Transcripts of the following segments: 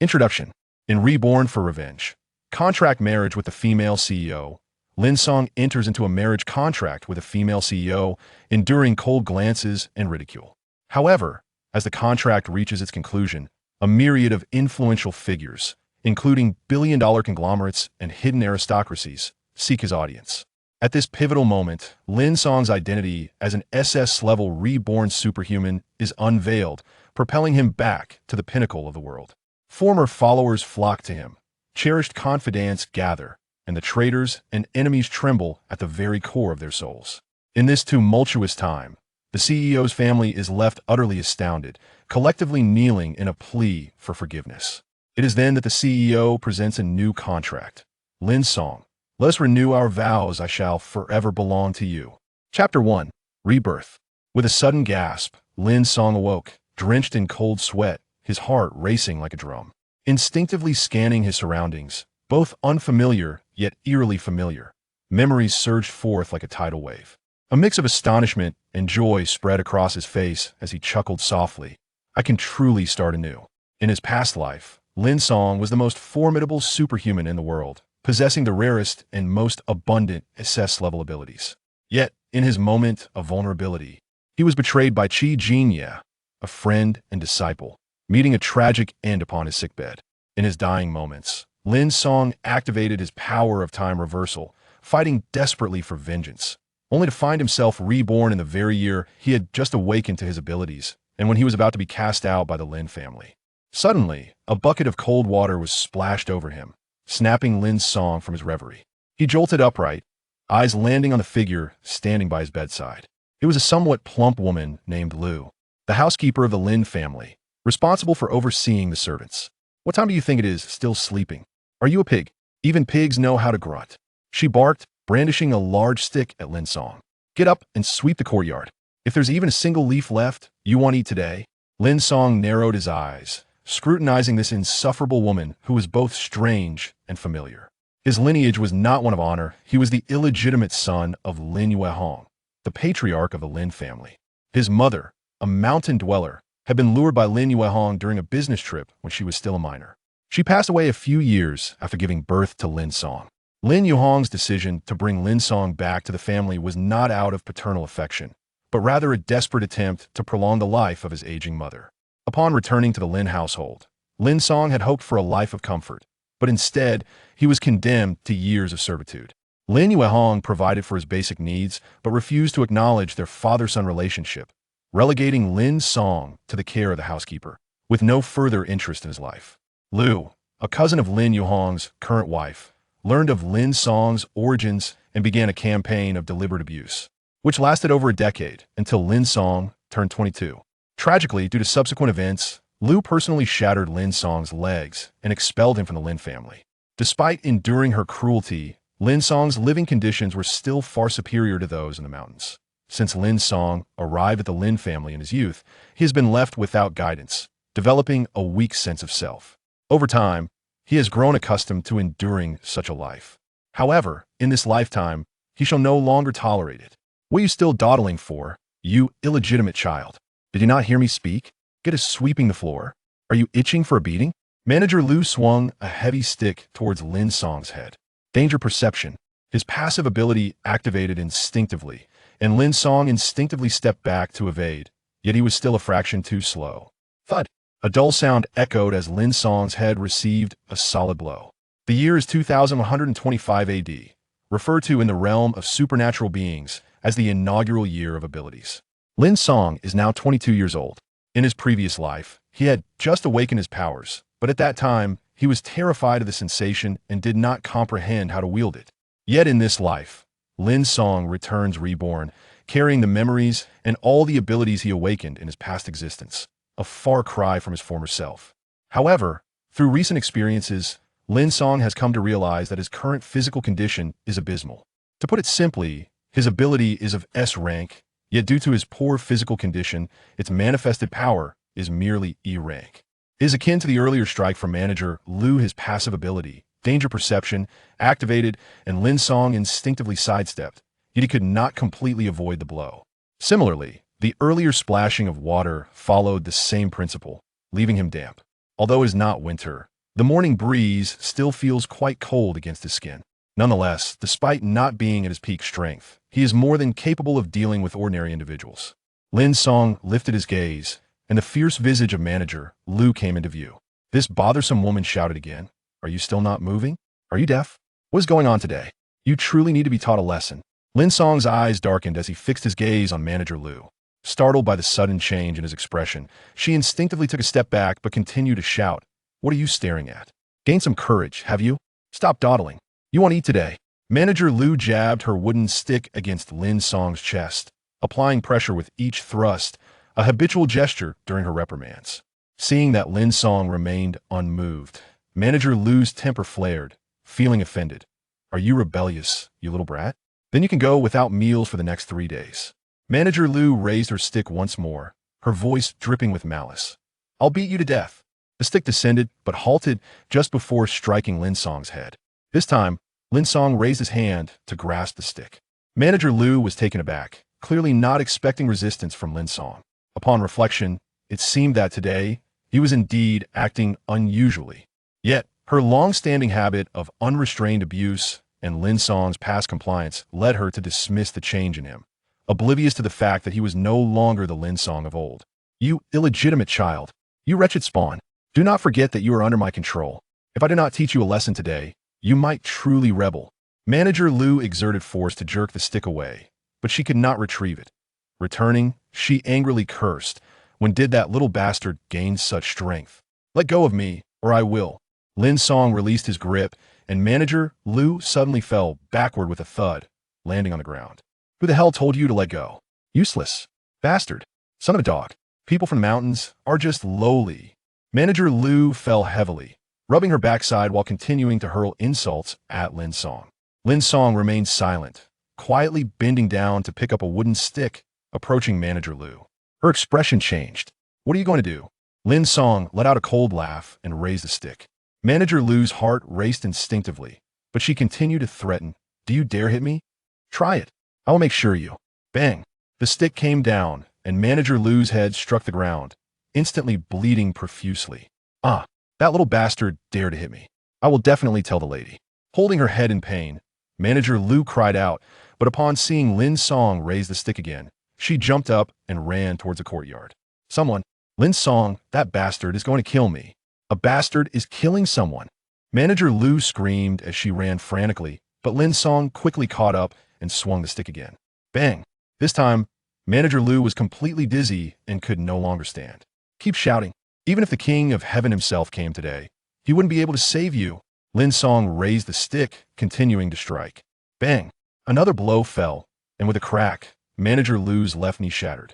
Introduction. In Reborn for Revenge, contract marriage with the female CEO, Lin Song enters into a marriage contract with a female CEO, enduring cold glances and ridicule. However, as the contract reaches its conclusion, a myriad of influential figures, including billion-dollar conglomerates and hidden aristocracies, seek his audience. At this pivotal moment, Lin Song's identity as an SS-level reborn superhuman is unveiled, propelling him back to the pinnacle of the world. Former followers flock to him, cherished confidants gather, and the traitors and enemies tremble at the very core of their souls. In this tumultuous time, the CEO's family is left utterly astounded, collectively kneeling in a plea for forgiveness. It is then that the CEO presents a new contract. Lin Song, let us renew our vows. I shall forever belong to you. Chapter 1. Rebirth. With a sudden gasp, Lin Song awoke, drenched in cold sweat, his heart racing like a drum. Instinctively scanning his surroundings, both unfamiliar yet eerily familiar, memories surged forth like a tidal wave. A mix of astonishment and joy spread across his face as he chuckled softly. I can truly start anew. In his past life, Lin Song was the most formidable superhuman in the world, possessing the rarest and most abundant SS-level abilities. Yet, in his moment of vulnerability, he was betrayed by Qi Jinye, a friend and disciple, meeting a tragic end upon his sickbed. In his dying moments, Lin Song activated his power of time reversal, fighting desperately for vengeance, only to find himself reborn in the very year he had just awakened to his abilities, and when he was about to be cast out by the Lin family. Suddenly, a bucket of cold water was splashed over him, snapping Lin Song from his reverie. He jolted upright, eyes landing on the figure standing by his bedside. It was a somewhat plump woman named Lu, the housekeeper of the Lin family, responsible for overseeing the servants. What time do you think it is, still sleeping? Are you a pig? Even pigs know how to grunt. She barked, brandishing a large stick at Lin Song. Get up and sweep the courtyard. If there's even a single leaf left, you won't eat today. Lin Song narrowed his eyes, scrutinizing this insufferable woman who was both strange and familiar. His lineage was not one of honor. He was the illegitimate son of Lin Yuehong, the patriarch of the Lin family. His mother, a mountain dweller, had been lured by Lin Yuehong during a business trip when she was still a minor. She passed away a few years after giving birth to Lin Song. Lin Yuehong's decision to bring Lin Song back to the family was not out of paternal affection, but rather a desperate attempt to prolong the life of his aging mother. Upon returning to the Lin household, Lin Song had hoped for a life of comfort, but instead, he was condemned to years of servitude. Lin Yuehong provided for his basic needs, but refused to acknowledge their father-son relationship, relegating Lin Song to the care of the housekeeper, with no further interest in his life. Lu, a cousin of Lin Yuehong's current wife, learned of Lin Song's origins and began a campaign of deliberate abuse, which lasted over a decade until Lin Song turned 22. Tragically, due to subsequent events, Lu personally shattered Lin Song's legs and expelled him from the Lin family. Despite enduring her cruelty, Lin Song's living conditions were still far superior to those in the mountains. Since Lin Song arrived at the Lin family in his youth, he has been left without guidance, developing a weak sense of self. Over time, he has grown accustomed to enduring such a life. However, in this lifetime, he shall no longer tolerate it. What are you still dawdling for, you illegitimate child? Did you not hear me speak? Get us sweeping the floor. Are you itching for a beating? Manager Lu swung a heavy stick towards Lin Song's head. Danger perception. His passive ability activated instinctively, and Lin Song instinctively stepped back to evade, yet he was still a fraction too slow. Thud. A dull sound echoed as Lin Song's head received a solid blow. The year is 2125 AD, referred to in the realm of supernatural beings as the inaugural year of abilities. Lin Song is now 22 years old. In his previous life, he had just awakened his powers, but at that time, he was terrified of the sensation and did not comprehend how to wield it. Yet in this life, Lin Song returns reborn, carrying the memories and all the abilities he awakened in his past existence, a far cry from his former self. However, through recent experiences, Lin Song has come to realize that his current physical condition is abysmal. To put it simply, his ability is of S rank, yet due to his poor physical condition, its manifested power is merely E rank. It is akin to the earlier strike from Manager Lu. His passive ability, danger perception, activated, and Lin Song instinctively sidestepped, yet he could not completely avoid the blow. Similarly, the earlier splashing of water followed the same principle, leaving him damp. Although it is not winter, the morning breeze still feels quite cold against his skin. Nonetheless, despite not being at his peak strength, he is more than capable of dealing with ordinary individuals. Lin Song lifted his gaze, and the fierce visage of manager Lu came into view. This bothersome woman shouted again, "Are you still not moving? Are you deaf? What is going on today? You truly need to be taught a lesson." Lin Song's eyes darkened as he fixed his gaze on manager Lu. Startled by the sudden change in his expression, she instinctively took a step back but continued to shout, "What are you staring at? Gain some courage, have you? Stop dawdling. You won't eat today." Manager Lu jabbed her wooden stick against Lin Song's chest, applying pressure with each thrust, a habitual gesture during her reprimands. Seeing that Lin Song remained unmoved, Manager Lu's temper flared, feeling offended. "Are you rebellious, you little brat? Then you can go without meals for the next 3 days." Manager Lu raised her stick once more, her voice dripping with malice. "I'll beat you to death." The stick descended, but halted just before striking Lin Song's head. This time, Lin Song raised his hand to grasp the stick. Manager Lu was taken aback, clearly not expecting resistance from Lin Song. Upon reflection, it seemed that today, he was indeed acting unusually. Yet, her long-standing habit of unrestrained abuse and Lin Song's past compliance led her to dismiss the change in him, oblivious to the fact that he was no longer the Lin Song of old. "You illegitimate child! You wretched spawn! Do not forget that you are under my control. If I do not teach you a lesson today, you might truly rebel." Manager Lu exerted force to jerk the stick away, but she could not retrieve it. Returning, she angrily cursed. "When did that little bastard gain such strength? Let go of me, or I will." Lin Song released his grip, and Manager Lu suddenly fell backward with a thud, landing on the ground. "Who the hell told you to let go? Useless. Bastard. Son of a dog. People from the mountains are just lowly." Manager Lu fell heavily, rubbing her backside while continuing to hurl insults at Lin Song. Lin Song remained silent, quietly bending down to pick up a wooden stick, approaching Manager Lu. Her expression changed. "What are you going to do?" Lin Song let out a cold laugh and raised the stick. Manager Lu's heart raced instinctively, but she continued to threaten. "Do you dare hit me? Try it. I will make sure you." Bang! The stick came down, and Manager Lu's head struck the ground, instantly bleeding profusely. "Ah, that little bastard dared to hit me. I will definitely tell the lady." Holding her head in pain, Manager Lu cried out, but upon seeing Lin Song raise the stick again, she jumped up and ran towards the courtyard. "Someone! Lin Song, that bastard is going to kill me. A bastard is killing someone." Manager Lu screamed as she ran frantically, but Lin Song quickly caught up and swung the stick again. Bang! This time, Manager Lu was completely dizzy and could no longer stand. "Keep shouting. Even if the King of Heaven himself came today, he wouldn't be able to save you." Lin Song raised the stick, continuing to strike. Bang! Another blow fell, and with a crack, Manager Lu's left knee shattered.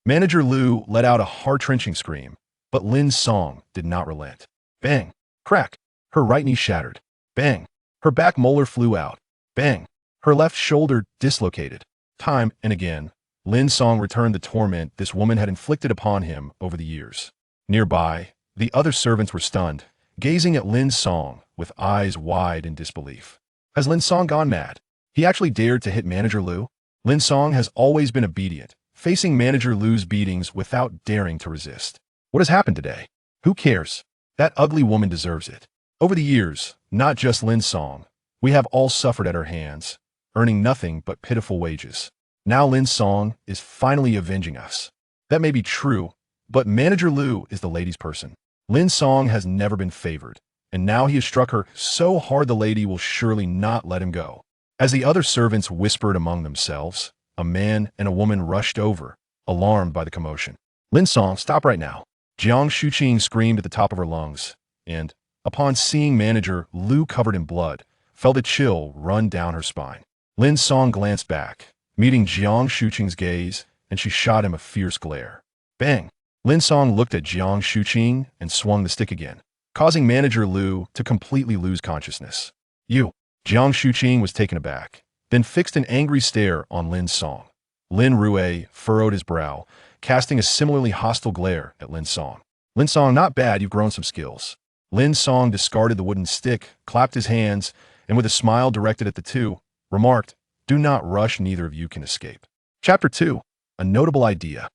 Manager Lu let out a heart-wrenching scream, but Lin Song did not relent. Bang! Crack! Her right knee shattered. Bang! Her back molar flew out. Bang! Her left shoulder dislocated. Time and again, Lin Song returned the torment this woman had inflicted upon him over the years. Nearby, the other servants were stunned, gazing at Lin Song with eyes wide in disbelief. Has Lin Song gone mad? He actually dared to hit Manager Lu? Lin Song has always been obedient, facing Manager Lu's beatings without daring to resist. What has happened today? Who cares? That ugly woman deserves it. Over the years, not just Lin Song, we have all suffered at her hands, earning nothing but pitiful wages. Now Lin Song is finally avenging us. That may be true, but Manager Lu is the lady's person. Lin Song has never been favored, and now he has struck her so hard the lady will surely not let him go. As the other servants whispered among themselves, a man and a woman rushed over, alarmed by the commotion. "Lin Song, stop right now." Jiang Shuqing screamed at the top of her lungs, and, upon seeing Manager Lu covered in blood, felt a chill run down her spine. Lin Song glanced back, meeting Jiang Shuqing's gaze, and she shot him a fierce glare. Bang! Lin Song looked at Jiang Shuqing and swung the stick again, causing Manager Lu to completely lose consciousness. "You!" Jiang Shuqing was taken aback, then fixed an angry stare on Lin Song. Lin Rue furrowed his brow, casting a similarly hostile glare at Lin Song. "Lin Song, not bad, you've grown some skills." Lin Song discarded the wooden stick, clapped his hands, and with a smile directed at the two, remarked, "Do not rush, neither of you can escape." Chapter 2. A Notable Idea.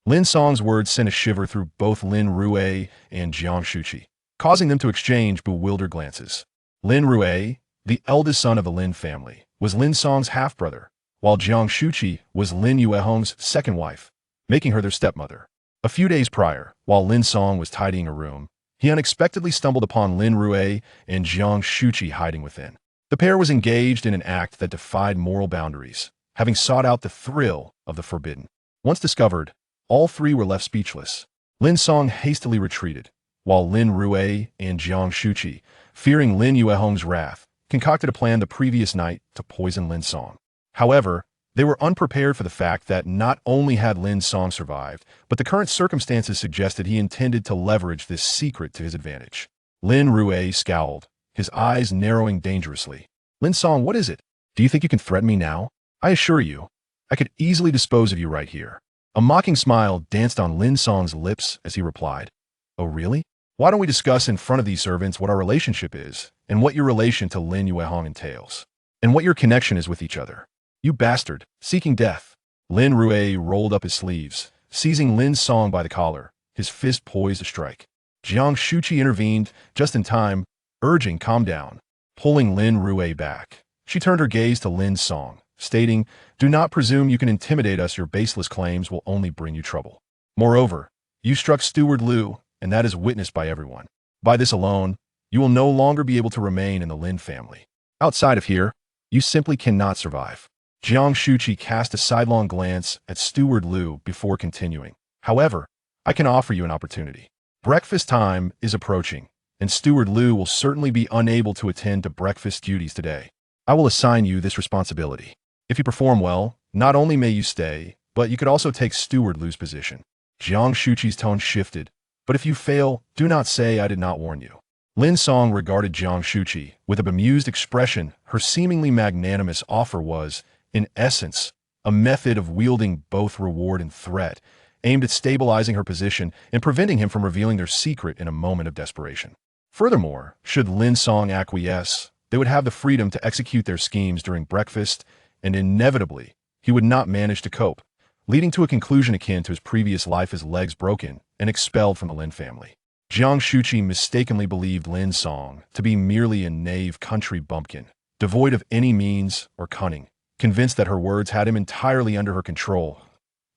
Lin Song's words sent a shiver through both Lin Rue and Jiang Shuqi, causing them to exchange bewildered glances. Lin Rue, the eldest son of the Lin family, was Lin Song's half-brother, while Jiang Shuqi was Lin Yuehong's second wife, making her their stepmother. A few days prior, while Lin Song was tidying a room, he unexpectedly stumbled upon Lin Rue and Jiang Shuqi hiding within. The pair was engaged in an act that defied moral boundaries, having sought out the thrill of the forbidden. Once discovered, all three were left speechless. Lin Song hastily retreated, while Lin Rue and Jiang Shuqi, fearing Lin Yuehong's wrath, concocted a plan the previous night to poison Lin Song. However, they were unprepared for the fact that not only had Lin Song survived, but the current circumstances suggested he intended to leverage this secret to his advantage. Lin Rue scowled, his eyes narrowing dangerously. Lin Song, what is it? Do you think you can threaten me now? I assure you, I could easily dispose of you right here. A mocking smile danced on Lin Song's lips as he replied, Oh really? Why don't we discuss in front of these servants what our relationship is, and what your relation to Lin Yuehong entails, and what your connection is with each other? You bastard, seeking death. Lin Rue rolled up his sleeves, seizing Lin Song by the collar, his fist poised to strike. Jiang Shuqi intervened just in time, urging calm down, pulling Lin Rue back. She turned her gaze to Lin Song, stating, Do not presume you can intimidate us. Your baseless claims will only bring you trouble. Moreover, you struck Steward Liu, and that is witnessed by everyone. By this alone, you will no longer be able to remain in the Lin family. Outside of here, you simply cannot survive. Jiang Shuqi cast a sidelong glance at Steward Liu before continuing. However, I can offer you an opportunity. Breakfast time is approaching, and Steward Liu will certainly be unable to attend to breakfast duties today. I will assign you this responsibility. If you perform well, not only may you stay, but you could also take Steward Liu's position. Jiang Shuqi's tone shifted, but if you fail, do not say I did not warn you. Lin Song regarded Jiang Shuqi with a bemused expression. Her seemingly magnanimous offer was, in essence, a method of wielding both reward and threat, aimed at stabilizing her position and preventing him from revealing their secret in a moment of desperation. Furthermore, should Lin Song acquiesce, they would have the freedom to execute their schemes during breakfast, and inevitably, he would not manage to cope, leading to a conclusion akin to his previous life as legs broken and expelled from the Lin family. Jiang Shuqi mistakenly believed Lin Song to be merely a naive country bumpkin, devoid of any means or cunning, convinced that her words had him entirely under her control.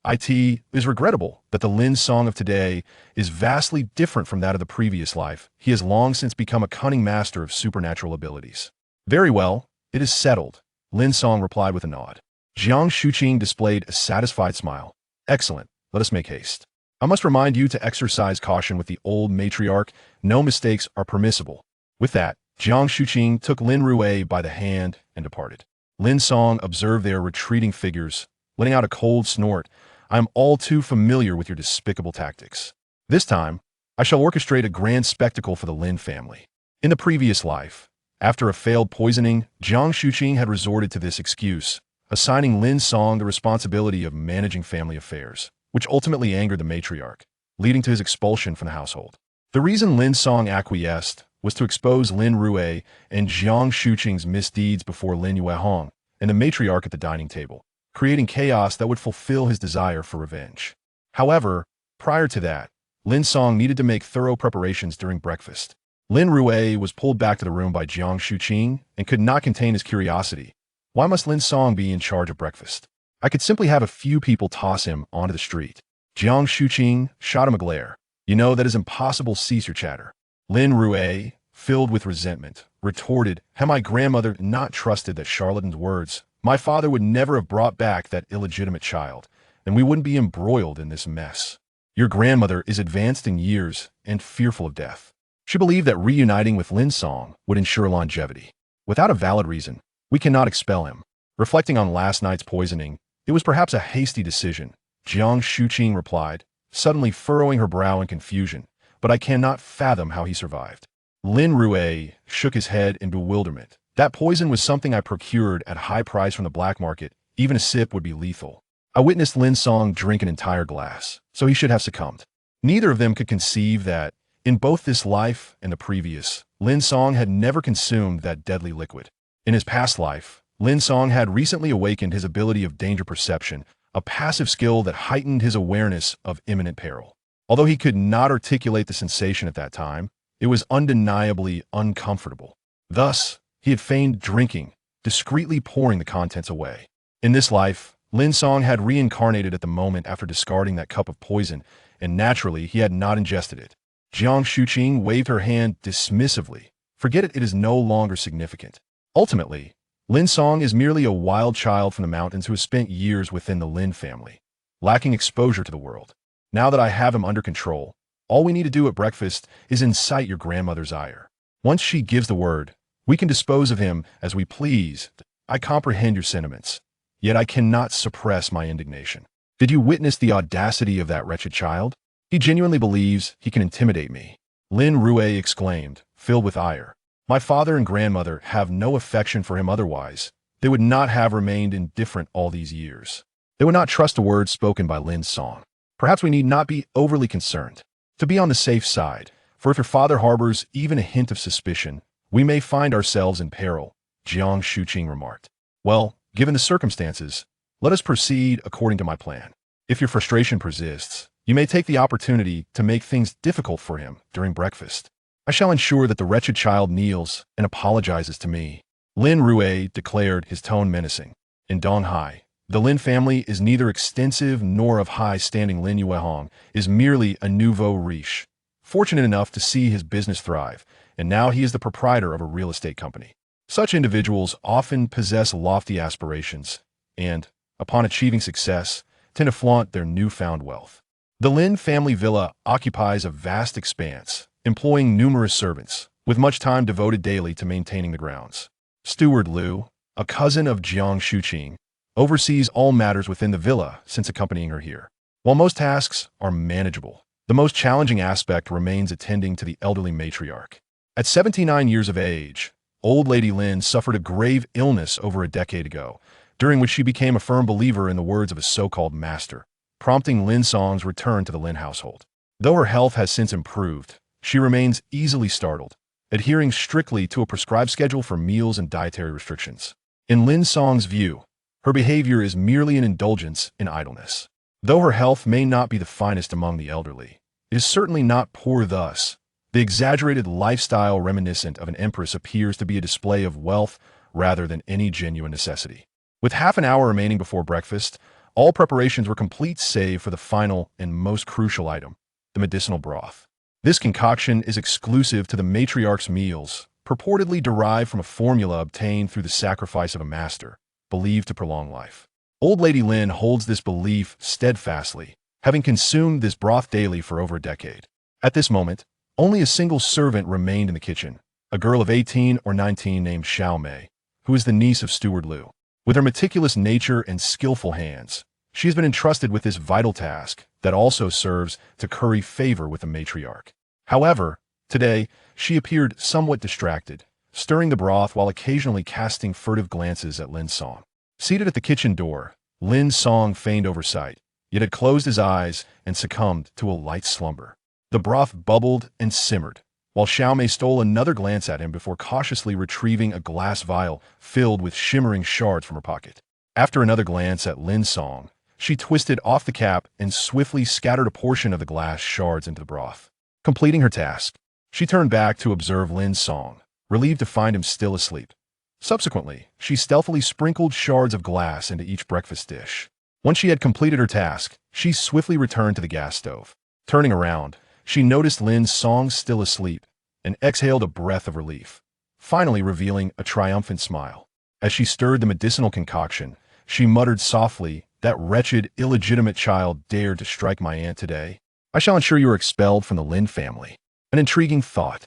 It is regrettable that the Lin Song of today is vastly different from that of the previous life. He has long since become a cunning master of supernatural abilities. Very well, it is settled, Lin Song replied with a nod. Jiang Shuqi displayed a satisfied smile. Excellent, let us make haste. I must remind you to exercise caution with the old matriarch. No mistakes are permissible. With that, Jiang Shuqi took Lin Rue by the hand and departed. Lin Song observed their retreating figures, letting out a cold snort. I am all too familiar with your despicable tactics. This time, I shall orchestrate a grand spectacle for the Lin family. In the previous life, after a failed poisoning, Jiang Shuqi had resorted to this excuse, assigning Lin Song the responsibility of managing family affairs, which ultimately angered the matriarch, leading to his expulsion from the household. The reason Lin Song acquiesced was to expose Lin Rue and Jiang Shuqi's misdeeds before Lin Yuehong and the matriarch at the dining table, creating chaos that would fulfill his desire for revenge. However, prior to that, Lin Song needed to make thorough preparations during breakfast. Lin Rue was pulled back to the room by Jiang Shuqi and could not contain his curiosity. Why must Lin Song be in charge of breakfast? I could simply have a few people toss him onto the street. Jiang Shuqi shot him a glare. You know, that is impossible. Cease your chatter. Lin Rue, filled with resentment, retorted, Had my grandmother not trusted that charlatan's words, my father would never have brought back that illegitimate child, and we wouldn't be embroiled in this mess. Your grandmother is advanced in years and fearful of death. She believed that reuniting with Lin Song would ensure longevity. Without a valid reason, we cannot expel him. Reflecting on last night's poisoning, it was perhaps a hasty decision, Jiang Shuqi replied, suddenly furrowing her brow in confusion, but I cannot fathom how he survived. Lin Rue shook his head in bewilderment. That poison was something I procured at high price from the black market. Even a sip would be lethal. I witnessed Lin Song drink an entire glass, so he should have succumbed. Neither of them could conceive that, in both this life and the previous, Lin Song had never consumed that deadly liquid. In his past life, Lin Song had recently awakened his ability of danger perception, a passive skill that heightened his awareness of imminent peril. Although he could not articulate the sensation at that time, it was undeniably uncomfortable. Thus, he had feigned drinking, discreetly pouring the contents away. In this life, Lin Song had reincarnated at the moment after discarding that cup of poison, and naturally he had not ingested it. Jiang Shuqing waved her hand dismissively. Forget it, it is no longer significant. Ultimately, Lin Song is merely a wild child from the mountains who has spent years within the Lin family, lacking exposure to the world. Now that I have him under control, all we need to do at breakfast is incite your grandmother's ire. Once she gives the word, we can dispose of him as we please. I comprehend your sentiments, yet I cannot suppress my indignation. Did you witness the audacity of that wretched child? He genuinely believes he can intimidate me. Lin Rue exclaimed, filled with ire. My father and grandmother have no affection for him otherwise. They would not have remained indifferent all these years. They would not trust a word spoken by Lin Song. Perhaps we need not be overly concerned. To be on the safe side, for if your father harbors even a hint of suspicion, we may find ourselves in peril, Jiang Shuqing remarked. Well, given the circumstances, let us proceed according to my plan. If your frustration persists, you may take the opportunity to make things difficult for him during breakfast. I shall ensure that the wretched child kneels and apologizes to me. Lin Rue declared, his tone menacing. In Donghai, the Lin family is neither extensive nor of high standing. Lin Yuehong is merely a nouveau riche, fortunate enough to see his business thrive, and now he is the proprietor of a real estate company. Such individuals often possess lofty aspirations and, upon achieving success, tend to flaunt their newfound wealth. The Lin family villa occupies a vast expanse, employing numerous servants, with much time devoted daily to maintaining the grounds. Steward Liu, a cousin of Jiang Shuqing, oversees all matters within the villa since accompanying her here. While most tasks are manageable, the most challenging aspect remains attending to the elderly matriarch. At 79 years of age, old Lady Lin suffered a grave illness over a decade ago, during which she became a firm believer in the words of a so-called master, prompting Lin Song's return to the Lin household. Though her health has since improved, she remains easily startled, adhering strictly to a prescribed schedule for meals and dietary restrictions. In Lin Song's view, her behavior is merely an indulgence in idleness. Though her health may not be the finest among the elderly, it is certainly not poor. Thus, the exaggerated lifestyle reminiscent of an empress appears to be a display of wealth rather than any genuine necessity. With half an hour remaining before breakfast, all preparations were complete save for the final and most crucial item, the medicinal broth. This concoction is exclusive to the matriarch's meals, purportedly derived from a formula obtained through the sacrifice of a master, believed to prolong life. Old Lady Lin holds this belief steadfastly, having consumed this broth daily for over a decade. At this moment, only a single servant remained in the kitchen, a girl of 18 or 19 named Xiao Mei, who is the niece of Steward Liu. With her meticulous nature and skillful hands, she has been entrusted with this vital task that also serves to curry favor with the matriarch. However, today, she appeared somewhat distracted, stirring the broth while occasionally casting furtive glances at Lin Song. Seated at the kitchen door, Lin Song feigned oversight, yet had closed his eyes and succumbed to a light slumber. The broth bubbled and simmered, while Xiao Mei stole another glance at him before cautiously retrieving a glass vial filled with shimmering shards from her pocket. After another glance at Lin Song, she twisted off the cap and swiftly scattered a portion of the glass shards into the broth. Completing her task, she turned back to observe Lin Song, relieved to find him still asleep. Subsequently, she stealthily sprinkled shards of glass into each breakfast dish. Once she had completed her task, she swiftly returned to the gas stove. Turning around, she noticed Lin Song still asleep and exhaled a breath of relief, finally revealing a triumphant smile. As she stirred the medicinal concoction, she muttered softly, "That wretched, illegitimate child dared to strike my aunt today. I shall ensure you are expelled from the Lin family." An intriguing thought.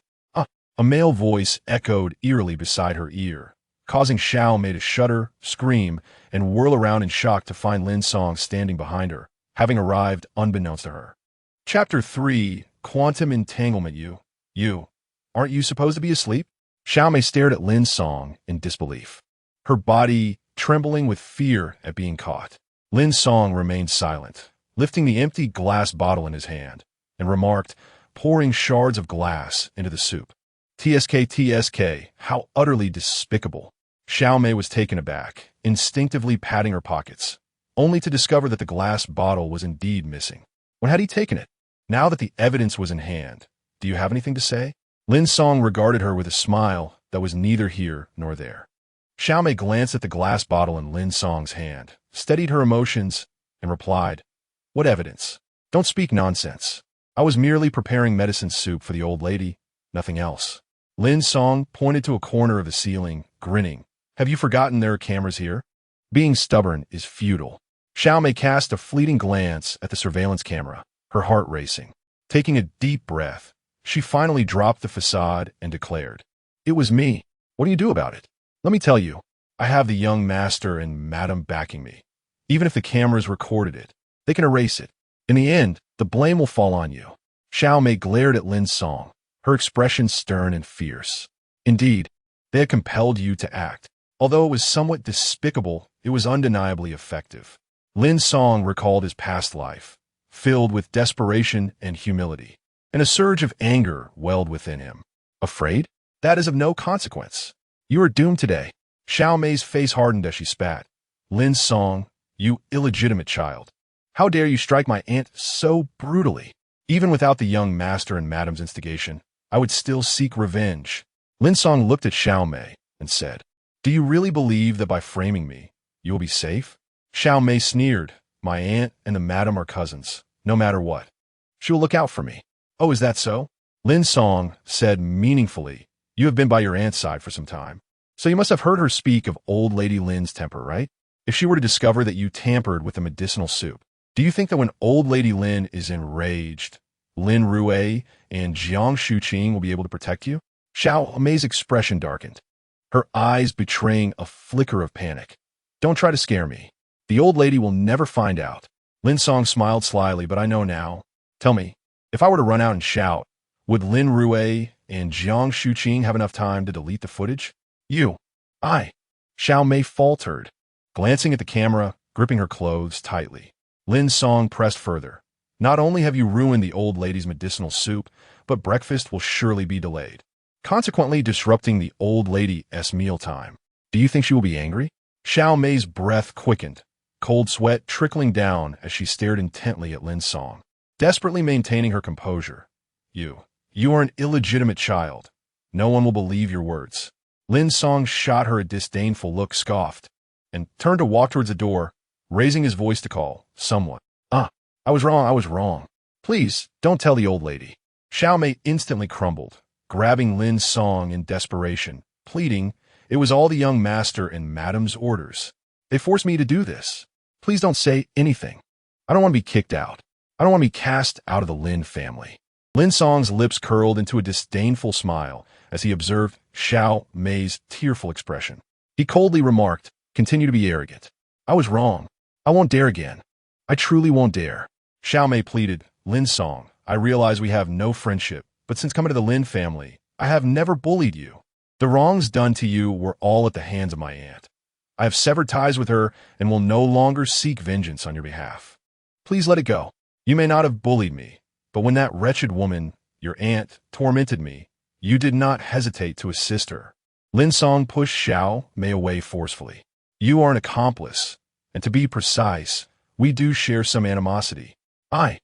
A male voice echoed eerily beside her ear, causing Xiao Mei to shudder, scream, and whirl around in shock to find Lin Song standing behind her, having arrived unbeknownst to her. Chapter 3, Quantum Entanglement. You, aren't you supposed to be asleep? Xiao Mei stared at Lin Song in disbelief, her body trembling with fear at being caught. Lin Song remained silent, lifting the empty glass bottle in his hand, and remarked, pouring shards of glass into the soup. TSK, how utterly despicable. Xiao Mei was taken aback, instinctively patting her pockets. only to discover that the glass bottle was indeed missing. When had he taken it? Now that the evidence was in hand, do you have anything to say? Lin Song regarded her with a smile that was neither here nor there. Xiaomei glanced at the glass bottle in Lin Song's hand, steadied her emotions, and replied, "What evidence? Don't speak nonsense. I was merely preparing medicine soup for the old lady, nothing else." Lin Song pointed to a corner of the ceiling, grinning. "Have you forgotten there are cameras here? Being stubborn is futile." Xiaomei cast a fleeting glance at the surveillance camera, her heart racing. Taking a deep breath, she finally dropped the facade and declared, "It was me. What do you do about it? Let me tell you, I have the young master and madam backing me. Even if the cameras recorded it, they can erase it. In the end, the blame will fall on you." Xiaomei glared at Lin Song, her expression stern and fierce. Indeed, they had compelled you to act. Although it was somewhat despicable, it was undeniably effective. Lin Song recalled his past life, filled with desperation and humility, and a surge of anger welled within him. Afraid? That is of no consequence. You are doomed today. Xiaomei's face hardened as she spat. "Lin Song, you illegitimate child. How dare you strike my aunt so brutally? Even without the young master and madam's instigation, I would still seek revenge." Lin Song looked at Xiaomei and said, "Do you really believe that by framing me, you will be safe?" Xiaomei sneered, "My aunt and the madam are cousins, no matter what. She will look out for me." "Oh, is that so?" Lin Song said meaningfully, "You have been by your aunt's side for some time, so you must have heard her speak of old Lady Lin's temper, right? If she were to discover that you tampered with the medicinal soup, do you think that when old Lady Lin is enraged, Lin Rui and Jiang Shuqing will be able to protect you?" Xiaomei's expression darkened, her eyes betraying a flicker of panic. "Don't try to scare me. The old lady will never find out." Lin Song smiled slyly, "But I know now. Tell me, if I were to run out and shout, would Lin Rui and Jiang Shuqing have enough time to delete the footage?" Xiaomei faltered, glancing at the camera, gripping her clothes tightly. Lin Song pressed further. "Not only have you ruined the old lady's medicinal soup, but breakfast will surely be delayed, consequently disrupting the old lady's mealtime. Do you think she will be angry?" Xiaomei's breath quickened, cold sweat trickling down as she stared intently at Lin Song, desperately maintaining her composure. You are an illegitimate child. No one will believe your words." Lin Song shot her a disdainful look, scoffed, and turned to walk towards the door, raising his voice to call, "Someone. I was wrong. Please, don't tell the old lady." Xiaomei instantly crumbled, grabbing Lin Song in desperation, pleading, "It was all the young master and madam's orders. They forced me to do this. Please don't say anything. I don't want to be kicked out. I don't want to be cast out of the Lin family." Lin Song's lips curled into a disdainful smile as he observed Xiaomei's tearful expression. He coldly remarked, "Continue to be arrogant. I was wrong. I won't dare again. I truly won't dare." Xiaomei pleaded, "Lin Song, I realize we have no friendship, but since coming to the Lin family, I have never bullied you. The wrongs done to you were all at the hands of my aunt. I have severed ties with her and will no longer seek vengeance on your behalf. Please let it go. You may not have bullied me, but when that wretched woman, your aunt, tormented me, you did not hesitate to assist her." Lin Song pushed Xiaomei away forcefully. "You are an accomplice, and to be precise, we do share some animosity. I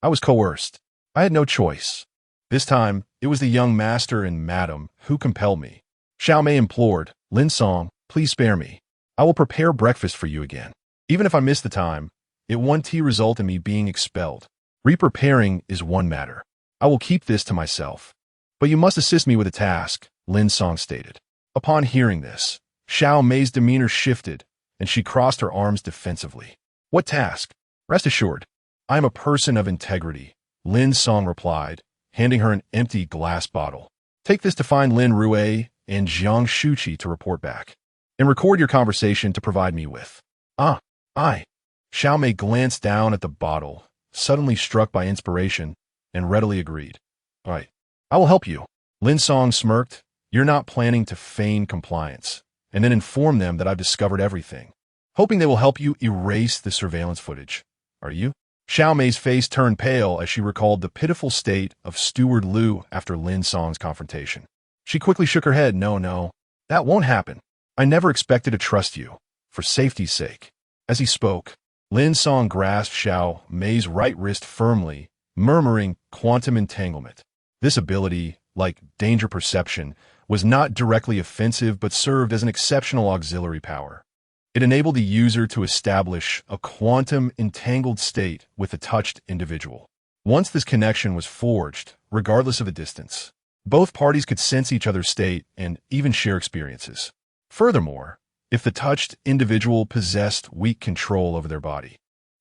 was coerced. I had no choice. This time, it was the young master and madam who compelled me." Xiaomei implored, "Lin Song, please spare me. I will prepare breakfast for you again. Even if I miss the time, it won't result in me being expelled. Re-preparing is one matter. I will keep this to myself. But you must assist me with a task," Lin Song stated. Upon hearing this, Xiaomei's demeanor shifted, and she crossed her arms defensively. "What task?" "Rest assured, I am a person of integrity," Lin Song replied, handing her an empty glass bottle. "Take this to find Lin Rui and Jiang Shuqi to report back, and record your conversation to provide me with." Xiaomei glanced down at the bottle, suddenly struck by inspiration, and readily agreed. "All right, I will help you." Lin Song smirked. "You're not planning to feign compliance, and then inform them that I've discovered everything, hoping they will help you erase the surveillance footage, are you?" Xiaomei's face turned pale as she recalled the pitiful state of Steward Liu after Lin Song's confrontation. She quickly shook her head. No, that won't happen. I never expected to trust you, for safety's sake." As he spoke, Lin Song grasped Xiao Mei's right wrist firmly, murmuring quantum entanglement. This ability, like danger perception, was not directly offensive but served as an exceptional auxiliary power. It enabled the user to establish a quantum entangled state with a touched individual. Once this connection was forged, regardless of the distance, both parties could sense each other's state and even share experiences. Furthermore, if the touched individual possessed weak control over their body,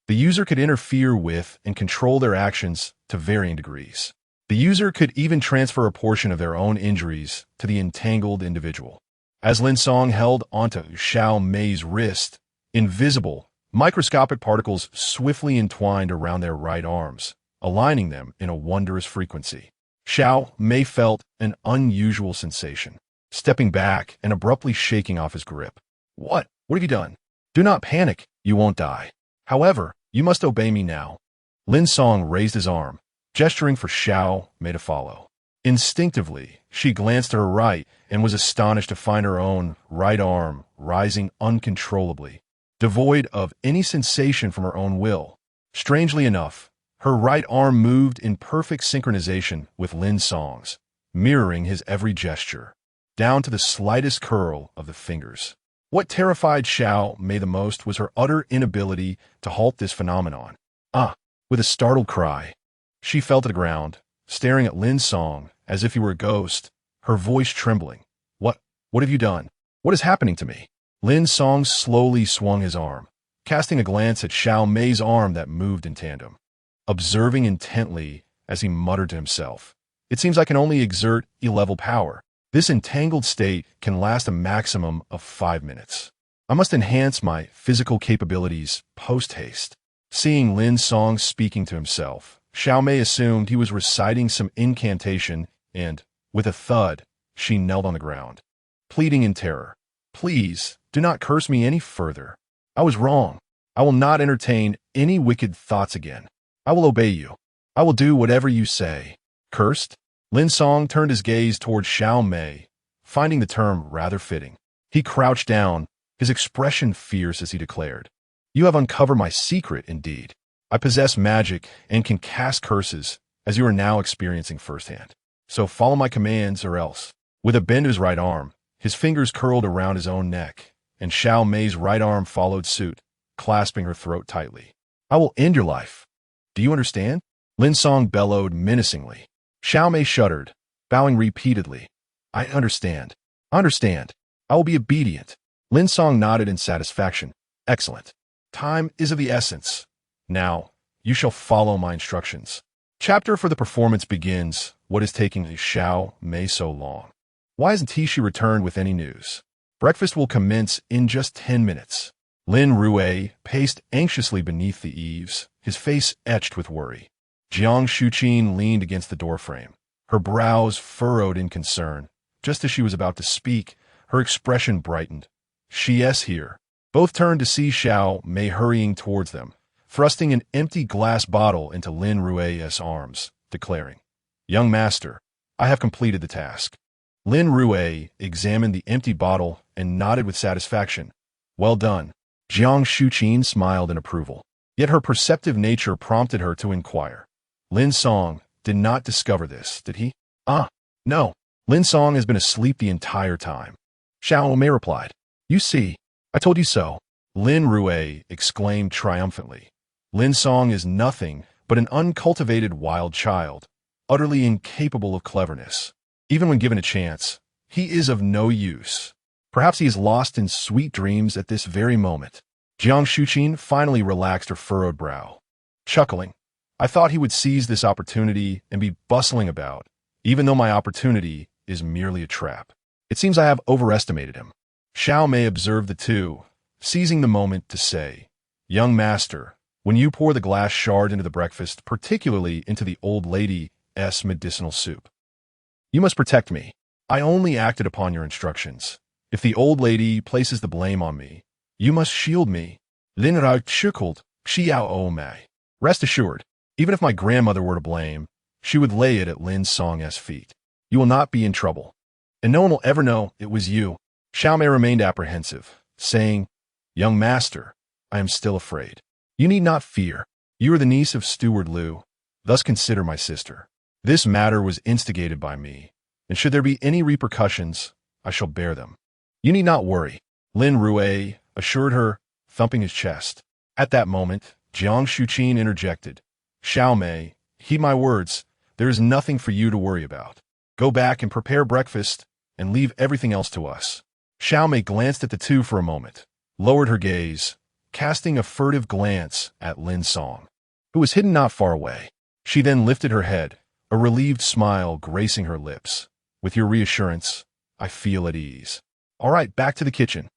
the user could interfere with and control their actions to varying degrees. The user could even transfer a portion of their own injuries to the entangled individual. As Lin Song held onto Xiao Mei's wrist, invisible, microscopic particles swiftly entwined around their right arms, aligning them in a wondrous frequency. Xiao Mei felt an unusual sensation, stepping back and abruptly shaking off his grip. What have you done? Do not panic, you won't die. However, you must obey me now. Lin Song raised his arm, gesturing for Xiao Mei to follow. Instinctively, she glanced to her right and was astonished to find her own right arm rising uncontrollably, devoid of any sensation from her own will. Strangely enough, her right arm moved in perfect synchronization with Lin Song's, mirroring his every gesture, down to the slightest curl of the fingers. What terrified Xiao Mei the most was her utter inability to halt this phenomenon. With a startled cry, she fell to the ground, staring at Lin Song as if he were a ghost, her voice trembling. What have you done? What is happening to me? Lin Song slowly swung his arm, casting a glance at Xiao Mei's arm that moved in tandem. Observing intently as he muttered to himself, "It seems I can only exert E-level power. This entangled state can last a maximum of 5 minutes. I must enhance my physical capabilities post-haste." Seeing Lin Song speaking to himself, Xiao Mei assumed he was reciting some incantation and, with a thud, she knelt on the ground, pleading in terror. "Please, do not curse me any further. I was wrong. I will not entertain any wicked thoughts again. I will obey you. I will do whatever you say." Cursed? Lin Song turned his gaze toward Xiao Mei, finding the term rather fitting. He crouched down, his expression fierce as he declared, "You have uncovered my secret indeed. I possess magic and can cast curses, as you are now experiencing firsthand. So follow my commands or else." With a bend of his right arm, his fingers curled around his own neck, and Xiao Mei's right arm followed suit, clasping her throat tightly. "I will end your life. Do you understand?" Lin Song bellowed menacingly. Xiao Mei shuddered, bowing repeatedly. I understand. I will be obedient." Lin Song nodded in satisfaction. "Excellent. Time is of the essence. Now, you shall follow my instructions." Chapter for the performance begins. What is taking Xiao Mei so long? Why hasn't she returned with any news? Breakfast will commence in just 10 minutes. Lin Rue paced anxiously beneath the eaves, his face etched with worry. Jiang Shuqin leaned against the doorframe, her brows furrowed in concern. Just as she was about to speak, her expression brightened. "She's here." Both turned to see Xiao Mei hurrying towards them, thrusting an empty glass bottle into Lin Rue's arms, declaring, "Young master, I have completed the task." Lin Rue examined the empty bottle and nodded with satisfaction. "Well done." Jiang Shuqin smiled in approval, yet her perceptive nature prompted her to inquire. "Lin Song did not discover this, did he?" No. Lin Song has been asleep the entire time." Xiao Mei replied. "You see, I told you so." Lin Rue exclaimed triumphantly. Lin Song is nothing but an uncultivated wild child, utterly incapable of cleverness. Even when given a chance, he is of no use. Perhaps he is lost in sweet dreams at this very moment. Jiang Shuqin finally relaxed her furrowed brow. Chuckling, "I thought he would seize this opportunity and be bustling about, even though my opportunity is merely a trap. It seems I have overestimated him." Xiao Mei observed the two, seizing the moment to say, "Young master, when you pour the glass shard into the breakfast, particularly into the old lady's medicinal soup, you must protect me. I only acted upon your instructions. If the old lady places the blame on me, you must shield me." Lin Rao chuckled, "Xiao Mei. Rest assured, even if my grandmother were to blame, she would lay it at Lin Song's feet. You will not be in trouble, and no one will ever know it was you." Xiao Mei remained apprehensive, saying, "Young master, I am still afraid." You need not fear. You are the niece of Steward Liu, thus consider my sister. This matter was instigated by me, and should there be any repercussions, I shall bear them. You need not worry, Lin Rue assured her, thumping his chest. At that moment, Jiang Shuqin interjected. Xiao Mei, heed my words, there is nothing for you to worry about. Go back and prepare breakfast, and leave everything else to us. Xiao Mei glanced at the two for a moment, lowered her gaze, casting a furtive glance at Lin Song, who was hidden not far away. She then lifted her head, a relieved smile gracing her lips. With your reassurance, I feel at ease. All right, back to the kitchen.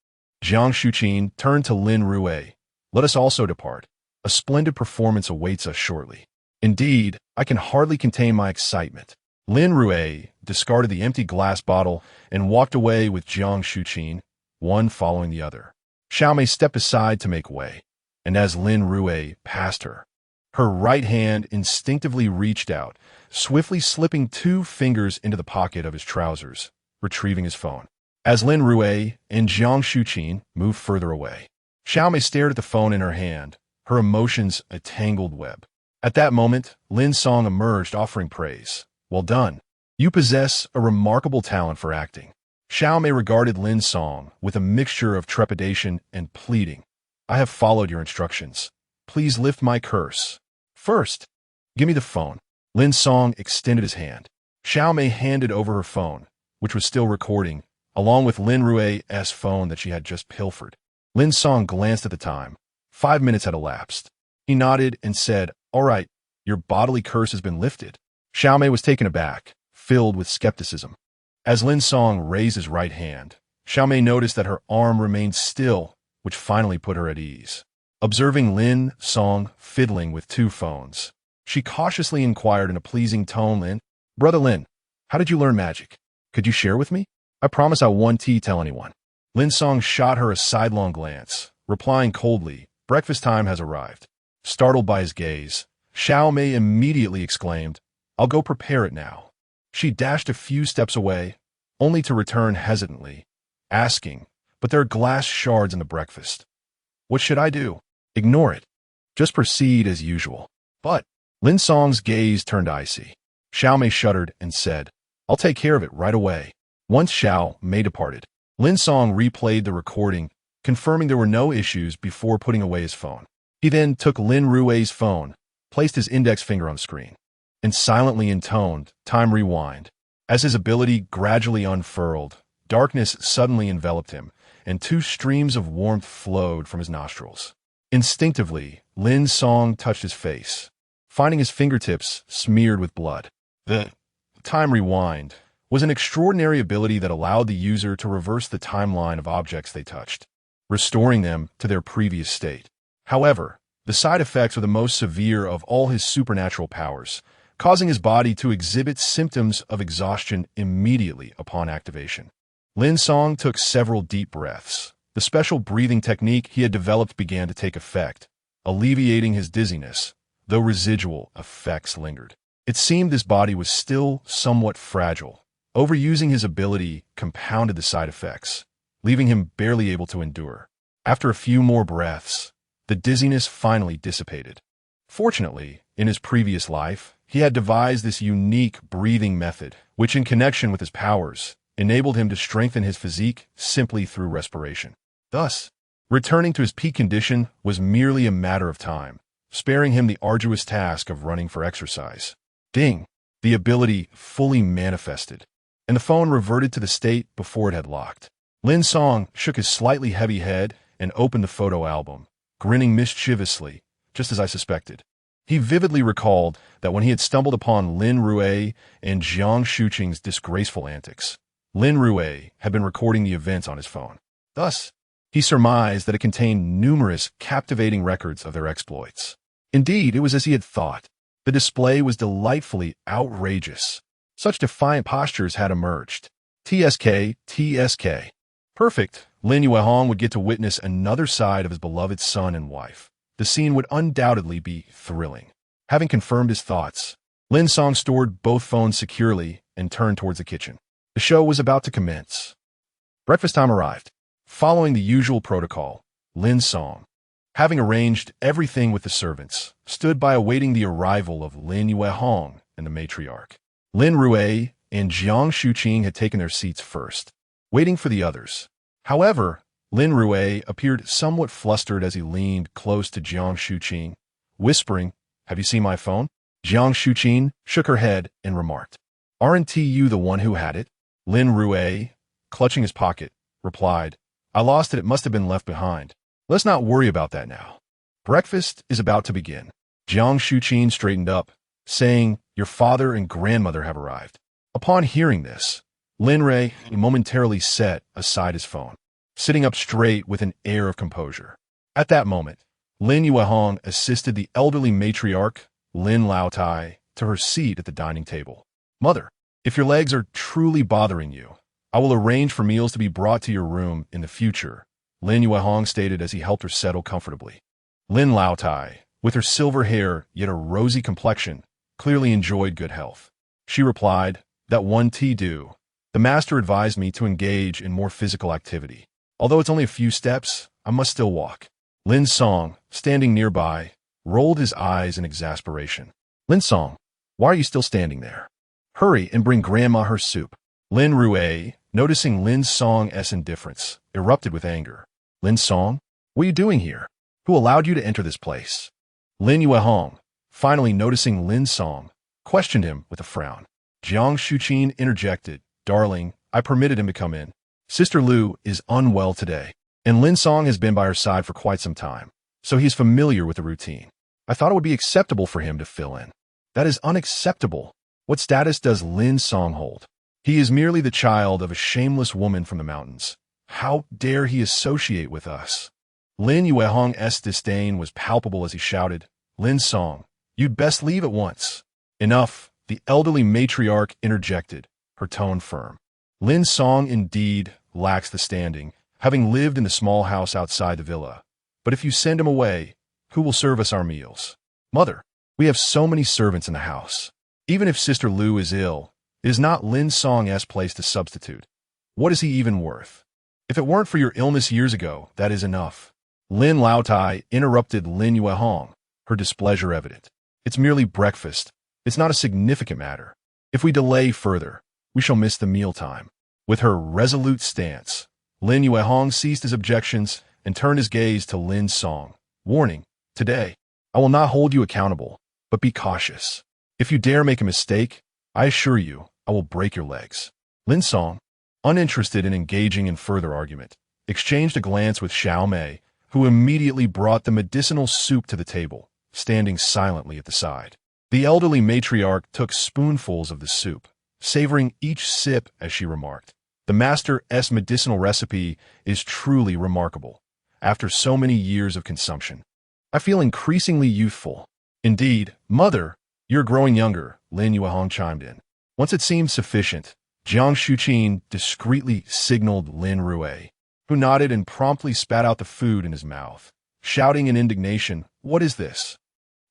Jiang Shuqin turned to Lin Rue. Let us also depart. A splendid performance awaits us shortly. Indeed, I can hardly contain my excitement. Lin Rue discarded the empty glass bottle and walked away with Jiang Shuqin, one following the other. Xiao Mei stepped aside to make way, and as Lin Rue passed her, her right hand instinctively reached out, swiftly slipping 2 fingers into the pocket of his trousers, retrieving his phone. As Lin Rue and Jiang Shuqin moved further away, Xiao Mei stared at the phone in her hand, her emotions a tangled web. At that moment, Lin Song emerged offering praise. Well done. You possess a remarkable talent for acting. Xiao Mei regarded Lin Song with a mixture of trepidation and pleading. I have followed your instructions. Please lift my curse. First, give me the phone. Lin Song extended his hand. Xiao Mei handed over her phone, which was still recording, along with Lin Rue's phone that she had just pilfered. Lin Song glanced at the time. 5 minutes had elapsed. He nodded and said, All right, your bodily curse has been lifted. Xiao Mei was taken aback, filled with skepticism. As Lin Song raised his right hand, Xiao Mei noticed that her arm remained still, which finally put her at ease. Observing Lin Song fiddling with 2 phones, she cautiously inquired in a pleasing tone, Brother Lin, how did you learn magic? Could you share with me? I promise I won't tell anyone. Lin Song shot her a sidelong glance, replying coldly, Breakfast time has arrived. Startled by his gaze, Xiao Mei immediately exclaimed, I'll go prepare it now. She dashed a few steps away, only to return hesitantly, asking, But there are glass shards in the breakfast. What should I do? Ignore it. Just proceed as usual. But Lin Song's gaze turned icy. Xiao Mei shuddered and said, I'll take care of it right away. Once Xiao Mei departed, Lin Song replayed the recording, confirming there were no issues before putting away his phone. He then took Lin Rue's phone, placed his index finger on the screen, and silently intoned, Time Rewind. As his ability gradually unfurled, darkness suddenly enveloped him, and 2 streams of warmth flowed from his nostrils. Instinctively, Lin Song touched his face, finding his fingertips smeared with blood. The Time Rewind was an extraordinary ability that allowed the user to reverse the timeline of objects they touched, restoring them to their previous state. However, the side effects were the most severe of all his supernatural powers, causing his body to exhibit symptoms of exhaustion immediately upon activation. Lin Song took several deep breaths. The special breathing technique he had developed began to take effect, alleviating his dizziness, though residual effects lingered. It seemed his body was still somewhat fragile. Overusing his ability compounded the side effects, leaving him barely able to endure. After a few more breaths, the dizziness finally dissipated. Fortunately, in his previous life, he had devised this unique breathing method, which in connection with his powers, enabled him to strengthen his physique simply through respiration. Thus, returning to his peak condition was merely a matter of time, sparing him the arduous task of running for exercise. Ding! The ability fully manifested, and the phone reverted to the state before it had locked. Lin Song shook his slightly heavy head and opened the photo album, grinning mischievously, just as I suspected. He vividly recalled that when he had stumbled upon Lin Rue and Jiang Shuqing's disgraceful antics, Lin Rue had been recording the events on his phone. Thus, he surmised that it contained numerous captivating records of their exploits. Indeed, it was as he had thought. The display was delightfully outrageous. Such defiant postures had emerged. TSK, TSK. Perfect. Lin Yuehong would get to witness another side of his beloved son and wife. The scene would undoubtedly be thrilling. Having confirmed his thoughts, Lin Song stored both phones securely and turned towards the kitchen. The show was about to commence. Breakfast time arrived. Following the usual protocol, Lin Song having arranged everything with the servants, stood by awaiting the arrival of Lin Yuehong and the matriarch. Lin Rui and Jiang Shuqing had taken their seats first, waiting for the others. However, Lin Rui appeared somewhat flustered as he leaned close to Jiang Shuqing, whispering, "Have you seen my phone?" Jiang Shuqing shook her head and remarked, "Aren't you the one who had it?" Lin Rui, clutching his pocket, replied, "I lost it. It must have been left behind. Let's not worry about that now. Breakfast is about to begin." Jiang Shuqing straightened up, saying, "Your father and grandmother have arrived." Upon hearing this, Lin Rui momentarily set aside his phone, sitting up straight with an air of composure. At that moment, Lin Yuehong assisted the elderly matriarch, Lin Laotai, to her seat at the dining table. "Mother, if your legs are truly bothering you, I will arrange for meals to be brought to your room in the future," Lin Yuehong stated as he helped her settle comfortably. Lin Laotai, with her silver hair yet a rosy complexion, clearly enjoyed good health. She replied, "That one tea do. The master advised me to engage in more physical activity. Although it's only a few steps, I must still walk." Lin Song, standing nearby, rolled his eyes in exasperation. "Lin Song, why are you still standing there? Hurry and bring Grandma her soup." Lin Rui, noticing Lin Song's indifference, erupted with anger. "Lin Song, what are you doing here? Who allowed you to enter this place?" Lin Yuehong, finally noticing Lin Song, questioned him with a frown. Jiang Shuqing interjected, "Darling, I permitted him to come in. Sister Lu is unwell today, and Lin Song has been by her side for quite some time, so he is familiar with the routine. I thought it would be acceptable for him to fill in." "That is unacceptable. What status does Lin Song hold? He is merely the child of a shameless woman from the mountains. How dare he associate with us?" Lin Yuehong's disdain was palpable as he shouted, "Lin Song, you'd best leave at once." "Enough," the elderly matriarch interjected, her tone firm. "Lin Song indeed lacks the standing, having lived in the small house outside the villa. But if you send him away, who will serve us our meals?" "Mother, we have so many servants in the house. Even if Sister Lu is ill, it is not Lin Song's place to substitute. What is he even worth? If it weren't for your illness years ago, that is enough." Lin Laotai interrupted Lin Yuehong, her displeasure evident. "It's merely breakfast. It's not a significant matter. If we delay further, we shall miss the mealtime." With her resolute stance, Lin Yuehong ceased his objections and turned his gaze to Lin Song, warning, "Today, I will not hold you accountable, but be cautious. If you dare make a mistake, I assure you, I will break your legs." Lin Song, uninterested in engaging in further argument, exchanged a glance with Xiao Mei, who immediately brought the medicinal soup to the table, standing silently at the side. The elderly matriarch took spoonfuls of the soup, savoring each sip as she remarked, "The master's medicinal recipe is truly remarkable. After so many years of consumption, I feel increasingly youthful." "Indeed, mother, you're growing younger," Lin Yuehong chimed in. Once it seemed sufficient, Jiang Shuqing discreetly signaled Lin Rui, who nodded and promptly spat out the food in his mouth, shouting in indignation, "What is this?"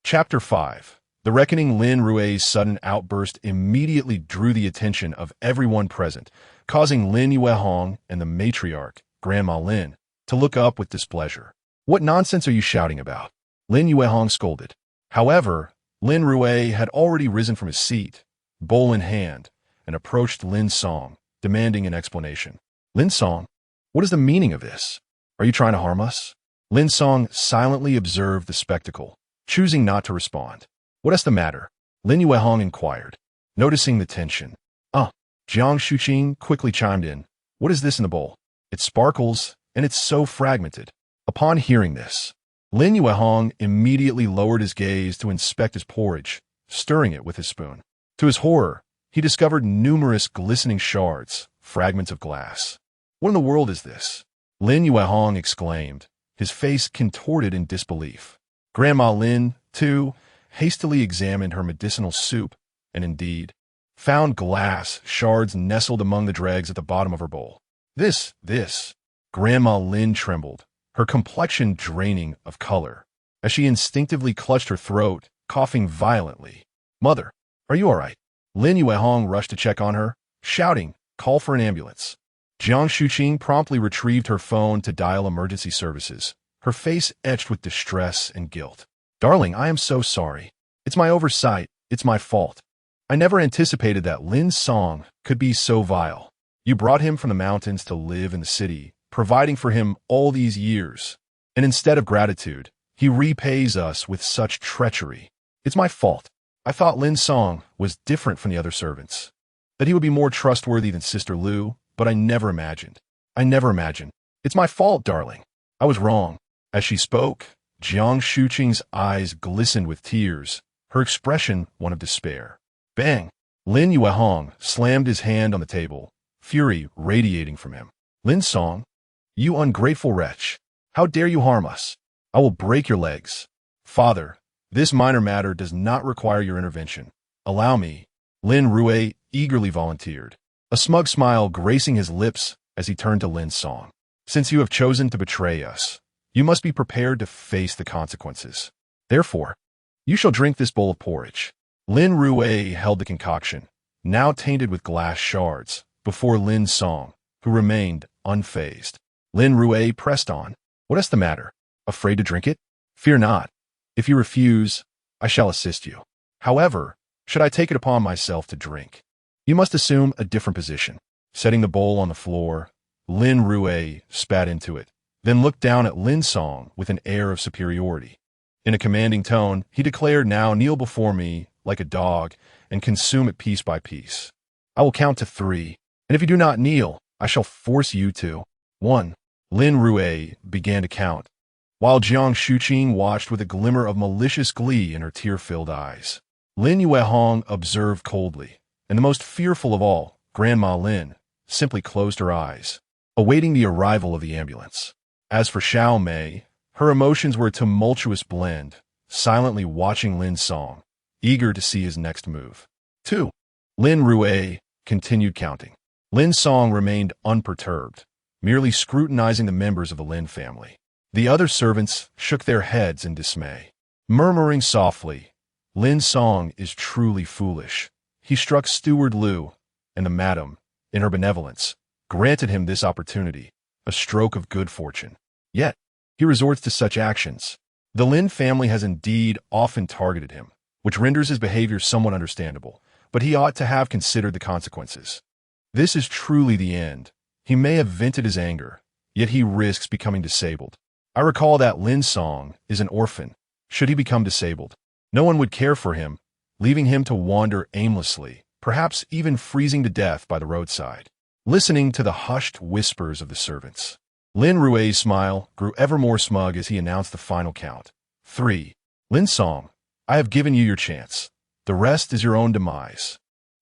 Chapter 5. The reckoning. Lin Rui's sudden outburst immediately drew the attention of everyone present, causing Lin Yuehong and the matriarch, Grandma Lin, to look up with displeasure. "What nonsense are you shouting about?" Lin Yuehong scolded. However, Lin Rui had already risen from his seat, bowl in hand, and approached Lin Song, demanding an explanation. "Lin Song, what is the meaning of this? Are you trying to harm us?" Lin Song silently observed the spectacle, choosing not to respond. "What is the matter?" Lin Yuehong inquired, noticing the tension. Jiang Shuqing quickly chimed in. "What is this in the bowl? It sparkles, and it's so fragmented." Upon hearing this, Lin Yuehong immediately lowered his gaze to inspect his porridge, stirring it with his spoon. To his horror, he discovered numerous glistening shards, fragments of glass. "What in the world is this?" Lin Yuehong exclaimed, his face contorted in disbelief. Grandma Lin, too, hastily examined her medicinal soup, and indeed, found glass shards nestled among the dregs at the bottom of her bowl. This. Grandma Lin trembled, her complexion draining of color, as she instinctively clutched her throat, coughing violently. "Mother, are you all right?" Lin Yuehong rushed to check on her, shouting, "Call for an ambulance." Jiang Shuqing promptly retrieved her phone to dial emergency services, her face etched with distress and guilt. Darling, I am so sorry. It's my oversight. It's my fault. I never anticipated that Lin Song could be so vile. You brought him from the mountains to live in the city, providing for him all these years. And instead of gratitude, he repays us with such treachery. It's my fault. I thought Lin Song was different from the other servants, that he would be more trustworthy than Sister Lu, but I never imagined. It's my fault, darling. I was wrong. As she spoke, Jiang Shuqing's eyes glistened with tears, her expression one of despair. Bang! Lin Yuehong slammed his hand on the table, fury radiating from him. Lin Song, you ungrateful wretch! How dare you harm us? I will break your legs. Father, this minor matter does not require your intervention. Allow me. Lin Rue eagerly volunteered, a smug smile gracing his lips as he turned to Lin Song. Since you have chosen to betray us, you must be prepared to face the consequences. Therefore, you shall drink this bowl of porridge. Lin Rue held the concoction, now tainted with glass shards, before Lin Song, who remained unfazed. Lin Rue pressed on. What is the matter? Afraid to drink it? Fear not. If you refuse, I shall assist you. However, should I take it upon myself to drink, you must assume a different position. Setting the bowl on the floor, Lin Rue spat into it, then looked down at Lin Song with an air of superiority. In a commanding tone, he declared, now kneel before me like a dog and consume it piece by piece. I will count to 3, and if you do not kneel, I shall force you to. 1. Lin Rue began to count, while Jiang Shuqing watched with a glimmer of malicious glee in her tear-filled eyes. Lin Yuehong observed coldly, and the most fearful of all, Grandma Lin, simply closed her eyes, awaiting the arrival of the ambulance. As for Xiao Mei, her emotions were a tumultuous blend, silently watching Lin Song, eager to see his next move. 2. Lin Rue continued counting. Lin Song remained unperturbed, merely scrutinizing the members of the Lin family. The other servants shook their heads in dismay, murmuring softly, Lin Song is truly foolish. He struck Steward Lu, and the madam, in her benevolence, granted him this opportunity, a stroke of good fortune. Yet, he resorts to such actions. The Lin family has indeed often targeted him, which renders his behavior somewhat understandable, but he ought to have considered the consequences. This is truly the end. He may have vented his anger, yet he risks becoming disabled. I recall that Lin Song is an orphan. Should he become disabled, no one would care for him, leaving him to wander aimlessly, perhaps even freezing to death by the roadside, listening to the hushed whispers of the servants. Lin Rue's smile grew ever more smug as he announced the final count. 3. Lin Song, I have given you your chance. The rest is your own demise.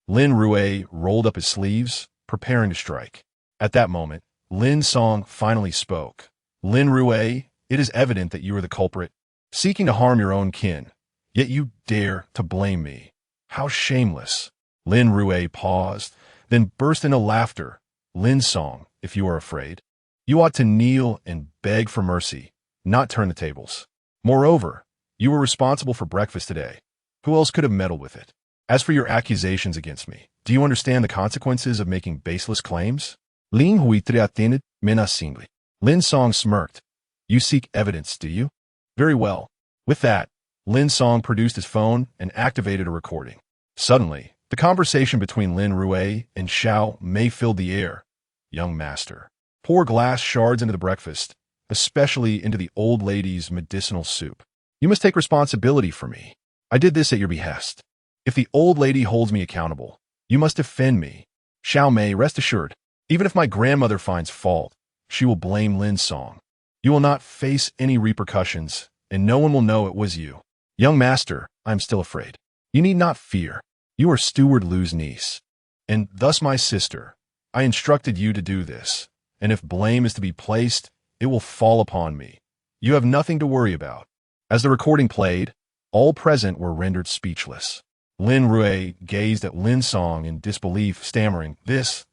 Lin Rue rolled up his sleeves, preparing to strike. At that moment, Lin Song finally spoke. Lin Rue, it is evident that you are the culprit, seeking to harm your own kin, yet you dare to blame me. How shameless. Lin Rue paused, then burst into laughter. Lin Song, if you are afraid, you ought to kneel and beg for mercy, not turn the tables. Moreover, you were responsible for breakfast today. Who else could have meddled with it? As for your accusations against me, do you understand the consequences of making baseless claims? Lin Hui triatinid menacingly. Lin Song smirked. You seek evidence, do you? Very well. With that, Lin Song produced his phone and activated a recording. Suddenly, the conversation between Lin Rue and Xiao Mei filled the air. Young master, pour glass shards into the breakfast, especially into the old lady's medicinal soup. You must take responsibility for me. I did this at your behest. If the old lady holds me accountable, you must defend me. Xiao Mei, rest assured, even if my grandmother finds fault, she will blame Lin Song. You will not face any repercussions, and no one will know it was you. Young master, I am still afraid. You need not fear. You are Steward Lu's niece, and thus my sister. I instructed you to do this, and if blame is to be placed, it will fall upon me. You have nothing to worry about. As the recording played, all present were rendered speechless. Lin Rue gazed at Lin Song in disbelief, stammering, This,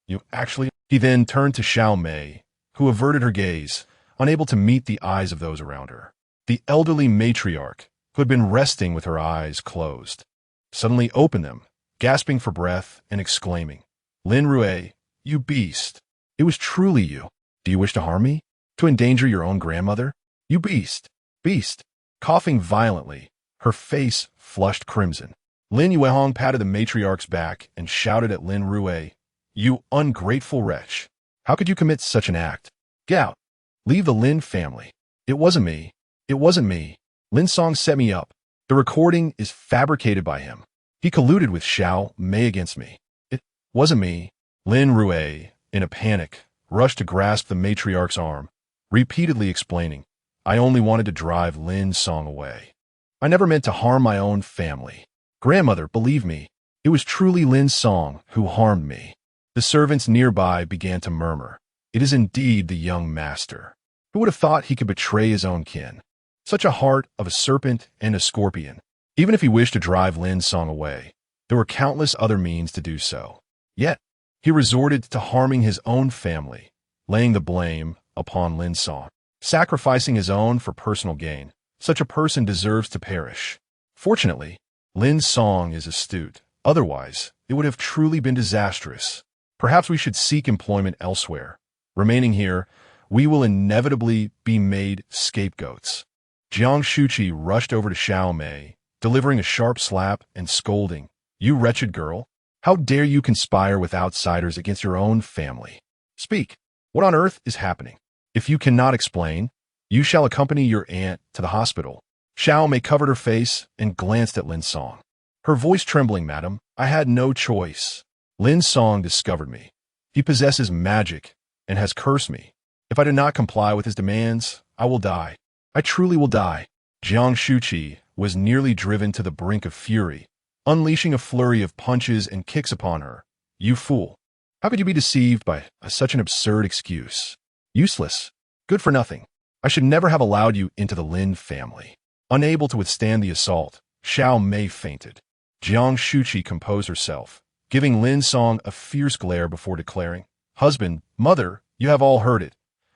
you actually... He then turned to Xiao Mei, who averted her gaze, unable to meet the eyes of those around her. The elderly matriarch, who had been resting with her eyes closed, suddenly opened them, gasping for breath and exclaiming, Lin Rue, you beast! It was truly you. Do you wish to harm me? To endanger your own grandmother? You beast! Beast! Coughing violently, her face flushed crimson. Lin Yuehong patted the matriarch's back and shouted at Lin Rue, "You ungrateful wretch! How could you commit such an act? Get out! Leave the Lin family." "It wasn't me. It wasn't me. Lin Song set me up. The recording is fabricated by him. He colluded with Xiao Mei against me. It wasn't me." Lin Rue, in a panic, rushed to grasp the matriarch's arm, repeatedly explaining, "I only wanted to drive Lin Song away. I never meant to harm my own family. Grandmother, believe me, it was truly Lin Song who harmed me." The servants nearby began to murmur, "It is indeed the young master. Who would have thought he could betray his own kin? Such a heart of a serpent and a scorpion." Even if he wished to drive Lin Song away, there were countless other means to do so. Yet, he resorted to harming his own family, laying the blame upon Lin Song, sacrificing his own for personal gain. Such a person deserves to perish. Fortunately, Lin Song is astute. Otherwise, it would have truly been disastrous. Perhaps we should seek employment elsewhere. Remaining here, we will inevitably be made scapegoats. Jiang Shuqi rushed over to Xiao Mei, delivering a sharp slap and scolding, "You wretched girl! How dare you conspire with outsiders against your own family? Speak! What on earth is happening? If you cannot explain, you shall accompany your aunt to the hospital." Xiao Mei covered her face and glanced at Lin Song. Her voice trembling, "Madam, I had no choice. Lin Song discovered me. He possesses magic and has cursed me. If I do not comply with his demands, I will die. I truly will die." Jiang Shuqi was nearly driven to the brink of fury, unleashing a flurry of punches and kicks upon her. "You fool! How could you be deceived by such an absurd excuse? Useless. Good for nothing. I should never have allowed you into the Lin family." Unable to withstand the assault, Xiao Mei fainted. Jiang Shuqi composed herself, giving Lin Song a fierce glare before declaring, "Husband, mother, you have all heard it.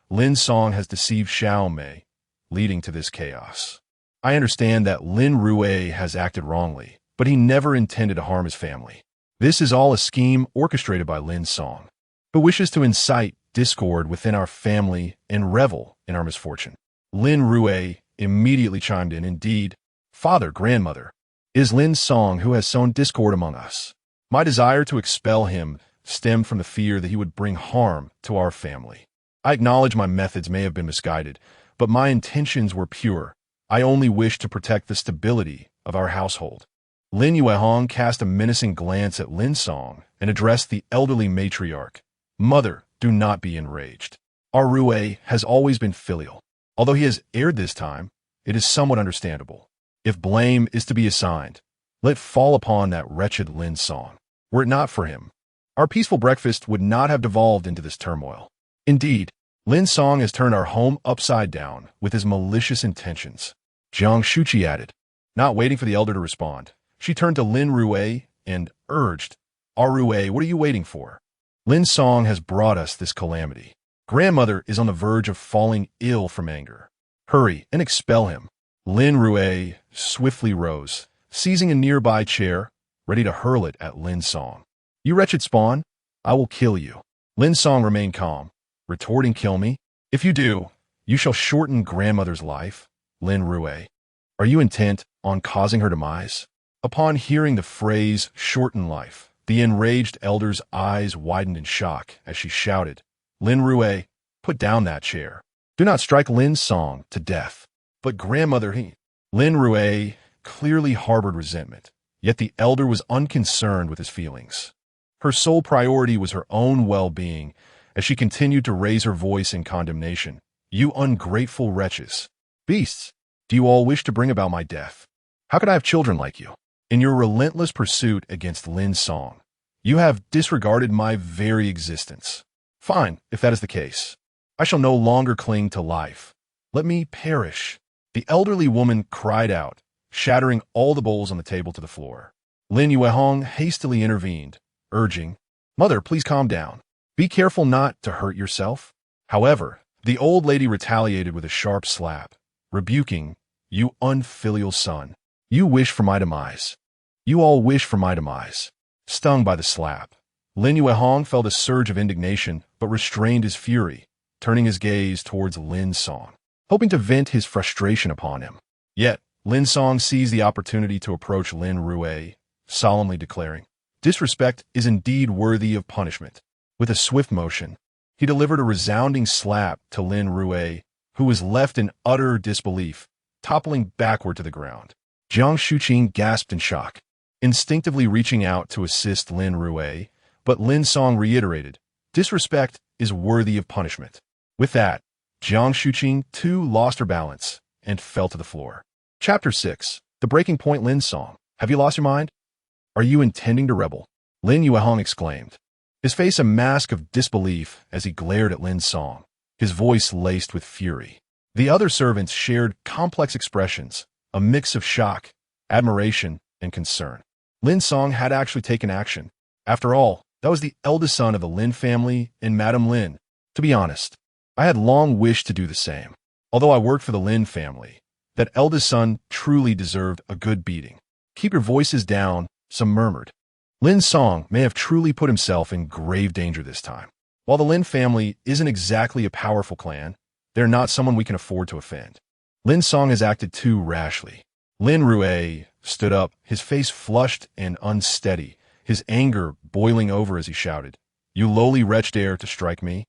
Lin Song has deceived Xiao Mei, leading to this chaos. I understand that Lin Rue has acted wrongly, but he never intended to harm his family. This is all a scheme orchestrated by Lin Song, who wishes to incite discord within our family and revel in our misfortune." Lin Rue immediately chimed in, "Indeed, father, grandmother, it is Lin Song who has sown discord among us. My desire to expel him stemmed from the fear that he would bring harm to our family. I acknowledge my methods may have been misguided, but my intentions were pure. I only wished to protect the stability of our household." Lin Yuehong cast a menacing glance at Lin Song and addressed the elderly matriarch. "Mother, do not be enraged. Our Rue has always been filial. Although he has erred this time, it is somewhat understandable. If blame is to be assigned, let it fall upon that wretched Lin Song. Were it not for him, our peaceful breakfast would not have devolved into this turmoil. Indeed, Lin Song has turned our home upside down with his malicious intentions." Jiang Shuqi added. Not waiting for the elder to respond, she turned to Lin Rue and urged, "Our Rue, what are you waiting for? Lin Song has brought us this calamity. Grandmother is on the verge of falling ill from anger. Hurry and expel him." Lin Rue swiftly rose, seizing a nearby chair, ready to hurl it at Lin Song. "You wretched spawn, I will kill you." Lin Song remained calm, retorting, "Kill me? If you do, you shall shorten grandmother's life." Lin Rue, are you intent on causing her demise? Upon hearing the phrase "shorten life," the enraged elder's eyes widened in shock as she shouted, "Lin Rue, put down that chair. Do not strike Lin Song to death." "But grandmother, he—" Lin Rue clearly harbored resentment, yet the elder was unconcerned with his feelings. Her sole priority was her own well-being as she continued to raise her voice in condemnation. "You ungrateful wretches! Beasts! Do you all wish to bring about my death? How could I have children like you? In your relentless pursuit against Lin Song, you have disregarded my very existence. Fine, if that is the case. I shall no longer cling to life. Let me perish." The elderly woman cried out, shattering all the bowls on the table to the floor. Lin Yuehong hastily intervened, urging, "Mother, please calm down. Be careful not to hurt yourself." However, the old lady retaliated with a sharp slap, rebuking, "You unfilial son. You wish for my demise. You all wish for my demise." Stung by the slap, Lin Yuehong felt a surge of indignation but restrained his fury. turning his gaze towards Lin Song, hoping to vent his frustration upon him. Yet, Lin Song seized the opportunity to approach Lin Rui, solemnly declaring, "Disrespect is indeed worthy of punishment." With a swift motion, he delivered a resounding slap to Lin Rui, who was left in utter disbelief, toppling backward to the ground. Jiang Shuqing gasped in shock, instinctively reaching out to assist Lin Rui, but Lin Song reiterated, "Disrespect is worthy of punishment." With that, Jiang Shuqing too lost her balance and fell to the floor. Chapter 6. The Breaking Point. Lin Song, have you lost your mind? Are you intending to rebel? Lin Yuehong exclaimed, his face a mask of disbelief as he glared at Lin Song, his voice laced with fury. The other servants shared complex expressions, a mix of shock, admiration, and concern. Lin Song had actually taken action. After all, that was the eldest son of the Lin family and Madame Lin. To be honest, I had long wished to do the same. Although I worked for the Lin family, that eldest son truly deserved a good beating. "Keep your voices down," some murmured. Lin Song may have truly put himself in grave danger this time. While the Lin family isn't exactly a powerful clan, they're not someone we can afford to offend. Lin Song has acted too rashly. Lin Rui stood up, his face flushed and unsteady, his anger boiling over as he shouted, "You lowly wretch dare to strike me?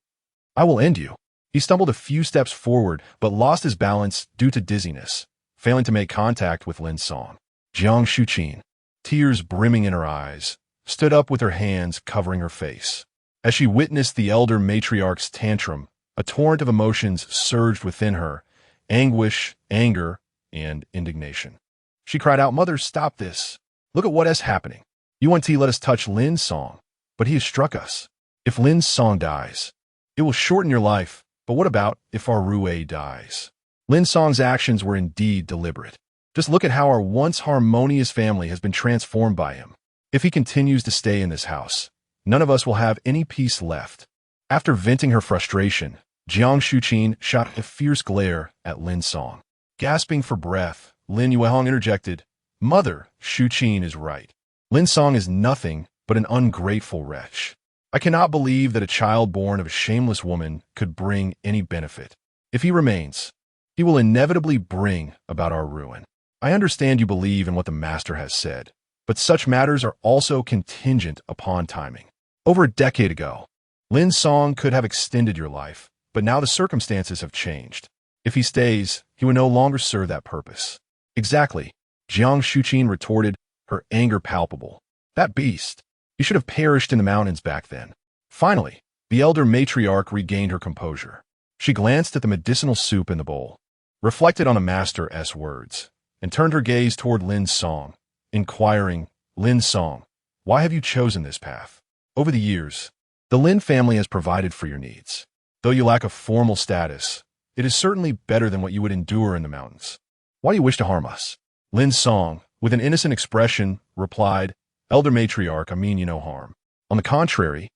I will end you." He stumbled a few steps forward, but lost his balance due to dizziness, failing to make contact with Lin Song. Jiang Shuqing, tears brimming in her eyes, stood up with her hands covering her face. As she witnessed the elder matriarch's tantrum, a torrent of emotions surged within her, anguish, anger, and indignation. She cried out, "Mother, stop this. Look at what is happening. Yuan Ti let us touch Lin Song, but he has struck us. If Lin Song dies, it will shorten your life, but what about if our Rui dies?" Lin Song's actions were indeed deliberate. Just look at how our once harmonious family has been transformed by him. If he continues to stay in this house, none of us will have any peace left. After venting her frustration, Jiang Shuqing shot a fierce glare at Lin Song. Gasping for breath, Lin Yuehong interjected, "Mother, Shuqing is right. Lin Song is nothing but an ungrateful wretch. I cannot believe that a child born of a shameless woman could bring any benefit. If he remains, he will inevitably bring about our ruin. I understand you believe in what the master has said, but such matters are also contingent upon timing. Over a decade ago, Lin Song could have extended your life, but now the circumstances have changed. If he stays, he will no longer serve that purpose." "Exactly," Jiang Shuqing retorted, her anger palpable. "That beast. He should have perished in the mountains back then." Finally, the elder matriarch regained her composure. She glanced at the medicinal soup in the bowl, reflected on the master's words, and turned her gaze toward Lin Song, inquiring, "Lin Song, why have you chosen this path? Over the years, the Lin family has provided for your needs. Though you lack a formal status, it is certainly better than what you would endure in the mountains. Why do you wish to harm us?" Lin Song, with an innocent expression, replied, "Elder matriarch, I mean you no harm. On the contrary,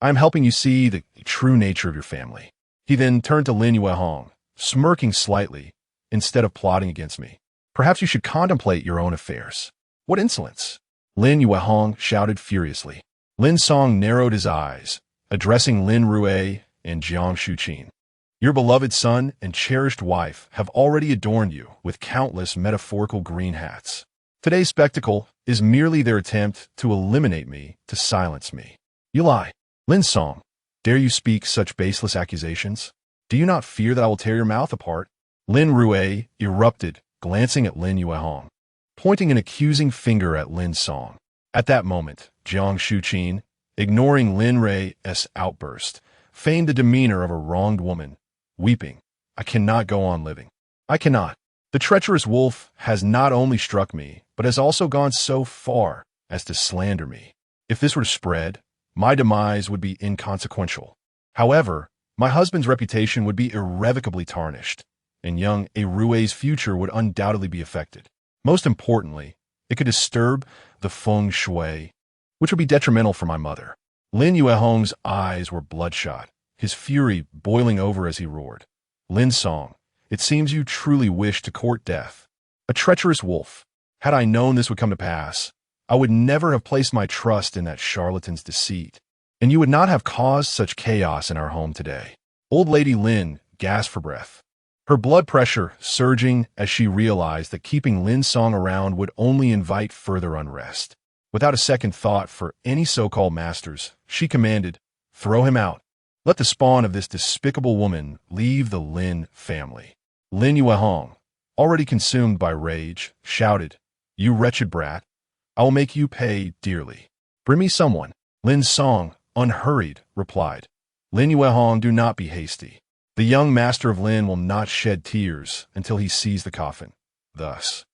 I am helping you see the true nature of your family." He then turned to Lin Yuehong, smirking slightly, "Instead of plotting against me, perhaps you should contemplate your own affairs." "What insolence!" Lin Yuehong shouted furiously. Lin Song narrowed his eyes, addressing Lin Rui and Jiang Shuqing. "Your beloved son and cherished wife have already adorned you with countless metaphorical green hats. Today's spectacle is merely their attempt to eliminate me, to silence me." "You lie. Lin Song, dare you speak such baseless accusations? Do you not fear that I will tear your mouth apart?" Lin Rui erupted, glancing at Lin Yuehong, pointing an accusing finger at Lin Song. At that moment, Jiang Shuqing, ignoring Lin Rui's outburst, feigned the demeanor of a wronged woman, weeping, "I cannot go on living. I cannot. The treacherous wolf has not only struck me, but has also gone so far as to slander me. If this were to spread, my demise would be inconsequential. However, my husband's reputation would be irrevocably tarnished, and young Rui's future would undoubtedly be affected. Most importantly, it could disturb the feng shui, which would be detrimental for my mother." Lin Yuehong's eyes were bloodshot, his fury boiling over as he roared, "Lin Song, it seems you truly wish to court death. A treacherous wolf. Had I known this would come to pass, I would never have placed my trust in that charlatan's deceit, and you would not have caused such chaos in our home today." Old Lady Lin gasped for breath, her blood pressure surging as she realized that keeping Lin Song around would only invite further unrest. Without a second thought for any so-called masters, she commanded, "Throw him out. Let the spawn of this despicable woman leave the Lin family." Lin Yuehong, already consumed by rage, shouted, "You wretched brat! I will make you pay dearly. Bring me someone." Lin Song, unhurried, replied, "Lin Yuehong, do not be hasty. The young master of Lin will not shed tears until he sees the coffin. Thus,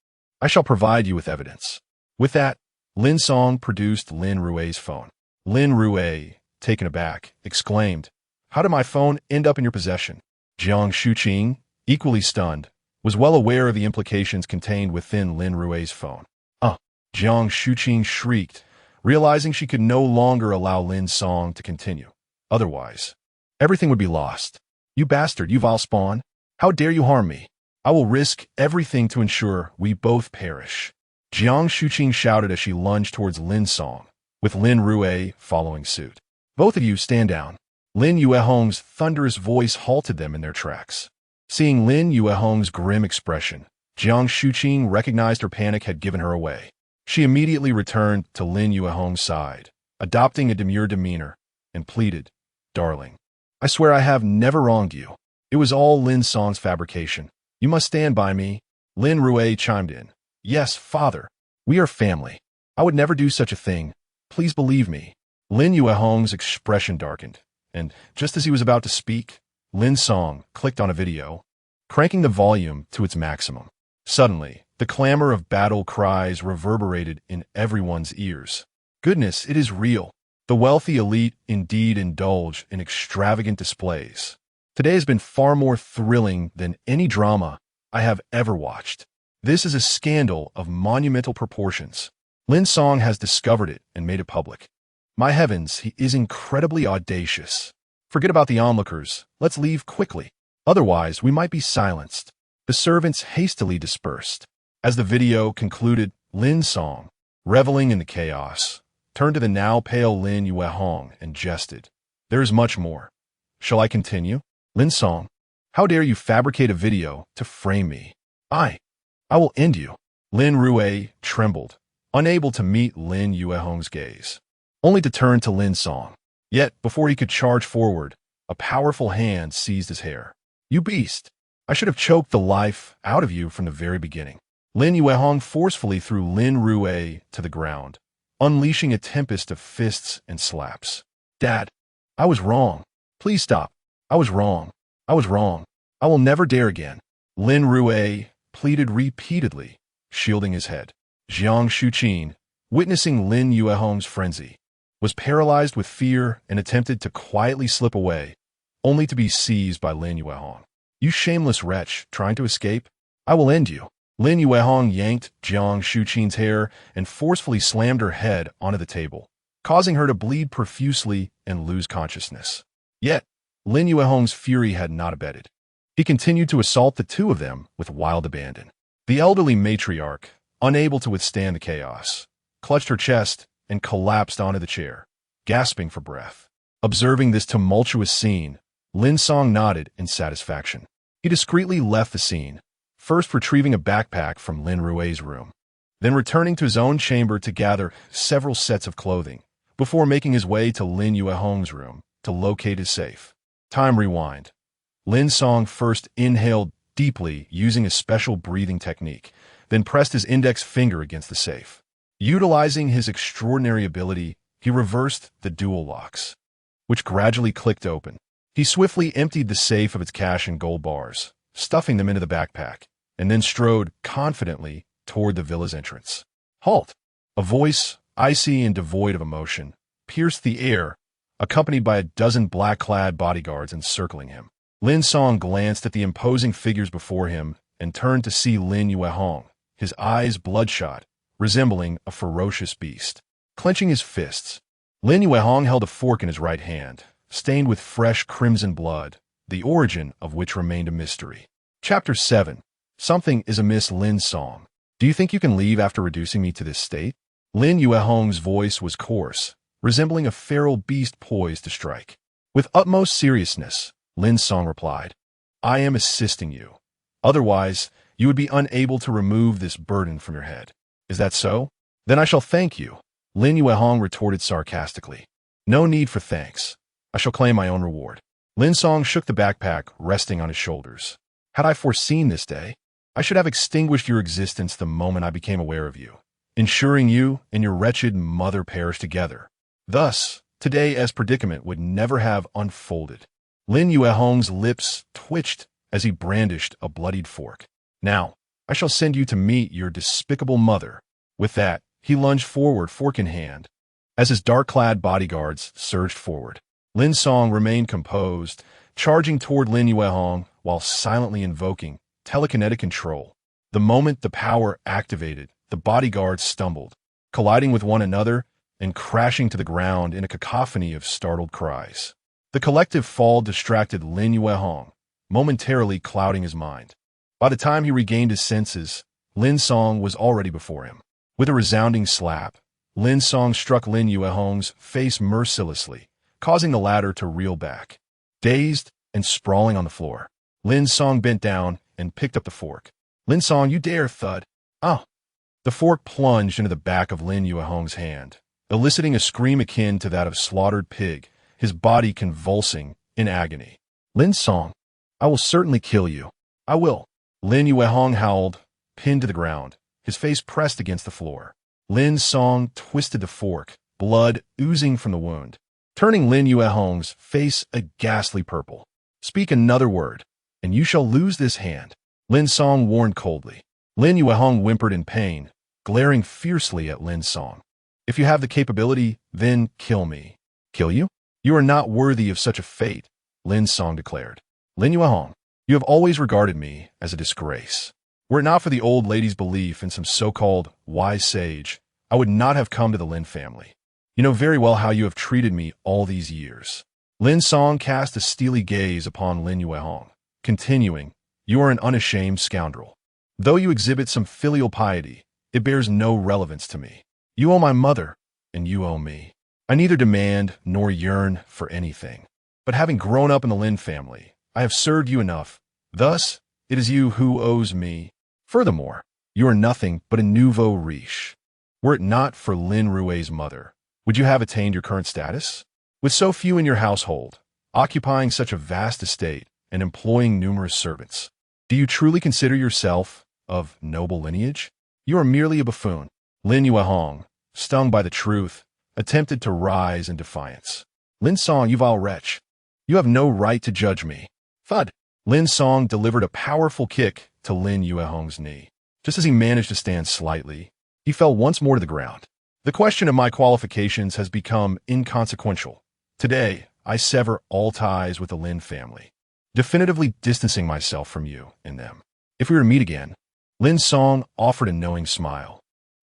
I shall provide you with evidence." With that, Lin Song produced Lin Rue's phone. Lin Rue, taken aback, exclaimed, "How did my phone end up in your possession?" Jiang Shuqing, equally stunned, was well aware of the implications contained within Lin Rue's phone. Jiang Shuqing shrieked, realizing she could no longer allow Lin Song to continue. Otherwise, everything would be lost. "You bastard, you vile spawn! How dare you harm me? I will risk everything to ensure we both perish." Jiang Shuqing shouted as she lunged towards Lin Song, with Lin Rue following suit. "Both of you stand down." Lin Yuehong's thunderous voice halted them in their tracks. Seeing Lin Yuehong's grim expression, Jiang Shuqing recognized her panic had given her away. She immediately returned to Lin Yuehong's side, adopting a demure demeanor, and pleaded, "Darling, I swear I have never wronged you. It was all Lin Song's fabrication. You must stand by me." Lin Rue chimed in, "Yes, father. We are family. I would never do such a thing. Please believe me." Lin Yuehong's expression darkened, and just as he was about to speak, Lin Song clicked on a video, cranking the volume to its maximum. Suddenly, the clamor of battle cries reverberated in everyone's ears. Goodness, it is real. The wealthy elite indeed indulge in extravagant displays. Today has been far more thrilling than any drama I have ever watched. This is a scandal of monumental proportions. Lin Song has discovered it and made it public. My heavens, he is incredibly audacious. Forget about the onlookers. Let's leave quickly. Otherwise, we might be silenced. The servants hastily dispersed. As the video concluded, Lin Song, reveling in the chaos, turned to the now pale Lin Yuehong and jested, "There is much more. Shall I continue?" "Lin Song, how dare you fabricate a video to frame me? I will end you." Lin Rue trembled, unable to meet Lin Yuehong's gaze, only to turn to Lin Song. Yet, before he could charge forward, a powerful hand seized his hair. "You beast! I should have choked the life out of you from the very beginning." Lin Yuehong forcefully threw Lin Rue to the ground, unleashing a tempest of fists and slaps. "Dad, I was wrong. Please stop. I was wrong. I was wrong. I will never dare again." Lin Rue pleaded repeatedly, shielding his head. Jiang Shuqing, witnessing Lin Yuehong's frenzy, was paralyzed with fear and attempted to quietly slip away, only to be seized by Lin Yuehong. "You shameless wretch, trying to escape? I will end you." Lin Yuehong yanked Jiang Shuqing's hair and forcefully slammed her head onto the table, causing her to bleed profusely and lose consciousness. Yet, Lin Yuehong's fury had not abated. He continued to assault the two of them with wild abandon. The elderly matriarch, unable to withstand the chaos, clutched her chest and collapsed onto the chair, gasping for breath. Observing this tumultuous scene, Lin Song nodded in satisfaction. He discreetly left the scene, first retrieving a backpack from Lin Rue's room, then returning to his own chamber to gather several sets of clothing, before making his way to Lin Yuehong's room to locate his safe. Time rewind. Lin Song first inhaled deeply using a special breathing technique, then pressed his index finger against the safe. Utilizing his extraordinary ability, he reversed the dual locks, which gradually clicked open. He swiftly emptied the safe of its cash and gold bars, stuffing them into the backpack, and then strode confidently toward the villa's entrance. "Halt!" A voice, icy and devoid of emotion, pierced the air, accompanied by a dozen black-clad bodyguards encircling him. Lin Song glanced at the imposing figures before him and turned to see Lin Yuehong, his eyes bloodshot, resembling a ferocious beast. Clenching his fists, Lin Yuehong held a fork in his right hand, stained with fresh crimson blood, the origin of which remained a mystery. Chapter 7. Something is amiss. Lin Song, do you think you can leave after reducing me to this state? Lin Yuehong's voice was coarse, resembling a feral beast poised to strike. With utmost seriousness, Lin Song replied. I am assisting you. Otherwise, you would be unable to remove this burden from your head. Is that so? Then I shall thank you, Lin Yuehong retorted sarcastically. No need for thanks. I shall claim my own reward. Lin Song shook the backpack resting on his shoulders. Had I foreseen this day, I should have extinguished your existence the moment I became aware of you, ensuring you and your wretched mother perish together. Thus, today as predicament would never have unfolded. Lin Yuehong's lips twitched as he brandished a bloodied fork. Now, I shall send you to meet your despicable mother. With that, he lunged forward, fork in hand. As his dark-clad bodyguards surged forward, Lin Song remained composed, charging toward Lin Yuehong while silently invoking telekinetic control. The moment the power activated, the bodyguards stumbled, colliding with one another and crashing to the ground in a cacophony of startled cries. The collective fall distracted Lin Yuehong, momentarily clouding his mind. By the time he regained his senses, Lin Song was already before him. With a resounding slap, Lin Song struck Lin Yuehong's face mercilessly, causing the latter to reel back. Dazed and sprawling on the floor, Lin Song bent down and picked up the fork. Lin Song, you dare, thud. Oh! The fork plunged into the back of Lin Yuehong's hand, eliciting a scream akin to that of slaughtered pig, his body convulsing in agony. Lin Song, I will certainly kill you. I will. Lin Yuehong howled, pinned to the ground, his face pressed against the floor. Lin Song twisted the fork, blood oozing from the wound, turning Lin Yuehong's face a ghastly purple. Speak another word, and you shall lose this hand, Lin Song warned coldly. Lin Yuehong whimpered in pain, glaring fiercely at Lin Song. If you have the capability, then kill me. Kill you? You are not worthy of such a fate, Lin Song declared. Lin Yuehong, you have always regarded me as a disgrace. Were it not for the old lady's belief in some so-called wise sage, I would not have come to the Lin family. You know very well how you have treated me all these years. Lin Song cast a steely gaze upon Lin Yuehong, continuing, you are an unashamed scoundrel. Though you exhibit some filial piety, it bears no relevance to me. You owe my mother, and you owe me. I neither demand nor yearn for anything. But having grown up in the Lin family, I have served you enough. Thus, it is you who owes me. Furthermore, you are nothing but a nouveau riche. Were it not for Lin Rue's mother, would you have attained your current status? With so few in your household, occupying such a vast estate, and employing numerous servants, do you truly consider yourself of noble lineage? You are merely a buffoon. Lin Yuehong, stung by the truth, attempted to rise in defiance. Lin Song, you vile wretch. You have no right to judge me. Thud. Lin Song delivered a powerful kick to Lin Yuehong's knee. Just as he managed to stand slightly, he fell once more to the ground. The question of my qualifications has become inconsequential. Today, I sever all ties with the Lin family, definitively distancing myself from you and them. If we were to meet again, Lin Song offered a knowing smile,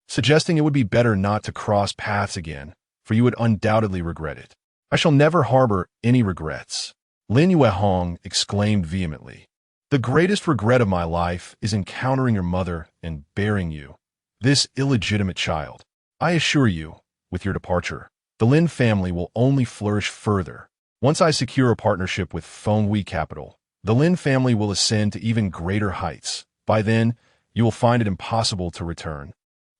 suggesting it would be better not to cross paths again, for you would undoubtedly regret it. I shall never harbor any regrets, Lin Yuehong exclaimed vehemently. The greatest regret of my life is encountering your mother and bearing you, this illegitimate child. I assure you, with your departure, the Lin family will only flourish further. Once I secure a partnership with Fenghui Capital, the Lin family will ascend to even greater heights. By then, you will find it impossible to return.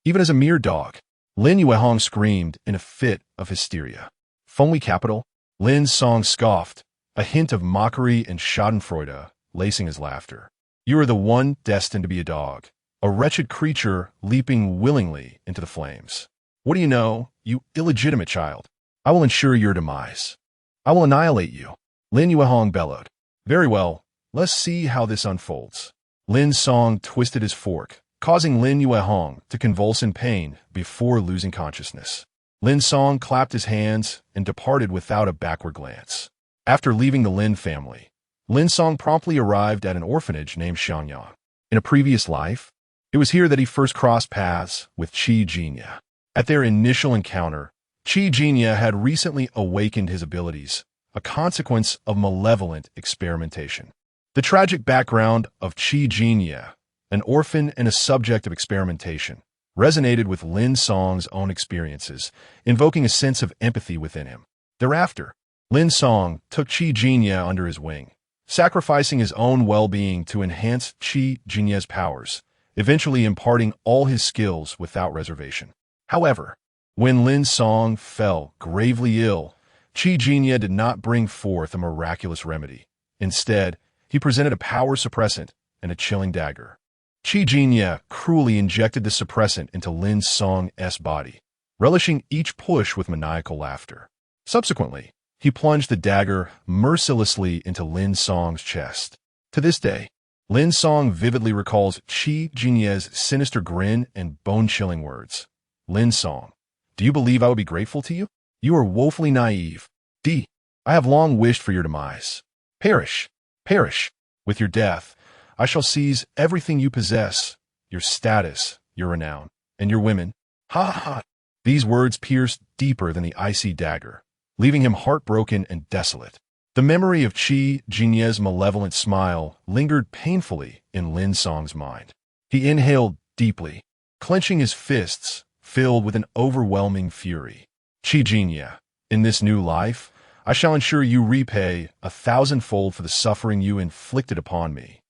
Even as a mere dog, Lin Yuehong screamed in a fit of hysteria. Fenghui Capital? Lin Song scoffed, a hint of mockery and schadenfreude lacing his laughter. You are the one destined to be a dog, a wretched creature leaping willingly into the flames. What do you know, you illegitimate child? I will ensure your demise. I will annihilate you, Lin Yuehong bellowed. Very well, let's see how this unfolds. Lin Song twisted his fork, causing Lin Yuehong to convulse in pain before losing consciousness. Lin Song clapped his hands and departed without a backward glance. After leaving the Lin family, Lin Song promptly arrived at an orphanage named Xiangyang. In a previous life, it was here that he first crossed paths with Qi Jinya. At their initial encounter, Qi Jinya had recently awakened his abilities, a consequence of malevolent experimentation. The tragic background of Qi Jinya, an orphan and a subject of experimentation, resonated with Lin Song's own experiences, invoking a sense of empathy within him. Thereafter, Lin Song took Qi Jinya under his wing, sacrificing his own well-being to enhance Qi Jinye's powers, eventually imparting all his skills without reservation. However, when Lin Song fell gravely ill, Qi Jinye did not bring forth a miraculous remedy. Instead, he presented a power suppressant and a chilling dagger. Qi Jinye cruelly injected the suppressant into Lin Song's body, relishing each push with maniacal laughter. Subsequently, he plunged the dagger mercilessly into Lin Song's chest. To this day, Lin Song vividly recalls Qi Jinye's sinister grin and bone-chilling words. Lin Song, do you believe I would be grateful to you? You are woefully naive. I have long wished for your demise. Perish, perish. With your death, I shall seize everything you possess, your status, your renown, and your women. Ha ha ha. These words pierced deeper than the icy dagger, leaving him heartbroken and desolate. The memory of Qi Jinye's malevolent smile lingered painfully in Lin Song's mind. He inhaled deeply, clenching his fists, filled with an overwhelming fury. Qi Jinye, in this new life, I shall ensure you repay 1,000-fold for the suffering you inflicted upon me.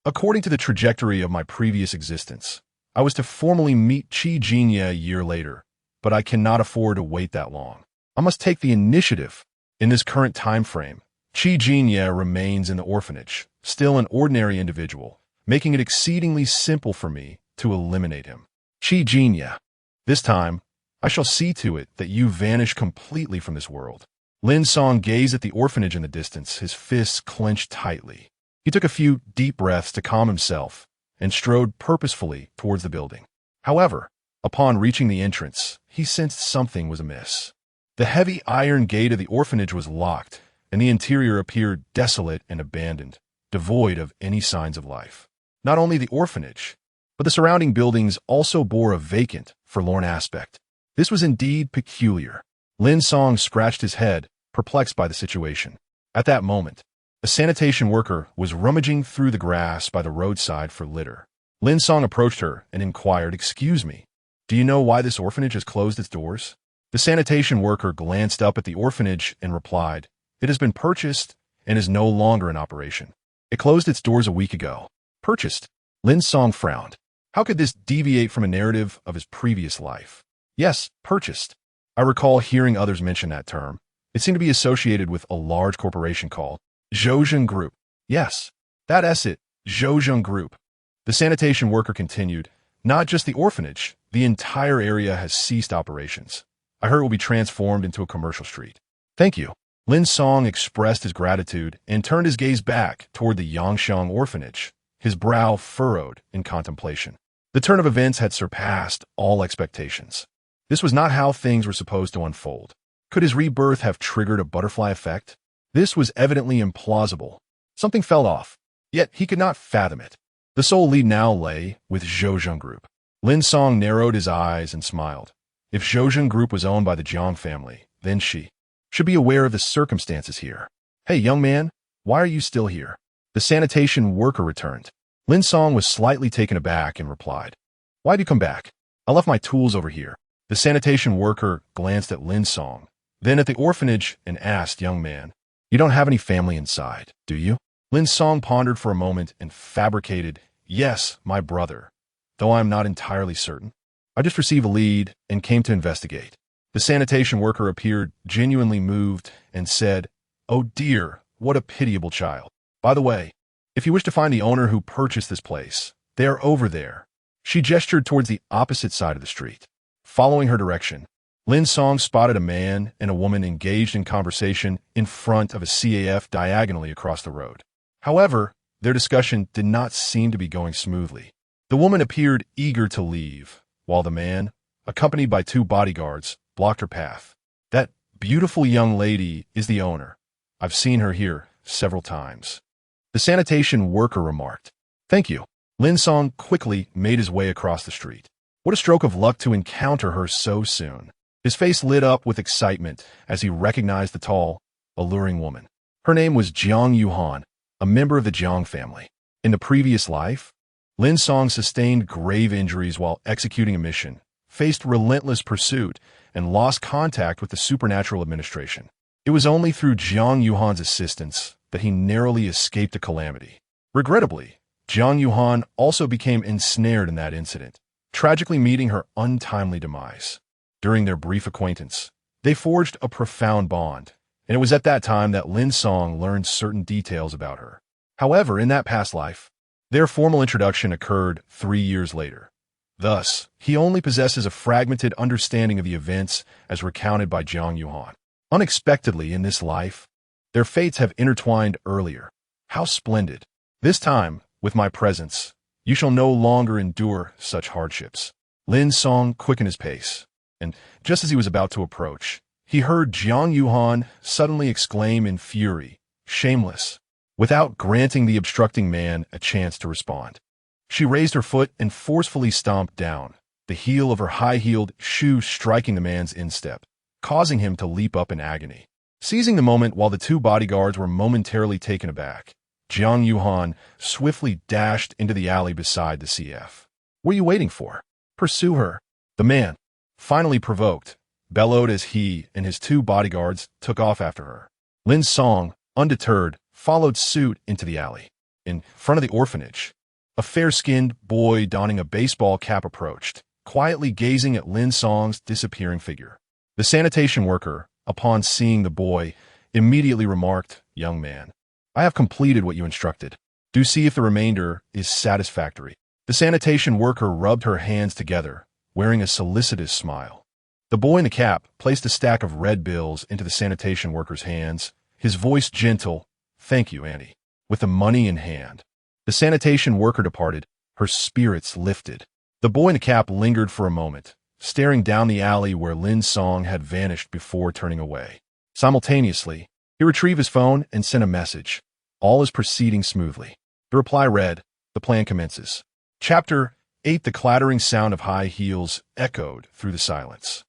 According to the trajectory of my previous existence, I was to formally meet Qi Jinye a year later, but I cannot afford to wait that long. I must take the initiative. In this current time frame, Qi Jinye remains in the orphanage, still an ordinary individual, making it exceedingly simple for me to eliminate him. Qi Jinye, this time, I shall see to it that you vanish completely from this world. Lin Song gazed at the orphanage in the distance, his fists clenched tightly. He took a few deep breaths to calm himself and strode purposefully towards the building. However, upon reaching the entrance, he sensed something was amiss. The heavy iron gate of the orphanage was locked, and the interior appeared desolate and abandoned, devoid of any signs of life. Not only the orphanage, but the surrounding buildings also bore a vacant, forlorn aspect. This was indeed peculiar. Lin Song scratched his head, perplexed by the situation. At that moment, a sanitation worker was rummaging through the grass by the roadside for litter. Lin Song approached her and inquired, "Excuse me, do you know why this orphanage has closed its doors?" The sanitation worker glanced up at the orphanage and replied, "It has been purchased and is no longer in operation. It closed its doors a week ago." Purchased? Lin Song frowned. How could this deviate from a narrative of his previous life? Yes, purchased. I recall hearing others mention that term. It seemed to be associated with a large corporation called Zhouzhen Group. Yes, that's it, Zhouzhen Group. The sanitation worker continued, "Not just the orphanage, the entire area has ceased operations. I heard it will be transformed into a commercial street." "Thank you." Lin Song expressed his gratitude and turned his gaze back toward the Yangshang orphanage, his brow furrowed in contemplation. The turn of events had surpassed all expectations. This was not how things were supposed to unfold. Could his rebirth have triggered a butterfly effect? This was evidently implausible. Something fell off, yet he could not fathom it. The sole lead now lay with Zhouzhen Group. Lin Song narrowed his eyes and smiled. If Zhouzhen Group was owned by the Jiang family, then she should be aware of the circumstances here. "Hey, young man, why are you still here?" The sanitation worker returned. Lin Song was slightly taken aback and replied, "Why have you come back? I left my tools over here." The sanitation worker glanced at Lin Song, then at the orphanage and asked, "Young man, you don't have any family inside, do you?" Lin Song pondered for a moment and fabricated, "Yes, my brother, though I am not entirely certain. I just received a lead and came to investigate." The sanitation worker appeared genuinely moved and said, "Oh dear, what a pitiable child. By the way, if you wish to find the owner who purchased this place, they are over there." She gestured towards the opposite side of the street. Following her direction, Lin Song spotted a man and a woman engaged in conversation in front of a CAF diagonally across the road. However, their discussion did not seem to be going smoothly. The woman appeared eager to leave, while the man, accompanied by 2 bodyguards, blocked her path. "That beautiful young lady is the owner. I've seen her here several times." The sanitation worker remarked. "Thank you." Lin Song quickly made his way across the street. What a stroke of luck to encounter her so soon. His face lit up with excitement as he recognized the tall, alluring woman. Her name was Jiang Yuhan, a member of the Jiang family. In the previous life, Lin Song sustained grave injuries while executing a mission, faced relentless pursuit, and lost contact with the supernatural administration. It was only through Jiang Yuhan's assistance that he narrowly escaped a calamity. Regrettably, Jiang Yuhan also became ensnared in that incident, tragically meeting her untimely demise. During their brief acquaintance, they forged a profound bond, and it was at that time that Lin Song learned certain details about her. However, in that past life, their formal introduction occurred 3 years later. Thus, he only possesses a fragmented understanding of the events as recounted by Jiang Yuhan. Unexpectedly in this life, their fates have intertwined earlier. How splendid! This time, with my presence, you shall no longer endure such hardships. Lin Song quickened his pace, and just as he was about to approach, he heard Jiang Yuhan suddenly exclaim in fury, "Shameless!" without granting the obstructing man a chance to respond. She raised her foot and forcefully stomped down, the heel of her high-heeled shoe striking the man's instep, causing him to leap up in agony. Seizing the moment while the two bodyguards were momentarily taken aback, Jiang Yuhan swiftly dashed into the alley beside the CF. "What are you waiting for? Pursue her!" The man, finally provoked, bellowed as he and his two bodyguards took off after her. Lin Song, undeterred, followed suit into the alley. In front of the orphanage, a fair-skinned boy donning a baseball cap approached, quietly gazing at Lin Song's disappearing figure. The sanitation worker, upon seeing the boy, immediately remarked, "Young man, I have completed what you instructed. Do see if the remainder is satisfactory." The sanitation worker rubbed her hands together, wearing a solicitous smile. The boy in the cap placed a stack of red bills into the sanitation worker's hands, his voice gentle, "Thank you, Auntie." With the money in hand, the sanitation worker departed, her spirits lifted. The boy in the cap lingered for a moment, staring down the alley where Lin Song had vanished before turning away. Simultaneously, he retrieved his phone and sent a message. All is proceeding smoothly. The reply read, "The plan commences." Chapter 8. The clattering sound of high heels echoed through the silence,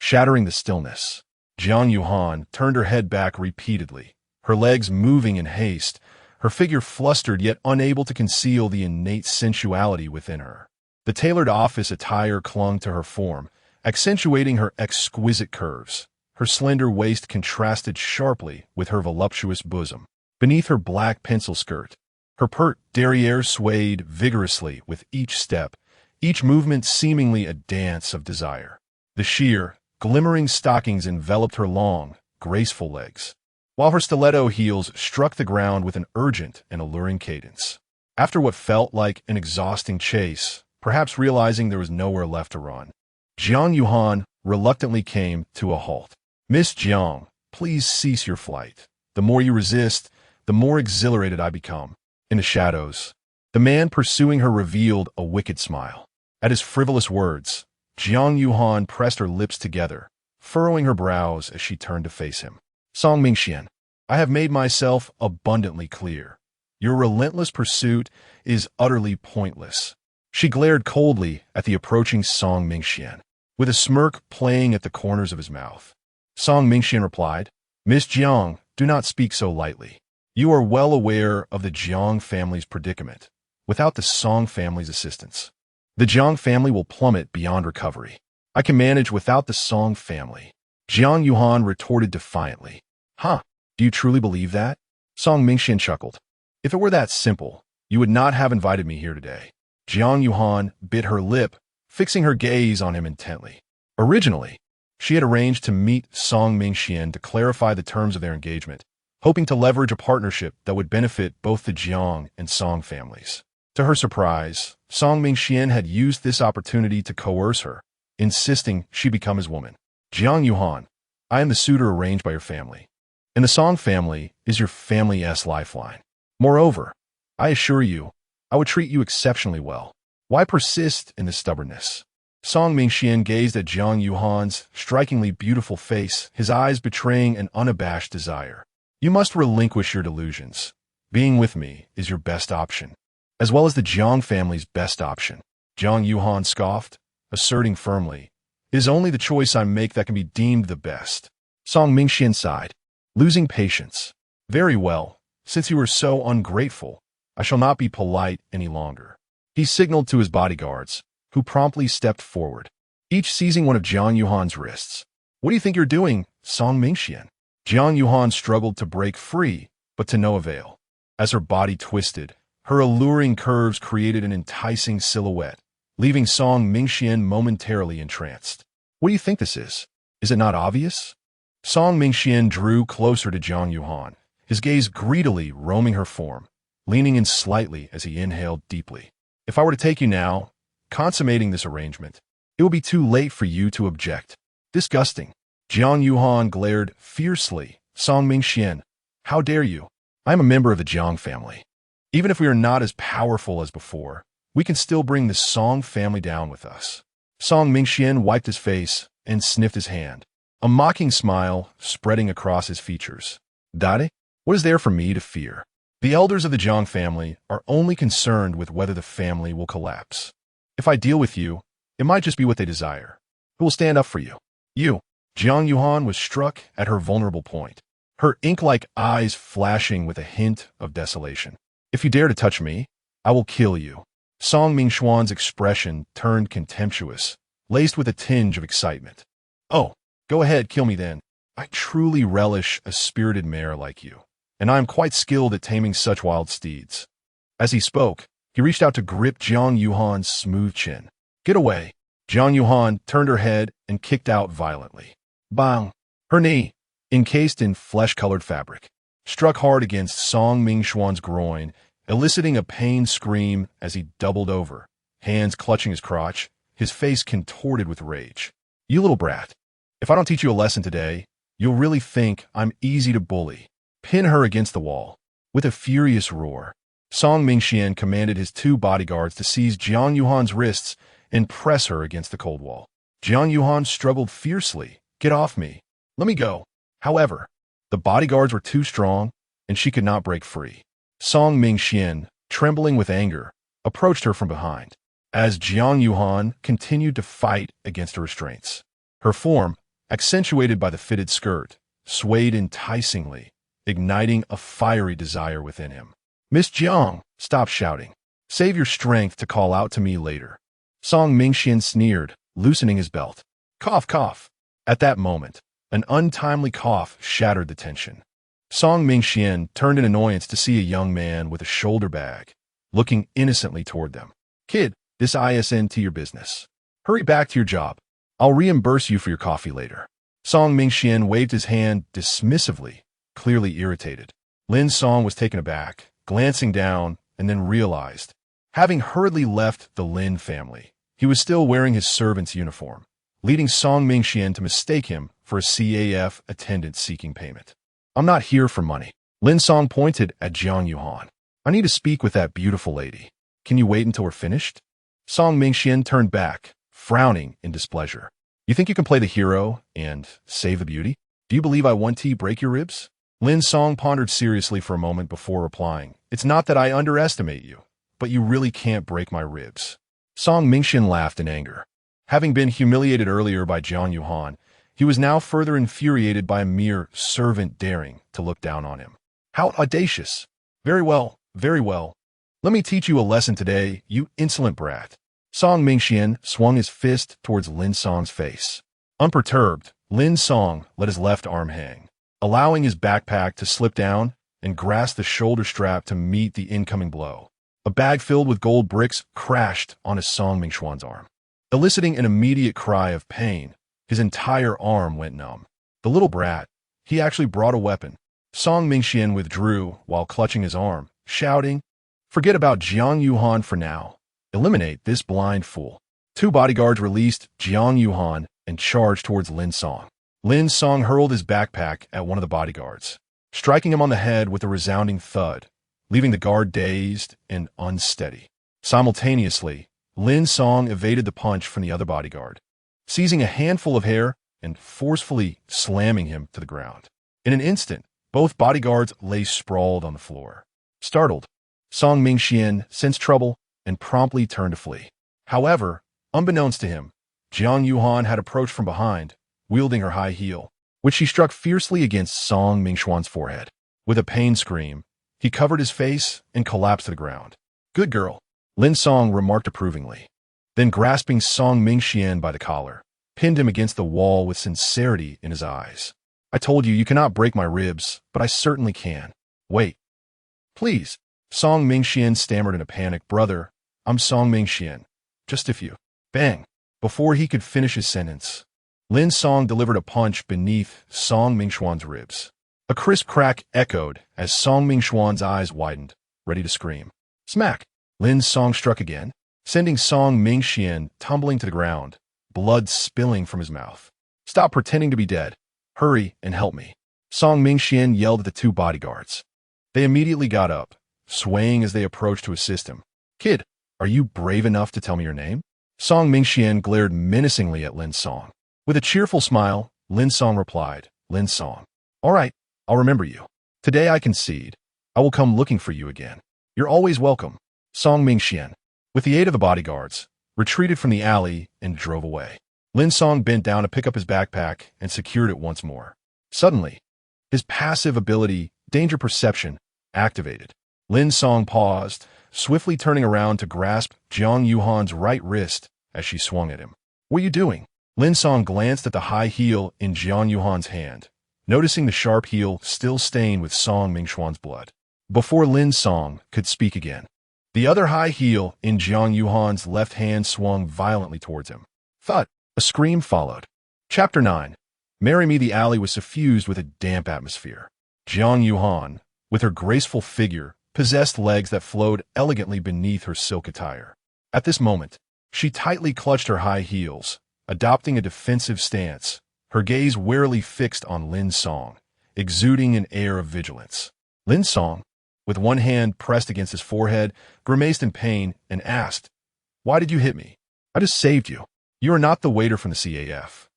shattering the stillness. Jiang Yuhan turned her head back repeatedly, her legs moving in haste, her figure flustered yet unable to conceal the innate sensuality within her. The tailored office attire clung to her form, accentuating her exquisite curves. Her slender waist contrasted sharply with her voluptuous bosom. Beneath her black pencil skirt, her pert derriere swayed vigorously with each step, each movement seemingly a dance of desire. The sheer, glimmering stockings enveloped her long, graceful legs, while her stiletto heels struck the ground with an urgent and alluring cadence. After what felt like an exhausting chase, perhaps realizing there was nowhere left to run, Jiang Yuhan reluctantly came to a halt. "Miss Jiang, please cease your flight. The more you resist, the more exhilarated I become." In the shadows, the man pursuing her revealed a wicked smile. At his frivolous words, Jiang Yuhan pressed her lips together, furrowing her brows as she turned to face him. "Song Mingxian, I have made myself abundantly clear. Your relentless pursuit is utterly pointless." She glared coldly at the approaching Song Mingxian, with a smirk playing at the corners of his mouth. Song Mingxian replied, "Miss Jiang, do not speak so lightly. You are well aware of the Jiang family's predicament. Without the Song family's assistance, the Jiang family will plummet beyond recovery. I can manage without the Song family." Jiang Yuhan retorted defiantly. "Huh, do you truly believe that?" Song Mingxian chuckled. "If it were that simple, you would not have invited me here today." Jiang Yuhan bit her lip, fixing her gaze on him intently. Originally, she had arranged to meet Song Mingxian to clarify the terms of their engagement, hoping to leverage a partnership that would benefit both the Jiang and Song families. To her surprise, Song Mingxian had used this opportunity to coerce her, insisting she become his woman. "Jiang Yuhan, I am the suitor arranged by your family, and the Song family is your family's lifeline. Moreover, I assure you, I would treat you exceptionally well. Why persist in this stubbornness?" Song Mingxian gazed at Jiang Yuhan's strikingly beautiful face, his eyes betraying an unabashed desire. "You must relinquish your delusions. Being with me is your best option, as well as the Jiang family's best option." Jiang Yuhan scoffed, asserting firmly, "It is only the choice I make that can be deemed the best." Song Mingxian sighed, losing patience. "Very well, since you are so ungrateful, I shall not be polite any longer." He signaled to his bodyguards, who promptly stepped forward, each seizing one of Jiang Yuhan's wrists. "What do you think you're doing, Song Mingxian?" Jiang Yuhan struggled to break free, but to no avail. As her body twisted, her alluring curves created an enticing silhouette, leaving Song Mingxian momentarily entranced. What do you think this is? Is it not obvious? Song Mingxian drew closer to Jiang Yuhan, his gaze greedily roaming her form, leaning in slightly as he inhaled deeply. If I were to take you now, consummating this arrangement, it would be too late for you to object. Disgusting. Jiang Yuhan glared fiercely. Song Mingxian, how dare you? I am a member of the Jiang family. Even if we are not as powerful as before, we can still bring the Song family down with us. Song Mingxian wiped his face and sniffed his hand, a mocking smile spreading across his features. Dade, what is there for me to fear? The elders of the Jiang family are only concerned with whether the family will collapse. If I deal with you, it might just be what they desire. Who will stand up for you? You. Jiang Yuhan was struck at her vulnerable point, her ink-like eyes flashing with a hint of desolation. If you dare to touch me, I will kill you. Song Mingxuan's expression turned contemptuous, laced with a tinge of excitement. Oh, go ahead, kill me then. I truly relish a spirited mare like you, and I am quite skilled at taming such wild steeds. As he spoke, he reached out to grip Jiang Yuhan's smooth chin. Get away. Jiang Yuhan turned her head and kicked out violently. Bang! Her knee, encased in flesh-colored fabric, struck hard against Song Mingxuan's groin, eliciting a pained scream as he doubled over, hands clutching his crotch, his face contorted with rage. You little brat. If I don't teach you a lesson today, you'll really think I'm easy to bully. Pin her against the wall. With a furious roar, Song Mingxian commanded his two bodyguards to seize Jiang Yuhan's wrists and press her against the cold wall. Jiang Yuhan struggled fiercely. Get off me. Let me go. However, the bodyguards were too strong, and she could not break free. Song Mingxian, trembling with anger, approached her from behind, as Jiang Yuhan continued to fight against her restraints. Her form, accentuated by the fitted skirt, swayed enticingly, igniting a fiery desire within him. Miss Jiang, stop shouting. Save your strength to call out to me later. Song Mingxian sneered, loosening his belt. Cough, cough. At that moment, an untimely cough shattered the tension. Song Mingxian turned in annoyance to see a young man with a shoulder bag, looking innocently toward them. Kid, this isn't your business. Hurry back to your job. I'll reimburse you for your coffee later. Song Mingxian waved his hand dismissively, clearly irritated. Lin Song was taken aback, glancing down, and then realized, having hurriedly left the Lin family, he was still wearing his servant's uniform, leading Song Mingxian to mistake him for a CAF attendant seeking payment. I'm not here for money. Lin Song pointed at Jiang Yuhan. I need to speak with that beautiful lady. Can you wait until we're finished? Song Mingxian turned back, frowning in displeasure. You think you can play the hero and save the beauty? Do you believe I want to break your ribs? Lin Song pondered seriously for a moment before replying. It's not that I underestimate you, but you really can't break my ribs. Song Mingxian laughed in anger. Having been humiliated earlier by Jiang Yuhan, he was now further infuriated by a mere servant daring to look down on him. How audacious! Very well, very well. Let me teach you a lesson today, you insolent brat. Song Mingxian swung his fist towards Lin Song's face. Unperturbed, Lin Song let his left arm hang, allowing his backpack to slip down and grasp the shoulder strap to meet the incoming blow. A bag filled with gold bricks crashed onto Song Mingxuan's arm, eliciting an immediate cry of pain. His entire arm went numb. The little brat, he actually brought a weapon. Song Mingxian withdrew while clutching his arm, shouting, Forget about Jiang Yuhan for now. Eliminate this blind fool. Two bodyguards released Jiang Yuhan and charged towards Lin Song. Lin Song hurled his backpack at one of the bodyguards, striking him on the head with a resounding thud, leaving the guard dazed and unsteady. Simultaneously, Lin Song evaded the punch from the other bodyguard, seizing a handful of hair and forcefully slamming him to the ground. In an instant, both bodyguards lay sprawled on the floor. Startled, Song Mingxian sensed trouble and promptly turned to flee. However, unbeknownst to him, Jiang Yuhan had approached from behind, wielding her high heel, which she struck fiercely against Song Mingxuan's forehead. With a pain scream, he covered his face and collapsed to the ground. Good girl, Lin Song remarked approvingly. Then grasping Song Mingxian by the collar, pinned him against the wall with sincerity in his eyes. I told you you cannot break my ribs, but I certainly can. Wait, please. Song Mingxian stammered in a panic. Brother, I'm Song Mingxian. Just if you. Bang. Before he could finish his sentence, Lin Song delivered a punch beneath Song Mingxuan's ribs. A crisp crack echoed as Song Mingxuan's eyes widened, ready to scream. Smack! Lin Song struck again, sending Song Mingxian tumbling to the ground, blood spilling from his mouth. Stop pretending to be dead. Hurry and help me. Song Mingxian yelled at the two bodyguards. They immediately got up, swaying as they approached to assist him. Kid, are you brave enough to tell me your name? Song Mingxian glared menacingly at Lin Song. With a cheerful smile, Lin Song replied, Lin Song. All right, I'll remember you. Today I concede. I will come looking for you again. You're always welcome. Song Mingxian, with the aid of the bodyguards, retreated from the alley and drove away. Lin Song bent down to pick up his backpack and secured it once more. Suddenly, his passive ability, danger perception, activated. Lin Song paused, swiftly turning around to grasp Jiang Yuhan's right wrist as she swung at him. What are you doing? Lin Song glanced at the high heel in Jiang Yuhan's hand, noticing the sharp heel still stained with Song Mingxuan's blood. Before Lin Song could speak again, the other high heel in Jiang Yuhan's left hand swung violently towards him. Thud! A scream followed. Chapter 9. Marry Me. The alley was suffused with a damp atmosphere. Jiang Yuhan, with her graceful figure, possessed legs that flowed elegantly beneath her silk attire. At this moment, she tightly clutched her high heels, adopting a defensive stance, her gaze warily fixed on Lin Song, exuding an air of vigilance. Lin Song, with one hand pressed against his forehead, grimaced in pain and asked, Why did you hit me? I just saved you. You are not the waiter from the CAF.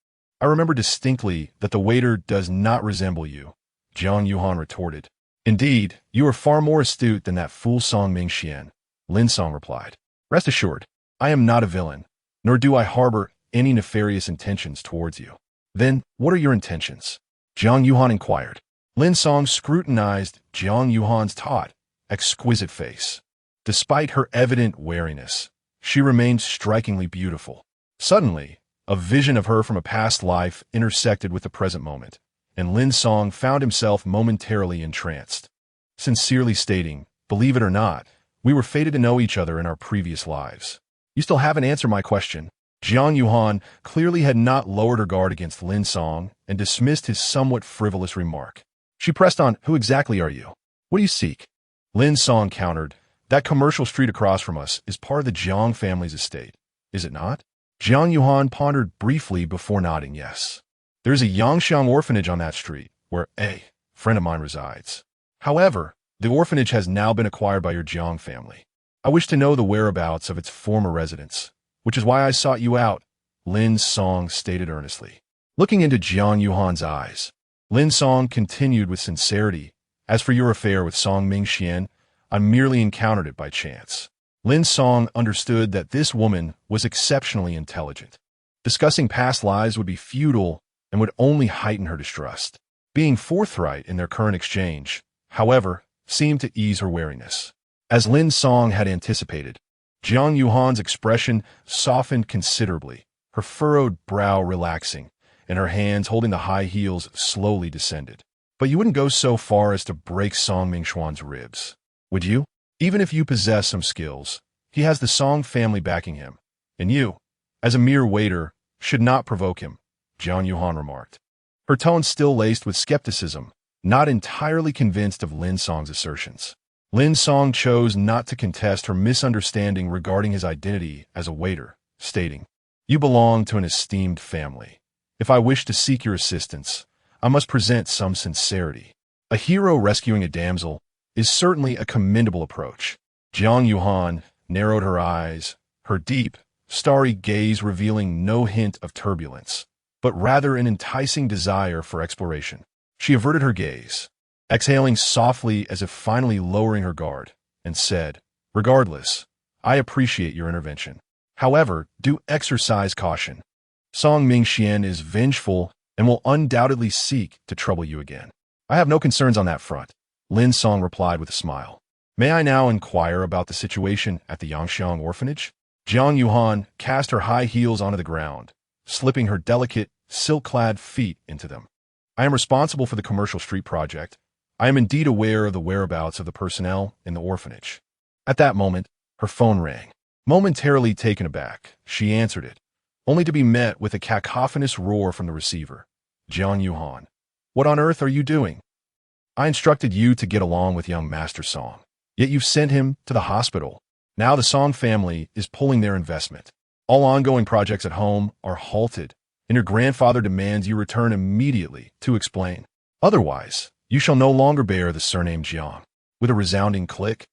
I remember distinctly that the waiter does not resemble you, Jiang Yuhan retorted. Indeed, you are far more astute than that fool Song Mingxian, Lin Song replied. Rest assured, I am not a villain, nor do I harbor any nefarious intentions towards you. Then, what are your intentions? Jiang Yuhan inquired. Lin Song scrutinized Jiang Yuhan's taut, exquisite face. Despite her evident wariness, she remained strikingly beautiful. Suddenly, a vision of her from a past life intersected with the present moment, and Lin Song found himself momentarily entranced. Sincerely stating, believe it or not, we were fated to know each other in our previous lives. You still haven't answered my question. Jiang Yuhan clearly had not lowered her guard against Lin Song and dismissed his somewhat frivolous remark. She pressed on, Who exactly are you? What do you seek? Lin Song countered, That commercial street across from us is part of the Jiang family's estate, is it not? Jiang Yuhan pondered briefly before nodding yes. There's a Yangxiang orphanage on that street, where a friend of mine resides. However, the orphanage has now been acquired by your Jiang family. I wish to know the whereabouts of its former residents, which is why I sought you out, Lin Song stated earnestly. Looking into Jiang Yuhan's eyes, Lin Song continued with sincerity, As for your affair with Song Mingxian, I merely encountered it by chance. Lin Song understood that this woman was exceptionally intelligent. Discussing past lives would be futile and would only heighten her distrust. Being forthright in their current exchange, however, seemed to ease her wariness. As Lin Song had anticipated, Jiang Yuhan's expression softened considerably, her furrowed brow relaxing, and her hands holding the high heels slowly descended. But you wouldn't go so far as to break Song Mingxuan's ribs, would you? Even if you possess some skills, he has the Song family backing him, and you, as a mere waiter, should not provoke him, Jiang Yuhan remarked. Her tone still laced with skepticism, not entirely convinced of Lin Song's assertions. Lin Song chose not to contest her misunderstanding regarding his identity as a waiter, stating, You belong to an esteemed family. If I wish to seek your assistance, I must present some sincerity. A hero rescuing a damsel is certainly a commendable approach. Jiang Yuhan narrowed her eyes, her deep, starry gaze revealing no hint of turbulence, but rather an enticing desire for exploration. She averted her gaze, exhaling softly as if finally lowering her guard, and said, Regardless, I appreciate your intervention. However, do exercise caution. Song Mingxian is vengeful and will undoubtedly seek to trouble you again. I have no concerns on that front, Lin Song replied with a smile. May I now inquire about the situation at the Yangxiang orphanage? Jiang Yuhan cast her high heels onto the ground, slipping her delicate, silk-clad feet into them. I am responsible for the commercial street project. I am indeed aware of the whereabouts of the personnel in the orphanage. At that moment, her phone rang. Momentarily taken aback, she answered it, only to be met with a cacophonous roar from the receiver. Jiang Yuhan, what on earth are you doing? I instructed you to get along with young Master Song, yet you've sent him to the hospital. Now the Song family is pulling their investment. All ongoing projects at home are halted, and your grandfather demands you return immediately to explain. Otherwise, you shall no longer bear the surname Jiang. With a resounding click,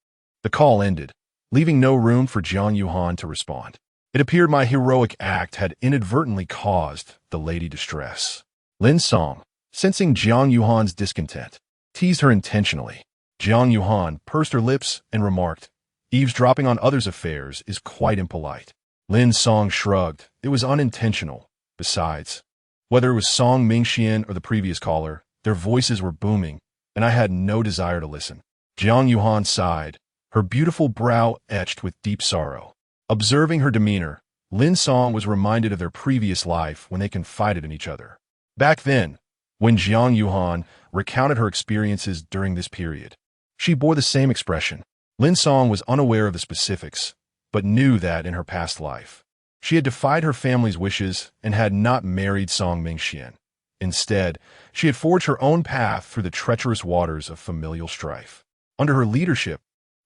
the call ended, leaving no room for Jiang Yuhan to respond. It appeared my heroic act had inadvertently caused the lady distress. Lin Song, sensing Jiang Yuhan's discontent, teased her intentionally. Jiang Yuhan pursed her lips and remarked, eavesdropping on others' affairs is quite impolite. Lin Song shrugged. It was unintentional. Besides, whether it was Song Mingxian or the previous caller, their voices were booming, and I had no desire to listen. Jiang Yuhan sighed, her beautiful brow etched with deep sorrow. Observing her demeanor, Lin Song was reminded of their previous life when they confided in each other. Back then, when Jiang Yuhan recounted her experiences during this period, she bore the same expression. Lin Song was unaware of the specifics, but knew that in her past life, she had defied her family's wishes and had not married Song Mingxian. Instead, she had forged her own path through the treacherous waters of familial strife. Under her leadership,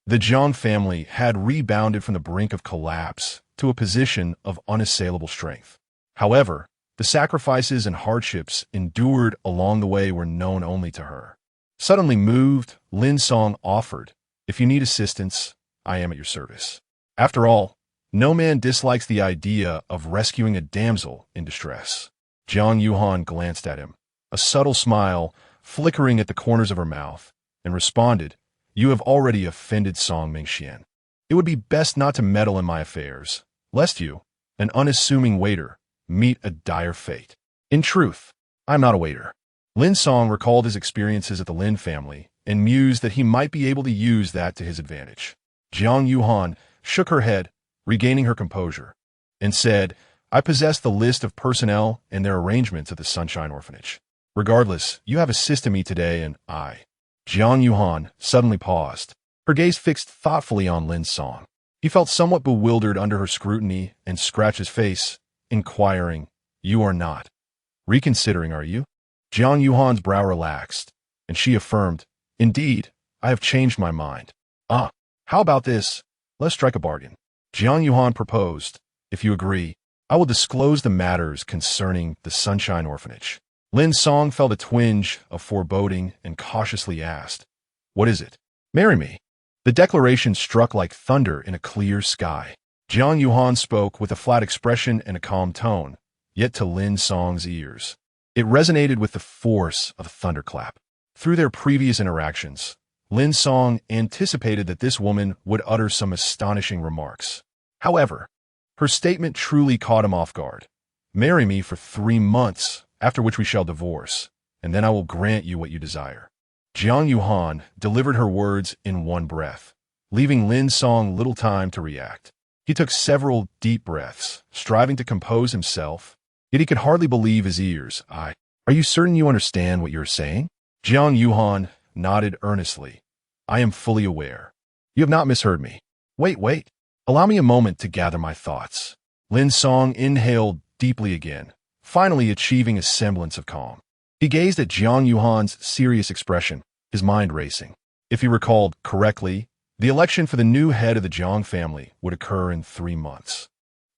the Jiang family had rebounded from the brink of collapse to a position of unassailable strength. However, the sacrifices and hardships endured along the way were known only to her. Suddenly moved, Lin Song offered, if you need assistance, I am at your service. After all, no man dislikes the idea of rescuing a damsel in distress. Jiang Yuhan glanced at him, a subtle smile flickering at the corners of her mouth, and responded, you have already offended Song Mingxian. It would be best not to meddle in my affairs, lest you, an unassuming waiter, meet a dire fate. In truth, I'm not a waiter. Lin Song recalled his experiences at the Lin family and mused that he might be able to use that to his advantage. Jiang Yuhan shook her head, regaining her composure, and said, I possess the list of personnel and their arrangements at the Sunshine Orphanage. Regardless, you have assisted me today and Jiang Yuhan suddenly paused, her gaze fixed thoughtfully on Lin Song. He felt somewhat bewildered under her scrutiny and scratched his face, inquiring, you are not reconsidering, are you? Jiang Yuhan's brow relaxed, and she affirmed, indeed, I have changed my mind. How about this? Let's strike a bargain. Jiang Yuhan proposed, if you agree, I will disclose the matters concerning the Sunshine Orphanage. Lin Song felt a twinge of foreboding and cautiously asked, what is it? Marry me. The declaration struck like thunder in a clear sky. Jiang Yuhan spoke with a flat expression and a calm tone, yet to Lin Song's ears, it resonated with the force of a thunderclap. Through their previous interactions, Lin Song anticipated that this woman would utter some astonishing remarks. However, her statement truly caught him off guard. Marry me for 3 months, after which we shall divorce, and then I will grant you what you desire. Jiang Yuhan delivered her words in one breath, leaving Lin Song little time to react. He took several deep breaths, striving to compose himself, yet he could hardly believe his ears. Are you certain you understand what you're saying? Jiang Yuhan nodded earnestly. I am fully aware. You have not misheard me. Wait. Allow me a moment to gather my thoughts. Lin Song inhaled deeply again, finally achieving a semblance of calm. He gazed at Jiang Yuhan's serious expression, his mind racing. If he recalled correctly, the election for the new head of the Jiang family would occur in 3 months.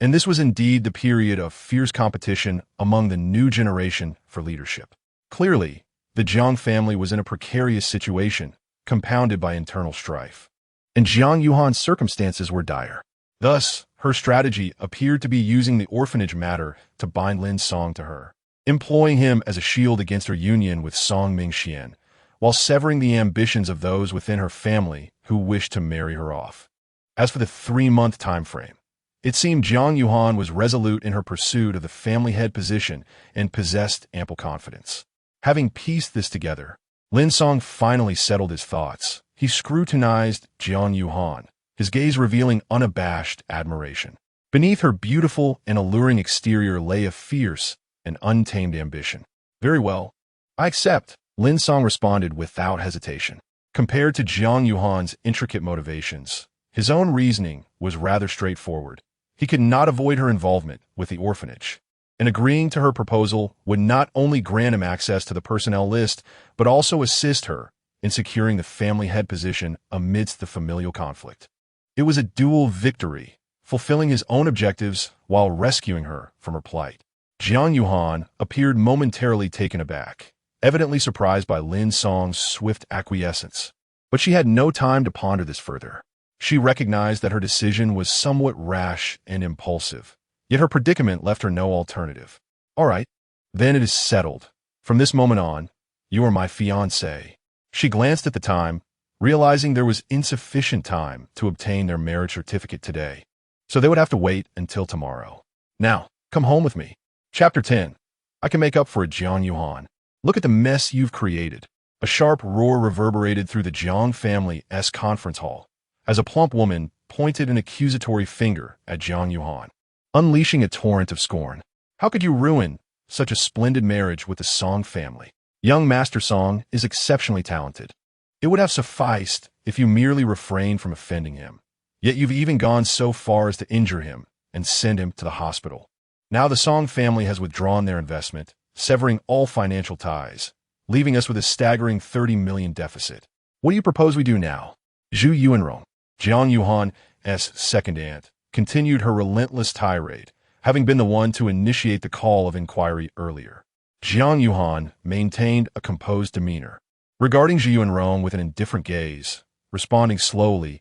And this was indeed the period of fierce competition among the new generation for leadership. Clearly, the Jiang family was in a precarious situation, compounded by internal strife. And Jiang Yuhan's circumstances were dire. Thus, her strategy appeared to be using the orphanage matter to bind Lin Song to her, employing him as a shield against her union with Song Mingxian, while severing the ambitions of those within her family who wished to marry her off. As for the 3-month time frame, it seemed Jiang Yuhan was resolute in her pursuit of the family head position and possessed ample confidence. Having pieced this together, Lin Song finally settled his thoughts. He scrutinized Jiang Yuhan, his gaze revealing unabashed admiration. Beneath her beautiful and alluring exterior lay a fierce and untamed ambition. Very well, I accept. Lin Song responded without hesitation. Compared to Jiang Yuhan's intricate motivations, his own reasoning was rather straightforward. He could not avoid her involvement with the orphanage, and agreeing to her proposal would not only grant him access to the personnel list, but also assist her in securing the family head position amidst the familial conflict. It was a dual victory, fulfilling his own objectives while rescuing her from her plight. Jiang Yuhan appeared momentarily taken aback, evidently surprised by Lin Song's swift acquiescence. But she had no time to ponder this further. She recognized that her decision was somewhat rash and impulsive, yet her predicament left her no alternative. All right, then it is settled. From this moment on, you are my fiancé. She glanced at the time, realizing there was insufficient time to obtain their marriage certificate today, so they would have to wait until tomorrow. Now, come home with me. Chapter 10. I can make up for it, Jiang Yuhan. Look at the mess you've created. A sharp roar reverberated through the Jiang family's conference hall, as a plump woman pointed an accusatory finger at Jiang Yuhan, unleashing a torrent of scorn. How could you ruin such a splendid marriage with the Song family? Young Master Song is exceptionally talented. It would have sufficed if you merely refrained from offending him. Yet you've even gone so far as to injure him and send him to the hospital. Now the Song family has withdrawn their investment, severing all financial ties, leaving us with a staggering 30 million deficit. What do you propose we do now? Zhu Yuanrong, Jiang Yuhan's second aunt, continued her relentless tirade, having been the one to initiate the call of inquiry earlier. Jiang Yuhan maintained a composed demeanor, regarding Zhu Yuanrong with an indifferent gaze, responding slowly,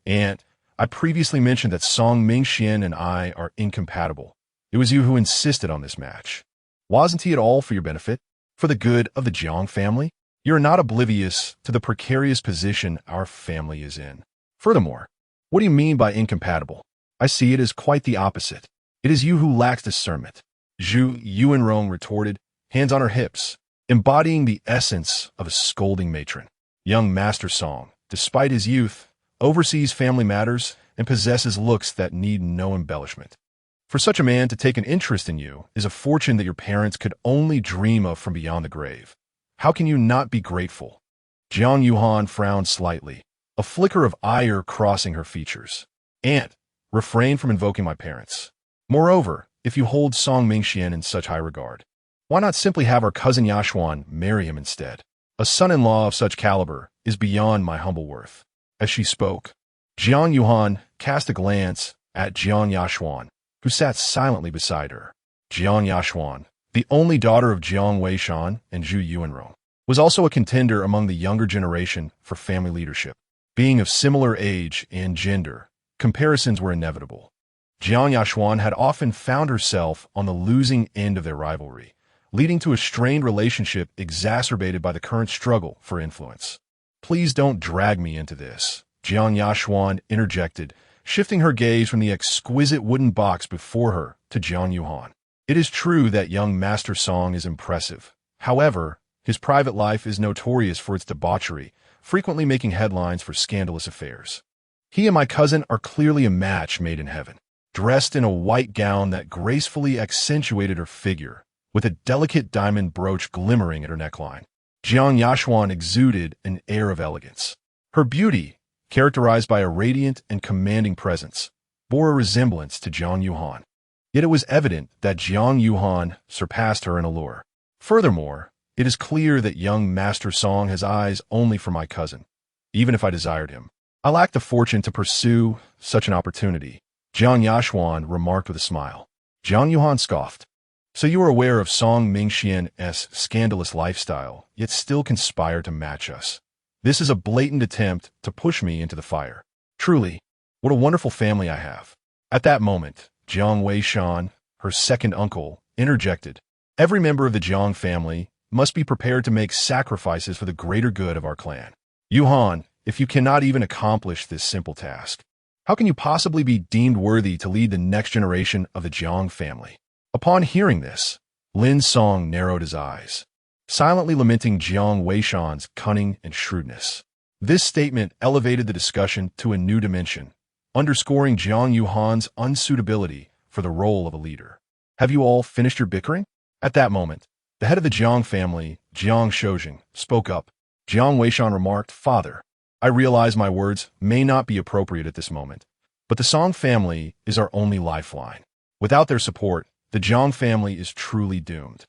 "Aunt, I previously mentioned that Song Mingxian and I are incompatible. It was you who insisted on this match. Wasn't he at all for your benefit? For the good of the Jiang family? You're not oblivious to the precarious position our family is in. Furthermore, what do you mean by incompatible? I see it as quite the opposite. It is you who lacks discernment." Zhu Yuanrong retorted, hands on her hips, embodying the essence of a scolding matron. Young Master Song, despite his youth, oversees family matters and possesses looks that need no embellishment. For such a man to take an interest in you is a fortune that your parents could only dream of from beyond the grave. How can you not be grateful? Jiang Yuhan frowned slightly, a flicker of ire crossing her features. Aunt, refrain from invoking my parents. Moreover, if you hold Song Mingxian in such high regard, why not simply have our cousin Yashuan marry him instead? A son-in-law of such caliber is beyond my humble worth. As she spoke, Jiang Yuhan cast a glance at Jiang Yashuan, who sat silently beside her. Jiang Yashuan, the only daughter of Jiang Weishan and Zhu Yuanrong, was also a contender among the younger generation for family leadership. Being of similar age and gender, comparisons were inevitable. Jiang Yashuan had often found herself on the losing end of their rivalry, leading to a strained relationship exacerbated by the current struggle for influence. "Please don't drag me into this," Jiang Yashuan interjected, shifting her gaze from the exquisite wooden box before her to Jiang Yuhan. It is true that young Master Song is impressive. However, his private life is notorious for its debauchery, frequently making headlines for scandalous affairs. He and my cousin are clearly a match made in heaven. Dressed in a white gown that gracefully accentuated her figure, with a delicate diamond brooch glimmering at her neckline, Jiang Yashuan exuded an air of elegance. Her beauty, characterized by a radiant and commanding presence, bore a resemblance to Jiang Yuhan. Yet it was evident that Jiang Yuhan surpassed her in allure. Furthermore, it is clear that young Master Song has eyes only for my cousin, even if I desired him. I lack the fortune to pursue such an opportunity, Jiang Yashuan remarked with a smile. Jiang Yuhan scoffed. So you are aware of Song Mingxian's scandalous lifestyle, yet still conspire to match us. This is a blatant attempt to push me into the fire. Truly, what a wonderful family I have. At that moment, Jiang Weishan, her second uncle, interjected. Every member of the Jiang family must be prepared to make sacrifices for the greater good of our clan. Yuhan, if you cannot even accomplish this simple task, how can you possibly be deemed worthy to lead the next generation of the Jiang family? Upon hearing this, Lin Song narrowed his eyes, silently lamenting Jiang Weishan's cunning and shrewdness. This statement elevated the discussion to a new dimension, underscoring Jiang Yuhan's unsuitability for the role of a leader. Have you all finished your bickering? At that moment, The head of the Jiang family, Jiang Shoujing, spoke up. Jiang Weishan remarked, "Father, I realize my words may not be appropriate at this moment, but the Song family is our only lifeline. Without their support, the Jiang family is truly doomed."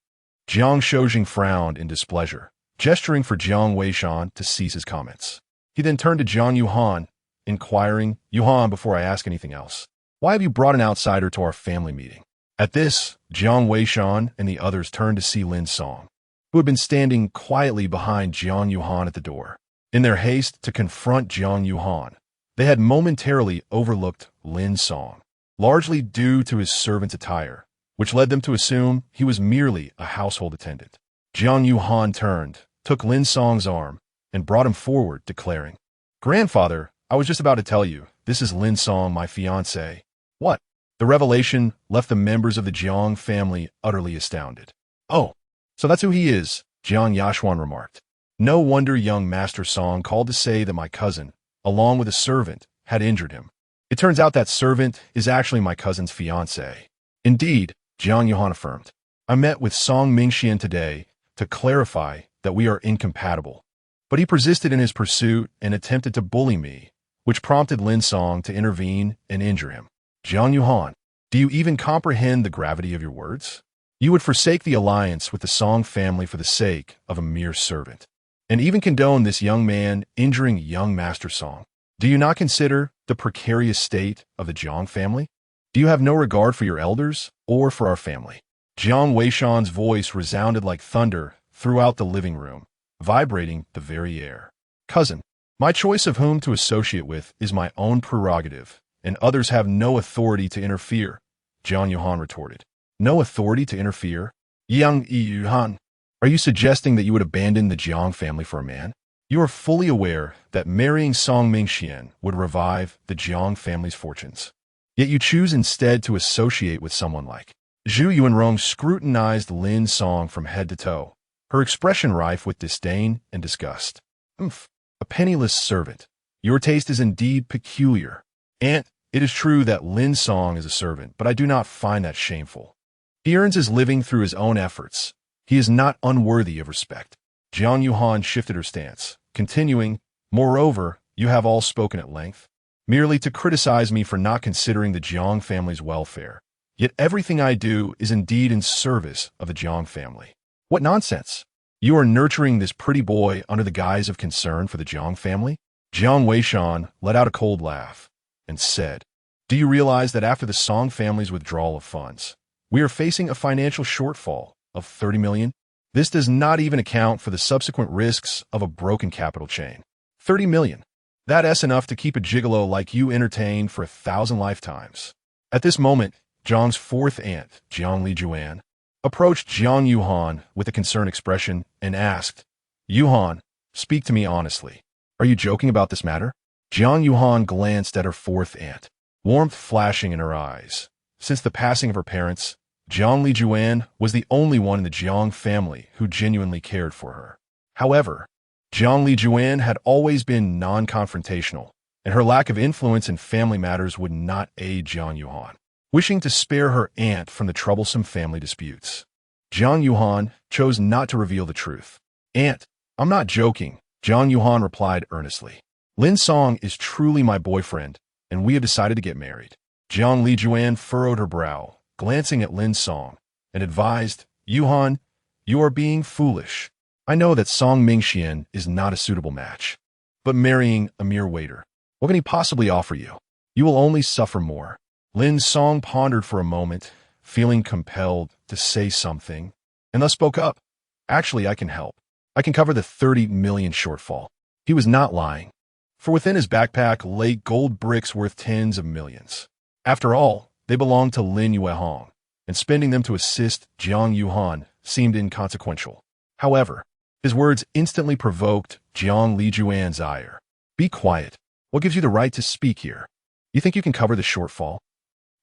Jiang Shoujing frowned in displeasure, gesturing for Jiang Weishan to cease his comments. He then turned to Jiang Yuhan, inquiring, "Yuhan, before I ask anything else, why have you brought an outsider to our family meeting?" At this, Jiang Weishan and the others turned to see Lin Song, who had been standing quietly behind Jiang Yuhan at the door. In their haste to confront Jiang Yuhan, they had momentarily overlooked Lin Song, largely due to his servant's attire, which led them to assume he was merely a household attendant. Jiang Yuhan turned, took Lin Song's arm, and brought him forward, declaring, "Grandfather, I was just about to tell you, this is Lin Song, my fiancé." What? The revelation left the members of the Jiang family utterly astounded. "Oh, so that's who he is," Jiang Yashuan remarked. "No wonder young Master Song called to say that my cousin, along with a servant, had injured him. It turns out that servant is actually my cousin's fiancé." "Indeed," Jiang Yuhan affirmed. "I met with Song Mingxian today to clarify that we are incompatible, but he persisted in his pursuit and attempted to bully me, which prompted Lin Song to intervene and injure him." Jiang Yuhan, do you even comprehend the gravity of your words? You would forsake the alliance with the Song family for the sake of a mere servant, and even condone this young man injuring young Master Song. Do you not consider the precarious state of the Jiang family? Do you have no regard for your elders or for our family? Jiang Weishan's voice resounded like thunder throughout the living room, vibrating the very air. "Cousin, my choice of whom to associate with is my own prerogative, and others have no authority to interfere," Jiang Yuhan retorted. "No authority to interfere? Yang Yuhan, are you suggesting that you would abandon the Jiang family for a man? You are fully aware that marrying Song Mingxian would revive the Jiang family's fortunes. Yet you choose instead to associate with someone like..." Zhu Yuanrong scrutinized Lin Song from head to toe, her expression rife with disdain and disgust. A penniless servant. Your taste is indeed peculiar. Aunt, it is true that Lin Song is a servant, but I do not find that shameful. He earns his living through his own efforts. He is not unworthy of respect. Jiang Yuhan shifted her stance, continuing, "Moreover, you have all spoken at length, merely to criticize me for not considering the Jiang family's welfare. Yet everything I do is indeed in service of the Jiang family. What nonsense! You are nurturing this pretty boy under the guise of concern for the Jiang family?" Jiang Weishan let out a cold laugh and said, "Do you realize that after the Song family's withdrawal of funds, we are facing a financial shortfall of 30 million? This does not even account for the subsequent risks of a broken capital chain. 30 million. That's enough to keep a gigolo like you entertained for 1,000 lifetimes." At this moment, Jiang's fourth aunt, Jiang Lijuan, approached Jiang Yuhan with a concerned expression and asked, "Yuhan, speak to me honestly. Are you joking about this matter?" Jiang Yuhan glanced at her fourth aunt, warmth flashing in her eyes. Since the passing of her parents, Jiang Lijuan was the only one in the Jiang family who genuinely cared for her. However, Jiang Lijuan had always been non-confrontational, and her lack of influence in family matters would not aid Jiang Yuhan, wishing to spare her aunt from the troublesome family disputes. Jiang Yuhan chose not to reveal the truth. "Aunt, I'm not joking," Jiang Yuhan replied earnestly. "Lin Song is truly my boyfriend, and we have decided to get married." Jiang Lijuan furrowed her brow, glancing at Lin Song, and advised, "Yuhan, you are being foolish. I know that Song Mingxian is not a suitable match, but marrying a mere waiter, what can he possibly offer you? You will only suffer more." Lin Song pondered for a moment, feeling compelled to say something, and thus spoke up. "Actually, I can help. I can cover the 30 million shortfall." He was not lying, for within his backpack lay gold bricks worth tens of millions. After all, they belonged to Lin Yuehong, and spending them to assist Jiang Yuhan seemed inconsequential. However, his words instantly provoked Jiang Lijuan's ire. "Be quiet. What gives you the right to speak here? You think you can cover the shortfall?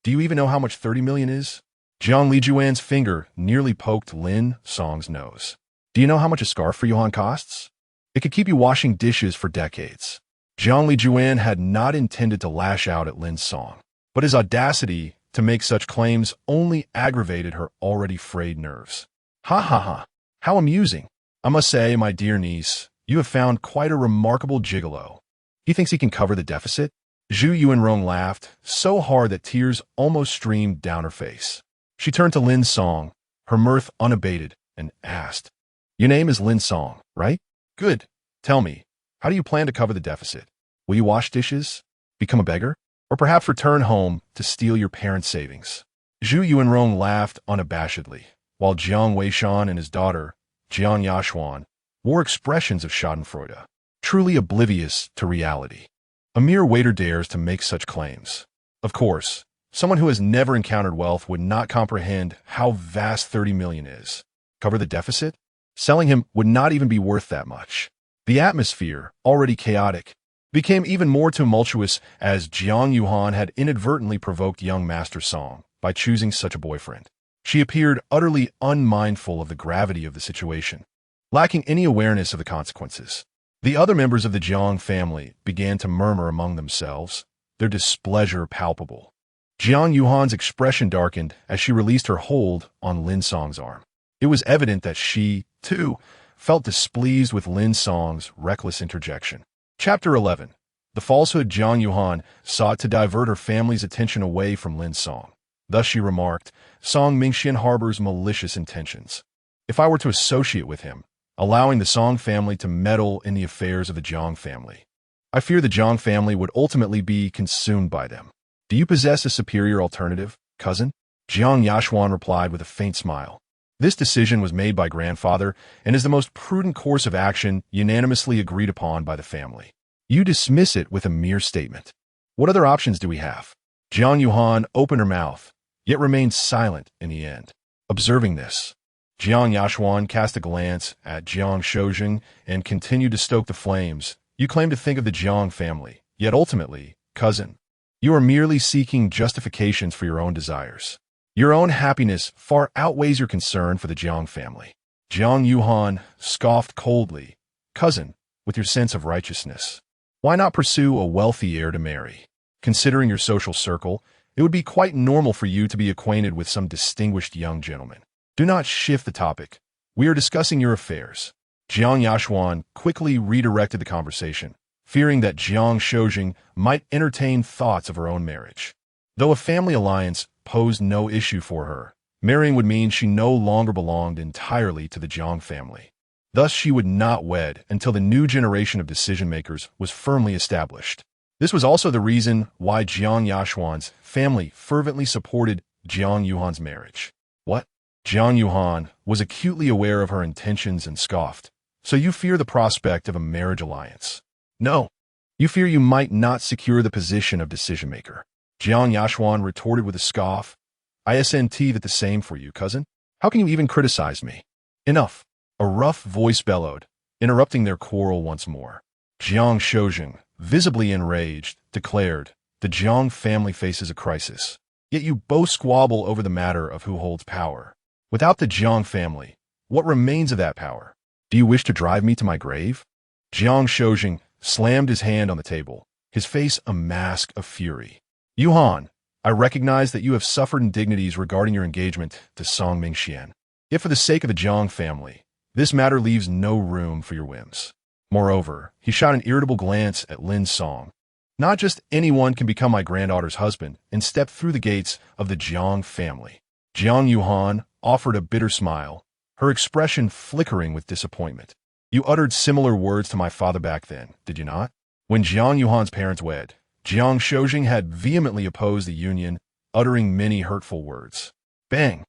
Do you even know how much 30 million is?" Jiang Lijuan's finger nearly poked Lin Song's nose. "Do you know how much a scarf for Yuhan costs? It could keep you washing dishes for decades." Jiang Lijuan had not intended to lash out at Lin Song, but his audacity to make such claims only aggravated her already frayed nerves. "Ha ha ha. How amusing. I must say, my dear niece, you have found quite a remarkable gigolo. He thinks he can cover the deficit? Zhu Yuanrong laughed, so hard that tears almost streamed down her face. She turned to Lin Song, her mirth unabated, and asked, "Your name is Lin Song, right? Good. Tell me, how do you plan to cover the deficit? Will you wash dishes? Become a beggar? Or perhaps return home to steal your parents' savings?" Zhu Yuanrong laughed unabashedly, while Jiang Weishan and his daughter, Jiang Yashuan, wore expressions of schadenfreude, truly oblivious to reality. A mere waiter dares to make such claims. Of course, someone who has never encountered wealth would not comprehend how vast 30 million is. Cover the deficit? Selling him would not even be worth that much. The atmosphere, already chaotic, became even more tumultuous as Jiang Yuhan had inadvertently provoked young Master Song by choosing such a boyfriend. She appeared utterly unmindful of the gravity of the situation, lacking any awareness of the consequences. The other members of the Jiang family began to murmur among themselves, their displeasure palpable. Jiang Yuhan's expression darkened as she released her hold on Lin Song's arm. It was evident that she, too, felt displeased with Lin Song's reckless interjection. Chapter 11. The falsehood. Jiang Yuhan sought to divert her family's attention away from Lin Song. Thus she remarked, "Song Mingxian harbors malicious intentions. If I were to associate with him, allowing the Song family to meddle in the affairs of the Jiang family, I fear the Jiang family would ultimately be consumed by them. Do you possess a superior alternative, cousin?" Jiang Yashuan replied with a faint smile. This decision was made by grandfather and is the most prudent course of action unanimously agreed upon by the family. You dismiss it with a mere statement. What other options do we have? Jiang Yuhan opened her mouth, yet remained silent in the end. Observing this, Jiang Yashuan cast a glance at Jiang Shoujing and continued to stoke the flames. You claim to think of the Jiang family, yet ultimately, cousin, you are merely seeking justifications for your own desires. Your own happiness far outweighs your concern for the Jiang family. Jiang Yuhan scoffed coldly. Cousin, with your sense of righteousness, why not pursue a wealthy heir to marry? Considering your social circle, it would be quite normal for you to be acquainted with some distinguished young gentleman. Do not shift the topic. We are discussing your affairs. Jiang Yashuan quickly redirected the conversation, fearing that Jiang Shoujing might entertain thoughts of her own marriage. Though a family alliance posed no issue for her, marrying would mean she no longer belonged entirely to the Jiang family. Thus, she would not wed until the new generation of decision-makers was firmly established. This was also the reason why Jiang Yashuan's family fervently supported Jiang Yuhan's marriage. What? Jiang Yuhan was acutely aware of her intentions and scoffed. So you fear the prospect of a marriage alliance? No. You fear you might not secure the position of decision-maker. Jiang Yashuan retorted with a scoff. I SNT that the same for you, cousin. How can you even criticize me? Enough. A rough voice bellowed, interrupting their quarrel once more. Jiang Shoujing, visibly enraged, declared, the Jiang family faces a crisis. Yet you both squabble over the matter of who holds power. Without the Jiang family, what remains of that power? Do you wish to drive me to my grave? Jiang Shoujing slammed his hand on the table, his face a mask of fury. Yuhan, I recognize that you have suffered indignities regarding your engagement to Song Mingxian. Yet for the sake of the Jiang family, this matter leaves no room for your whims. Moreover, he shot an irritable glance at Lin Song. Not just anyone can become my granddaughter's husband and step through the gates of the Jiang family. Jiang Yuhan offered a bitter smile, her expression flickering with disappointment. You uttered similar words to my father back then, did you not? When Jiang Yuhan's parents wed, Jiang Shoujing had vehemently opposed the union, uttering many hurtful words. Bang!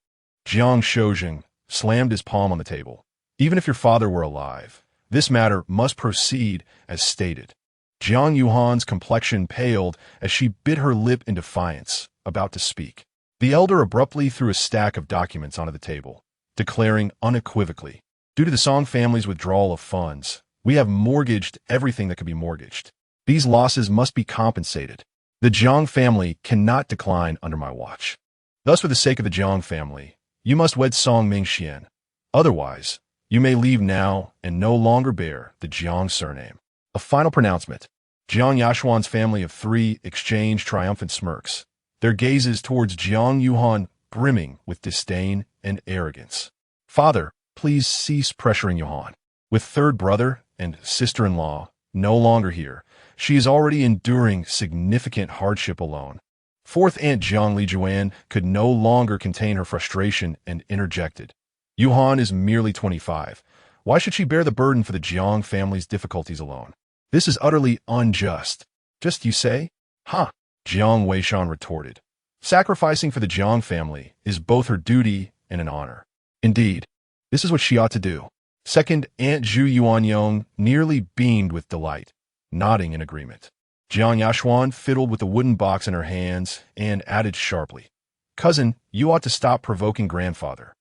Jiang Shoujing slammed his palm on the table. Even if your father were alive, this matter must proceed as stated. Jiang Yuhan's complexion paled as she bit her lip in defiance, about to speak. The elder abruptly threw a stack of documents onto the table, declaring unequivocally, due to the Song family's withdrawal of funds, we have mortgaged everything that could be mortgaged. These losses must be compensated. The Jiang family cannot decline under my watch. Thus, for the sake of the Jiang family, you must wed Song Mingxian. Otherwise, you may leave now and no longer bear the Jiang surname. A final pronouncement. Jiang Yashuan's family of three exchanged triumphant smirks, their gazes towards Jiang Yuhan brimming with disdain and arrogance. Father, please cease pressuring Johan. With third brother and sister-in-law no longer here, she is already enduring significant hardship alone. Fourth Aunt Jiang Lijuan could no longer contain her frustration and interjected. Yuhan is merely 25. Why should she bear the burden for the Jiang family's difficulties alone? This is utterly unjust. Just you say? Huh? Jiang Weishan retorted. Sacrificing for the Jiang family is both her duty and an honor. Indeed, this is what she ought to do. Second Aunt Zhu Yuanyong nearly beamed with delight, nodding in agreement. Jiang Yashuan fiddled with the wooden box in her hands and added sharply, Cousin, you ought to stop provoking grandfather.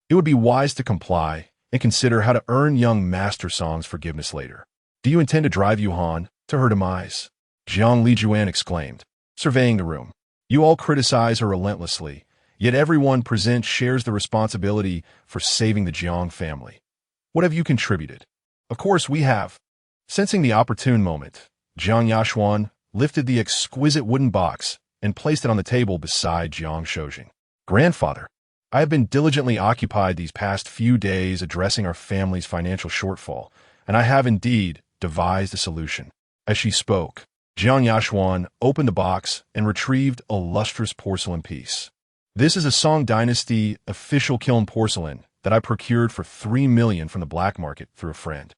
It would be wise to comply and consider how to earn young Master Song's forgiveness later. Do you intend to drive Yuhan to her demise? Jiang Lijuan exclaimed, surveying the room. You all criticize her relentlessly, yet everyone present shares the responsibility for saving the Jiang family. What have you contributed? Of course we have. Sensing the opportune moment, Jiang Yashuan lifted the exquisite wooden box and placed it on the table beside Jiang Shoujing. Grandfather, I have been diligently occupied these past few days addressing our family's financial shortfall, and I have indeed devised a solution. As she spoke, Jiang Yashuan opened the box and retrieved a lustrous porcelain piece. This is a Song Dynasty official kiln porcelain that I procured for 3 million from the black market through a friend.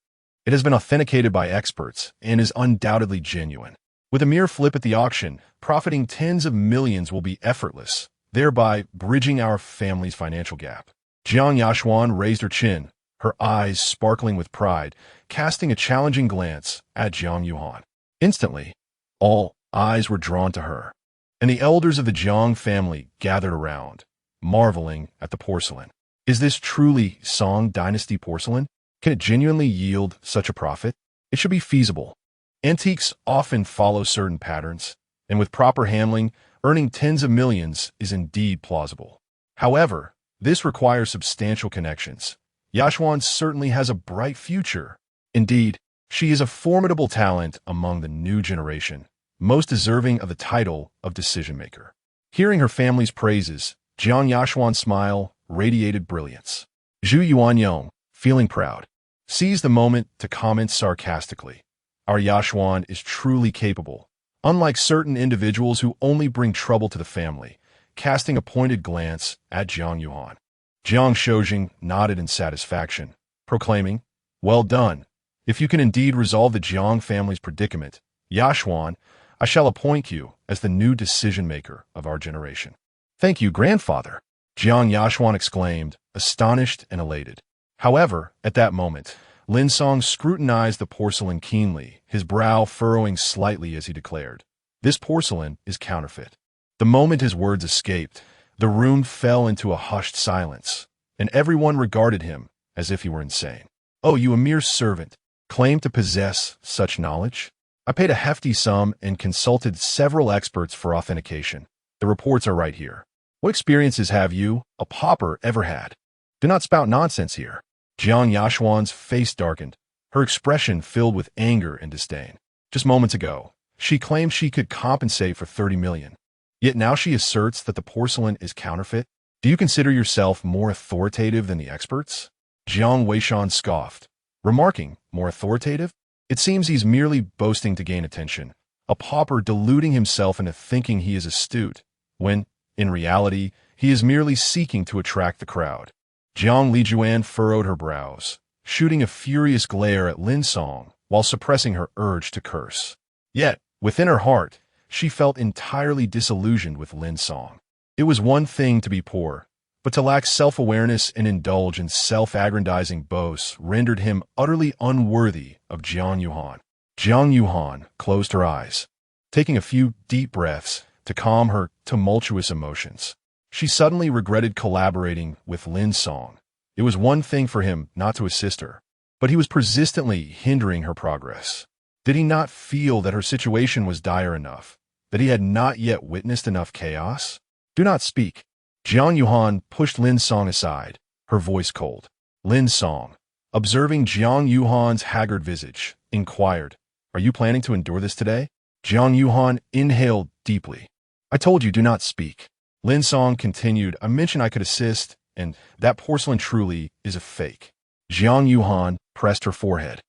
It has been authenticated by experts and is undoubtedly genuine. With a mere flip at the auction, profiting tens of millions will be effortless, thereby bridging our family's financial gap. Jiang Yashuan raised her chin, her eyes sparkling with pride, casting a challenging glance at Jiang Yuhan. Instantly, all eyes were drawn to her, and the elders of the Jiang family gathered around, marveling at the porcelain. Is this truly Song Dynasty porcelain? Can it genuinely yield such a profit? It should be feasible. Antiques often follow certain patterns, and with proper handling, earning tens of millions is indeed plausible. However, this requires substantial connections. Yashuan certainly has a bright future. Indeed, she is a formidable talent among the new generation, most deserving of the title of decision-maker. Hearing her family's praises, Jiang Yashuan's smile radiated brilliance. Zhu Yuanyong, feeling proud, seized the moment to comment sarcastically. Our Yashuan is truly capable, unlike certain individuals who only bring trouble to the family, casting a pointed glance at Jiang Yuhan. Jiang Shoujing nodded in satisfaction, proclaiming, Well done. If you can indeed resolve the Jiang family's predicament, Yashuan, I shall appoint you as the new decision-maker of our generation. Thank you, grandfather, Jiang Yashuan exclaimed, astonished and elated. However, at that moment, Lin Song scrutinized the porcelain keenly, his brow furrowing slightly as he declared, This porcelain is counterfeit. The moment his words escaped, the room fell into a hushed silence, and everyone regarded him as if he were insane. Oh, you a mere servant, claim to possess such knowledge? I paid a hefty sum and consulted several experts for authentication. The reports are right here. What experiences have you, a pauper, ever had? Do not spout nonsense here. Jiang Yashuan's face darkened, her expression filled with anger and disdain. Just moments ago, she claimed she could compensate for 30 million. Yet now she asserts that the porcelain is counterfeit. Do you consider yourself more authoritative than the experts? Jiang Weishan scoffed, remarking, more authoritative? It seems he's merely boasting to gain attention, a pauper deluding himself into thinking he is astute, when, in reality, he is merely seeking to attract the crowd. Jiang Lijuan furrowed her brows, shooting a furious glare at Lin Song while suppressing her urge to curse. Yet, within her heart, she felt entirely disillusioned with Lin Song. It was one thing to be poor, but to lack self-awareness and indulge in self-aggrandizing boasts rendered him utterly unworthy of Jiang Yuhan. Jiang Yuhan closed her eyes, taking a few deep breaths to calm her tumultuous emotions. She suddenly regretted collaborating with Lin Song. It was one thing for him not to assist her, but he was persistently hindering her progress. Did he not feel that her situation was dire enough, that he had not yet witnessed enough chaos? Do not speak. Jiang Yuhan pushed Lin Song aside, her voice cold. Lin Song, observing Jiang Yuhan's haggard visage, inquired, Are you planning to endure this today? Jiang Yuhan inhaled deeply. I told you, do not speak. Lin Song continued, I mentioned I could assist, and that porcelain truly is a fake. Jiang Yuhan pressed her forehead,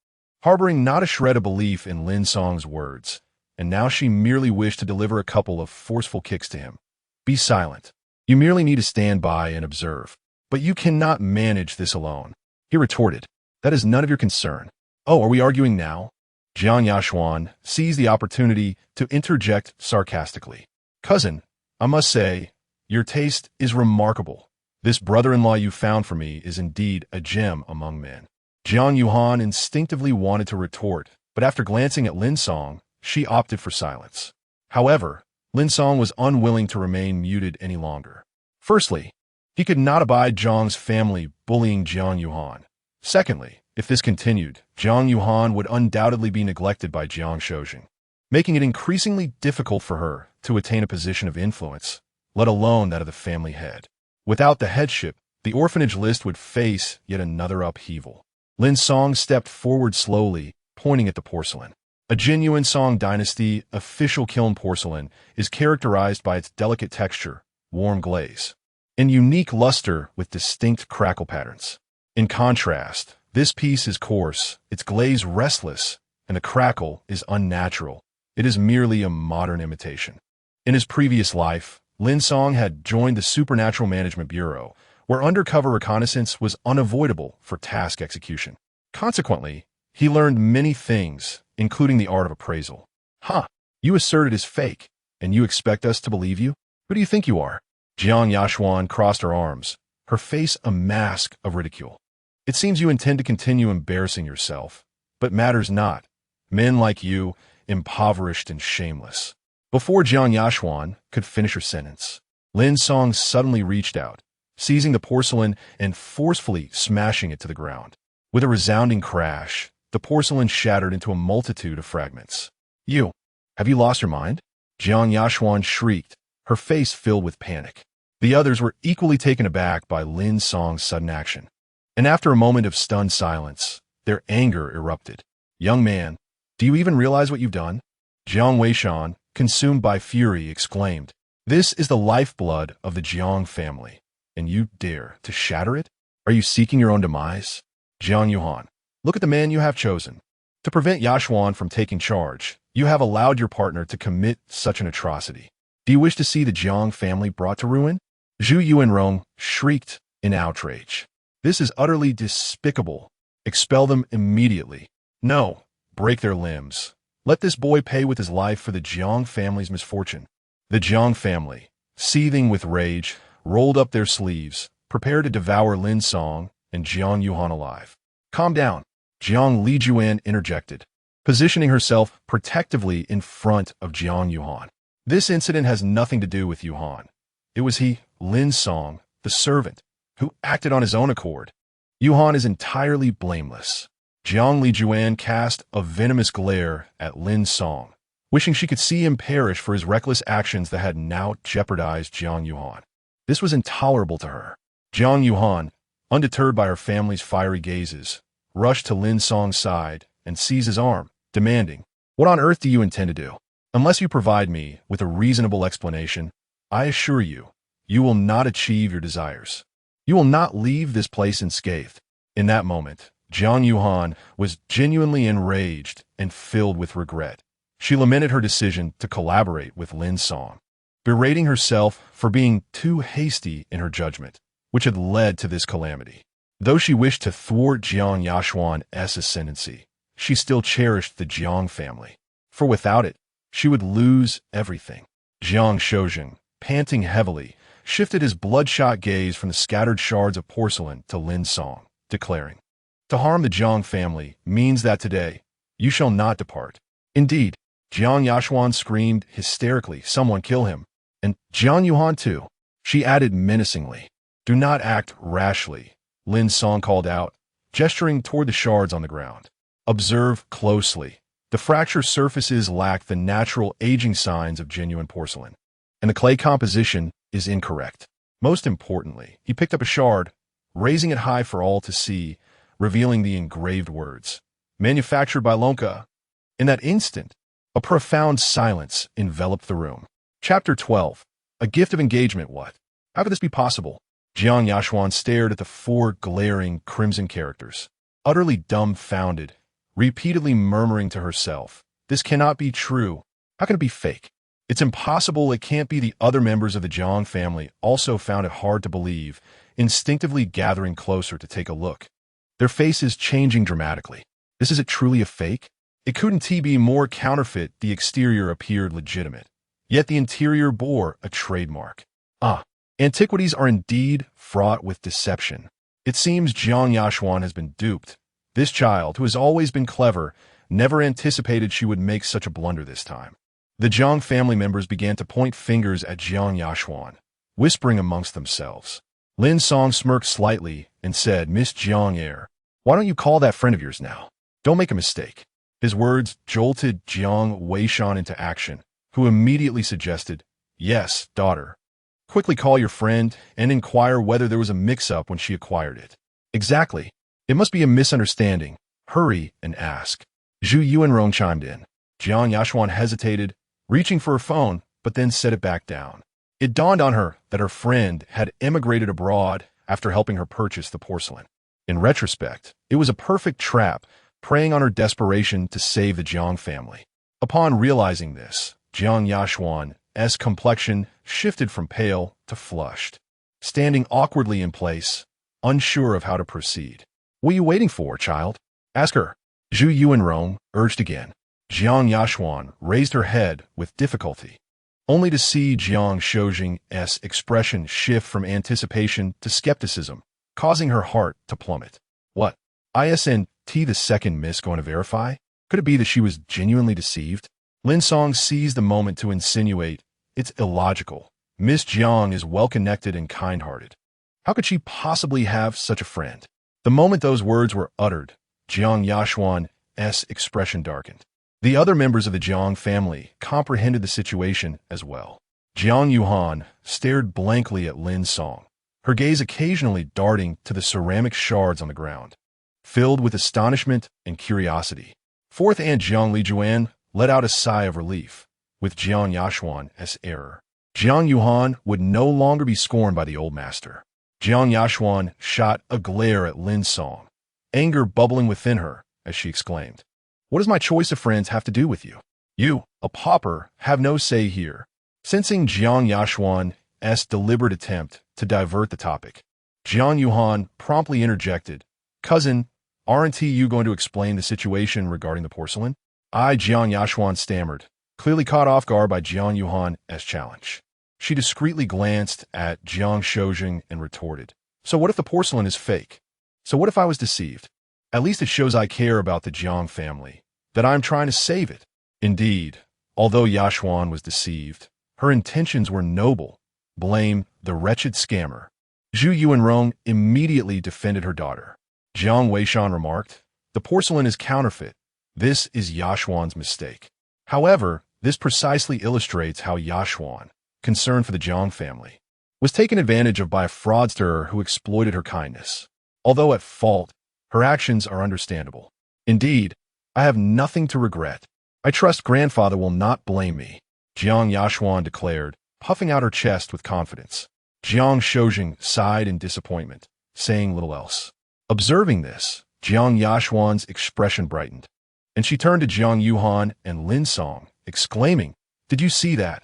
harboring not a shred of belief in Lin Song's words, and now she merely wished to deliver a couple of forceful kicks to him. Be silent. You merely need to stand by and observe. But you cannot manage this alone, he retorted. That is none of your concern. Oh, are we arguing now? Jiang Yashuan seized the opportunity to interject sarcastically. Cousin, I must say, your taste is remarkable. This brother-in-law you found for me is indeed a gem among men. Jiang Yuhan instinctively wanted to retort, but after glancing at Lin Song, she opted for silence. However, Lin Song was unwilling to remain muted any longer. Firstly, he could not abide Jiang's family bullying Jiang Yuhan. Secondly, if this continued, Jiang Yuhan would undoubtedly be neglected by Jiang Shoujing, making it increasingly difficult for her to attain a position of influence, let alone that of the family head. Without the headship, the orphanage list would face yet another upheaval. Lin Song stepped forward slowly, pointing at the porcelain. A genuine Song Dynasty official kiln porcelain is characterized by its delicate texture, warm glaze, and unique luster with distinct crackle patterns. In contrast, this piece is coarse, its glaze restless, and the crackle is unnatural. It is merely a modern imitation. In his previous life, Lin Song had joined the Supernatural Management Bureau, where undercover reconnaissance was unavoidable for task execution. Consequently, he learned many things, including the art of appraisal. You assert it is fake, and you expect us to believe you? Who do you think you are? Jiang Yashuan crossed her arms, her face a mask of ridicule. It seems you intend to continue embarrassing yourself, but matters not. Men like you, impoverished and shameless. Before Jiang Yashuan could finish her sentence, Lin Song suddenly reached out, seizing the porcelain and forcefully smashing it to the ground. With a resounding crash, the porcelain shattered into a multitude of fragments. Have you lost your mind? Jiang Yashuan shrieked, her face filled with panic. The others were equally taken aback by Lin Song's sudden action. And after a moment of stunned silence, their anger erupted. Young man, do you even realize what you've done? Jiang Weishan, consumed by fury, exclaimed, This is the lifeblood of the Jiang family, and you dare to shatter it? Are you seeking your own demise? Jiang Yuhan, look at the man you have chosen. To prevent Yashuan from taking charge, you have allowed your partner to commit such an atrocity. Do you wish to see the Jiang family brought to ruin? Zhu Yuanrong shrieked in outrage. This is utterly despicable. Expel them immediately. No, break their limbs. Let this boy pay with his life for the Jiang family's misfortune. The Jiang family, seething with rage, rolled up their sleeves, prepared to devour Lin Song and Jiang Yuhan alive. Calm down, Jiang Lijuan interjected, positioning herself protectively in front of Jiang Yuhan. This incident has nothing to do with Yuhan. It was he, Lin Song, the servant, who acted on his own accord. Yuhan is entirely blameless. Jiang Lijuan cast a venomous glare at Lin Song, wishing she could see him perish for his reckless actions that had now jeopardized Jiang Yuhan. This was intolerable to her. Jiang Yuhan, undeterred by her family's fiery gazes, rushed to Lin Song's side and seized his arm, demanding, What on earth do you intend to do? Unless you provide me with a reasonable explanation, I assure you, you will not achieve your desires. You will not leave this place unscathed. In that moment, Jiang Yuhan was genuinely enraged and filled with regret. She lamented her decision to collaborate with Lin Song, berating herself for being too hasty in her judgment, which had led to this calamity. Though she wished to thwart Jiang Yashuan's ascendancy, she still cherished the Jiang family, for without it, she would lose everything. Jiang Shoujing, panting heavily, shifted his bloodshot gaze from the scattered shards of porcelain to Lin Song, declaring, To harm the Jiang family means that today, you shall not depart. Indeed, Jiang Yashuan screamed hysterically, Someone kill him. And Jiang Yuhan too. She added menacingly, Do not act rashly, Lin Song called out, gesturing toward the shards on the ground. Observe closely. The fracture surfaces lack the natural aging signs of genuine porcelain, and the clay composition is incorrect. Most importantly, he picked up a shard, raising it high for all to see, revealing the engraved words, Manufactured by Lonka. In that instant, a profound silence enveloped the room. Chapter 12. A gift of engagement. What? How could this be possible? Jiang Yashuan stared at the four glaring crimson characters. utterly dumbfounded, repeatedly murmuring to herself, "This cannot be true. How can it be fake? It's impossible. It can't be." The other members of the Jiang family also found it hard to believe, instinctively gathering closer to take a look, their faces changing dramatically. This isn't truly a fake? It couldn't be more counterfeit. The exterior appeared legitimate, yet the interior bore a trademark. Antiquities are indeed fraught with deception. It seems Jiang Yashuan has been duped. This child, who has always been clever, never anticipated she would make such a blunder this time. The Jiang family members began to point fingers at Jiang Yashuan, whispering amongst themselves. Lin Song smirked slightly and said, "Miss Jiang, why don't you call that friend of yours now? Don't make a mistake." His words jolted Jiang Weishan into action, who immediately suggested, "Yes, daughter. Quickly call your friend and inquire whether there was a mix-up when she acquired it." "Exactly. It must be a misunderstanding. Hurry and ask." Zhu Yuanrong chimed in. Jiang Yashuan hesitated, reaching for her phone, but then set it back down. It dawned on her that her friend had emigrated abroad after helping her purchase the porcelain. In retrospect, it was a perfect trap, preying on her desperation to save the Jiang family. Upon realizing this, Jiang Yashuan's complexion shifted from pale to flushed, standing awkwardly in place, unsure of how to proceed. "What are you waiting for, child? Ask her." Zhu Yuanrong urged again. Jiang Yashuan raised her head with difficulty, only to see Jiang Shoujing's expression shift from anticipation to skepticism, causing her heart to plummet. "What? Isn't the second miss going to verify? Could it be that she was genuinely deceived?" Lin Song seized the moment to insinuate, "It's illogical. Miss Jiang is well-connected and kind-hearted. How could she possibly have such a friend?" The moment those words were uttered, Jiang Yashuan's expression darkened. The other members of the Jiang family comprehended the situation as well. Jiang Yuhan stared blankly at Lin Song, her gaze occasionally darting to the ceramic shards on the ground, filled with astonishment and curiosity. Fourth Aunt Jiang Lijuan let out a sigh of relief, with Jiang Yashuan's error. Jiang Yuhan would no longer be scorned by the old master. Jiang Yashuan shot a glare at Lin Song, anger bubbling within her as she exclaimed, "What does my choice of friends have to do with you? You, a pauper, have no say here." Sensing Jiang Yashuan's deliberate attempt to divert the topic, Jiang Yuhan promptly interjected, "Cousin, aren't you going to explain the situation regarding the porcelain?" Jiang Yashuan stammered, clearly caught off guard by Jiang Yuhan's challenge. She discreetly glanced at Jiang Shoujing and retorted, "So what if the porcelain is fake? So what if I was deceived? At least it shows I care about the Jiang family, that I'm trying to save it." Indeed, although Yashuan was deceived, her intentions were noble. Blame the wretched scammer. Zhu Yuanrong immediately defended her daughter. Jiang Weishan remarked, "The porcelain is counterfeit. This is Yashuan's mistake." However, this precisely illustrates how Yashuan, concerned for the Jiang family, was taken advantage of by a fraudster who exploited her kindness. Although at fault, her actions are understandable. "Indeed, I have nothing to regret. I trust grandfather will not blame me," Jiang Yashuan declared, puffing out her chest with confidence. Jiang Shoujing sighed in disappointment, saying little else. Observing this, Jiang Yashuan's expression brightened, and she turned to Jiang Yuhan and Lin Song, exclaiming, "Did you see that?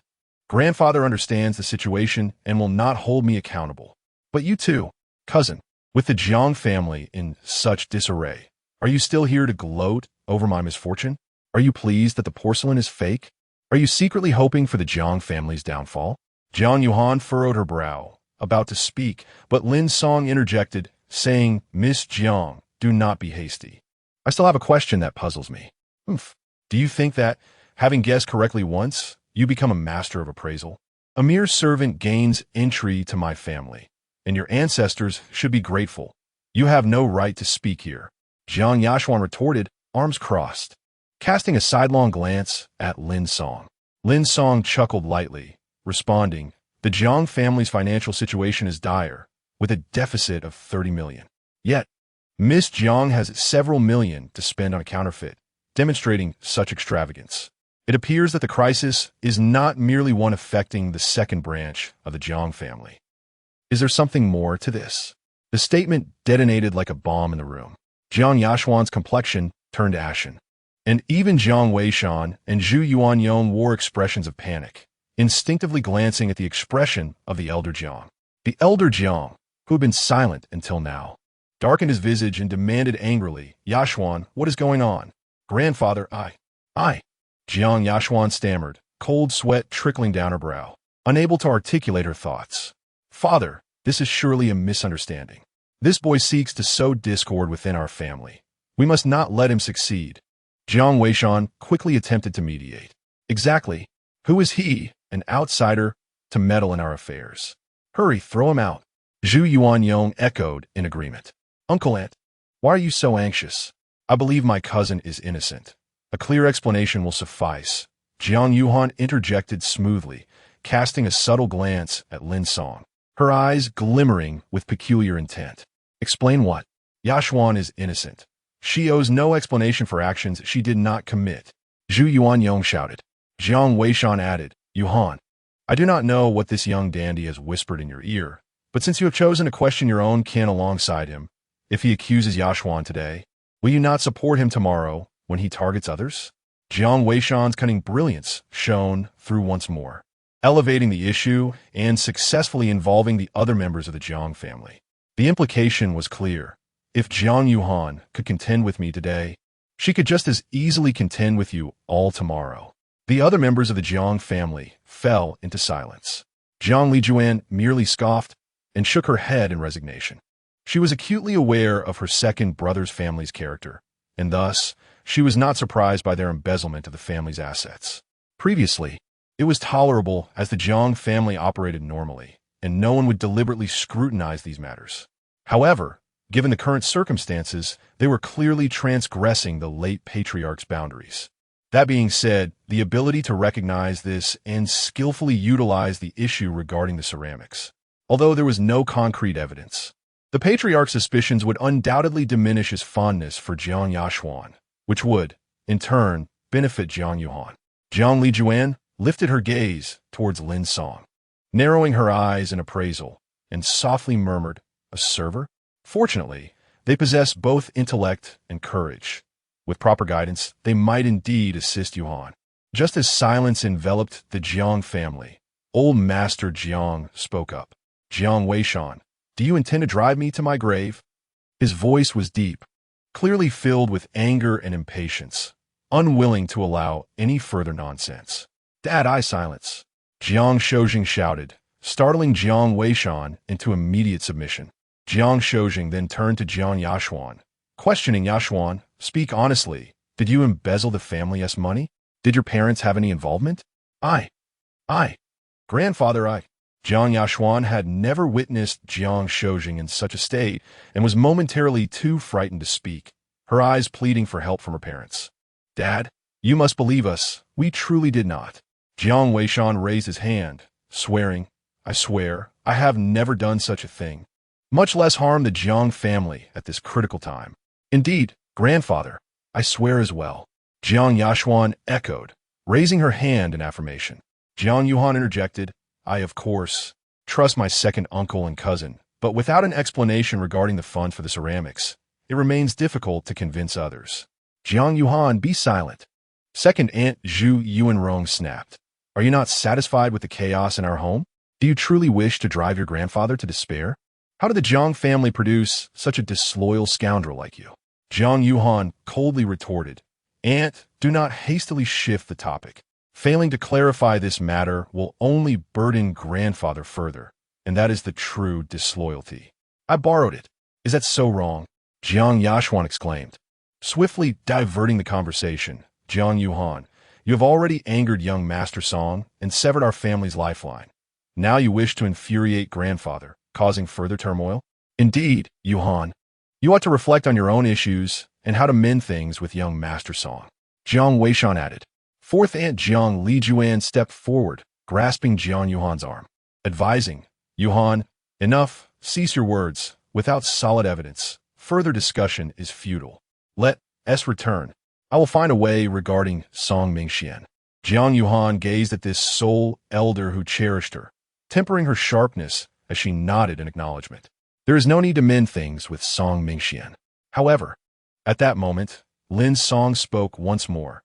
Grandfather understands the situation and will not hold me accountable. But you too, cousin, with the Jiang family in such disarray, are you still here to gloat over my misfortune? Are you pleased that the porcelain is fake? Are you secretly hoping for the Jiang family's downfall?" Jiang Yuhan furrowed her brow, about to speak, but Lin Song interjected, saying, "Miss Jiang, do not be hasty. I still have a question that puzzles me. Do you think that, having guessed correctly once, you become a master of appraisal? A mere servant gains entry to my family, and your ancestors should be grateful. You have no right to speak here." Jiang Yashuan retorted, arms crossed, casting a sidelong glance at Lin Song. Lin Song chuckled lightly, responding, "The Jiang family's financial situation is dire, with a deficit of 30 million. Yet, Miss Jiang has several million to spend on a counterfeit, demonstrating such extravagance. It appears that the crisis is not merely one affecting the second branch of the Jiang family. Is there something more to this?" The statement detonated like a bomb in the room. Jiang Yashuan's complexion turned ashen. And even Jiang Weishan and Zhu Yuanyong wore expressions of panic, instinctively glancing at the expression of the elder Jiang. The elder Jiang, who had been silent until now, darkened his visage and demanded angrily, "Yashuan, what is going on?" "Grandfather, I. Jiang Yashuan stammered, cold sweat trickling down her brow, unable to articulate her thoughts. "Father, this is surely a misunderstanding. This boy seeks to sow discord within our family. We must not let him succeed." Jiang Weishan quickly attempted to mediate. "Exactly. Who is he, an outsider, to meddle in our affairs? Hurry, throw him out." Zhu Yuanyong echoed in agreement. "Uncle Aunt, why are you so anxious? I believe my cousin is innocent. A clear explanation will suffice." Jiang Yuhan interjected smoothly, casting a subtle glance at Lin Song, her eyes glimmering with peculiar intent. "Explain what?" "Yashuan is innocent. She owes no explanation for actions she did not commit," Zhu Yuanyong shouted. Jiang Weishan added, "Yuhan, I do not know what this young dandy has whispered in your ear, but since you have chosen to question your own kin alongside him, if he accuses Yashuan today, will you not support him tomorrow when he targets others?" Jiang Weishan's cunning brilliance shone through once more, elevating the issue and successfully involving the other members of the Jiang family. The implication was clear. If Jiang Yuhan could contend with me today, she could just as easily contend with you all tomorrow. The other members of the Jiang family fell into silence. Jiang Lijuan merely scoffed and shook her head in resignation. She was acutely aware of her second brother's family's character, and thus she was not surprised by their embezzlement of the family's assets. Previously, it was tolerable as the Jiang family operated normally, and no one would deliberately scrutinize these matters. However, given the current circumstances, they were clearly transgressing the late patriarch's boundaries. That being said, the ability to recognize this and skillfully utilize the issue regarding the ceramics, although there was no concrete evidence. The patriarch's suspicions would undoubtedly diminish his fondness for Jiang Yashuan, which would, in turn, benefit Jiang Yuhan. Jiang Lijuan lifted her gaze towards Lin Song, narrowing her eyes in appraisal, and softly murmured, "A server?" Fortunately, they possess both intellect and courage. With proper guidance, they might indeed assist Yuhan. Just as silence enveloped the Jiang family, old Master Jiang spoke up. "Jiang Weishan, do you intend to drive me to my grave?" His voice was deep, clearly filled with anger and impatience, unwilling to allow any further nonsense. "Dad, I silence," Jiang Shoujing shouted, startling Jiang Weishan into immediate submission. Jiang Shoujing then turned to Jiang Yashuan, questioning Yashuan, "Speak honestly. Did you embezzle the family's money? Did your parents have any involvement?" I. Grandfather, I. Jiang Yashuan had never witnessed Jiang Shoujing in such a state and was momentarily too frightened to speak, her eyes pleading for help from her parents. "Dad, you must believe us. We truly did not." Jiang Weishan raised his hand, swearing, "I swear, I have never done such a thing, much less harm the Jiang family at this critical time." "Indeed, grandfather, I swear as well," Jiang Yashuan echoed, raising her hand in affirmation. Jiang Yuhan interjected, "I, of course, trust my second uncle and cousin, but without an explanation regarding the fund for the ceramics, it remains difficult to convince others." "Jiang Yuhan, be silent." Second Aunt Zhu Yuanrong snapped. "Are you not satisfied with the chaos in our home? Do you truly wish to drive your grandfather to despair? How did the Jiang family produce such a disloyal scoundrel like you?" Jiang Yuhan coldly retorted, "Aunt, do not hastily shift the topic. Failing to clarify this matter will only burden grandfather further, and that is the true disloyalty. I borrowed it. Is that so wrong?" Jiang Yashuan exclaimed. Swiftly diverting the conversation, "Jiang Yuhan, you have already angered young Master Song and severed our family's lifeline. Now you wish to infuriate grandfather, causing further turmoil? Indeed, Yuhan, you ought to reflect on your own issues and how to mend things with young Master Song." Jiang Weishan added. Fourth Aunt Jiang Lijuan stepped forward, grasping Jiang Yuhan's arm, advising, "Yuhan, enough, cease your words. Without solid evidence, further discussion is futile. Let us return. I will find a way regarding Song Mingxian." Jiang Yuhan gazed at this sole elder who cherished her, tempering her sharpness as she nodded in acknowledgement. There is no need to mend things with Song Mingxian. However, At that moment, Lin Song spoke once more.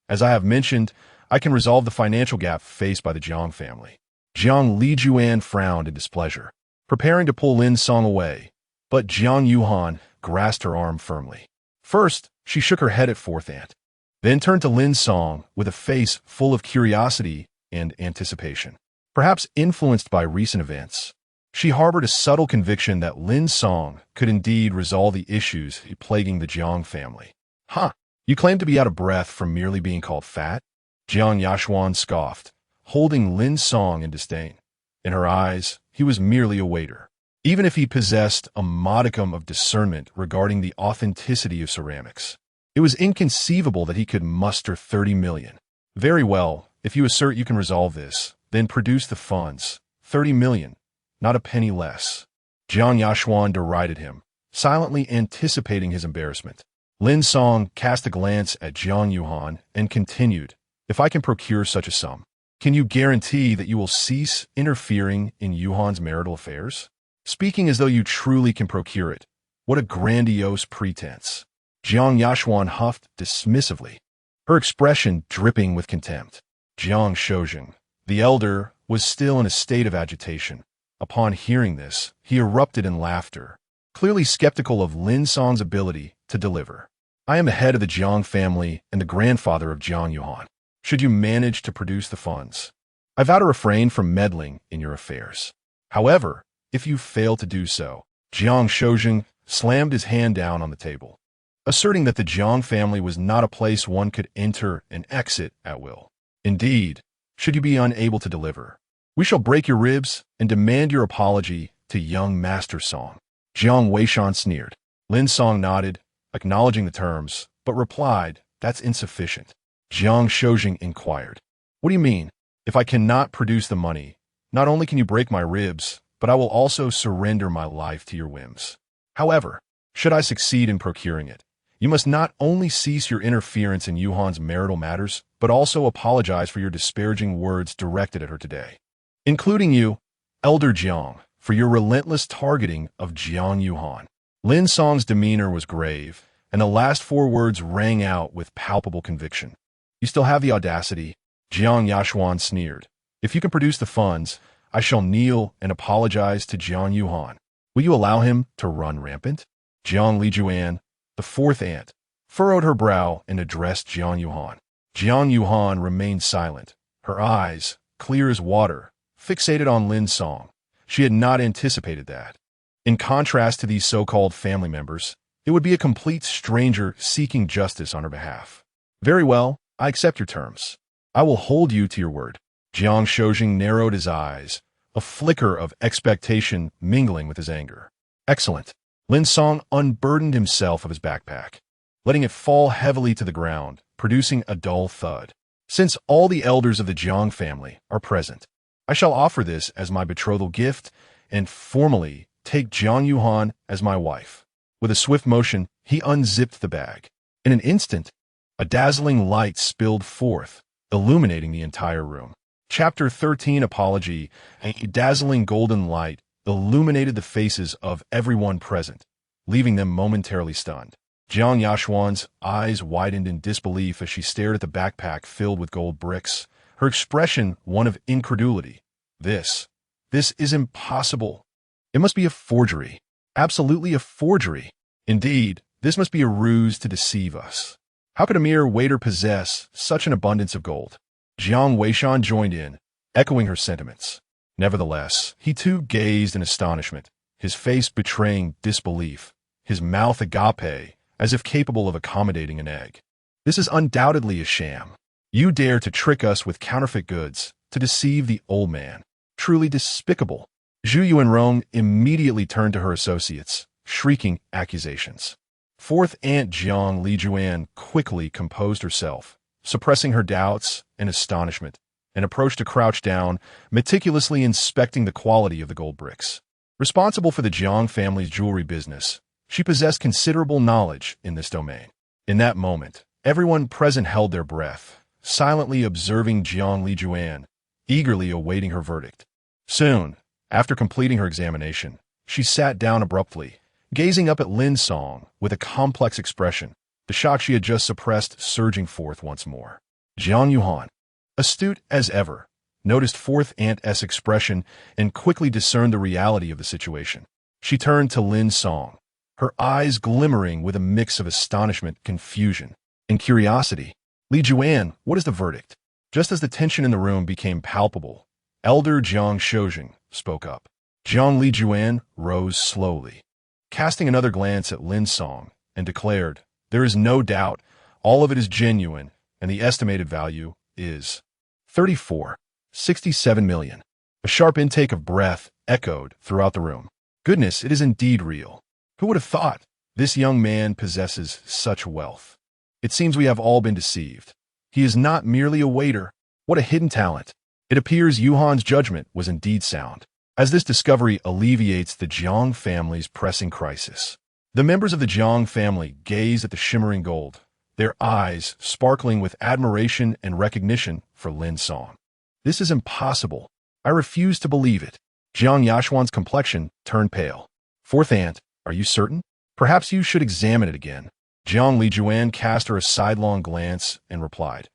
As I have mentioned, I can resolve the financial gap faced by the Jiang family. Jiang Lijuan frowned in displeasure, preparing to pull Lin Song away, but Jiang Yuhan grasped her arm firmly. First, she shook her head at fourth aunt, then turned to Lin Song with a face full of curiosity and anticipation. Perhaps influenced by recent events, she harbored a subtle conviction that Lin Song could indeed resolve the issues plaguing the Jiang family. Huh, you claim to be out of breath from merely being called fat? Jiang Yashuan scoffed, holding Lin Song in disdain. In her eyes, he was merely a waiter. Even if he possessed a modicum of discernment regarding the authenticity of ceramics, it was inconceivable that he could muster 30 million. Very well, if you assert you can resolve this, then produce the funds. 30 million, not a penny less. Jiang Yashuan derided him, silently anticipating his embarrassment. Lin Song cast a glance at Jiang Yuhan and continued, if I can procure such a sum, can you guarantee that you will cease interfering in Yuhan's marital affairs? Speaking as though you truly can procure it. What a grandiose pretense. Jiang Yashuan huffed dismissively, her expression dripping with contempt. Jiang Shoujing, the elder, was still in a state of agitation. Upon hearing this, he erupted in laughter, clearly skeptical of Lin Song's ability to deliver. I am the head of the Jiang family and the grandfather of Jiang Yuhan. Should you manage to produce the funds, I vow to refrain from meddling in your affairs. However, if you fail to do so, Jiang Shoujing slammed his hand down on the table, asserting that the Jiang family was not a place one could enter and exit at will. Indeed, should you be unable to deliver, we shall break your ribs and demand your apology to young Master Song. Jiang Weishan sneered. Lin Song nodded, acknowledging the terms, but replied, that's insufficient. Jiang Shoujing inquired, what do you mean? If I cannot produce the money, not only can you break my ribs, but I will also surrender my life to your whims. However, should I succeed in procuring it, you must not only cease your interference in Yuhan's marital matters, but also apologize for your disparaging words directed at her today, including you, Elder Jiang, for your relentless targeting of Jiang Yuhan. Lin Song's demeanor was grave, and the last four words rang out with palpable conviction. You still have the audacity? Jiang Yashuan sneered. If you can produce the funds, I shall kneel and apologize to Jiang Yuhan. Will you allow him to run rampant? Jiang Lijuan, the fourth aunt, furrowed her brow and addressed Jiang Yuhan. Jiang Yuhan remained silent, her eyes, clear as water, fixated on Lin Song. She had not anticipated that. In contrast to these so-called family members, it would be a complete stranger seeking justice on her behalf. Very well, I accept your terms. I will hold you to your word. Jiang Shoujing narrowed his eyes, a flicker of expectation mingling with his anger. Excellent. Lin Song unburdened himself of his backpack, letting it fall heavily to the ground, producing a dull thud. Since all the elders of the Jiang family are present, I shall offer this as my betrothal gift and formally take Jiang Yuhan as my wife. With a swift motion, he unzipped the bag. In an instant, a dazzling light spilled forth, illuminating the entire room. Chapter 13 Apology. A dazzling golden light illuminated the faces of everyone present, leaving them momentarily stunned. Jiang Yashuan's eyes widened in disbelief as she stared at the backpack filled with gold bricks, her expression one of incredulity. This is impossible. It must be a forgery. Absolutely a forgery. Indeed, this must be a ruse to deceive us. How could a mere waiter possess such an abundance of gold? Jiang Weishan joined in, echoing her sentiments. Nevertheless, he too gazed in astonishment, his face betraying disbelief, his mouth agape, as if capable of accommodating an egg. This is undoubtedly a sham. You dare to trick us with counterfeit goods, to deceive the old man. Truly despicable. Zhu Yuanrong immediately turned to her associates, shrieking accusations. Fourth Aunt Jiang Lijuan quickly composed herself, suppressing her doubts and astonishment, and approached to crouch down, meticulously inspecting the quality of the gold bricks. Responsible for the Jiang family's jewelry business, she possessed considerable knowledge in this domain. In that moment, everyone present held their breath, silently observing Jiang Lijuan, eagerly awaiting her verdict. Soon, after completing her examination, she sat down abruptly, gazing up at Lin Song with a complex expression, the shock she had just suppressed surging forth once more. Jiang Yuhan, astute as ever, noticed fourth aunt's expression and quickly discerned the reality of the situation. She turned to Lin Song, her eyes glimmering with a mix of astonishment, confusion, and curiosity. Li Juan, what is the verdict? Just as the tension in the room became palpable, Elder Jiang Shoujing spoke up. Jiang Li Juan rose slowly, casting another glance at Lin Song, and declared, "There is no doubt, all of it is genuine, and the estimated value is 34.67 million. A sharp intake of breath echoed throughout the room. Goodness, it is indeed real. Who would have thought? This young man possesses such wealth. It seems we have all been deceived. He is not merely a waiter. What a hidden talent. It appears Yuhan's judgment was indeed sound, as this discovery alleviates the Jiang family's pressing crisis." The members of the Jiang family gazed at the shimmering gold, their eyes sparkling with admiration and recognition for Lin Song. "This is impossible. I refuse to believe it." Jiang Yashuan's complexion turned pale. "Fourth aunt, are you certain? Perhaps you should examine it again." Jiang Li Juan cast her a sidelong glance and replied,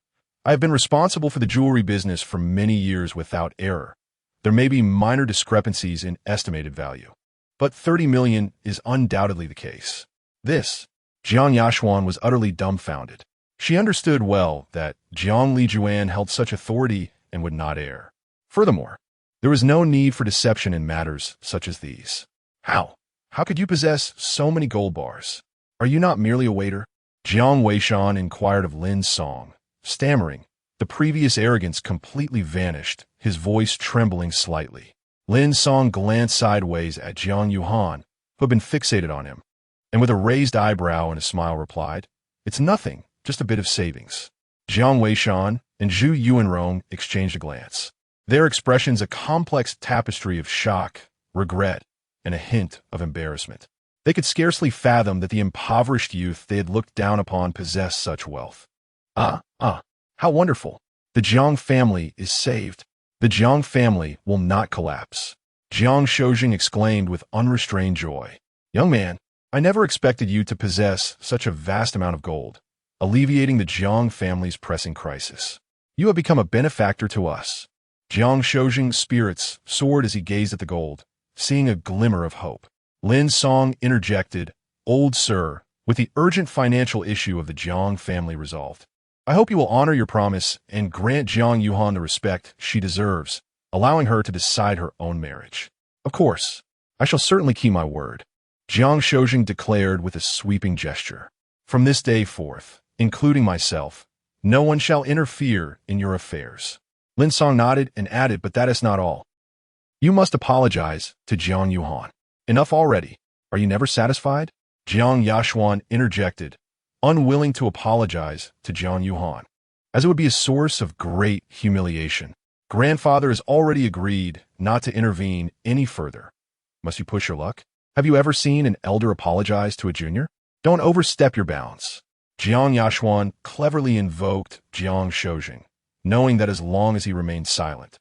"I have been responsible for the jewelry business for many years without error. There may be minor discrepancies in estimated value, but 30 million is undoubtedly the case." Jiang Yashuan was utterly dumbfounded. She understood well that Jiang Li Juan held such authority and would not err. Furthermore, there was no need for deception in matters such as these. How could you possess so many gold bars? Are you not merely a waiter?" Jiang Weishan inquired of Lin Song, stammering. The previous arrogance completely vanished, his voice trembling slightly. Lin Song glanced sideways at Jiang Yuhan, who had been fixated on him, and with a raised eyebrow and a smile replied, "It's nothing, just a bit of savings." Jiang Weishan and Zhu Yuanrong exchanged a glance, their expressions a complex tapestry of shock, regret, and a hint of embarrassment. They could scarcely fathom that the impoverished youth they had looked down upon possessed such wealth. How wonderful! The Jiang family is saved. The Jiang family will not collapse." Jiang Shoujing exclaimed with unrestrained joy. "Young man, I never expected you to possess such a vast amount of gold, alleviating the Jiang family's pressing crisis. You have become a benefactor to us." Jiang Shoujing's spirits soared as he gazed at the gold, seeing a glimmer of hope. Lin Song interjected, "Old sir, with the urgent financial issue of the Jiang family resolved, I hope you will honor your promise and grant Jiang Yuhan the respect she deserves, allowing her to decide her own marriage." "Of course, I shall certainly keep my word," Jiang Shoujing declared with a sweeping gesture. "From this day forth, including myself, no one shall interfere in your affairs." Lin Song nodded and added, "But that is not all. You must apologize to Jiang Yuhan." "Enough already. Are you never satisfied?" Jiang Yashuan interjected, unwilling to apologize to Jiang Yuhan, as it would be a source of great humiliation. "Grandfather has already agreed not to intervene any further. Must you push your luck? Have you ever seen an elder apologize to a junior? Don't overstep your bounds." Jiang Yashuan cleverly invoked Jiang Shoujing, knowing that as long as he remained silent,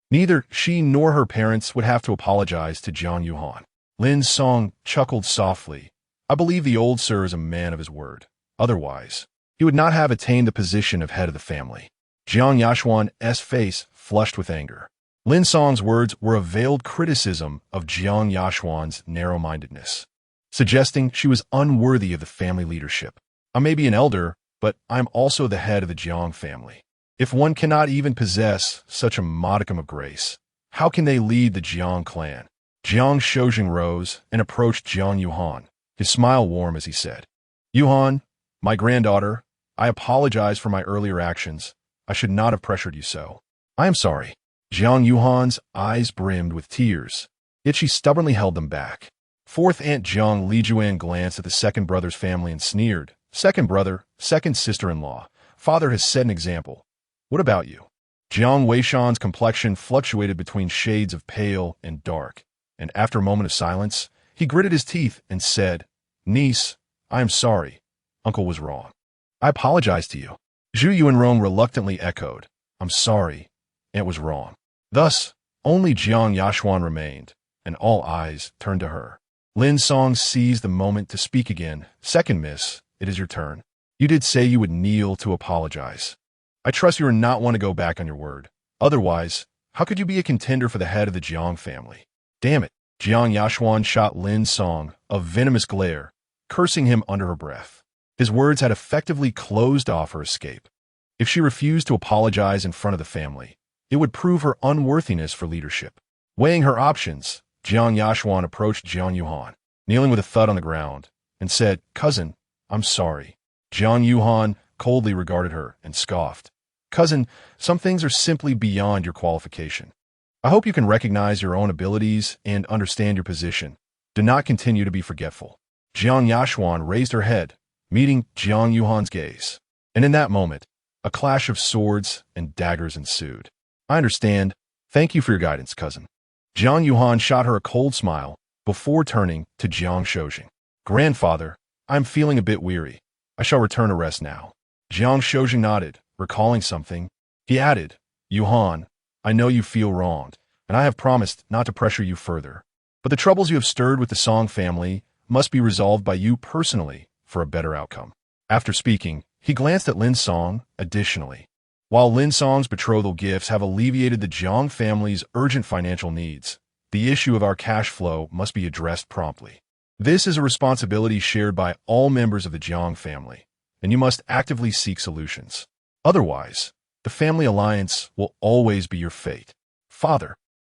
neither she nor her parents would have to apologize to Jiang Yuhan. Lin Song chuckled softly. "I believe the old sir is a man of his word. Otherwise, he would not have attained the position of head of the family." Jiang Yashuan's face flushed with anger. Lin Song's words were a veiled criticism of Jiang Yashuan's narrow-mindedness, suggesting she was unworthy of the family leadership. "I may be an elder, but I'm also the head of the Jiang family. If one cannot even possess such a modicum of grace, how can they lead the Jiang clan?" Jiang Shoujing rose and approached Jiang Yuhan, his smile warm as he said, "Yuhan, my granddaughter, I apologize for my earlier actions. I should not have pressured you so." "I am sorry." Jiang Yuhan's eyes brimmed with tears, yet she stubbornly held them back. Fourth Aunt Jiang Li Juan glanced at the second brother's family and sneered. "Second brother, second sister-in-law. Father has set an example. What about you?" Jiang Weishan's complexion fluctuated between shades of pale and dark, and after a moment of silence, he gritted his teeth and said, "Niece, I am sorry. Uncle was wrong." "I apologize to you." Zhu Yuanrong reluctantly echoed, "I'm sorry. Aunt was wrong." Thus, only Jiang Yashuan remained, and all eyes turned to her. Lin Song seized the moment to speak again. Second miss, it is your turn. You did say you would kneel to apologize. I trust you are not one to go back on your word. Otherwise, how could you be a contender for the head of the Jiang family? Damn it. Jiang Yashuan shot Lin Song a venomous glare, cursing him under her breath. His words had effectively closed off her escape. If she refused to apologize in front of the family, it would prove her unworthiness for leadership. Weighing her options, Jiang Yashuan approached Jiang Yuhan, kneeling with a thud on the ground, and said, "Cousin, I'm sorry." Jiang Yuhan coldly regarded her and scoffed. "Cousin, some things are simply beyond your qualification. I hope you can recognize your own abilities and understand your position. Do not continue to be forgetful." Jiang Yashuan raised her head, meeting Jiang Yuhan's gaze. And in that moment, a clash of swords and daggers ensued. "I understand. Thank you for your guidance, cousin." Jiang Yuhan shot her a cold smile before turning to Jiang Shoujing. "Grandfather, I am feeling a bit weary. I shall return to rest now." Jiang Shoujing nodded, recalling something. He added, "Yuhan, I know you feel wronged, and I have promised not to pressure you further. But the troubles you have stirred with the Song family must be resolved by you personally for a better outcome." After speaking, he glanced at Lin Song. Additionally, while Lin Song's betrothal gifts have alleviated the Jiang family's urgent financial needs, the issue of our cash flow must be addressed promptly. This is a responsibility shared by all members of the Jiang family, and you must actively seek solutions. Otherwise, the family alliance will always be your fate. Father,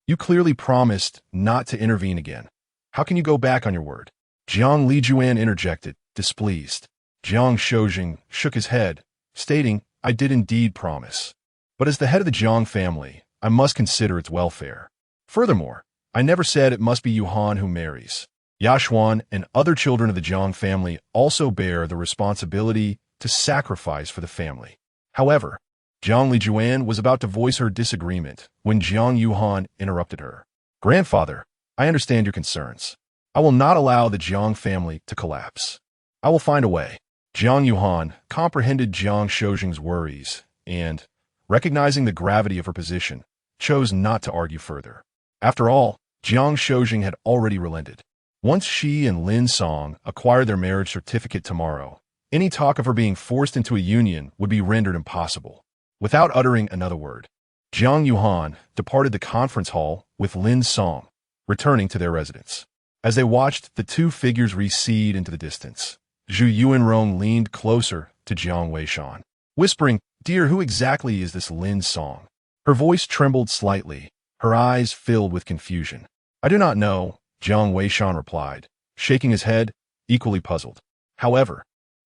you clearly promised not to intervene again. How can you go back on your word? Jiang Lijuan interjected, displeased. Jiang Shoujing shook his head, stating, "I did indeed promise. But as the head of the Jiang family, I must consider its welfare. Furthermore, I never said it must be Yuhan who marries. Yashuan and other children of the Jiang family also bear the responsibility to sacrifice for the family." However, Jiang Lijuan was about to voice her disagreement when Jiang Yuhan interrupted her. "Grandfather, I understand your concerns. I will not allow the Jiang family to collapse. I will find a way." Jiang Yuhan comprehended Jiang Shoujing's worries and, recognizing the gravity of her position, chose not to argue further. After all, Jiang Shoujing had already relented. Once she and Lin Song acquired their marriage certificate tomorrow, any talk of her being forced into a union would be rendered impossible. Without uttering another word, Jiang Yuhan departed the conference hall with Lin Song, returning to their residence. As they watched the two figures recede into the distance, Zhu Yuanrong leaned closer to Jiang Weishan, whispering, "Dear, who exactly is this Lin Song?" Her voice trembled slightly, her eyes filled with confusion. "I do not know," Jiang Weishan replied, shaking his head, equally puzzled. "However,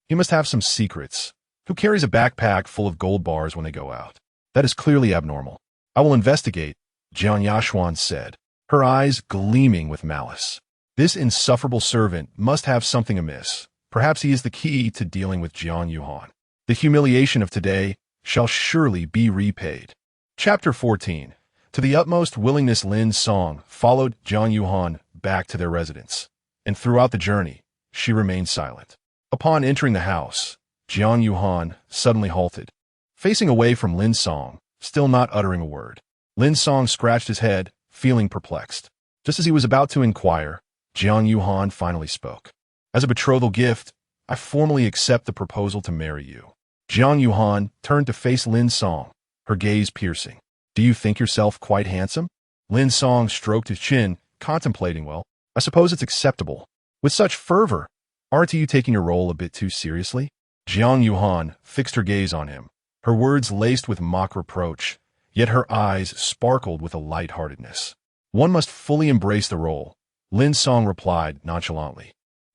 he must have some secrets. Who carries a backpack full of gold bars when they go out? That is clearly abnormal. I will investigate," Jiang Yashuan said, her eyes gleaming with malice. "This insufferable servant must have something amiss. Perhaps he is the key to dealing with Jiang Yuhan. The humiliation of today shall surely be repaid." Chapter 14. To the utmost willingness, Lin Song followed Jiang Yuhan back to their residence, and throughout the journey, she remained silent. Upon entering the house, Jiang Yuhan suddenly halted, facing away from Lin Song, still not uttering a word. Lin Song scratched his head, feeling perplexed. Just as he was about to inquire, Jiang Yuhan finally spoke. "As a betrothal gift, I formally accept the proposal to marry you." Jiang Yuhan turned to face Lin Song, her gaze piercing. "Do you think yourself quite handsome?" Lin Song stroked his chin, contemplating, "Well, I suppose it's acceptable. With such fervor, aren't you taking your role a bit too seriously?" Jiang Yuhan fixed her gaze on him, her words laced with mock reproach, yet her eyes sparkled with a light-heartedness. "One must fully embrace the role," Lin Song replied nonchalantly.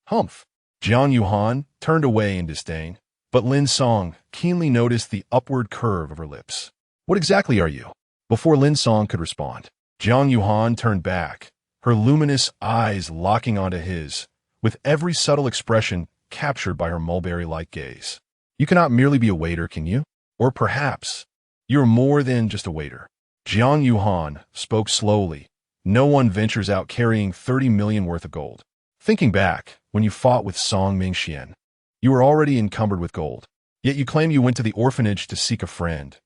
"Humph." Jiang Yuhan turned away in disdain, but Lin Song keenly noticed the upward curve of her lips. "What exactly are you?" Before Lin Song could respond, Jiang Yuhan turned back, her luminous eyes locking onto his, with every subtle expression captured by her mulberry-like gaze. "You cannot merely be a waiter, can you? Or perhaps you're more than just a waiter." Jiang Yuhan spoke slowly. "No one ventures out carrying 30 million worth of gold. Thinking back, when you fought with Song Mingxian, you were already encumbered with gold. Yet you claim you went to the orphanage to seek a friend.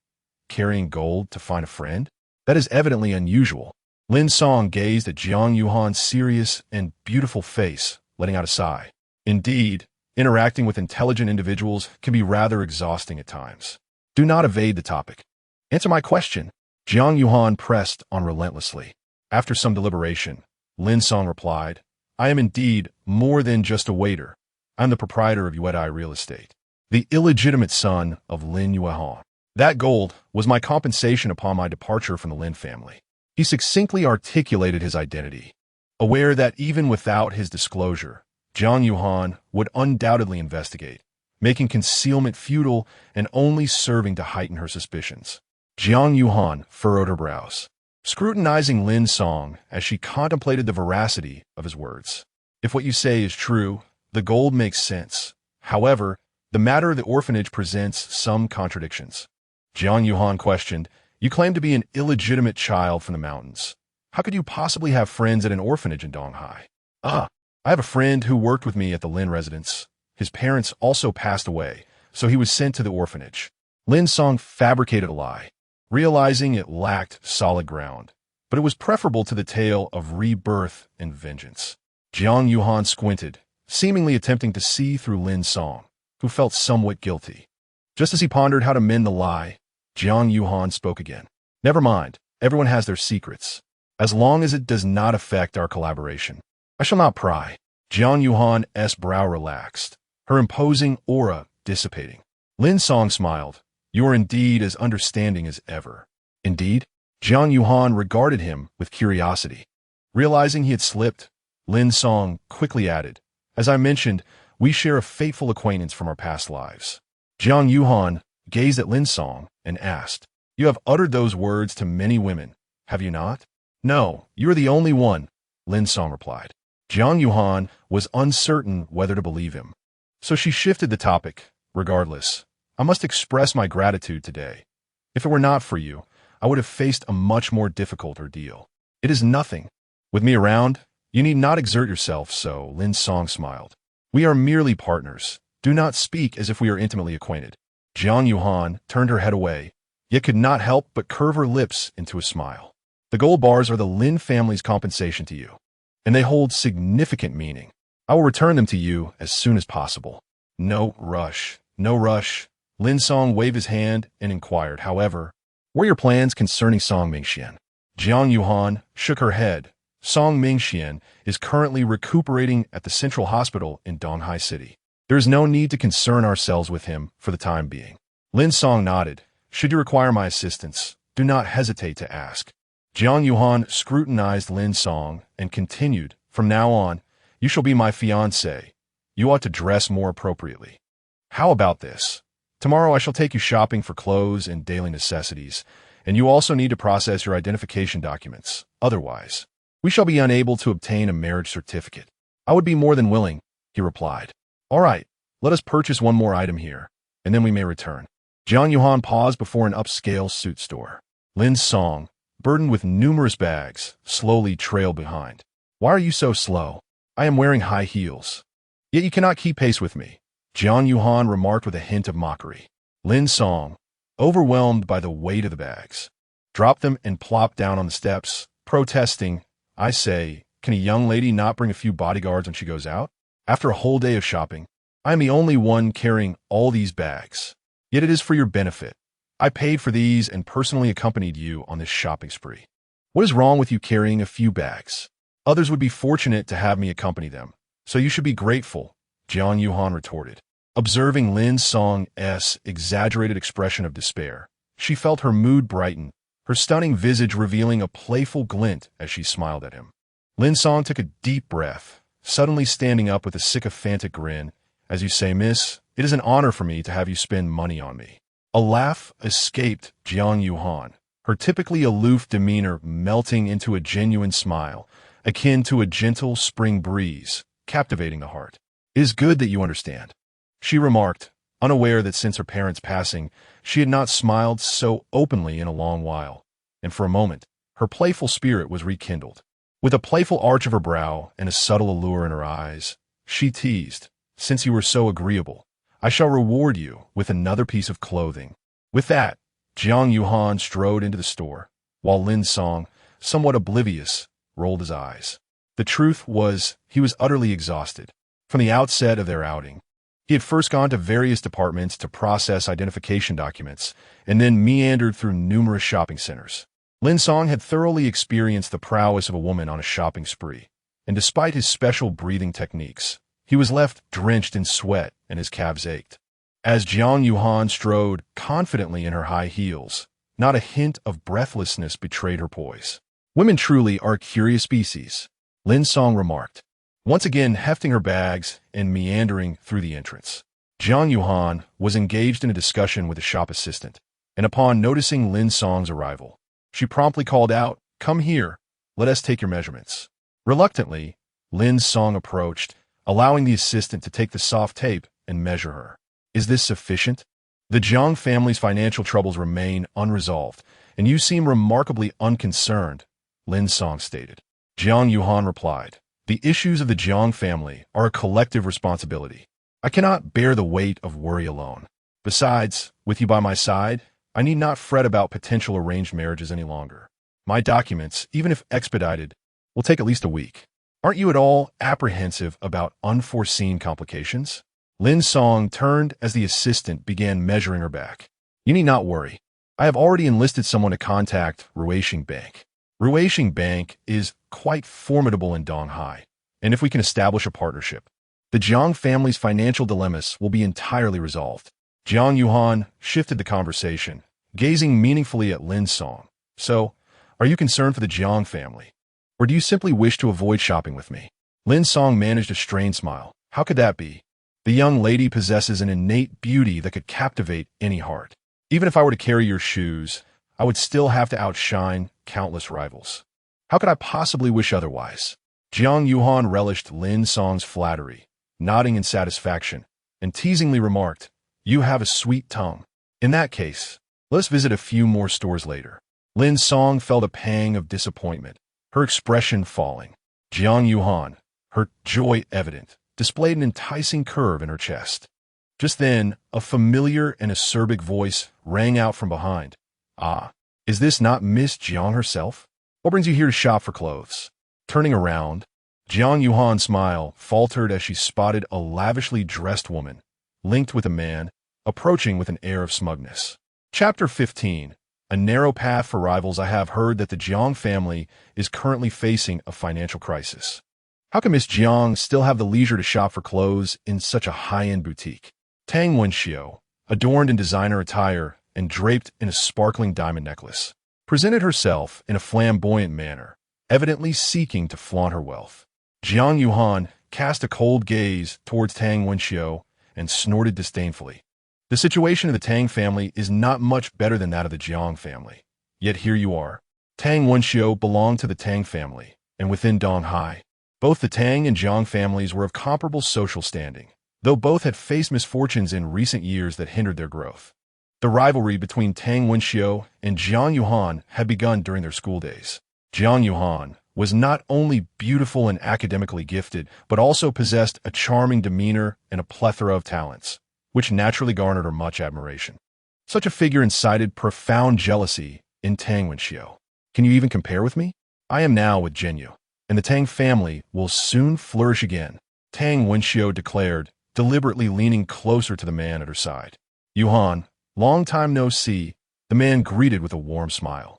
Carrying gold to find a friend? That is evidently unusual. Lin Song gazed at Jiang Yuhan's serious and beautiful face, letting out a sigh. Indeed, interacting with intelligent individuals can be rather exhausting at times. Do not evade the topic. Answer my question. Jiang Yuhan pressed on relentlessly. After some deliberation, Lin Song replied, I am indeed more than just a waiter. I am the proprietor of Yuedai Real Estate, the illegitimate son of Lin Yuehan. That gold was my compensation upon my departure from the Lin family. He succinctly articulated his identity, aware that even without his disclosure, Jiang Yuhan would undoubtedly investigate, making concealment futile and only serving to heighten her suspicions. Jiang Yuhan furrowed her brows, scrutinizing Lin Song as she contemplated the veracity of his words. If what you say is true, the gold makes sense. However, the matter of the orphanage presents some contradictions. Jiang Yuhan questioned, You claim to be an illegitimate child from the mountains. How could you possibly have friends at an orphanage in Donghai? I have a friend who worked with me at the Lin residence. His parents also passed away, so he was sent to the orphanage. Lin Song fabricated a lie, realizing it lacked solid ground, but it was preferable to the tale of rebirth and vengeance. Jiang Yuhan squinted, seemingly attempting to see through Lin Song, who felt somewhat guilty. Just as he pondered how to mend the lie, Jiang Yuhan spoke again. Never mind, everyone has their secrets. As long as it does not affect our collaboration, I shall not pry. Jiang Yuhan's brow relaxed, her imposing aura dissipating. Lin Song smiled. You are indeed as understanding as ever. Indeed? Jiang Yuhan regarded him with curiosity. Realizing he had slipped, Lin Song quickly added, As I mentioned, we share a fateful acquaintance from our past lives. Jiang Yuhan gazed at Lin Song and asked, You have uttered those words to many women, have you not? No, you are the only one, Lin Song replied. Jiang Yuhan was uncertain whether to believe him. So she shifted the topic. Regardless, I must express my gratitude today. If it were not for you, I would have faced a much more difficult ordeal. It is nothing. With me around, you need not exert yourself so, Lin Song smiled. We are merely partners. Do not speak as if we are intimately acquainted. Jiang Yuhan turned her head away, yet could not help but curve her lips into a smile. The gold bars are the Lin family's compensation to you, and they hold significant meaning. I will return them to you as soon as possible. No rush, no rush. Lin Song waved his hand and inquired, however, what are your plans concerning Song Mingxian? Jiang Yuhan shook her head. Song Mingxian is currently recuperating at the Central Hospital in Donghai City. There is no need to concern ourselves with him for the time being. Lin Song nodded. Should you require my assistance, do not hesitate to ask. Jiang Yuhan scrutinized Lin Song and continued, From now on, you shall be my fiancé. You ought to dress more appropriately. How about this? Tomorrow I shall take you shopping for clothes and daily necessities, and you also need to process your identification documents. Otherwise, we shall be unable to obtain a marriage certificate. I would be more than willing, he replied. All right, let us purchase one more item here, and then we may return. Jiang Yuhan paused before an upscale suit store. Lin Song, burdened with numerous bags, slowly trailed behind. Why are you so slow? I am wearing high heels. Yet you cannot keep pace with me, Jiang Yuhan remarked with a hint of mockery. Lin Song, overwhelmed by the weight of the bags, dropped them and plopped down on the steps, protesting, I say, can a young lady not bring a few bodyguards when she goes out? After a whole day of shopping, I am the only one carrying all these bags. Yet it is for your benefit. I paid for these and personally accompanied you on this shopping spree. What is wrong with you carrying a few bags? Others would be fortunate to have me accompany them, so you should be grateful, Jiang Yuhan retorted. Observing Lin Song's exaggerated expression of despair, she felt her mood brighten, her stunning visage revealing a playful glint as she smiled at him. Lin Song took a deep breath, suddenly standing up with a sycophantic grin. As you say, miss, it is an honor for me to have you spend money on me. A laugh escaped Jiang Yuhan, her typically aloof demeanor melting into a genuine smile, akin to a gentle spring breeze, captivating the heart. It is good that you understand, she remarked, unaware that since her parents' passing, she had not smiled so openly in a long while, and for a moment, her playful spirit was rekindled. With a playful arch of her brow and a subtle allure in her eyes, she teased, Since you were so agreeable, I shall reward you with another piece of clothing. With that, Jiang Yuhan strode into the store, while Lin Song, somewhat oblivious, rolled his eyes. The truth was, he was utterly exhausted. From the outset of their outing, he had first gone to various departments to process identification documents, and then meandered through numerous shopping centers. Lin Song had thoroughly experienced the prowess of a woman on a shopping spree, and despite his special breathing techniques, he was left drenched in sweat and his calves ached. As Jiang Yuhan strode confidently in her high heels, not a hint of breathlessness betrayed her poise. "Women truly are a curious species," Lin Song remarked, once again hefting her bags and meandering through the entrance. Jiang Yuhan was engaged in a discussion with a shop assistant, and upon noticing Lin Song's arrival, she promptly called out, "Come here, let us take your measurements." Reluctantly, Lin Song approached, allowing the assistant to take the soft tape and measure her. "Is this sufficient? The Jiang family's financial troubles remain unresolved, and you seem remarkably unconcerned," Lin Song stated. Jiang Yuhan replied, "The issues of the Jiang family are a collective responsibility. I cannot bear the weight of worry alone. Besides, with you by my side, I need not fret about potential arranged marriages any longer. My documents, even if expedited, will take at least a week. Aren't you at all apprehensive about unforeseen complications?" Lin Song turned as the assistant began measuring her back. "You need not worry. I have already enlisted someone to contact Ruishing Bank. Ruishing Bank is quite formidable in Donghai, and if we can establish a partnership, the Jiang family's financial dilemmas will be entirely resolved." Jiang Yuhan shifted the conversation, gazing meaningfully at Lin Song. "So, are you concerned for the Jiang family? Or do you simply wish to avoid shopping with me?" Lin Song managed a strained smile. "How could that be? The young lady possesses an innate beauty that could captivate any heart. Even if I were to carry your shoes, I would still have to outshine countless rivals. How could I possibly wish otherwise?" Jiang Yuhan relished Lin Song's flattery, nodding in satisfaction, and teasingly remarked, "You have a sweet tongue. In that case, let's visit a few more stores later." Lin Song felt a pang of disappointment, her expression falling. Jiang Yuhan, her joy evident, displayed an enticing curve in her chest. Just then, a familiar and acerbic voice rang out from behind. "Ah, is this not Miss Jiang herself? What brings you here to shop for clothes?" Turning around, Jiang Yuhan's smile faltered as she spotted a lavishly dressed woman, linked with a man, approaching with an air of smugness. Chapter 15. A narrow path for rivals. I have heard that the Jiang family is currently facing a financial crisis. How can Miss Jiang still have the leisure to shop for clothes in such a high-end boutique? Tang Wenxiu, adorned in designer attire and draped in a sparkling diamond necklace, presented herself in a flamboyant manner, evidently seeking to flaunt her wealth. Jiang Yuhan cast a cold gaze towards Tang Wenxiu and snorted disdainfully. The situation of the Tang family is not much better than that of the Jiang family. Yet here you are. Tang Wenxiu belonged to the Tang family, and within Donghai, both the Tang and Jiang families were of comparable social standing, though both had faced misfortunes in recent years that hindered their growth. The rivalry between Tang Wenxiu and Jiang Yuhan had begun during their school days. Jiang Yuhan was not only beautiful and academically gifted, but also possessed a charming demeanor and a plethora of talents, which naturally garnered her much admiration. Such a figure incited profound jealousy in Tang Wenxiu. "Can you even compare with me? I am now with Jinyu, and the Tang family will soon flourish again," Tang Wenxiu declared, deliberately leaning closer to the man at her side. "Yuhan, long time no see," the man greeted with a warm smile.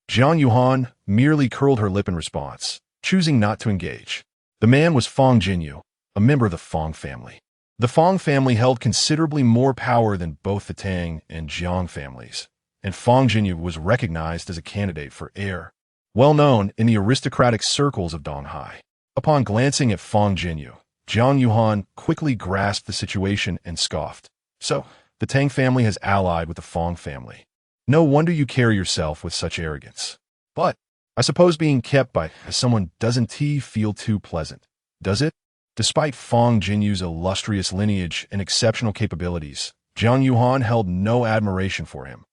Jiang Yuhan merely curled her lip in response, choosing not to engage. The man was Fong Jinyu, a member of the Fong family. The Fong family held considerably more power than both the Tang and Jiang families, and Fong Jinyu was recognized as a candidate for heir, well known in the aristocratic circles of Donghai. Upon glancing at Fong Jinyu, Jiang Yuhan quickly grasped the situation and scoffed. "So, the Tang family has allied with the Fong family. No wonder you carry yourself with such arrogance. But I suppose being kept by someone doesn't feel too pleasant, does it?" Despite Fong Jinyu's illustrious lineage and exceptional capabilities, Jiang Yuhan held no admiration for him.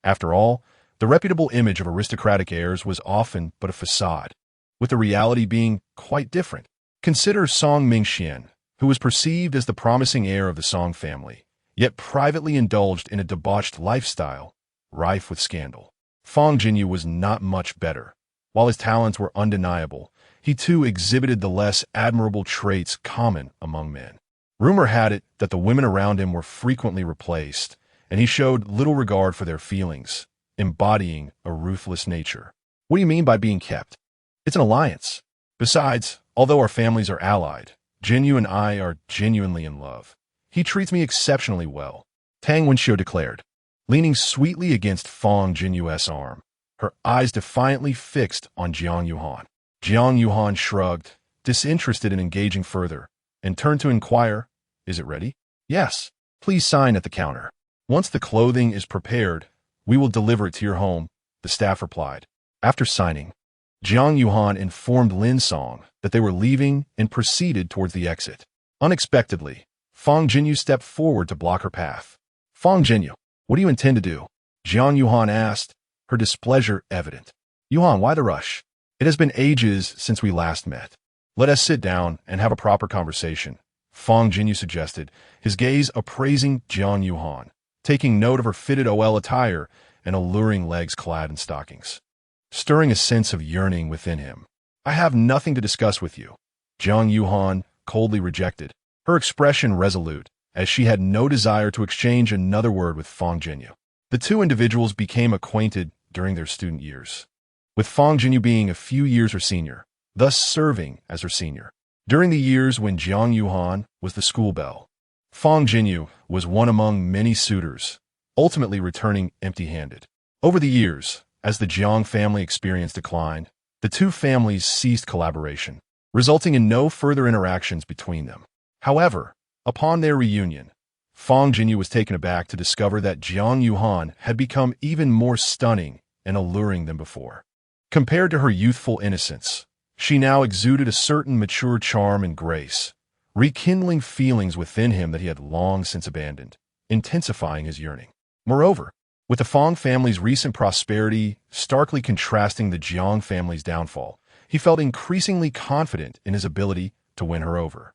After all, the reputable image of aristocratic heirs was often but a facade, with the reality being quite different. Consider Song Mingxian, who was perceived as the promising heir of the Song family, yet privately indulged in a debauched lifestyle, rife with scandal. Fong Jinyu was not much better, While his talents were undeniable, he too exhibited the less admirable traits common among men. Rumor had it that the women around him were frequently replaced, and he showed little regard for their feelings, embodying a ruthless nature. What do you mean by being kept? It's an alliance. Besides, although our families are allied, Jinyu and I are genuinely in love. He treats me exceptionally well, Tang Wenxiu declared, leaning sweetly against Fang Jinyu's arm, her eyes defiantly fixed on Jiang Yuhan. Jiang Yuhan shrugged, disinterested in engaging further, and turned to inquire, "Is it ready?" "Yes. Please sign at the counter. Once the clothing is prepared, we will deliver it to your home," the staff replied. After signing, Jiang Yuhan informed Lin Song that they were leaving and proceeded towards the exit. Unexpectedly, Fang Jinyu stepped forward to block her path. "Fang Jinyu, what do you intend to do?" Jiang Yuhan asked, her displeasure evident. "Yuhan, why the rush? It has been ages since we last met. Let us sit down and have a proper conversation," Fang Jinyu suggested, his gaze appraising Jiang Yuhan, taking note of her fitted OL attire and alluring legs clad in stockings, stirring a sense of yearning within him. "I have nothing to discuss with you," Jiang Yuhan coldly rejected, her expression resolute, as she had no desire to exchange another word with Fang Jinyu. The two individuals became acquainted during their student years, with Fang Jinyu being a few years her senior, thus serving as her senior. During the years when Jiang Yuhan was the school belle, Fang Jinyu was one among many suitors, ultimately returning empty-handed. Over the years, as the Jiang family experience declined, the two families ceased collaboration, resulting in no further interactions between them. However, upon their reunion, Fang Jinyu was taken aback to discover that Jiang Yuhan had become even more stunning and alluring than before. Compared to her youthful innocence, she now exuded a certain mature charm and grace, rekindling feelings within him that he had long since abandoned, intensifying his yearning. Moreover, with the Fang family's recent prosperity starkly contrasting the Jiang family's downfall, he felt increasingly confident in his ability to win her over.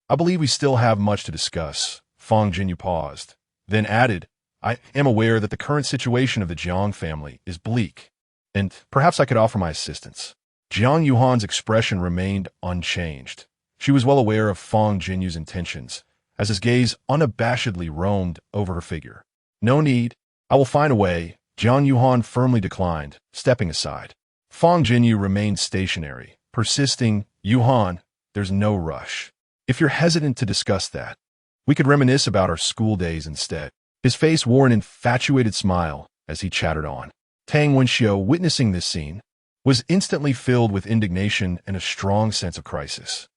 "I believe we still have much to discuss," Fang Jinyu paused, then added, "I am aware that the current situation of the Jiang family is bleak, and perhaps I could offer my assistance." Jiang Yuhan's expression remained unchanged. She was well aware of Fang Jinyu's intentions, as his gaze unabashedly roamed over her figure. "No need. I will find a way," Jiang Yuhan firmly declined, stepping aside. Fang Jinyu remained stationary, persisting, "Yuhan, there's no rush. If you're hesitant to discuss that, we could reminisce about our school days instead." His face wore an infatuated smile as he chattered on. Tang Wenxiu, witnessing this scene, was instantly filled with indignation and a strong sense of crisis.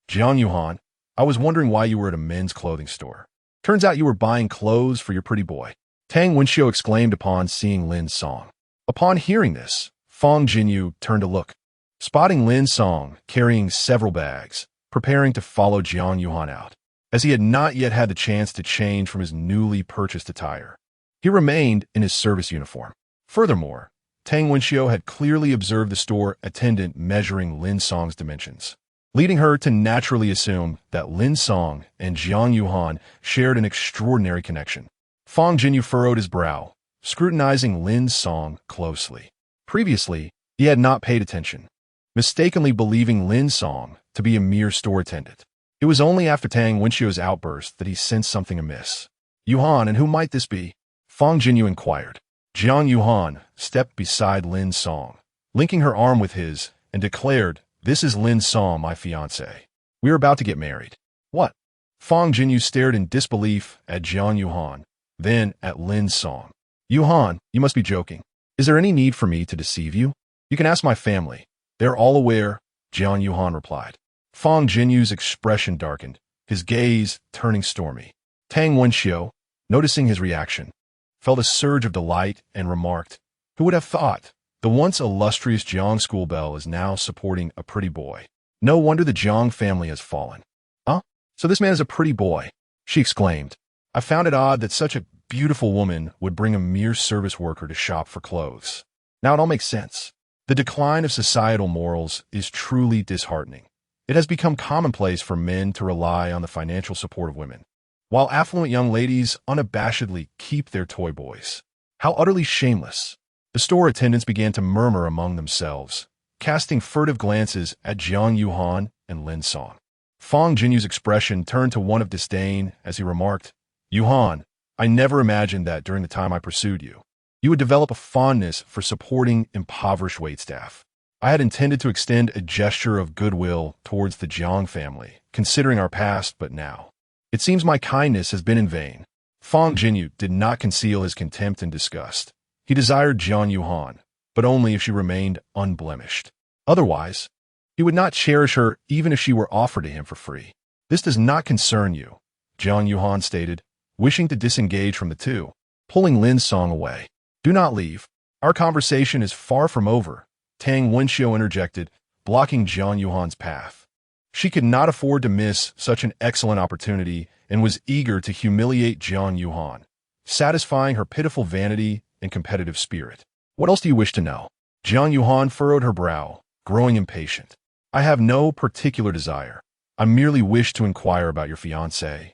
Jiang Yuhan, I was wondering why you were at a men's clothing store. Turns out you were buying clothes for your pretty boy," Tang Wenxiu exclaimed upon seeing Lin Song. Upon hearing this, Fang Jinyu turned to look, spotting Lin Song carrying several bags, preparing to follow Jiang Yuhan out, as he had not yet had the chance to change from his newly purchased attire. He remained in his service uniform. Furthermore, Tang Wenxiu had clearly observed the store attendant measuring Lin Song's dimensions, leading her to naturally assume that Lin Song and Jiang Yuhan shared an extraordinary connection. Fang Jinyu furrowed his brow, scrutinizing Lin Song closely. Previously, he had not paid attention, mistakenly believing Lin Song to be a mere store attendant. It was only after Tang Wenxiu's outburst that he sensed something amiss. "Yuhan, and who might this be?" Fang Jinyu inquired. Jiang Yuhan stepped beside Lin Song, linking her arm with his, and declared, "This is Lin Song, my fiancé. We are about to get married." "What?" Fang Jinyu stared in disbelief at Jiang Yuhan, then at Lin Song. "Yuhan, you must be joking. Is there any need for me to deceive you? You can ask my family. They're all aware," Jiang Yuhan replied. Fang Jinyu's expression darkened, his gaze turning stormy. Tang Wenxiu, noticing his reaction, felt a surge of delight and remarked, "Who would have thought? The once illustrious Jiang school belle is now supporting a pretty boy. No wonder the Jiang family has fallen." So this man is a pretty boy," she exclaimed. "I found it odd that such a beautiful woman would bring a mere service worker to shop for clothes. Now it all makes sense. The decline of societal morals is truly disheartening. It has become commonplace for men to rely on the financial support of women, while affluent young ladies unabashedly keep their toy boys. How utterly shameless. The store attendants began to murmur among themselves, casting furtive glances at Jiang Yuhan and Lin Song. Fang Jinyu's expression turned to one of disdain as he remarked, "Yuhan, I never imagined that during the time I pursued you, you would develop a fondness for supporting impoverished waitstaff. I had intended to extend a gesture of goodwill towards the Jiang family, considering our past, but now it seems my kindness has been in vain." Fang Jinyu did not conceal his contempt and disgust. He desired Jiang Yuhan, but only if she remained unblemished. Otherwise, he would not cherish her even if she were offered to him for free. "This does not concern you," Jiang Yuhan stated, wishing to disengage from the two, pulling Lin Song away. "Do not leave. Our conversation is far from over," Tang Wenxiu interjected, blocking Jiang Yuhan's path. She could not afford to miss such an excellent opportunity and was eager to humiliate Jiang Yuhan, satisfying her pitiful vanity and competitive spirit. "What else do you wish to know?" Jiang Yuhan furrowed her brow, growing impatient. "I have no particular desire. I merely wish to inquire about your fiancé."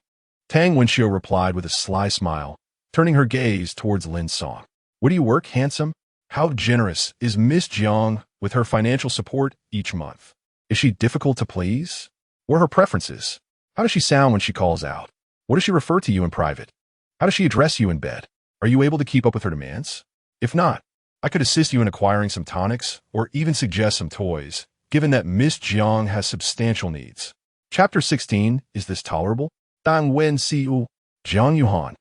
Tang Wenxiu replied with a sly smile, turning her gaze towards Lin Song. "Where do you work, handsome? How generous is Miss Jiang with her financial support each month? Is she difficult to please? What are her preferences? How does she sound when she calls out? What does she refer to you in private? How does she address you in bed? Are you able to keep up with her demands? If not, I could assist you in acquiring some tonics or even suggest some toys, given that Miss Jiang has substantial needs." Chapter 16, Is This Tolerable? Dan Wen Siu. Jiang Yuhan,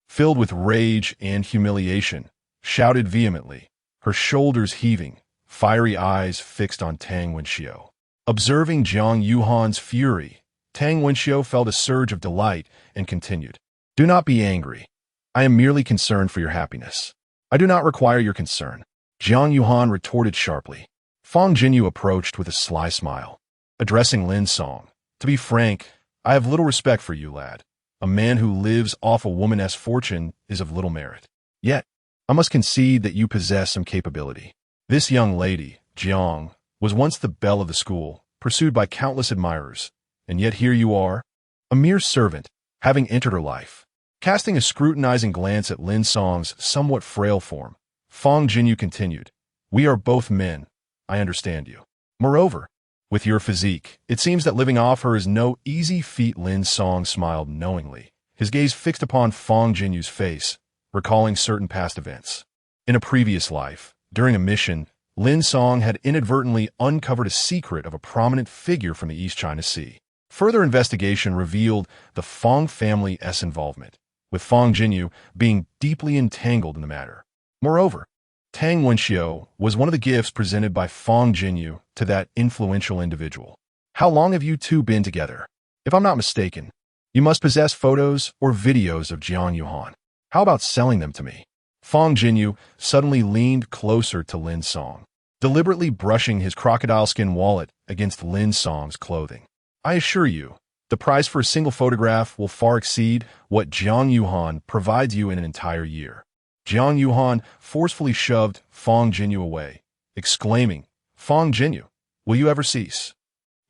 filled with rage and humiliation, shouted vehemently, her shoulders heaving, fiery eyes fixed on Tang Wenxiu. Observing Jiang Yuhan's fury, Tang Wenxiu felt a surge of delight and continued, "Do not be angry. I am merely concerned for your happiness. I do not require your concern," Jiang Yuhan retorted sharply. Fang Jinyu approached with a sly smile, addressing Lin Song. "To be frank, I have little respect for you, lad. A man who lives off a woman's fortune is of little merit. Yet, I must concede that you possess some capability. This young lady, Jiang, was once the belle of the school, pursued by countless admirers, and yet here you are, a mere servant, having entered her life." Casting a scrutinizing glance at Lin Song's somewhat frail form, Fang Jinyu continued, "We are both men. I understand you. Moreover, with your physique, it seems that living off her is no easy feat." Lin Song smiled knowingly, his gaze fixed upon Fang Jinyu's face, recalling certain past events. In a previous life, during a mission, Lin Song had inadvertently uncovered a secret of a prominent figure from the East China Sea. Further investigation revealed the Fang family's involvement, with Fang Jinyu being deeply entangled in the matter. Moreover, Tang Wenxiu was one of the gifts presented by Fang Jinyu to that influential individual. "How long have you two been together? If I'm not mistaken, you must possess photos or videos of Jiang Yuhan. How about selling them to me?" Fang Jinyu suddenly leaned closer to Lin Song, deliberately brushing his crocodile skin wallet against Lin Song's clothing. "I assure you, the price for a single photograph will far exceed what Jiang Yuhan provides you in an entire year." Jiang Yuhan forcefully shoved Fang Jinyu away, exclaiming, "Fang Jinyu, will you ever cease?"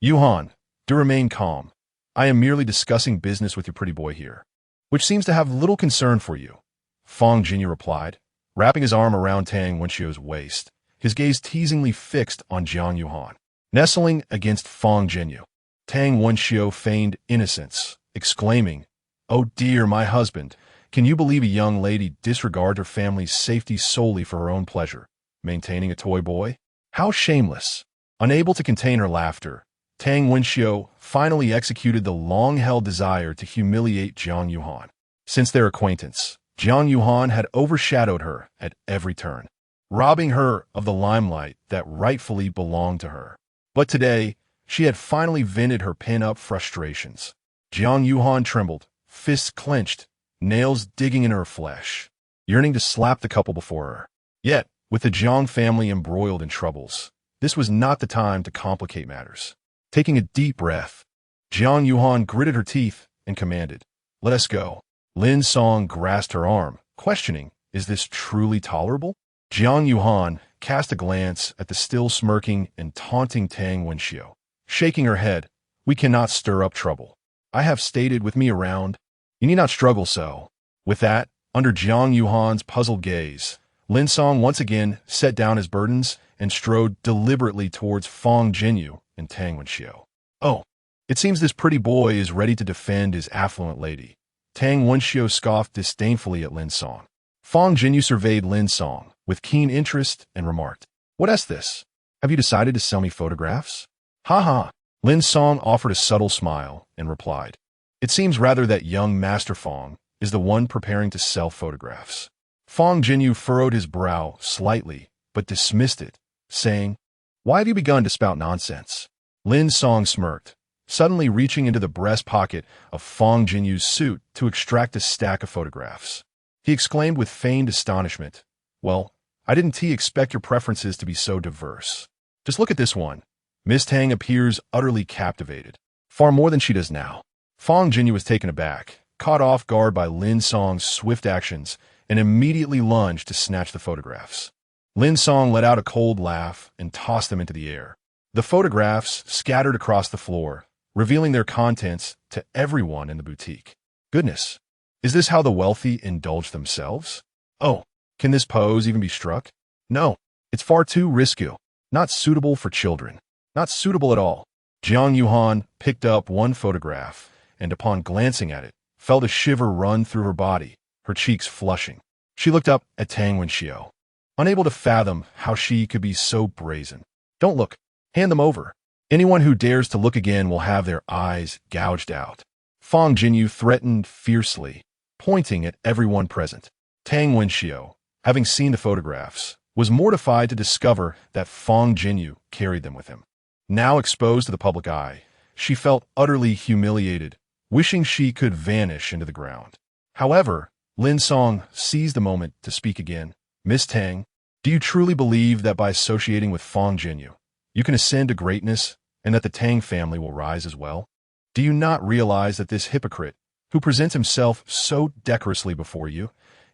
"Yuhan, do remain calm. I am merely discussing business with your pretty boy here, which seems to have little concern for you," Fang Jinyu replied, wrapping his arm around Tang Wenxiu's waist, his gaze teasingly fixed on Jiang Yuhan. Nestling against Fang Jinyu, Tang Wenxiu feigned innocence, exclaiming, "Oh dear, my husband, can you believe a young lady disregard her family's safety solely for her own pleasure, maintaining a toy boy? How shameless!" Unable to contain her laughter, Tang Wenxiu finally executed the long-held desire to humiliate Jiang Yuhan. Since their acquaintance, Jiang Yuhan had overshadowed her at every turn, robbing her of the limelight that rightfully belonged to her. But today, she had finally vented her pent-up frustrations. Jiang Yuhan trembled, fists clenched, nails digging in her flesh, yearning to slap the couple before her. Yet, with the Jiang family embroiled in troubles, this was not the time to complicate matters. Taking a deep breath, Jiang Yuhan gritted her teeth and commanded, "Let us go." Lin Song grasped her arm, questioning, "Is this truly tolerable?" Jiang Yuhan cast a glance at the still smirking and taunting Tang Wenxiu, shaking her head. "We cannot stir up trouble. I have stated with me around. You need not struggle so." With that, under Jiang Yuhan's puzzled gaze, Lin Song once again set down his burdens and strode deliberately towards Fong Jinyu and Tang Wenxiu. Oh, it seems this pretty boy is ready to defend his affluent lady. Tang Wenxiu scoffed disdainfully at Lin Song. Fong Jinyu surveyed Lin Song with keen interest and remarked, "What's this? Have you decided to sell me photographs?" "Ha ha." Lin Song offered a subtle smile and replied, "It seems rather that young Master Fong is the one preparing to sell photographs." Fong Jinyu furrowed his brow slightly, but dismissed it, saying, "Why have you begun to spout nonsense?" Lin Song smirked, suddenly reaching into the breast pocket of Fong Jinyu's suit to extract a stack of photographs. He exclaimed with feigned astonishment, "Well, I didn't expect your preferences to be so diverse. Just look at this one." Miss Tang appears utterly captivated, far more than she does now. Fong Jinyu was taken aback, caught off guard by Lin Song's swift actions, and immediately lunged to snatch the photographs. Lin Song let out a cold laugh and tossed them into the air. The photographs scattered across the floor, revealing their contents to everyone in the boutique. Goodness, is this how the wealthy indulge themselves? Oh, can this pose even be struck? No, it's far too risky. Not suitable for children. Not suitable at all. Jiang Yuhan picked up one photograph, and upon glancing at it, felt a shiver run through her body, her cheeks flushing. She looked up at Tang Wenxiu, unable to fathom how she could be so brazen. "Don't look. Hand them over. Anyone who dares to look again will have their eyes gouged out." Fong Jinyu threatened fiercely, pointing at everyone present. Tang Wenxiu, having seen the photographs, was mortified to discover that Fong Jinyu carried them with him. Now exposed to the public eye, she felt utterly humiliated, wishing she could vanish into the ground. However, Lin Song seized the moment to speak again. "Miss Tang, do you truly believe that by associating with Fong Jinyu, you can ascend to greatness and that the Tang family will rise as well? Do you not realize that this hypocrite, who presents himself so decorously before you,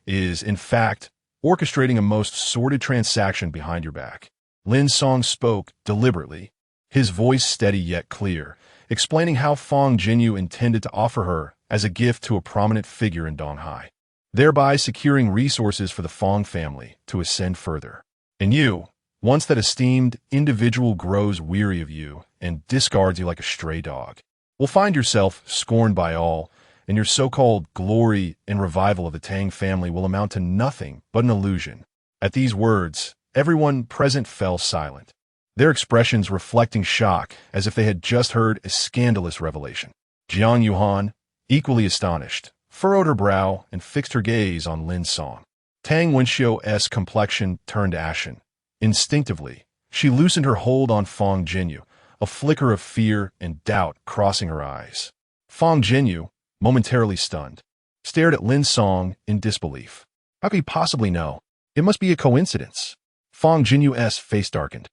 is, in fact, orchestrating a most sordid transaction behind your back?" Lin Song spoke deliberately, his voice steady yet clear, explaining how Fong Jinyu intended to offer her as a gift to a prominent figure in Donghai, thereby securing resources for the Fong family to ascend further. "And you, once that esteemed individual grows weary of you and discards you like a stray dog, will find yourself scorned by all, and your so-called glory and revival of the Tang family will amount to nothing but an illusion." At these words, everyone present fell silent, their expressions reflecting shock as if they had just heard a scandalous revelation. Jiang Yuhan, equally astonished, furrowed her brow and fixed her gaze on Lin Song. Tang Wenxiu's complexion turned ashen. Instinctively, she loosened her hold on Fong Jinyu, a flicker of fear and doubt crossing her eyes. Fong Jinyu, momentarily stunned, stared at Lin Song in disbelief. How could he possibly know? It must be a coincidence. Fong Jinyu's face darkened,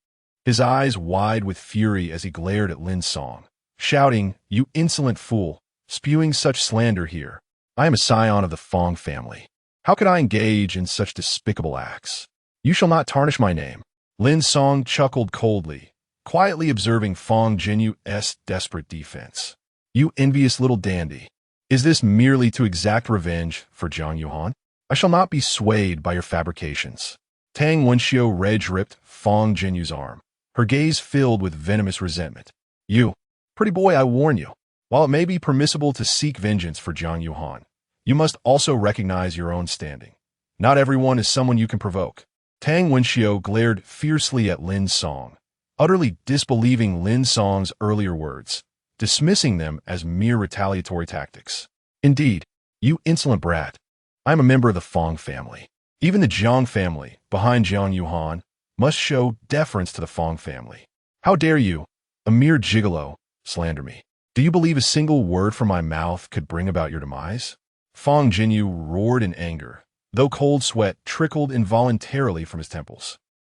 his eyes wide with fury as he glared at Lin Song, shouting, "You insolent fool, spewing such slander here. I am a scion of the Fong family. How could I engage in such despicable acts? You shall not tarnish my name." Lin Song chuckled coldly, quietly observing Fong Jinyu's desperate defense. "You envious little dandy. Is this merely to exact revenge for Jiang Yuhan? I shall not be swayed by your fabrications." Tang Wenxiu ripped Fong Jinyu's arm, her gaze filled with venomous resentment. "You, pretty boy, I warn you. While it may be permissible to seek vengeance for Jiang Yuhan, you must also recognize your own standing. Not everyone is someone you can provoke." Tang Wenxiu glared fiercely at Lin Song, utterly disbelieving Lin Song's earlier words, dismissing them as mere retaliatory tactics. "Indeed, you insolent brat. I am a member of the Fong family. Even the Jiang family, behind Jiang Yuhan, must show deference to the Fong family. How dare you, a mere gigolo, slander me? Do you believe a single word from my mouth could bring about your demise?" Fong Jinyu roared in anger, though cold sweat trickled involuntarily from his temples.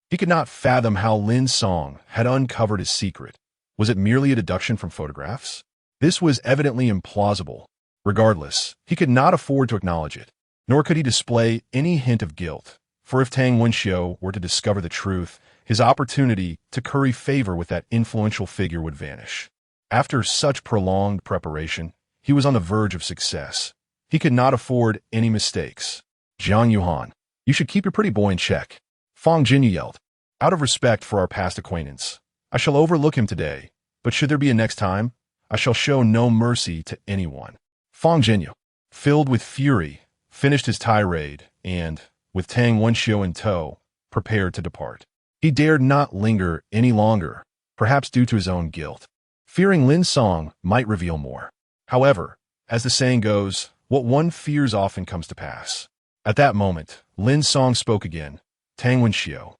He could not fathom how Lin Song had uncovered his secret. Was it merely a deduction from photographs? This was evidently implausible. Regardless, he could not afford to acknowledge it, nor could he display any hint of guilt, for if Tang Wenxiu were to discover the truth, his opportunity to curry favor with that influential figure would vanish. After such prolonged preparation, he was on the verge of success. He could not afford any mistakes. "Jiang Yuhan, You should keep your pretty boy in check. Fong Jinyu yelled. Out of respect for our past acquaintance, I shall overlook him today, but should there be a next time, I shall show no mercy to anyone. Fong Jinyu, filled with fury, finished his tirade and, with Tang Wenxiu in tow, prepared to depart. He dared not linger any longer, perhaps due to his own guilt, fearing Lin Song might reveal more. However, as the saying goes, what one fears often comes to pass. At that moment, Lin Song spoke again. Tang Wenxiu,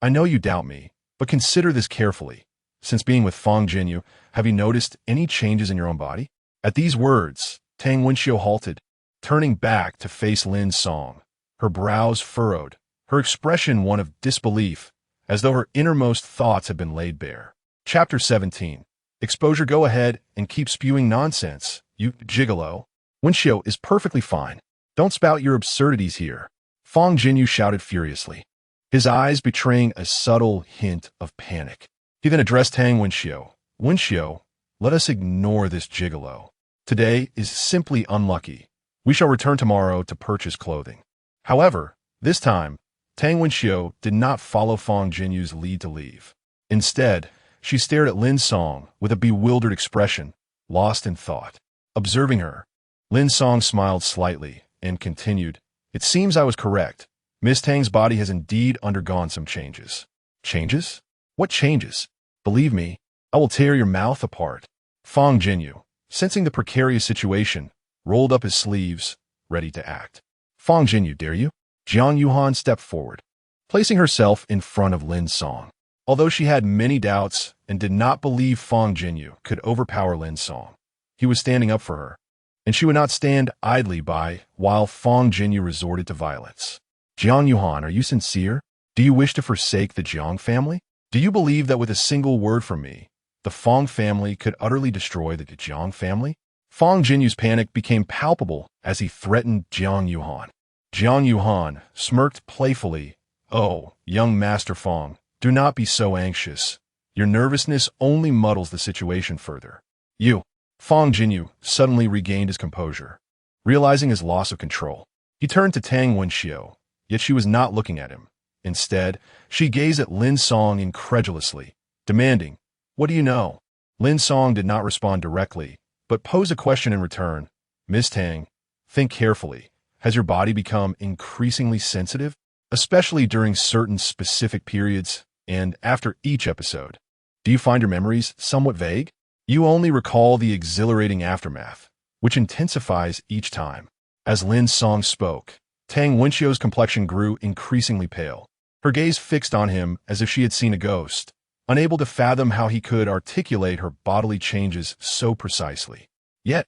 I know you doubt me, but consider this carefully. Since being with Fong Jinyu, have you noticed any changes in your own body? At these words, Tang Wenxiu halted, turning back to face Lin Song, her brows furrowed, her expression one of disbelief, as though her innermost thoughts had been laid bare. Chapter 17. Exposure. Go ahead and keep spewing nonsense, you gigolo. Wenxiu is perfectly fine. Don't spout your absurdities here. Fong Jinyu shouted furiously, his eyes betraying a subtle hint of panic. He then addressed Tang Wenxiu. Wenxiu, let us ignore this gigolo. Today is simply unlucky. We shall return tomorrow to purchase clothing. However, this time, Tang Wenxiu did not follow Fong Jinyu's lead to leave. Instead, she stared at Lin Song with a bewildered expression, lost in thought. Observing her, Lin Song smiled slightly and continued, It seems I was correct. Miss Tang's body has indeed undergone some changes. Changes? What changes? Believe me, I will tear your mouth apart. Fong Jinyu, sensing the precarious situation, rolled up his sleeves, ready to act. Fong Jinyu, dare you? Jiang Yuhan stepped forward, placing herself in front of Lin Song. Although she had many doubts and did not believe Fong Jinyu could overpower Lin Song, he was standing up for her, and she would not stand idly by while Fong Jinyu resorted to violence. Jiang Yuhan, are you sincere? Do you wish to forsake the Jiang family? Do you believe that with a single word from me, the Fong family could utterly destroy the Jiang family? Fong Jinyu's panic became palpable as he threatened Jiang Yuhan. Jiang Yuhan smirked playfully. Oh, young Master Fong, do not be so anxious. Your nervousness only muddles the situation further. You. Fong Jinyu suddenly regained his composure. Realizing his loss of control, he turned to Tang Wenxiu, yet she was not looking at him. Instead, she gazed at Lin Song incredulously, demanding, What do you know? Lin Song did not respond directly, but posed a question in return. Miss Tang, think carefully. Has your body become increasingly sensitive, especially during certain specific periods and after each episode? Do you find your memories somewhat vague? You only recall the exhilarating aftermath, which intensifies each time. As Lin Song spoke, Tang Wenxiu's complexion grew increasingly pale, her gaze fixed on him as if she had seen a ghost, unable to fathom how he could articulate her bodily changes so precisely. Yet,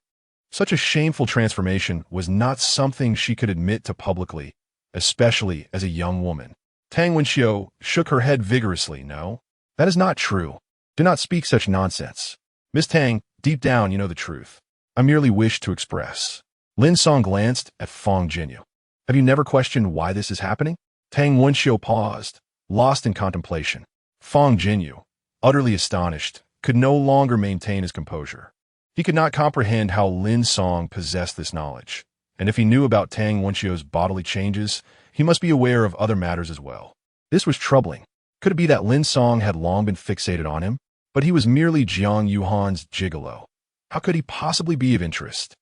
such a shameful transformation was not something she could admit to publicly, especially as a young woman. Tang Wenxiu shook her head vigorously. No, that is not true. Do not speak such nonsense. Miss Tang, deep down you know the truth. I merely wish to express. Lin Song glanced at Fong Jinyu. Have you never questioned why this is happening? Tang Wenxiu paused, lost in contemplation. Fong Jinyu, utterly astonished, could no longer maintain his composure. He could not comprehend how Lin Song possessed this knowledge, and if he knew about Tang Wenxiu's bodily changes, he must be aware of other matters as well. This was troubling. Could it be that Lin Song had long been fixated on him? But he was merely Jiang Yuhan's gigolo. How could he possibly be of interest?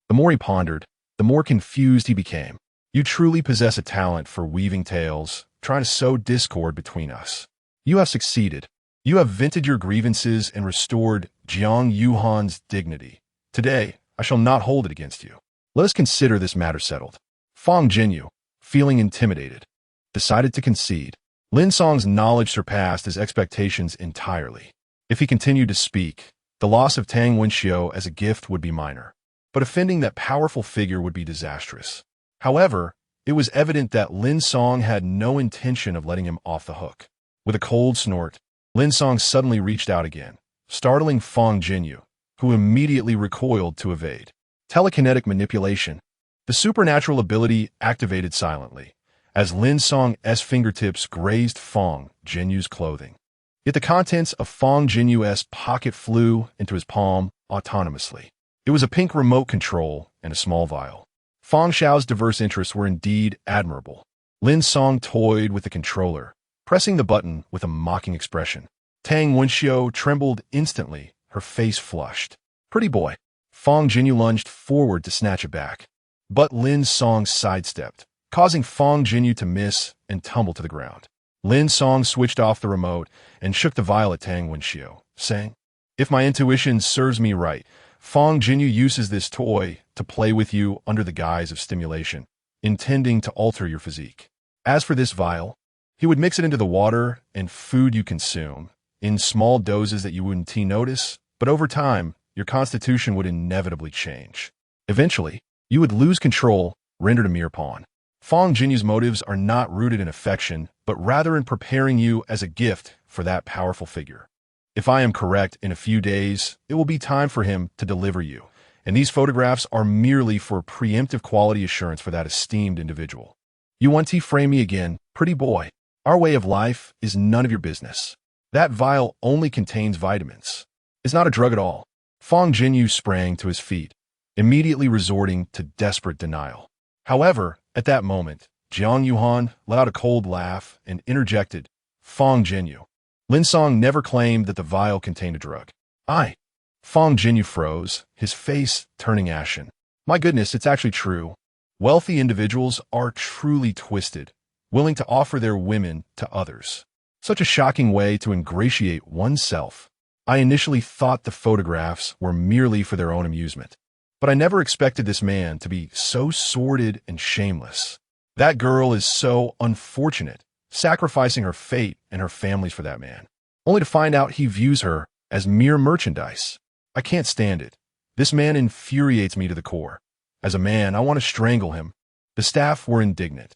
The more he pondered, the more confused he became. You truly possess a talent for weaving tales, trying to sow discord between us. You have succeeded. You have vented your grievances and restored Jiang Yuhan's dignity. Today, I shall not hold it against you. Let us consider this matter settled. Fong Jinyu, feeling intimidated, decided to concede. Lin Song's knowledge surpassed his expectations entirely. If he continued to speak, the loss of Tang Wenxiu as a gift would be minor, but offending that powerful figure would be disastrous. However, it was evident that Lin Song had no intention of letting him off the hook. With a cold snort, Lin Song suddenly reached out again, startling Fong Jinyu, who immediately recoiled to evade. Telekinetic manipulation. The supernatural ability activated silently, as Lin Song's fingertips grazed Fong Jinyu's clothing. Yet the contents of Fong Jinyu's pocket flew into his palm autonomously. It was a pink remote control and a small vial. Fong Xiao's diverse interests were indeed admirable. Lin Song toyed with the controller, pressing the button with a mocking expression. Tang Wenxiu trembled instantly, her face flushed. Pretty boy. Fong Jinyu lunged forward to snatch it back. But Lin Song sidestepped, causing Fong Jinyu to miss and tumble to the ground. Lin Song switched off the remote and shook the vial at Tang Wenxiu, saying, "If my intuition serves me right, Fong Jinyu uses this toy to play with you under the guise of stimulation, intending to alter your physique. As for this vial, he would mix it into the water and food you consume, in small doses that you wouldn't notice, but over time, your constitution would inevitably change. Eventually, you would lose control, rendered a mere pawn. Fong Jinyu's motives are not rooted in affection, but rather in preparing you as a gift for that powerful figure. If I am correct, in a few days, it will be time for him to deliver you, and these photographs are merely for preemptive quality assurance for that esteemed individual. You want to frame me again, pretty boy. Our way of life is none of your business. That vial only contains vitamins. It's not a drug at all." Fong Jinyu sprang to his feet, immediately resorting to desperate denial. However, at that moment, Jiang Yuhan let out a cold laugh and interjected, "Fong Jinyu, Lin Song never claimed that the vial contained a drug." "I." Fong Jinyu froze, his face turning ashen. "My goodness, it's actually true. Wealthy individuals are truly twisted, willing to offer their women to others. Such a shocking way to ingratiate oneself. I initially thought the photographs were merely for their own amusement, but I never expected this man to be so sordid and shameless. That girl is so unfortunate, sacrificing her fate and her families for that man, only to find out he views her as mere merchandise. I can't stand it. This man infuriates me to the core. As a man, I want to strangle him." The staff were indignant.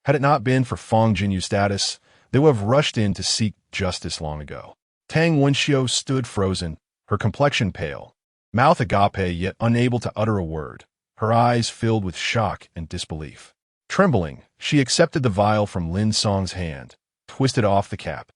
Had it not been for Fong Jinyu's status, they would have rushed in to seek justice long ago. Tang Wenxiu stood frozen, her complexion pale, mouth agape yet unable to utter a word, her eyes filled with shock and disbelief. Trembling, she accepted the vial from Lin Song's hand, twisted off the cap,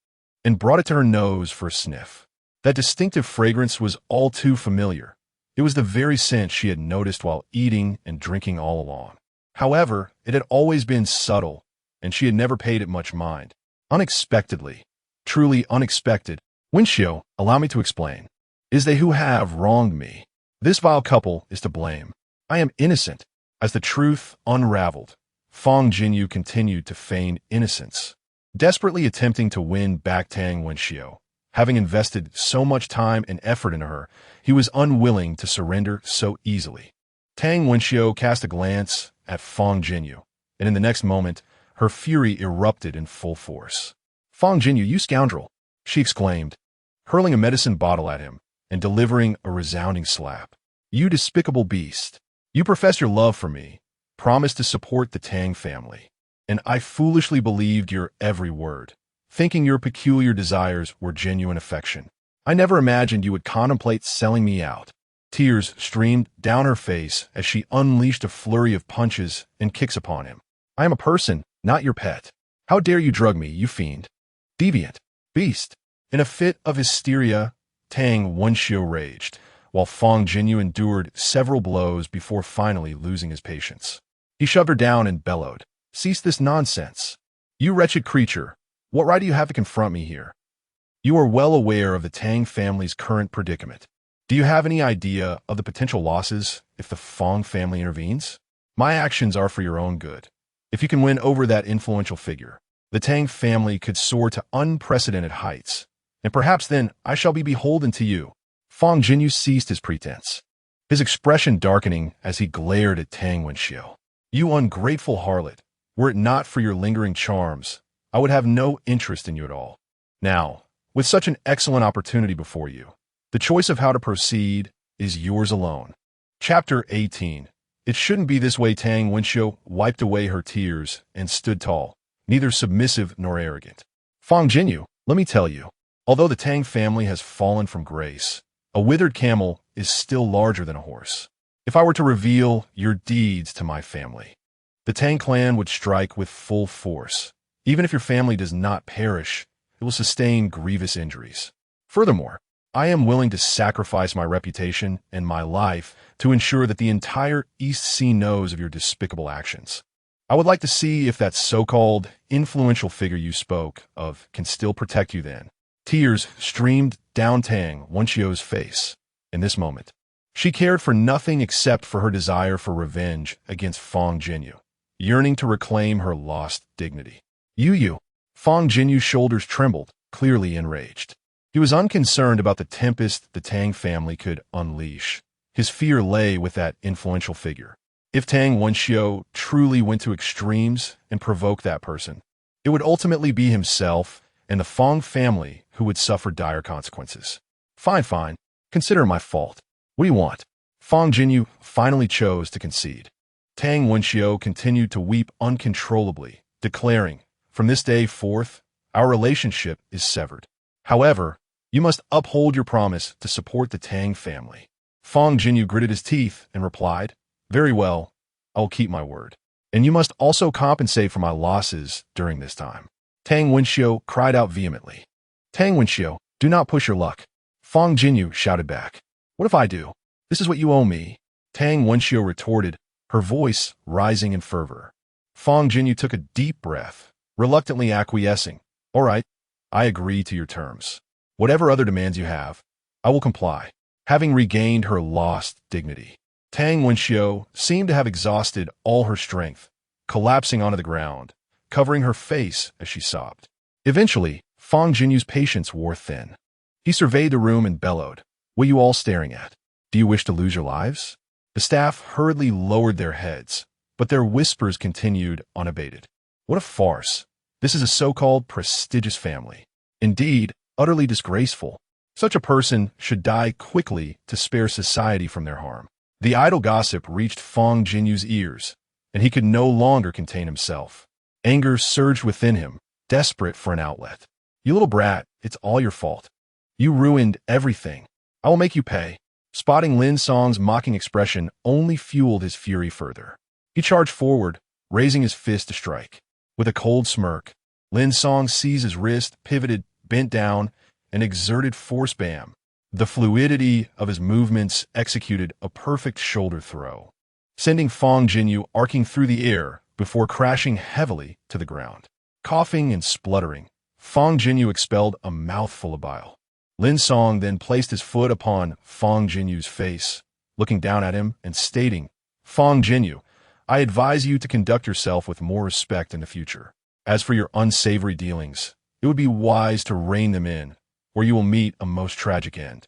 and brought it to her nose for a sniff. That distinctive fragrance was all too familiar. It was the very scent she had noticed while eating and drinking all along. However, it had always been subtle, and she had never paid it much mind. Unexpectedly, truly unexpected, "Wenxiu, allow me to explain. Is they who have wronged me. This vile couple is to blame. I am innocent." As the truth unraveled, Fong Jinyu continued to feign innocence, desperately attempting to win back Tang Wenxiu. Having invested so much time and effort into her, he was unwilling to surrender so easily. Tang Wenxiu cast a glance at Fong Jinyu, and in the next moment, her fury erupted in full force. "Fong Jinyu, you scoundrel!" she exclaimed, hurling a medicine bottle at him and delivering a resounding slap. "You despicable beast! You professed your love for me, promised to support the Tang family, and I foolishly believed your every word, thinking your peculiar desires were genuine affection. I never imagined you would contemplate selling me out." Tears streamed down her face as she unleashed a flurry of punches and kicks upon him. "I am a person, not your pet. How dare you drug me, you fiend! Deviant! Beast!" In a fit of hysteria, Tang Wenxiu raged, while Fong Jinyu endured several blows before finally losing his patience. He shoved her down and bellowed, "Cease this nonsense! You wretched creature! What right do you have to confront me here? You are well aware of the Tang family's current predicament. Do you have any idea of the potential losses if the Fong family intervenes? My actions are for your own good. If you can win over that influential figure, the Tang family could soar to unprecedented heights, and perhaps then I shall be beholden to you." Fong Jinyu ceased his pretense, his expression darkening as he glared at Tang Wenxiu. "You ungrateful harlot, were it not for your lingering charms, I would have no interest in you at all. Now, with such an excellent opportunity before you, the choice of how to proceed is yours alone." Chapter 18. It shouldn't be this way. Tang Wenxiu wiped away her tears and stood tall, neither submissive nor arrogant. "Fong Jinyu, let me tell you, although the Tang family has fallen from grace, a withered camel is still larger than a horse. If I were to reveal your deeds to my family, the Tang clan would strike with full force. Even if your family does not perish, it will sustain grievous injuries. Furthermore, I am willing to sacrifice my reputation and my life to ensure that the entire East Sea knows of your despicable actions. I would like to see if that so-called influential figure you spoke of can still protect you then. Tears streamed down Tang Wenxio's face in this moment. She cared for nothing except for her desire for revenge against Fang Jinyu, yearning to reclaim her lost dignity. You. Fang Jinyu's shoulders trembled, clearly enraged. He was unconcerned about the tempest the Tang family could unleash. His fear lay with that influential figure. If Tang Wenxio truly went to extremes and provoked that person, it would ultimately be himself and the Fang family who would suffer dire consequences. Fine. Consider it my fault. What do you want? Fang Jinyu finally chose to concede. Tang Wenxio continued to weep uncontrollably, declaring, "From this day forth, our relationship is severed. However, you must uphold your promise to support the Tang family." Fang Jinyu gritted his teeth and replied, "Very well, I will keep my word. And you must also compensate for my losses during this time." Tang Wenxio cried out vehemently. "Tang Wenxio, do not push your luck." Fang Jinyu shouted back, "What if I do? This is what you owe me." Tang Wenxio retorted, her voice rising in fervor. Fang Jinyu took a deep breath, reluctantly acquiescing. "All right, I agree to your terms. Whatever other demands you have, I will comply." Having regained her lost dignity, Tang Wenxio seemed to have exhausted all her strength, collapsing onto the ground, covering her face as she sobbed. Eventually, Fang Jinyu's patience wore thin. He surveyed the room and bellowed, "What are you all staring at? Do you wish to lose your lives?" The staff hurriedly lowered their heads, but their whispers continued unabated. What a farce. This is a so-called prestigious family. Indeed, utterly disgraceful. Such a person should die quickly to spare society from their harm. The idle gossip reached Fang Jinyu's ears, and he could no longer contain himself. Anger surged within him, desperate for an outlet. "You little brat, it's all your fault. You ruined everything. I will make you pay." Spotting Lin Song's mocking expression only fueled his fury further. He charged forward, raising his fist to strike. With a cold smirk, Lin Song seized his wrist, pivoted, bent down, and exerted force. Bam. The fluidity of his movements executed a perfect shoulder throw, sending Fang Jinyu arcing through the air before crashing heavily to the ground. Coughing and spluttering, Fang Jinyu expelled a mouthful of bile. Lin Song then placed his foot upon Fang Jinyu's face, looking down at him and stating, "Fang Jinyu, I advise you to conduct yourself with more respect in the future. As for your unsavory dealings, it would be wise to rein them in, where you will meet a most tragic end."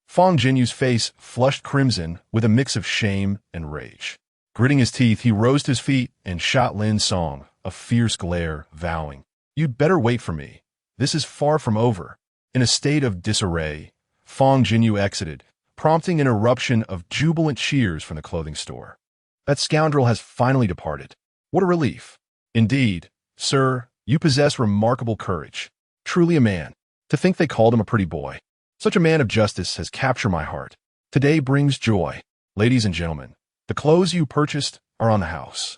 Fang Jinyu's face flushed crimson with a mix of shame and rage. Gritting his teeth, he rose to his feet and shot Lin Song a fierce glare, vowing, "You'd better wait for me. This is far from over." In a state of disarray, Fang Jinyu exited, prompting an eruption of jubilant cheers from the clothing store. "That scoundrel has finally departed. What a relief. Indeed, sir, you possess remarkable courage. Truly a man. To think they called him a pretty boy. Such a man of justice has captured my heart. Today brings joy. Ladies and gentlemen, the clothes you purchased are on the house."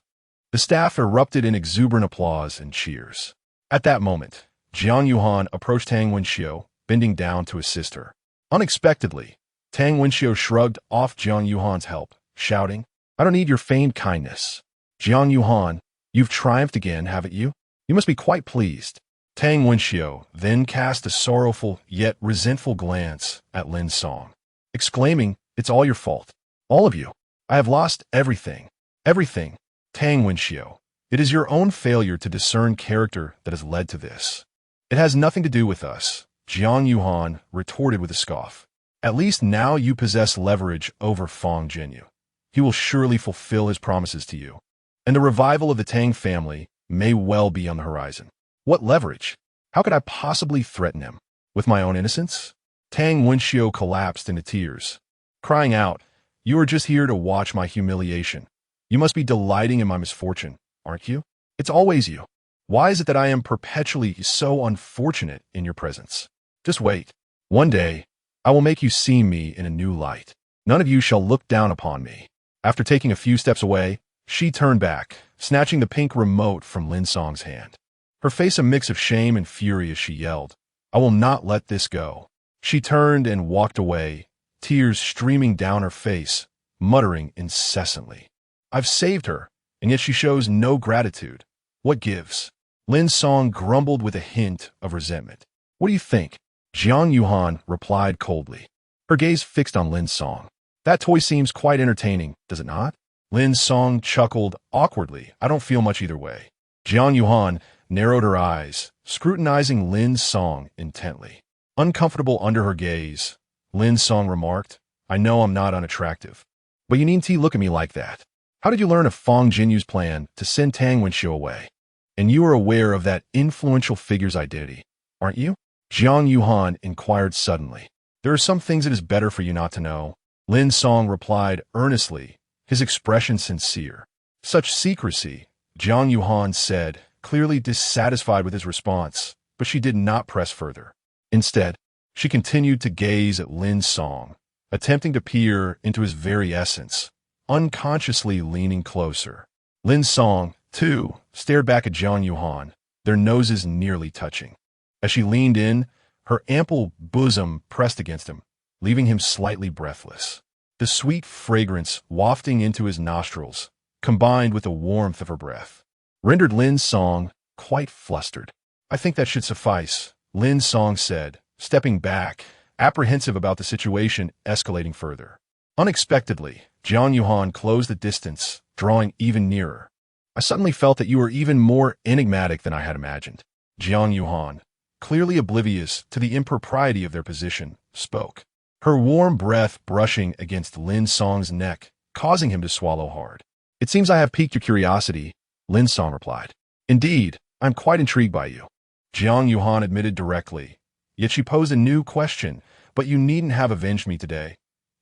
The staff erupted in exuberant applause and cheers. At that moment, Jiang Yuhan approached Tang Wenxio, bending down to assist her. Unexpectedly, Tang Wenxio shrugged off Jiang Yuhan's help, shouting, "I don't need your feigned kindness. Jiang Yuhan, you've triumphed again, haven't you? You must be quite pleased." Tang Wenxio then cast a sorrowful yet resentful glance at Lin Song, exclaiming, "It's all your fault. All of you. I have lost everything. Everything. Tang Wenxio, it is your own failure to discern character that has led to this. It has nothing to do with us," Jiang Yuhan retorted with a scoff. "At least now you possess leverage over Fang Jinyu. He will surely fulfill his promises to you, and the revival of the Tang family may well be on the horizon." "What leverage? How could I possibly threaten him? With my own innocence?" Tang Wenxio collapsed into tears, crying out, "You are just here to watch my humiliation. You must be delighting in my misfortune, aren't you? It's always you. Why is it that I am perpetually so unfortunate in your presence? Just wait. One day, I will make you see me in a new light. None of you shall look down upon me." After taking a few steps away, she turned back, snatching the pink remote from Lin Song's hand. Her face a mix of shame and fury as she yelled, "I will not let this go." She turned and walked away, tears streaming down her face, muttering incessantly, "I've saved her. and yet she shows no gratitude. What gives? Lin Song grumbled with a hint of resentment. What do you think? Jiang Yuhan replied coldly, her gaze fixed on Lin Song. That toy seems quite entertaining, does it not? Lin Song chuckled awkwardly. I don't feel much either way. Jiang Yuhan narrowed her eyes, scrutinizing Lin Song intently. Uncomfortable under her gaze, Lin Song remarked, I know I'm not unattractive, but you needn't look at me like that. How did you learn of Fong Jinyu's plan to send Tang Wenxiu away? And you are aware of that influential figure's identity, aren't you? Jiang Yuhan inquired suddenly. There are some things it is better for you not to know. Lin Song replied earnestly, his expression sincere. Such secrecy, Jiang Yuhan said, clearly dissatisfied with his response, but she did not press further. Instead, she continued to gaze at Lin Song, attempting to peer into his very essence, unconsciously leaning closer. Lin Song, too, stared back at Jiang Yuhan, their noses nearly touching. As she leaned in, her ample bosom pressed against him, leaving him slightly breathless. The sweet fragrance wafting into his nostrils, combined with the warmth of her breath, rendered Lin Song quite flustered. I think that should suffice, Lin Song said, stepping back, apprehensive about the situation escalating further. Unexpectedly, Jiang Yuhan closed the distance, drawing even nearer. I suddenly felt that you were even more enigmatic than I had imagined. Jiang Yuhan, clearly oblivious to the impropriety of their position, spoke, her warm breath brushing against Lin Song's neck, causing him to swallow hard. It seems I have piqued your curiosity, Lin Song replied. Indeed, I'm quite intrigued by you. Jiang Yuhan admitted directly, yet she posed a new question, but you needn't have avenged me today.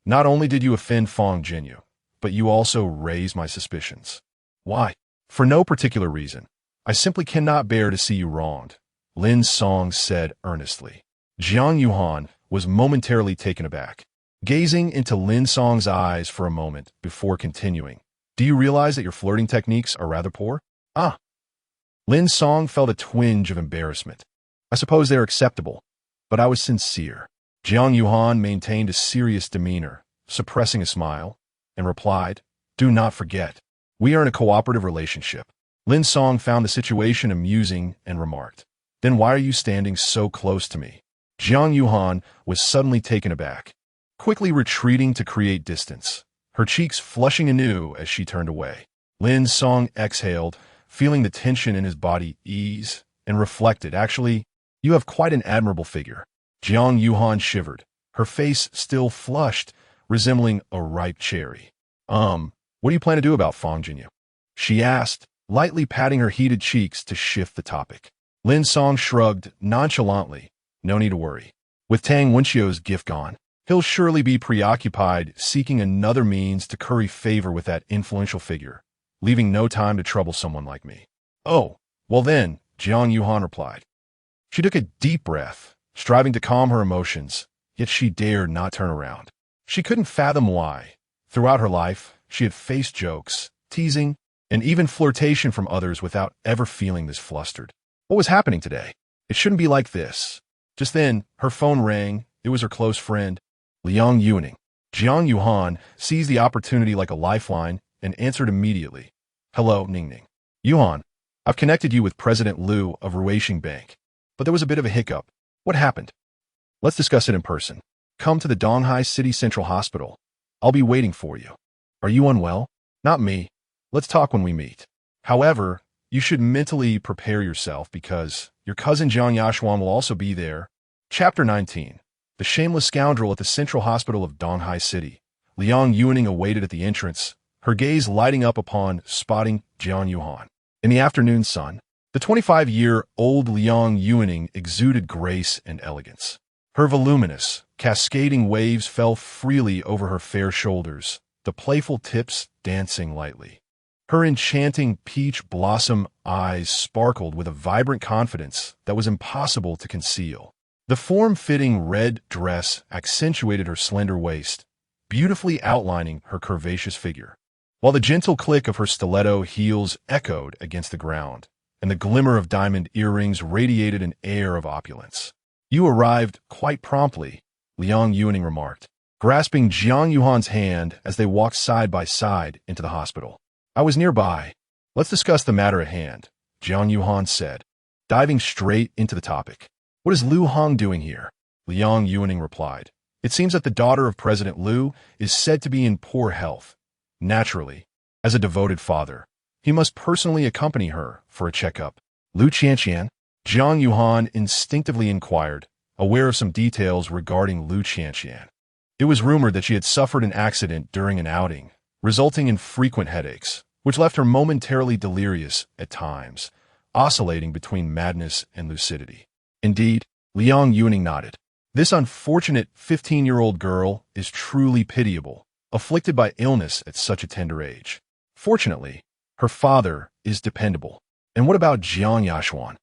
Not only did you offend Fong Jinyu, but you also raised my suspicions. Why? For no particular reason. I simply cannot bear to see you wronged, Lin Song said earnestly. Jiang Yuhan was momentarily taken aback, gazing into Lin Song's eyes for a moment before continuing. Do you realize that your flirting techniques are rather poor? Ah. Lin Song felt a twinge of embarrassment. I suppose they are acceptable, but I was sincere. Jiang Yuhan maintained a serious demeanor, suppressing a smile, and replied, Do not forget, we are in a cooperative relationship. Lin Song found the situation amusing and remarked, Then why are you standing so close to me? Jiang Yuhan was suddenly taken aback, quickly retreating to create distance, her cheeks flushing anew as she turned away. Lin Song exhaled, feeling the tension in his body ease, and reflected, Actually, you have quite an admirable figure. Jiang Yuhan shivered, her face still flushed, resembling a ripe cherry. What do you plan to do about Fong Jinyu? She asked, lightly patting her heated cheeks to shift the topic. Lin Song shrugged nonchalantly. No need to worry. With Tang Wenxiu's gift gone, he'll surely be preoccupied seeking another means to curry favor with that influential figure, leaving no time to trouble someone like me. Oh, well then, Jiang Yuhan replied. She took a deep breath, striving to calm her emotions, yet she dared not turn around. She couldn't fathom why. Throughout her life, she had faced jokes, teasing, and even flirtation from others without ever feeling this flustered. What was happening today? It shouldn't be like this. Just then, her phone rang. It was her close friend, Liang Yuning. Jiang Yuhan seized the opportunity like a lifeline and answered immediately. Hello, Ningning. Yuhan, I've connected you with President Liu of Ruishing Bank, but there was a bit of a hiccup. What happened? Let's discuss it in person. Come to the Donghai City Central Hospital. I'll be waiting for you. Are you unwell? Not me. Let's talk when we meet. However, you should mentally prepare yourself because your cousin Jiang Yashuan will also be there. Chapter 19. The shameless scoundrel at the Central Hospital of Donghai City. Liang Yuning awaited at the entrance, her gaze lighting up upon spotting Jiang Yuhan. In the afternoon sun, the 25-year-old Liang Yuning exuded grace and elegance. Her voluminous, cascading waves fell freely over her fair shoulders, the playful tips dancing lightly. Her enchanting peach blossom eyes sparkled with a vibrant confidence that was impossible to conceal. The form-fitting red dress accentuated her slender waist, beautifully outlining her curvaceous figure, while the gentle click of her stiletto heels echoed against the ground, and the glimmer of diamond earrings radiated an air of opulence. You arrived quite promptly, Liang Yuning remarked, grasping Jiang Yuhan's hand as they walked side by side into the hospital. I was nearby, Let's discuss the matter at hand, Jiang Yuhan said, diving straight into the topic. What is Lu Hong doing here? Liang Yuaning replied. It seems that the daughter of President Liu is said to be in poor health. Naturally, as a devoted father, he must personally accompany her for a checkup. Lu Qianqian? Jiang Yuhan instinctively inquired, aware of some details regarding Lu Qianqian. It was rumored that she had suffered an accident during an outing, resulting in frequent headaches, which left her momentarily delirious at times, oscillating between madness and lucidity. Indeed, Liang Yuaning nodded. This unfortunate 15-year-old girl is truly pitiable, afflicted by illness at such a tender age. Fortunately, her father is dependable. And what about Jiang Yashuan?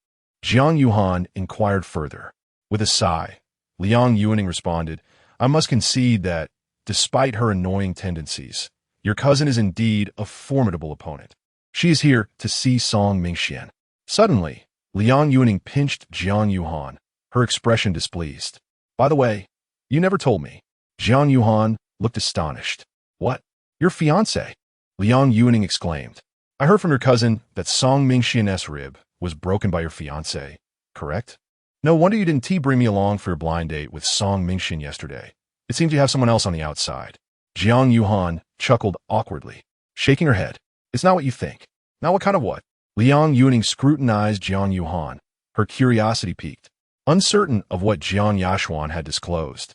Jiang Yuhan inquired further. With a sigh, Liang Yuaning responded, I must concede that, despite her annoying tendencies, your cousin is indeed a formidable opponent. She is here to see Song Mingxian. Suddenly, Liang Yuaning pinched Jiang Yuhan, her expression displeased. By the way, you never told me. Jiang Yuhan looked astonished. What? Your fiancé? Liang Yuaning exclaimed. I heard from your cousin that Song Mingxian's rib was broken by your fiancé, correct? No wonder you didn't bring me along for your blind date with Song Mingxian yesterday. It seems you have someone else on the outside. Jiang Yuhan chuckled awkwardly, shaking her head. It's not what you think. Now what kind of what? Liang Yuaning scrutinized Jiang Yuhan, her curiosity piqued. Uncertain of what Jiang Yashuan had disclosed,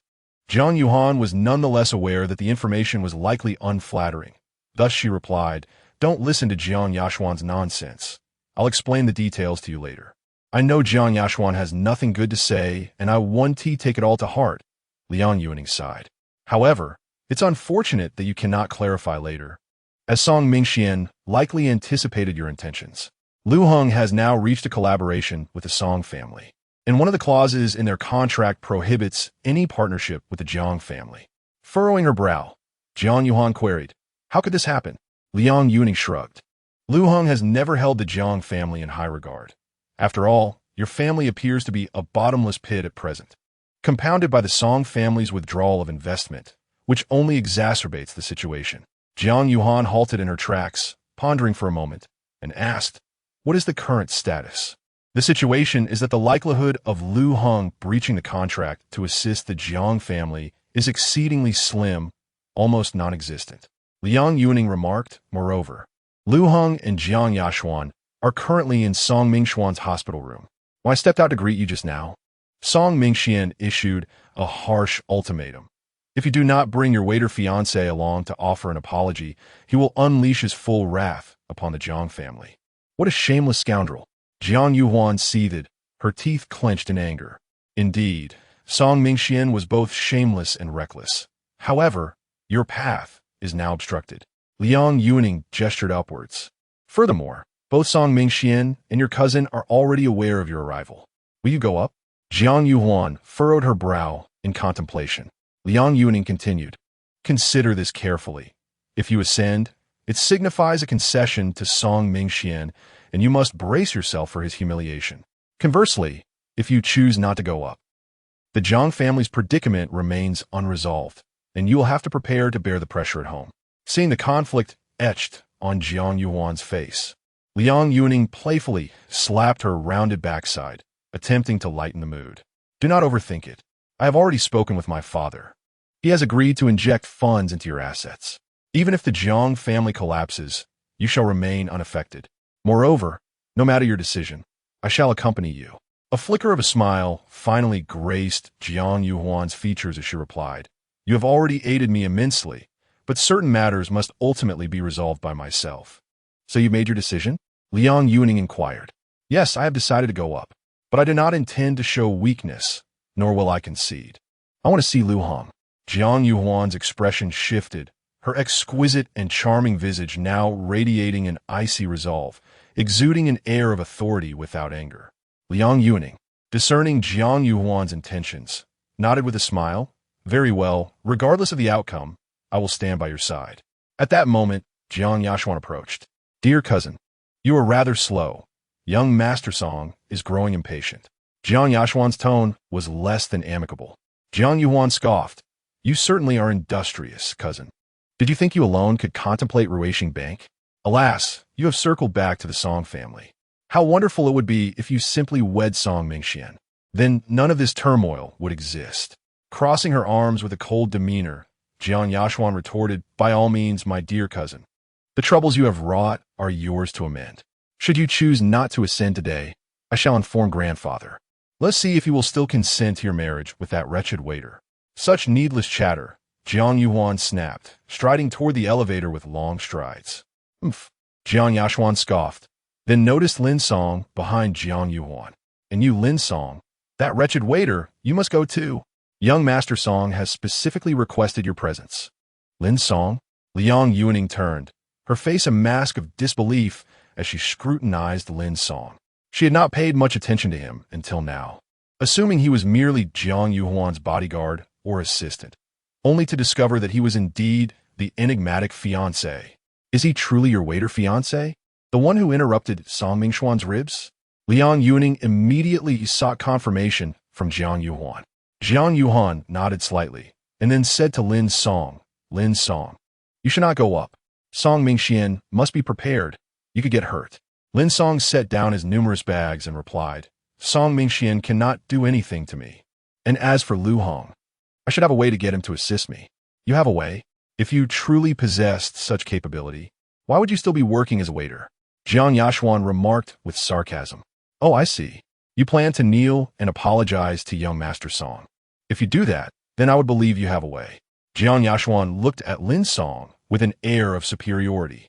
Jiang Yuhan was nonetheless aware that the information was likely unflattering. Thus she replied, Don't listen to Jiang Yashuan's nonsense. I'll explain the details to you later. I know Jiang Yashuan has nothing good to say, and I won't take it all to heart. Liang Yuaning sighed. However, it's unfortunate that you cannot clarify later, as Song Mingxian likely anticipated your intentions. Lu Hong has now reached a collaboration with the Song family, and one of the clauses in their contract prohibits any partnership with the Jiang family. Furrowing her brow, Jiang Yuhan queried, How could this happen? Liang Yuaning shrugged. Lu Hong has never held the Jiang family in high regard. After all, your family appears to be a bottomless pit at present, compounded by the Song family's withdrawal of investment, which only exacerbates the situation. Jiang Yuhan halted in her tracks, pondering for a moment, and asked, What is the current status? The situation is that the likelihood of Lu Hong breaching the contract to assist the Jiang family is exceedingly slim, almost non-existent. Liang Yuaning remarked, moreover, Lu Hong and Jiang Yashuan are currently in Song Mingxian's hospital room. When I stepped out to greet you just now, Song Mingxian issued a harsh ultimatum. If you do not bring your waiter fiancé along to offer an apology, he will unleash his full wrath upon the Jiang family. What a shameless scoundrel! Jiang Yuan seethed, her teeth clenched in anger. Indeed, Song Mingxian was both shameless and reckless. However, your path is now obstructed. Liang Yuaning gestured upwards. Furthermore, both Song Mingxian and your cousin are already aware of your arrival. Will you go up? Jiang Yuan furrowed her brow in contemplation. Liang Yuaning continued, Consider this carefully. If you ascend, it signifies a concession to Song Mingxian, and you must brace yourself for his humiliation. Conversely, if you choose not to go up, the Jiang family's predicament remains unresolved, and you will have to prepare to bear the pressure at home. Seeing the conflict etched on Jiang Yuan's face, Liang Yuaning playfully slapped her rounded backside, attempting to lighten the mood. Do not overthink it. I have already spoken with my father. He has agreed to inject funds into your assets. Even if the Jiang family collapses, you shall remain unaffected. Moreover, no matter your decision, I shall accompany you. A flicker of a smile finally graced Jiang Yuan's features as she replied, You have already aided me immensely, but certain matters must ultimately be resolved by myself. So you made your decision? Liang Yuaning inquired. Yes, I have decided to go up, but I do not intend to show weakness, nor will I concede. I want to see Lu Hong. Jiang Yuan's expression shifted, her exquisite and charming visage now radiating an icy resolve, exuding an air of authority without anger. Liang Yuaning, discerning Jiang Yuan's intentions, nodded with a smile. Very well, regardless of the outcome, I will stand by your side. At that moment, Jiang Yashuan approached. Dear cousin, you are rather slow. Young Master Song is growing impatient. Jiang Yashuan's tone was less than amicable. Jiang Yuan scoffed. You certainly are industrious, cousin. Did you think you alone could contemplate Ruishing Bank? Alas, you have circled back to the Song family. How wonderful it would be if you simply wed Song Mingxian. Then none of this turmoil would exist. Crossing her arms with a cold demeanor, Jiang Yashuan retorted, by all means, my dear cousin. The troubles you have wrought are yours to amend. Should you choose not to ascend today, I shall inform grandfather. Let's see if he will still consent to your marriage with that wretched waiter. Such needless chatter, Jiang Yuan snapped, striding toward the elevator with long strides. Humph, Jiang Yashuan scoffed, then noticed Lin Song behind Jiang Yuan. And you, Lin Song, that wretched waiter, you must go too. Young Master Song has specifically requested your presence. Lin Song? Liang Yuaning turned, her face a mask of disbelief as she scrutinized Lin Song. She had not paid much attention to him until now, assuming he was merely Jiang Yuan's bodyguard or assistant, only to discover that he was indeed the enigmatic fiancé. Is he truly your waiter fiancé? The one who interrupted Song Mingxuan's ribs? Liang Yuaning immediately sought confirmation from Jiang Yuan. Jiang Yuan nodded slightly, and then said to Lin Song, you should not go up. Song Mingxian must be prepared. You could get hurt. Lin Song set down his numerous bags and replied, Song Mingxian cannot do anything to me. And as for Lu Hong, I should have a way to get him to assist me. You have a way? If you truly possessed such capability, why would you still be working as a waiter? Jiang Yashuan remarked with sarcasm. Oh, I see. You plan to kneel and apologize to young Master Song. If you do that, then I would believe you have a way. Jiang Yashuan looked at Lin Song with an air of superiority,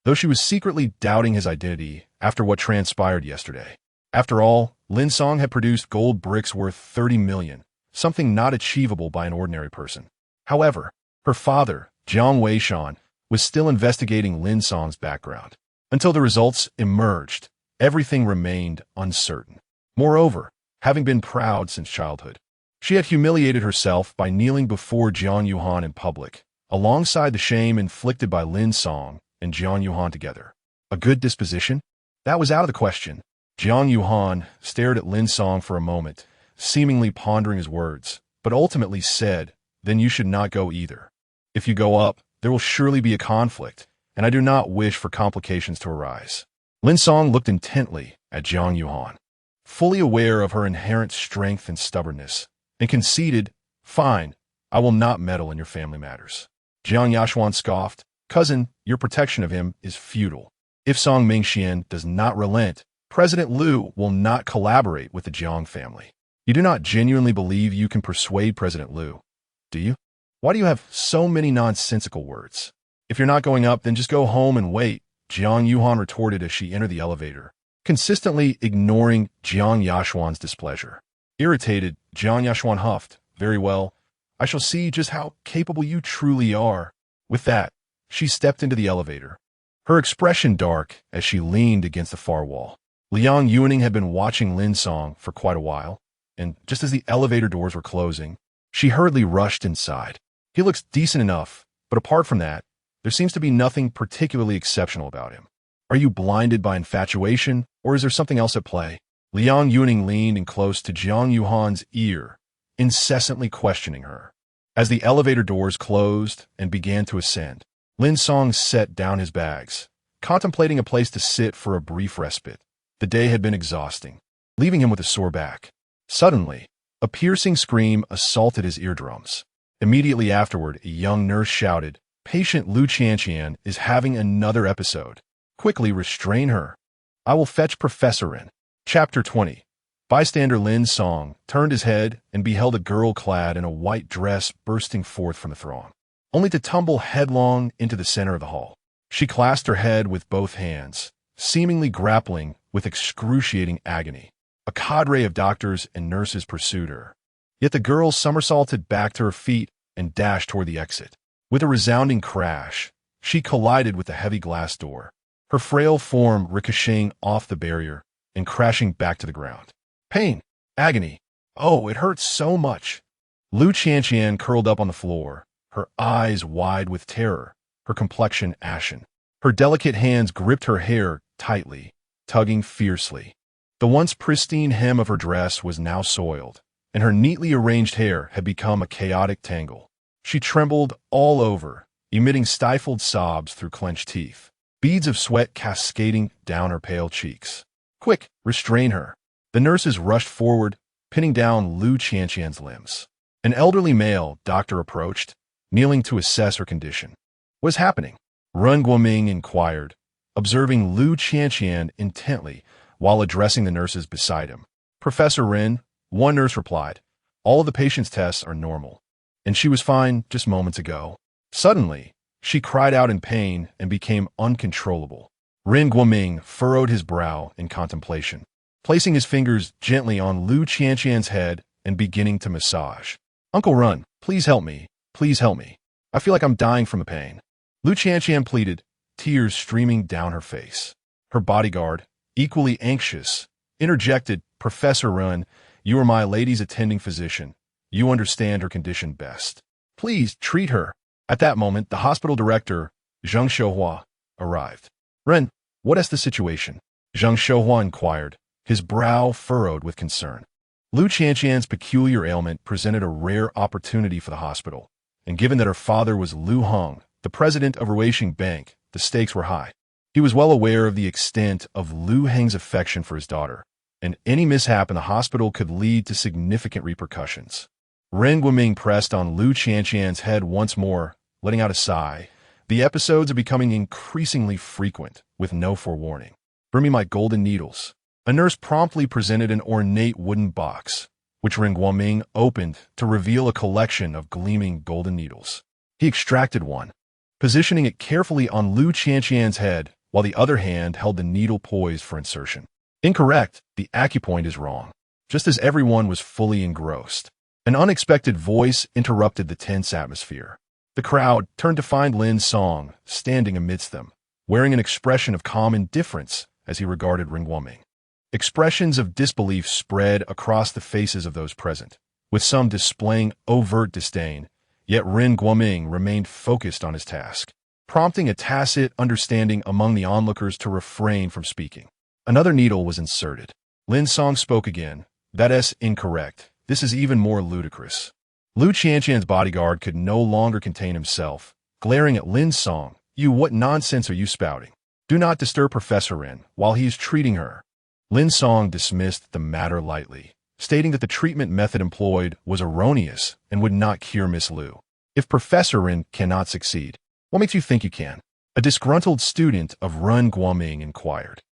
though she was secretly doubting his identity after what transpired yesterday. After all, Lin Song had produced gold bricks worth 30 million, something not achievable by an ordinary person. However, her father, Jiang Weishan, was still investigating Lin Song's background. Until the results emerged, everything remained uncertain. Moreover, having been proud since childhood, she had humiliated herself by kneeling before Jiang Yuan in public, alongside the shame inflicted by Lin Song and Jiang Yuan together. A good disposition? That was out of the question. Jiang Yuan stared at Lin Song for a moment, seemingly pondering his words, but ultimately said, then you should not go either. If you go up, there will surely be a conflict, and I do not wish for complications to arise. Lin Song looked intently at Jiang Yuan, fully aware of her inherent strength and stubbornness, and conceded, fine, I will not meddle in your family matters. Jiang Yashuan scoffed, cousin, your protection of him is futile. If Song Mingxian does not relent, President Liu will not collaborate with the Jiang family. You do not genuinely believe you can persuade President Liu, do you? Why do you have so many nonsensical words? If you're not going up, then just go home and wait, Jiang Yuan retorted as she entered the elevator, consistently ignoring Jiang Yashuan's displeasure. Irritated, Jiang Yashuan huffed, very well, I shall see just how capable you truly are. With that, she stepped into the elevator, her expression dark as she leaned against the far wall. Liang Yuaning had been watching Lin Song for quite a while, and just as the elevator doors were closing, she hurriedly rushed inside. He looks decent enough, but apart from that, there seems to be nothing particularly exceptional about him. Are you blinded by infatuation, or is there something else at play? Liang Yuaning leaned in close to Jiang Yuan's ear, incessantly questioning her. As the elevator doors closed and began to ascend, Lin Song set down his bags, contemplating a place to sit for a brief respite. The day had been exhausting, leaving him with a sore back. Suddenly, a piercing scream assaulted his eardrums. Immediately afterward, a young nurse shouted, Patient Lu Qianqian is having another episode. Quickly restrain her. I will fetch Professor in. Chapter 20. Bystander Lin Song turned his head and beheld a girl clad in a white dress bursting forth from the throng, only to tumble headlong into the center of the hall. She clasped her head with both hands, seemingly grappling with excruciating agony. A cadre of doctors and nurses pursued her. Yet the girl somersaulted back to her feet and dashed toward the exit. With a resounding crash, she collided with the heavy glass door, her frail form ricocheting off the barrier and crashing back to the ground. Pain, agony, oh, it hurts so much. Lu Qianqian curled up on the floor, her eyes wide with terror, her complexion ashen. Her delicate hands gripped her hair tightly, tugging fiercely. The once pristine hem of her dress was now soiled, and her neatly arranged hair had become a chaotic tangle. She trembled all over, emitting stifled sobs through clenched teeth. beads of sweat cascading down her pale cheeks. "Quick, restrain her." The nurses rushed forward, pinning down Lu Qianqian's limbs. An elderly male doctor approached, kneeling to assess her condition. "What is happening?" Ren Guoming inquired, observing Lu Qianqian intently while addressing the nurses beside him. "Professor Ren," one nurse replied, "all of the patient's tests are normal, and she was fine just moments ago." Suddenly, she cried out in pain and became uncontrollable. Ren Guoming furrowed his brow in contemplation, placing his fingers gently on Lu Qianqian's head and beginning to massage. "Uncle Ren, please help me. Please help me. I feel like I'm dying from the pain." Lu Qianqian pleaded, tears streaming down her face. Her bodyguard, equally anxious, interjected, "Professor Ren, you are my lady's attending physician. You understand her condition best. Please treat her." At that moment, the hospital director, Zhang Xiuhua, arrived. "Ren, what is the situation?" Zhang Xiuhua inquired, his brow furrowed with concern. Lu Qianqian's peculiar ailment presented a rare opportunity for the hospital, and given that her father was Lu Hong, the president of Ruisheng Bank, the stakes were high. He was well aware of the extent of Lu Heng's affection for his daughter, and any mishap in the hospital could lead to significant repercussions. Ren Guoming pressed on Lu Qianqian's head once more, letting out a sigh. The episodes are becoming increasingly frequent, with no forewarning. "Bring me my golden needles." A nurse promptly presented an ornate wooden box, which Ren Guoming opened to reveal a collection of gleaming golden needles. He extracted one, positioning it carefully on Lu Qianqian's head, while the other hand held the needle poised for insertion. "Incorrect, the acupoint is wrong." Just as everyone was fully engrossed, an unexpected voice interrupted the tense atmosphere. The crowd turned to find Lin Song standing amidst them, wearing an expression of calm indifference as he regarded Ren Guoming. Expressions of disbelief spread across the faces of those present, with some displaying overt disdain, yet Ren Guoming remained focused on his task, prompting a tacit understanding among the onlookers to refrain from speaking. Another needle was inserted. Lin Song spoke again. "That is incorrect. This is even more ludicrous." Lu Qianqian's bodyguard could no longer contain himself, glaring at Lin Song. What nonsense are you spouting? Do not disturb Professor Ren while he is treating her." Lin Song dismissed the matter lightly, stating that the treatment method employed was erroneous and would not cure Miss Lu. "If Professor Ren cannot succeed, what makes you think you can?" A disgruntled student of Ren Guoming inquired.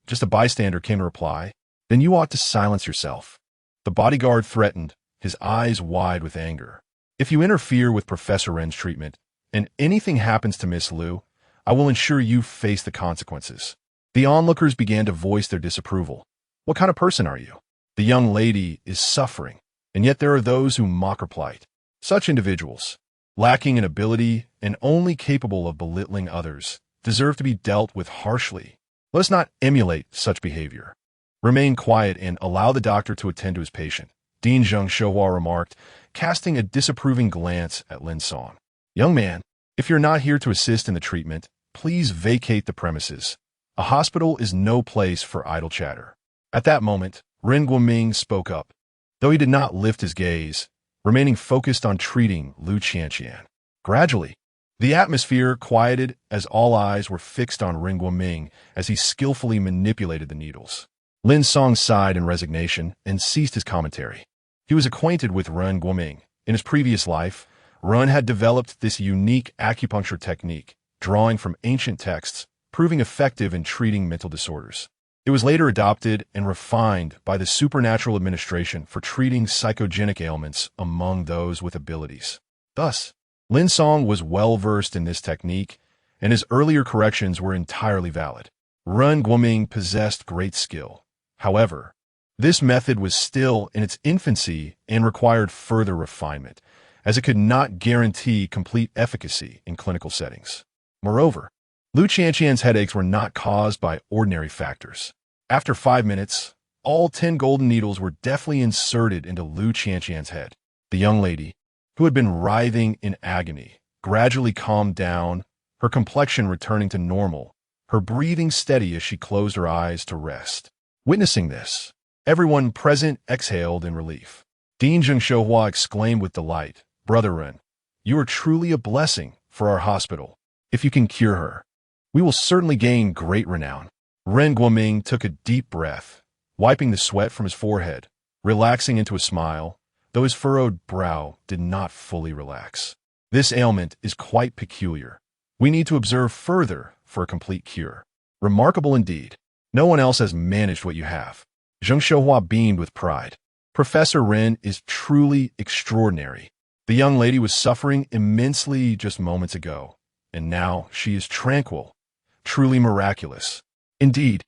Just a bystander," came to reply. "Then you ought to silence yourself." The bodyguard threatened, his eyes wide with anger. "If you interfere with Professor Ren's treatment, and anything happens to Miss Lu, I will ensure you face the consequences." The onlookers began to voice their disapproval. "What kind of person are you? The young lady is suffering, and yet there are those who mock her plight. Such individuals, lacking in ability and only capable of belittling others, deserve to be dealt with harshly. Let us not emulate such behavior. Remain quiet and allow the doctor to attend to his patient," Dean Zhang Xiuhua remarked, casting a disapproving glance at Lin Song. "Young man, if you're not here to assist in the treatment, please vacate the premises. A hospital is no place for idle chatter." At that moment, Ren Guoming spoke up, though he did not lift his gaze, remaining focused on treating Lu Qianqian. Gradually, the atmosphere quieted as all eyes were fixed on Ren Guoming as he skillfully manipulated the needles. Lin Song sighed in resignation and ceased his commentary. He was acquainted with Ren Guoming. In his previous life, Ren had developed this unique acupuncture technique, drawing from ancient texts, proving effective in treating mental disorders. It was later adopted and refined by the supernatural administration for treating psychogenic ailments among those with abilities. Thus, Lin Song was well versed in this technique, and his earlier corrections were entirely valid. Ren Guoming possessed great skill. However, this method was still in its infancy and required further refinement, as it could not guarantee complete efficacy in clinical settings. Moreover, Lu Qianqian's headaches were not caused by ordinary factors. After 5 minutes, all 10 golden needles were deftly inserted into Lu Qianqian's head. The young lady, who had been writhing in agony, gradually calmed down, her complexion returning to normal, her breathing steady as she closed her eyes to rest. Witnessing this, everyone present exhaled in relief. Dean Zhang Xiuhua exclaimed with delight, "Brother Ren, you are truly a blessing for our hospital. If you can cure her, We will certainly gain great renown. Ren Guoming took a deep breath, wiping the sweat from his forehead, relaxing into a smile, though his furrowed brow did not fully relax. This ailment is quite peculiar. We need to observe further for a complete cure. Remarkable indeed. No one else has managed what you have. Zheng Xiaohua beamed with pride. Professor Ren is truly extraordinary. The young lady was suffering immensely just moments ago, and now she is tranquil, truly miraculous. Indeed,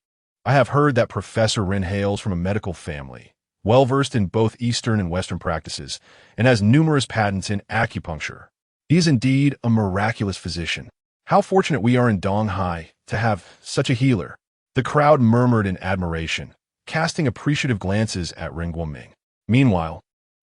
I have heard that Professor Ren hails from a medical family, well-versed in both Eastern and Western practices, and has numerous patents in acupuncture. He is indeed a miraculous physician. How fortunate we are in Donghai to have such a healer. The crowd murmured in admiration, casting appreciative glances at Ren Guoming. Meanwhile,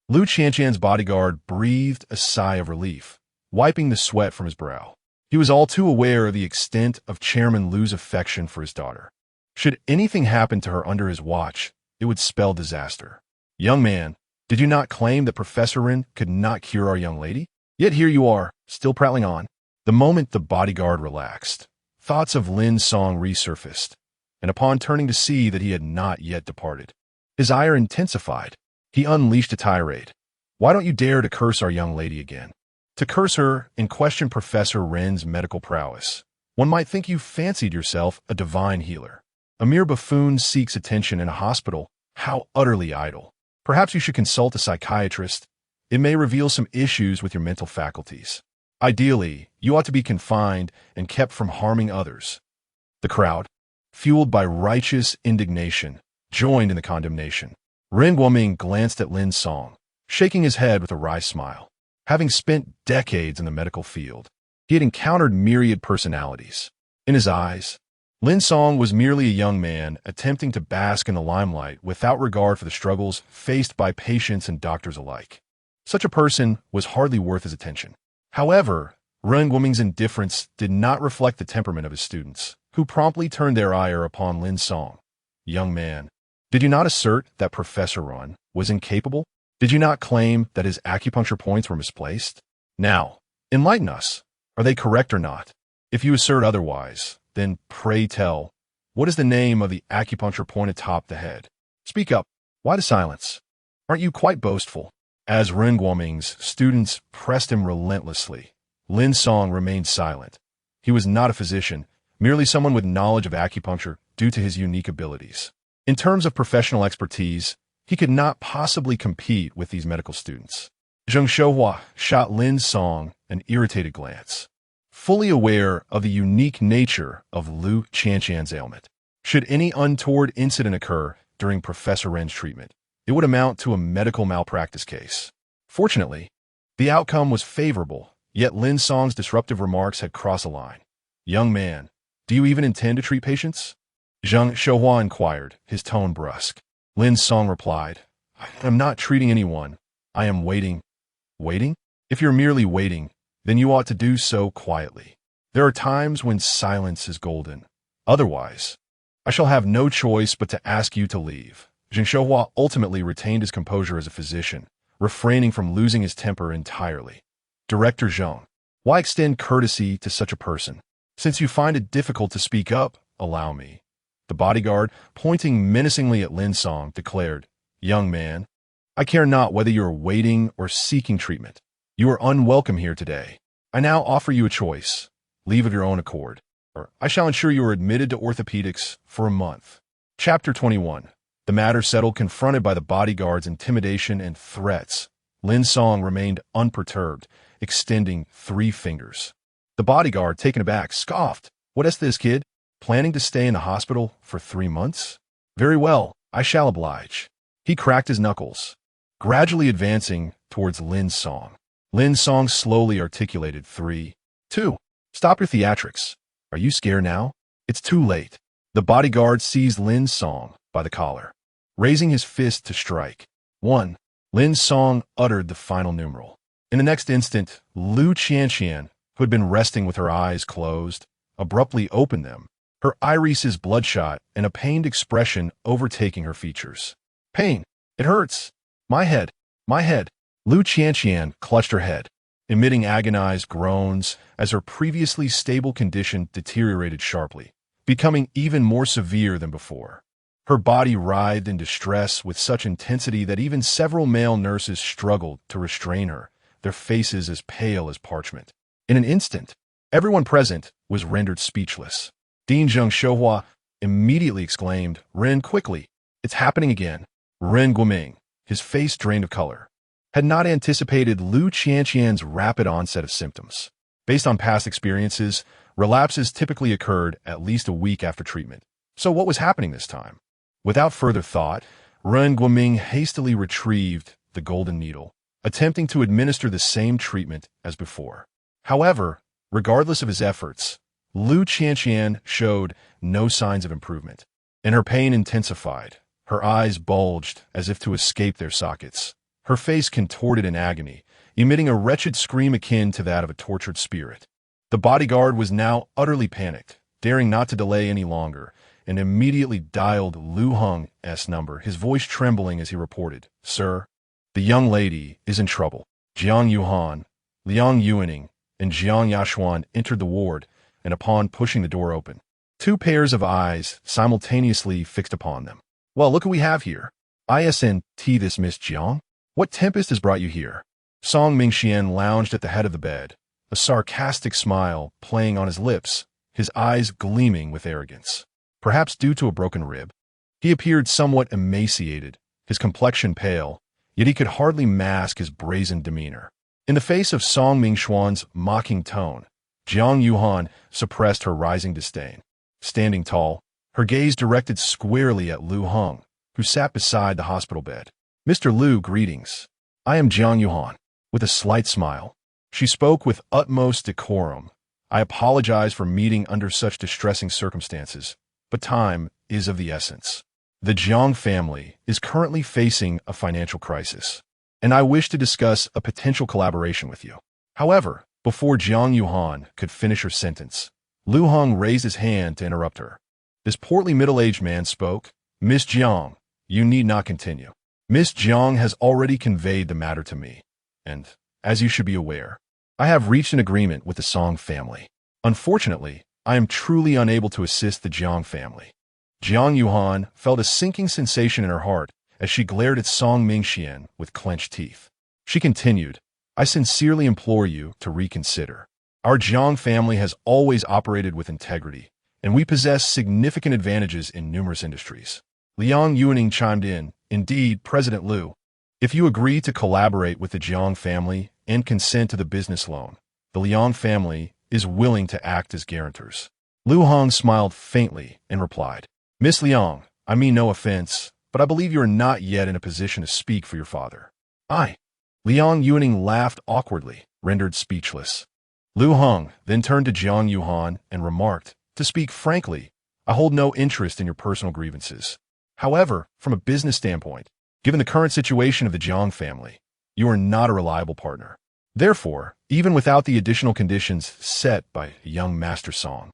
Lu Qianqian's bodyguard breathed a sigh of relief, wiping the sweat from his brow. He was all too aware of the extent of Chairman Lu's affection for his daughter. Should anything happen to her under his watch, it would spell disaster. Young man, did you not claim that Professor Ren could not cure our young lady? Yet here you are, still prattling on. The moment the bodyguard relaxed, thoughts of Lin Song resurfaced, and upon turning to see that he had not yet departed, his ire intensified. He unleashed a tirade. Why don't you dare to curse our young lady again? To curse her and question Professor Ren's medical prowess. One might think you fancied yourself a divine healer. A mere buffoon seeks attention in a hospital. How utterly idle. Perhaps you should consult a psychiatrist. It may reveal some issues with your mental faculties. Ideally, you ought to be confined and kept from harming others. The crowd, fueled by righteous indignation, joined in the condemnation. Ren Guoming glanced at Lin Song, shaking his head with a wry smile. Having spent decades in the medical field, he had encountered myriad personalities. In his eyes, Lin Song was merely a young man attempting to bask in the limelight without regard for the struggles faced by patients and doctors alike. Such a person was hardly worth his attention. However, Ren Guoming's indifference did not reflect the temperament of his students, who promptly turned their ire upon Lin Song. Young man, did you not assert that Professor Ren was incapable? Did you not claim that his acupuncture points were misplaced? Now, enlighten us. Are they correct or not? If you assert otherwise, then pray tell, what is the name of the acupuncture point atop the head? Speak up. Why the silence? Aren't you quite boastful? As Ren Guoming's students pressed him relentlessly, Lin Song remained silent. He was not a physician, merely someone with knowledge of acupuncture due to his unique abilities. In terms of professional expertise, he could not possibly compete with these medical students. Zheng Xiaohua shot Lin Song an irritated glance, fully aware of the unique nature of Lu Qianqian's ailment. Should any untoward incident occur during Professor Ren's treatment, it would amount to a medical malpractice case. Fortunately, the outcome was favorable, yet Lin Song's disruptive remarks had crossed a line. Young man, do you even intend to treat patients? Zheng Xiaohua inquired, his tone brusque. Lin Song replied, I am not treating anyone. I am waiting. Waiting? If you're merely waiting, then you ought to do so quietly. There are times when silence is golden. Otherwise, I shall have no choice but to ask you to leave. Zheng Xiaohua ultimately retained his composure as a physician, refraining from losing his temper entirely. Director Zheng, why extend courtesy to such a person? Since you find it difficult to speak up, allow me. The bodyguard, pointing menacingly at Lin Song, declared, Young man, I care not whether you are waiting or seeking treatment. You are unwelcome here today. I now offer you a choice. Leave of your own accord, or I shall ensure you are admitted to orthopedics for a month. Chapter 21. The matter settled. Confronted by the bodyguard's intimidation and threats, Lin Song remained unperturbed, extending 3 fingers. The bodyguard, taken aback, scoffed. What is this, kid? Planning to stay in the hospital for 3 months? Very well, I shall oblige. He cracked his knuckles, gradually advancing towards Lin Song. Lin Song slowly articulated 3, 2. Stop your theatrics. Are you scared now? It's too late. The bodyguard seized Lin Song by the collar, raising his fist to strike. 1. Lin Song uttered the final numeral. In the next instant, Lu Qianqian, who had been resting with her eyes closed, abruptly opened them, her irises bloodshot and a pained expression overtaking her features. Pain. It hurts. My head. My head. Lu Qianqian clutched her head, emitting agonized groans as her previously stable condition deteriorated sharply, becoming even more severe than before. Her body writhed in distress with such intensity that even several male nurses struggled to restrain her, their faces as pale as parchment. In an instant, everyone present was rendered speechless. Dean Zheng Shouhua immediately exclaimed, "Ren, quickly! It's happening again." Ren Guoming, his face drained of color, had not anticipated Lu Qianqian's rapid onset of symptoms. Based on past experiences, relapses typically occurred at least a week after treatment. So what was happening this time? Without further thought, Ren Guoming hastily retrieved the golden needle, attempting to administer the same treatment as before. However, regardless of his efforts, Lu Qianqian showed no signs of improvement, and her pain intensified. Her eyes bulged as if to escape their sockets. Her face contorted in agony, emitting a wretched scream akin to that of a tortured spirit. The bodyguard was now utterly panicked, daring not to delay any longer, and immediately dialed Lu Heng's number, his voice trembling as he reported, "Sir, the young lady is in trouble." Jiang Yuhan, Liang Yuaning, and Jiang Yashuan entered the ward, and upon pushing the door open, two pairs of eyes simultaneously fixed upon them. "Well, look who we have here. Isn't this Miss Jiang? What tempest has brought you here?" Song Mingxian lounged at the head of the bed, a sarcastic smile playing on his lips, his eyes gleaming with arrogance. Perhaps due to a broken rib, he appeared somewhat emaciated, his complexion pale, yet he could hardly mask his brazen demeanor. In the face of Song Mingxuan's mocking tone, Jiang Yuhan suppressed her rising disdain. Standing tall, her gaze directed squarely at Lu Heng, who sat beside the hospital bed. "Mr. Lu, greetings. I am Jiang Yuhan." With a slight smile, she spoke with utmost decorum. "I apologize for meeting under such distressing circumstances, but time is of the essence. The Jiang family is currently facing a financial crisis, and I wish to discuss a potential collaboration with you." However, before Jiang Yuhan could finish her sentence, Lu Heng raised his hand to interrupt her. This portly middle-aged man spoke, "Miss Jiang, you need not continue. Miss Jiang has already conveyed the matter to me, and, as you should be aware, I have reached an agreement with the Song family. Unfortunately, I am truly unable to assist the Jiang family." Jiang Yuhan felt a sinking sensation in her heart as she glared at Song Mingxian with clenched teeth. She continued, "I sincerely implore you to reconsider. Our Jiang family has always operated with integrity, and we possess significant advantages in numerous industries." Liang Yuaning chimed in, "Indeed, President Lu, if you agree to collaborate with the Jiang family and consent to the business loan, the Liang family is willing to act as guarantors." Lu Heng smiled faintly and replied, "Miss Liang, I mean no offense, but I believe you are not yet in a position to speak for your father." "I." Liang Yuaning laughed awkwardly, rendered speechless. Lu Heng then turned to Jiang Yuhan and remarked, "To speak frankly, I hold no interest in your personal grievances. However, from a business standpoint, given the current situation of the Jiang family, you are not a reliable partner. Therefore, even without the additional conditions set by young Master Song,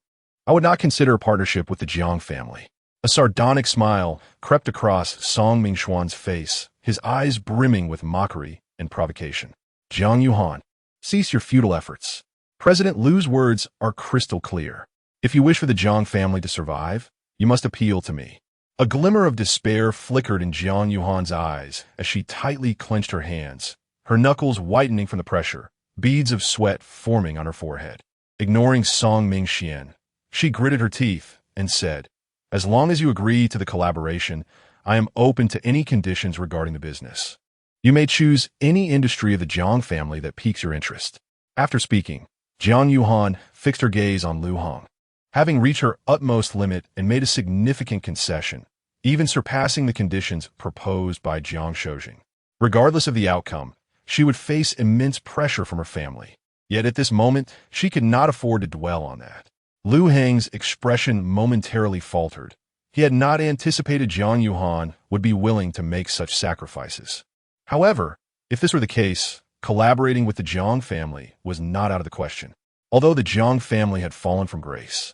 I would not consider a partnership with the Jiang family." A sardonic smile crept across Song Mingxuan's face, his eyes brimming with mockery and provocation. "Jiang Yuhan, cease your futile efforts. President Lu's words are crystal clear. If you wish for the Jiang family to survive, you must appeal to me." A glimmer of despair flickered in Jiang Yuhan's eyes as she tightly clenched her hands, her knuckles whitening from the pressure, beads of sweat forming on her forehead. Ignoring Song Mingxian, she gritted her teeth and said, "As long as you agree to the collaboration, I am open to any conditions regarding the business. You may choose any industry of the Jiang family that piques your interest." After speaking, Jiang Yuhan fixed her gaze on Lu Heng. Having reached her utmost limit and made a significant concession, even surpassing the conditions proposed by Jiang Shoujing. Regardless of the outcome, she would face immense pressure from her family. Yet at this moment, she could not afford to dwell on that. Lu Heng's expression momentarily faltered. He had not anticipated Jiang Yuhan would be willing to make such sacrifices. However, if this were the case, collaborating with the Jiang family was not out of the question. Although the Jiang family had fallen from grace,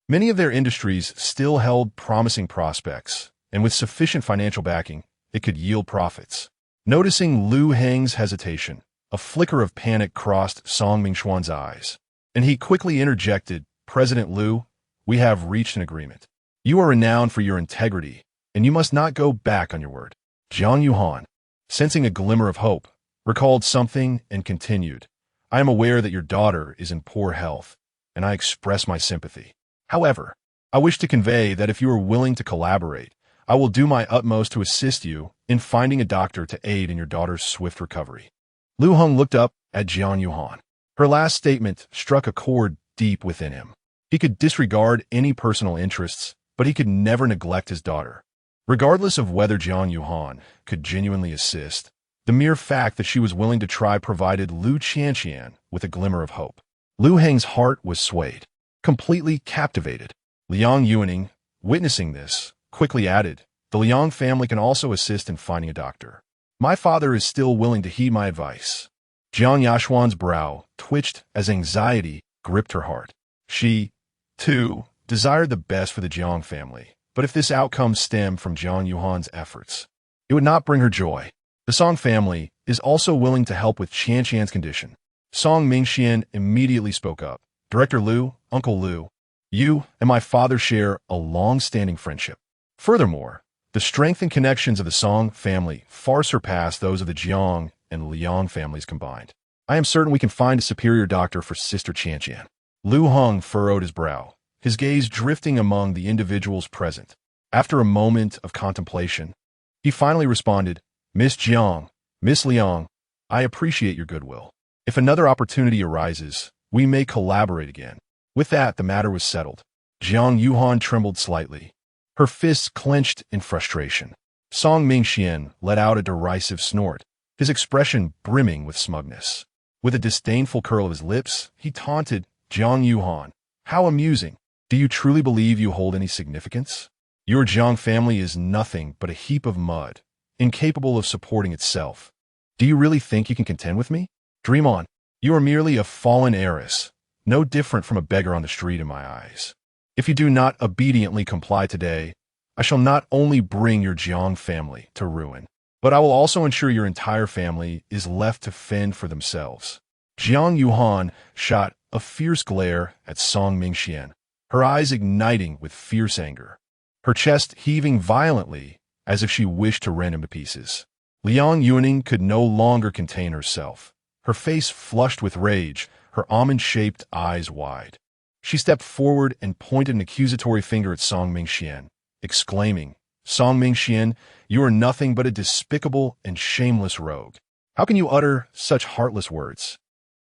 many of their industries still held promising prospects, and with sufficient financial backing, it could yield profits. Noticing Lu Heng's hesitation, A flicker of panic crossed Song Mingxuan's eyes, and he quickly interjected, "President Liu, we have reached an agreement. You are renowned for your integrity, and you must not go back on your word." Jiang Yuhan, sensing a glimmer of hope, recalled something and continued, "I am aware that your daughter is in poor health, and I express my sympathy. However, I wish to convey that if you are willing to collaborate, I will do my utmost to assist you in finding a doctor to aid in your daughter's swift recovery." Lu Heng looked up at Jiang Yuhan. Her last statement struck a chord deep within him. He could disregard any personal interests, but he could never neglect his daughter. Regardless of whether Jiang Yuhan could genuinely assist, the mere fact that she was willing to try provided Lu Qianqian with a glimmer of hope. Lu Heng's heart was swayed, completely captivated. Liang Yuaning, witnessing this, quickly added, "The Liang family can also assist in finding a doctor. My father is still willing to heed my advice." Jiang Yashuan's brow twitched as anxiety gripped her heart. She, too, desired the best for the Jiang family, but if this outcome stemmed from Jiang Yuhan's efforts, it would not bring her joy. The Song family is also willing to help with Qianqian's condition. Song Mingxian immediately spoke up. "Director Liu, Uncle Liu, you and my father share a long-standing friendship. Furthermore, the strength and connections of the Song family far surpass those of the Jiang and Liang families combined. I am certain we can find a superior doctor for Sister Qianqian." Lu Heng furrowed his brow, his gaze drifting among the individuals present. After a moment of contemplation, he finally responded, "Miss Jiang, Miss Liang, I appreciate your goodwill. If another opportunity arises, we may collaborate again." With that, the matter was settled. Jiang Yuhan trembled slightly, her fists clenched in frustration. Song Mingxian let out a derisive snort, his expression brimming with smugness. With a disdainful curl of his lips, he taunted Jiang Yuhan. "How amusing! Do you truly believe you hold any significance? Your Jiang family is nothing but a heap of mud, incapable of supporting itself. Do you really think you can contend with me? Dream on. You are merely a fallen heiress, no different from a beggar on the street in my eyes. If you do not obediently comply today, I shall not only bring your Jiang family to ruin, but I will also ensure your entire family is left to fend for themselves." Jiang Yuhan shot a fierce glare at Song Mingxian, her eyes igniting with fierce anger, her chest heaving violently as if she wished to rend him to pieces. Liang Yuaning could no longer contain herself, her face flushed with rage, her almond-shaped eyes wide. She stepped forward and pointed an accusatory finger at Song Mingxian, exclaiming, "Song Mingxian, you are nothing but a despicable and shameless rogue. How can you utter such heartless words?"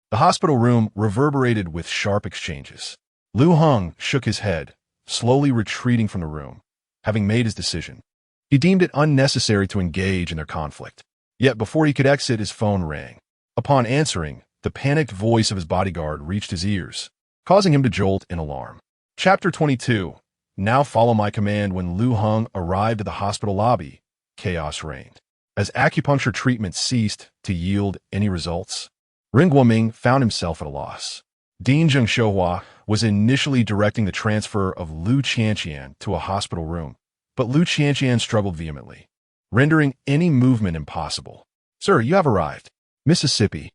The hospital room reverberated with sharp exchanges. Lu Heng shook his head, slowly retreating from the room, having made his decision. He deemed it unnecessary to engage in their conflict. Yet before he could exit, his phone rang. Upon answering, the panicked voice of his bodyguard reached his ears, causing him to jolt in alarm. Chapter 22. Now follow my command. When Lu Heng arrived at the hospital lobby, chaos reigned. As acupuncture treatment ceased to yield any results, Ren Guoming found himself at a loss. Dean Zheng Shouhua was initially directing the transfer of Lu Qianqian to a hospital room, but Lu Qianqian struggled vehemently, rendering any movement impossible. "Sir, you have arrived. Mississippi."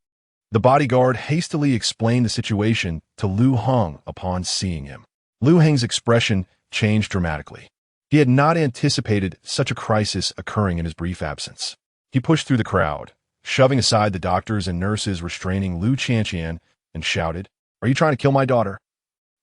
The bodyguard hastily explained the situation to Lu Heng upon seeing him. Lu Heng's expression changed dramatically. He had not anticipated such a crisis occurring in his brief absence. He pushed through the crowd, shoving aside the doctors and nurses restraining Lu Qianqian, and shouted, "Are you trying to kill my daughter?"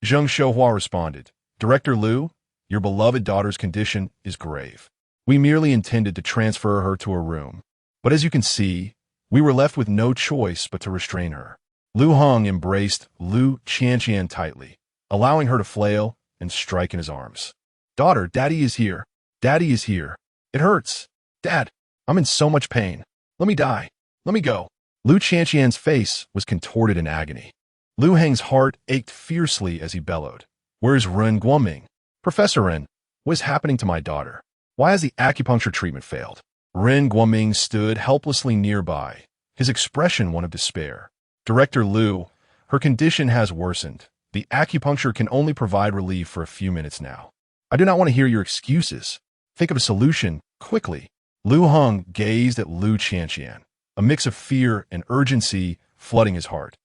Zheng Shouhua responded, "Director Liu, your beloved daughter's condition is grave. We merely intended to transfer her to a room, but as you can see, we were left with no choice but to restrain her." Lu Heng embraced Lu Qianqian tightly, allowing her to flail and strike in his arms. "Daughter, Daddy is here. Daddy is here. It hurts. Dad, I'm in so much pain. Let me die. Let me go." Lu Qianqian's face was contorted in agony. Lu Heng's heart ached fiercely as he bellowed, "Where's Ren Guoming? Professor Ren, what is happening to my daughter? Why has the acupuncture treatment failed?" Ren Guoming stood helplessly nearby, his expression one of despair. "Director Liu, her condition has worsened. The acupuncture can only provide relief for a few minutes now. I do not want to hear your excuses. Think of a solution, quickly." Lu Heng gazed at Lu Qianqian, a mix of fear and urgency flooding his heart.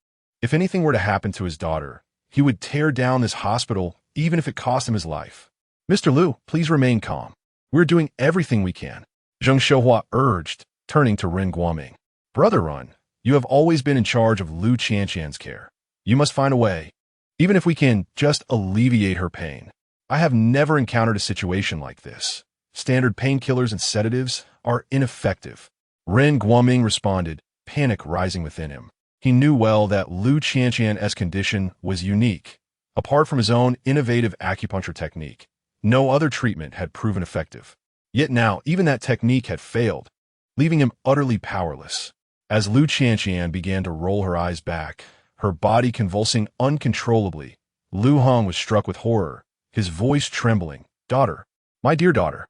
If anything were to happen to his daughter, he would tear down this hospital even if it cost him his life. Mr. Liu, please remain calm. We're doing everything we can, Zheng Xiuhua urged, turning to Ren Guoming. Brother Run, you have always been in charge of Lu Qianqian's care. You must find a way, even if we can just alleviate her pain. I have never encountered a situation like this. Standard painkillers and sedatives are ineffective. Ren Guoming responded, panic rising within him. He knew well that Lu Qianqian's condition was unique. Apart from his own innovative acupuncture technique, no other treatment had proven effective. Yet now, even that technique had failed, leaving him utterly powerless. As Lu Qianqian began to roll her eyes back, her body convulsing uncontrollably, Lu Hong was struck with horror, his voice trembling. Daughter, my dear daughter.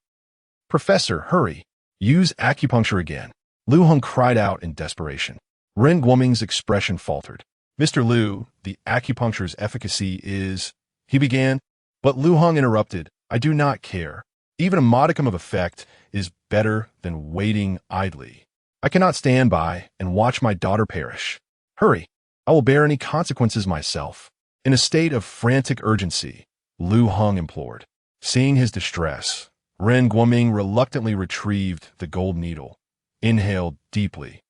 Professor, hurry. Use acupuncture again. Lu Hong cried out in desperation. Ren Guoming's expression faltered. Mr. Liu, the acupuncture's efficacy is... He began, but Lu Hong interrupted. I do not care. Even a modicum of effect is better than waiting idly. I cannot stand by and watch my daughter perish. Hurry. I will bear any consequences myself. In a state of frantic urgency, Lu Hong implored. Seeing his distress, Ren Guoming reluctantly retrieved the gold needle, inhaled deeply,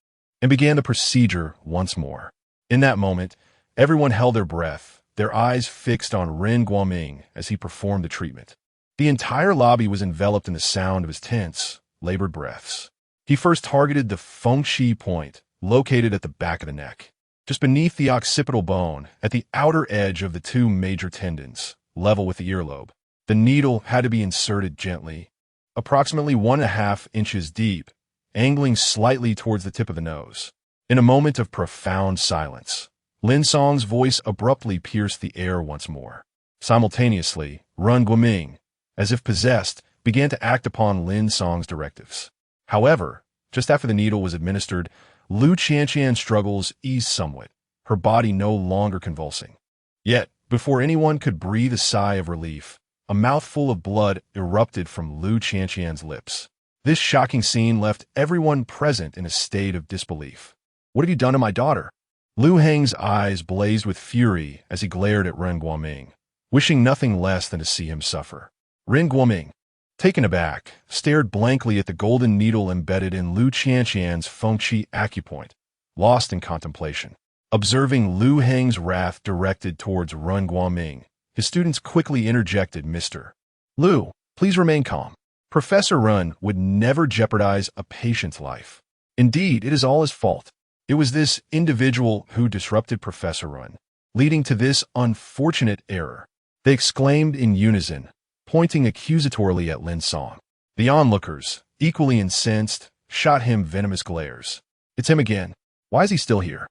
and began the procedure once more. In that moment, everyone held their breath, their eyes fixed on Ren Guoming as he performed the treatment. The entire lobby was enveloped in the sound of his tense, labored breaths. He first targeted the feng-qi point, located at the back of the neck, just beneath the occipital bone, at the outer edge of the two major tendons, level with the earlobe. The needle had to be inserted gently, approximately 1.5 inches deep, angling slightly towards the tip of the nose. In a moment of profound silence, Lin Song's voice abruptly pierced the air once more. Simultaneously, Ren Guoming, as if possessed, began to act upon Lin Song's directives. However, just after the needle was administered, Lu Qianqian's struggles eased somewhat, her body no longer convulsing. Yet, before anyone could breathe a sigh of relief, a mouthful of blood erupted from Lu Qianqian's lips. This shocking scene left everyone present in a state of disbelief. What have you done to my daughter? Lu Heng's eyes blazed with fury as he glared at Ren Guoming, wishing nothing less than to see him suffer. Ren Guoming, taken aback, stared blankly at the golden needle embedded in Lu Qianqian's feng-qi acupoint, lost in contemplation. Observing Lu Heng's wrath directed towards Ren Guoming, his students quickly interjected, Mr. Liu, please remain calm. Professor Ren would never jeopardize a patient's life. Indeed, it is all his fault. It was this individual who disrupted Professor Ren, leading to this unfortunate error. They exclaimed in unison, pointing accusatorily at Lin Song. The onlookers, equally incensed, shot him venomous glares. It's him again. Why is he still here?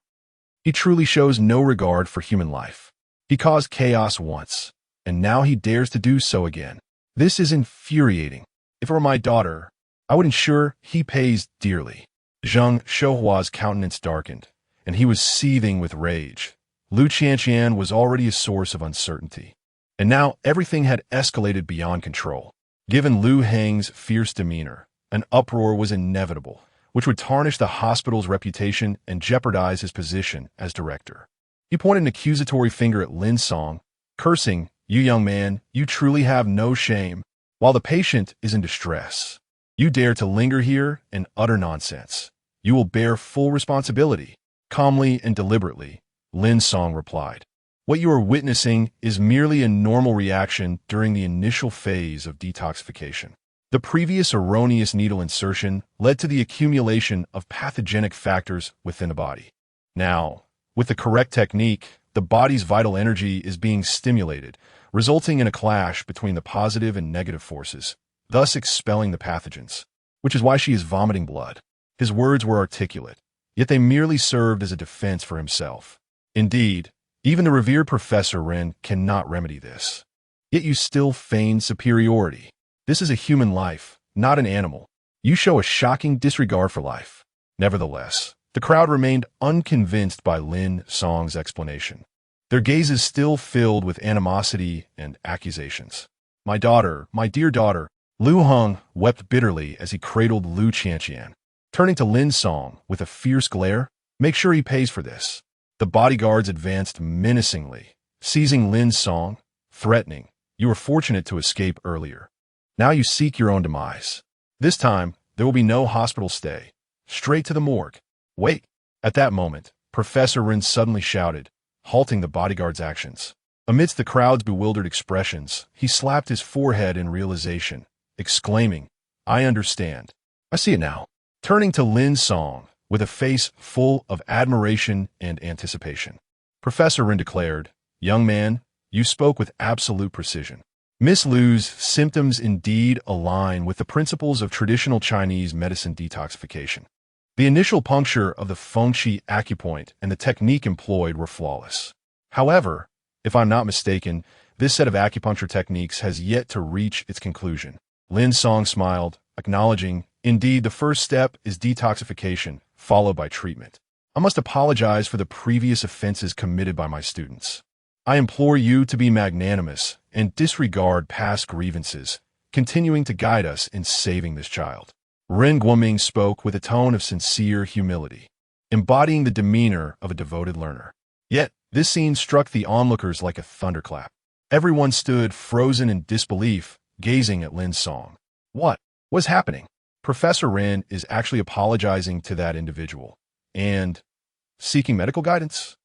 He truly shows no regard for human life. He caused chaos once, and now he dares to do so again. This is infuriating. If it were my daughter, I would ensure he pays dearly. Zheng Xiuhua's countenance darkened, and he was seething with rage. Lu Qianqian was already a source of uncertainty, and now everything had escalated beyond control. Given Lu Heng's fierce demeanor, an uproar was inevitable, which would tarnish the hospital's reputation and jeopardize his position as director. He pointed an accusatory finger at Lin Song, cursing, You young man, you truly have no shame. While the patient is in distress, you dare to linger here and utter nonsense. You will bear full responsibility. Calmly and deliberately, Lin Song replied. What you are witnessing is merely a normal reaction during the initial phase of detoxification. The previous erroneous needle insertion led to the accumulation of pathogenic factors within the body. Now, with the correct technique, the body's vital energy is being stimulated, resulting in a clash between the positive and negative forces, thus expelling the pathogens, which is why she is vomiting blood. His words were articulate, yet they merely served as a defense for himself. Indeed, even the revered Professor Ren cannot remedy this. Yet you still feign superiority. This is a human life, not an animal. You show a shocking disregard for life. Nevertheless, the crowd remained unconvinced by Lin Song's explanation. Their gazes still filled with animosity and accusations. My daughter, my dear daughter, Lu Hong wept bitterly as he cradled Lu Qianqian. Turning to Lin Song with a fierce glare, "Make sure he pays for this." The bodyguards advanced menacingly, seizing Lin Song, threatening, "You were fortunate to escape earlier. Now you seek your own demise. This time, there will be no hospital stay. Straight to the morgue." "Wait!" At that moment, Professor Rin suddenly shouted, halting the bodyguard's actions. Amidst the crowd's bewildered expressions, he slapped his forehead in realization, exclaiming, "I understand. I see it now." Turning to Lin Song, with a face full of admiration and anticipation, Professor Rin declared, "Young man, you spoke with absolute precision. Miss Lu's symptoms indeed align with the principles of traditional Chinese medicine detoxification. The initial puncture of the feng-qi acupoint and the technique employed were flawless. However, if I'm not mistaken, this set of acupuncture techniques has yet to reach its conclusion." Lin Song smiled, acknowledging, "Indeed, the first step is detoxification, followed by treatment. I must apologize for the previous offenses committed by my students. I implore you to be magnanimous and disregard past grievances, continuing to guide us in saving this child." Ren Guoming spoke with a tone of sincere humility, embodying the demeanor of a devoted learner. Yet, this scene struck the onlookers like a thunderclap. Everyone stood frozen in disbelief, gazing at Lin Song. What was happening? Professor Ren is actually apologizing to that individual and seeking medical guidance?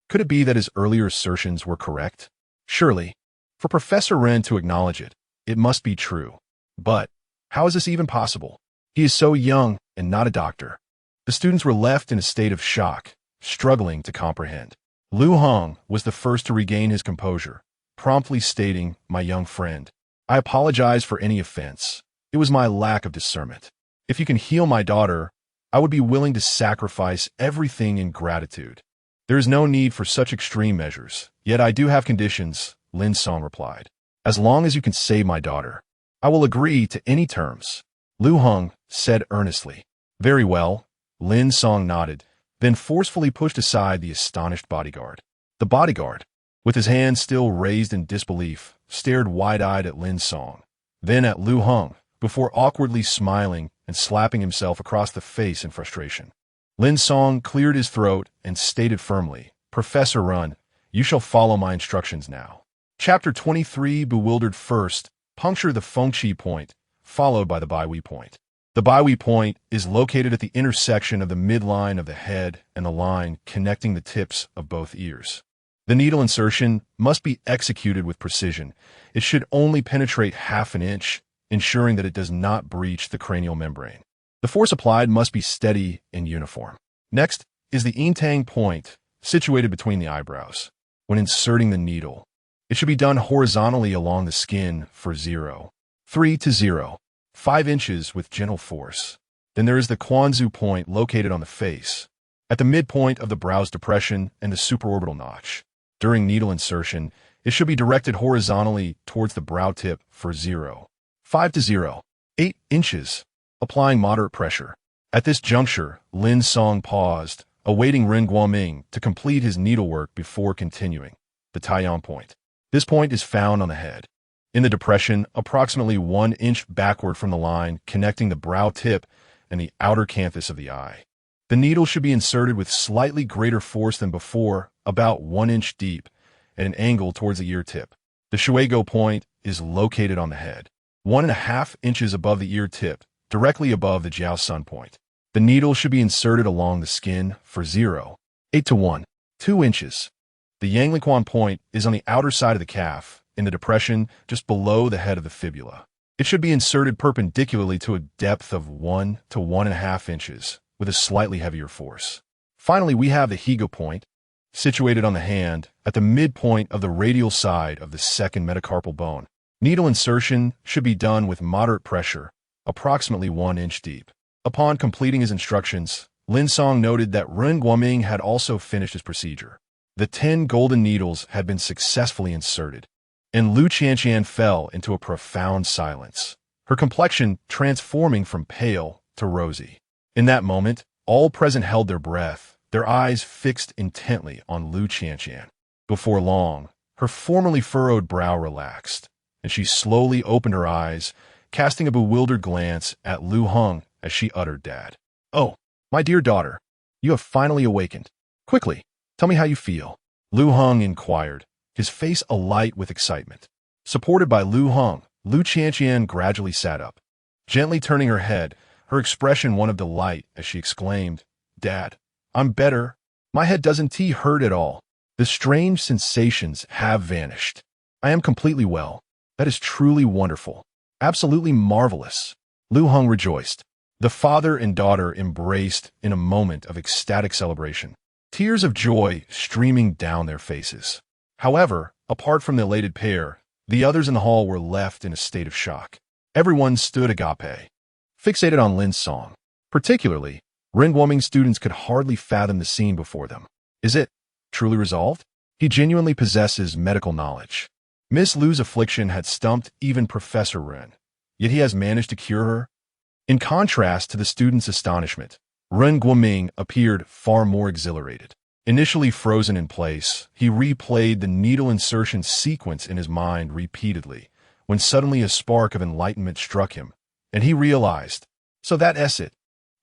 Could it be that his earlier assertions were correct? Surely, for Professor Ren to acknowledge it, it must be true. But how is this even possible? He is so young and not a doctor. The students were left in a state of shock, struggling to comprehend. Lu Hong was the first to regain his composure, promptly stating, "My young friend, I apologize for any offense. It was my lack of discernment. If you can heal my daughter, I would be willing to sacrifice everything in gratitude. There is no need for such extreme measures, yet I do have conditions," Lin Song replied. "As long as you can save my daughter, I will agree to any terms," Lu Hong said earnestly. "Very well," Lin Song nodded, then forcefully pushed aside the astonished bodyguard. The bodyguard, with his hands still raised in disbelief, stared wide-eyed at Lin Song, then at Lu Hong, before awkwardly smiling and slapping himself across the face in frustration. Lin Song cleared his throat and stated firmly, "Professor Run, you shall follow my instructions now." Chapter 23 Bewildered. First, puncture the feng-qi point, followed by the bai-wei point. The bai-wei point is located at the intersection of the midline of the head and the line connecting the tips of both ears. The needle insertion must be executed with precision. It should only penetrate half an inch, ensuring that it does not breach the cranial membrane. The force applied must be steady and uniform. Next is the yin-tang point, situated between the eyebrows. When inserting the needle, it should be done horizontally along the skin for 0.3 to 0.5 inches with gentle force. Then there is the Quanzu point located on the face, at the midpoint of the brow's depression and the supraorbital notch. During needle insertion, it should be directed horizontally towards the brow tip for 0.5 to 0.8 inches, applying moderate pressure. At this juncture, Lin Song paused, awaiting Ren Guoming to complete his needlework before continuing. The Taiyang point. This point is found on the head, in the depression approximately 1 inch backward from the line connecting the brow tip and the outer canthus of the eye. The needle should be inserted with slightly greater force than before, about 1 inch deep, at an angle towards the ear tip. The Shuigo point is located on the head, 1.5 inches above the ear tip, directly above the Jiao Sun point. The needle should be inserted along the skin for 0.8 to 1.2 inches. The Yangliquan point is on the outer side of the calf, in the depression just below the head of the fibula. It should be inserted perpendicularly to a depth of 1 to 1.5 inches, with a slightly heavier force. Finally, we have the Higo point, situated on the hand, at the midpoint of the radial side of the second metacarpal bone. Needle insertion should be done with moderate pressure, approximately 1 inch deep. Upon completing his instructions, Lin Song noted that Ren Guoming had also finished his procedure. The 10 golden needles had been successfully inserted, and Lu Qianqian fell into a profound silence, her complexion transforming from pale to rosy. In that moment, all present held their breath, their eyes fixed intently on Lu Qianqian. Before long, her formerly furrowed brow relaxed, and she slowly opened her eyes, casting a bewildered glance at Lu Hong as she uttered, "Dad." "Oh, my dear daughter, you have finally awakened. Quickly, tell me how you feel." Lu Heng inquired, his face alight with excitement. Supported by Lu Heng, Lu Qianqian gradually sat up. Gently turning her head, her expression one of delight as she exclaimed, "Dad, I'm better. My head doesn't hurt at all. The strange sensations have vanished. I am completely well. That is truly wonderful. Absolutely marvelous." Lu Heng rejoiced. The father and daughter embraced in a moment of ecstatic celebration, tears of joy streaming down their faces. However, apart from the elated pair, the others in the hall were left in a state of shock. Everyone stood agape, fixated on Lin Song. Particularly, Ren Guoming students could hardly fathom the scene before them. Is it truly resolved? He genuinely possesses medical knowledge. Miss Lu's affliction had stumped even Professor Ren, yet he has managed to cure her. In contrast to the students' astonishment, Ren Guoming appeared far more exhilarated. Initially frozen in place, he replayed the needle insertion sequence in his mind repeatedly, when suddenly a spark of enlightenment struck him, and he realized, so that's it.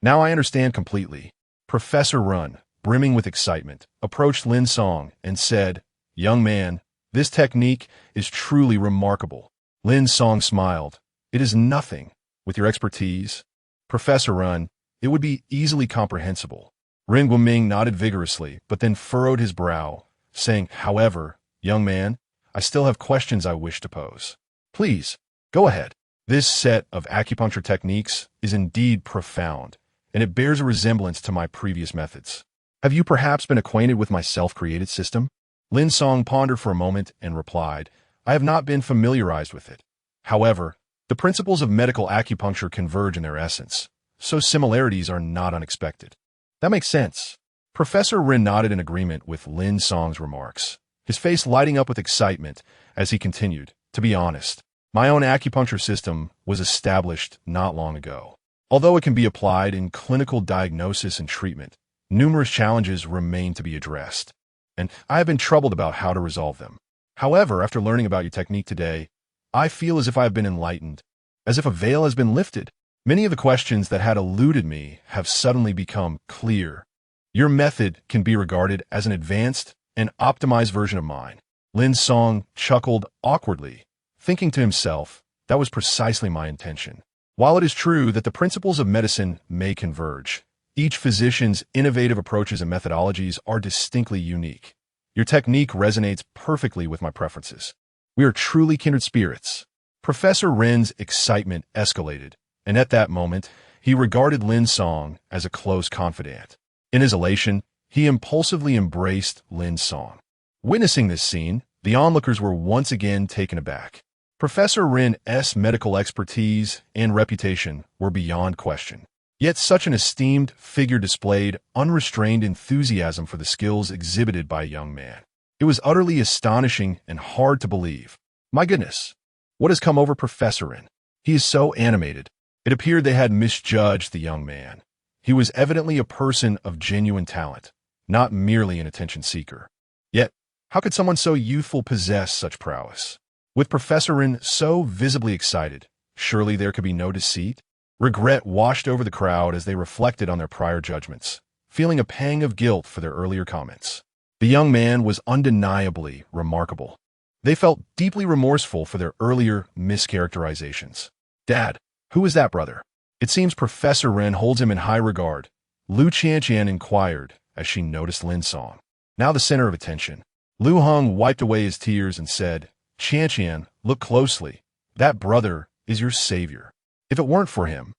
Now I understand completely. Professor Ren, brimming with excitement, approached Lin Song and said, "Young man, this technique is truly remarkable." Lin Song smiled. "It is nothing. With your expertise, Professor Ren, it would be easily comprehensible." Ren Guoming nodded vigorously, but then furrowed his brow, saying, "However, young man, I still have questions I wish to pose." "Please, go ahead." This set of acupuncture techniques is indeed profound, and it bears a resemblance to my previous methods. Have you perhaps been acquainted with my self-created system? Lin Song pondered for a moment and replied, "I have not been familiarized with it. However, the principles of medical acupuncture converge in their essence, so similarities are not unexpected." "That makes sense." Professor Ren nodded in agreement with Lin Song's remarks, his face lighting up with excitement as he continued, "To be honest, my own acupuncture system was established not long ago. Although it can be applied in clinical diagnosis and treatment, numerous challenges remain to be addressed, and I have been troubled about how to resolve them. However, after learning about your technique today, I feel as if I have been enlightened, as if a veil has been lifted. Many of the questions that had eluded me have suddenly become clear. Your method can be regarded as an advanced and optimized version of mine." Lin Song chuckled awkwardly, thinking to himself, that was precisely my intention. While it is true that the principles of medicine may converge, each physician's innovative approaches and methodologies are distinctly unique. Your technique resonates perfectly with my preferences. We are truly kindred spirits. Professor Ren's excitement escalated, and at that moment, he regarded Lin Song as a close confidant. In his elation, he impulsively embraced Lin Song. Witnessing this scene, the onlookers were once again taken aback. Professor Ren's medical expertise and reputation were beyond question. Yet such an esteemed figure displayed unrestrained enthusiasm for the skills exhibited by a young man. It was utterly astonishing and hard to believe. My goodness, what has come over Professor Ren? He is so animated. It appeared they had misjudged the young man. He was evidently a person of genuine talent, not merely an attention seeker. Yet, how could someone so youthful possess such prowess? With Professor Ren so visibly excited, surely there could be no deceit? Regret washed over the crowd as they reflected on their prior judgments, feeling a pang of guilt for their earlier comments. The young man was undeniably remarkable. They felt deeply remorseful for their earlier mischaracterizations. "Dad, who is that brother? It seems Professor Ren holds him in high regard," Lu Qianqian inquired as she noticed Lin Song, now the center of attention. Lu Heng wiped away his tears and said, "Qianqian, look closely. That brother is your savior. If it weren't for him,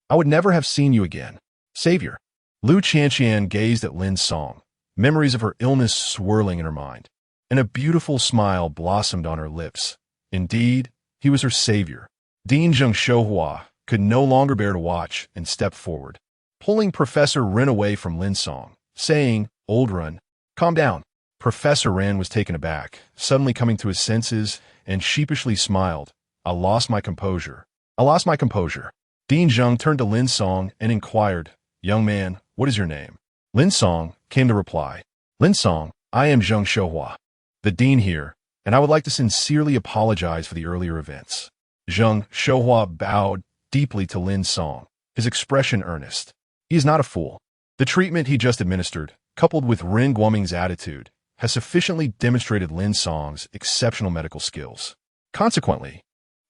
I would never have seen you again." "Savior?" Lu Qianqian gazed at Lin Song, memories of her illness swirling in her mind, and a beautiful smile blossomed on her lips. Indeed, he was her savior. Dean Zheng Shouhua could no longer bear to watch and stepped forward, pulling Professor Ren away from Lin Song, saying, "Old Ren, calm down." Professor Ren was taken aback, suddenly coming to his senses, and sheepishly smiled. "I lost my composure. I lost my composure." Dean Zheng turned to Lin Song and inquired, "Young man, what is your name?" Lin Song came to reply, "Lin Song, I am Zheng Shouhua, the dean here, and I would like to sincerely apologize for the earlier events." Zheng Shouhua bowed deeply to Lin Song, his expression earnest. He is not a fool. The treatment he just administered, coupled with Ren Guoming's attitude, has sufficiently demonstrated Lin Song's exceptional medical skills. Consequently,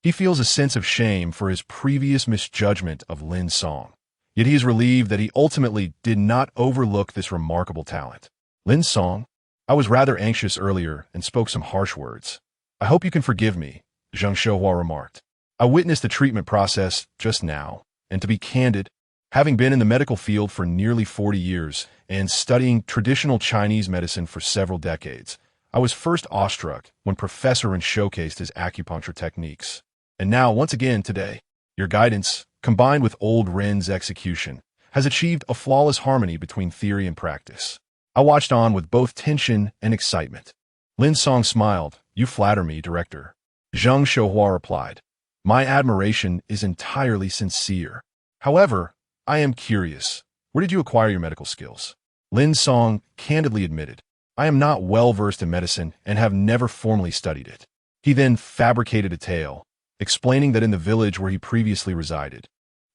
he feels a sense of shame for his previous misjudgment of Lin Song. Yet he is relieved that he ultimately did not overlook this remarkable talent. Lin Song, I was rather anxious earlier and spoke some harsh words. I hope you can forgive me, Zhang Xiaohua remarked. I witnessed the treatment process just now, and to be candid, having been in the medical field for nearly 40 years and studying traditional Chinese medicine for several decades, I was first awestruck when Professor Ren showcased his acupuncture techniques. And now, once again today, your guidance, combined with old Ren's execution, has achieved a flawless harmony between theory and practice. I watched on with both tension and excitement. Lin Song smiled. You flatter me, Director. Zhang Xiaohua replied. My admiration is entirely sincere. However, I am curious. Where did you acquire your medical skills? Lin Song candidly admitted. I am not well versed in medicine and have never formally studied it. He then fabricated a tale, explaining that in the village where he previously resided,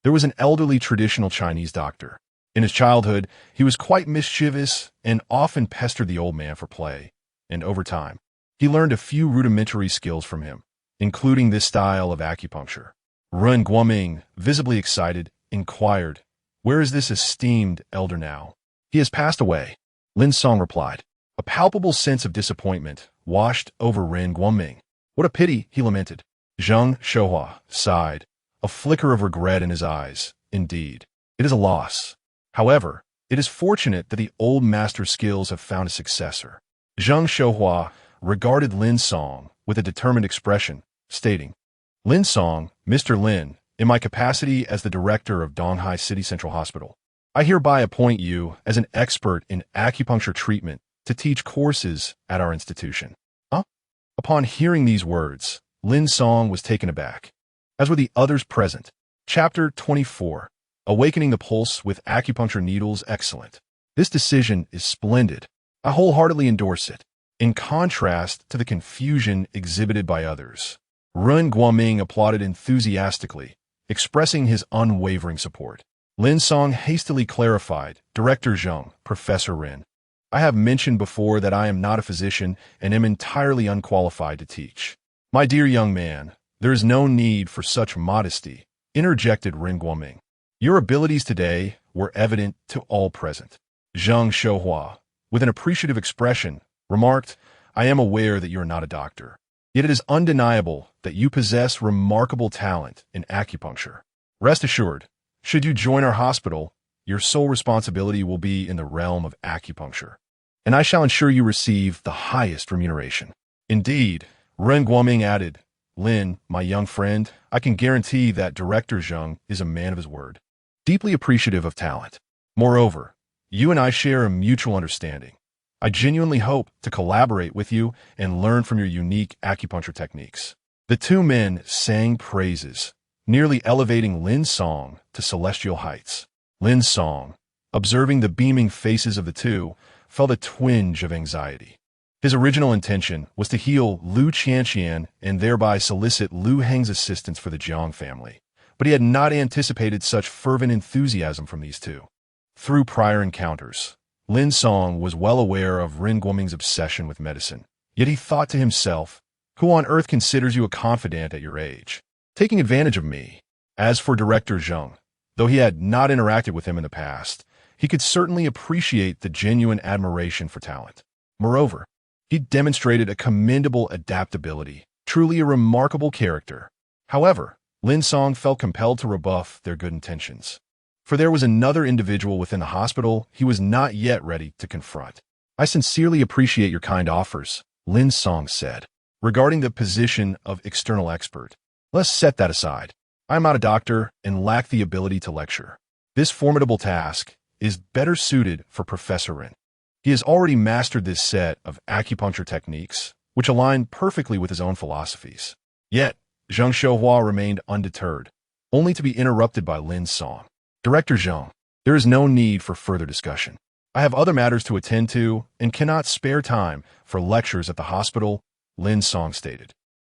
there was an elderly traditional Chinese doctor. In his childhood, he was quite mischievous and often pestered the old man for play, and over time, he learned a few rudimentary skills from him, including this style of acupuncture. Ren Guoming, visibly excited, inquired, Where is this esteemed elder now? He has passed away, Lin Song replied. A palpable sense of disappointment washed over Ren Guoming. What a pity, he lamented. Zhang Xiaohua sighed, a flicker of regret in his eyes. Indeed, it is a loss. However, it is fortunate that the old master's skills have found a successor. Zhang Xiaohua regarded Lin Song with a determined expression, stating, Lin Song, Mr. Lin, in my capacity as the director of Donghai City Central Hospital, I hereby appoint you as an expert in acupuncture treatment to teach courses at our institution. Upon hearing these words, Lin Song was taken aback, as were the others present. Chapter 24. Awakening the Pulse with Acupuncture Needles. Excellent. This decision is splendid. I wholeheartedly endorse it. In contrast to the confusion exhibited by others, Ren Guoming applauded enthusiastically, expressing his unwavering support. Lin Song hastily clarified, Director Zhang, Professor Ren, I have mentioned before that I am not a physician and am entirely unqualified to teach. My dear young man, there is no need for such modesty, interjected Ren Guoming. Your abilities today were evident to all present. Zhang Xiaohua, with an appreciative expression, remarked, I am aware that you are not a doctor, yet it is undeniable that you possess remarkable talent in acupuncture. Rest assured, should you join our hospital, your sole responsibility will be in the realm of acupuncture, and I shall ensure you receive the highest remuneration. Indeed, Ren Guoming added, Lin, my young friend, I can guarantee that Director Zhang is a man of his word, deeply appreciative of talent. Moreover, you and I share a mutual understanding. I genuinely hope to collaborate with you and learn from your unique acupuncture techniques. The two men sang praises, nearly elevating Lin Song to celestial heights. Lin Song, observing the beaming faces of the two, felt a twinge of anxiety. His original intention was to heal Lu Qianqian and thereby solicit Lu Heng's assistance for the Jiang family, but he had not anticipated such fervent enthusiasm from these two. Through prior encounters, Lin Song was well aware of Ren Guoming's obsession with medicine, yet he thought to himself, who on earth considers you a confidant at your age, taking advantage of me? As for Director Zhang, though he had not interacted with him in the past, he could certainly appreciate the genuine admiration for talent. Moreover, he demonstrated a commendable adaptability, truly a remarkable character. However, Lin Song felt compelled to rebuff their good intentions, for there was another individual within the hospital he was not yet ready to confront. I sincerely appreciate your kind offers, Lin Song said. Regarding the position of external expert, let's set that aside. I am not a doctor and lack the ability to lecture. This formidable task is better suited for Professor Ren. He has already mastered this set of acupuncture techniques, which align perfectly with his own philosophies. Yet, Zhang Xiaohua remained undeterred, only to be interrupted by Lin Song. Director Zhang, there is no need for further discussion. I have other matters to attend to and cannot spare time for lectures at the hospital, Lin Song stated.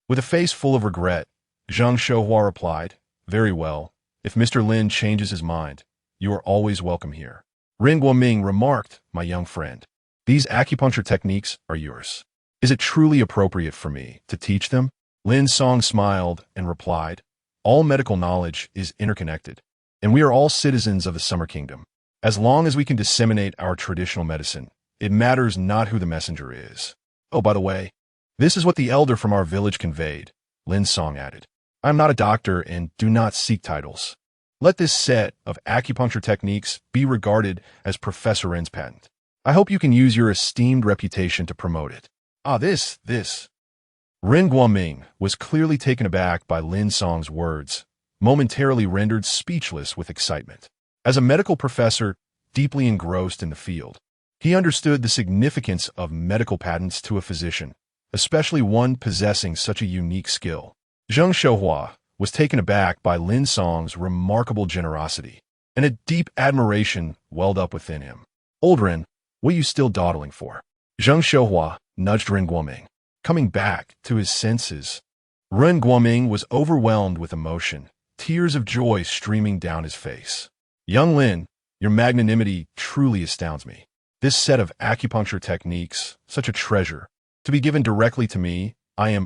With a face full of regret, Zhang Xiaohua replied, Very well, if Mr. Lin changes his mind, You are always welcome here. Ren Guoming remarked, my young friend. These acupuncture techniques are yours. Is it truly appropriate for me to teach them? Lin Song smiled and replied, all medical knowledge is interconnected, and we are all citizens of the Summer Kingdom. As long as we can disseminate our traditional medicine, it matters not who the messenger is. Oh, by the way, this is what the elder from our village conveyed, Lin Song added. I am not a doctor and do not seek titles. Let this set of acupuncture techniques be regarded as Professor Ren's patent. I hope you can use your esteemed reputation to promote it. This. Ren Guoming was clearly taken aback by Lin Song's words, momentarily rendered speechless with excitement. As a medical professor deeply engrossed in the field, he understood the significance of medical patents to a physician, especially one possessing such a unique skill. Zheng Xiaohua was taken aback by Lin Song's remarkable generosity, and a deep admiration welled up within him. Old Ren, what are you still dawdling for? Zheng Xiaohua nudged Ren Guoming, coming back to his senses. Ren Guoming was overwhelmed with emotion, tears of joy streaming down his face. Young Lin, your magnanimity truly astounds me. This set of acupuncture techniques, such a treasure, to be given directly to me, I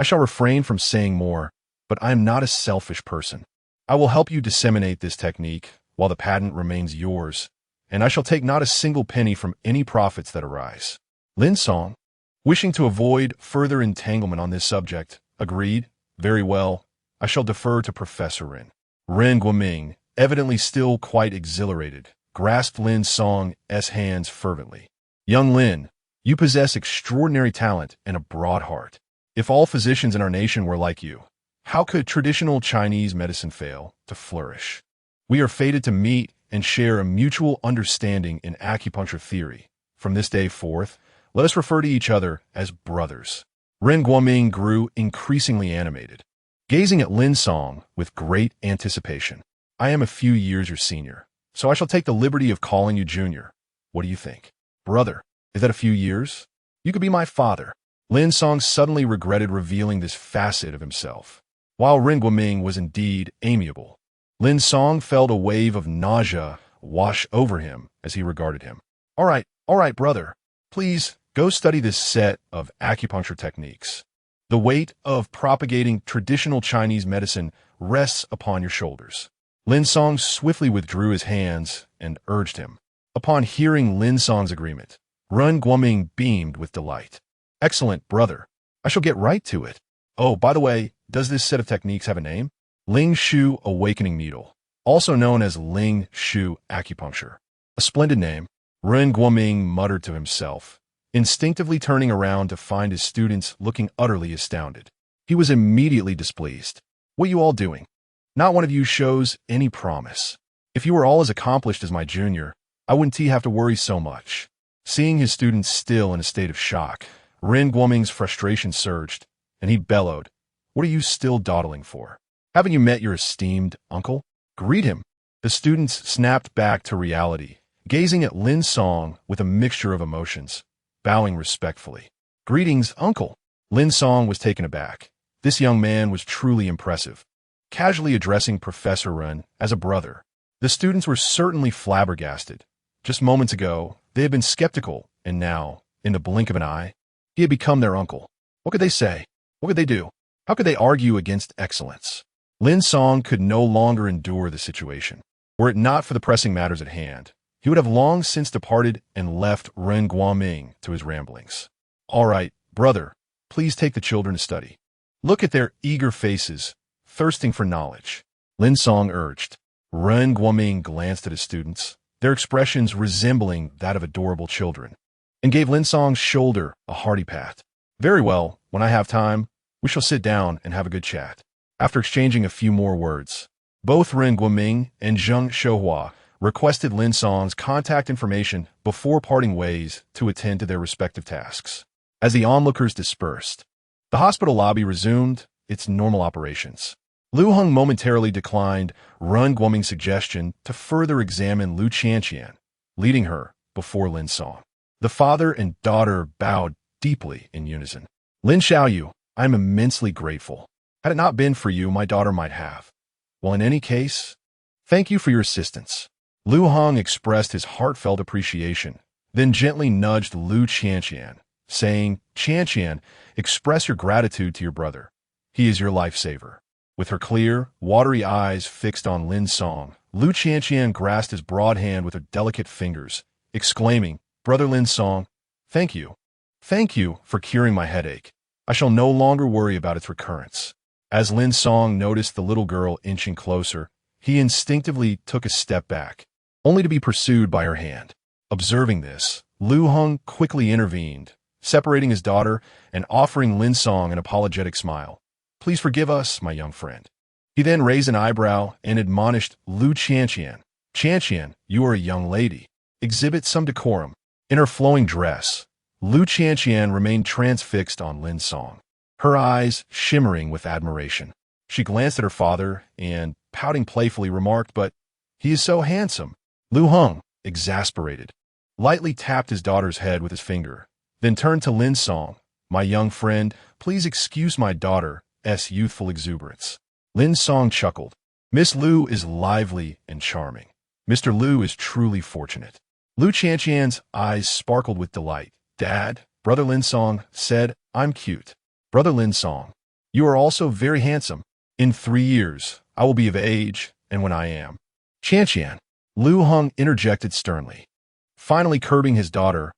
shall refrain from saying more, but I am not a selfish person. I will help you disseminate this technique while the patent remains yours, and I shall take not a single penny from any profits that arise. Lin Song, wishing to avoid further entanglement on this subject, agreed, very well, I shall defer to Professor Ren. Ren Guoming, evidently still quite exhilarated, grasped Lin Song's hands fervently. Young Lin, you possess extraordinary talent and a broad heart. If all physicians in our nation were like you, how could traditional Chinese medicine fail to flourish? We are fated to meet and share a mutual understanding in acupuncture theory. From this day forth, let us refer to each other as brothers. Ren Guoming grew increasingly animated, gazing at Lin Song with great anticipation. I am a few years your senior, so I shall take the liberty of calling you junior. What do you think? Brother, is that a few years? You could be my father. Lin Song suddenly regretted revealing this facet of himself. While Ren Guoming was indeed amiable, Lin Song felt a wave of nausea wash over him as he regarded him. All right, brother. Please go study this set of acupuncture techniques. The weight of propagating traditional Chinese medicine rests upon your shoulders. Lin Song swiftly withdrew his hands and urged him. Upon hearing Lin Song's agreement, Ren Guoming beamed with delight. Excellent, brother. I shall get right to it. Oh, by the way, does this set of techniques have a name? Ling Shu Awakening Needle, also known as Ling Shu Acupuncture. A splendid name. Ren Guoming muttered to himself, instinctively turning around to find his students looking utterly astounded. He was immediately displeased. What are you all doing? Not one of you shows any promise. If you were all as accomplished as my junior, I wouldn't have to worry so much. Seeing his students still in a state of shock, Ren Guoming's frustration surged, and he bellowed, What are you still dawdling for? Haven't you met your esteemed uncle? Greet him. The students snapped back to reality, gazing at Lin Song with a mixture of emotions, bowing respectfully. Greetings, uncle. Lin Song was taken aback. This young man was truly impressive, casually addressing Professor Ren as a brother. The students were certainly flabbergasted. Just moments ago, they had been skeptical, and now, in the blink of an eye, he had become their uncle. What could they say? What could they do? How could they argue against excellence? Lin Song could no longer endure the situation. Were it not for the pressing matters at hand, he would have long since departed and left Ren Guoming to his ramblings. All right, brother, please take the children to study. Look at their eager faces, thirsting for knowledge. Lin Song urged. Ren Guoming glanced at his students, their expressions resembling that of adorable children, and gave Lin Song's shoulder a hearty pat. Very well, when I have time, we shall sit down and have a good chat. After exchanging a few more words, both Ren Guoming and Zheng Xiaohua requested Lin Song's contact information before parting ways to attend to their respective tasks. As the onlookers dispersed, the hospital lobby resumed its normal operations. Lu Heng momentarily declined Ren Guoming's suggestion to further examine Lu Qianqian, leading her before Lin Song. The father and daughter bowed deeply in unison. Lin Xiaoyu, I am immensely grateful. Had it not been for you, my daughter might have. Well, in any case, Thank you for your assistance. Lu Hong expressed his heartfelt appreciation, then gently nudged Lu Qianqian, saying, Qianqian, express your gratitude to your brother. He is your lifesaver. With her clear, watery eyes fixed on Lin Song, Lu Qianqian grasped his broad hand with her delicate fingers, exclaiming, Brother Lin Song, thank you. Thank you for curing my headache. I shall no longer worry about its recurrence. As Lin Song noticed the little girl inching closer, he instinctively took a step back, only to be pursued by her hand. Observing this, Lu Hong quickly intervened, separating his daughter and offering Lin Song an apologetic smile. Please forgive us, my young friend. He then raised an eyebrow and admonished Lu Qianqian. Qianqian, you are a young lady. Exhibit some decorum. In her flowing dress, Lu Qianqian remained transfixed on Lin Song, her eyes shimmering with admiration. She glanced at her father and, pouting playfully, remarked, but he is so handsome. Lu Hong, exasperated, lightly tapped his daughter's head with his finger, then turned to Lin Song. My young friend, please excuse my daughter's youthful exuberance. Lin Song chuckled. Miss Lu is lively and charming. Mr. Lu is truly fortunate. Lu Qianqian's eyes sparkled with delight. Dad, Brother Lin Song said, I'm cute. Brother Lin Song, you are also very handsome. In 3 years, I will be of age, and when I am. Qianqian, Lu Hong interjected sternly, finally curbing his daughter's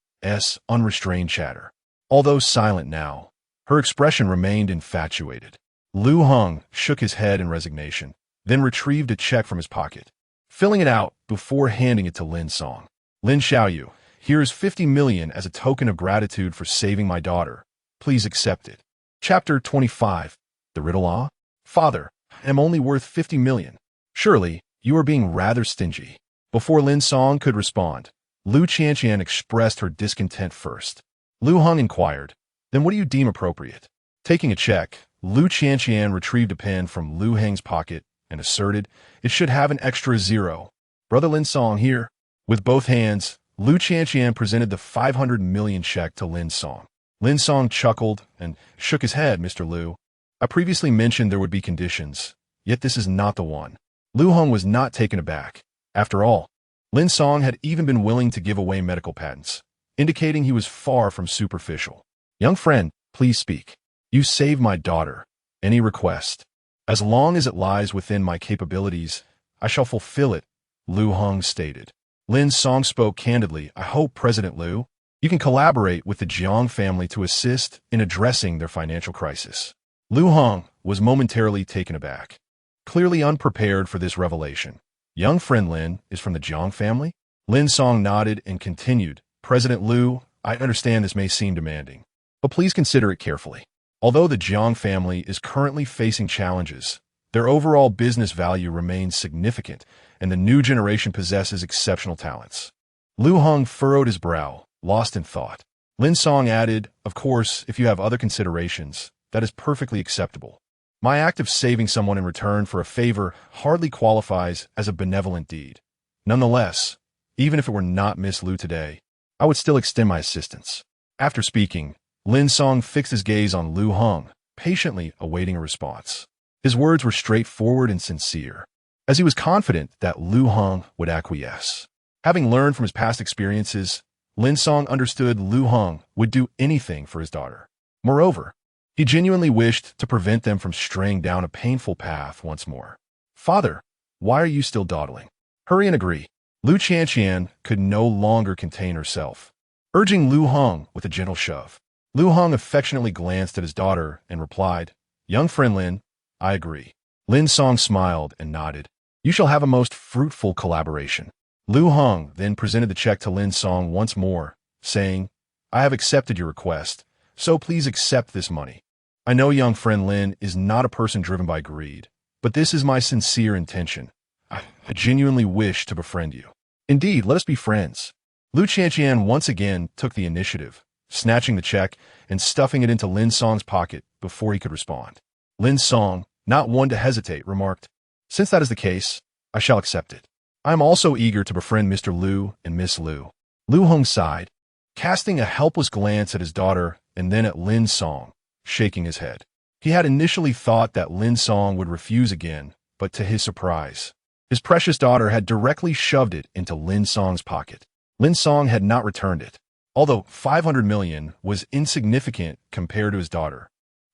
unrestrained chatter. Although silent now, her expression remained infatuated. Lu Hong shook his head in resignation, then retrieved a check from his pocket, filling it out before handing it to Lin Song. Lin Xiaoyu, here is 50 million as a token of gratitude for saving my daughter. Please accept it. Chapter 25. The Riddle Ah? Father, I am only worth 50 million. Surely, you are being rather stingy. Before Lin Song could respond, Lu Qianqian expressed her discontent first. Lu Hong inquired, then what do you deem appropriate? Taking a check, Lu Qianqian retrieved a pen from Lu Heng's pocket and asserted, it should have an extra 0. Brother Lin Song here. With both hands, Lu Qianqian presented the 500 million check to Lin Song. Lin Song chuckled and shook his head. Mr. Lu, I previously mentioned there would be conditions, yet this is not the one. Lu Hong was not taken aback. After all, Lin Song had even been willing to give away medical patents, indicating he was far from superficial. Young friend, please speak. You saved my daughter. Any request? As long as it lies within my capabilities, I shall fulfill it, Lu Hong stated. Lin Song spoke candidly. I hope, President Lu, you can collaborate with the Jiang family to assist in addressing their financial crisis. Lu Hong was momentarily taken aback, clearly unprepared for this revelation. Young friend Lin is from the Jiang family? Lin Song nodded and continued, President Lu, I understand this may seem demanding, but please consider it carefully. Although the Jiang family is currently facing challenges, their overall business value remains significant, and the new generation possesses exceptional talents. Lu Hong furrowed his brow, lost in thought. Lin Song added, of course, if you have other considerations, that is perfectly acceptable. My act of saving someone in return for a favor hardly qualifies as a benevolent deed. Nonetheless, even if it were not Miss Lu today, I would still extend my assistance. After speaking, Lin Song fixed his gaze on Lu Hong, patiently awaiting a response. His words were straightforward and sincere, as he was confident that Lu Hong would acquiesce. Having learned from his past experiences, Lin Song understood Lu Hong would do anything for his daughter. Moreover, he genuinely wished to prevent them from straying down a painful path once more. Father, why are you still dawdling? Hurry and agree. Lu Qianqian could no longer contain herself, urging Lu Hong with a gentle shove. Lu Hong affectionately glanced at his daughter and replied, Young friend Lin, I agree. Lin Song smiled and nodded. You shall have a most fruitful collaboration. Lu Hong then presented the check to Lin Song once more, saying, I have accepted your request, so please accept this money. I know young friend Lin is not a person driven by greed, but this is my sincere intention. I genuinely wish to befriend you. Indeed, let us be friends. Lu Qianqian once again took the initiative, snatching the check and stuffing it into Lin Song's pocket before he could respond. Lin Song, not one to hesitate, remarked, Since that is the case, I shall accept it. I am also eager to befriend Mr. Lu and Miss Lu. Lu Hong sighed, casting a helpless glance at his daughter and then at Lin Song, shaking his head. He had initially thought that Lin Song would refuse again, but to his surprise, His precious daughter had directly shoved it into Lin Song's pocket. Lin Song had not returned it. Although 500 million was insignificant compared to his daughter,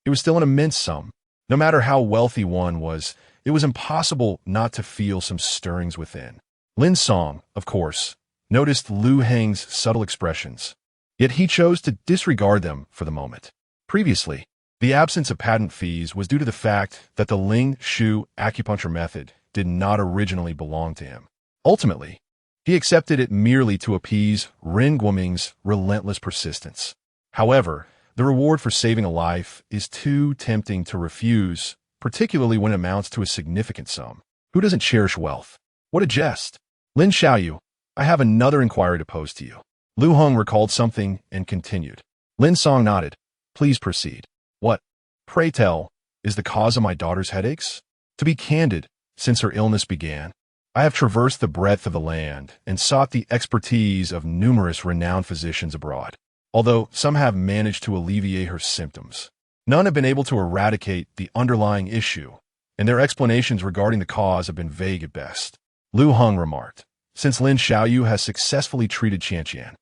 it was still an immense sum. No matter how wealthy one was, it was impossible not to feel some stirrings within. Lin Song, of course, noticed Lu Heng's subtle expressions, yet he chose to disregard them for the moment. Previously, the absence of patent fees was due to the fact that the Ling Shu acupuncture method did not originally belong to him. Ultimately, he accepted it merely to appease Ren Guoming's relentless persistence. However, the reward for saving a life is too tempting to refuse, particularly when it amounts to a significant sum. Who doesn't cherish wealth? What a jest! Lin Xiaoyu, I have another inquiry to pose to you. Lu Heng recalled something and continued. Lin Song nodded. Please proceed. What, pray tell, is the cause of my daughter's headaches? To be candid, since her illness began, I have traversed the breadth of the land and sought the expertise of numerous renowned physicians abroad. Although some have managed to alleviate her symptoms, none have been able to eradicate the underlying issue, and their explanations regarding the cause have been vague at best. Lu Heng remarked, since Lin Xiaoyu has successfully treated Qianqian,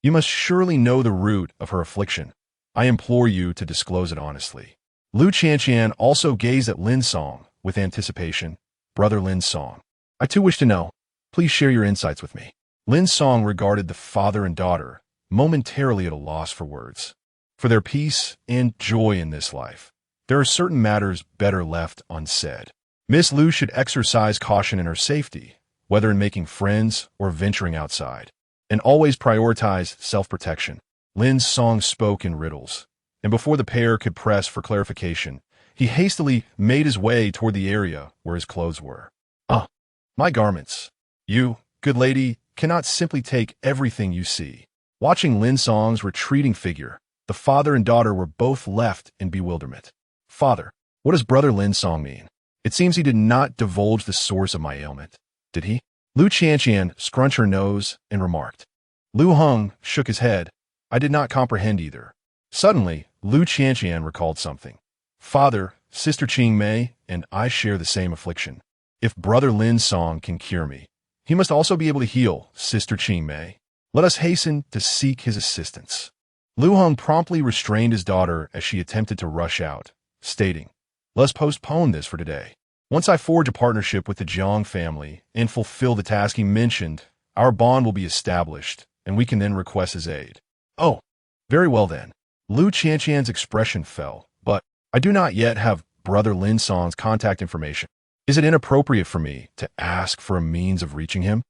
you must surely know the root of her affliction. I implore you to disclose it honestly. Lu Qianqian also gazed at Lin Song with anticipation. Brother Lin Song, I too wish to know. Please share your insights with me. Lin Song regarded the father and daughter, momentarily at a loss for words. For their peace and joy in this life, there are certain matters better left unsaid. Miss Lu should exercise caution in her safety, whether in making friends or venturing outside, and always prioritize self-protection. Lin Song spoke in riddles, and before the pair could press for clarification, he hastily made his way toward the area where his clothes were. My garments. You, good lady, cannot simply take everything you see. Watching Lin Song's retreating figure, the father and daughter were both left in bewilderment. Father, what does brother Lin Song mean? It seems he did not divulge the source of my ailment, did he? Lu Qianqian scrunched her nose and remarked. Lu Heng shook his head. I did not comprehend either. Suddenly, Lu Qianqian recalled something. Father, Sister Qing Mei, and I share the same affliction. If brother Lin Song can cure me, he must also be able to heal Sister Qing Mei. Let us hasten to seek his assistance. Lu Heng promptly restrained his daughter as she attempted to rush out, stating, let's postpone this for today. Once I forge a partnership with the Jiang family and fulfill the task he mentioned, our bond will be established, and we can then request his aid. Oh, very well then. Lu Qianqian's expression fell, but I do not yet have brother Lin Song's contact information. Is it inappropriate for me to ask for a means of reaching him?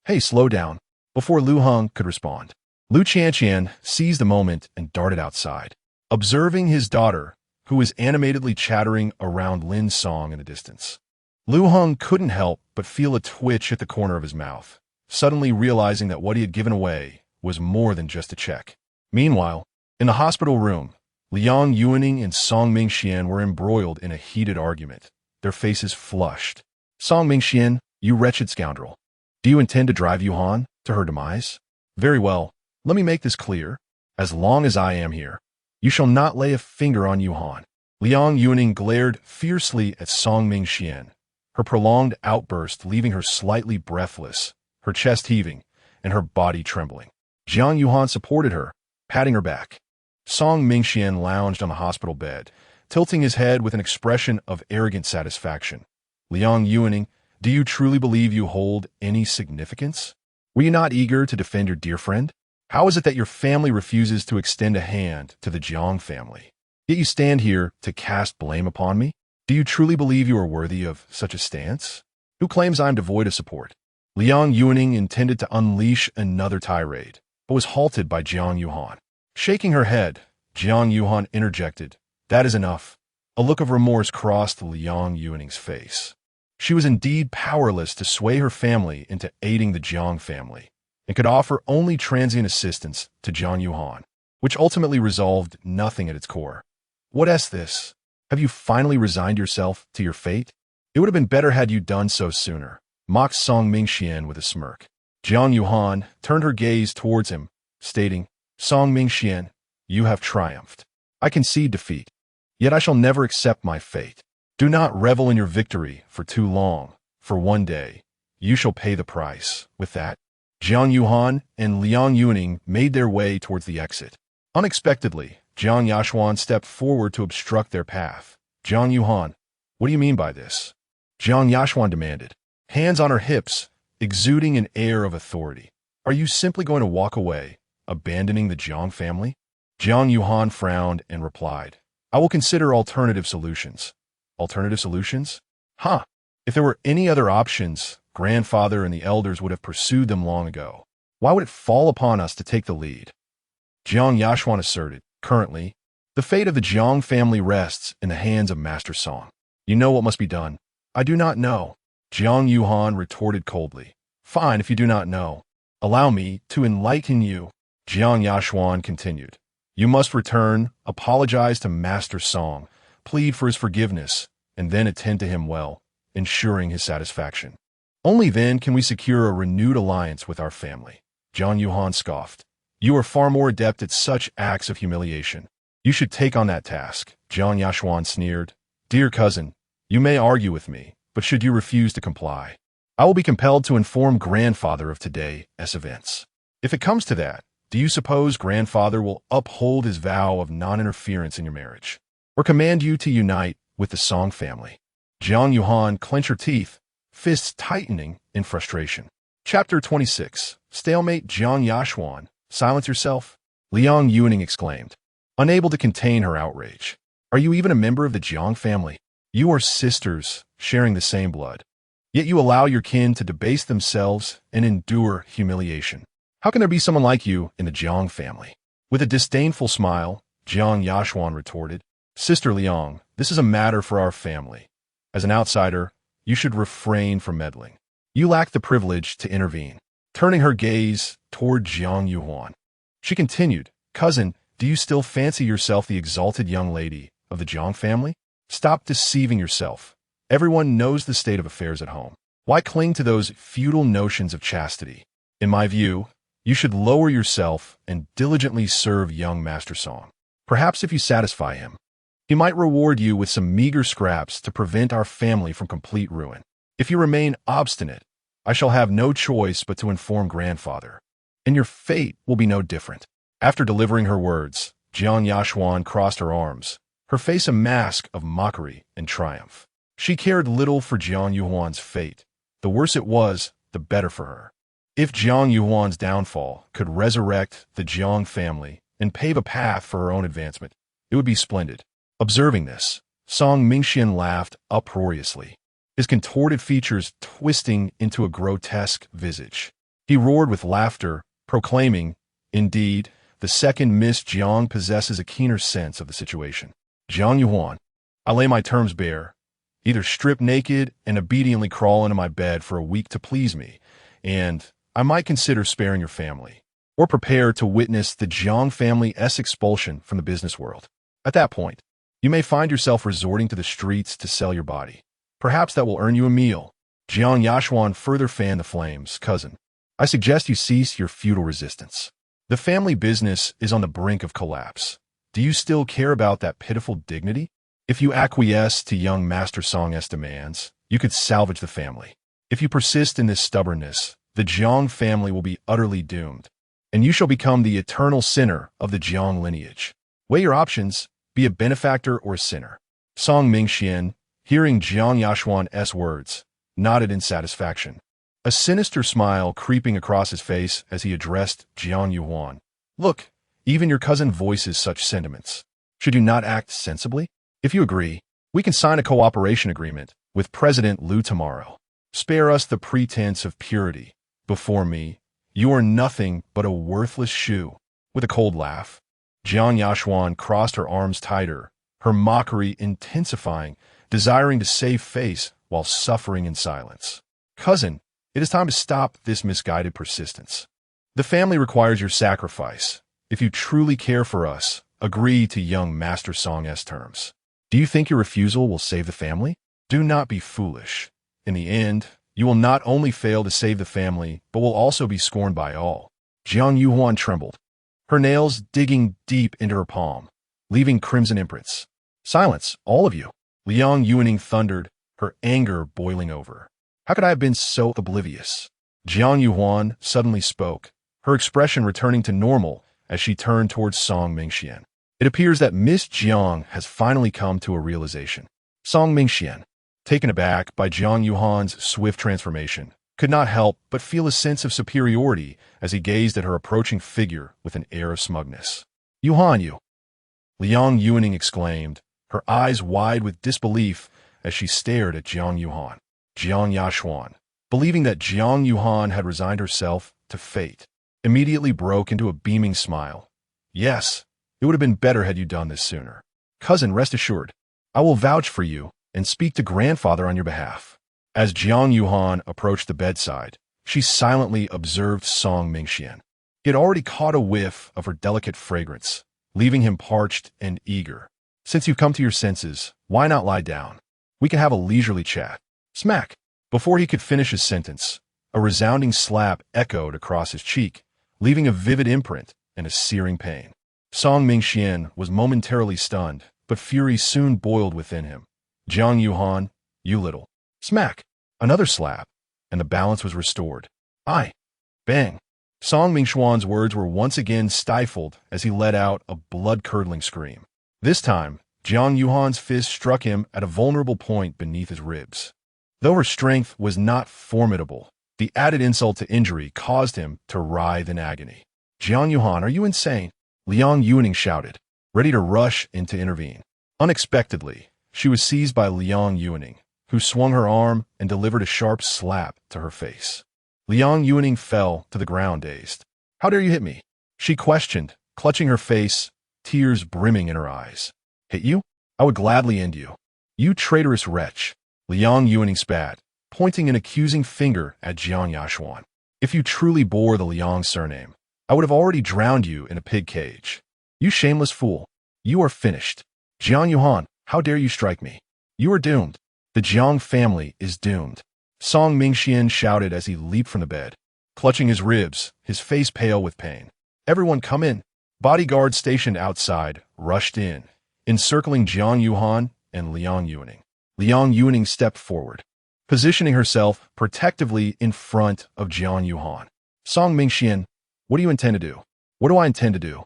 Hey, slow down. Before Lu Heng could respond, Lu Qianqian seized the moment and darted outside. Observing his daughter, who was animatedly chattering around Lin Song in the distance, Lu Heng couldn't help but feel a twitch at the corner of his mouth, suddenly realizing that what he had given away was more than just a check. Meanwhile, in the hospital room, Liang Yuaning and Song Mingxian were embroiled in a heated argument, their faces flushed. Song Mingxian, you wretched scoundrel. Do you intend to drive Yuhan to her demise? Very well, let me make this clear. As long as I am here, you shall not lay a finger on Yuhan. Liang Yuaning glared fiercely at Song Mingxian, her prolonged outburst leaving her slightly breathless, her chest heaving, and her body trembling. Jiang Yuhan supported her, patting her back. Song Mingxian lounged on the hospital bed, tilting his head with an expression of arrogant satisfaction. Liang Yuaning, do you truly believe you hold any significance? Were you not eager to defend your dear friend? How is it that your family refuses to extend a hand to the Jiang family? Yet you stand here to cast blame upon me? Do you truly believe you are worthy of such a stance? Who claims I am devoid of support? Liang Yuaning intended to unleash another tirade, but was halted by Jiang Yuhan. Shaking her head, Jiang Yuhan interjected, that is enough. A look of remorse crossed Liang Yuaning's face. She was indeed powerless to sway her family into aiding the Jiang family, and could offer only transient assistance to Jiang Yuhan, which ultimately resolved nothing at its core. What is this? Have you finally resigned yourself to your fate? It would have been better had you done so sooner, mocked Song Mingxian with a smirk. Jiang Yuhan turned her gaze towards him, stating, Song Mingxian, you have triumphed. I concede defeat, yet I shall never accept my fate. Do not revel in your victory for too long, for one day you shall pay the price. With that, Jiang Yuhan and Liang Yuning made their way towards the exit. Unexpectedly, Jiang Yashuan stepped forward to obstruct their path. Jiang Yuhan, what do you mean by this? Jiang Yashuan demanded, hands on her hips, exuding an air of authority. Are you simply going to walk away, abandoning the Jiang family? Jiang Yuhan frowned and replied, I will consider alternative solutions. Alternative solutions? Huh. If there were any other options, grandfather and the elders would have pursued them long ago. Why would it fall upon us to take the lead? Jiang Yashuan asserted, currently, the fate of the Jiang family rests in the hands of Master Song. You know what must be done. I do not know. Jiang Yuhan retorted coldly. Fine if you do not know. Allow me to enlighten you. Jiang Yashuan continued. You must return, apologize to Master Song, plead for his forgiveness, and then attend to him well, ensuring his satisfaction. Only then can we secure a renewed alliance with our family. Jiang Yuhan scoffed. You are far more adept at such acts of humiliation. You should take on that task. Jiang Yashuan sneered. Dear cousin, you may argue with me, but should you refuse to comply, I will be compelled to inform grandfather of today's events. If it comes to that, do you suppose grandfather will uphold his vow of non-interference in your marriage, or command you to unite with the Song family? Jiang Yuhan clenched her teeth, fists tightening in frustration. Chapter 26. Stalemate. Jiang Yashuan, silence yourself, Liang Yuning exclaimed, unable to contain her outrage. Are you even a member of the Jiang family? You are sisters, sharing the same blood. Yet you allow your kin to debase themselves and endure humiliation. How can there be someone like you in the Jiang family? With a disdainful smile, Jiang Yashuan retorted, Sister Liang, this is a matter for our family. As an outsider, you should refrain from meddling. You lack the privilege to intervene. Turning her gaze toward Jiang Yuhan, she continued, Cousin, do you still fancy yourself the exalted young lady of the Jiang family? Stop deceiving yourself. Everyone knows the state of affairs at home. Why cling to those futile notions of chastity? In my view, you should lower yourself and diligently serve young Master Song. Perhaps if you satisfy him, he might reward you with some meager scraps to prevent our family from complete ruin. If you remain obstinate, I shall have no choice but to inform grandfather, and your fate will be no different. After delivering her words, Jiang Yashuan crossed her arms, her face a mask of mockery and triumph. She cared little for Jiang Yuan's fate. The worse it was, the better for her. If Jiang Yuan's downfall could resurrect the Jiang family and pave a path for her own advancement, it would be splendid. Observing this, Song Mingxian laughed uproariously, his contorted features twisting into a grotesque visage. He roared with laughter, proclaiming, Indeed, the second Miss Jiang possesses a keener sense of the situation. Jiang Yuan, I lay my terms bare. Either strip naked and obediently crawl into my bed for a week to please me, and I might consider sparing your family, or prepare to witness the Jiang family's expulsion from the business world. At that point, you may find yourself resorting to the streets to sell your body. Perhaps that will earn you a meal. Jiang Yashuan further fanned the flames. Cousin, I suggest you cease your futile resistance. The family business is on the brink of collapse. Do you still care about that pitiful dignity? If you acquiesce to young Master Song's demands, you could salvage the family. If you persist in this stubbornness, the Jiang family will be utterly doomed, and you shall become the eternal sinner of the Jiang lineage. Weigh your options, be a benefactor or a sinner. Song Mingxian, hearing Jiang Yashuan's words, nodded in satisfaction, a sinister smile creeping across his face as he addressed Jiang Yuan. Look, even your cousin voices such sentiments. Should you not act sensibly? If you agree, we can sign a cooperation agreement with President Liu tomorrow. Spare us the pretense of purity. Before me, you are nothing but a worthless shoe. With a cold laugh, Jiang Yashuan crossed her arms tighter, her mockery intensifying, desiring to save face while suffering in silence. Cousin, it is time to stop this misguided persistence. The family requires your sacrifice. If you truly care for us, agree to young Master Song's terms. Do you think your refusal will save the family? Do not be foolish. In the end, you will not only fail to save the family, but will also be scorned by all. Jiang Yuan trembled, her nails digging deep into her palm, leaving crimson imprints. Silence, all of you. Liang Yuning thundered, her anger boiling over. How could I have been so oblivious? Jiang Yuhuan suddenly spoke, her expression returning to normal as she turned towards Song Mingxian. It appears that Miss Jiang has finally come to a realization. Song Mingxian, taken aback by Jiang Yuhan's swift transformation, could not help but feel a sense of superiority as he gazed at her approaching figure with an air of smugness. Yuhan, you! Liang Yuaning exclaimed, her eyes wide with disbelief as she stared at Jiang Yuhan. Jiang Yashuan, believing that Jiang Yuhan had resigned herself to fate, immediately broke into a beaming smile. Yes, it would have been better had you done this sooner. Cousin, rest assured, I will vouch for you and speak to grandfather on your behalf. As Jiang Yuhan approached the bedside, she silently observed Song Mingxian. He had already caught a whiff of her delicate fragrance, leaving him parched and eager. Since you've come to your senses, why not lie down? We can have a leisurely chat. Smack! Before he could finish his sentence, a resounding slap echoed across his cheek, leaving a vivid imprint and a searing pain. Song Mingxian was momentarily stunned, but fury soon boiled within him. Jiang Yuhan, you little. Smack! Another slap, and the balance was restored. Aye! Bang! Song Mingxuan's words were once again stifled as he let out a blood-curdling scream. This time, Jiang Yuhan's fist struck him at a vulnerable point beneath his ribs. Though her strength was not formidable, the added insult to injury caused him to writhe in agony. Jiang Yuhan, are you insane? Liang Yuaning shouted, ready to rush in to intervene. Unexpectedly, she was seized by Liang Yuaning, who swung her arm and delivered a sharp slap to her face. Liang Yuaning fell to the ground dazed. How dare you hit me? She questioned, clutching her face, tears brimming in her eyes. Hit you? I would gladly end you. You traitorous wretch. Liang Yuaning spat, pointing an accusing finger at Jiang Yashuan. If you truly bore the Liang surname, I would have already drowned you in a pig cage. You shameless fool. You are finished. Jiang Yuhan, how dare you strike me? You are doomed. The Jiang family is doomed. Song Mingxian shouted as he leaped from the bed, clutching his ribs, his face pale with pain. Everyone come in. Bodyguards stationed outside rushed in, encircling Jiang Yuhan and Liang Yuaning. Liang Yuaning stepped forward, positioning herself protectively in front of Jiang Yuhan. Song Mingxian, what do you intend to do? What do I intend to do?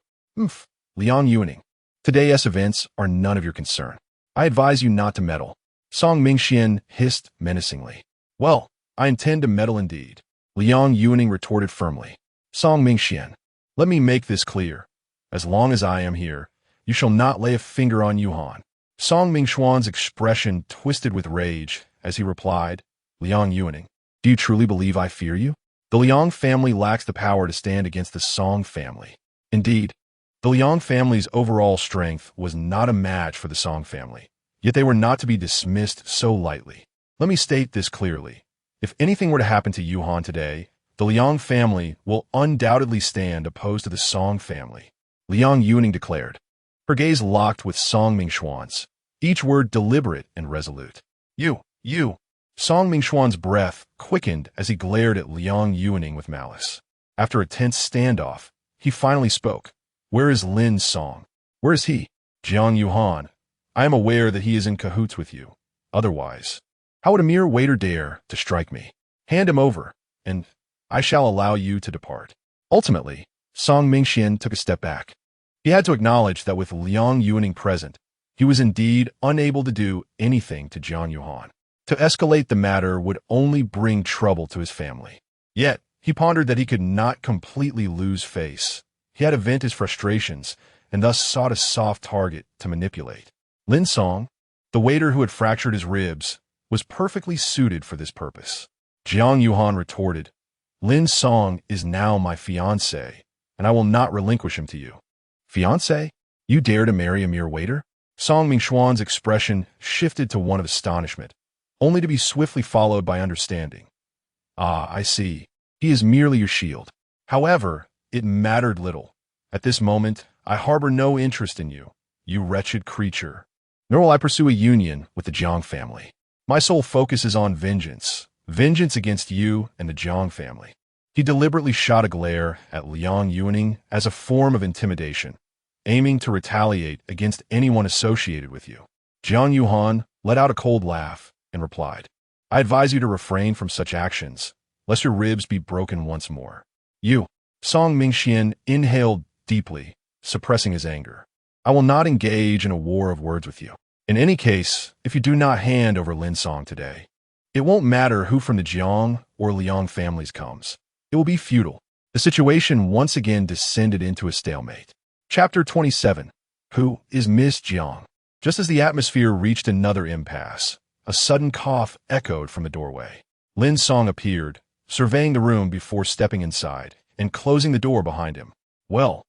Liang Yuaning, today's events are none of your concern. I advise you not to meddle. Song Mingxian hissed menacingly. Well, I intend to meddle indeed. Liang Yuaning retorted firmly. Song Mingxian, let me make this clear. As long as I am here, you shall not lay a finger on Yuhan. Song Mingxuan's expression twisted with rage as he replied, Liang Yuaning, do you truly believe I fear you? The Liang family lacks the power to stand against the Song family. Indeed, the Liang family's overall strength was not a match for the Song family, yet they were not to be dismissed so lightly. Let me state this clearly. If anything were to happen to Yuhan today, the Liang family will undoubtedly stand opposed to the Song family, Liang Yuaning declared. Her gaze locked with Song Mingxuan's, each word deliberate and resolute. You. Song Mingxuan's breath quickened as he glared at Liang Yuaning with malice. After a tense standoff, he finally spoke. Where is Lin Song? Where is he? Jiang Yuhan, I am aware that he is in cahoots with you. Otherwise, how would a mere waiter dare to strike me? Hand him over, and I shall allow you to depart. Ultimately, Song Mingxian took a step back. He had to acknowledge that with Liang Yuaning present, he was indeed unable to do anything to Jiang Yuhan. To escalate the matter would only bring trouble to his family. Yet, he pondered that he could not completely lose face. He had to vent his frustrations, and thus sought a soft target to manipulate. Lin Song, the waiter who had fractured his ribs, was perfectly suited for this purpose. Jiang Yuhan retorted, Lin Song is now my fiancé, and I will not relinquish him to you. Fiancé? You dare to marry a mere waiter? Song Mingxuan's expression shifted to one of astonishment, only to be swiftly followed by understanding. Ah, I see. He is merely your shield. However, it mattered little. At this moment, I harbor no interest in you, you wretched creature. Nor will I pursue a union with the Jiang family. My sole focus is on vengeance. Vengeance against you and the Jiang family. He deliberately shot a glare at Liang Yuaning as a form of intimidation, aiming to retaliate against anyone associated with you. Jiang Yuhan let out a cold laugh and replied, I advise you to refrain from such actions, lest your ribs be broken once more. You. Song Mingxian inhaled deeply, suppressing his anger. I will not engage in a war of words with you. In any case, if you do not hand over Lin Song today, it won't matter who from the Jiang or Liang families comes. It will be futile. The situation once again descended into a stalemate. Chapter 27. Who is Miss Jiang? Just as the atmosphere reached another impasse, a sudden cough echoed from the doorway. Lin Song appeared, surveying the room before stepping inside and closing the door behind him. Well,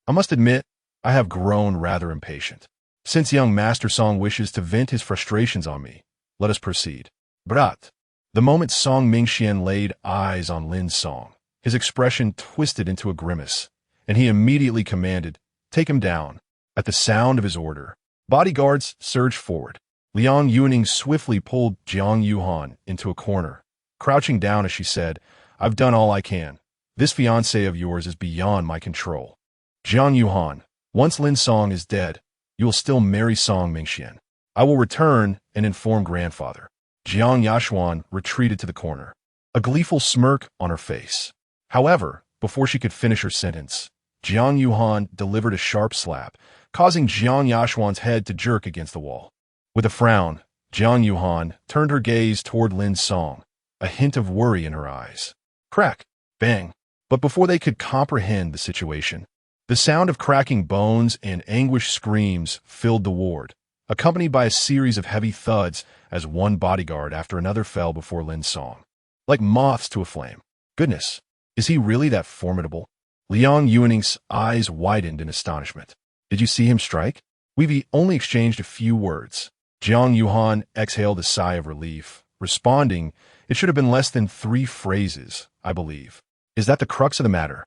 I must admit, I have grown rather impatient. Since young Master Song wishes to vent his frustrations on me, let us proceed. Brat. The moment Song Mingxian laid eyes on Lin Song, his expression twisted into a grimace, and he immediately commanded, "Take him down." At the sound of his order, bodyguards surged forward. Liang Yuning swiftly pulled Jiang Yuhan into a corner, crouching down as she said, "I've done all I can. This fiancé of yours is beyond my control. Jiang Yuhan, once Lin Song is dead, you will still marry Song Mingxian. I will return and inform grandfather." Jiang Yashuan retreated to the corner, a gleeful smirk on her face. However, before she could finish her sentence, Jiang Yuhan delivered a sharp slap, causing Jiang Yashuan's head to jerk against the wall. With a frown, Jiang Yuhan turned her gaze toward Lin Song, a hint of worry in her eyes. Crack! Bang! But before they could comprehend the situation, the sound of cracking bones and anguished screams filled the ward, accompanied by a series of heavy thuds as one bodyguard after another fell before Lin Song. Like moths to a flame. Goodness, is he really that formidable? Liang Yuning's eyes widened in astonishment. Did you see him strike? We've only exchanged a few words. Jiang Yuhan exhaled a sigh of relief, responding, "It should have been less than 3 phrases, I believe. Is that the crux of the matter?"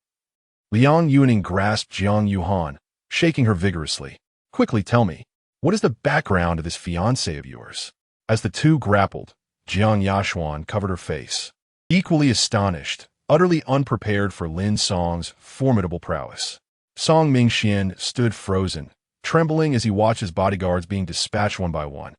Liang Yuning grasped Jiang Yuhan, shaking her vigorously. "Quickly tell me, what is the background of this fiancé of yours?" As the two grappled, Jiang Yashuan covered her face, equally astonished, utterly unprepared for Lin Song's formidable prowess. Song Mingxian stood frozen, trembling as he watched his bodyguards being dispatched one by one.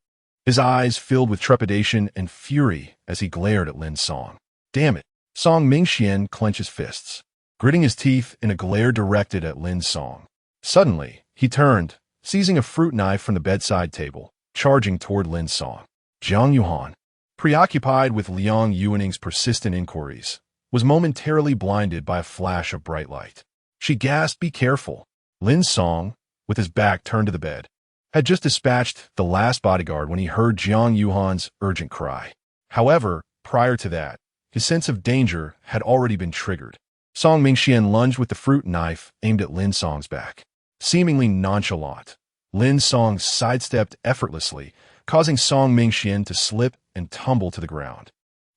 His eyes filled with trepidation and fury as he glared at Lin Song. Damn it! Song Mingxian clenched his fists, gritting his teeth in a glare directed at Lin Song. Suddenly, he turned, seizing a fruit knife from the bedside table, charging toward Lin Song. Jiang Yuhan, preoccupied with Liang Yuning's persistent inquiries, was momentarily blinded by a flash of bright light. She gasped, "Be careful!" Lin Song, with his back turned to the bed, had just dispatched the last bodyguard when he heard Jiang Yuhan's urgent cry. However, prior to that, his sense of danger had already been triggered. Song Mingxian lunged with the fruit knife aimed at Lin Song's back. Seemingly nonchalant, Lin Song sidestepped effortlessly, causing Song Mingxian to slip and tumble to the ground,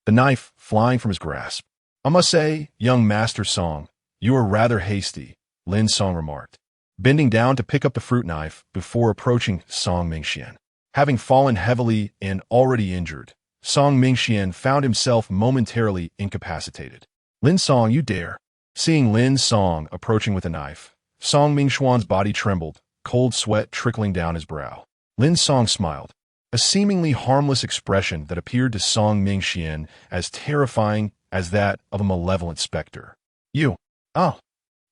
the knife flying from his grasp. "I must say, young Master Song, you are rather hasty," Lin Song remarked, bending down to pick up the fruit knife before approaching Song Mingxian. Having fallen heavily and already injured, Song Mingxian found himself momentarily incapacitated. "Lin Song, you dare!" Seeing Lin Song approaching with a knife, Song Mingxuan's body trembled, cold sweat trickling down his brow. Lin Song smiled, a seemingly harmless expression that appeared to Song Mingxian as terrifying as that of a malevolent specter. "You, oh!"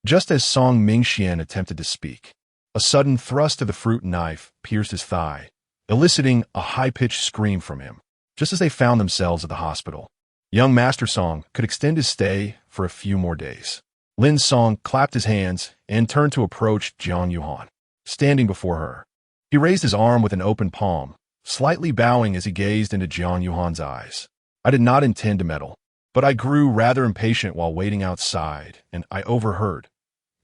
Just as Song Mingxian attempted to speak, a sudden thrust of the fruit knife pierced his thigh, eliciting a high-pitched scream from him. Just as they found themselves at the hospital, young Master Song could extend his stay for a few more days. Lin Song clapped his hands and turned to approach Jiang Yuhan, standing before her. He raised his arm with an open palm, slightly bowing as he gazed into Jiang Yuhan's eyes. "I did not intend to meddle, but I grew rather impatient while waiting outside, and I overheard.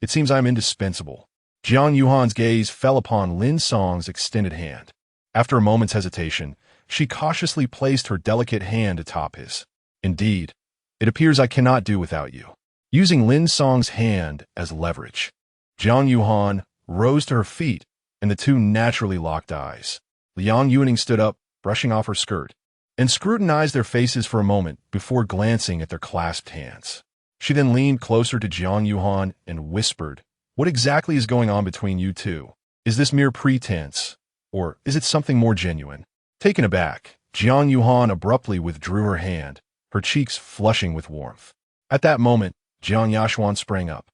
It seems I am indispensable." Jiang Yuhan's gaze fell upon Lin Song's extended hand. After a moment's hesitation, she cautiously placed her delicate hand atop his. "Indeed, it appears I cannot do without you." Using Lin Song's hand as leverage, Jiang Yuhan rose to her feet, and the two naturally locked eyes. Liang Yuning stood up, brushing off her skirt, and scrutinized their faces for a moment before glancing at their clasped hands. She then leaned closer to Jiang Yuhan and whispered, "What exactly is going on between you two? Is this mere pretense, or is it something more genuine?" Taken aback, Jiang Yuhan abruptly withdrew her hand, her cheeks flushing with warmth. At that moment, Jiang Yashuan sprang up,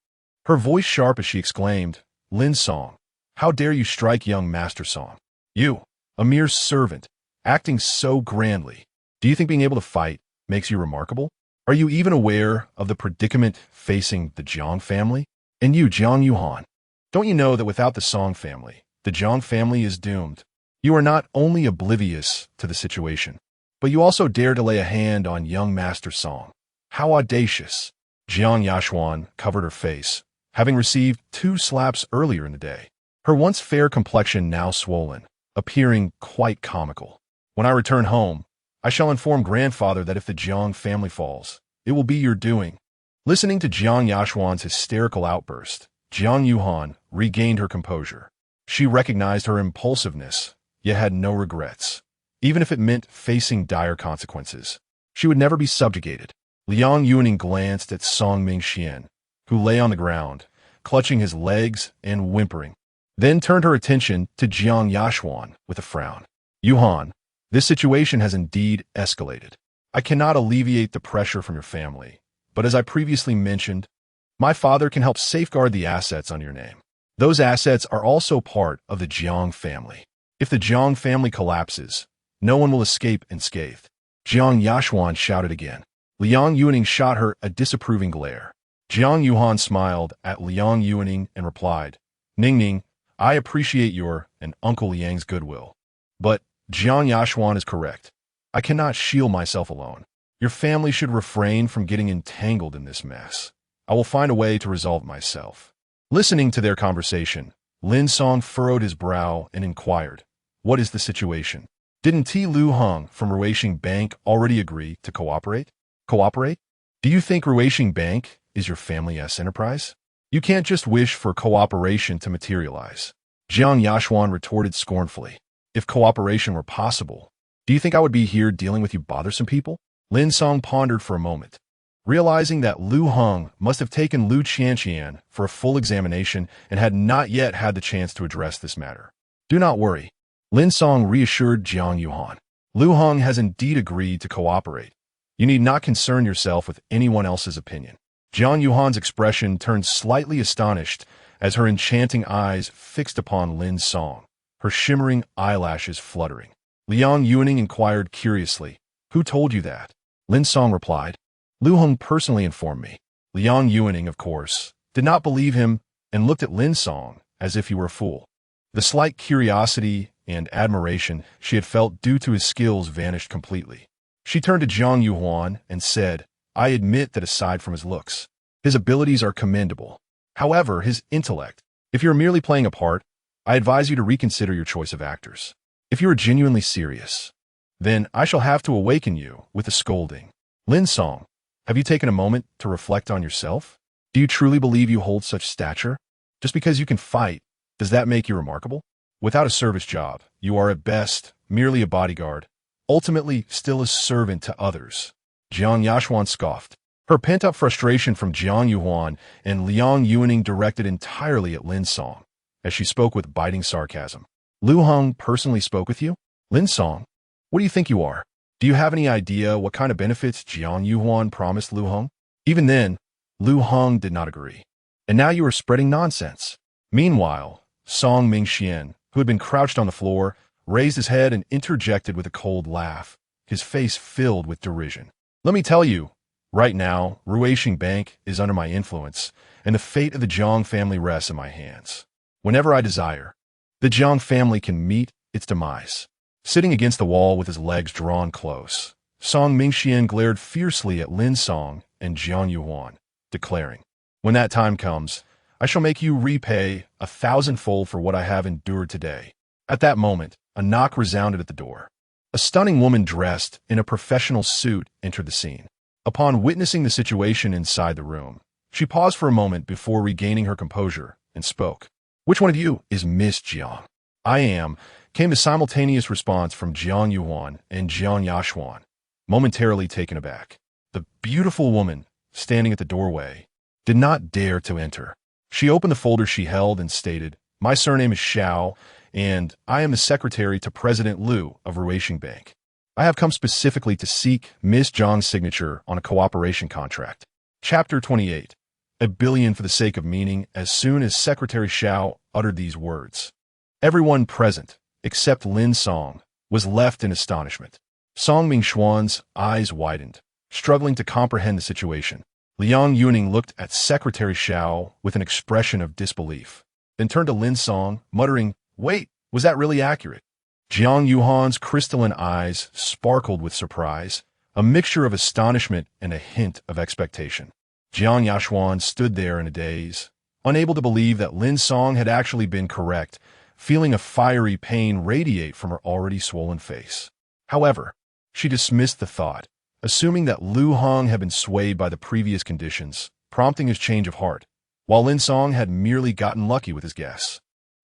her voice sharp as she exclaimed, "Lin Song, how dare you strike young Master Song? You, a mere servant, acting so grandly. Do you think being able to fight makes you remarkable? Are you even aware of the predicament facing the Jiang family? And you, Jiang Yuhan, don't you know that without the Song family, the Jiang family is doomed? You are not only oblivious to the situation, but you also dare to lay a hand on young Master Song. How audacious!" Jiang Yashuan covered her face, having received 2 slaps earlier in the day. Her once fair complexion now swollen, appearing quite comical. "When I return home, I shall inform grandfather that if the Jiang family falls, it will be your doing." Listening to Jiang Yashuan's hysterical outburst, Jiang Yuhan regained her composure. She recognized her impulsiveness, yet had no regrets. Even if it meant facing dire consequences, she would never be subjugated. Liang Yuning glanced at Song Mingxian, who lay on the ground, clutching his legs and whimpering, then turned her attention to Jiang Yashuan with a frown. "Yuhan, this situation has indeed escalated. I cannot alleviate the pressure from your family, but as I previously mentioned, my father can help safeguard the assets on your name. Those assets are also part of the Jiang family. If the Jiang family collapses, no one will escape unscathed." Jiang Yashuan shouted again. Liang Yuning shot her a disapproving glare. Jiang Yuhan smiled at Liang Yuning and replied, "Ning Ning, I appreciate your and Uncle Liang's goodwill. But Jiang Yashuan is correct. I cannot shield myself alone. Your family should refrain from getting entangled in this mess. I will find a way to resolve it myself." Listening to their conversation, Lin Song furrowed his brow and inquired, "What is the situation? Didn't T. Lu Hung from Ruishing Bank already agree to cooperate? Cooperate? Do you think Ruishing Bank is your family's enterprise? You can't just wish for cooperation to materialize." Jiang Yashuan retorted scornfully. "If cooperation were possible, do you think I would be here dealing with you bothersome people?" Lin Song pondered for a moment, realizing that Lu Hung must have taken Lu Qianqian for a full examination and had not yet had the chance to address this matter. "Do not worry," Lin Song reassured Jiang Yuhan. "Lu Hung has indeed agreed to cooperate. You need not concern yourself with anyone else's opinion." Jiang Yuhan's expression turned slightly astonished as her enchanting eyes fixed upon Lin Song, her shimmering eyelashes fluttering. Liang Yuning inquired curiously, "Who told you that?" Lin Song replied, "Lu Hung personally informed me." Liang Yuning, of course, did not believe him and looked at Lin Song as if he were a fool. The slight curiosity and admiration she had felt due to his skills vanished completely. She turned to Jiang Yuhan and said, "I admit that aside from his looks, his abilities are commendable. However, his intellect, if you're merely playing a part, I advise you to reconsider your choice of actors. If you are genuinely serious, then I shall have to awaken you with a scolding." Lin Song, have you taken a moment to reflect on yourself? Do you truly believe you hold such stature? Just because you can fight, does that make you remarkable? Without a service job, you are at best merely a bodyguard, ultimately still a servant to others. Jiang Yashuan scoffed, her pent-up frustration from Jiang Yuhan and Liang Yuning directed entirely at Lin Song, as she spoke with biting sarcasm. "Lu Hung personally spoke with you? Lin Song, what do you think you are? Do you have any idea what kind of benefits Jiang Yuhan promised Lu Hung?" Even then, Lu Hung did not agree. "And now you are spreading nonsense." Meanwhile, Song Mingxian, who had been crouched on the floor, raised his head and interjected with a cold laugh, his face filled with derision. "Let me tell you, right now, Ruishing Bank is under my influence, and the fate of the Jiang family rests in my hands. Whenever I desire, the Jiang family can meet its demise." Sitting against the wall with his legs drawn close, Song Mingxian glared fiercely at Lin Song and Jiang Yuhan, declaring, "When that time comes, I shall make you repay 1,000-fold for what I have endured today." At that moment, a knock resounded at the door. A stunning woman dressed in a professional suit entered the scene. Upon witnessing the situation inside the room, she paused for a moment before regaining her composure and spoke. "Which one of you is Miss Jiang?" "I am," came the simultaneous response from Jiang Yuhan and Jiang Yashuan, momentarily taken aback. The beautiful woman, standing at the doorway, did not dare to enter. She opened the folder she held and stated, "My surname is Xiao, and I am the secretary to President Liu of Ruishing Bank." I have come specifically to seek Miss Zhang's signature on a cooperation contract. Chapter 28. A billion for the sake of meaning. As soon as Secretary Xiao uttered these words, everyone present, except Lin Song, was left in astonishment. Song Mingxuan's eyes widened, struggling to comprehend the situation. Liang Yuning looked at Secretary Xiao with an expression of disbelief, then turned to Lin Song, muttering, "Wait, was that really accurate?" Jiang Yuhan's crystalline eyes sparkled with surprise, a mixture of astonishment and a hint of expectation. Jiang Yashuan stood there in a daze, unable to believe that Lin Song had actually been correct, feeling a fiery pain radiate from her already swollen face. However, she dismissed the thought, assuming that Lu Hong had been swayed by the previous conditions, prompting his change of heart, while Lin Song had merely gotten lucky with his guess.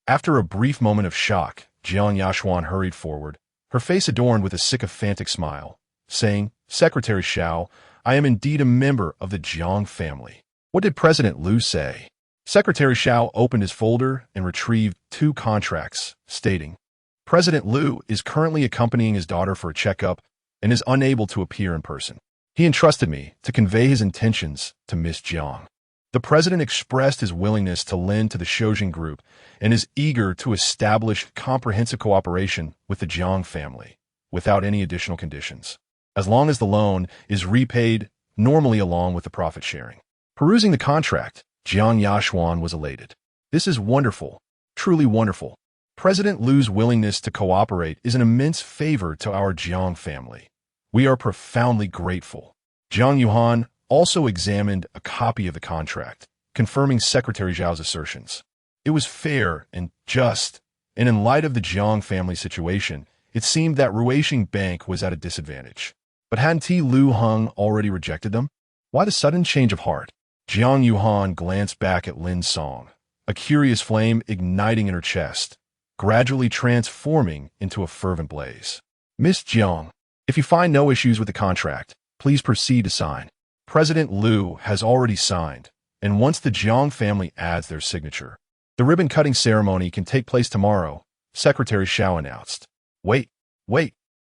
After a brief moment of shock, Jiang Yashuan hurried forward, her face adorned with a sycophantic smile, saying, "Secretary Xiao, I am indeed a member of the Jiang family. What did President Lu say?" Secretary Xiao opened his folder and retrieved 2 contracts, stating, "President Lu is currently accompanying his daughter for a checkup and is unable to appear in person. He entrusted me to convey his intentions to Miss Jiang." The president expressed his willingness to lend to the Shoujin group and is eager to establish comprehensive cooperation with the Jiang family, without any additional conditions, as long as the loan is repaid normally along with the profit sharing. Perusing the contract, Jiang Yashuan was elated. "This is wonderful, truly wonderful. President Lu's willingness to cooperate is an immense favor to our Jiang family. We are profoundly grateful." Jiang Yuhan also examined a copy of the contract, confirming Secretary Zhao's assertions. It was fair and just, and in light of the Jiang family situation, it seemed that Ruixing Bank was at a disadvantage. But hadn't Lu Hong already rejected them? Why the sudden change of heart? Jiang Yuhan glanced back at Lin Song, a curious flame igniting in her chest, gradually transforming into a fervent blaze. "Miss Jiang, if you find no issues with the contract, please proceed to sign. President Lu has already signed, and once the Jiang family adds their signature, the ribbon-cutting ceremony can take place tomorrow," Secretary Xiao announced. Wait.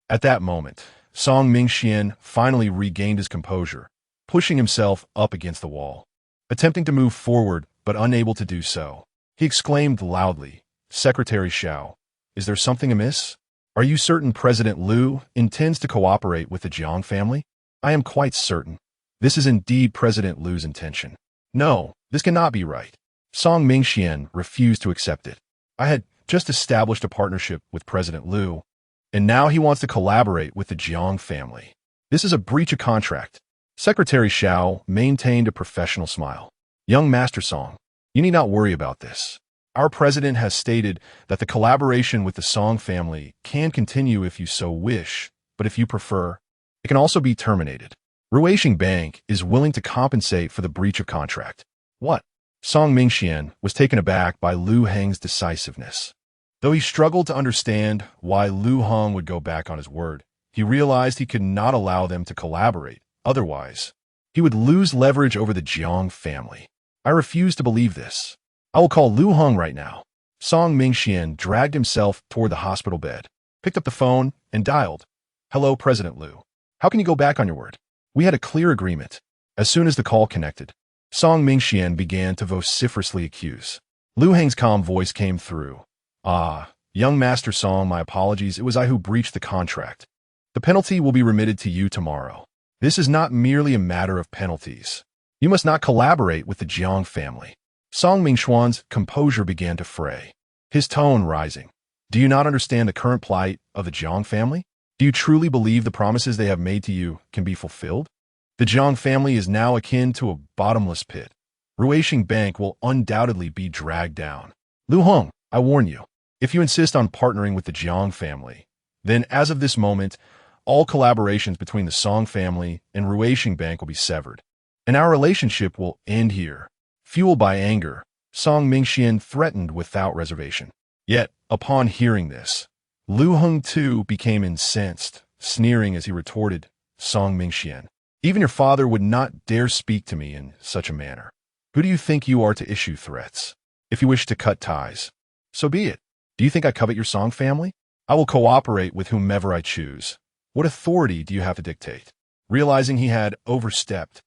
At that moment, Song Mingxian finally regained his composure, pushing himself up against the wall. Attempting to move forward, but unable to do so, he exclaimed loudly, "Secretary Xiao, is there something amiss? Are you certain President Lu intends to cooperate with the Jiang family?" "I am quite certain. This is indeed President Lu's intention." "No, this cannot be right." Song Mingxian refused to accept it. "I had just established a partnership with President Lu, and now he wants to collaborate with the Jiang family. This is a breach of contract." Secretary Xiao maintained a professional smile. "Young Master Song, you need not worry about this. Our president has stated that the collaboration with the Song family can continue if you so wish, but if you prefer, it can also be terminated. Ruixing Bank is willing to compensate for the breach of contract." "What?" Song Mingxian was taken aback by Lu Heng's decisiveness. Though he struggled to understand why Lu Hong would go back on his word, he realized he could not allow them to collaborate. Otherwise, he would lose leverage over the Jiang family. "I refuse to believe this. I will call Lu Hong right now." Song Mingxian dragged himself toward the hospital bed, picked up the phone, and dialed. "Hello, President Lu. How can you go back on your word? We had a clear agreement." As soon as the call connected, Song Mingxian began to vociferously accuse. Lu Heng's calm voice came through. "Ah, young Master Song, my apologies. It was I who breached the contract. The penalty will be remitted to you tomorrow. This is not merely a matter of penalties. You must not collaborate with the Jiang family." Song Mingxuan's composure began to fray, his tone rising. "Do you not understand the current plight of the Jiang family? Do you truly believe the promises they have made to you can be fulfilled? The Jiang family is now akin to a bottomless pit. Ruixing Bank will undoubtedly be dragged down. Lu Hong, I warn you, if you insist on partnering with the Jiang family, then as of this moment, all collaborations between the Song family and Ruixing Bank will be severed, and our relationship will end here." Fueled by anger, Song Mingxian threatened without reservation. Yet, upon hearing this, Lu Hong too became incensed, sneering as he retorted, "Song Mingxian, even your father would not dare speak to me in such a manner. Who do you think you are to issue threats? If you wish to cut ties, so be it. Do you think I covet your Song family? I will cooperate with whomever I choose. What authority do you have to dictate? Realizing he had overstepped,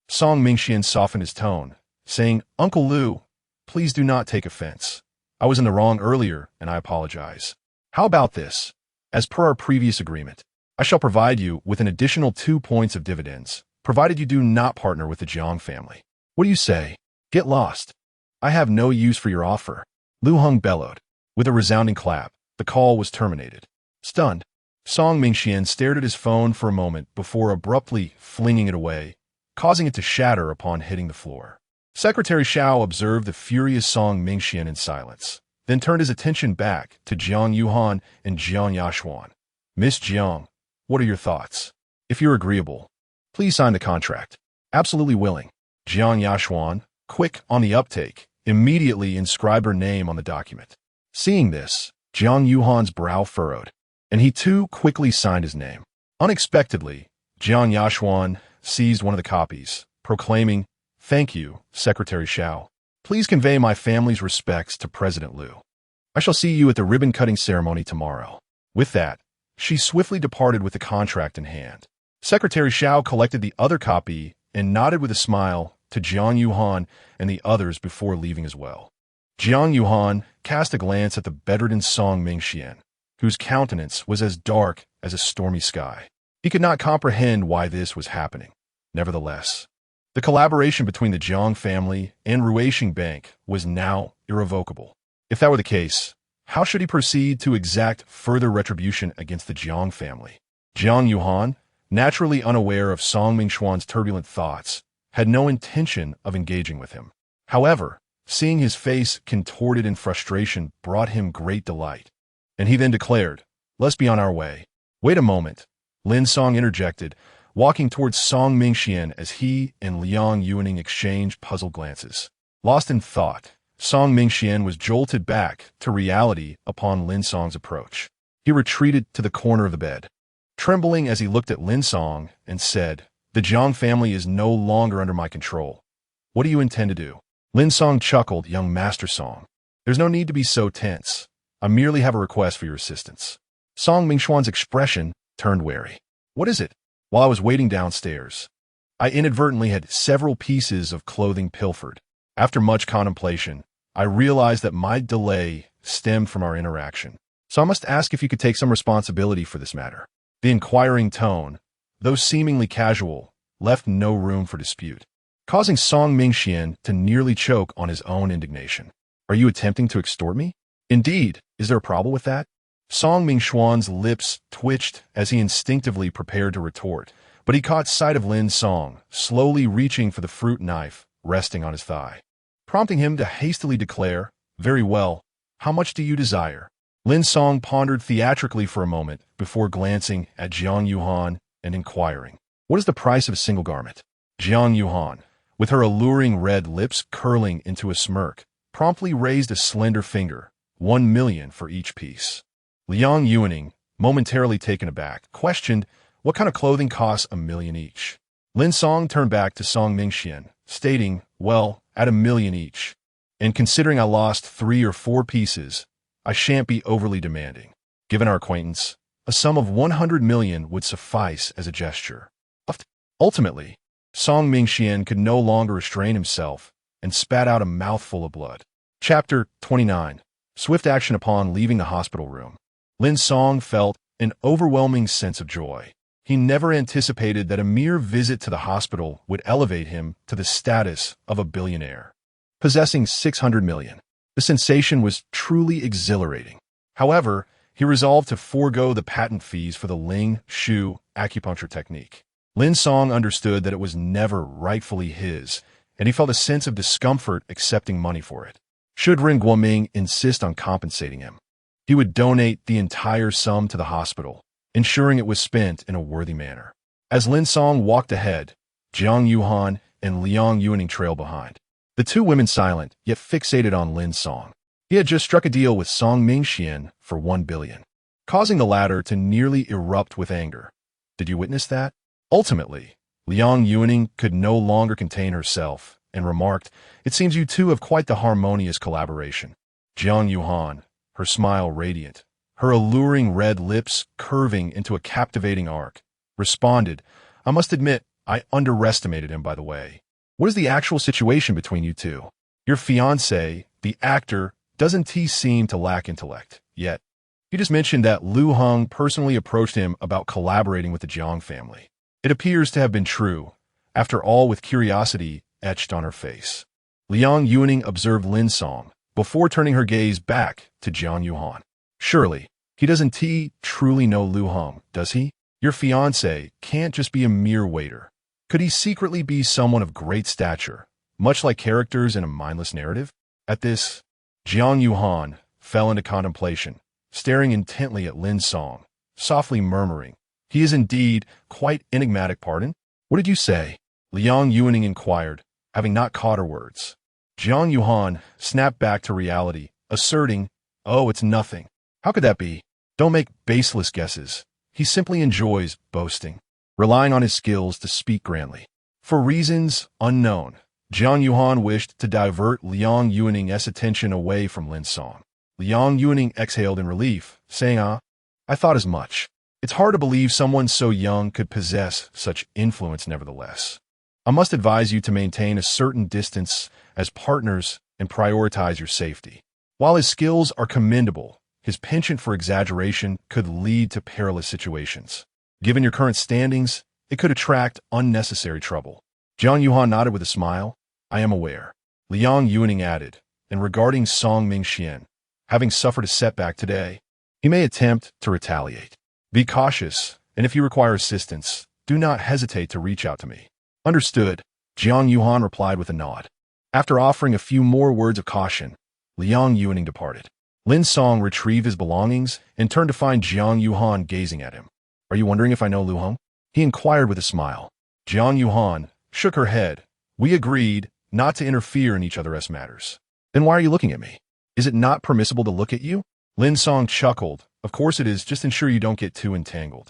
Song Mingxian softened his tone, saying, Uncle Liu, please do not take offense. I was in the wrong earlier, and I apologize. How about this? As per our previous agreement, I shall provide you with an additional 2 points of dividends, provided you do not partner with the Jiang family. What do you say? Get lost. I have no use for your offer. Lu Heng bellowed. With a resounding clap, the call was terminated. Stunned, Song Mingxian stared at his phone for a moment before abruptly flinging it away, causing it to shatter upon hitting the floor. Secretary Xiao observed the furious Song Mingxian in silence, then turned his attention back to Jiang Yuhan and Jiang Yashuan. Miss Jiang, what are your thoughts? If you're agreeable, please sign the contract. Absolutely willing. Jiang Yashuan, quick on the uptake, immediately inscribed her name on the document. Seeing this, Jiang Yuhan's brow furrowed, and he too quickly signed his name. Unexpectedly, Jiang Yashuan seized one of the copies, proclaiming, Thank you, Secretary Xiao. Please convey my family's respects to President Liu. I shall see you at the ribbon-cutting ceremony tomorrow. With that, she swiftly departed with the contract in hand. Secretary Xiao collected the other copy and nodded with a smile to Jiang Yuhan and the others before leaving as well. Jiang Yuhan cast a glance at the bedridden Song Mingxian, whose countenance was as dark as a stormy sky. He could not comprehend why this was happening. Nevertheless, the collaboration between the Jiang family and Ruisheng Bank was now irrevocable. If that were the case, how should he proceed to exact further retribution against the Jiang family? Jiang Yuhan, naturally unaware of Song Mingxuan's turbulent thoughts, had no intention of engaging with him. However, seeing his face contorted in frustration brought him great delight, and he then declared, Let's be on our way. Wait a moment, Lin Song interjected, walking towards Song Mingxian as he and Liang Yuaning exchanged puzzled glances. Lost in thought, Song Mingxian was jolted back to reality upon Lin Song's approach. He retreated to the corner of the bed, trembling as he looked at Lin Song and said, The Jiang family is no longer under my control. What do you intend to do? Lin Song chuckled, Young Master Song. There's no need to be so tense. I merely have a request for your assistance. Song Mingxuan's expression turned wary. What is it? While I was waiting downstairs, I inadvertently had several pieces of clothing pilfered. After much contemplation, I realized that my delay stemmed from our interaction. So I must ask if you could take some responsibility for this matter. The inquiring tone, though seemingly casual, left no room for dispute, causing Song Mingxian to nearly choke on his own indignation. Are you attempting to extort me? Indeed, is there a problem with that? Song Mingxuan's lips twitched as he instinctively prepared to retort, but he caught sight of Lin Song, slowly reaching for the fruit knife resting on his thigh, prompting him to hastily declare, Very well, how much do you desire? Lin Song pondered theatrically for a moment before glancing at Jiang Yuhan and inquiring, What is the price of a single garment? Jiang Yuhan, with her alluring red lips curling into a smirk, promptly raised a slender finger, 1 million for each piece. Liang Yuaning, momentarily taken aback, questioned what kind of clothing costs 1 million each. Lin Song turned back to Song Mingxian, stating, Well, at 1 million each. And considering I lost 3 or 4 pieces, I shan't be overly demanding. Given our acquaintance, a sum of 100 million would suffice as a gesture. Ultimately, Song Mingxian could no longer restrain himself and spat out a mouthful of blood. Chapter 29. Swift action upon leaving the hospital room. Lin Song felt an overwhelming sense of joy. He never anticipated that a mere visit to the hospital would elevate him to the status of a billionaire, possessing 600 million. The sensation was truly exhilarating. However, he resolved to forego the patent fees for the Ling Shu acupuncture technique. Lin Song understood that it was never rightfully his, and he felt a sense of discomfort accepting money for it. Should Ren Guoming insist on compensating him, he would donate the entire sum to the hospital, ensuring it was spent in a worthy manner. As Lin Song walked ahead, Jiang Yuhan and Liang Yuaning trailed behind, the two women silent yet fixated on Lin Song. He had just struck a deal with Song Mingxian for 1 billion, causing the latter to nearly erupt with anger. Did you witness that? Ultimately, Liang Yuaning could no longer contain herself and remarked, It seems you two have quite the harmonious collaboration. Jiang Yuhan, her smile radiant, her alluring red lips curving into a captivating arc, responded, I must admit, I underestimated him, by the way. What is the actual situation between you two? Your fiancé, the actor, doesn't he seem to lack intellect, yet? He just mentioned that Lu Heng personally approached him about collaborating with the Jiang family. It appears to have been true, after all, with curiosity etched on her face. Liang Yuning observed Lin Song, before turning her gaze back to Jiang Yuhan. Surely, he doesn't truly know Lu Heng, does he? Your fiancé can't just be a mere waiter. Could he secretly be someone of great stature, much like characters in a mindless narrative? At this, Jiang Yuhan fell into contemplation, staring intently at Lin Song, softly murmuring, he is indeed quite enigmatic. Pardon? What did you say? Liang Yuning inquired, having not caught her words. Jiang Yuhan snapped back to reality, asserting, oh, it's nothing. How could that be? Don't make baseless guesses. He simply enjoys boasting, relying on his skills to speak grandly. For reasons unknown, Jiang Yuhan wished to divert Liang Yuning's attention away from Lin Song. Liang Yuning exhaled in relief, saying, I thought as much. It's hard to believe someone so young could possess such influence nevertheless. I must advise you to maintain a certain distance as partners and prioritize your safety. While his skills are commendable, his penchant for exaggeration could lead to perilous situations. Given your current standings, it could attract unnecessary trouble. Jiang Yuhan nodded with a smile. I am aware. Liang Yuning added, and regarding Song Mingxian, having suffered a setback today, he may attempt to retaliate. Be cautious, and if you require assistance, do not hesitate to reach out to me. Understood, Jiang Yuhan replied with a nod. After offering a few more words of caution, Liang Yuning departed. Lin Song retrieved his belongings and turned to find Jiang Yuhan gazing at him. Are you wondering if I know Lu Heng? He inquired with a smile. Jiang Yuhan shook her head. We agreed not to interfere in each other's matters. Then why are you looking at me? Is it not permissible to look at you? Lin Song chuckled. Of course it is, just ensure you don't get too entangled.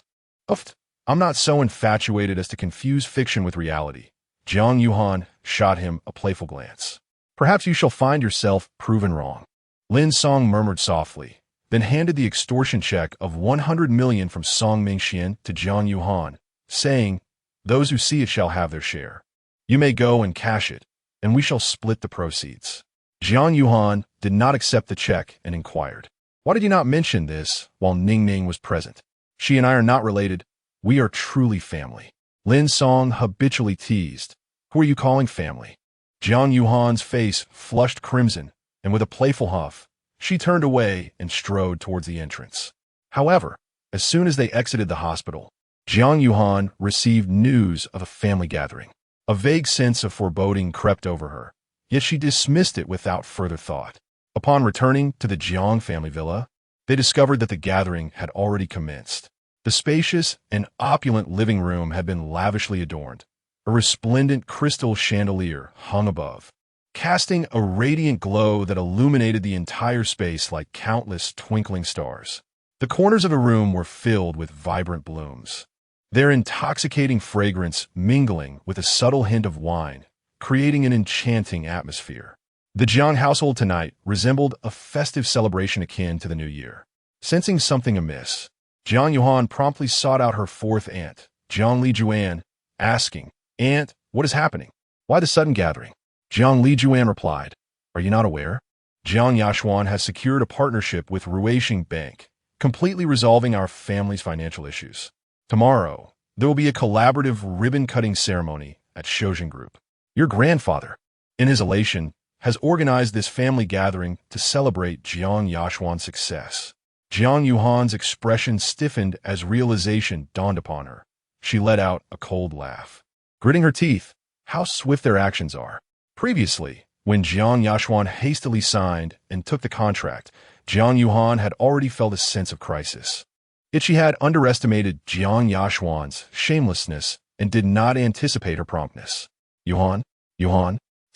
Uft. I'm not so infatuated as to confuse fiction with reality. Jiang Yuhan shot him a playful glance. Perhaps you shall find yourself proven wrong. Lin Song murmured softly, then handed the extortion check of 100 million from Song Mingxian to Jiang Yuhan, saying, those who see it shall have their share. You may go and cash it, and we shall split the proceeds. Jiang Yuhan did not accept the check and inquired, why did you not mention this while Ning Ning was present? She and I are not related. We are truly family. Lin Song habitually teased. Who are you calling family? Jiang Yuhan's face flushed crimson, and with a playful huff, she turned away and strode towards the entrance. However, as soon as they exited the hospital, Jiang Yuhan received news of a family gathering. A vague sense of foreboding crept over her, yet she dismissed it without further thought. Upon returning to the Jiang family villa, they discovered that the gathering had already commenced. The spacious and opulent living room had been lavishly adorned. A resplendent crystal chandelier hung above, casting a radiant glow that illuminated the entire space like countless twinkling stars. The corners of the room were filled with vibrant blooms, their intoxicating fragrance mingling with a subtle hint of wine, creating an enchanting atmosphere. The Jiang household tonight resembled a festive celebration akin to the New Year. Sensing something amiss, Jiang Yuhan promptly sought out her fourth aunt, Jiang Lijuan, asking, Aunt, what is happening? Why the sudden gathering? Jiang Lijuan replied, Are you not aware? Jiang Yashuan has secured a partnership with Ruishing Bank, completely resolving our family's financial issues. Tomorrow, there will be a collaborative ribbon-cutting ceremony at Shoujin Group. Your grandfather, in his elation, has organized this family gathering to celebrate Jiang Yashuan's success. Jiang Yuhan's expression stiffened as realization dawned upon her. She let out a cold laugh, gritting her teeth. How swift their actions are. Previously, when Jiang Yashuan hastily signed and took the contract, Jiang Yuhan had already felt a sense of crisis. Yet she had underestimated Jiang Yashuan's shamelessness and did not anticipate her promptness. Yuhan?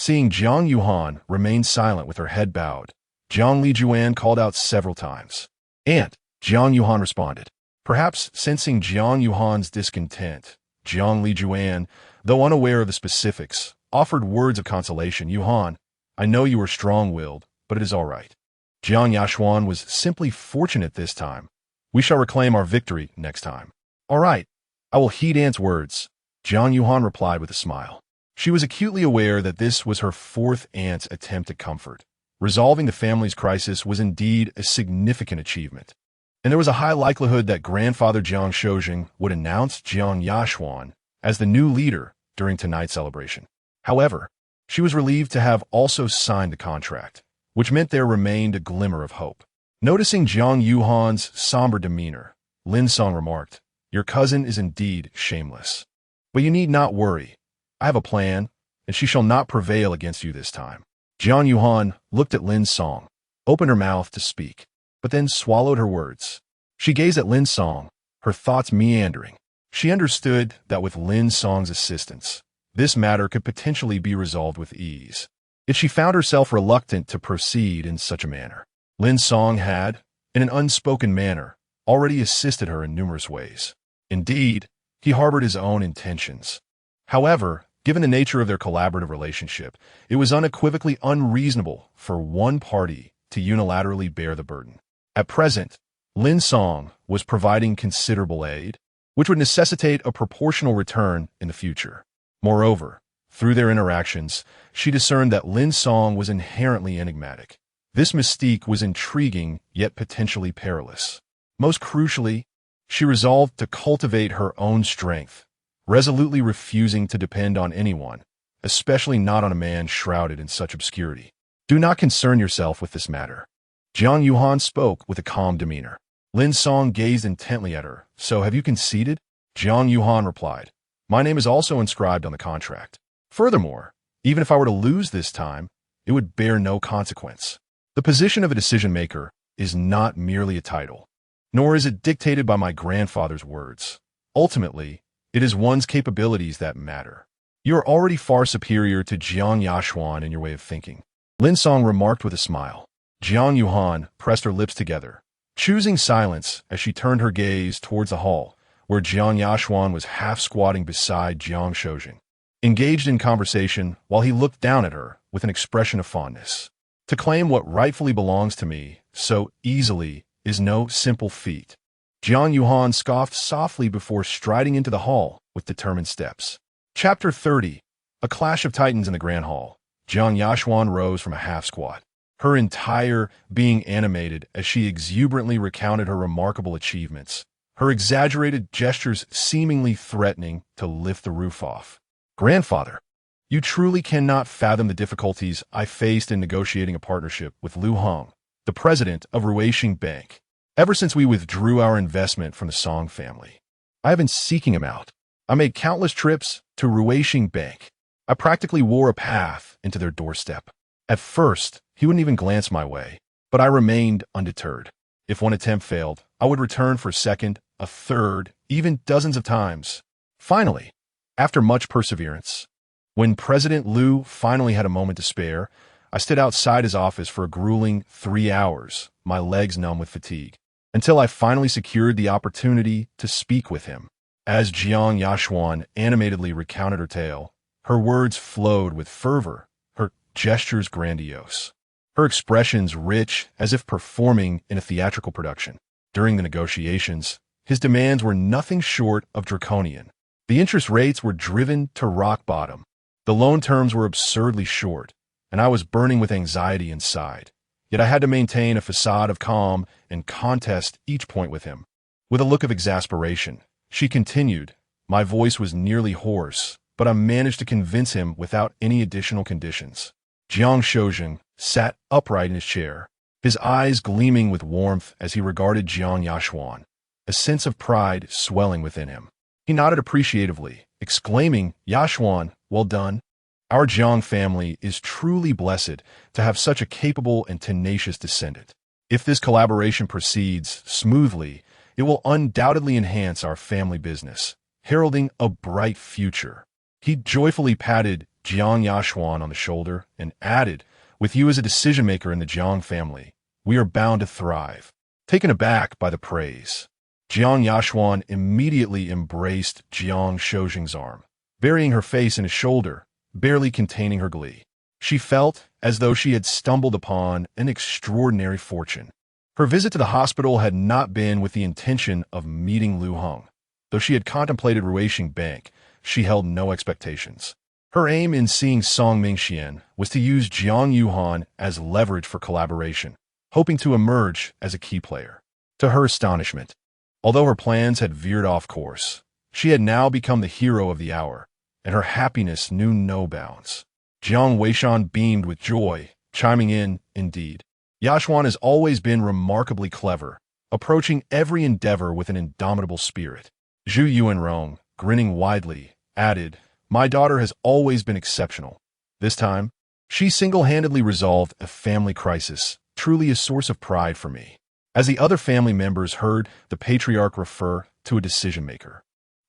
Seeing Jiang Yuhan remain silent with her head bowed, Jiang Lijuan called out several times. Aunt, Jiang Yuhan responded. Perhaps sensing Jiang Yuhan's discontent, Jiang Lijuan, though unaware of the specifics, offered words of consolation. Yuhan, I know you are strong-willed, but it is all right. Jiang Yashuan was simply fortunate this time. We shall reclaim our victory next time. All right, I will heed Aunt's words, Jiang Yuhan replied with a smile. She was acutely aware that this was her fourth aunt's attempt at comfort. Resolving the family's crisis was indeed a significant achievement, and there was a high likelihood that grandfather Jiang Shoujing would announce Jiang Yashuan as the new leader during tonight's celebration. However, she was relieved to have also signed the contract, which meant there remained a glimmer of hope. Noticing Jiang Yuhan's somber demeanor, Lin Song remarked, "Your cousin is indeed shameless. But you need not worry. I have a plan, and she shall not prevail against you this time." Jiang Yuhan looked at Lin Song, opened her mouth to speak, but then swallowed her words. She gazed at Lin Song, her thoughts meandering. She understood that with Lin Song's assistance, this matter could potentially be resolved with ease. Yet she found herself reluctant to proceed in such a manner. Lin Song had, in an unspoken manner, already assisted her in numerous ways. Indeed, he harbored his own intentions. However, given the nature of their collaborative relationship, it was unequivocally unreasonable for one party to unilaterally bear the burden. At present, Lin Song was providing considerable aid, which would necessitate a proportional return in the future. Moreover, through their interactions, she discerned that Lin Song was inherently enigmatic. This mystique was intriguing yet potentially perilous. Most crucially, she resolved to cultivate her own strength, resolutely refusing to depend on anyone, especially not on a man shrouded in such obscurity. "Do not concern yourself with this matter." Jiang Yuhan spoke with a calm demeanor. Lin Song gazed intently at her. "So have you conceded?" Jiang Yuhan replied, "My name is also inscribed on the contract. Furthermore, even if I were to lose this time, it would bear no consequence. The position of a decision-maker is not merely a title, nor is it dictated by my grandfather's words. Ultimately, it is one's capabilities that matter. You are already far superior to Jiang Yashuan in your way of thinking," Lin Song remarked with a smile. Jiang Yuhan pressed her lips together, choosing silence as she turned her gaze towards the hall, where Jiang Yashuan was half-squatting beside Jiang Shoujing, engaged in conversation while he looked down at her with an expression of fondness. "To claim what rightfully belongs to me so easily is no simple feat." Jiang Yuhan scoffed softly before striding into the hall with determined steps. Chapter 30. A Clash of Titans in the Grand Hall. Jiang Yashuan rose from a half-squat, her entire being animated as she exuberantly recounted her remarkable achievements, her exaggerated gestures seemingly threatening to lift the roof off. "Grandfather, you truly cannot fathom the difficulties I faced in negotiating a partnership with Lu Hong, the president of Ruishing Bank. Ever since we withdrew our investment from the Song family, I have been seeking him out. I made countless trips to Ruishing Bank. I practically wore a path into their doorstep. At first, he wouldn't even glance my way, but I remained undeterred. If one attempt failed, I would return for a second, a third, even dozens of times. Finally, after much perseverance, when President Liu finally had a moment to spare, I stood outside his office for a grueling 3 hours, my legs numb with fatigue, until I finally secured the opportunity to speak with him." As Jiang Yashuan animatedly recounted her tale, her words flowed with fervor, her gestures grandiose, her expressions rich as if performing in a theatrical production. During the negotiations, his demands were nothing short of draconian. The interest rates were driven to rock bottom. The loan terms were absurdly short, and I was burning with anxiety inside. Yet I had to maintain a facade of calm and contest each point with him. With a look of exasperation, she continued, "My voice was nearly hoarse, but I managed to convince him without any additional conditions." Jiang Shoujing sat upright in his chair, his eyes gleaming with warmth as he regarded Jiang Yashuan, a sense of pride swelling within him. He nodded appreciatively, exclaiming, "Yashuan, well done. Our Jiang family is truly blessed to have such a capable and tenacious descendant. If this collaboration proceeds smoothly, it will undoubtedly enhance our family business, heralding a bright future." He joyfully patted Jiang Yashuan on the shoulder and added, "With you as a decision-maker in the Jiang family, we are bound to thrive." Taken aback by the praise, Jiang Yashuan immediately embraced Jiang Shoujing's arm, burying her face in his shoulder, barely containing her glee. She felt as though she had stumbled upon an extraordinary fortune. Her visit to the hospital had not been with the intention of meeting Lu Heng. Though she had contemplated ruishing bank, she held no expectations. Her aim in seeing Song Mingxian was to use Jiang Yuhan as leverage for collaboration, hoping to emerge as a key player. To her astonishment, although her plans had veered off course, she had now become the hero of the hour, and her happiness knew no bounds. Jiang Weishan beamed with joy, chiming in, indeed. Yashuan has always been remarkably clever, approaching every endeavor with an indomitable spirit. Zhu Yuanrong, grinning widely, added, my daughter has always been exceptional. This time, she single-handedly resolved a family crisis, truly a source of pride for me. As the other family members heard the patriarch refer to a decision-maker,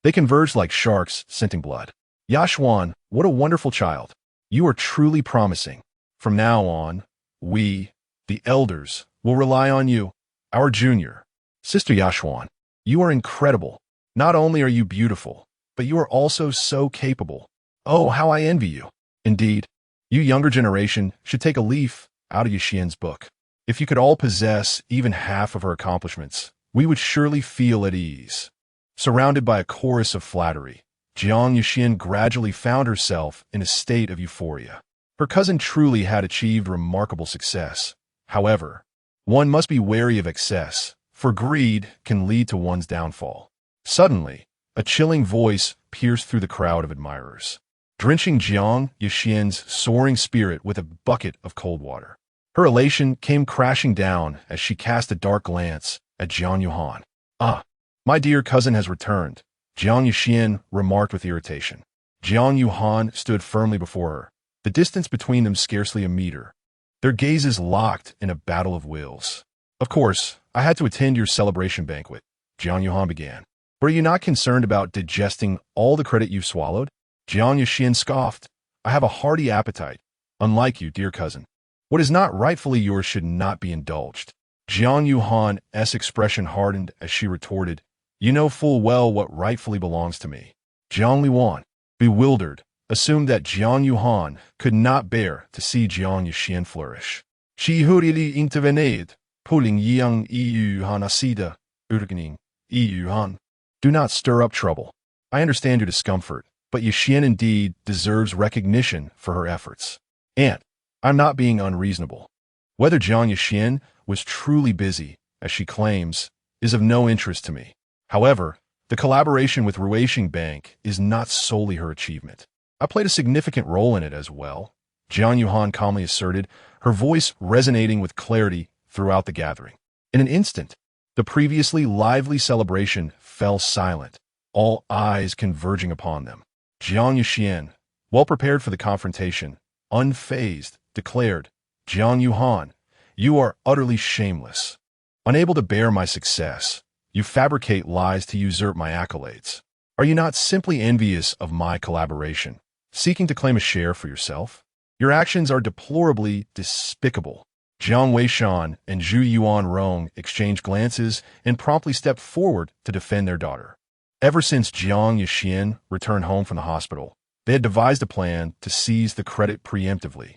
they converged like sharks scenting blood. Yashuan, what a wonderful child. You are truly promising. From now on, we, the elders, will rely on you, our junior. Sister Yashuan, you are incredible. Not only are you beautiful, but you are also so capable. Oh, how I envy you. Indeed, you younger generation should take a leaf out of Yashian's book. If you could all possess even half of her accomplishments, we would surely feel at ease. Surrounded by a chorus of flattery, Jiang Yuxian gradually found herself in a state of euphoria. Her cousin truly had achieved remarkable success. However, one must be wary of excess, for greed can lead to one's downfall. Suddenly, a chilling voice pierced through the crowd of admirers, drenching Jiang Yuxian's soaring spirit with a bucket of cold water. Her elation came crashing down as she cast a dark glance at Jiang Yuhan. Ah, my dear cousin has returned, Jiang Yuxian remarked with irritation. Jiang Yuhan stood firmly before her, the distance between them scarcely a meter. Their gazes locked in a battle of wills. Of course, I had to attend your celebration banquet, Jiang Yuhan began. Were you not concerned about digesting all the credit you've swallowed? Jiang Yuxian scoffed. I have a hearty appetite. Unlike you, dear cousin. What is not rightfully yours should not be indulged. Jiang Yuhan's expression hardened as she retorted, you know full well what rightfully belongs to me. Jiang Liwan, bewildered, assumed that Jiang Yuhan could not bear to see Jiang Yuxian flourish. She hurriedly intervened, pulling Jiang Yuhan aside, urging, Yuhan, do not stir up trouble. I understand your discomfort, but Yuxian indeed deserves recognition for her efforts. And I'm not being unreasonable. Whether Jiang Yuxian was truly busy, as she claims, is of no interest to me. However, the collaboration with Ruishing Bank is not solely her achievement. I played a significant role in it as well, Jiang Yuhan calmly asserted, her voice resonating with clarity throughout the gathering. In an instant, the previously lively celebration fell silent, all eyes converging upon them. Jiang Yuxian, well prepared for the confrontation, unfazed, declared, Jiang Yuhan, you are utterly shameless. Unable to bear my success, you fabricate lies to usurp my accolades. Are you not simply envious of my collaboration, seeking to claim a share for yourself? Your actions are deplorably despicable. Jiang Weishan and Zhu Yuanrong exchanged glances and promptly stepped forward to defend their daughter. Ever since Jiang Yuxian returned home from the hospital, they had devised a plan to seize the credit preemptively,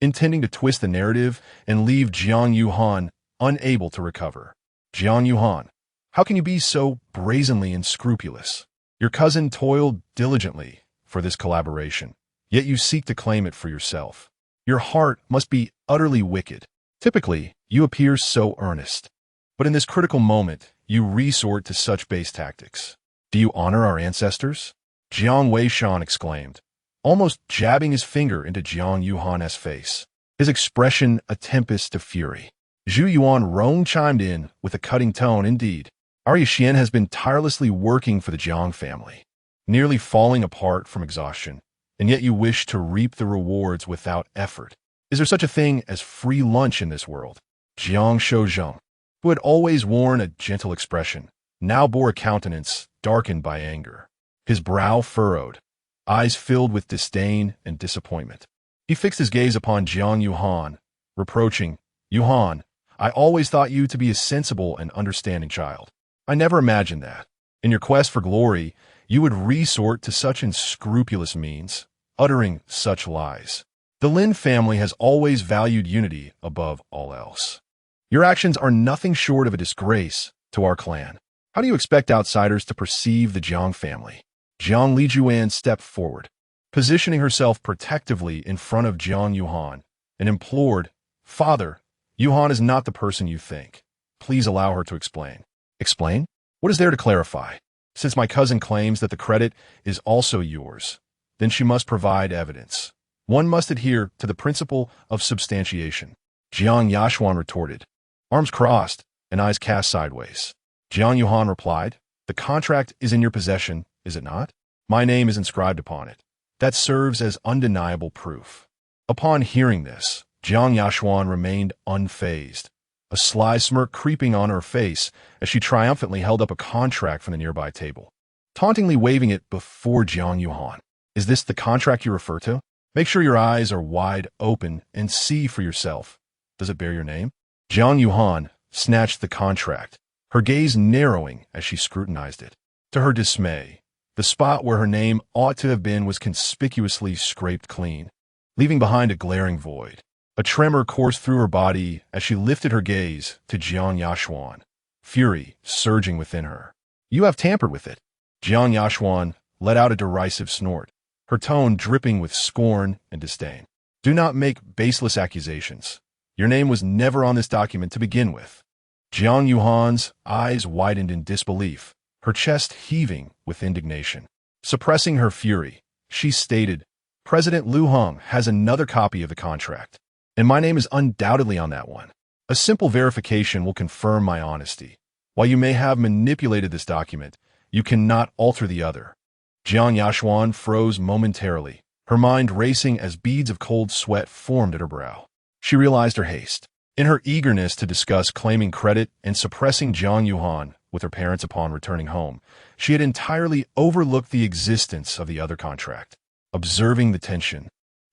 intending to twist the narrative and leave Jiang Yuhan unable to recover. Jiang Yuhan, how can you be so brazenly unscrupulous? Your cousin toiled diligently for this collaboration, yet you seek to claim it for yourself. Your heart must be utterly wicked. Typically, you appear so earnest, but in this critical moment, you resort to such base tactics. Do you honor our ancestors? Jiang Weishan exclaimed, almost jabbing his finger into Jiang Yuhan's face, his expression a tempest of fury. Zhu Yuanrong chimed in with a cutting tone, indeed. Our Yuxian has been tirelessly working for the Jiang family, nearly falling apart from exhaustion, and yet you wish to reap the rewards without effort. Is there such a thing as free lunch in this world? Jiang Shouzheng, who had always worn a gentle expression, now bore a countenance darkened by anger. His brow furrowed, eyes filled with disdain and disappointment. He fixed his gaze upon Jiang Yuhan, reproaching, Yuhan, I always thought you to be a sensible and understanding child. I never imagined that, in your quest for glory, you would resort to such unscrupulous means, uttering such lies. The Lin family has always valued unity above all else. Your actions are nothing short of a disgrace to our clan. How do you expect outsiders to perceive the Jiang family? Jiang Lijuan stepped forward, positioning herself protectively in front of Jiang Yuhan, and implored, "Father, Yuhan is not the person you think. Please allow her to explain." "Explain? What is there to clarify? Since my cousin claims that the credit is also yours, then she must provide evidence. One must adhere to the principle of substantiation." Jiang Yashuan retorted, arms crossed and eyes cast sideways. Jiang Yuhan replied, "The contract is in your possession, is it not? My name is inscribed upon it. That serves as undeniable proof." Upon hearing this, Jiang Yashuan remained unfazed, a sly smirk creeping on her face as she triumphantly held up a contract from the nearby table, tauntingly waving it before Jiang Yuhan. "Is this the contract you refer to? Make sure your eyes are wide open and see for yourself. Does it bear your name?" Jiang Yuhan snatched the contract, her gaze narrowing as she scrutinized it. To her dismay, the spot where her name ought to have been was conspicuously scraped clean, leaving behind a glaring void. A tremor coursed through her body as she lifted her gaze to Jiang Yashuan, fury surging within her. "You have tampered with it." Jiang Yashuan let out a derisive snort, her tone dripping with scorn and disdain. "Do not make baseless accusations. Your name was never on this document to begin with." Jiang Yuhan's eyes widened in disbelief, her chest heaving with indignation. Suppressing her fury, she stated, "President Lu Hong has another copy of the contract, and my name is undoubtedly on that one. A simple verification will confirm my honesty. While you may have manipulated this document, you cannot alter the other." Jiang Yashuan froze momentarily, her mind racing as beads of cold sweat formed at her brow. She realized her haste. In her eagerness to discuss claiming credit and suppressing Jiang Yuhan with her parents upon returning home, she had entirely overlooked the existence of the other contract. Observing the tension,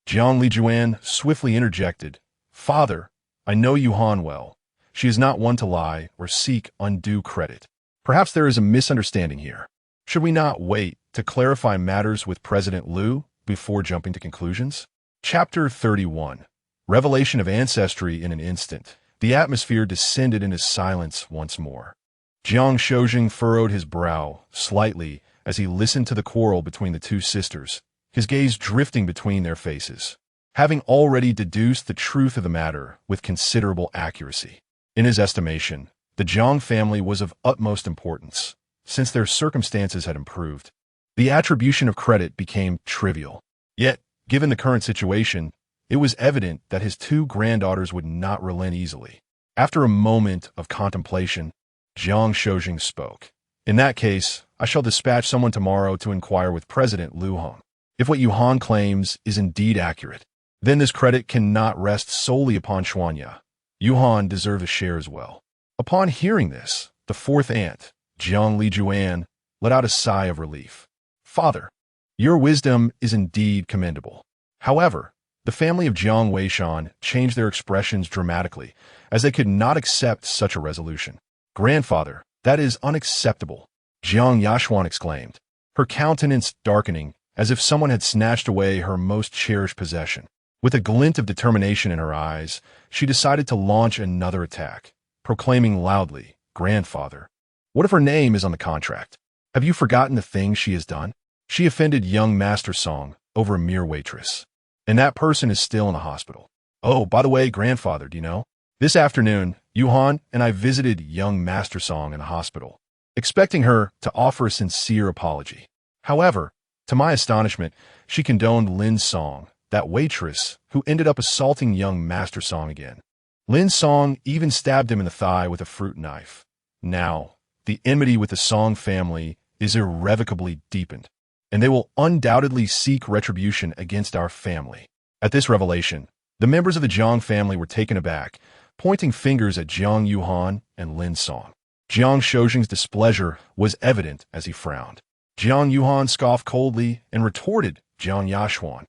Jiang Lijuan swiftly interjected, "Father, I know Yuhan well. She is not one to lie or seek undue credit. Perhaps there is a misunderstanding here. Should we not wait to clarify matters with President Lu before jumping to conclusions?" Chapter 31. Revelation of ancestry in an instant. The atmosphere descended into silence once more. Jiang Shoujing furrowed his brow slightly as he listened to the quarrel between the two sisters, his gaze drifting between their faces, having already deduced the truth of the matter with considerable accuracy. In his estimation, the Jiang family was of utmost importance, since their circumstances had improved. The attribution of credit became trivial. Yet, given the current situation, it was evident that his two granddaughters would not relent easily. After a moment of contemplation, Jiang Shoujing spoke. "In that case, I shall dispatch someone tomorrow to inquire with President Lu Hong. If what Yuhan claims is indeed accurate, then this credit cannot rest solely upon Xuanya. Yuhan deserves a share as well." Upon hearing this, the fourth aunt, Jiang Lijuan, let out a sigh of relief. "Father, your wisdom is indeed commendable. However, the family of Jiang Weishan changed their expressions dramatically, as they could not accept such a resolution." "Grandfather, that is unacceptable," Jiang Yashuan exclaimed, her countenance darkening as if someone had snatched away her most cherished possession. With a glint of determination in her eyes, she decided to launch another attack, proclaiming loudly, "Grandfather, what if her name is on the contract? Have you forgotten the things she has done? She offended young Master Song over a mere waitress, and that person is still in the hospital. Oh, by the way, Grandfather, do you know? This afternoon, Yuhan and I visited young Master Song in the hospital, expecting her to offer a sincere apology. However, to my astonishment, she condoned Lin Song, that waitress who ended up assaulting young Master Song again. Lin Song even stabbed him in the thigh with a fruit knife. Now, the enmity with the Song family is irrevocably deepened, and they will undoubtedly seek retribution against our family." At this revelation, the members of the Jiang family were taken aback, pointing fingers at Jiang Yuhan and Lin Song. Jiang Shoujing's displeasure was evident as he frowned. Jiang Yuhan scoffed coldly and retorted Jiang Yashuan,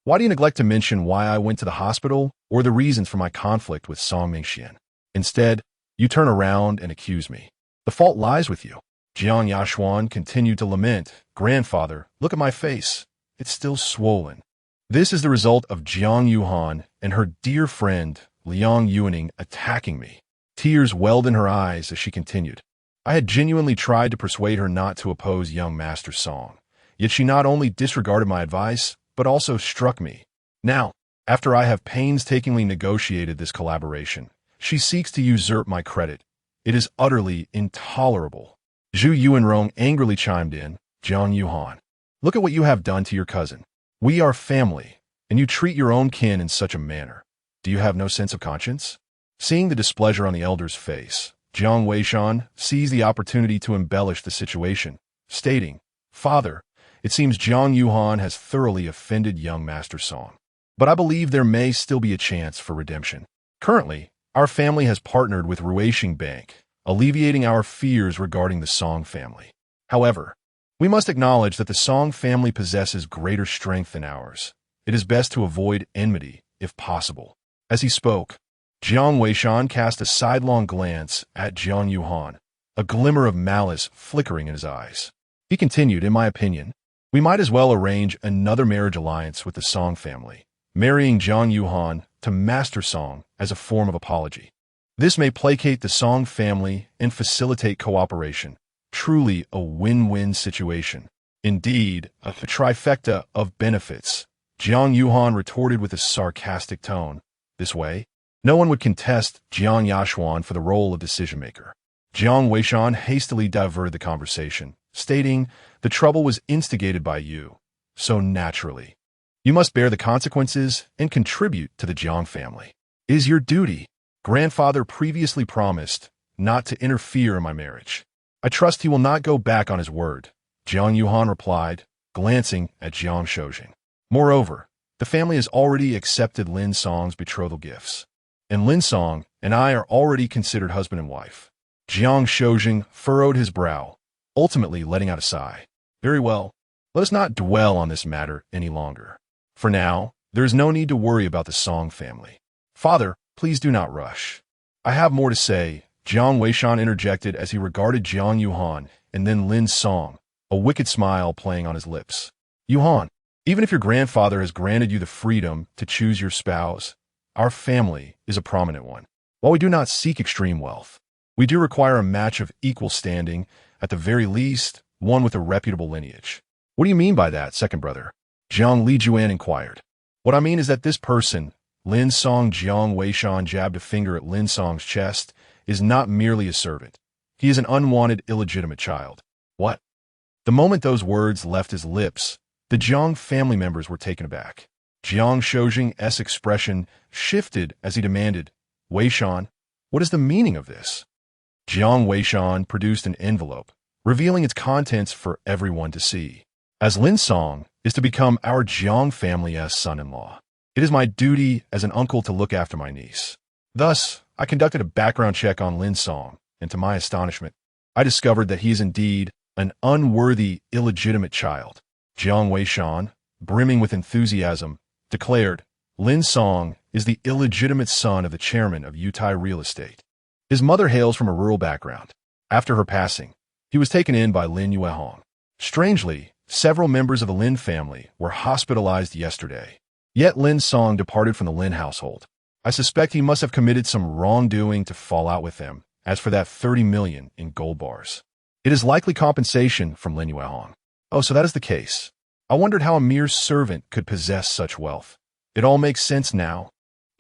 "Why do you neglect to mention why I went to the hospital or the reasons for my conflict with Song Mingxian? Instead, you turn around and accuse me. The fault lies with you." Jiang Yashuan continued to lament, "Grandfather, look at my face. It's still swollen." This is the result of Jiang Yuhan and her dear friend, Liang Yuaning, attacking me. Tears welled in her eyes as she continued. I had genuinely tried to persuade her not to oppose young Master Song, yet she not only disregarded my advice, but also struck me. Now, after I have painstakingly negotiated this collaboration, she seeks to usurp my credit. It is utterly intolerable. Zhu Yuanrong angrily chimed in, Jiang Yuhan, look at what you have done to your cousin. We are family, and you treat your own kin in such a manner. Do you have no sense of conscience? Seeing the displeasure on the elder's face, Jiang Weishan seized the opportunity to embellish the situation, stating, Father, it seems Jiang Yuhan has thoroughly offended young Master Song. But I believe there may still be a chance for redemption. Currently, our family has partnered with Ruishing Bank, alleviating our fears regarding the Song family. However, we must acknowledge that the Song family possesses greater strength than ours. It is best to avoid enmity, if possible. As he spoke, Jiang Weishan cast a sidelong glance at Jiang Yuhan, a glimmer of malice flickering in his eyes. He continued, in my opinion, we might as well arrange another marriage alliance with the Song family, marrying Jiang Yuhan to Master Song as a form of apology. This may placate the Song family and facilitate cooperation. Truly a win-win situation. Indeed, a trifecta of benefits. Jiang Yuhan retorted with a sarcastic tone. This way, no one would contest Jiang Yashuan for the role of decision-maker. Jiang Weishan hastily diverted the conversation, stating, the trouble was instigated by you, so naturally. You must bear the consequences and contribute to the Jiang family. It is your duty. Grandfather previously promised not to interfere in my marriage. I trust he will not go back on his word, Jiang Yuhan replied, glancing at Jiang Shoujing. Moreover, the family has already accepted Lin Song's betrothal gifts, and Lin Song and I are already considered husband and wife. Jiang Shoujing furrowed his brow, ultimately letting out a sigh. Very well, let us not dwell on this matter any longer. For now, there is no need to worry about the Song family. Father, please do not rush. I have more to say, Jiang Weishan interjected as he regarded Jiang Yuhan and then Lin Song, a wicked smile playing on his lips. Yuhan, even if your grandfather has granted you the freedom to choose your spouse, our family is a prominent one. While we do not seek extreme wealth, we do require a match of equal standing, at the very least, one with a reputable lineage. What do you mean by that, second brother? Jiang Lijuan inquired. What I mean is that this person, Lin Song. Jiang Weishan jabbed a finger at Lin Song's chest, is not merely a servant. He is an unwanted, illegitimate child. What? The moment those words left his lips, the Jiang family members were taken aback. Jiang Shoujing's expression shifted as he demanded, Weishan, what is the meaning of this? Jiang Weishan produced an envelope, revealing its contents for everyone to see. As Lin Song is to become our Jiang family's son-in-law, it is my duty as an uncle to look after my niece. Thus, I conducted a background check on Lin Song, and to my astonishment, I discovered that he is indeed an unworthy, illegitimate child. Jiang Weishan, brimming with enthusiasm, declared, Lin Song is the illegitimate son of the chairman of Yutai Real Estate. His mother hails from a rural background. After her passing, he was taken in by Lin Yuehong. Strangely, several members of the Lin family were hospitalized yesterday. Yet Lin Song departed from the Lin household. I suspect he must have committed some wrongdoing to fall out with them. As for that 30 million in gold bars, it is likely compensation from Lin Yuehong. Oh, so that is the case. I wondered how a mere servant could possess such wealth. It all makes sense now.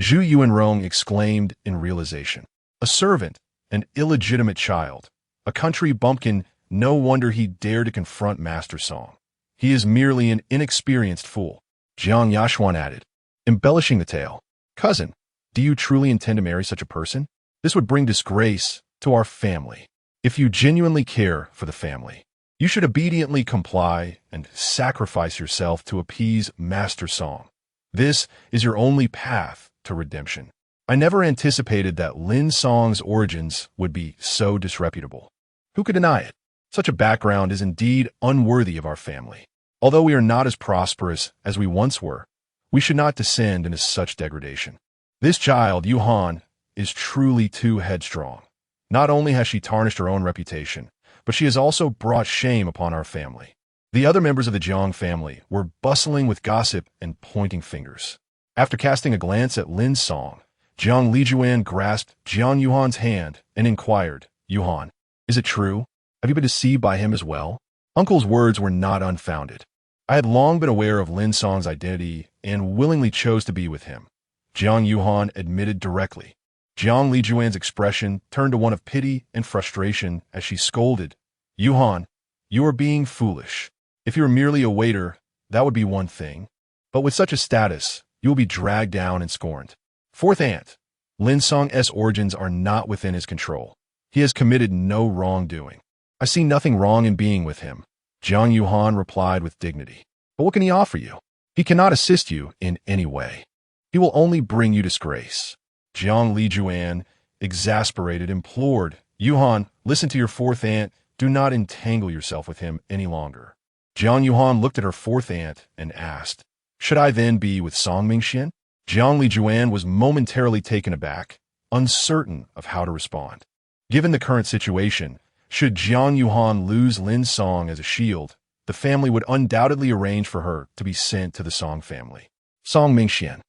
Zhu Yuanrong exclaimed in realization. A servant, an illegitimate child, a country bumpkin, no wonder he dared to confront Master Song. He is merely an inexperienced fool, Jiang Yashuan added, embellishing the tale. Cousin, do you truly intend to marry such a person? This would bring disgrace to our family. If you genuinely care for the family, you should obediently comply and sacrifice yourself to appease Master Song. This is your only path to redemption. I never anticipated that Lin Song's origins would be so disreputable. Who could deny it? Such a background is indeed unworthy of our family. Although we are not as prosperous as we once were, we should not descend into such degradation. This child, Yuhan, is truly too headstrong. Not only has she tarnished her own reputation, but she has also brought shame upon our family. The other members of the Jiang family were bustling with gossip and pointing fingers. After casting a glance at Lin Song, Jiang Lijuan grasped Jiang Yuhan's hand and inquired, "Yuhan, is it true? Have you been deceived by him as well?" Uncle's words were not unfounded. I had long been aware of Lin Song's identity and willingly chose to be with him, Jiang Yuhan admitted directly. Jiang Lijuan's expression turned to one of pity and frustration as she scolded, "Yuhan, you are being foolish. If you were merely a waiter, that would be one thing. But with such a status, you will be dragged down and scorned." Fourth aunt, Lin Song's origins are not within his control. He has committed no wrongdoing. I see nothing wrong in being with him, Jiang Yuhan replied with dignity. But what can he offer you? He cannot assist you in any way. He will only bring you disgrace. Jiang Lijuan, exasperated, implored, "Yuhan, listen to your fourth aunt. Do not entangle yourself with him any longer." Jiang Yuhan looked at her fourth aunt and asked, "Should I then be with Song Mingxian?" Jiang Lijuan was momentarily taken aback, uncertain of how to respond. Given the current situation, should Jiang Yuhan lose Lin Song as a shield, the family would undoubtedly arrange for her to be sent to the Song family. Song Mingxian.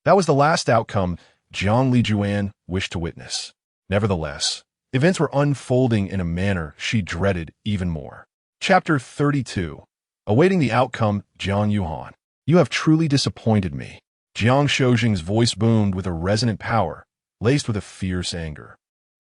That was the last outcome Jiang Lijuan wished to witness. Nevertheless, events were unfolding in a manner she dreaded even more. Chapter 32. Awaiting the outcome, Jiang Yuhan. "You have truly disappointed me." Jiang Shoujing's voice boomed with a resonant power, laced with a fierce anger.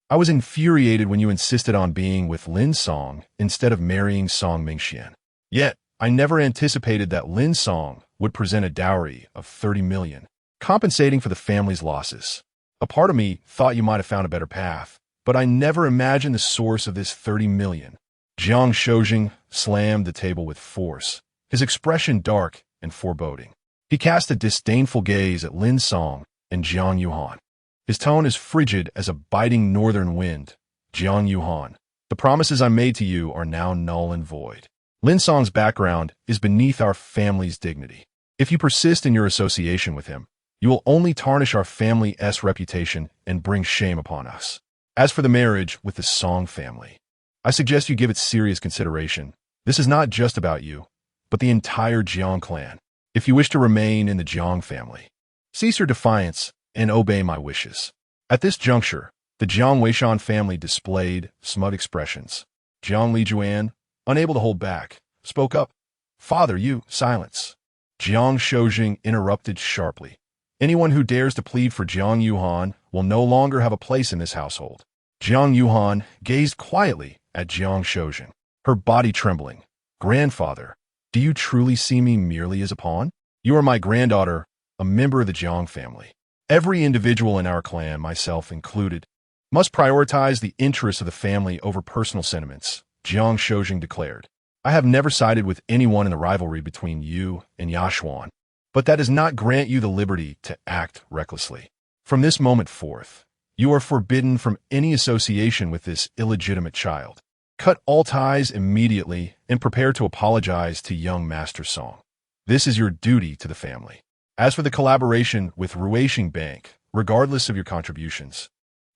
"I was infuriated when you insisted on being with Lin Song instead of marrying Song Mingxian. Yet, I never anticipated that Lin Song would present a dowry of 30 million, compensating for the family's losses. A part of me thought you might have found a better path, but I never imagined the source of this 30 million. Jiang Shoujing slammed the table with force, his expression dark and foreboding. He cast a disdainful gaze at Lin Song and Jiang Yuhan. His tone as frigid as a biting northern wind. "Jiang Yuhan, the promises I made to you are now null and void. Lin Song's background is beneath our family's dignity. If you persist in your association with him, you will only tarnish our family's reputation and bring shame upon us. As for the marriage with the Song family, I suggest you give it serious consideration. This is not just about you, but the entire Jiang clan. If you wish to remain in the Jiang family, cease your defiance and obey my wishes." At this juncture, the Jiang Weishan family displayed smug expressions. Jiang Lijuan, unable to hold back, spoke up. "Father, you, silence." Jiang Shoujing interrupted sharply. "Anyone who dares to plead for Jiang Yuhan will no longer have a place in this household." Jiang Yuhan gazed quietly at Jiang Shoujing, her body trembling. "Grandfather, do you truly see me merely as a pawn? You are my granddaughter, a member of the Jiang family. Every individual in our clan, myself included, must prioritize the interests of the family over personal sentiments," Jiang Shoujing declared. "I have never sided with anyone in the rivalry between you and Yashuan, but that does not grant you the liberty to act recklessly. From this moment forth, you are forbidden from any association with this illegitimate child. Cut all ties immediately and prepare to apologize to young Master Song. This is your duty to the family. As for the collaboration with Ruishing Bank, regardless of your contributions,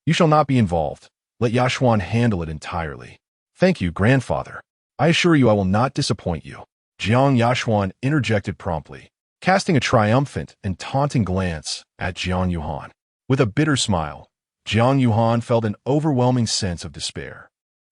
you shall not be involved. Let Yashuan handle it entirely." "Thank you, grandfather. I assure you I will not disappoint you," Jiang Yashuan interjected promptly, casting a triumphant and taunting glance at Jiang Yuhan. With a bitter smile, Jiang Yuhan felt an overwhelming sense of despair.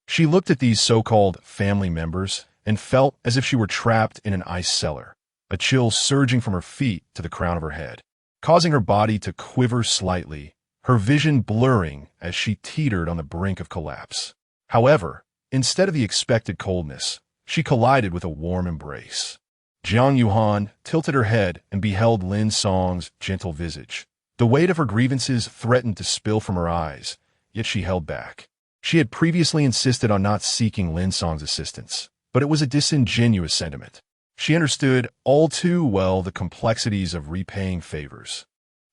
She looked at these so-called family members and felt as if she were trapped in an ice cellar, a chill surging from her feet to the crown of her head, causing her body to quiver slightly, her vision blurring as she teetered on the brink of collapse. However, instead of the expected coldness, she collided with a warm embrace. Jiang Yuhan tilted her head and beheld Lin Song's gentle visage. The weight of her grievances threatened to spill from her eyes, yet she held back. She had previously insisted on not seeking Lin Song's assistance, but it was a disingenuous sentiment. She understood all too well the complexities of repaying favors,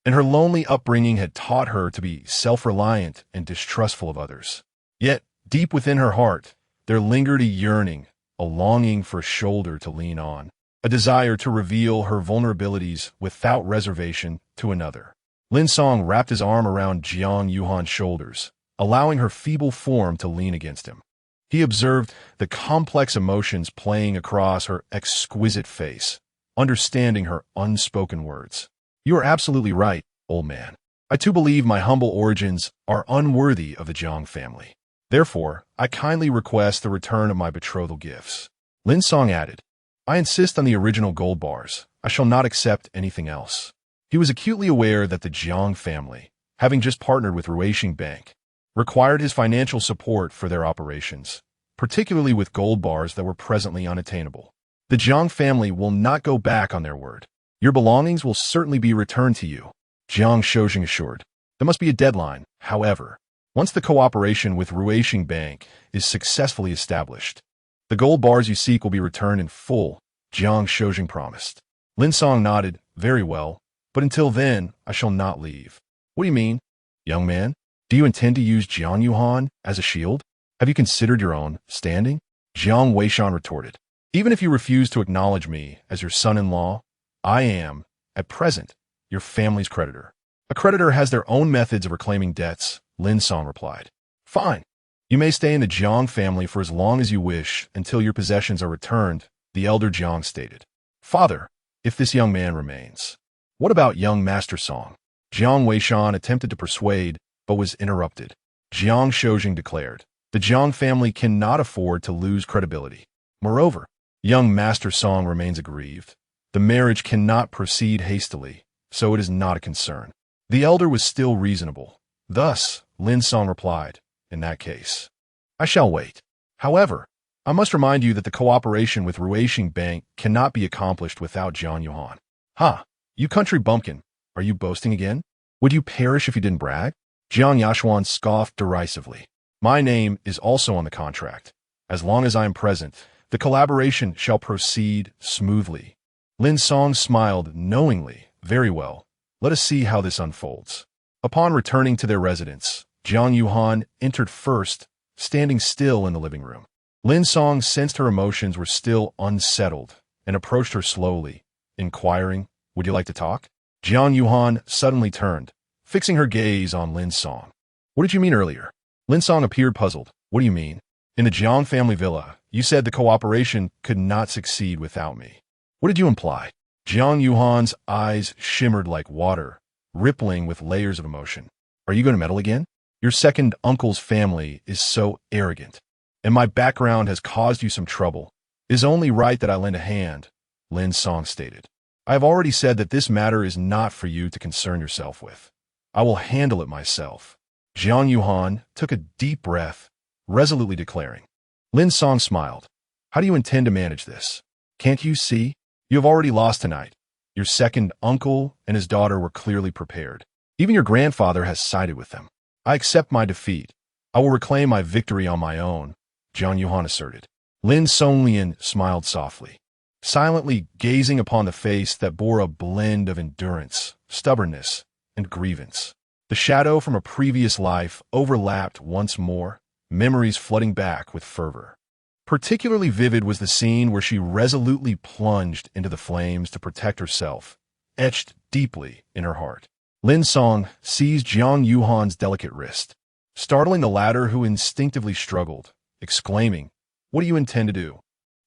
and her lonely upbringing had taught her to be self-reliant and distrustful of others. Yet, deep within her heart, there lingered a yearning, a longing for a shoulder to lean on, a desire to reveal her vulnerabilities without reservation to another. Lin Song wrapped his arm around Jiang Yuhan's shoulders, allowing her feeble form to lean against him. He observed the complex emotions playing across her exquisite face, understanding her unspoken words. You are absolutely right, old man. I too believe my humble origins are unworthy of the Jiang family. Therefore, I kindly request the return of my betrothal gifts. Lin Song added, I insist on the original gold bars. I shall not accept anything else. He was acutely aware that the Jiang family, having just partnered with Ruishing Bank, required his financial support for their operations, particularly with gold bars that were presently unattainable. The Jiang family will not go back on their word. Your belongings will certainly be returned to you, Jiang Shoujing assured. There must be a deadline, however. Once the cooperation with Ruishing Bank is successfully established, the gold bars you seek will be returned in full, Jiang Shoujing promised. Lin Song nodded, very well, but until then, I shall not leave. What do you mean? Young man, do you intend to use Jiang Yuhan as a shield? Have you considered your own standing? Jiang Weishan retorted. Even if you refuse to acknowledge me as your son-in-law, I am, at present, your family's creditor. A creditor has their own methods of reclaiming debts, Lin Song replied. Fine. You may stay in the Jiang family for as long as you wish until your possessions are returned, the elder Jiang stated. Father, if this young man remains. What about young Master Song? Jiang Weishan attempted to persuade, but was interrupted. Jiang Shoujing declared, the Jiang family cannot afford to lose credibility. Moreover, young Master Song remains aggrieved. The marriage cannot proceed hastily, so it is not a concern. The elder was still reasonable. Thus, Lin Song replied, in that case, I shall wait. However, I must remind you that the cooperation with Ruishing Bank cannot be accomplished without Jiang Yuhan. Ha! You country bumpkin, are you boasting again? Would you perish if you didn't brag? Jiang Yashuan scoffed derisively. My name is also on the contract. As long as I am present, the collaboration shall proceed smoothly. Lin Song smiled knowingly. Very well. Let us see how this unfolds. Upon returning to their residence, Jiang Yuhan entered first, standing still in the living room. Lin Song sensed her emotions were still unsettled and approached her slowly, inquiring, would you like to talk? Jiang Yuhan suddenly turned, fixing her gaze on Lin Song. What did you mean earlier? Lin Song appeared puzzled. What do you mean? In the Jiang family villa, you said the cooperation could not succeed without me. What did you imply? Jiang Yuhan's eyes shimmered like water, rippling with layers of emotion. Are you going to meddle again? Your second uncle's family is so arrogant, and my background has caused you some trouble. It is only right that I lend a hand, Lin Song stated. I have already said that this matter is not for you to concern yourself with. I will handle it myself. Jiang Yuhan took a deep breath, resolutely declaring. Lin Song smiled. How do you intend to manage this? Can't you see? You have already lost tonight. Your second uncle and his daughter were clearly prepared. Even your grandfather has sided with them. I accept my defeat. I will reclaim my victory on my own, Jiang Yuhan asserted. Lin Songlian smiled softly, silently gazing upon the face that bore a blend of endurance, stubbornness, and grievance. The shadow from a previous life overlapped once more, memories flooding back with fervor. Particularly vivid was the scene where she resolutely plunged into the flames to protect herself, etched deeply in her heart. Lin Song seized Jiang Yuhan's delicate wrist, startling the latter who instinctively struggled, exclaiming, What do you intend to do?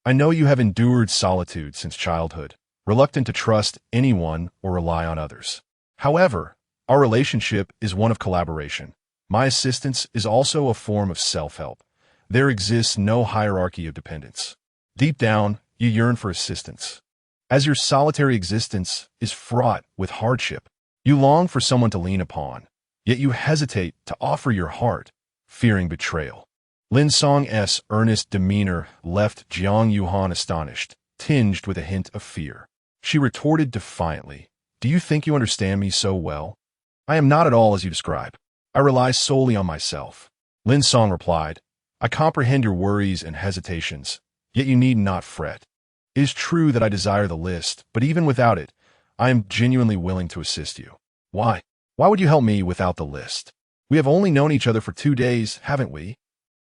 I know you have endured solitude since childhood, reluctant to trust anyone or rely on others. However, our relationship is one of collaboration. My assistance is also a form of self-help. There exists no hierarchy of dependence. Deep down, you yearn for assistance. As your solitary existence is fraught with hardship, you long for someone to lean upon, yet you hesitate to offer your heart, fearing betrayal. Lin Song's earnest demeanor left Jiang Yuhan astonished, tinged with a hint of fear. She retorted defiantly, Do you think you understand me so well? I am not at all as you describe. I rely solely on myself. Lin Song replied, I comprehend your worries and hesitations, yet you need not fret. It is true that I desire the list, but even without it, I am genuinely willing to assist you. Why? Why would you help me without the list? We have only known each other for 2 days, haven't we?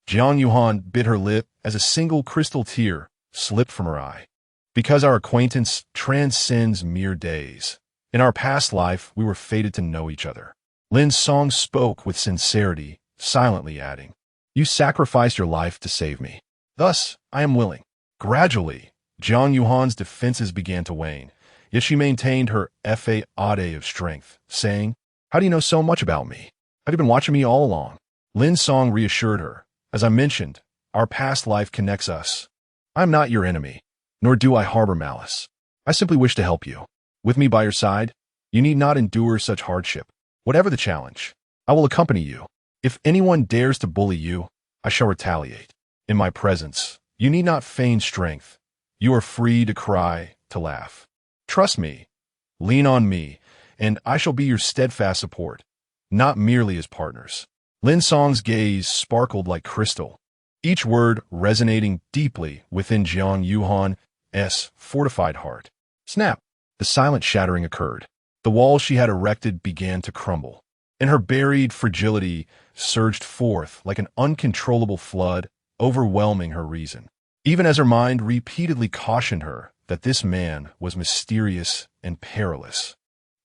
Jiang Yuhan bit her lip as a single crystal tear slipped from her eye. Because our acquaintance transcends mere days. In our past life, we were fated to know each other. Lin Song spoke with sincerity, silently adding, You sacrificed your life to save me. Thus, I am willing. Gradually, Jiang Yuhan's defenses began to wane, yet she maintained her fa ade of strength, saying, "How do you know so much about me? Have you been watching me all along?" Lin Song reassured her, "As I mentioned, our past life connects us. I am not your enemy, nor do I harbor malice. I simply wish to help you. With me by your side, you need not endure such hardship. Whatever the challenge, I will accompany you. If anyone dares to bully you, I shall retaliate. In my presence, you need not feign strength. You are free to cry, to laugh. Trust me, lean on me, and I shall be your steadfast support, not merely as partners." Lin Song's gaze sparkled like crystal, each word resonating deeply within Jiang Yuhan's fortified heart. Snap! The silent shattering occurred. The walls she had erected began to crumble, and her buried fragility surged forth like an uncontrollable flood, overwhelming her reason. Even as her mind repeatedly cautioned her that this man was mysterious and perilous,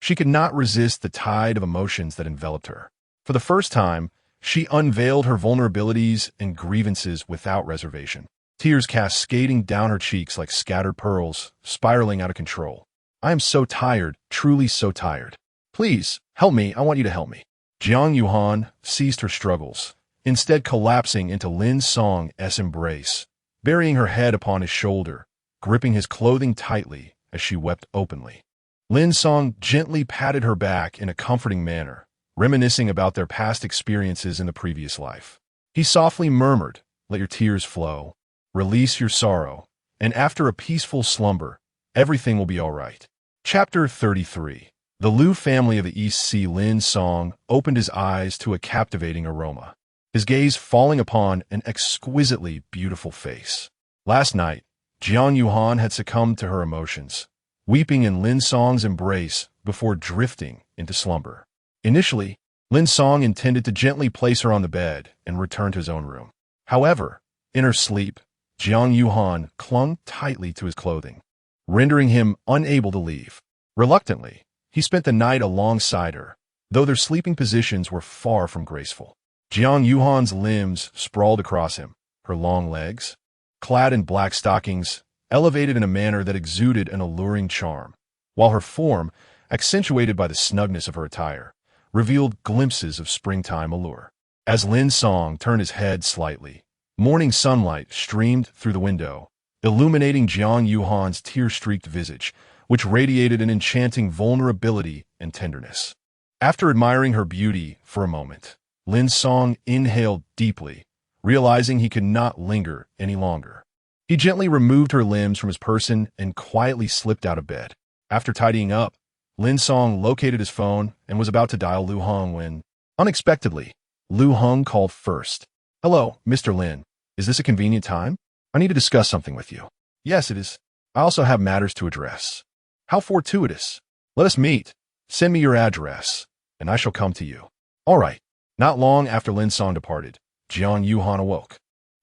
she could not resist the tide of emotions that enveloped her. For the first time, she unveiled her vulnerabilities and grievances without reservation, tears cascading down her cheeks like scattered pearls, spiraling out of control. "I am so tired, truly so tired. Please, help me, I want you to help me." Jiang Yuhan ceased her struggles, instead collapsing into Lin Song's embrace, burying her head upon his shoulder, gripping his clothing tightly as she wept openly. Lin Song gently patted her back in a comforting manner, reminiscing about their past experiences in the previous life. He softly murmured, "Let your tears flow, release your sorrow, and after a peaceful slumber, everything will be all right." Chapter 33. The Liu family of the East Sea. Lin Song opened his eyes to a captivating aroma, his gaze falling upon an exquisitely beautiful face. Last night, Jiang Yuhan had succumbed to her emotions, weeping in Lin Song's embrace before drifting into slumber. Initially, Lin Song intended to gently place her on the bed and return to his own room. However, in her sleep, Jiang Yuhan clung tightly to his clothing, rendering him unable to leave. Reluctantly, he spent the night alongside her, though their sleeping positions were far from graceful. Jiang Yuhan's limbs sprawled across him, her long legs, clad in black stockings, elevated in a manner that exuded an alluring charm, while her form, accentuated by the snugness of her attire, revealed glimpses of springtime allure. As Lin Song turned his head slightly, morning sunlight streamed through the window, illuminating Jiang Yuhan's tear-streaked visage, which radiated an enchanting vulnerability and tenderness. After admiring her beauty for a moment, Lin Song inhaled deeply, realizing he could not linger any longer. He gently removed her limbs from his person and quietly slipped out of bed. After tidying up, Lin Song located his phone and was about to dial Lu Heng when, unexpectedly, Lu Heng called first. "Hello, Mr. Lin. Is this a convenient time? I need to discuss something with you." "Yes, it is. I also have matters to address." "How fortuitous. Let us meet. Send me your address, and I shall come to you." "All right." Not long after Lin Song departed, Jiang Yuhan awoke.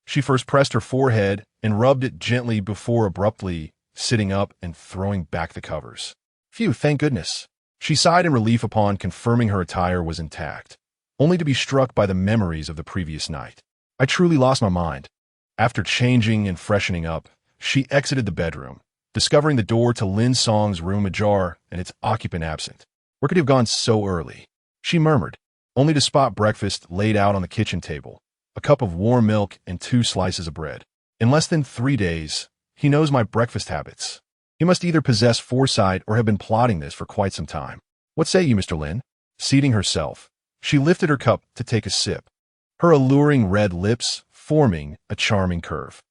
She first pressed her forehead and rubbed it gently before abruptly sitting up and throwing back the covers. "Phew, thank goodness." She sighed in relief upon confirming her attire was intact, only to be struck by the memories of the previous night. "I truly lost my mind." After changing and freshening up, she exited the bedroom, discovering the door to Lin Song's room ajar and its occupant absent. "Where could he have gone so early?" she murmured, only to spot breakfast laid out on the kitchen table, a cup of warm milk and 2 slices of bread. "In less than 3 days, he knows my breakfast habits. He must either possess foresight or have been plotting this for quite some time. What say you, Mr. Lin?" Seating herself, she lifted her cup to take a sip, her alluring red lips forming a charming curve.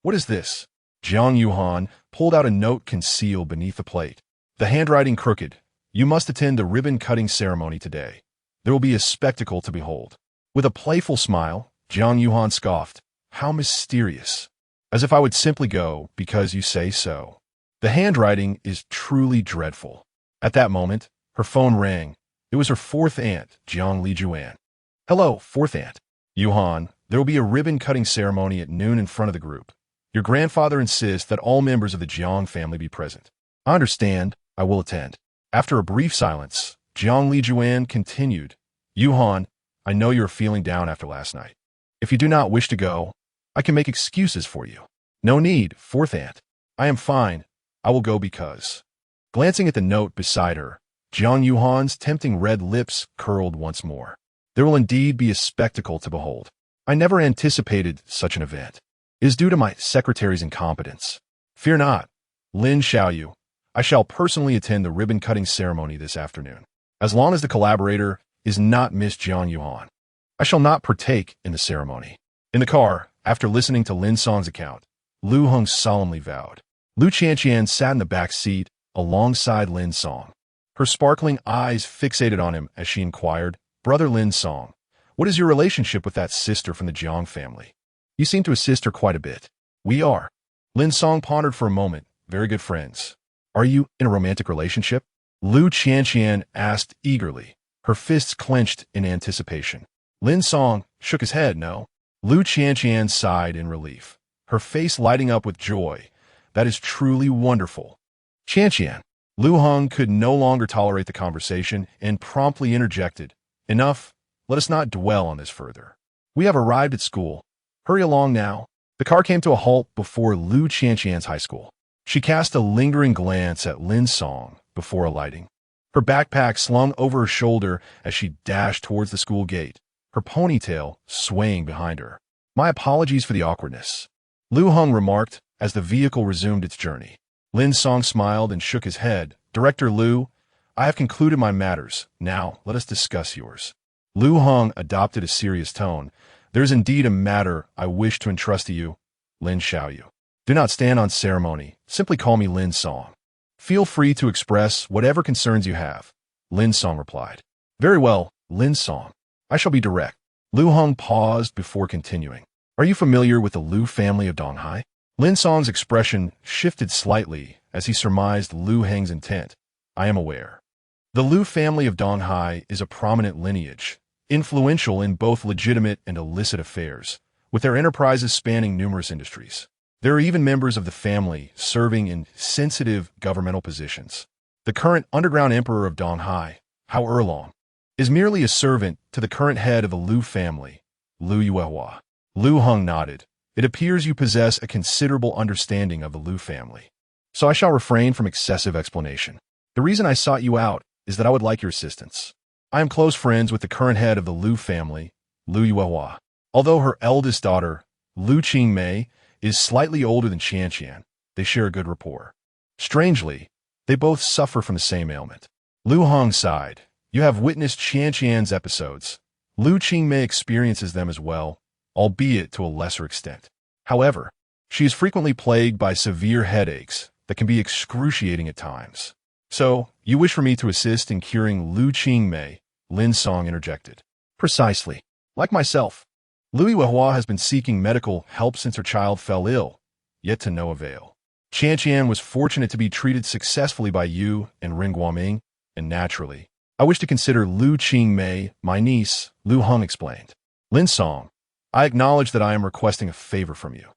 What is this?" Jiang Yuhan pulled out a note concealed beneath the plate. The handwriting crooked. "You must attend the ribbon-cutting ceremony today. There will be a spectacle to behold." With a playful smile, Jiang Yuhan scoffed. "How mysterious. As if I would simply go because you say so. The handwriting is truly dreadful." At that moment, her phone rang. It was her fourth aunt, Jiang Lijuan. "Hello, fourth aunt." "Yuhan, there will be a ribbon-cutting ceremony at noon in front of the group. Your grandfather insists that all members of the Jiang family be present." "I understand. I will attend." After a brief silence, Jiang Lijuan continued. "Yuhan, I know you are feeling down after last night. If you do not wish to go, I can make excuses for you. No need, fourth aunt. I am fine. I will go because. Glancing at the note beside her, Jiang Yuhan's tempting red lips curled once more. There will indeed be a spectacle to behold. I never anticipated such an event. It is due to my secretary's incompetence. Fear not, Lin Xiaoyu. I shall personally attend the ribbon-cutting ceremony this afternoon. As long as the collaborator is not Miss Jiang Yuhan, I shall not partake in the ceremony. In the car, after listening to Lin Song's account, Lu Heng solemnly vowed. Lu Qianqian sat in the back seat alongside Lin Song. Her sparkling eyes fixated on him as she inquired, Brother Lin Song, what is your relationship with that sister from the Jiang family? You seem to assist her quite a bit. We are. Lin Song pondered for a moment. Very good friends. Are you in a romantic relationship? Lu Qianqian asked eagerly, her fists clenched in anticipation. Lin Song shook his head, no. Lu Qianqian sighed in relief, her face lighting up with joy. That is truly wonderful. Qianqian. Lu Heng could no longer tolerate the conversation and promptly interjected. Enough. Let us not dwell on this further. We have arrived at school. Hurry along now. The car came to a halt before Lu Qianqian's high school. She cast a lingering glance at Lin Song before alighting. Her backpack slung over her shoulder as she dashed towards the school gate, her ponytail swaying behind her. My apologies for the awkwardness, Lu Heng remarked as the vehicle resumed its journey. Lin Song smiled and shook his head. Director Lu, I have concluded my matters. Now, let us discuss yours. Lu Heng adopted a serious tone. There is indeed a matter I wish to entrust to you, Lin Xiaoyu. Do not stand on ceremony. Simply call me Lin Song. Feel free to express whatever concerns you have, Lin Song replied. Very well, Lin Song. I shall be direct. Lu Heng paused before continuing. Are you familiar with the Lu family of Donghai? Lin Song's expression shifted slightly as he surmised Lu Heng's intent. I am aware. The Lu family of Donghai is a prominent lineage, influential in both legitimate and illicit affairs, with their enterprises spanning numerous industries. There are even members of the family serving in sensitive governmental positions. The current underground emperor of Donghai, Hao Erlong, is merely a servant to the current head of the Lu family, Lu Yuehua. Lu Heng nodded. It appears you possess a considerable understanding of the Lu family. So I shall refrain from excessive explanation. The reason I sought you out is that I would like your assistance. I am close friends with the current head of the Lu family, Lu Yuehua. Although her eldest daughter, Lu Qingmei, is slightly older than Qianqian, they share a good rapport. Strangely, they both suffer from the same ailment. Lu Heng sighed. You have witnessed Qianqian's episodes. Lu Qingmei experiences them as well, albeit to a lesser extent. However, she is frequently plagued by severe headaches that can be excruciating at times. So, you wish for me to assist in curing Lu Qingmei, Lin Song interjected. Precisely. Like myself, Lu Yuehua has been seeking medical help since her child fell ill, yet to no avail. Qianqian was fortunate to be treated successfully by you and Ren Guoming, and naturally, I wish to consider Lu Qingmei my niece, Lu Heng explained. Lin Song, I acknowledge that I am requesting a favor from you.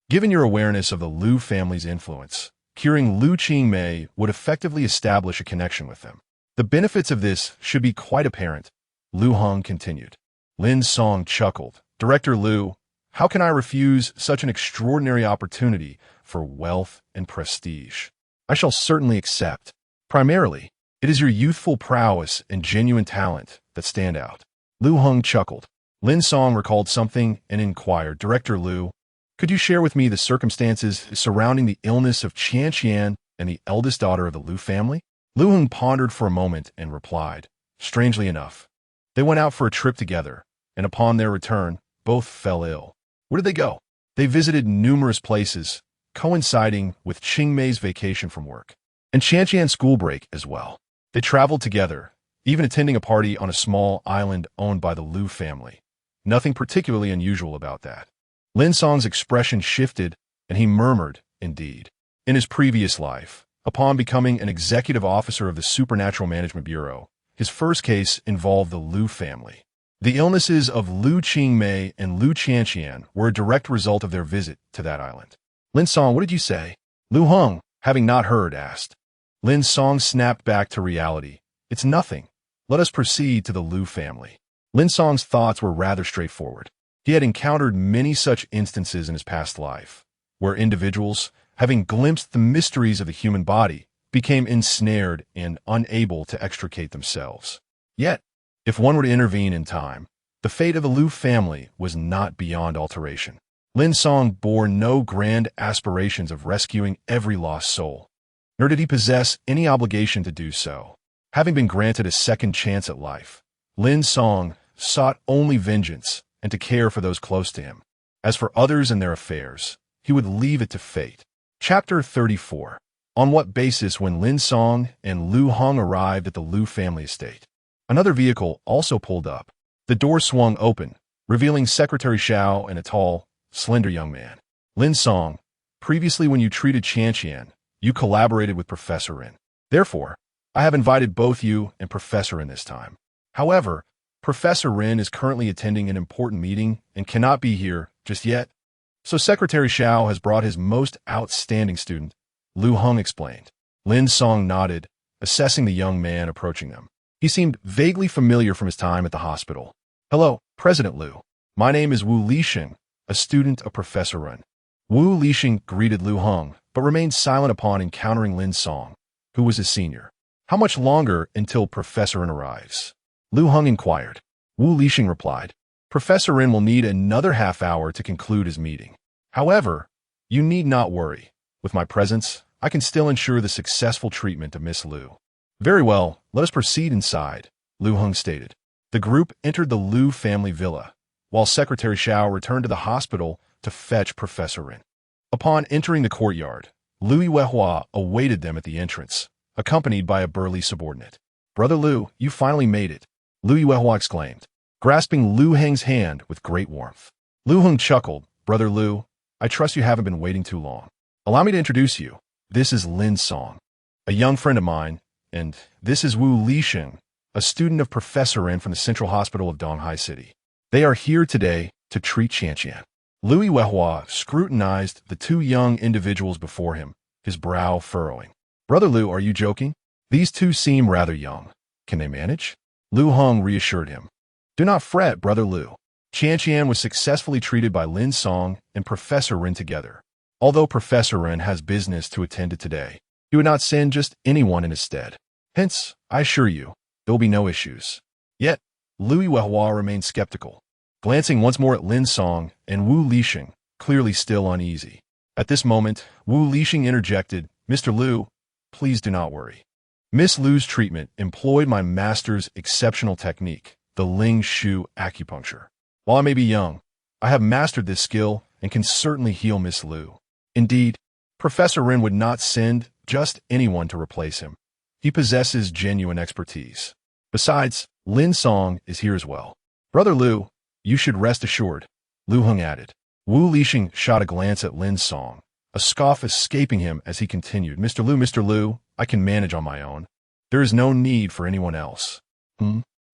Given your awareness of the Lu family's influence, curing Lu Qingmei would effectively establish a connection with them. The benefits of this should be quite apparent, Lu Heng continued. Lin Song chuckled. Director Lu, how can I refuse such an extraordinary opportunity for wealth and prestige? I shall certainly accept. Primarily, it is your youthful prowess and genuine talent that stand out. Lu Heng chuckled. Lin Song recalled something and inquired, Director Lu, could you share with me the circumstances surrounding the illness of Qianqian and the eldest daughter of the Lu family? Lu Heng pondered for a moment and replied, strangely enough, they went out for a trip together, and upon their return, both fell ill. Where did they go? They visited numerous places, coinciding with Qingmei's vacation from work, and Qianqian's school break as well. They traveled together, even attending a party on a small island owned by the Lu family. Nothing particularly unusual about that. Lin Song's expression shifted, and he murmured, indeed. In his previous life, upon becoming an executive officer of the Supernatural Management Bureau, his first case involved the Lu family. The illnesses of Lu Qingmei and Lu Qianqian were a direct result of their visit to that island. Lin Song, what did you say? Lu Heng, having not heard, asked. Lin Song snapped back to reality. It's nothing. Let us proceed to the Lu family. Lin Song's thoughts were rather straightforward. He had encountered many such instances in his past life, where individuals, having glimpsed the mysteries of the human body, became ensnared and unable to extricate themselves. Yet, if one were to intervene in time, the fate of the Liu family was not beyond alteration. Lin Song bore no grand aspirations of rescuing every lost soul, nor did he possess any obligation to do so. Having been granted a second chance at life, Lin Song sought only vengeance and to care for those close to him. As for others and their affairs, he would leave it to fate. Chapter 34. On what basis when Lin Song and Liu Hong arrived at the Liu family estate? Another vehicle also pulled up. The door swung open, revealing Secretary Xiao and a tall, slender young man. Lin Song, previously when you treated Qianqian, you collaborated with Professor Rin. Therefore, I have invited both you and Professor Rin this time. However, Professor Rin is currently attending an important meeting and cannot be here just yet. So Secretary Xiao has brought his most outstanding student, Liu Hong explained. Lin Song nodded, assessing the young man approaching them. He seemed vaguely familiar from his time at the hospital. Hello, President Liu. My name is Wu Lixing, a student of Professor Rin. Wu Lixing greeted Liu Hong, but remained silent upon encountering Lin Song, who was his senior. How much longer until Professor Rin arrives? Liu Hong inquired. Wu Lixing replied, Professor Rin will need another half hour to conclude his meeting. However, you need not worry. With my presence, I can still ensure the successful treatment of Miss Liu. Very well, let us proceed inside, Liu Hong stated. The group entered the Liu family villa, while Secretary Xiao returned to the hospital to fetch Professor Rin. Upon entering the courtyard, Liu Weihua awaited them at the entrance, accompanied by a burly subordinate. Brother Liu, you finally made it, Liu Weihua exclaimed, grasping Liu Heng's hand with great warmth. Liu Heng chuckled. Brother Liu, I trust you haven't been waiting too long. Allow me to introduce you. This is Lin Song, a young friend of mine, and this is Wu Lixing, a student of Professor Rin from the Central Hospital of Donghai City. They are here today to treat Qianqian. Liu Weihua scrutinized the two young individuals before him, his brow furrowing. Brother Liu, are you joking? These two seem rather young. Can they manage? Liu Hong reassured him. Do not fret, Brother Liu. Qianqian was successfully treated by Lin Song and Professor Rin together. Although Professor Rin has business to attend to today, he would not send just anyone in his stead. Hence, I assure you, there will be no issues. Yet, Liu Weihua remained skeptical, glancing once more at Lin Song and Wu Lixing, clearly still uneasy. At this moment, Wu Lixing interjected, Mr. Liu, please do not worry. Miss Liu's treatment employed my master's exceptional technique, the Ling Shu acupuncture. While I may be young, I have mastered this skill and can certainly heal Miss Liu. Indeed, Professor Rin would not send just anyone to replace him. He possesses genuine expertise. Besides, Lin Song is here as well. Brother Liu, you should rest assured, Liu Heng added. Wu Lixing shot a glance at Lin Song, a scoff escaping him as he continued, Mr. Liu, I can manage on my own. There is no need for anyone else.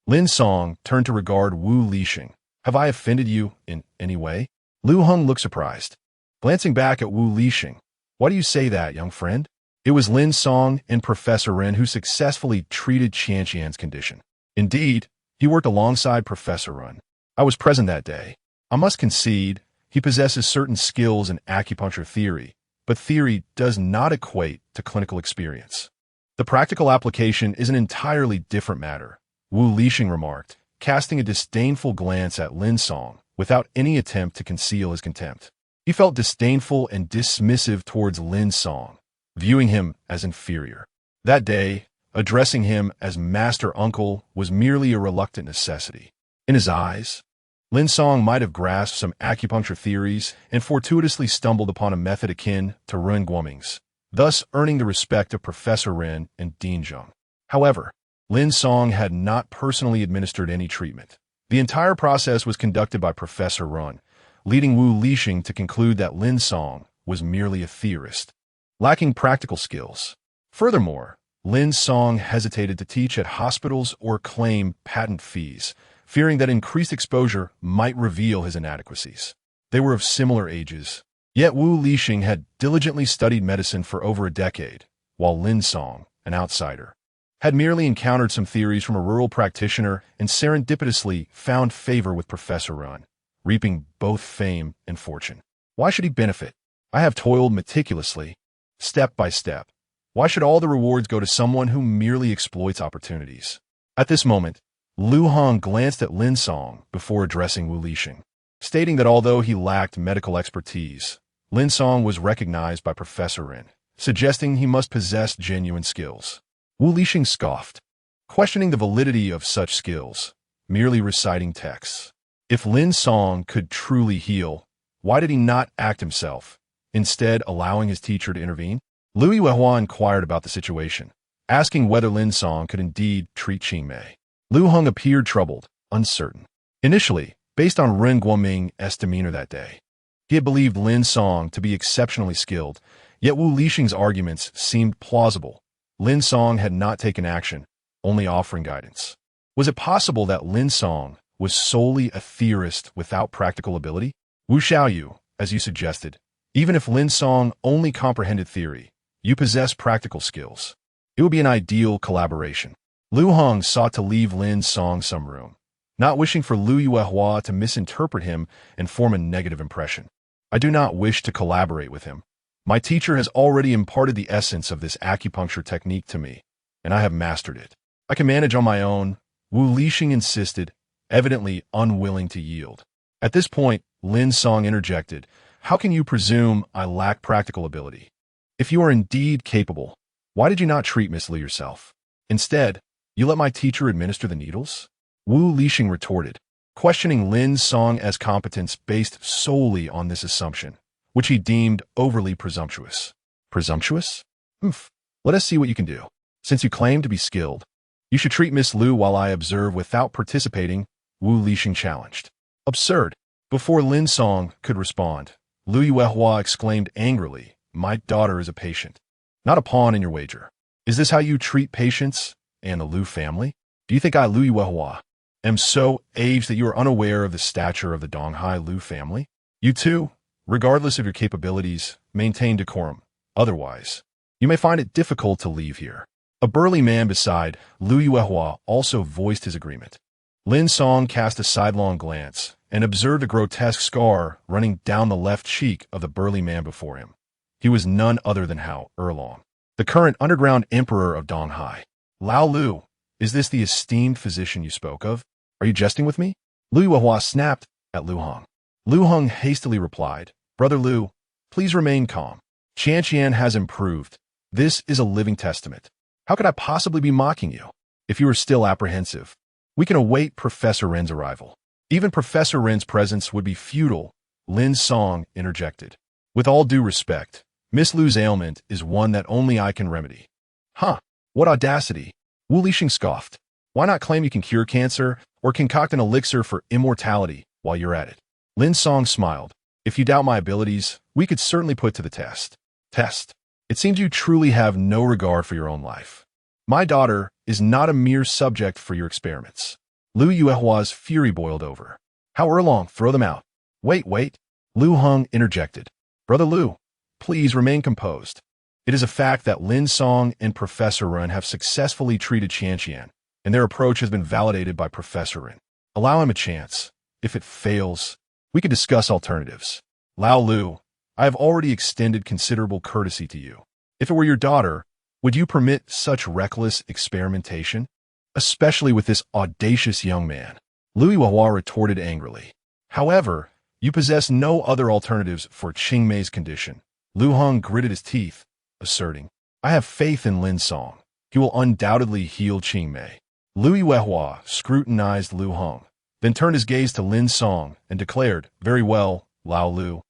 Lin Song turned to regard Wu Lixing. Have I offended you in any way? Liu Heng looked surprised. Glancing back at Wu Lixing, why do you say that, young friend? It was Lin Song and Professor Rin who successfully treated Qianqian's condition. Indeed, he worked alongside Professor Rin. I was present that day. I must concede, he possesses certain skills in acupuncture theory, but theory does not equate to clinical experience. The practical application is an entirely different matter, Wu Lixing remarked, casting a disdainful glance at Lin Song without any attempt to conceal his contempt. He felt disdainful and dismissive towards Lin Song, viewing him as inferior. That day, addressing him as Master Uncle was merely a reluctant necessity. In his eyes, Lin Song might have grasped some acupuncture theories and fortuitously stumbled upon a method akin to Ren Guoming's, thus earning the respect of Professor Rin and Dean Zheng. However, Lin Song had not personally administered any treatment. The entire process was conducted by Professor Rin, leading Wu Lixing to conclude that Lin Song was merely a theorist, lacking practical skills. Furthermore, Lin Song hesitated to teach at hospitals or claim patent fees, fearing that increased exposure might reveal his inadequacies. They were of similar ages, yet Wu Lixing had diligently studied medicine for over a decade, while Lin Song, an outsider, had merely encountered some theories from a rural practitioner and serendipitously found favor with Professor Rin, reaping both fame and fortune. Why should he benefit? I have toiled meticulously, step by step. Why should all the rewards go to someone who merely exploits opportunities? At this moment, Lu Hong glanced at Lin Song before addressing Wu Lixing, stating that although he lacked medical expertise, Lin Song was recognized by Professor Rin, suggesting he must possess genuine skills. Wu Lixing scoffed, questioning the validity of such skills, merely reciting texts. If Lin Song could truly heal, why did he not act himself, instead allowing his teacher to intervene? Lu Yuehua inquired about the situation, asking whether Lin Song could indeed treat Qingmei. Lu Hong appeared troubled, uncertain. Initially, based on Ren Guoming's demeanor that day, he had believed Lin Song to be exceptionally skilled, yet Wu Lixing's arguments seemed plausible. Lin Song had not taken action, only offering guidance. Was it possible that Lin Song was solely a theorist without practical ability? Wu Xiaoyu, as you suggested, even if Lin Song only comprehended theory, you possess practical skills. It would be an ideal collaboration. Lu Hong sought to leave Lin Song some room, not wishing for Lu Yuehua to misinterpret him and form a negative impression. I do not wish to collaborate with him. My teacher has already imparted the essence of this acupuncture technique to me, and I have mastered it. I can manage on my own, Wu Lixing insisted, evidently unwilling to yield. At this point, Lin Song interjected, "How can you presume I lack practical ability? If you are indeed capable, why did you not treat Miss Lu yourself? Instead, you let my teacher administer the needles?" Wu Lixing retorted, questioning Lin Song's competence based solely on this assumption, which he deemed overly presumptuous. Presumptuous? Let us see what you can do. Since you claim to be skilled, you should treat Miss Lu while I observe without participating, Wu Lixing challenged. Absurd. Before Lin Song could respond, Lu Yuehua exclaimed angrily, "My daughter is a patient, not a pawn in your wager. Is this how you treat patients and the Lu family? Do you think I, Lu Yuehua, am so aged that you are unaware of the stature of the Donghai Lu family? You too, regardless of your capabilities, maintain decorum. Otherwise, you may find it difficult to leave here." A burly man beside Lu Yuehua also voiced his agreement. Lin Song cast a sidelong glance and observed a grotesque scar running down the left cheek of the burly man before him. He was none other than Hao Erlong, the current underground emperor of Donghai. "Lao Lu, is this the esteemed physician you spoke of? Are you jesting with me?" Lu Yuehua snapped at Lu Hong. Lu Hong hastily replied, "Brother Lu, please remain calm. Qian has improved. This is a living testament. How could I possibly be mocking you? If you are still apprehensive, we can await Professor Ren's arrival." "Even Professor Ren's presence would be futile," Lin Song interjected. "With all due respect, Miss Lu's ailment is one that only I can remedy." "Huh, what audacity!" Wu Lixing scoffed. "Why not claim you can cure cancer or concoct an elixir for immortality while you're at it?" Lin Song smiled. "If you doubt my abilities, we could certainly put to the test." "Test? It seems you truly have no regard for your own life. My daughter is not a mere subject for your experiments." Lu Yuehua's fury boiled over. "Hao Erlong, throw them out." Wait. Lu Hong interjected. "Brother Lu, please remain composed. It is a fact that Lin Song and Professor Ren have successfully treated Qian, and their approach has been validated by Professor Ren. Allow him a chance. If it fails, we can discuss alternatives. Lao Lu, I have already extended considerable courtesy to you. If it were your daughter, would you permit such reckless experimentation? Especially with this audacious young man?" Lu Yuehua retorted angrily. "However, you possess no other alternatives for Qingmei's condition." Lu Hong gritted his teeth, asserting, "I have faith in Lin Song. He will undoubtedly heal Qingmei." Lu Yuehua scrutinized Lu Hong, then turned his gaze to Lin Song and declared, "Very well, Lao Lu.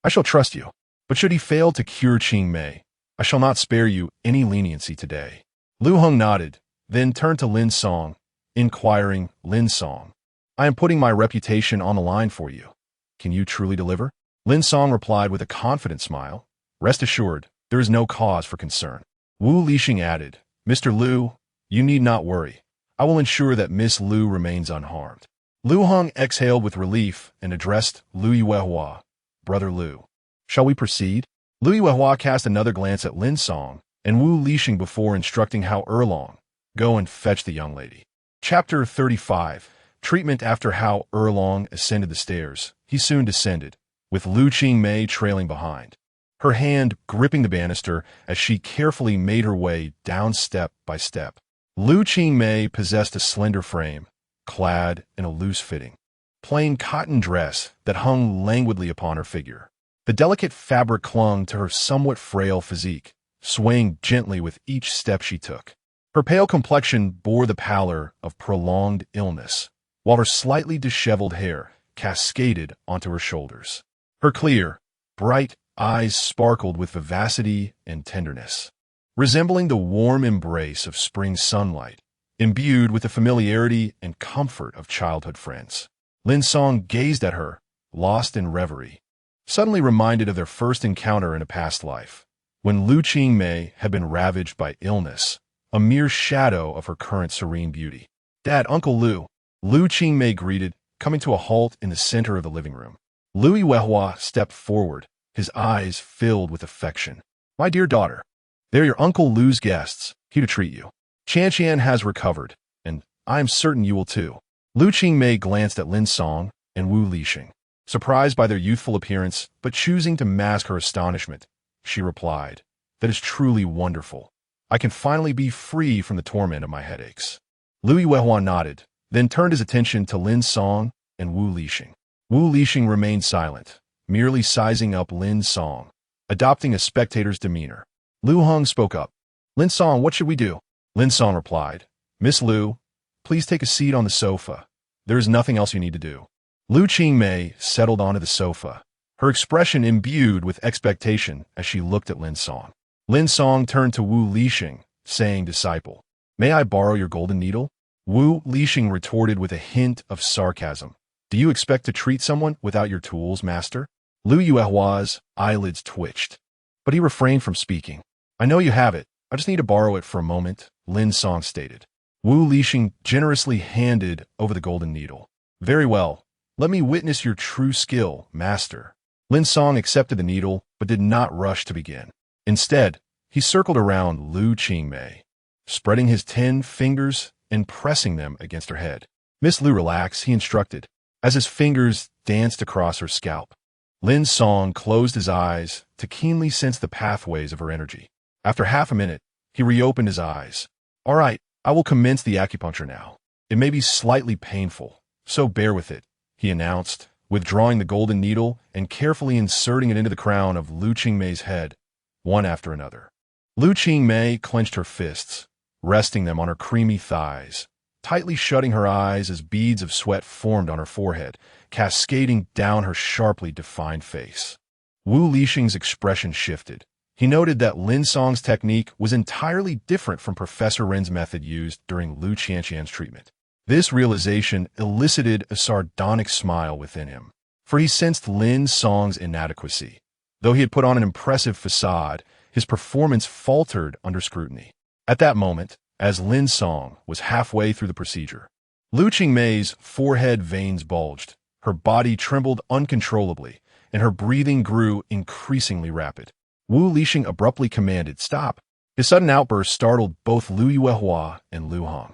I shall trust you. But should he fail to cure Qingmei, I shall not spare you any leniency today." Lu Hong nodded, then turned to Lin Song, inquiring, "Lin Song, I am putting my reputation on the line for you. Can you truly deliver?" Lin Song replied with a confident smile, "Rest assured, there is no cause for concern." Wu Lixing added, "Mr. Lu, you need not worry. I will ensure that Miss Lu remains unharmed." Lu Hong exhaled with relief and addressed Lu Yuehua, "Brother Lu, shall we proceed?" Lu Yuehua cast another glance at Lin Song and Wu Lixing before instructing Hao Erlong, "Go and fetch the young lady." Chapter 35. Treatment. After Hao Erlong ascended the stairs, he soon descended, with Lu Qingmei trailing behind, her hand gripping the banister as she carefully made her way down step by step. Lu Qingmei possessed a slender frame, clad in a loose-fitting, plain cotton dress that hung languidly upon her figure. The delicate fabric clung to her somewhat frail physique, swaying gently with each step she took. Her pale complexion bore the pallor of prolonged illness, while her slightly disheveled hair cascaded onto her shoulders. Her clear, bright eyes sparkled with vivacity and tenderness, resembling the warm embrace of spring sunlight, imbued with the familiarity and comfort of childhood friends. Lin Song gazed at her, lost in reverie, suddenly reminded of their first encounter in a past life, when Lu Qingmei had been ravaged by illness, a mere shadow of her current serene beauty. "Dad, Uncle Lu," Lu Qingmei greeted, coming to a halt in the center of the living room. Lu Yuehua stepped forward, his eyes filled with affection. "My dear daughter, they're your Uncle Lu's guests, here to treat you. Qianqian has recovered, and I am certain you will too." Lu Qingmei glanced at Lin Song and Wu Lixing, surprised by their youthful appearance, but choosing to mask her astonishment. She replied, "That is truly wonderful. I can finally be free from the torment of my headaches." Lu Yuehua nodded, then turned his attention to Lin Song and Wu Lixing. Wu Lixing remained silent, merely sizing up Lin Song, adopting a spectator's demeanor. Lu Hong spoke up. "Lin Song, what should we do?" Lin Song replied, "Miss Lu, please take a seat on the sofa. There is nothing else you need to do." Lu Qingmei settled onto the sofa, her expression imbued with expectation as she looked at Lin Song. Lin Song turned to Wu Lixing, saying, "Disciple, may I borrow your golden needle?" Wu Lixing retorted with a hint of sarcasm. "Do you expect to treat someone without your tools, master?" Lu Yuehua's eyelids twitched, but he refrained from speaking. "I know you have it. I just need to borrow it for a moment," Lin Song stated. Wu Lixing generously handed over the golden needle. "Very well. Let me witness your true skill, master." Lin Song accepted the needle, but did not rush to begin. Instead, he circled around Lu Qingmei, spreading his 10 fingers and pressing them against her head. "Miss Lu, relax," he instructed, as his fingers danced across her scalp. Lin Song closed his eyes to keenly sense the pathways of her energy. After half a minute, he reopened his eyes. "All right, I will commence the acupuncture now. It may be slightly painful, so bear with it," he announced, withdrawing the golden needle and carefully inserting it into the crown of Lu Qingmei's head, one after another. Lu Qingmei clenched her fists, resting them on her creamy thighs, tightly shutting her eyes as beads of sweat formed on her forehead, cascading down her sharply defined face. Wu Lixing's expression shifted. He noted that Lin Song's technique was entirely different from Professor Ren's method used during Lu Qianqian's treatment. This realization elicited a sardonic smile within him, for he sensed Lin Song's inadequacy. Though he had put on an impressive facade, his performance faltered under scrutiny. At that moment, as Lin Song was halfway through the procedure, Lu Qingmei's forehead veins bulged, her body trembled uncontrollably, and her breathing grew increasingly rapid. Wu Lixing abruptly commanded, "Stop." His sudden outburst startled both Lu Yuehua and Lu Hong.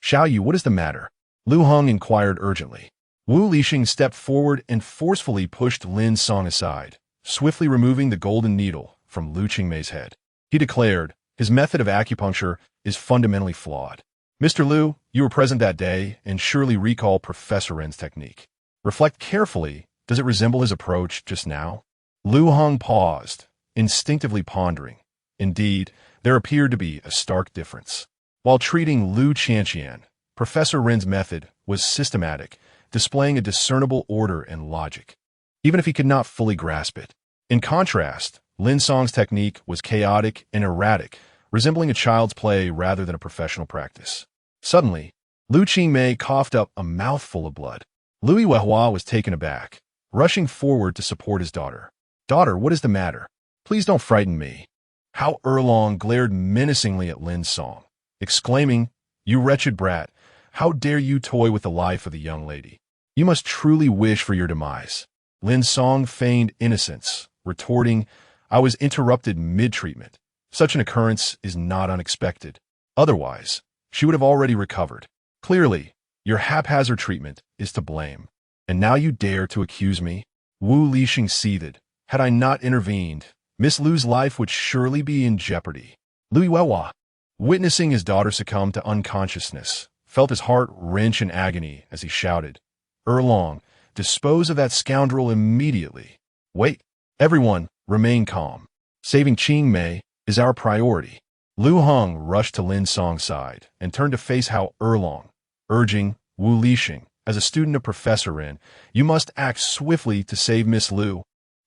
"Xiao Yu, what is the matter?" Lu Hong inquired urgently. Wu Lixing stepped forward and forcefully pushed Lin Song aside, swiftly removing the golden needle from Lu Qingmei's head. He declared, "His method of acupuncture is fundamentally flawed. Mr. Lu, you were present that day and surely recall Professor Ren's technique. Reflect carefully. Does it resemble his approach just now?" Lu Hong paused, instinctively pondering. Indeed, there appeared to be a stark difference. While treating Lu Qianqian, Professor Ren's method was systematic, displaying a discernible order and logic, even if he could not fully grasp it. In contrast, Lin Song's technique was chaotic and erratic, resembling a child's play rather than a professional practice. Suddenly, Lu Qingmei coughed up a mouthful of blood. Lu Yuehua was taken aback, rushing forward to support his daughter. "Daughter, what is the matter? Please don't frighten me." Hao Erlong glared menacingly at Lin Song, exclaiming, "You wretched brat, how dare you toy with the life of the young lady? You must truly wish for your demise." Lin Song feigned innocence, retorting, "I was interrupted mid-treatment. Such an occurrence is not unexpected. Otherwise, she would have already recovered." Clearly, Your haphazard treatment is to blame. And now you dare to accuse me? Wu Lixing seethed. Had I not intervened, Miss Lu's life would surely be in jeopardy. Lu Yuehua, witnessing his daughter succumb to unconsciousness, felt his heart wrench in agony as he shouted, "Erlong, dispose of that scoundrel immediately." Wait, everyone, remain calm. Saving Qing Mei is our priority. Lu Heng rushed to Lin Song's side and turned to face Hao Erlong, urging Wu Lixing, as a student of Professor Ren, you must act swiftly to save Miss Lu.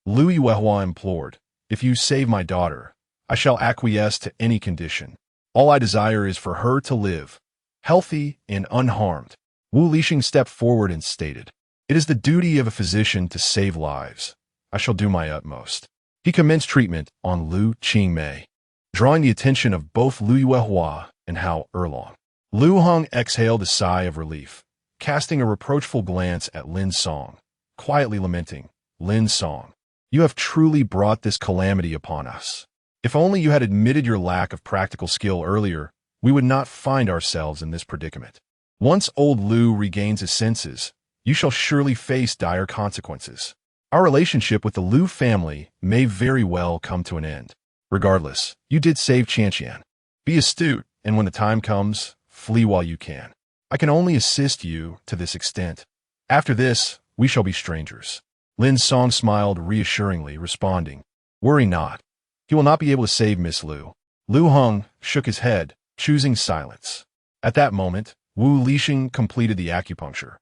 Lu Yuehua implored, if you save my daughter, I shall acquiesce to any condition. All I desire is for her to live, healthy and unharmed. Wu Lixing stepped forward and stated, it is the duty of a physician to save lives. I shall do my utmost. He commenced treatment on Lu Qingmei, drawing the attention of both Lu Yuehua and Hao Erlong. Lu Heng exhaled a sigh of relief, casting a reproachful glance at Lin Song, quietly lamenting, Lin Song, you have truly brought this calamity upon us. If only you had admitted your lack of practical skill earlier, we would not find ourselves in this predicament. Once old Lu regains his senses, you shall surely face dire consequences. Our relationship with the Lu family may very well come to an end. Regardless, you did save Qianqian. Be astute, and when the time comes, flee while you can. I can only assist you to this extent. After this, we shall be strangers. Lin Song smiled reassuringly, responding, worry not. He will not be able to save Miss Lu. Lu Heng shook his head, choosing silence. At that moment, Wu Lixing completed the acupuncture,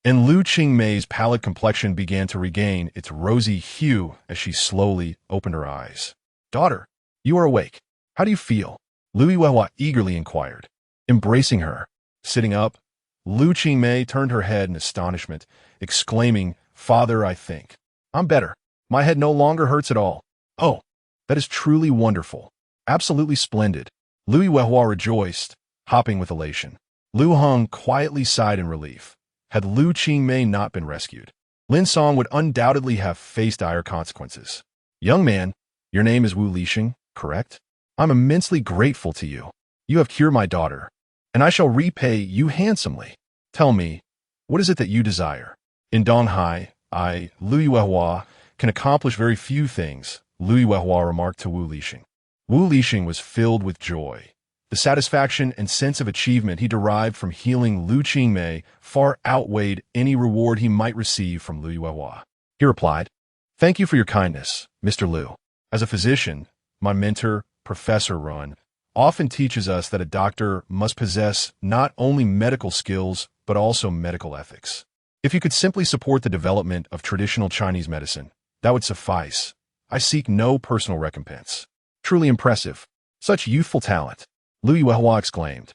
and Lu Qingmei's pallid complexion began to regain its rosy hue as she slowly opened her eyes. Daughter, you are awake. How do you feel? Lu Yuehua eagerly inquired. Embracing her, sitting up, Lu Qingmei turned her head in astonishment, exclaiming, Father, I think I'm better. My head no longer hurts at all. Oh, that is truly wonderful. Absolutely splendid. Lu Yuehua rejoiced, hopping with elation. Lu Heng quietly sighed in relief. Had Lu Qingmei not been rescued, Lin Song would undoubtedly have faced dire consequences. Young man, your name is Wu Lixing, correct? I'm immensely grateful to you. You have cured my daughter, and I shall repay you handsomely. Tell me, what is it that you desire? In Donghai, I, Lu Yuehua, can accomplish very few things, Lu Yuehua remarked to Wu Lixing. Wu Lixing was filled with joy. The satisfaction and sense of achievement he derived from healing Lu Qingmei far outweighed any reward he might receive from Lu Yuehua. He replied, Thank you for your kindness, Mr. Lu. As a physician, my mentor, Professor Ren, often teaches us that a doctor must possess not only medical skills, but also medical ethics. If you could simply support the development of traditional Chinese medicine, that would suffice. I seek no personal recompense. Truly impressive. Such youthful talent. Lu Yuehua exclaimed,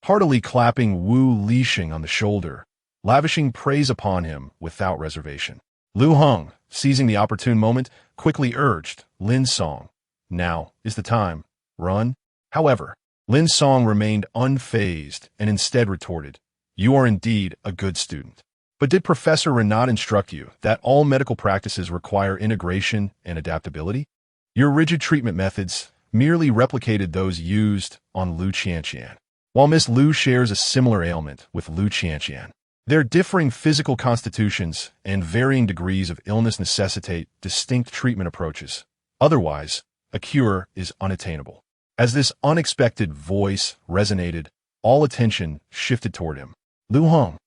heartily clapping Wu Lixing on the shoulder, lavishing praise upon him without reservation. Lu Heng, seizing the opportune moment, quickly urged, Lin Song, now is the time. Run. However, Lin Song remained unfazed and instead retorted, You are indeed a good student. But did Professor Ren not instruct you that all medical practices require integration and adaptability? Your rigid treatment methods merely replicated those used on Lu Qianqian. While Miss Lu shares a similar ailment with Lu Qianqian, their differing physical constitutions and varying degrees of illness necessitate distinct treatment approaches. Otherwise, a cure is unattainable. As this unexpected voice resonated, all attention shifted toward him. Lu Heng,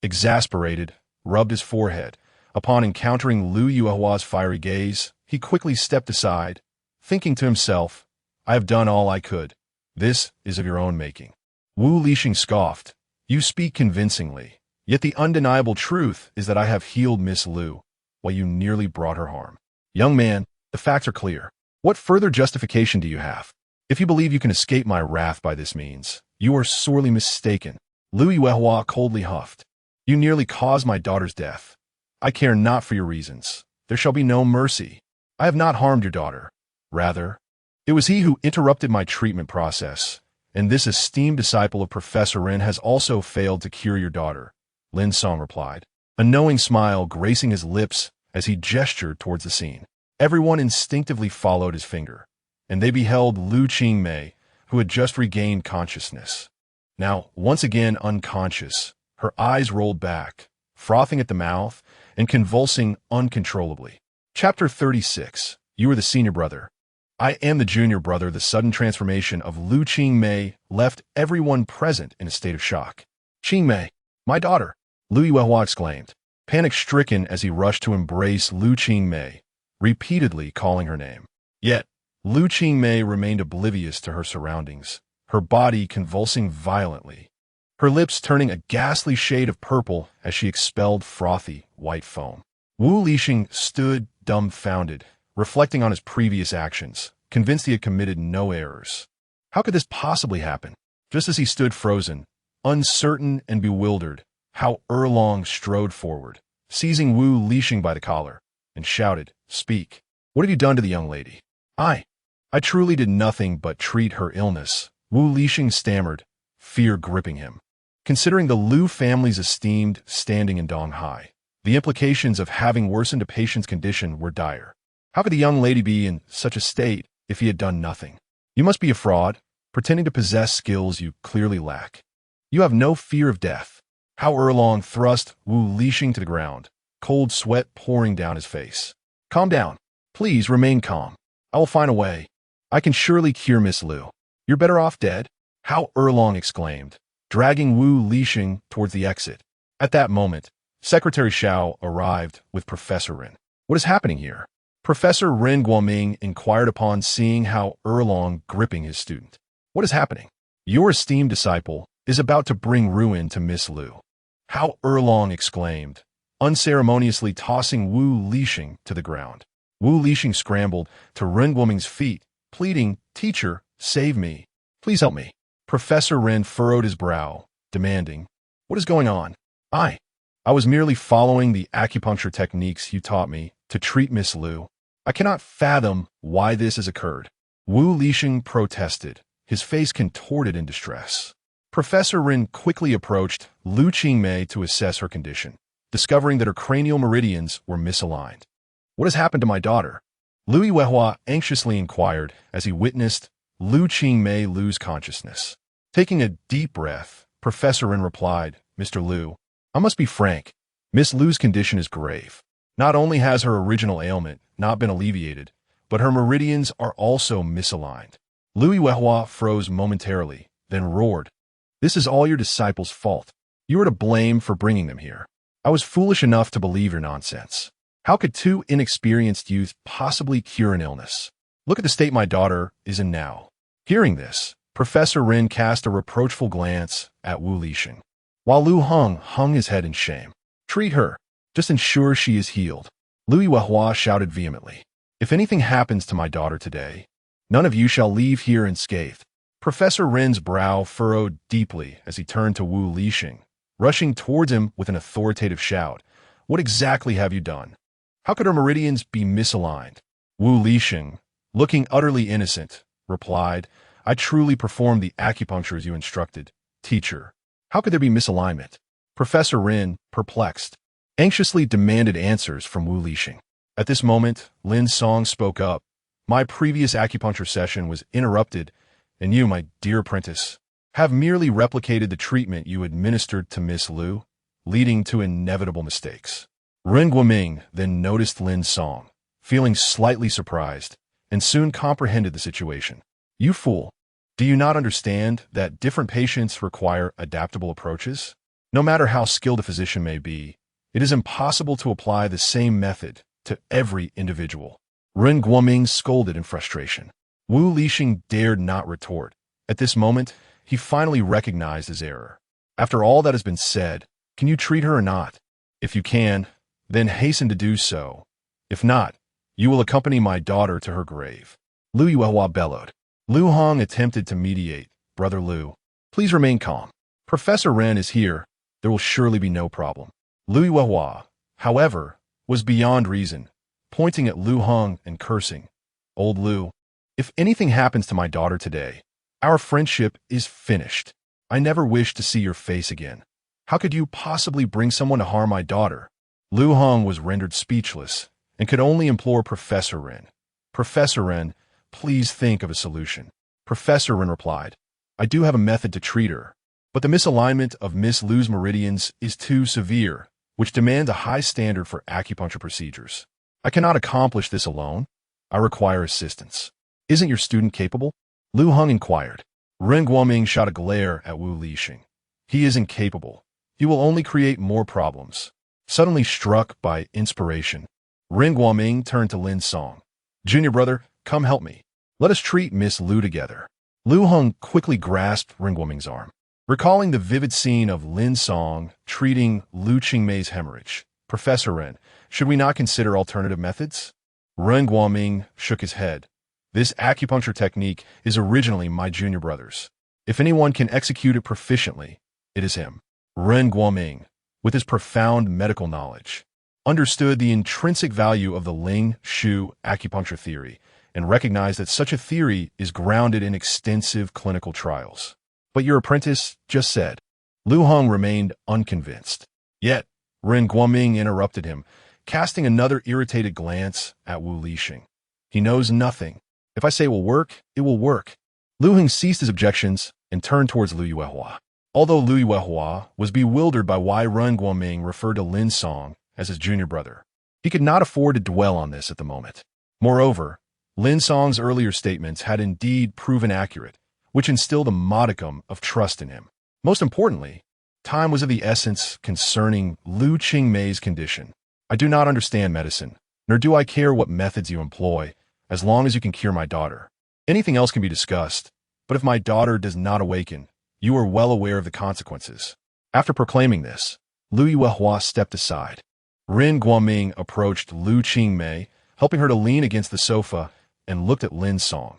exasperated, rubbed his forehead. Upon encountering Lu Yuehua's fiery gaze, he quickly stepped aside, thinking to himself, I have done all I could. This is of your own making. Wu Lixing scoffed, You speak convincingly, yet the undeniable truth is that I have healed Miss Lu, while you nearly brought her harm. Young man, the facts are clear. What further justification do you have? If you believe you can escape my wrath by this means, you are sorely mistaken. Lu Yuehua coldly huffed. You nearly caused my daughter's death. I care not for your reasons. There shall be no mercy. I have not harmed your daughter. Rather, it was he who interrupted my treatment process, and this esteemed disciple of Professor Ren has also failed to cure your daughter, Lin Song replied, a knowing smile gracing his lips as he gestured towards the scene. Everyone instinctively followed his finger, and they beheld Lu Qingmei, who had just regained consciousness. Now, once again unconscious, Her eyes rolled back, frothing at the mouth and convulsing uncontrollably. Chapter 36. You are the senior brother. I am the junior brother. The sudden transformation of Lu Qingmei left everyone present in a state of shock. Qingmei, my daughter, Lu Yuehua exclaimed, panic-stricken as he rushed to embrace Lu Qingmei, repeatedly calling her name. Yet, Lu Qingmei remained oblivious to her surroundings, her body convulsing violently, her lips turning a ghastly shade of purple as she expelled frothy, white foam. Wu Lixing stood dumbfounded, reflecting on his previous actions, convinced he had committed no errors. How could this possibly happen? Just as he stood frozen, uncertain and bewildered, Hao Erlong strode forward, seizing Wu Lixing by the collar, and shouted, "Speak. What have you done to the young lady?" I truly did nothing but treat her illness," Wu Lixing stammered, fear gripping him. Considering the Lu family's esteemed standing in Donghai, the implications of having worsened a patient's condition were dire. How could the young lady be in such a state if he had done nothing? You must be a fraud, pretending to possess skills you clearly lack. You have no fear of death. Hao Erlong thrust Wu Lixing to the ground, cold sweat pouring down his face. Calm down. Please remain calm. I will find a way. I can surely cure Miss Lu. You're better off dead, Hao Erlong exclaimed, dragging Wu Lixing towards the exit. At that moment, Secretary Xiao arrived with Professor Ren. What is happening here? Professor Ren Guoming inquired upon seeing Hao Erlong gripping his student. What is happening? Your esteemed disciple is about to bring ruin to Miss Lu, Hao Erlong exclaimed, unceremoniously tossing Wu Lixing to the ground. Wu Lixing scrambled to Ren Guoming's feet, pleading, "Teacher, save me. Please help me." Professor Ren furrowed his brow, demanding, "What is going on?" I was merely following the acupuncture techniques you taught me to treat Miss Lu. I cannot fathom why this has occurred." Wu Lixing protested, his face contorted in distress. Professor Ren quickly approached Lu Qingmei to assess her condition, discovering that her cranial meridians were misaligned. "What has happened to my daughter?" Lu Yuehua anxiously inquired as he witnessed Lu Qingmei lose consciousness. Taking a deep breath, Professor Ren replied, "Mr. Lu, I must be frank. Miss Lu's condition is grave. Not only has her original ailment not been alleviated, but her meridians are also misaligned." Lu Yuehua froze momentarily, then roared, "This is all your disciples' fault. You are to blame for bringing them here. I was foolish enough to believe your nonsense. How could two inexperienced youth possibly cure an illness? Look at the state my daughter is in now." Hearing this, Professor Ren cast a reproachful glance at Wu Lixing, while Lu Hong hung his head in shame. "Treat her. Just ensure she is healed." Lu Yuehua shouted vehemently, "If anything happens to my daughter today, none of you shall leave here unscathed." Professor Ren's brow furrowed deeply as he turned to Wu Lixing, rushing towards him with an authoritative shout. "What exactly have you done? How could her meridians be misaligned?" Wu Lixing, looking utterly innocent, replied, "I truly performed the acupuncture as you instructed. Teacher, how could there be misalignment?" Professor Ren, perplexed, anxiously demanded answers from Wu Lixing. At this moment, Lin Song spoke up. "My previous acupuncture session was interrupted, and you, my dear apprentice, have merely replicated the treatment you administered to Miss Lu, leading to inevitable mistakes." Ren Guoming then noticed Lin Song, feeling slightly surprised, and soon comprehended the situation. "You fool! Do you not understand that different patients require adaptable approaches? No matter how skilled a physician may be, it is impossible to apply the same method to every individual." Ren Guoming scolded in frustration. Wu Lixing dared not retort. At this moment, he finally recognized his error. "After all that has been said, can you treat her or not? If you can, then hasten to do so. If not, you will accompany my daughter to her grave." Lu Yuehua bellowed. Lu Hong attempted to mediate. "Brother Lu, please remain calm. Professor Ren is here. There will surely be no problem." Lu Yuehua, however, was beyond reason, pointing at Lu Hong and cursing. "Old Lu, if anything happens to my daughter today, our friendship is finished. I never wish to see your face again. How could you possibly bring someone to harm my daughter?" Lu Hong was rendered speechless and could only implore Professor Ren. "Professor Ren, please think of a solution." Professor Ren replied, "I do have a method to treat her, But the misalignment of Miss Lu's meridians is too severe, which demands a high standard for acupuncture procedures. I cannot accomplish this alone. I require assistance. Isn't your student capable? Lu Heng inquired. Ren Guoming shot a glare at Wu Lixing. He is incapable. He will only create more problems. Suddenly struck by inspiration, Ren Guoming turned to Lin Song. Junior brother, come help me. Let us treat Miss Lu together. Lu Heng quickly grasped Ren Guoming's arm. Recalling the vivid scene of Lin Song treating Lu Qingmei's hemorrhage, Professor Ren, should we not consider alternative methods? Ren Guoming shook his head. This acupuncture technique is originally my junior brother's. If anyone can execute it proficiently, it is him. Ren Guoming, with his profound medical knowledge, understood the intrinsic value of the Ling Shu acupuncture theory and recognized that such a theory is grounded in extensive clinical trials. But your apprentice just said. Lu Heng remained unconvinced. Yet, Ren Guoming interrupted him, casting another irritated glance at Wu Lixing. He knows nothing. If I say it will work, it will work. Lu Heng ceased his objections and turned towards Lu Yuehua. Although Lu Yuehua was bewildered by why Ren Guoming referred to Lin Song as his junior brother, he could not afford to dwell on this at the moment. Moreover, Lin Song's earlier statements had indeed proven accurate, which instilled a modicum of trust in him. Most importantly, time was of the essence concerning Lu Qingmei's condition. I do not understand medicine, nor do I care what methods you employ, as long as you can cure my daughter. Anything else can be discussed, but if my daughter does not awaken, you are well aware of the consequences. After proclaiming this, Lu Yuehua stepped aside. Ren Guoming approached Lu Qingmei, helping her to lean against the sofa, and looked at Lin Song.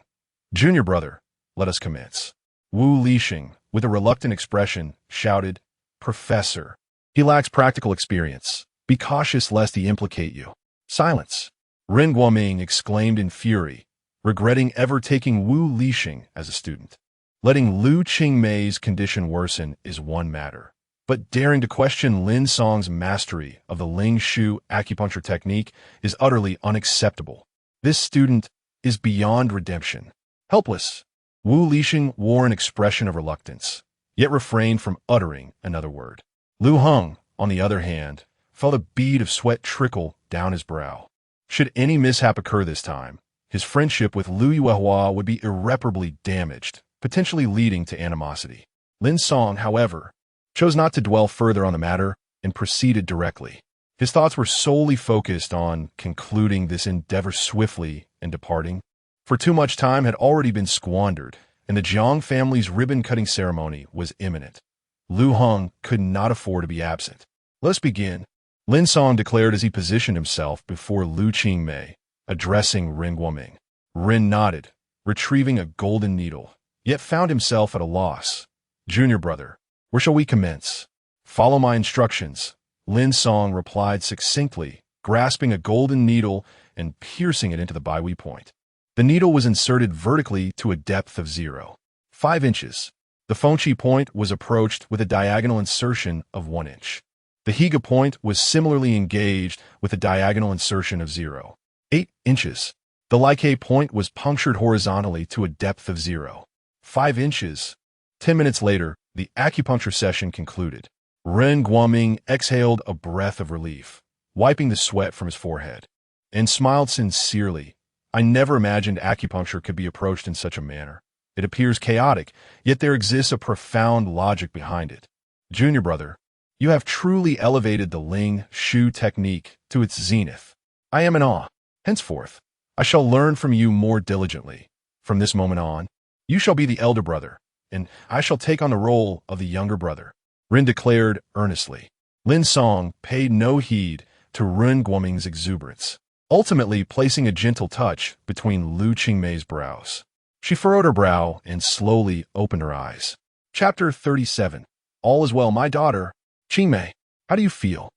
Junior brother, let us commence. Wu Lixing, with a reluctant expression, shouted, Professor, he lacks practical experience. Be cautious lest he implicate you. Silence. Ren Guoming exclaimed in fury, regretting ever taking Wu Lixing as a student. Letting Lu Qingmei's condition worsen is one matter, but daring to question Lin Song's mastery of the Ling Shu acupuncture technique is utterly unacceptable. This student is beyond redemption. Helpless, Wu Lixing wore an expression of reluctance, yet refrained from uttering another word. Lu Heng, on the other hand, felt a bead of sweat trickle down his brow. Should any mishap occur this time, his friendship with Lu Yuehua would be irreparably damaged, potentially leading to animosity. Lin Song, however, chose not to dwell further on the matter and proceeded directly. His thoughts were solely focused on concluding this endeavor swiftly and departing, for too much time had already been squandered, and the Jiang family's ribbon-cutting ceremony was imminent. Lu Heng could not afford to be absent. Let's begin, Lin Song declared as he positioned himself before Lu Qingmei, addressing Ren Guoming. Ren nodded, retrieving a golden needle, yet found himself at a loss. Junior brother, where shall we commence? Follow my instructions, Lin Song replied succinctly, grasping a golden needle and piercing it into the Baihui point. The needle was inserted vertically to a depth of 0.5 inches. The Fengqi point was approached with a diagonal insertion of 1 inch. The Higa point was similarly engaged with a diagonal insertion of 0.8 inches. The Like point was punctured horizontally to a depth of 0.5 inches. 10 minutes later, the acupuncture session concluded. Ren Guoming exhaled a breath of relief, wiping the sweat from his forehead, and smiled sincerely. I never imagined acupuncture could be approached in such a manner. It appears chaotic, yet there exists a profound logic behind it. Junior brother, you have truly elevated the Ling Shu technique to its zenith. I am in awe. Henceforth, I shall learn from you more diligently. From this moment on, you shall be the elder brother, and I shall take on the role of the younger brother, Ren declared earnestly. Lin Song paid no heed to Ren Guoming's exuberance, ultimately placing a gentle touch between Lu Qingmei's brows. She furrowed her brow and slowly opened her eyes. Chapter 37. All is well, my daughter. Qingmei, how do you feel?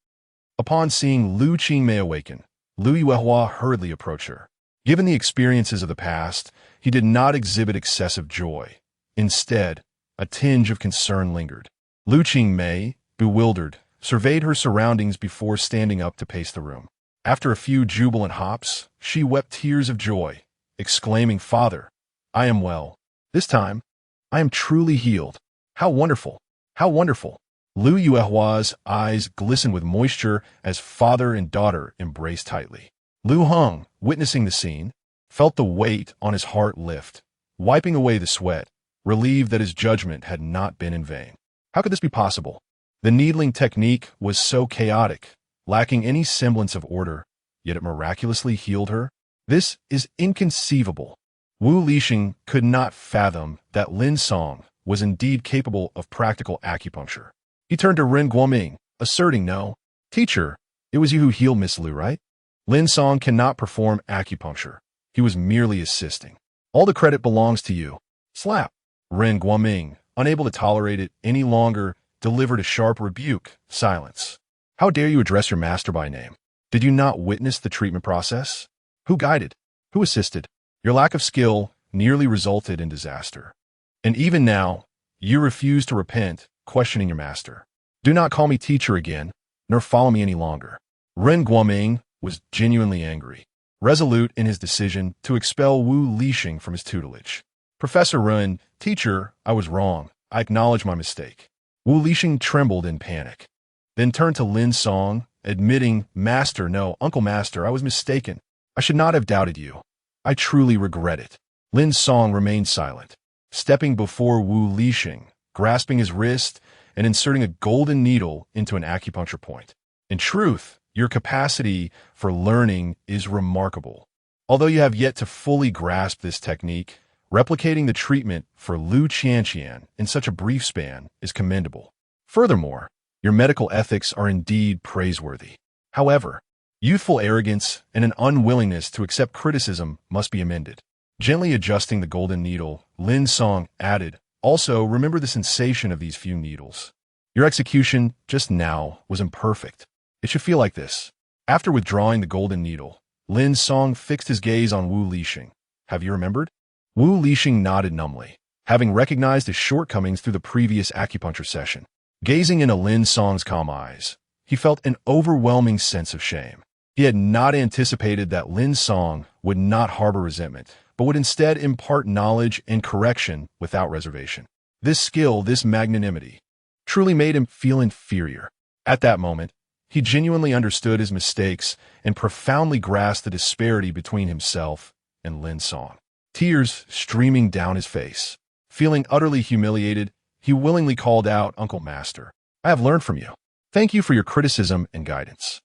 Upon seeing Lu Qingmei awaken, Lu Yuehua hurriedly approached her. Given the experiences of the past, he did not exhibit excessive joy. Instead, a tinge of concern lingered. Lu Qingmei, bewildered, surveyed her surroundings before standing up to pace the room. After a few jubilant hops, she wept tears of joy, exclaiming, Father, I am well. This time, I am truly healed. How wonderful! How wonderful! Lu Yuehua's eyes glistened with moisture as father and daughter embraced tightly. Lu Heng, witnessing the scene, felt the weight on his heart lift, wiping away the sweat, relieved that his judgment had not been in vain. How could this be possible? The needling technique was so chaotic, lacking any semblance of order, yet it miraculously healed her. This is inconceivable. Wu Lixing could not fathom that Lin Song was indeed capable of practical acupuncture. He turned to Ren Guoming, asserting, "No, teacher, it was you who healed Miss Lu, right? Lin Song cannot perform acupuncture. He was merely assisting. All the credit belongs to you." Slap. Ren Guoming, unable to tolerate it any longer, delivered a sharp rebuke. Silence. How dare you address your master by name? Did you not witness the treatment process? Who guided? Who assisted? Your lack of skill nearly resulted in disaster. And even now, you refuse to repent, questioning your master. Do not call me teacher again, nor follow me any longer. Ren Guoming was genuinely angry, resolute in his decision to expel Wu Lixing from his tutelage. Professor Ren, teacher, I was wrong. I acknowledge my mistake. Wu Lixing trembled in panic, then turned to Lin Song, admitting, Master, no, Uncle Master, I was mistaken. I should not have doubted you. I truly regret it. Lin Song remained silent, stepping before Wu Lixing, grasping his wrist and inserting a golden needle into an acupuncture point. In truth, your capacity for learning is remarkable. Although you have yet to fully grasp this technique, replicating the treatment for Lu Qianqian in such a brief span is commendable. Furthermore, your medical ethics are indeed praiseworthy. However, youthful arrogance and an unwillingness to accept criticism must be amended. Gently adjusting the golden needle, Lin Song added, also remember the sensation of these few needles. Your execution just now was imperfect. It should feel like this. After withdrawing the golden needle, Lin Song fixed his gaze on Wu Lixing. Have you remembered? Wu Lixing nodded numbly, having recognized his shortcomings through the previous acupuncture session. Gazing into Lin Song's calm eyes, he felt an overwhelming sense of shame. He had not anticipated that Lin Song would not harbor resentment, but would instead impart knowledge and correction without reservation. This skill, this magnanimity, truly made him feel inferior. At that moment, he genuinely understood his mistakes and profoundly grasped the disparity between himself and Lin Song. Tears streaming down his face. Feeling utterly humiliated, he willingly called out, Uncle Master, I have learned from you. Thank you for your criticism and guidance.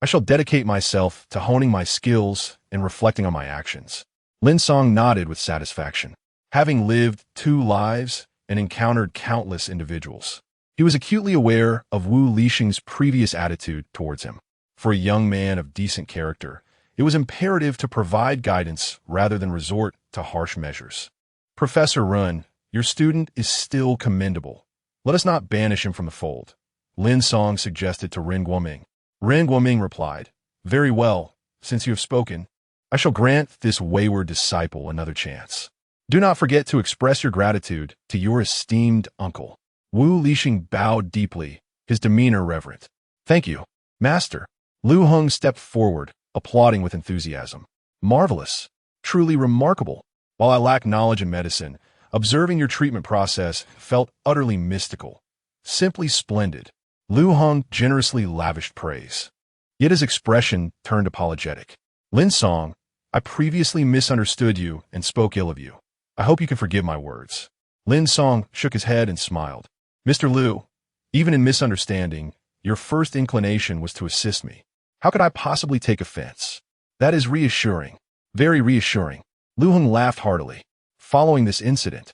I shall dedicate myself to honing my skills and reflecting on my actions. Lin Song nodded with satisfaction. Having lived 2 lives and encountered countless individuals, he was acutely aware of Wu Lixing's previous attitude towards him. For a young man of decent character, it was imperative to provide guidance rather than resort to harsh measures. Professor Run, your student is still commendable. Let us not banish him from the fold, Lin Song suggested to Ren Guoming. Ren Guoming replied, Very well, since you have spoken, I shall grant this wayward disciple another chance. Do not forget to express your gratitude to your esteemed uncle. Wu Lixing bowed deeply, his demeanor reverent. Thank you, Master. Lu Heng stepped forward, applauding with enthusiasm. Marvelous. Truly remarkable. While I lack knowledge in medicine, observing your treatment process felt utterly mystical. Simply splendid. Lu Heng generously lavished praise. Yet his expression turned apologetic. Lin Song, I previously misunderstood you and spoke ill of you. I hope you can forgive my words. Lin Song shook his head and smiled. Mr. Lu, even in misunderstanding, your first inclination was to assist me. How could I possibly take offense? That is reassuring. Very reassuring. Lu Heng laughed heartily. Following this incident,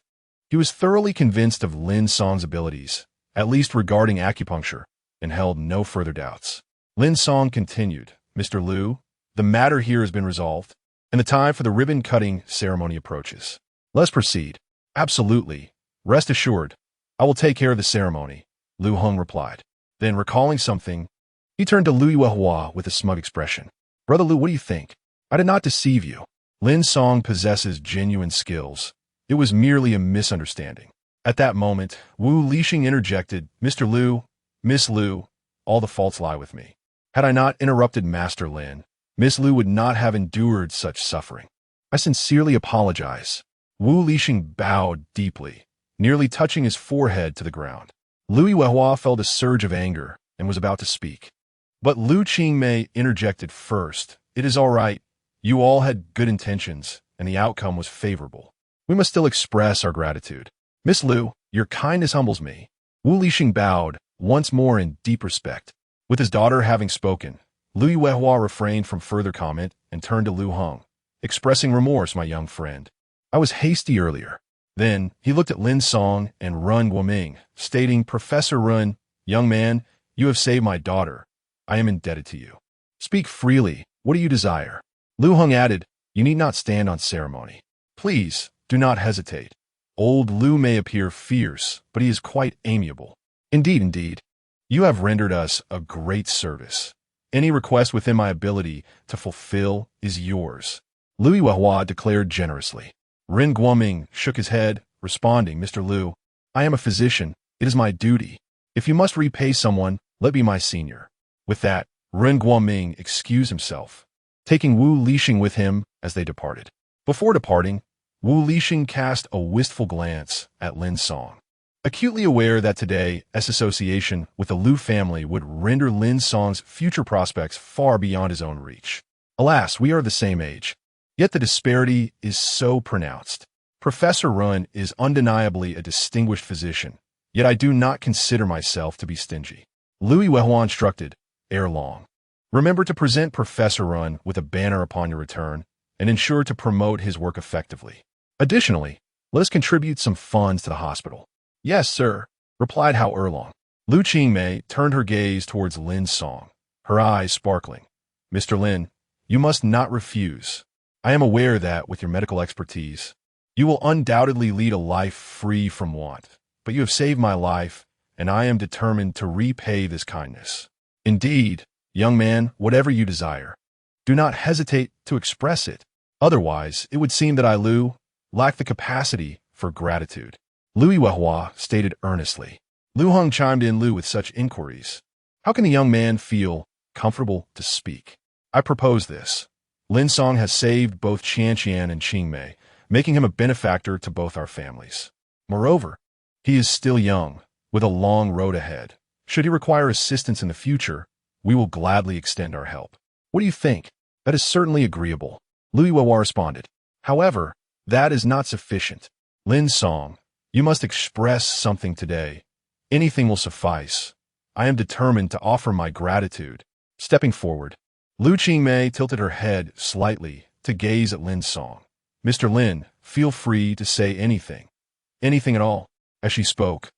he was thoroughly convinced of Lin Song's abilities, at least regarding acupuncture, and held no further doubts. Lin Song continued, Mr. Lu, the matter here has been resolved, and the time for the ribbon-cutting ceremony approaches. Let us proceed. Absolutely. Rest assured, I will take care of the ceremony, Lu Heng replied. Then, recalling something, he turned to Lu Yuehua with a smug expression. Brother Lu, what do you think? I did not deceive you. Lin Song possesses genuine skills. It was merely a misunderstanding. At that moment, Wu Lixing interjected, Mr. Lu, Miss Lu, all the faults lie with me. Had I not interrupted Master Lin, Miss Lu would not have endured such suffering. I sincerely apologize. Wu Lixing bowed deeply, nearly touching his forehead to the ground. Lu Yuehua felt a surge of anger and was about to speak. But Lu Qingmei interjected first. It is all right. You all had good intentions, and the outcome was favorable. We must still express our gratitude. Miss Lu, your kindness humbles me. Wu Lixing bowed, once more in deep respect. With his daughter having spoken, Lu Yuehua refrained from further comment and turned to Lu Hong, expressing remorse, my young friend. I was hasty earlier. Then he looked at Lin Song and Run Guoming, stating, Professor Run, young man, you have saved my daughter. I am indebted to you. Speak freely. What do you desire? Lu Hong added, You need not stand on ceremony. Please, do not hesitate. Old Lu may appear fierce, but he is quite amiable. Indeed. You have rendered us a great service. Any request within my ability to fulfill is yours. Lu Yuehua declared generously. Ren Guoming shook his head, responding, Mr. Lu, I am a physician. It is my duty. If you must repay someone, let be my senior. With that, Ren Guoming excused himself, taking Wu Lixing with him as they departed. Before departing, Wu Lixing cast a wistful glance at Lin Song. Acutely aware that today, association with the Lu family would render Lin Song's future prospects far beyond his own reach. Alas, we are the same age. Yet the disparity is so pronounced. Professor Run is undeniably a distinguished physician, yet I do not consider myself to be stingy. Lu Yuehua instructed, ere long. Remember to present Professor Run with a banner upon your return, and ensure to promote his work effectively. Additionally, let us contribute some funds to the hospital. Yes, sir, replied Hao Erlong. Lu Qingmei turned her gaze towards Lin Song, her eyes sparkling. Mr. Lin, you must not refuse. I am aware that, with your medical expertise, you will undoubtedly lead a life free from want, but you have saved my life, and I am determined to repay this kindness. Indeed, young man, whatever you desire, do not hesitate to express it. Otherwise, it would seem that I, Lu, lack the capacity for gratitude. Lu Yuehua stated earnestly. Lu Hong chimed in Lu with such inquiries. How can the young man feel comfortable to speak? I propose this. Lin Song has saved both Qianqian and Qingmei, making him a benefactor to both our families. Moreover, he is still young, with a long road ahead. Should he require assistance in the future, we will gladly extend our help. What do you think? That is certainly agreeable. Lu Yuehua responded. However, that is not sufficient. Lin Song, you must express something today. Anything will suffice. I am determined to offer my gratitude. Stepping forward, Lu Qingmei tilted her head slightly to gaze at Lin Song. Mr. Lin, feel free to say anything. Anything at all. As she spoke,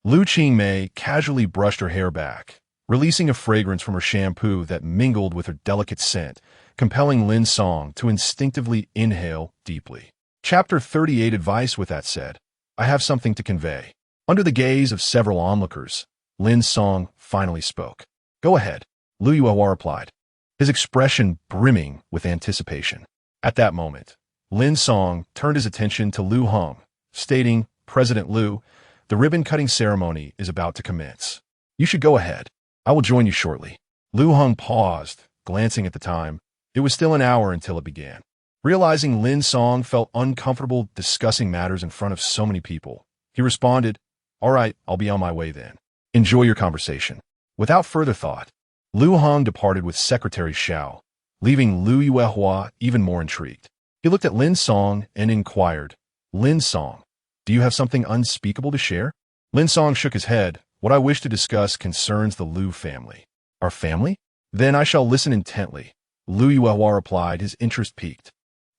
Lu Qingmei casually brushed her hair back, releasing a fragrance from her shampoo that mingled with her delicate scent, compelling Lin Song to instinctively inhale deeply. Chapter 38 Advice. With that said, I have something to convey. Under the gaze of several onlookers, Lin Song finally spoke. Go ahead, Lu Yuehua replied, his expression brimming with anticipation. At that moment, Lin Song turned his attention to Lu Hong, stating, President Lu, the ribbon-cutting ceremony is about to commence. You should go ahead. I will join you shortly. Lu Hong paused, glancing at the time. It was still an hour until it began. Realizing Lin Song felt uncomfortable discussing matters in front of so many people, he responded, All right, I'll be on my way then. Enjoy your conversation. Without further thought, Lu Hong departed with Secretary Xiao, leaving Lu Yuehua even more intrigued. He looked at Lin Song and inquired, Lin Song, do you have something unspeakable to share? Lin Song shook his head. What I wish to discuss concerns the Lu family. Our family? Then I shall listen intently. Lu Yuehua replied, his interest piqued.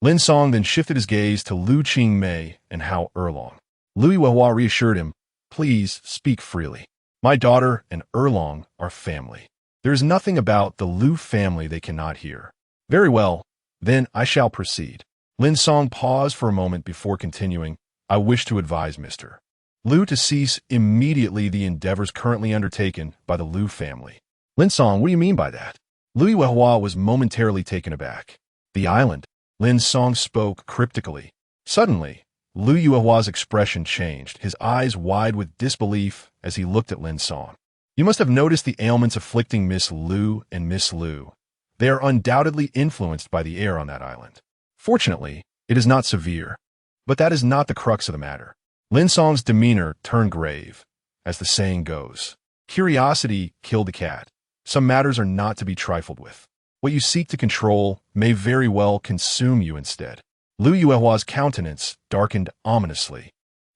Lin Song then shifted his gaze to Lu Qingmei and Hao Erlong. Lu Yuehua reassured him, Please speak freely. My daughter and Erlong are family. There is nothing about the Lu family they cannot hear. Very well, then I shall proceed. Lin Song paused for a moment before continuing, I wish to advise Mr. Lu to cease immediately the endeavors currently undertaken by the Lu family. Lin Song, what do you mean by that? Lu Yuehua was momentarily taken aback. The island. Lin Song spoke cryptically. Suddenly, Lu Yuehua's expression changed, his eyes wide with disbelief as he looked at Lin Song. You must have noticed the ailments afflicting Miss Lu and Miss Lu. They are undoubtedly influenced by the air on that island. Fortunately, it is not severe. But that is not the crux of the matter. Lin Song's demeanor turned grave. as the saying goes. Curiosity killed the cat. Some matters are not to be trifled with. What you seek to control may very well consume you instead. Lu Yuehua's countenance darkened ominously,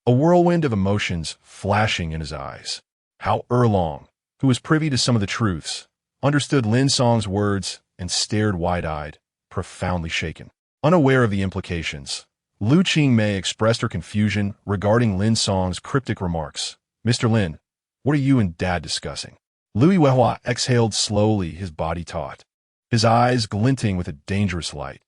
a whirlwind of emotions flashing in his eyes. How Erlong, who was privy to some of the truths, understood Lin Song's words and stared wide-eyed, profoundly shaken. Unaware of the implications, Lu Qingmei expressed her confusion regarding Lin Song's cryptic remarks. Mr. Lin, what are you and Dad discussing? Lu Yuehua exhaled slowly, his body taut, his eyes glinting with a dangerous light.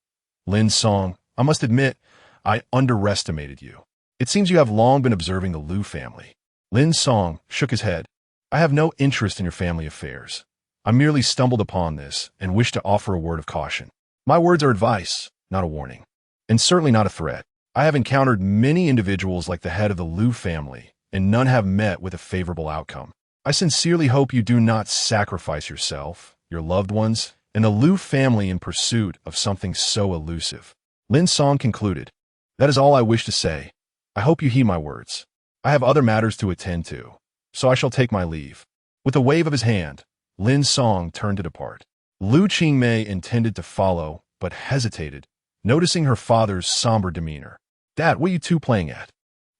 Lin Song, I must admit, I underestimated you. It seems you have long been observing the Lu family. Lin Song shook his head. I have no interest in your family affairs. I merely stumbled upon this and wish to offer a word of caution. My words are advice, not a warning, and certainly not a threat. I have encountered many individuals like the head of the Lu family, and none have met with a favorable outcome. I sincerely hope you do not sacrifice yourself, your loved ones, and the Lu family in pursuit of something so elusive. Lin Song concluded. That is all I wish to say. I hope you heed my words. I have other matters to attend to, so I shall take my leave. With a wave of his hand, Lin Song turned to depart. Lu Qingmei intended to follow, but hesitated, noticing her father's somber demeanor. Dad, what are you two playing at?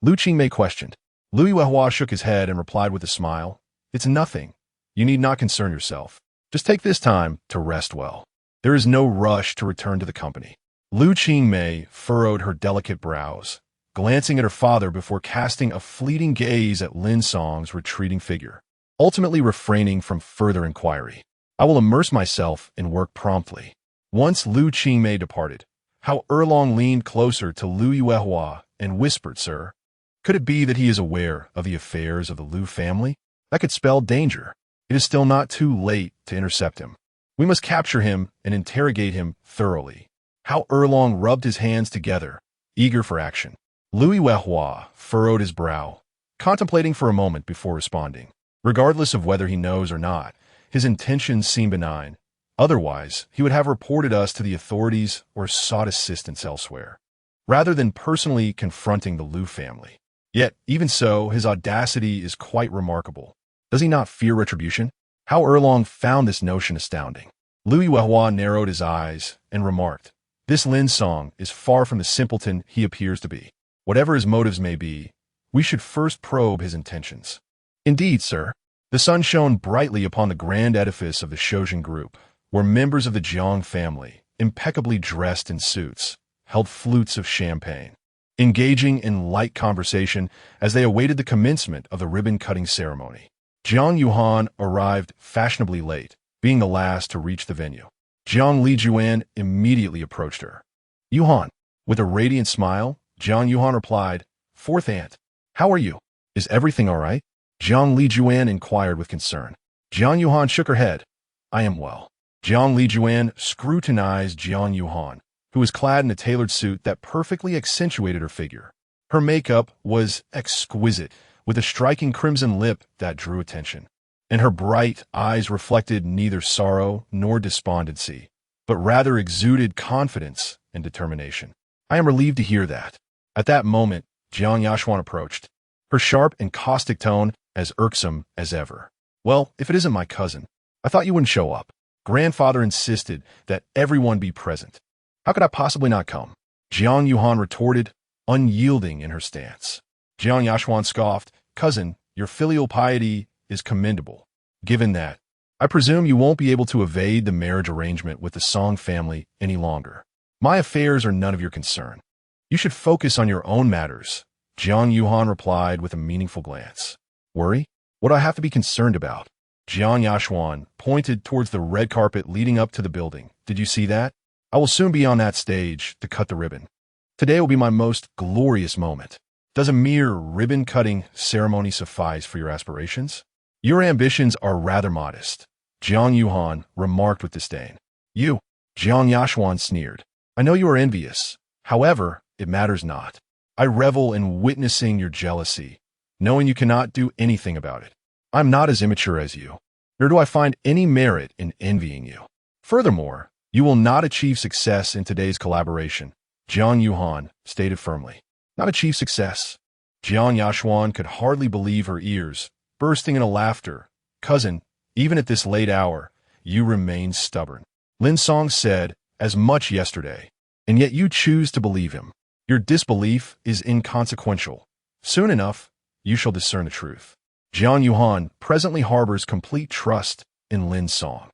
Lu Qingmei questioned. Lu Yuehua shook his head and replied with a smile. It's nothing. You need not concern yourself. Just take this time to rest well. There is no rush to return to the company. Lu Qingmei furrowed her delicate brows, glancing at her father before casting a fleeting gaze at Lin Song's retreating figure, ultimately refraining from further inquiry. I will immerse myself in work promptly. Once Lu Qingmei departed, How Erlong leaned closer to Lu Yuehua and whispered, Sir, could it be that he is aware of the affairs of the Lu family? That could spell danger. It is still not too late to intercept him. We must capture him and interrogate him thoroughly. How Erlong rubbed his hands together, eager for action. Lu Yuehua furrowed his brow, contemplating for a moment before responding. Regardless of whether he knows or not, his intentions seem benign. Otherwise, he would have reported us to the authorities or sought assistance elsewhere, rather than personally confronting the Lu family. Yet, even so, his audacity is quite remarkable. Does he not fear retribution? How Erlong found this notion astounding. Lu Yuehua narrowed his eyes and remarked, This Lin Song is far from the simpleton he appears to be. Whatever his motives may be, we should first probe his intentions. Indeed, sir. The sun shone brightly upon the grand edifice of the Shojin group, where members of the Jiang family, impeccably dressed in suits, held flutes of champagne, engaging in light conversation as they awaited the commencement of the ribbon-cutting ceremony. Jiang Yuhan arrived fashionably late, being the last to reach the venue. Jiang Lijuan immediately approached her. Yuhan, with a radiant smile, Jiang Yuhan replied, Fourth aunt, how are you? Is everything all right? Jiang Lijuan inquired with concern. Jiang Yuhan shook her head. I am well. Jiang Lijuan scrutinized Jiang Yuhan, who was clad in a tailored suit that perfectly accentuated her figure. Her makeup was exquisite, with a striking crimson lip that drew attention, and her bright eyes reflected neither sorrow nor despondency, but rather exuded confidence and determination. I am relieved to hear that. At that moment, Jiang Yashuan approached, her sharp and caustic tone as irksome as ever. Well, if it isn't my cousin, I thought you wouldn't show up. Grandfather insisted that everyone be present. How could I possibly not come? Jiang Yuhan retorted, unyielding in her stance. Jiang Yashuan scoffed, Cousin, your filial piety is commendable. Given that, I presume you won't be able to evade the marriage arrangement with the Song family any longer. My affairs are none of your concern. You should focus on your own matters, Jiang Yuhan replied with a meaningful glance. Worry? What do I have to be concerned about? Jiang Yashuan pointed towards the red carpet leading up to the building. Did you see that? I will soon be on that stage to cut the ribbon. Today will be my most glorious moment. Does a mere ribbon-cutting ceremony suffice for your aspirations? Your ambitions are rather modest, Jiang Yuhan remarked with disdain. You, Jiang Yashuan sneered. I know you are envious. However, it matters not. I revel in witnessing your jealousy, knowing you cannot do anything about it. I'm not as immature as you, nor do I find any merit in envying you. Furthermore, you will not achieve success in today's collaboration, Jiang Yuhan stated firmly. Not achieve success. Jiang Yashuan could hardly believe her ears. bursting into laughter. "Cousin, even at this late hour, you remain stubborn," Lin Song said, "as much yesterday. And yet you choose to believe him. Your disbelief is inconsequential. Soon enough, you shall discern the truth." Jiang Yuhan presently harbors complete trust in Lin Song.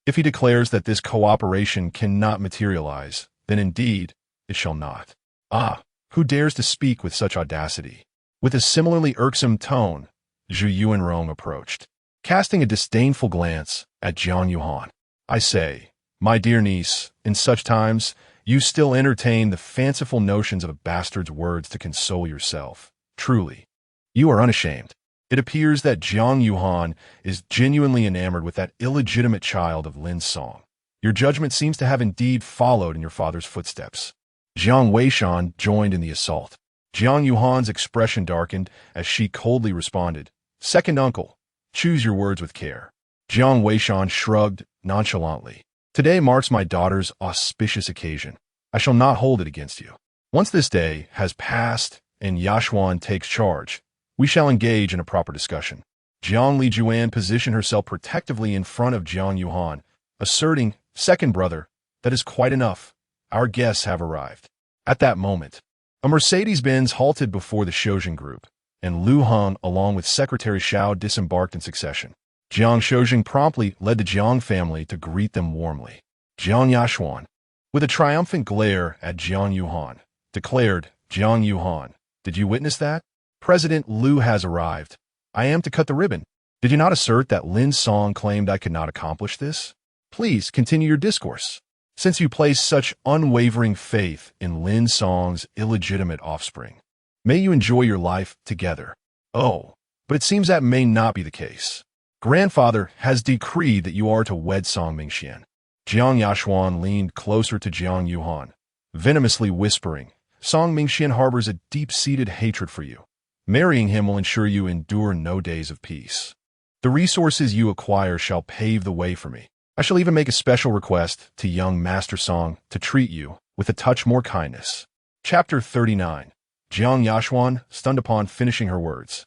If he declares that this cooperation cannot materialize, then indeed it shall not. "Ah, who dares to speak with such audacity?" With a similarly irksome tone, Zhu Yuanrong approached, casting a disdainful glance at Jiang Yuhan. "I say, my dear niece, in such times, you still entertain the fanciful notions of a bastard's words to console yourself. Truly, you are unashamed." It appears that Jiang Yuhan is genuinely enamored with that illegitimate child of Lin Song. Your judgment seems to have indeed followed in your father's footsteps. Jiang Weishan joined in the assault. Jiang Yuhan's expression darkened as she coldly responded, "Second uncle, choose your words with care." Jiang Weishan shrugged nonchalantly. "Today marks my daughter's auspicious occasion. I shall not hold it against you. Once this day has passed and Yashuan takes charge, we shall engage in a proper discussion." Jiang Lijuan positioned herself protectively in front of Jiang Yuhan, asserting, "Second brother, that is quite enough. Our guests have arrived." At that moment, a Mercedes-Benz halted before the Shojin group, and Lu Heng, along with Secretary Xiao, disembarked in succession. Jiang Shojing promptly led the Jiang family to greet them warmly. Jiang Yashuan, with a triumphant glare at Jiang Yuhan, declared, "Jiang Yuhan, did you witness that? President Liu has arrived. I am to cut the ribbon. Did you not assert that Lin Song claimed I could not accomplish this? Please continue your discourse, since you place such unwavering faith in Lin Song's illegitimate offspring. May you enjoy your life together." "Oh, but it seems that may not be the case. Grandfather has decreed that you are to wed Song Mingxian." Jiang Yashuan leaned closer to Jiang Yuhan, venomously whispering, "Song Mingxian harbors a deep-seated hatred for you. Marrying him will ensure you endure no days of peace. The resources you acquire shall pave the way for me. I shall even make a special request to young Master Song to treat you with a touch more kindness." Chapter 39. Jiang Yashuan, stunned upon finishing her words.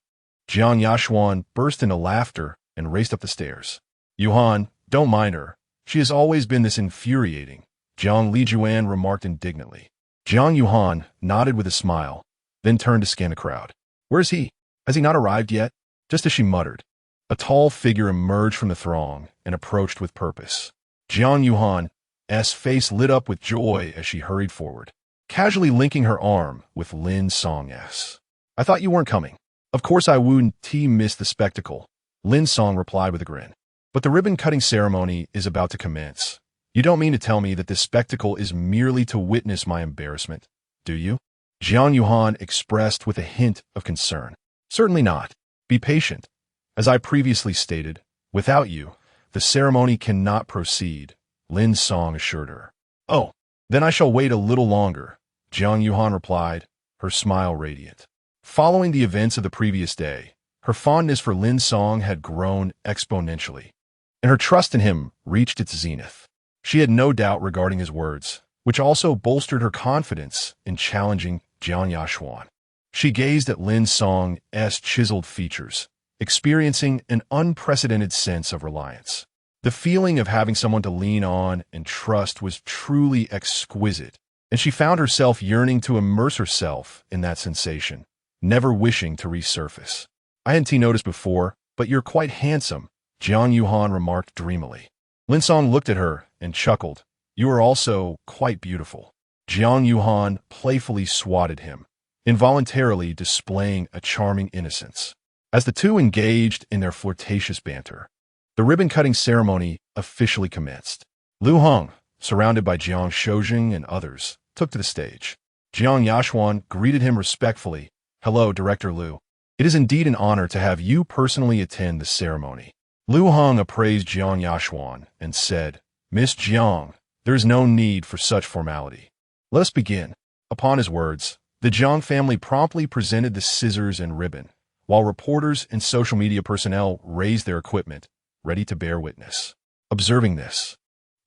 Jiang Yashuan burst into laughter and raced up the stairs. "Yuhan, don't mind her. She has always been this infuriating," Jiang Lijuan remarked indignantly. Jiang Yuhan nodded with a smile, then turned to scan the crowd. "Where is he? Has he not arrived yet?" Just as she muttered, a tall figure emerged from the throng and approached with purpose. Jiang Yuhan's face lit up with joy as she hurried forward, casually linking her arm with Lin Song's. "I thought you weren't coming." "Of course I wouldn't miss the spectacle," Lin Song replied with a grin. "But the ribbon-cutting ceremony is about to commence. You don't mean to tell me that this spectacle is merely to witness my embarrassment, do you?" Jiang Yuhan expressed with a hint of concern. "Certainly not. Be patient. As I previously stated, without you, the ceremony cannot proceed," Lin Song assured her. "Oh, then I shall wait a little longer," Jiang Yuhan replied, her smile radiant. Following the events of the previous day, her fondness for Lin Song had grown exponentially, and her trust in him reached its zenith. She had no doubt regarding his words, which also bolstered her confidence in challenging Jiang Yashuan. She gazed at Lin Song's chiseled features, experiencing an unprecedented sense of reliance. The feeling of having someone to lean on and trust was truly exquisite, and she found herself yearning to immerse herself in that sensation, never wishing to resurface. "I hadn't noticed before, but you're quite handsome," Jiang Yuhan remarked dreamily. Lin Song looked at her and chuckled. "You are also quite beautiful." Jiang Yuhan playfully swatted him, involuntarily displaying a charming innocence. As the two engaged in their flirtatious banter, the ribbon-cutting ceremony officially commenced. Lu Heng, surrounded by Jiang Shojing and others, took to the stage. Jiang Yashuan greeted him respectfully. "Hello, Director Liu. It is indeed an honor to have you personally attend the ceremony." Lu Heng appraised Jiang Yashuan and said, "Miss Jiang, there is no need for such formality. Let us begin." Upon his words, the Jiang family promptly presented the scissors and ribbon, while reporters and social media personnel raised their equipment, ready to bear witness. Observing this,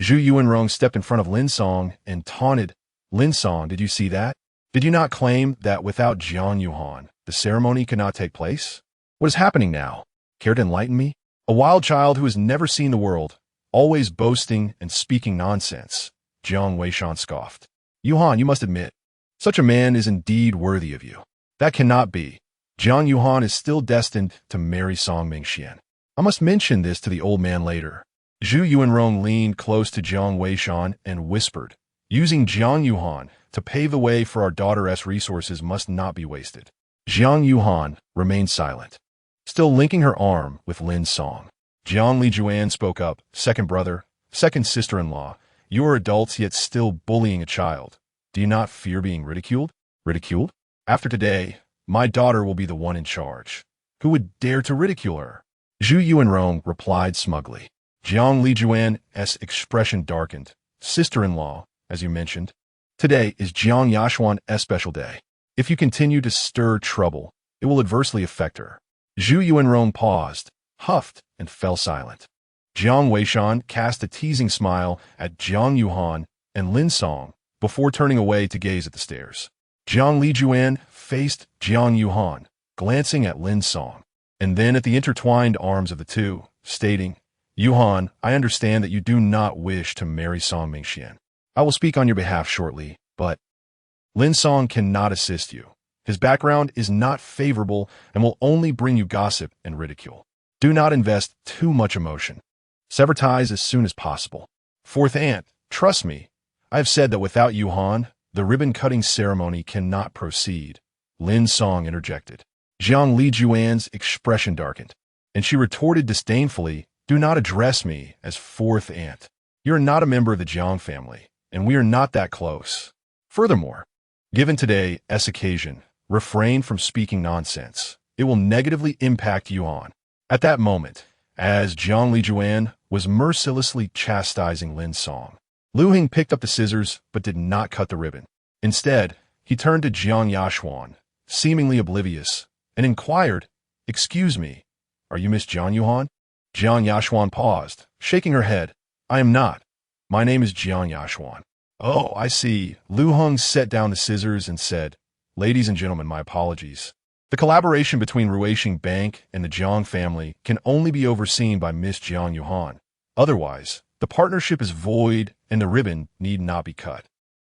Zhu Yuanrong stepped in front of Lin Song and taunted, "Lin Song, did you see that? Did you not claim that without Jiang Yuhan, the ceremony could not take place? What is happening now?" Care to enlighten me? A wild child who has never seen the world, always boasting and speaking nonsense, Jiang Weishan scoffed. Yuhan, you must admit, such a man is indeed worthy of you. That cannot be. Jiang Yuhan is still destined to marry Song Mingxian. I must mention this to the old man later. Zhu Yuanrong leaned close to Jiang Weishan and whispered, using Jiang Yuhan to pave the way for our daughter's resources must not be wasted. Jiang Yuhan remained silent, still linking her arm with Lin Song. Jiang Lijuan spoke up, second brother, second sister-in-law, you are adults yet still bullying a child. Do you not fear being ridiculed? Ridiculed? After today, my daughter will be the one in charge. Who would dare to ridicule her? Zhu Yuanrong replied smugly. Jiang Lijuan's expression darkened. Sister-in-law, as you mentioned. Today is Jiang Yashuan's special day. If you continue to stir trouble, it will adversely affect her. Zhu Yuanrong paused, huffed, and fell silent. Jiang Weishan cast a teasing smile at Jiang Yuhan and Lin Song before turning away to gaze at the stairs. Jiang Lijuan faced Jiang Yuhan, glancing at Lin Song, and then at the intertwined arms of the two, stating, Yuhan, I understand that you do not wish to marry Song Mingxian. I will speak on your behalf shortly, but Lin Song cannot assist you. His background is not favorable and will only bring you gossip and ridicule. Do not invest too much emotion. Sever ties as soon as possible. Fourth aunt, trust me. I have said that without Yuhan, the ribbon-cutting ceremony cannot proceed. Lin Song interjected. Jiang Lijuan's expression darkened, and she retorted disdainfully, do not address me as fourth aunt. You are not a member of the Jiang family, and we are not that close. Furthermore, given today's occasion, refrain from speaking nonsense. It will negatively impact Yuan. At that moment, as Jiang Lijuan was mercilessly chastising Lin Song, Lu Hing picked up the scissors but did not cut the ribbon. Instead, he turned to Jiang Yashuan, seemingly oblivious, and inquired, excuse me, are you Miss Jiang Yuhan? Jiang Yashuan paused, shaking her head. I am not. My name is Jiang Yashuan. Oh, I see. Lu Heng set down the scissors and said, ladies and gentlemen, my apologies. The collaboration between Ruixing Bank and the Jiang family can only be overseen by Miss Jiang Yuhan. Otherwise, the partnership is void and the ribbon need not be cut.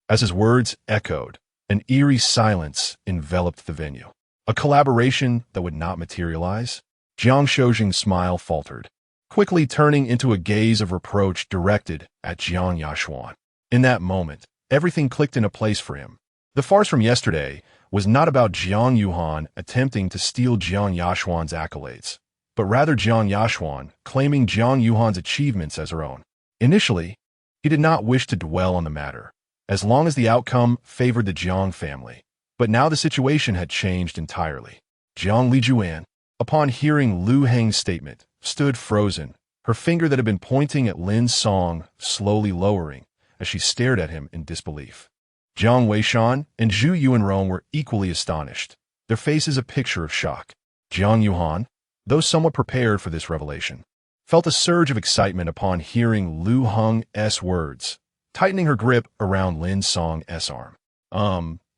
As his words echoed, an eerie silence enveloped the venue. A collaboration that would not materialize? Jiang Shoujing's smile faltered, quickly turning into a gaze of reproach directed at Jiang Yashuan. In that moment, everything clicked into place for him. The farce from yesterday was not about Jiang Yuhan attempting to steal Jiang Yashuan's accolades, but rather Jiang Yashuan claiming Jiang Yuhan's achievements as her own. Initially, he did not wish to dwell on the matter, as long as the outcome favored the Jiang family. But now the situation had changed entirely. Jiang Lijuan, upon hearing Lu Heng's statement, stood frozen, her finger that had been pointing at Lin Song slowly lowering as she stared at him in disbelief. Jiang Weishan and Zhu Yuanrong were equally astonished, their faces a picture of shock. Jiang Yuhan, though somewhat prepared for this revelation, felt a surge of excitement upon hearing Lu Heng's words, tightening her grip around Lin Song's arm.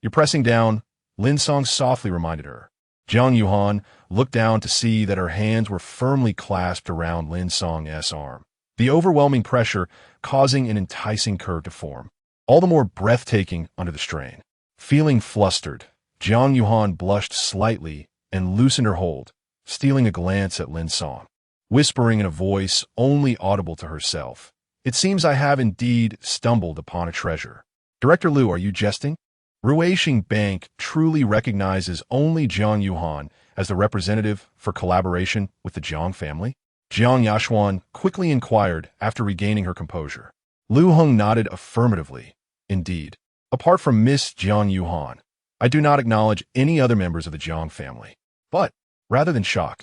You're pressing down, Lin Song softly reminded her. Jiang Yuhan looked down to see that her hands were firmly clasped around Lin Song's arm, the overwhelming pressure causing an enticing curve to form, all the more breathtaking under the strain. Feeling flustered, Jiang Yuhan blushed slightly and loosened her hold, stealing a glance at Lin Song, whispering in a voice only audible to herself, it seems I have indeed stumbled upon a treasure. Director Lu, are you jesting? Ruixing Bank truly recognizes only Jiang Yuhan as the representative for collaboration with the Jiang family? Jiang Yashuan quickly inquired after regaining her composure. Lu Heng nodded affirmatively. Indeed, apart from Miss Jiang Yuhan, I do not acknowledge any other members of the Jiang family. But, rather than shock,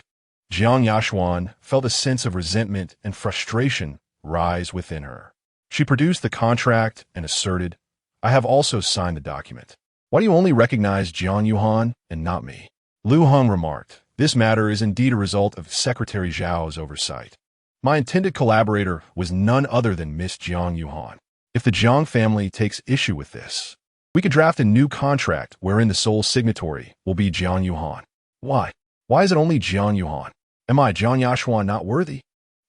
Jiang Yashuan felt a sense of resentment and frustration rise within her. She produced the contract and asserted, I have also signed the document. Why do you only recognize Jiang Yuhan and not me? Lu Heng remarked, this matter is indeed a result of Secretary Zhao's oversight. My intended collaborator was none other than Miss Jiang Yuhan. If the Jiang family takes issue with this, we could draft a new contract wherein the sole signatory will be Jiang Yuhan. Why? Why is it only Jiang Yuhan? Am I Jiang Yashuan not worthy?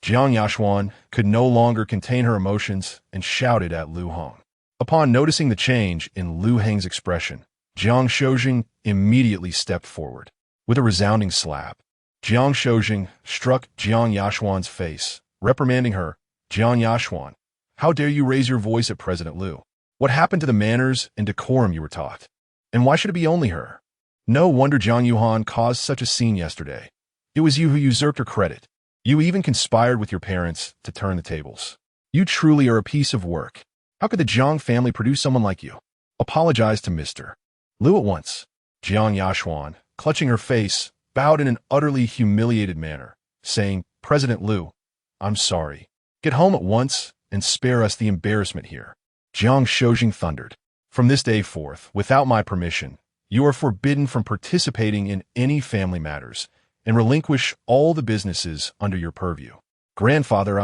Jiang Yashuan could no longer contain her emotions and shouted at Lu Hong. Upon noticing the change in Lu Heng's expression, Jiang Shoujing immediately stepped forward. With a resounding slap, Jiang Shoujing struck Jiang Yashuan's face, reprimanding her. Jiang Yashuan, how dare you raise your voice at President Lu? What happened to the manners and decorum you were taught? And why should it be only her? No wonder Jiang Yuhan caused such a scene yesterday. It was you who usurped her credit. You even conspired with your parents to turn the tables. You truly are a piece of work. How could the Jiang family produce someone like you? Apologize to Mr. Lu at once. Jiang Yashuan, clutching her face, bowed in an utterly humiliated manner, saying, President Lu, I'm sorry. Get home at once and spare us the embarrassment here. Jiang Shoujing thundered. From this day forth, without my permission, you are forbidden from participating in any family matters and relinquish all the businesses under your purview. Grandfather,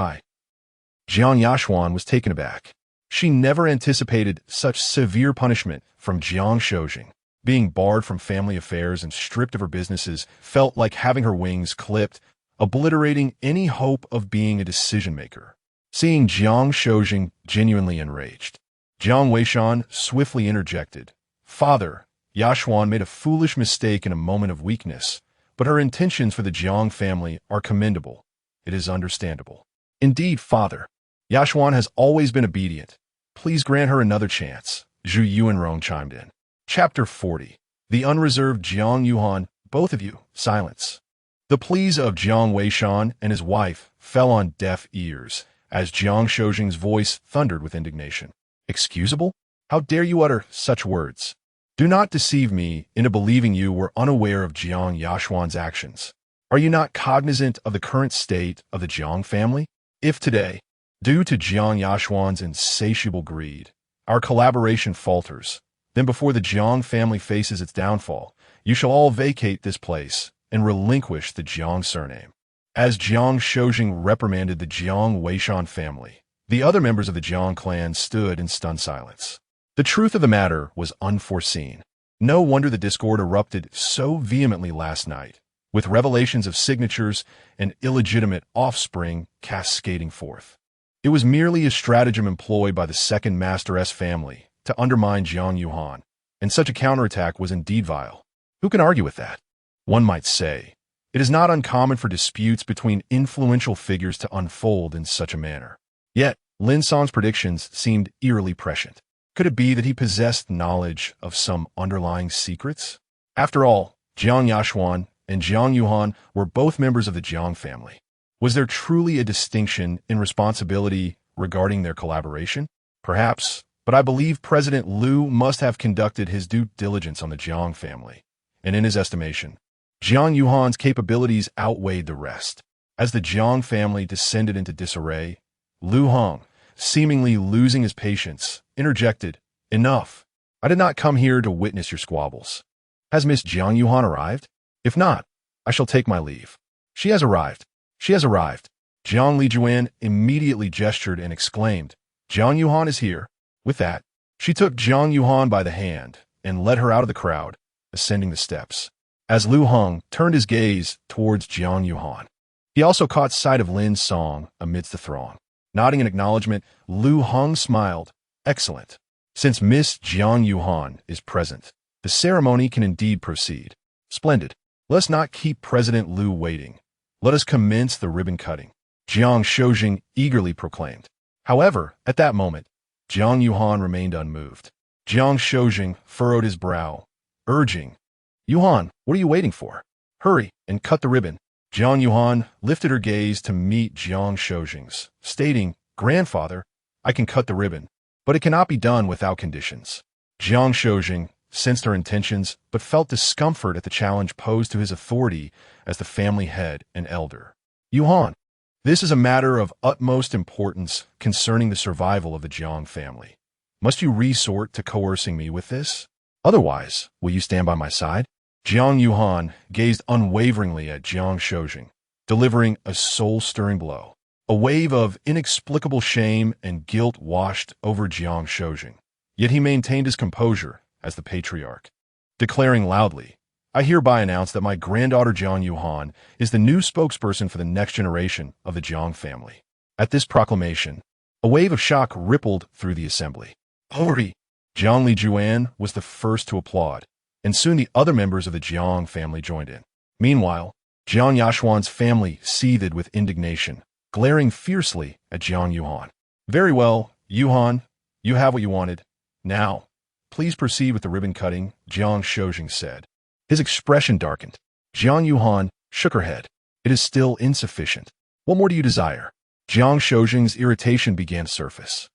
Jiang Yashuan was taken aback. She never anticipated such severe punishment from Jiang Shoujing. Being barred from family affairs and stripped of her businesses felt like having her wings clipped, obliterating any hope of being a decision-maker. Seeing Jiang Shoujing genuinely enraged, Jiang Weishan swiftly interjected. Father, Yashuan made a foolish mistake in a moment of weakness, but her intentions for the Jiang family are commendable. It is understandable. Indeed, Father, Yashuan has always been obedient. Please grant her another chance. Zhu Yuanrong chimed in. Chapter 40. The unreserved Jiang Yuhan, both of you, silence. The pleas of Jiang Weishan and his wife fell on deaf ears as Jiang Shoujing's voice thundered with indignation. Excusable? How dare you utter such words? Do not deceive me into believing you were unaware of Jiang Yashuan's actions. Are you not cognizant of the current state of the Jiang family? If today, due to Jiang Yashuan's insatiable greed, our collaboration falters, then before the Jiang family faces its downfall, you shall all vacate this place and relinquish the Jiang surname. As Jiang Shoujing reprimanded the Jiang Weishan family, the other members of the Jiang clan stood in stunned silence. The truth of the matter was unforeseen. No wonder the discord erupted so vehemently last night, with revelations of signatures and illegitimate offspring cascading forth. It was merely a stratagem employed by the second Master S family to undermine Jiang Yuhan, and such a counterattack was indeed vile. Who can argue with that? One might say, it is not uncommon for disputes between influential figures to unfold in such a manner. Yet, Lin Song's predictions seemed eerily prescient. Could it be that he possessed knowledge of some underlying secrets? After all, Jiang Yashuan and Jiang Yuhan were both members of the Jiang family. Was there truly a distinction in responsibility regarding their collaboration? Perhaps, but I believe President Lu must have conducted his due diligence on the Jiang family, and in his estimation, Jiang Yuhan's capabilities outweighed the rest. As the Jiang family descended into disarray, Lu Hong, seemingly losing his patience, interjected, Enough. I did not come here to witness your squabbles. Has Miss Jiang Yuhan arrived? If not, I shall take my leave. She has arrived. She has arrived. Jiang Lijuan immediately gestured and exclaimed, Jiang Yuhan is here. With that, she took Jiang Yuhan by the hand and led her out of the crowd, ascending the steps. As Lu Hong turned his gaze towards Jiang Yuhan, he also caught sight of Lin Song amidst the throng. Nodding in acknowledgement, Lu Hong smiled. Excellent. Since Miss Jiang Yuhan is present, the ceremony can indeed proceed. Splendid. Let us not keep President Lu waiting. Let us commence the ribbon cutting, Jiang Shoujing eagerly proclaimed. However, at that moment, Jiang Yuhan remained unmoved. Jiang Shoujing furrowed his brow, urging, Yuhan, what are you waiting for? Hurry and cut the ribbon. Jiang Yuhan lifted her gaze to meet Jiang Shoujing's, stating, Grandfather, I can cut the ribbon, but it cannot be done without conditions. Jiang Shoujing sensed her intentions, but felt discomfort at the challenge posed to his authority as the family head and elder. Yuhan, this is a matter of utmost importance concerning the survival of the Jiang family. Must you resort to coercing me with this? Otherwise, will you stand by my side? Jiang Yuhan gazed unwaveringly at Jiang Shoujing, delivering a soul-stirring blow. A wave of inexplicable shame and guilt washed over Jiang Shoujing, yet he maintained his composure as the patriarch, declaring loudly, I hereby announce that my granddaughter Jiang Yuhan is the new spokesperson for the next generation of the Jiang family. At this proclamation, a wave of shock rippled through the assembly. Hurry! Jiang Lijuan was the first to applaud, and soon the other members of the Jiang family joined in. Meanwhile, Jiang Yashuan's family seethed with indignation, glaring fiercely at Jiang Yuhan. Very well, Yuhan, you have what you wanted. Now, please proceed with the ribbon cutting, Jiang Shoujing said. His expression darkened. Jiang Yuhan shook her head. It is still insufficient. What more do you desire? Jiang Shoujing's irritation began to surface.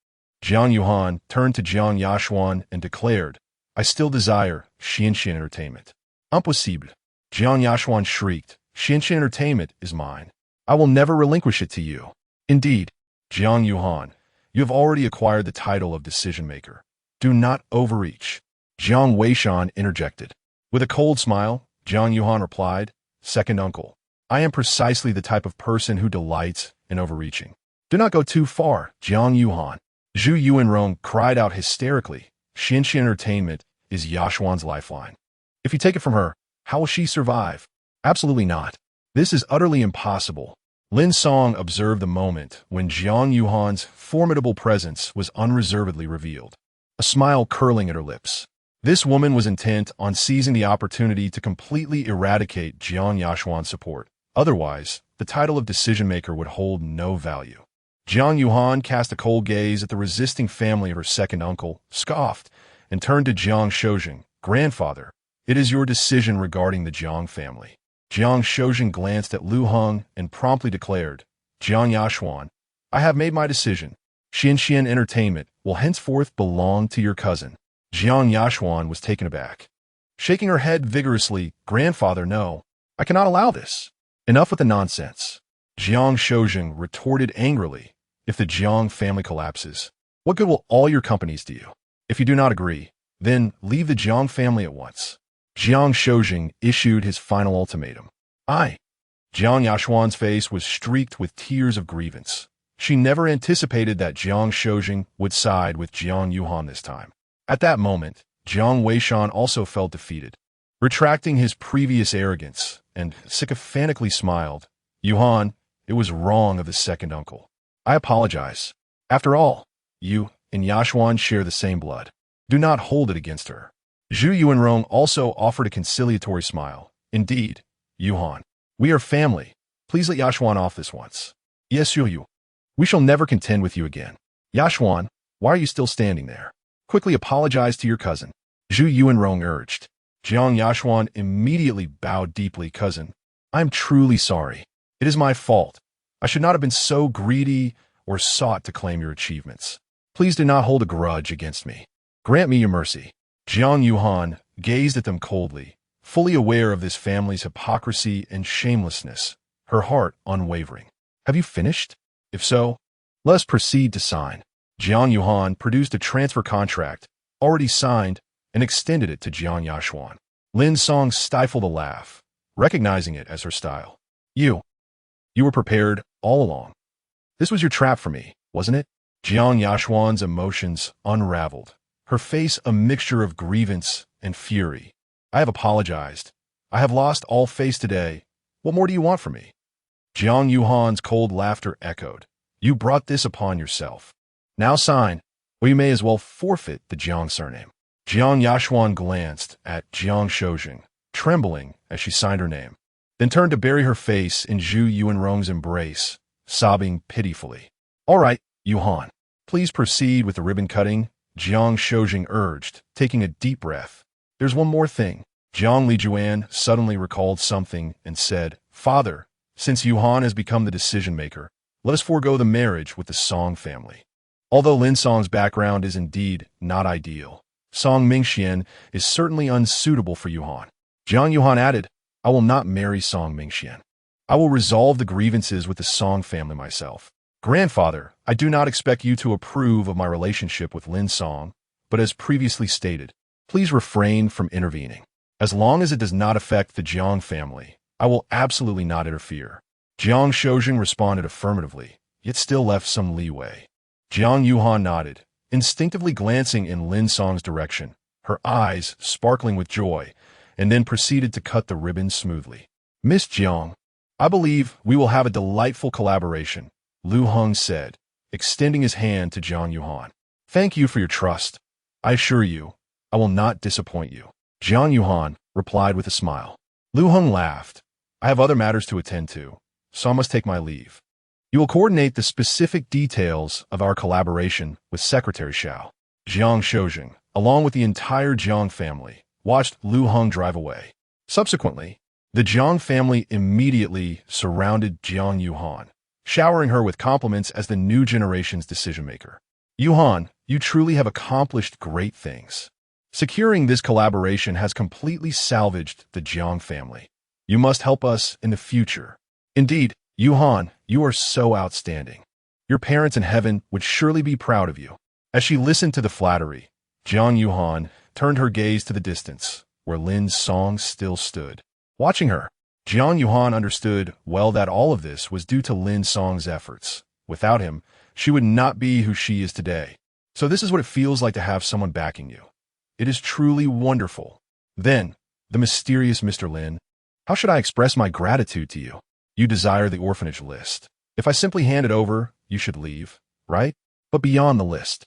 Jiang Yuhan turned to Jiang Yashuan and declared, I still desire Xianxian entertainment. Impossible. Jiang Yashuan shrieked, Xianxian entertainment is mine. I will never relinquish it to you. Indeed, Jiang Yuhan, you have already acquired the title of decision-maker. Do not overreach. Jiang Weishan interjected. With a cold smile, Jiang Yuhan replied, Second uncle, I am precisely the type of person who delights in overreaching. Do not go too far, Jiang Yuhan. Zhu Yuanrong cried out hysterically, Xianxian entertainment is Yashuan's lifeline. If you take it from her, how will she survive? Absolutely not. This is utterly impossible. Lin Song observed the moment when Jiang Yuhan's formidable presence was unreservedly revealed, a smile curling at her lips. This woman was intent on seizing the opportunity to completely eradicate Jiang Yashuan's support. Otherwise, the title of decision-maker would hold no value. Jiang Yuhan cast a cold gaze at the resisting family of her second uncle, scoffed, and turned to Jiang Shoujing, Grandfather, it is your decision regarding the Jiang family. Jiang Shoujing glanced at Lu Heng and promptly declared, Jiang Yashuan, I have made my decision. Xianxian entertainment will henceforth belong to your cousin. Jiang Yashuan was taken aback. Shaking her head vigorously, Grandfather, no, I cannot allow this. Enough with the nonsense. Jiang Shoujing retorted angrily, if the Jiang family collapses, what good will all your companies do you? If you do not agree, then leave the Jiang family at once. Jiang Shoujing issued his final ultimatum. Jiang Yashuan's face was streaked with tears of grievance. She never anticipated that Jiang Shoujing would side with Jiang Yuhan this time. At that moment, Jiang Weishan also felt defeated. Retracting his previous arrogance and sycophantically smiled, Yuhan, it was wrong of the second uncle. I apologize. After all, you and Yashuan share the same blood. Do not hold it against her. Zhu Yuanrong also offered a conciliatory smile. Indeed, Yuhan, we are family. Please let Yashuan off this once. Yes, you. We shall never contend with you again. Yashuan, why are you still standing there? Quickly apologize to your cousin. Zhu Yuanrong urged. Jiang Yashuan immediately bowed deeply. Cousin, I am truly sorry. It is my fault. I should not have been so greedy or sought to claim your achievements. Please do not hold a grudge against me. Grant me your mercy. Jiang Yuhan gazed at them coldly, fully aware of this family's hypocrisy and shamelessness, her heart unwavering. Have you finished? If so, let us proceed to sign. Jiang Yuhan produced a transfer contract, already signed, and extended it to Jiang Yashuan. Lin Song stifled a laugh, recognizing it as her style. You were prepared all along. This was your trap for me, wasn't it? Jiang Yashuan's emotions unraveled, her face a mixture of grievance and fury. I have apologized. I have lost all face today. What more do you want from me? Jiang Yuhan's cold laughter echoed. You brought this upon yourself. Now sign, or you may as well forfeit the Jiang surname. Jiang Yashuan glanced at Jiang Shoujing, trembling as she signed her name, then turned to bury her face in Zhu Yuanrong's embrace, sobbing pitifully. All right, Yuhan, please proceed with the ribbon cutting, Jiang Shoujing urged, taking a deep breath. There's one more thing. Jiang Lijuan suddenly recalled something and said, Father, since Yuhan has become the decision-maker, let us forego the marriage with the Song family. Although Lin Song's background is indeed not ideal, Song Mingxian is certainly unsuitable for Yuhan. Jiang Yuhan added, I will not marry Song Mingxian. I will resolve the grievances with the Song family myself. Grandfather, I do not expect you to approve of my relationship with Lin Song, but as previously stated, please refrain from intervening. As long as it does not affect the Jiang family, I will absolutely not interfere. Jiang Shoujing responded affirmatively, yet still left some leeway. Jiang Yuhan nodded, instinctively glancing in Lin Song's direction, her eyes sparkling with joy, and then proceeded to cut the ribbon smoothly. Miss Jiang, I believe we will have a delightful collaboration, Lu Heng said, extending his hand to Jiang Yuhan. Thank you for your trust. I assure you, I will not disappoint you. Jiang Yuhan replied with a smile. Lu Heng laughed. I have other matters to attend to, so I must take my leave. You will coordinate the specific details of our collaboration with Secretary Xiao. Jiang Shoujing, along with the entire Jiang family, watched Lu Heng drive away. Subsequently, the Jiang family immediately surrounded Jiang Yuhan, showering her with compliments as the new generation's decision-maker. Yuhan, you truly have accomplished great things. Securing this collaboration has completely salvaged the Jiang family. You must help us in the future. Indeed, Yuhan, you are so outstanding. Your parents in heaven would surely be proud of you. As she listened to the flattery, Jiang Yuhan turned her gaze to the distance, where Lin Song still stood. Watching her, Jiang Yuhan understood well that all of this was due to Lin Song's efforts. Without him, she would not be who she is today. So this is what it feels like to have someone backing you. It is truly wonderful. Then, the mysterious Mr. Lin, how should I express my gratitude to you? You desire the orphanage list. If I simply hand it over, you should leave, right? But beyond the list,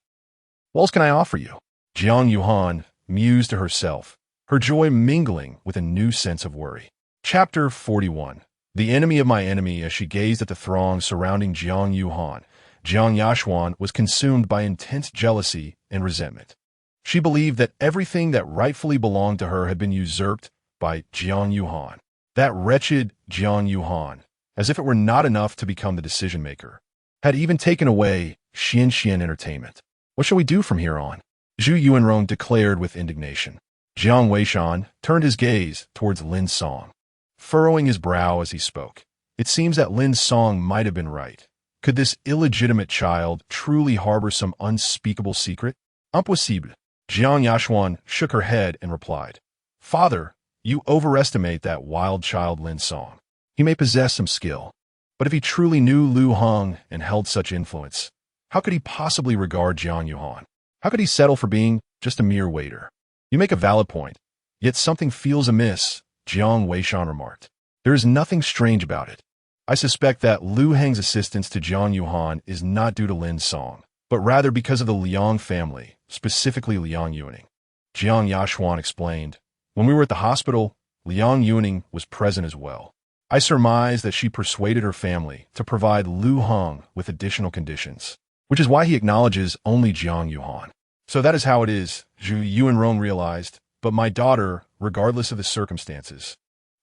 what else can I offer you? Jiang Yuhan mused to herself, her joy mingling with a new sense of worry. Chapter 41. The enemy of my enemy. As she gazed at the throng surrounding Jiang Yuhan, Jiang Yashuan was consumed by intense jealousy and resentment. She believed that everything that rightfully belonged to her had been usurped by Jiang Yuhan. That wretched Jiang Yuhan, as if it were not enough to become the decision-maker, had even taken away Xian Entertainment. What shall we do from here on? Zhu Yuanrong declared with indignation. Jiang Weishan turned his gaze towards Lin Song, furrowing his brow as he spoke. It seems that Lin Song might have been right. Could this illegitimate child truly harbor some unspeakable secret? Impossible. Jiang Yashuan shook her head and replied, Father, you overestimate that wild child Lin Song. He may possess some skill, but if he truly knew Lu Heng and held such influence, how could he possibly regard Jiang Yuhan? How could he settle for being just a mere waiter? You make a valid point, yet something feels amiss, Jiang Weishan remarked. There is nothing strange about it. I suspect that Lu Heng's assistance to Jiang Yuhan is not due to Lin Song, but rather because of the Liang family, specifically Liang Yuning. Jiang Yashuan explained, when we were at the hospital, Liang Yuning was present as well. I surmise that she persuaded her family to provide Lu Heng with additional conditions, which is why he acknowledges only Jiang Yuhan. So that is how it is, Zhu Yuanrong realized, but my daughter, regardless of the circumstances.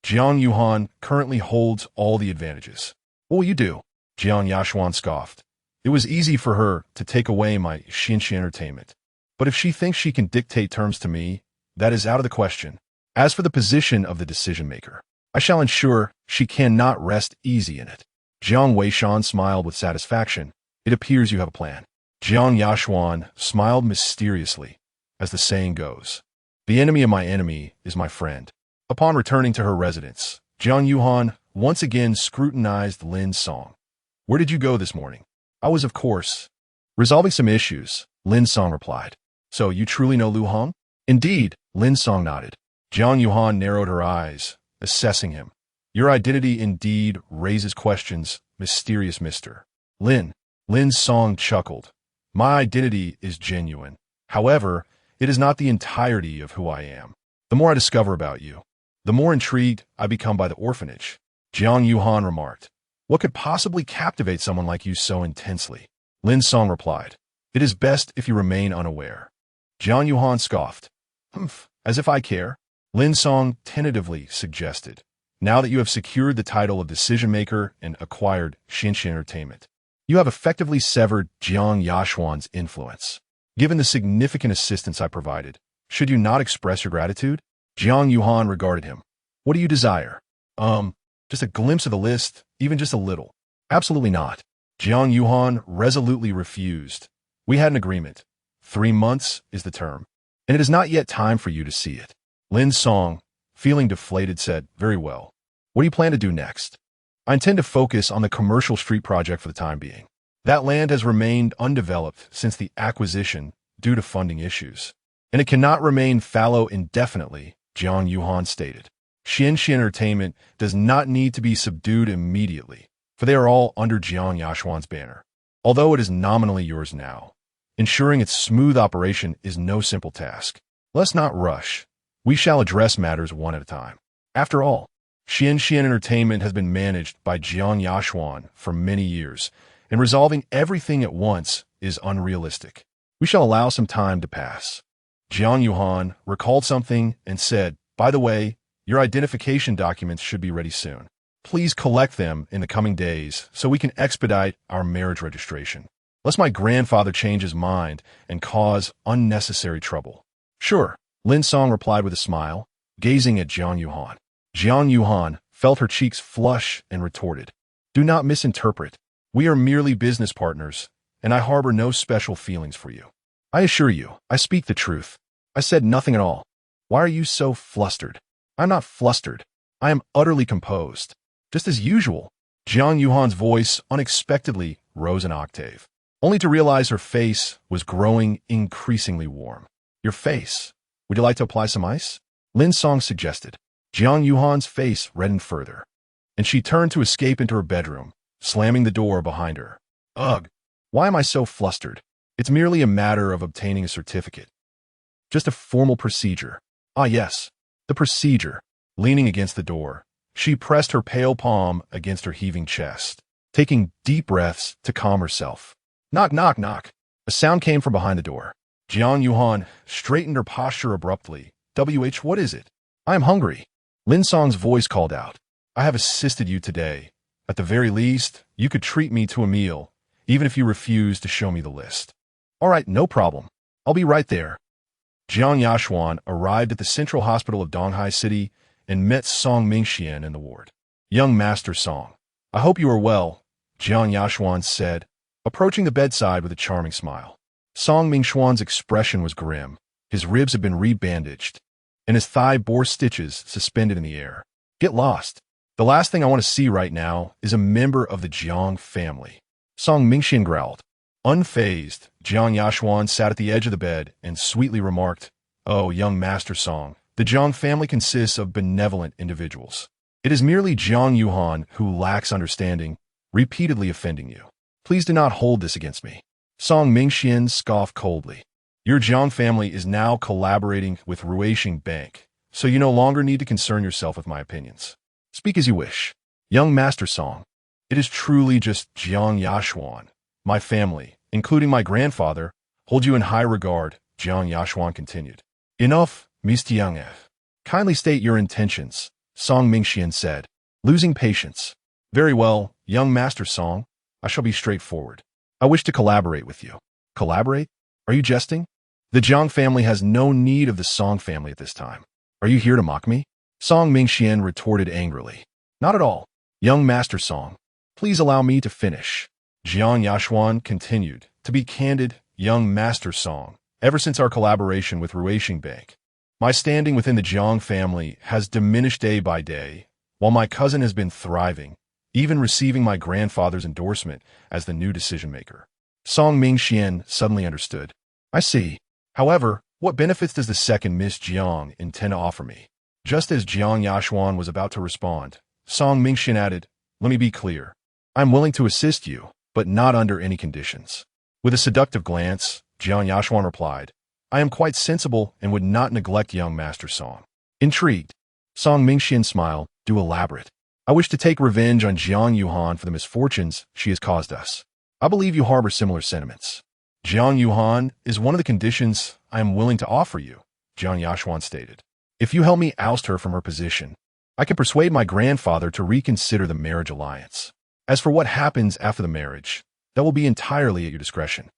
Jiang Yuhan currently holds all the advantages. What will you do? Jiang Yashuan scoffed. It was easy for her to take away my Xinxi Entertainment. But if she thinks she can dictate terms to me, that is out of the question. As for the position of the decision-maker, I shall ensure she cannot rest easy in it. Jiang Weishan smiled with satisfaction. It appears you have a plan. Jiang Yashuan smiled mysteriously, as the saying goes. The enemy of my enemy is my friend. Upon returning to her residence, Jiang Yuhan once again scrutinized Lin Song. Where did you go this morning? I was, of course, resolving some issues, Lin Song replied. So you truly know Lu Heng? Indeed, Lin Song nodded. Jiang Yuhan narrowed her eyes, assessing him. Your identity indeed raises questions, mysterious Mr. Lin. Lin Song chuckled. My identity is genuine. However, it is not the entirety of who I am. The more I discover about you, the more intrigued I become by the orphanage. Jiang Yuhan remarked. What could possibly captivate someone like you so intensely? Lin Song replied. It is best if you remain unaware. Jiang Yuhan scoffed. Humph, as if I care. Lin Song tentatively suggested. Now that you have secured the title of decision-maker and acquired Xinxi Entertainment, you have effectively severed Jiang Yashuan's influence. Given the significant assistance I provided, should you not express your gratitude? Jiang Yuhan regarded him. What do you desire? Just a glimpse of the list, even just a little. Absolutely not. Jiang Yuhan resolutely refused. We had an agreement. 3 months is the term, and it is not yet time for you to see it. Lin Song, feeling deflated, said, Very well. What do you plan to do next? I intend to focus on the commercial street project for the time being. That land has remained undeveloped since the acquisition due to funding issues, and it cannot remain fallow indefinitely Jiang Yuhan stated. Xianxi Entertainment does not need to be subdued immediately, for they are all under Jiang Yashuan's banner. Although it is nominally yours now, ensuring its smooth operation is no simple task. Let's not rush. We shall address matters one at a time. After all, Xianxi Entertainment has been managed by Jiang Yashuan for many years, and resolving everything at once is unrealistic. We shall allow some time to pass. Jiang Yuhan recalled something and said, "By the way, your identification documents should be ready soon. Please collect them in the coming days so we can expedite our marriage registration, lest my grandfather change his mind and cause unnecessary trouble." "Sure," Lin Song replied with a smile, gazing at Jiang Yuhan. Jiang Yuhan felt her cheeks flush and retorted, "Do not misinterpret. We are merely business partners, and I harbor no special feelings for you. I assure you, I speak the truth. I said nothing at all. Why are you so flustered?" "I'm not flustered. I am utterly composed. Just as usual." Jiang Yuhan's voice unexpectedly rose an octave, only to realize her face was growing increasingly warm. "Your face? Would you like to apply some ice?" Lin Song suggested. Jiang Yuhan's face reddened further, and she turned to escape into her bedroom, slamming the door behind her. "Ugh! Why am I so flustered? It's merely a matter of obtaining a certificate. Just a formal procedure." "Ah yes, the procedure." Leaning against the door, she pressed her pale palm against her heaving chest, taking deep breaths to calm herself. "Knock, knock, knock." A sound came from behind the door. Jiang Yuhan straightened her posture abruptly. What is it?" "I am hungry." Lin Song's voice called out. "I have assisted you today. At the very least, you could treat me to a meal, even if you refuse to show me the list." "All right, no problem. I'll be right there." Jiang Yashuan arrived at the Central Hospital of Donghai City and met Song Mingxian in the ward. "Young Master Song, I hope you are well," Jiang Yashuan said, approaching the bedside with a charming smile. Song Mingxuan's expression was grim. His ribs had been rebandaged, and his thigh bore stitches suspended in the air. "Get lost. The last thing I want to see right now is a member of the Jiang family," Song Mingxian growled. Unfazed, Jiang Yashuan sat at the edge of the bed and sweetly remarked, "Oh, young Master Song, the Jiang family consists of benevolent individuals. It is merely Jiang Yuhan who lacks understanding, repeatedly offending you. Please do not hold this against me." Song Mingxian scoffed coldly. "Your Jiang family is now collaborating with Ruixing Bank, so you no longer need to concern yourself with my opinions. Speak as you wish." "Young Master Song, it is truly just Jiang Yashuan. My family, including my grandfather, hold you in high regard," Jiang Yashuan continued. "Enough, Miss Tiang. Kindly state your intentions," Song Mingxian said, losing patience. "Very well, young Master Song. I shall be straightforward. I wish to collaborate with you." "Collaborate? Are you jesting? The Jiang family has no need of the Song family at this time. Are you here to mock me?" Song Mingxian retorted angrily. "Not at all. Young Master Song, please allow me to finish." Jiang Yashuan continued, "To be candid, young Master Song, ever since our collaboration with Ruixing Bank, my standing within the Jiang family has diminished day by day, while my cousin has been thriving, even receiving my grandfather's endorsement as the new decision-maker." Song Mingxian suddenly understood. "I see. However, what benefits does the second Miss Jiang intend to offer me?" Just as Jiang Yashuan was about to respond, Song Mingxian added, "Let me be clear. I'm willing to assist you, but not under any conditions." With a seductive glance, Jiang Yashuan replied, "I am quite sensible and would not neglect young Master Song." Intrigued, Song Mingxian smiled, "Do elaborate." "I wish to take revenge on Jiang Yuhan for the misfortunes she has caused us. I believe you harbor similar sentiments." "Jiang Yuhan is one of the conditions I am willing to offer you," Jiang Yashuan stated. "If you help me oust her from her position, I can persuade my grandfather to reconsider the marriage alliance. As for what happens after the marriage, that will be entirely at your discretion."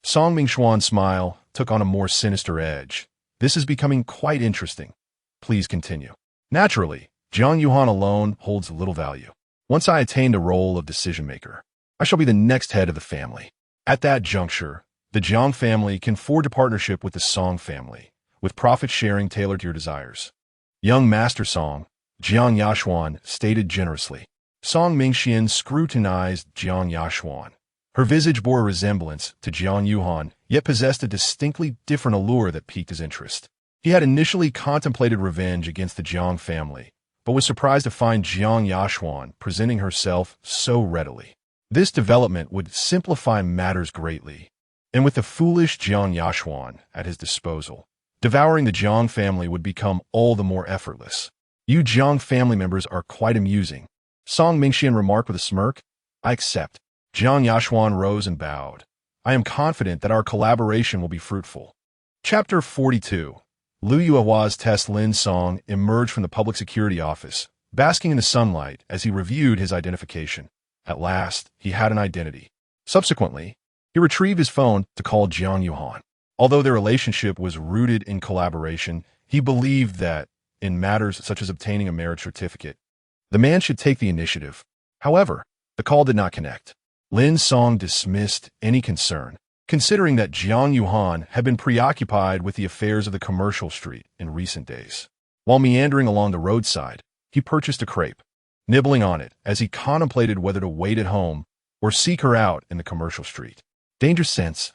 Song Mingxuan's smile took on a more sinister edge. "This is becoming quite interesting. Please continue." "Naturally, Jiang Yuhan alone holds little value. Once I attain the role of decision-maker, I shall be the next head of the family. At that juncture, the Jiang family can forge a partnership with the Song family, with profit-sharing tailored to your desires." "Young Master Song," Jiang Yashuan stated generously. Song Mingxian scrutinized Jiang Yashuan. Her visage bore a resemblance to Jiang Yuhan, yet possessed a distinctly different allure that piqued his interest. He had initially contemplated revenge against the Jiang family, but was surprised to find Jiang Yashuan presenting herself so readily. This development would simplify matters greatly, and with the foolish Jiang Yashuan at his disposal, devouring the Jiang family would become all the more effortless. You Jiang family members are quite amusing, Song Mingxian remarked with a smirk. I accept. Jiang Yashuan rose and bowed. I am confident that our collaboration will be fruitful. Chapter 42. Lu Yuehua's test. Lin Song emerged from the public security office, basking in the sunlight as he reviewed his identification. At last, he had an identity. Subsequently, he retrieved his phone to call Jiang Yuhan. Although their relationship was rooted in collaboration, he believed that, in matters such as obtaining a marriage certificate, the man should take the initiative. However, the call did not connect. Lin Song dismissed any concern, considering that Jiang Yuhan had been preoccupied with the affairs of the commercial street in recent days. While meandering along the roadside, he purchased a crepe, nibbling on it as he contemplated whether to wait at home or seek her out in the commercial street. Danger sense,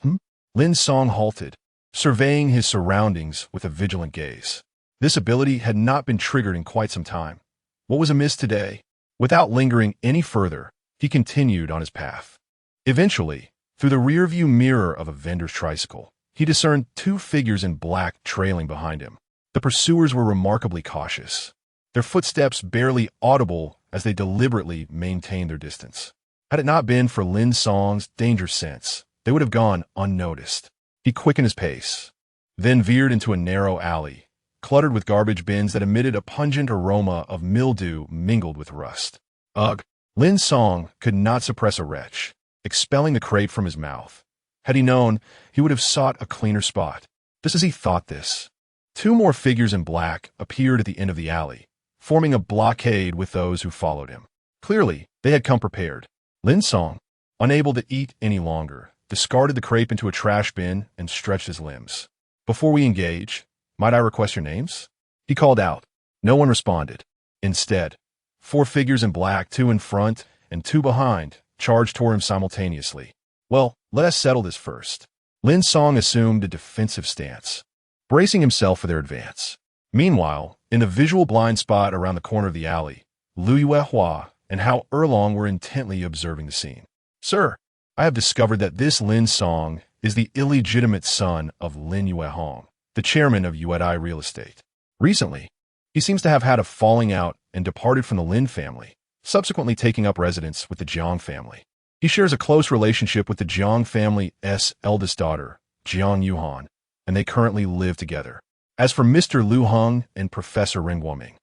Lin Song halted, surveying his surroundings with a vigilant gaze. This ability had not been triggered in quite some time. What was amiss today? Without lingering any further, he continued on his path. Eventually, through the rearview mirror of a vendor's tricycle, he discerned two figures in black trailing behind him. The pursuers were remarkably cautious, their footsteps barely audible as they deliberately maintained their distance. Had it not been for Lin Song's danger sense, they would have gone unnoticed. He quickened his pace, then veered into a narrow alley, cluttered with garbage bins that emitted a pungent aroma of mildew mingled with rust. Ugh! Lin Song could not suppress a retch, expelling the crepe from his mouth. Had he known, he would have sought a cleaner spot. Just as he thought this, two more figures in black appeared at the end of the alley, forming a blockade with those who followed him. Clearly, they had come prepared. Lin Song, unable to eat any longer, discarded the crepe into a trash bin and stretched his limbs. Before we engage, might I request your names? He called out. No one responded. Instead, four figures in black, two in front and two behind, charged toward him simultaneously. Well, let us settle this first. Lin Song assumed a defensive stance, bracing himself for their advance. Meanwhile, in the visual blind spot around the corner of the alley, Lu Yuehua and Hao Erlong were intently observing the scene. Sir, I have discovered that this Lin Song is the illegitimate son of Lin Yuehong, the chairman of Yuedai Real Estate. Recently, he seems to have had a falling out and departed from the Lin family, subsequently taking up residence with the Jiang family. He shares a close relationship with the Jiang family's eldest daughter, Jiang Yuhan, and they currently live together. As for Mr. Lu Heng and Professor Ren Guoming,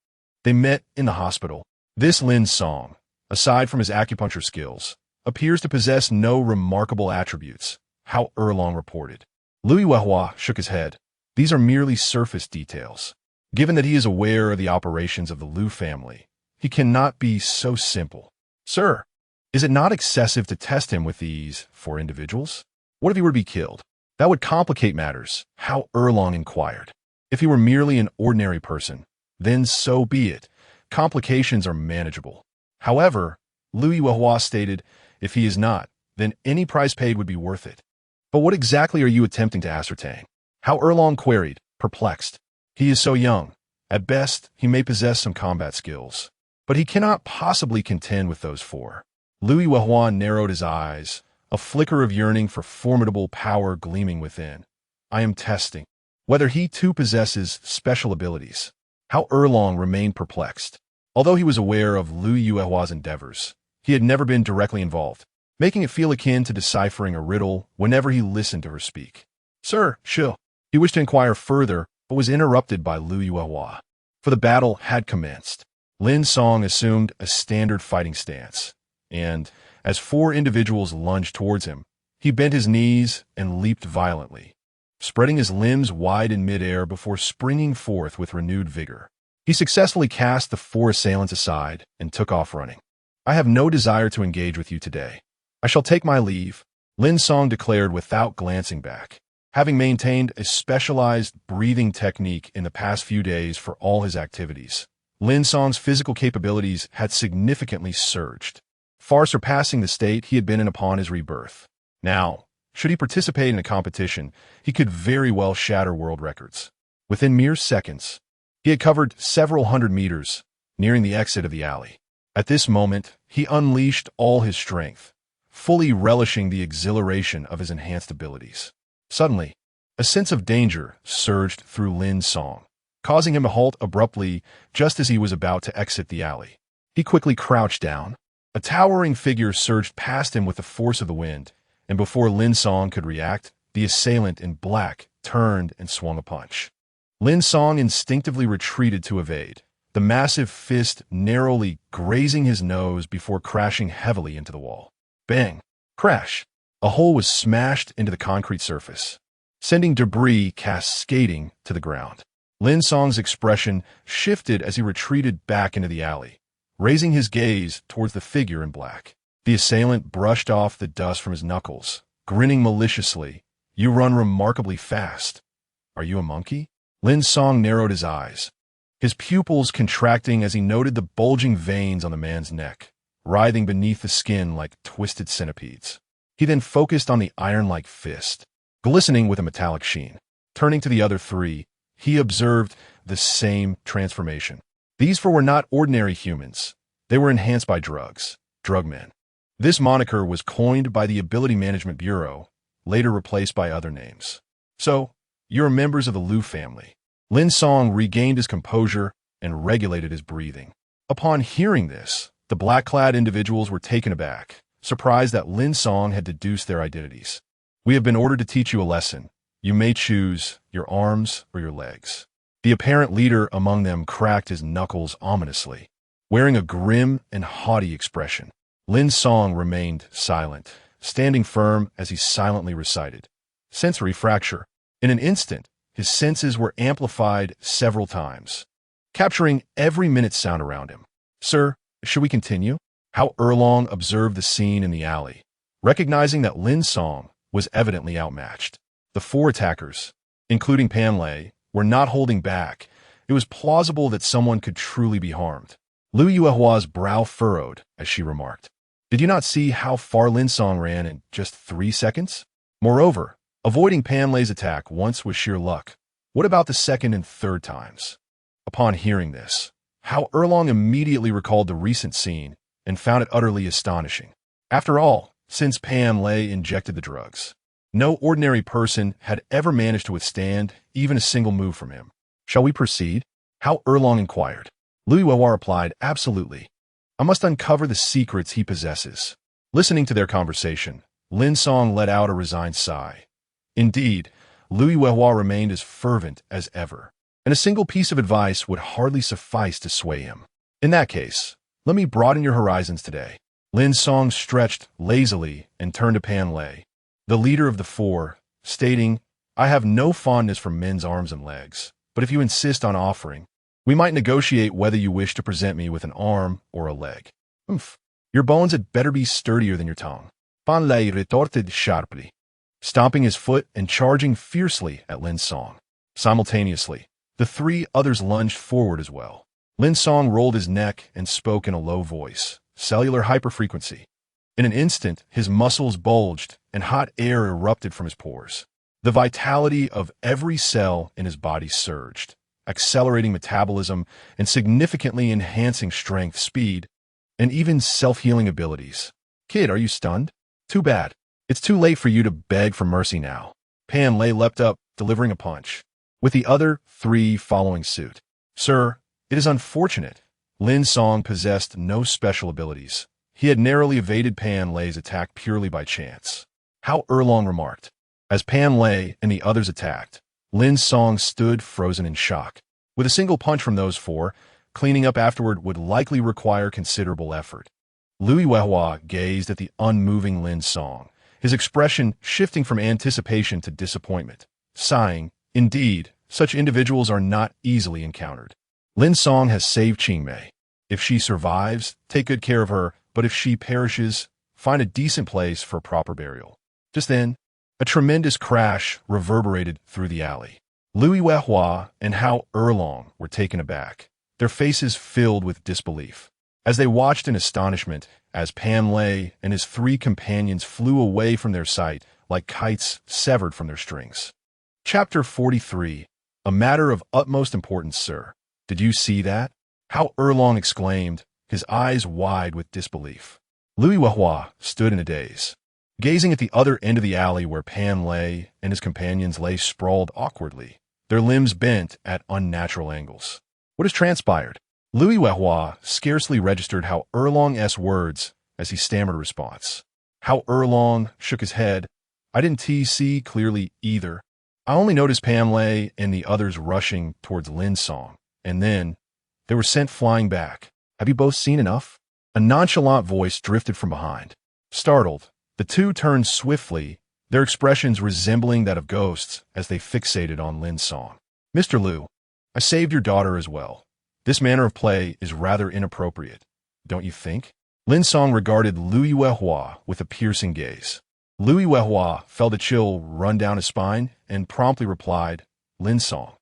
they met in the hospital. This Lin Song, aside from his acupuncture skills, appears to possess no remarkable attributes, Hao Erlong reported. Lu Yuehua shook his head. These are merely surface details. Given that he is aware of the operations of the Lu family, he cannot be so simple. Sir, is it not excessive to test him with these four individuals? What if he were to be killed? That would complicate matters, Hao Erlong inquired. If he were merely an ordinary person, then so be it. Complications are manageable. However, Lu Yuehua stated, if he is not, then any price paid would be worth it. But what exactly are you attempting to ascertain? Hao Erlong queried, perplexed. He is so young. At best, he may possess some combat skills, but he cannot possibly contend with those four. Lu Yuehua narrowed his eyes, a flicker of yearning for formidable power gleaming within. I am testing whether he too possesses special abilities. Hao Erlong remained perplexed. Although he was aware of Lu Yuehua's endeavors, he had never been directly involved, making it feel akin to deciphering a riddle whenever he listened to her speak. Sir, Shu. He wished to inquire further, but was interrupted by Lu Yuehua. For the battle had commenced. Lin Song assumed a standard fighting stance, and, as four individuals lunged towards him, he bent his knees and leaped violently, spreading his limbs wide in midair before springing forth with renewed vigor. He successfully cast the four assailants aside and took off running. I have no desire to engage with you today. I shall take my leave, Lin Song declared without glancing back. Having maintained a specialized breathing technique in the past few days for all his activities, Lin Song's physical capabilities had significantly surged, far surpassing the state he had been in upon his rebirth. Now, should he participate in a competition, he could very well shatter world records. Within mere seconds, he had covered several hundred meters, nearing the exit of the alley. At this moment, he unleashed all his strength, fully relishing the exhilaration of his enhanced abilities. Suddenly, a sense of danger surged through Lin Song, causing him to halt abruptly just as he was about to exit the alley. He quickly crouched down. A towering figure surged past him with the force of the wind, and before Lin Song could react, the assailant in black turned and swung a punch. Lin Song instinctively retreated to evade, the massive fist narrowly grazing his nose before crashing heavily into the wall. Bang! Crash! A hole was smashed into the concrete surface, sending debris cascading to the ground. Lin Song's expression shifted as he retreated back into the alley, raising his gaze towards the figure in black. The assailant brushed off the dust from his knuckles, grinning maliciously. "You run remarkably fast. Are you a monkey?" Lin Song narrowed his eyes, his pupils contracting as he noted the bulging veins on the man's neck, writhing beneath the skin like twisted centipedes. He then focused on the iron-like fist, glistening with a metallic sheen. Turning to the other three, he observed the same transformation. These four were not ordinary humans. They were enhanced by drugs, drugmen. This moniker was coined by the Ability Management Bureau, later replaced by other names. "So, you're members of the Liu family." Lin Song regained his composure and regulated his breathing. Upon hearing this, the black-clad individuals were taken aback, surprised that Lin Song had deduced their identities. "We have been ordered to teach you a lesson. You may choose your arms or your legs." The apparent leader among them cracked his knuckles ominously, wearing a grim and haughty expression. Lin Song remained silent, standing firm as he silently recited. Sensory fracture. In an instant, his senses were amplified several times, capturing every minute sound around him. "Sir, should we continue?" How Erlong observed the scene in the alley, recognizing that Lin Song was evidently outmatched. The four attackers, including Pan Lei, were not holding back. It was plausible that someone could truly be harmed. Liu Yuehua's brow furrowed as she remarked, "Did you not see how far Lin Song ran in just 3 seconds? Moreover, avoiding Pan Lei's attack once was sheer luck. What about the second and third times?" Upon hearing this, Hao Erlong immediately recalled the recent scene and found it utterly astonishing. After all, since Pan Lei injected the drugs, no ordinary person had ever managed to withstand even a single move from him. "Shall we proceed?" Hao Erlong inquired. Liu Yuehua replied, "Absolutely. I must uncover the secrets he possesses." Listening to their conversation, Lin Song let out a resigned sigh. Indeed, Liu Yuehua remained as fervent as ever, and a single piece of advice would hardly suffice to sway him. "In that case, let me broaden your horizons today." Lin Song stretched lazily and turned to Pan Lei, the leader of the four, stating, "I have no fondness for men's arms and legs, but if you insist on offering, we might negotiate whether you wish to present me with an arm or a leg." "Humph. Your bones had better be sturdier than your tongue," Pan Lei retorted sharply, stomping his foot and charging fiercely at Lin Song. Simultaneously, the three others lunged forward as well. Lin Song rolled his neck and spoke in a low voice, cellular hyperfrequency. In an instant, his muscles bulged and hot air erupted from his pores. The vitality of every cell in his body surged, accelerating metabolism and significantly enhancing strength, speed, and even self-healing abilities. "Kid, are you stunned? Too bad. It's too late for you to beg for mercy now." Pan Lei leapt up, delivering a punch, with the other three following suit. "Sir, it is unfortunate." Lin Song possessed no special abilities. He had narrowly evaded Pan Lei's attack purely by chance. Hao Erlong remarked. As Pan Lei and the others attacked, Lin Song stood frozen in shock. With a single punch from those four, cleaning up afterward would likely require considerable effort. Liu Yuehua gazed at the unmoving Lin Song, his expression shifting from anticipation to disappointment, sighing, "Indeed, such individuals are not easily encountered. Lin Song has saved Qingmei. If she survives, take good care of her, but if she perishes, find a decent place for a proper burial." Just then, a tremendous crash reverberated through the alley. Liu Yuehua and Hao Erlong were taken aback, their faces filled with disbelief, as they watched in astonishment as Pan Lei and his three companions flew away from their sight like kites severed from their strings. Chapter 43. A matter of utmost importance, sir. Did you see that? How Erlong exclaimed, his eyes wide with disbelief. Louis Wehua stood in a daze, gazing at the other end of the alley where Pan lay and his companions lay sprawled awkwardly, their limbs bent at unnatural angles. What has transpired? Louis Wehua scarcely registered How Erlong's words as he stammered a response. How Erlong shook his head. I didn't see clearly either. I only noticed Pam Lay and the others rushing towards Lin Song, and then they were sent flying back. Have you both seen enough? A nonchalant voice drifted from behind. Startled, the two turned swiftly, their expressions resembling that of ghosts as they fixated on Lin Song. Mr. Liu, I saved your daughter as well. This manner of play is rather inappropriate, don't you think? Lin Song regarded Louis Wehua with a piercing gaze. Louis Wehua felt a chill run down his spine and promptly replied, Lin Song.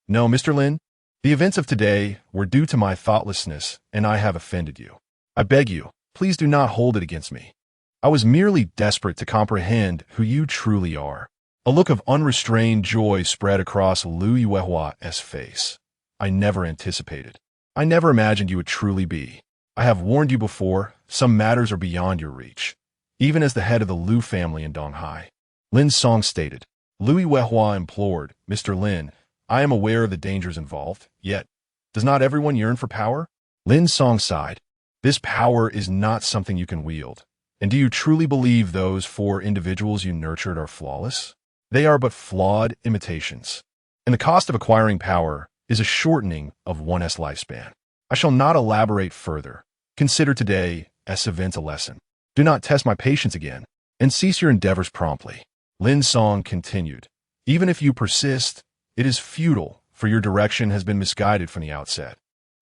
No, Mr. Lin, the events of today were due to my thoughtlessness and I have offended you. I beg you, please do not hold it against me. I was merely desperate to comprehend who you truly are. A look of unrestrained joy spread across Louis Wehua's face. I never anticipated. I never imagined you would truly be. I have warned you before, some matters are beyond your reach. Even as the head of the Liu family in Donghai. Lin Song stated. Louis Wehua implored, Mr. Lin, I am aware of the dangers involved, yet, does not everyone yearn for power? Lin Song sighed. This power is not something you can wield. And do you truly believe those 4 individuals you nurtured are flawless? They are but flawed imitations. And the cost of acquiring power is a shortening of one's lifespan. I shall not elaborate further. Consider today's event a lesson. Do not test my patience again, and cease your endeavors promptly. Lin Song continued. Even if you persist, it is futile, for your direction has been misguided from the outset.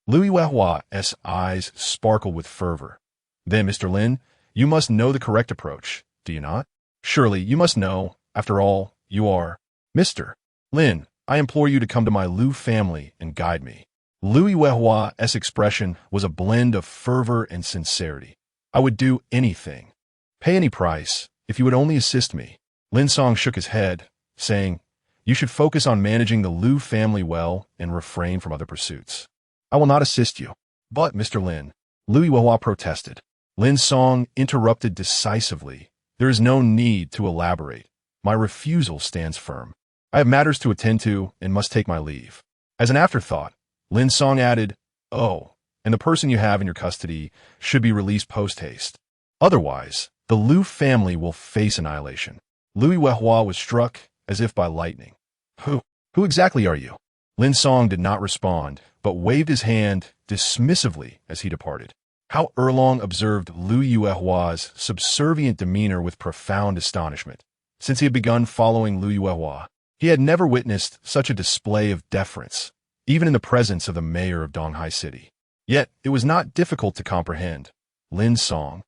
Louis Wehua's eyes sparkled with fervor. Then, Mr. Lin, you must know the correct approach, do you not? Surely you must know, after all, you are. Mr. Lin, I implore you to come to my Liu family and guide me. Louis Wehua's expression was a blend of fervor and sincerity. I would do anything, pay any price, if you would only assist me. Lin Song shook his head, saying, you should focus on managing the Liu family well and refrain from other pursuits. I will not assist you. But, Mr. Lin, Louis Wehua protested. Lin Song interrupted decisively. There is no need to elaborate. My refusal stands firm. I have matters to attend to and must take my leave. As an afterthought, Lin Song added, oh, and the person you have in your custody should be released post-haste. Otherwise, the Liu family will face annihilation. Louis Wehua was struck as if by lightning. Who exactly are you? Lin Song did not respond, but waved his hand dismissively as he departed. How Erlong observed Louis Wehua's subservient demeanor with profound astonishment. Since he had begun following Louis Wehua, he had never witnessed such a display of deference, even in the presence of the mayor of Donghai City. Yet it was not difficult to comprehend. Lin Song,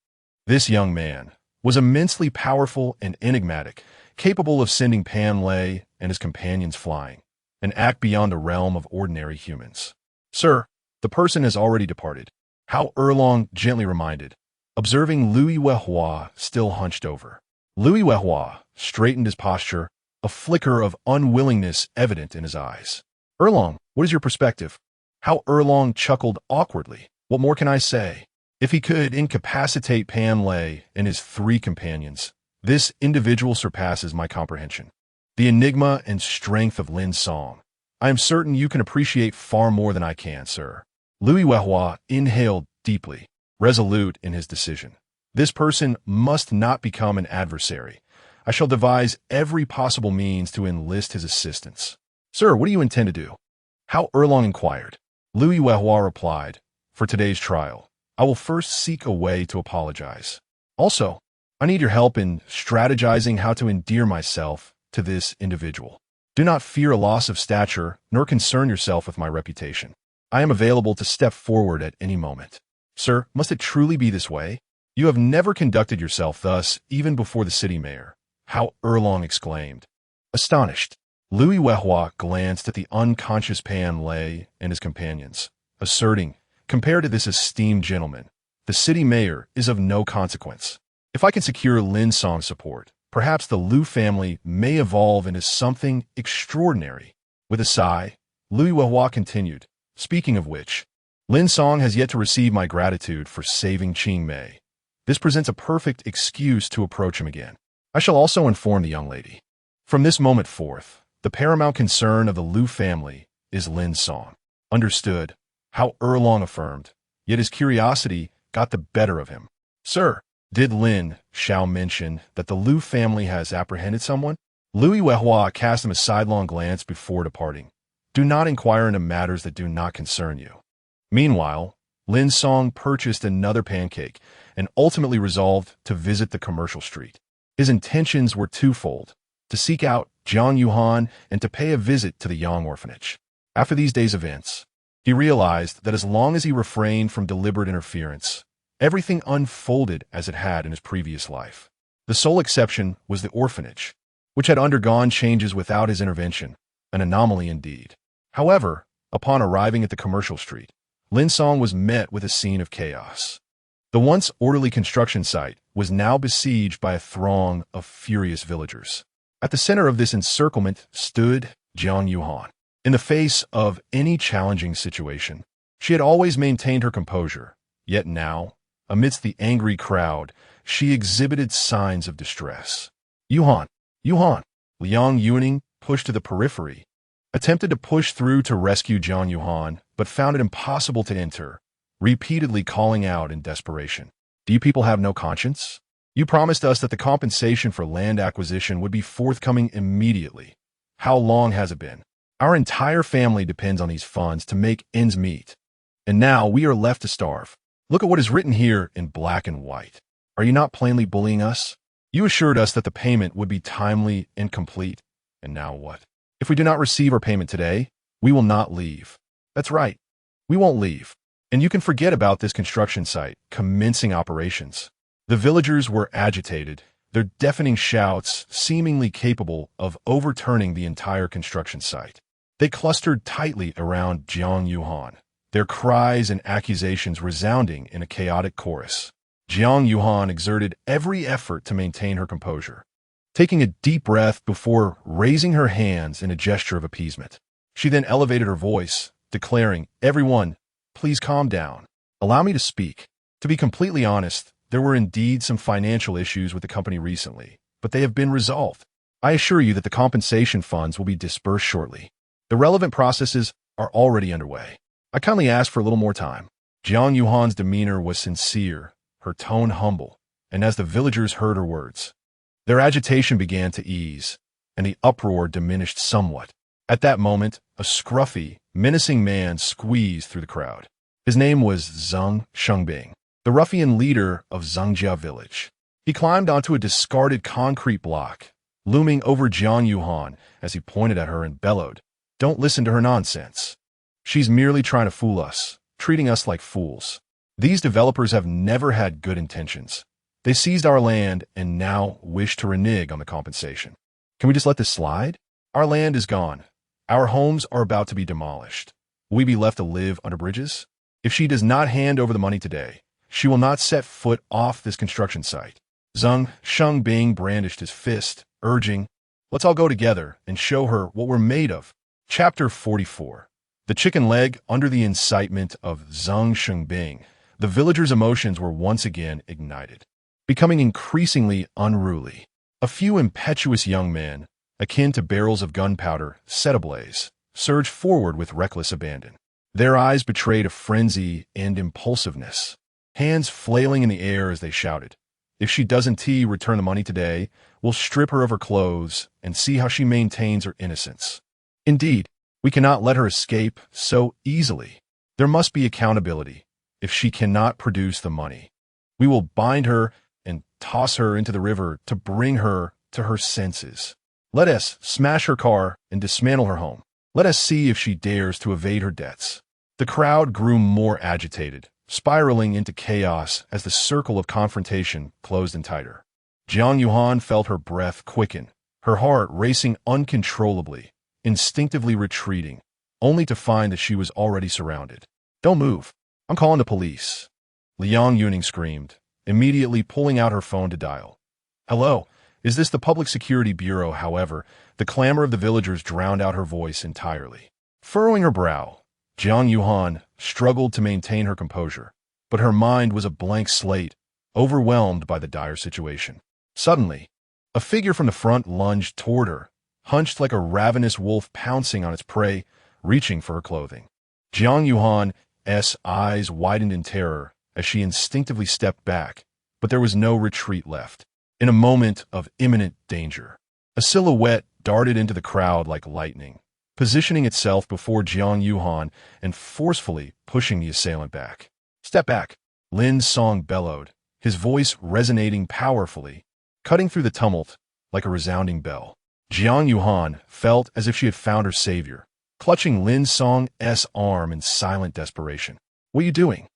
this young man, was immensely powerful and enigmatic, capable of sending Pan Lei and his companions flying, an act beyond the realm of ordinary humans. Sir, the person has already departed. How Erlong gently reminded, observing Louis Wehua still hunched over. Louis Wehua straightened his posture, a flicker of unwillingness evident in his eyes. Erlong, what is your perspective? How Erlong chuckled awkwardly. What more can I say? If he could incapacitate Pan Lei and his 3 companions, this individual surpasses my comprehension. The enigma and strength of Lin Song. I am certain you can appreciate far more than I can, sir. Louis Wehua inhaled deeply, resolute in his decision. This person must not become an adversary. I shall devise every possible means to enlist his assistance. Sir, what do you intend to do? How Erlong inquired. Louis Wehua replied, for today's trial, I will first seek a way to apologize. Also, I need your help in strategizing how to endear myself to this individual. Do not fear a loss of stature, nor concern yourself with my reputation. I am available to step forward at any moment. Sir, must it truly be this way? You have never conducted yourself thus, even before the city mayor. How Erlong exclaimed. Astonished, Louis Wehua glanced at the unconscious Pan Lei and his companions, asserting, compared to this esteemed gentleman, the city mayor is of no consequence. If I can secure Lin Song's support, perhaps the Liu family may evolve into something extraordinary. With a sigh, Lui Wehua continued, "Speaking of which, Lin Song has yet to receive my gratitude for saving Qing Mei. This presents a perfect excuse to approach him again. I shall also inform the young lady." From this moment forth, the paramount concern of the Liu family is Lin Song. Understood, how Erlong affirmed, yet his curiosity got the better of him. "Sir, did Lin Xiao mention that the Liu family has apprehended someone?" Lui Wehua cast him a sidelong glance before departing. "Do not inquire into matters that do not concern you." Meanwhile, Lin Song purchased another pancake and ultimately resolved to visit the commercial street. His intentions were twofold: to seek out Jiang Yuhan and to pay a visit to the Yang orphanage. After these days' events, he realized that as long as he refrained from deliberate interference, everything unfolded as it had in his previous life. The sole exception was the orphanage, which had undergone changes without his intervention, an anomaly indeed. However, upon arriving at the commercial street, Lin Song was met with a scene of chaos. The once orderly construction site was now besieged by a throng of furious villagers. At the center of this encirclement stood Jiang Yuhan. In the face of any challenging situation, she had always maintained her composure, yet now, amidst the angry crowd, she exhibited signs of distress. "Yuhan! Yuhan!" Liang Yuning, pushed to the periphery, attempted to push through to rescue Jiang Yuhan, but found it impossible to enter, repeatedly calling out in desperation. "Do you people have no conscience? You promised us that the compensation for land acquisition would be forthcoming immediately. How long has it been? Our entire family depends on these funds to make ends meet. And now we are left to starve. Look at what is written here in black and white. Are you not plainly bullying us? You assured us that the payment would be timely and complete. And now what? If we do not receive our payment today, we will not leave." "That's right. We won't leave. And you can forget about this construction site commencing operations." The villagers were agitated, their deafening shouts seemingly capable of overturning the entire construction site. They clustered tightly around Jiang Yuhan, their cries and accusations resounding in a chaotic chorus. Jiang Yuhan exerted every effort to maintain her composure, taking a deep breath before raising her hands in a gesture of appeasement. She then elevated her voice, declaring, "Everyone, please calm down. Allow me to speak. To be completely honest, there were indeed some financial issues with the company recently, but they have been resolved. I assure you that the compensation funds will be dispersed shortly. The relevant processes are already underway. I kindly ask for a little more time." Jiang Yuhan's demeanor was sincere, her tone humble, and as the villagers heard her words, their agitation began to ease, and the uproar diminished somewhat. At that moment, a scruffy, menacing man squeezed through the crowd. His name was Zheng Shengbing, the ruffian leader of Zhengjia village. He climbed onto a discarded concrete block, looming over Jiang Yuhan as he pointed at her and bellowed, "Don't listen to her nonsense. She's merely trying to fool us, treating us like fools. These developers have never had good intentions. They seized our land and now wish to renege on the compensation. Can we just let this slide? Our land is gone. Our homes are about to be demolished. Will we be left to live under bridges? If she does not hand over the money today, she will not set foot off this construction site." Zheng Shengbing brandished his fist, urging, "Let's all go together and show her what we're made of." Chapter 44. The chicken leg. Under the incitement of Zheng Shengbing, the villagers' emotions were once again ignited, becoming increasingly unruly. A few impetuous young men, akin to barrels of gunpowder set ablaze, surged forward with reckless abandon. Their eyes betrayed a frenzy and impulsiveness, hands flailing in the air as they shouted, "If she doesn't return the money today, we'll strip her of her clothes and see how she maintains her innocence. Indeed, we cannot let her escape so easily. There must be accountability. If she cannot produce the money, we will bind her and toss her into the river to bring her to her senses. Let us smash her car and dismantle her home. Let us see if she dares to evade her debts." The crowd grew more agitated, spiraling into chaos as the circle of confrontation closed in tighter. Jiang Yuhan felt her breath quicken, her heart racing uncontrollably, instinctively retreating, only to find that she was already surrounded. "Don't move. I'm calling the police." Liang Yuning screamed, immediately pulling out her phone to dial. "Hello, Is this the Public Security Bureau? However, the clamor of the villagers drowned out her voice entirely. Furrowing her brow, Jiang Yuhan struggled to maintain her composure, but her mind was a blank slate, overwhelmed by the dire situation. Suddenly, a figure from the front lunged toward her, hunched like a ravenous wolf pouncing on its prey, reaching for her clothing. Jiang Yuhan's eyes widened in terror as she instinctively stepped back, but there was no retreat left. In a moment of imminent danger, a silhouette darted into the crowd like lightning, positioning itself before Jiang Yuhan and forcefully pushing the assailant back. "Step back," Lin Song bellowed, his voice resonating powerfully, cutting through the tumult like a resounding bell. Jiang Yuhan felt as if she had found her savior, clutching Lin Song's arm in silent desperation. "What are you doing?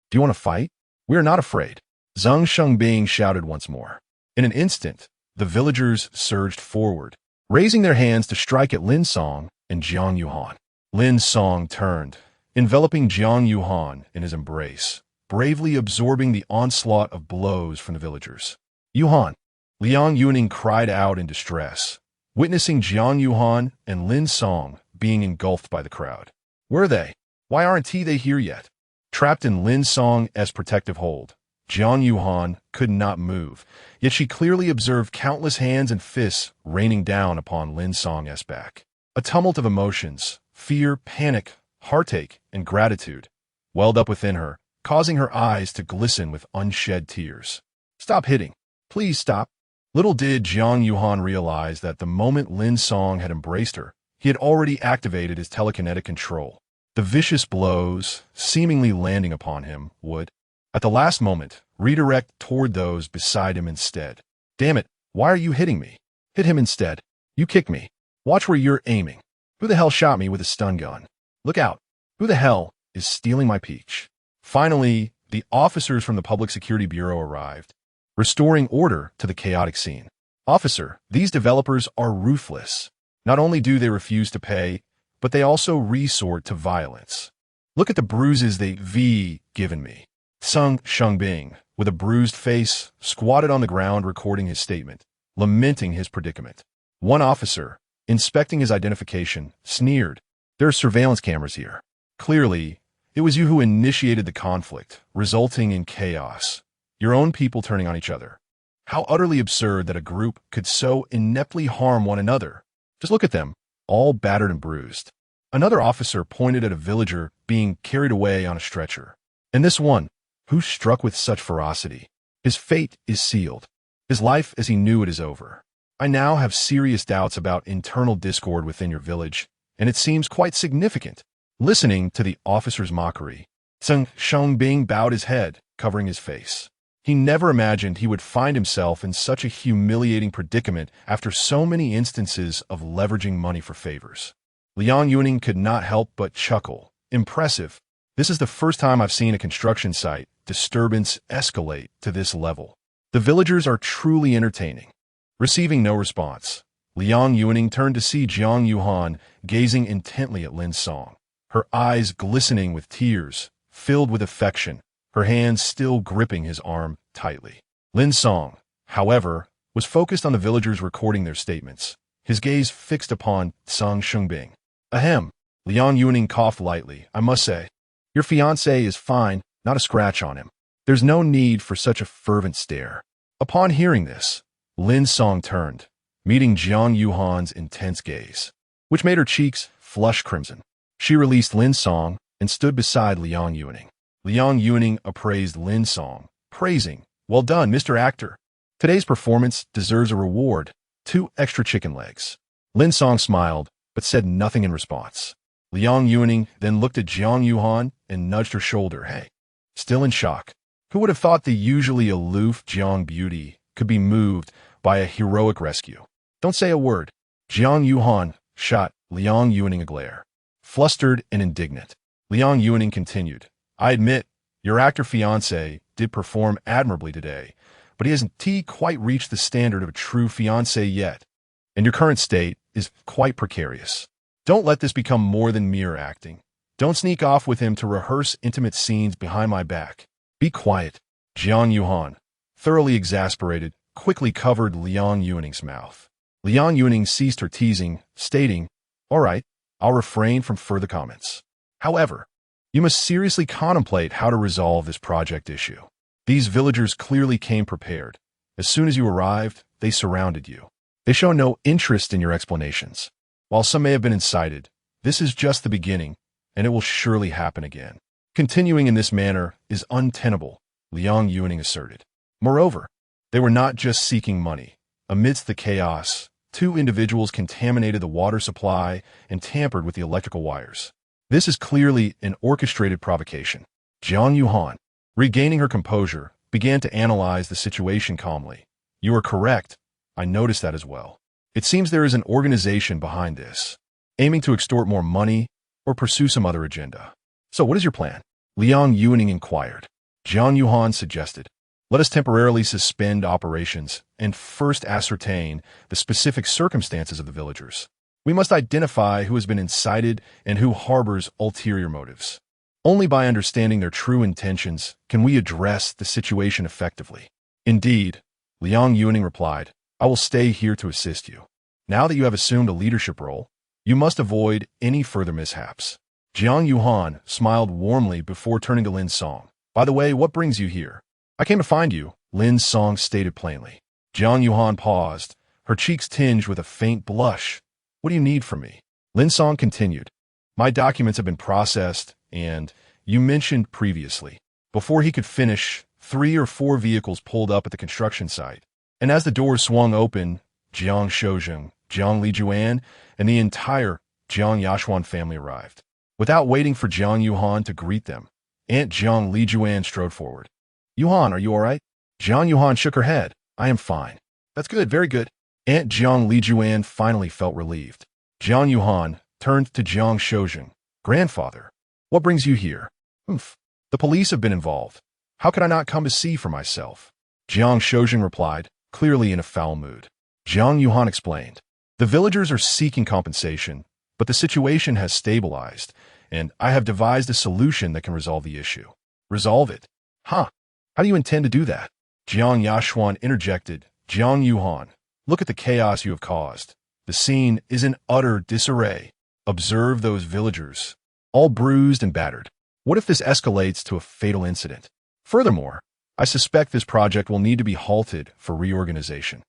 Do you want to fight? We are not afraid," Zhang Shengbing shouted once more. In an instant, the villagers surged forward, raising their hands to strike at Lin Song and Jiang Yuhan. Lin Song turned, enveloping Jiang Yuhan in his embrace, bravely absorbing the onslaught of blows from the villagers. "Yuhan!" Liang Yuning cried out in distress, witnessing Jiang Yuhan and Lin Song being engulfed by the crowd. "Where are they? Why aren't they here yet?" Trapped in Lin Song's protective hold, Jiang Yuhan could not move, yet she clearly observed countless hands and fists raining down upon Lin Song's back. A tumult of emotions, fear, panic, heartache, and gratitude, welled up within her, causing her eyes to glisten with unshed tears. "Stop hitting. Please stop." Little did Jiang Yuhan realize that the moment Lin Song had embraced her, he had already activated his telekinetic control. The vicious blows, seemingly landing upon him, would, at the last moment, redirect toward those beside him instead. "Damn it, why are you hitting me? Hit him instead. You kicked me. Watch where you're aiming. Who the hell shot me with a stun gun? Look out. Who the hell is stealing my peach?" Finally, the officers from the Public Security Bureau arrived, restoring order to the chaotic scene. "Officer, these developers are ruthless. Not only do they refuse to pay, but they also resort to violence. Look at the bruises they've given me." Zhang Shengbing, with a bruised face, squatted on the ground recording his statement, lamenting his predicament. One officer, inspecting his identification, sneered, "There are surveillance cameras here. Clearly, it was you who initiated the conflict, resulting in chaos. Your own people turning on each other. How utterly absurd that a group could so ineptly harm one another. Just look at them, all battered and bruised." Another officer pointed at a villager being carried away on a stretcher. "And this one, who struck with such ferocity. His fate is sealed. His life as he knew it is over. I now have serious doubts about internal discord within your village, and it seems quite significant." Listening to the officer's mockery, Zhang Shengbing bowed his head, covering his face. He never imagined he would find himself in such a humiliating predicament after so many instances of leveraging money for favors. Liang Yuning could not help but chuckle. "Impressive. This is the first time I've seen a construction site disturbance escalate to this level. The villagers are truly entertaining." Receiving no response, Liang Yuning turned to see Jiang Yuhan gazing intently at Lin Song, her eyes glistening with tears, filled with affection, her hands still gripping his arm tightly. Lin Song, however, was focused on the villagers recording their statements, his gaze fixed upon Zhang Shengbing. "Ahem," Liang Yuning coughed lightly. "I must say, your fiancé is fine, not a scratch on him. There's no need for such a fervent stare." Upon hearing this, Lin Song turned, meeting Jiang Yuhan's intense gaze, which made her cheeks flush crimson. She released Lin Song and stood beside Liang Yuning. Liang Yuning appraised Lin Song, praising, "Well done, Mr. Actor. Today's performance deserves a reward. 2 extra chicken legs." Lin Song smiled, but said nothing in response. Liang Yuning then looked at Jiang Yuhan and nudged her shoulder. "Hey." Still in shock, who would have thought the usually aloof Jiang beauty could be moved by a heroic rescue? "Don't say a word." Jiang Yuhan shot Liang Yuning a glare, flustered and indignant. Liang Yuning continued, "I admit, your actor fiancé did perform admirably today, but he hasn't quite reached the standard of a true fiancé yet, and your current state is quite precarious. Don't let this become more than mere acting. Don't sneak off with him to rehearse intimate scenes behind my back. Be quiet." Jiang Yuhan, thoroughly exasperated, quickly covered Liang Yuaning's mouth. Liang Yuaning ceased her teasing, stating, "All right, I'll refrain from further comments. However, you must seriously contemplate how to resolve this project issue. These villagers clearly came prepared. As soon as you arrived, they surrounded you. They show no interest in your explanations. While some may have been incited, this is just the beginning, and it will surely happen again. Continuing in this manner is untenable," Liang Yuaning asserted. Moreover, they were not just seeking money. Amidst the chaos, 2 individuals contaminated the water supply and tampered with the electrical wires. This is clearly an orchestrated provocation. Jiang Yuhan, regaining her composure, began to analyze the situation calmly. "You are correct. I noticed that as well. It seems there is an organization behind this, aiming to extort more money or pursue some other agenda. So what is your plan?" Liang Yuaning inquired. Jiang Yuhan suggested, "Let us temporarily suspend operations and first ascertain the specific circumstances of the villagers. We must identify who has been incited and who harbors ulterior motives. Only by understanding their true intentions can we address the situation effectively." "Indeed," Liang Yuaning replied, "I will stay here to assist you. Now that you have assumed a leadership role, you must avoid any further mishaps." Jiang Yuhan smiled warmly before turning to Lin Song. "By the way, what brings you here?" "I came to find you," Lin Song stated plainly. Jiang Yuhan paused, her cheeks tinged with a faint blush. "What do you need from me?" Lin Song continued, "My documents have been processed, and you mentioned previously." Before he could finish, 3 or 4 vehicles pulled up at the construction site, and as the doors swung open, Jiang Shouzheng, Jiang Lijuan, and the entire Jiang Yashuan family arrived. Without waiting for Jiang Yuhan to greet them, Aunt Jiang Lijuan strode forward. "Yuhan, are you all right?" Jiang Yuhan shook her head. "I am fine." "That's good, very good." Aunt Jiang Lijuan finally felt relieved. Jiang Yuhan turned to Jiang Shouzheng. "Grandfather, what brings you here?" "Oomph. The police have been involved. How could I not come to see for myself?" Jiang Shouzheng replied, clearly in a foul mood. Jiang Yuhan explained, "The villagers are seeking compensation, but the situation has stabilized, and I have devised a solution that can resolve the issue." "Resolve it? Huh? How do you intend to do that?" Jiang Yashuan interjected. "Jiang Yuhan, look at the chaos you have caused. The scene is in utter disarray. Observe those villagers, all bruised and battered. What if this escalates to a fatal incident? Furthermore, I suspect this project will need to be halted for reorganization.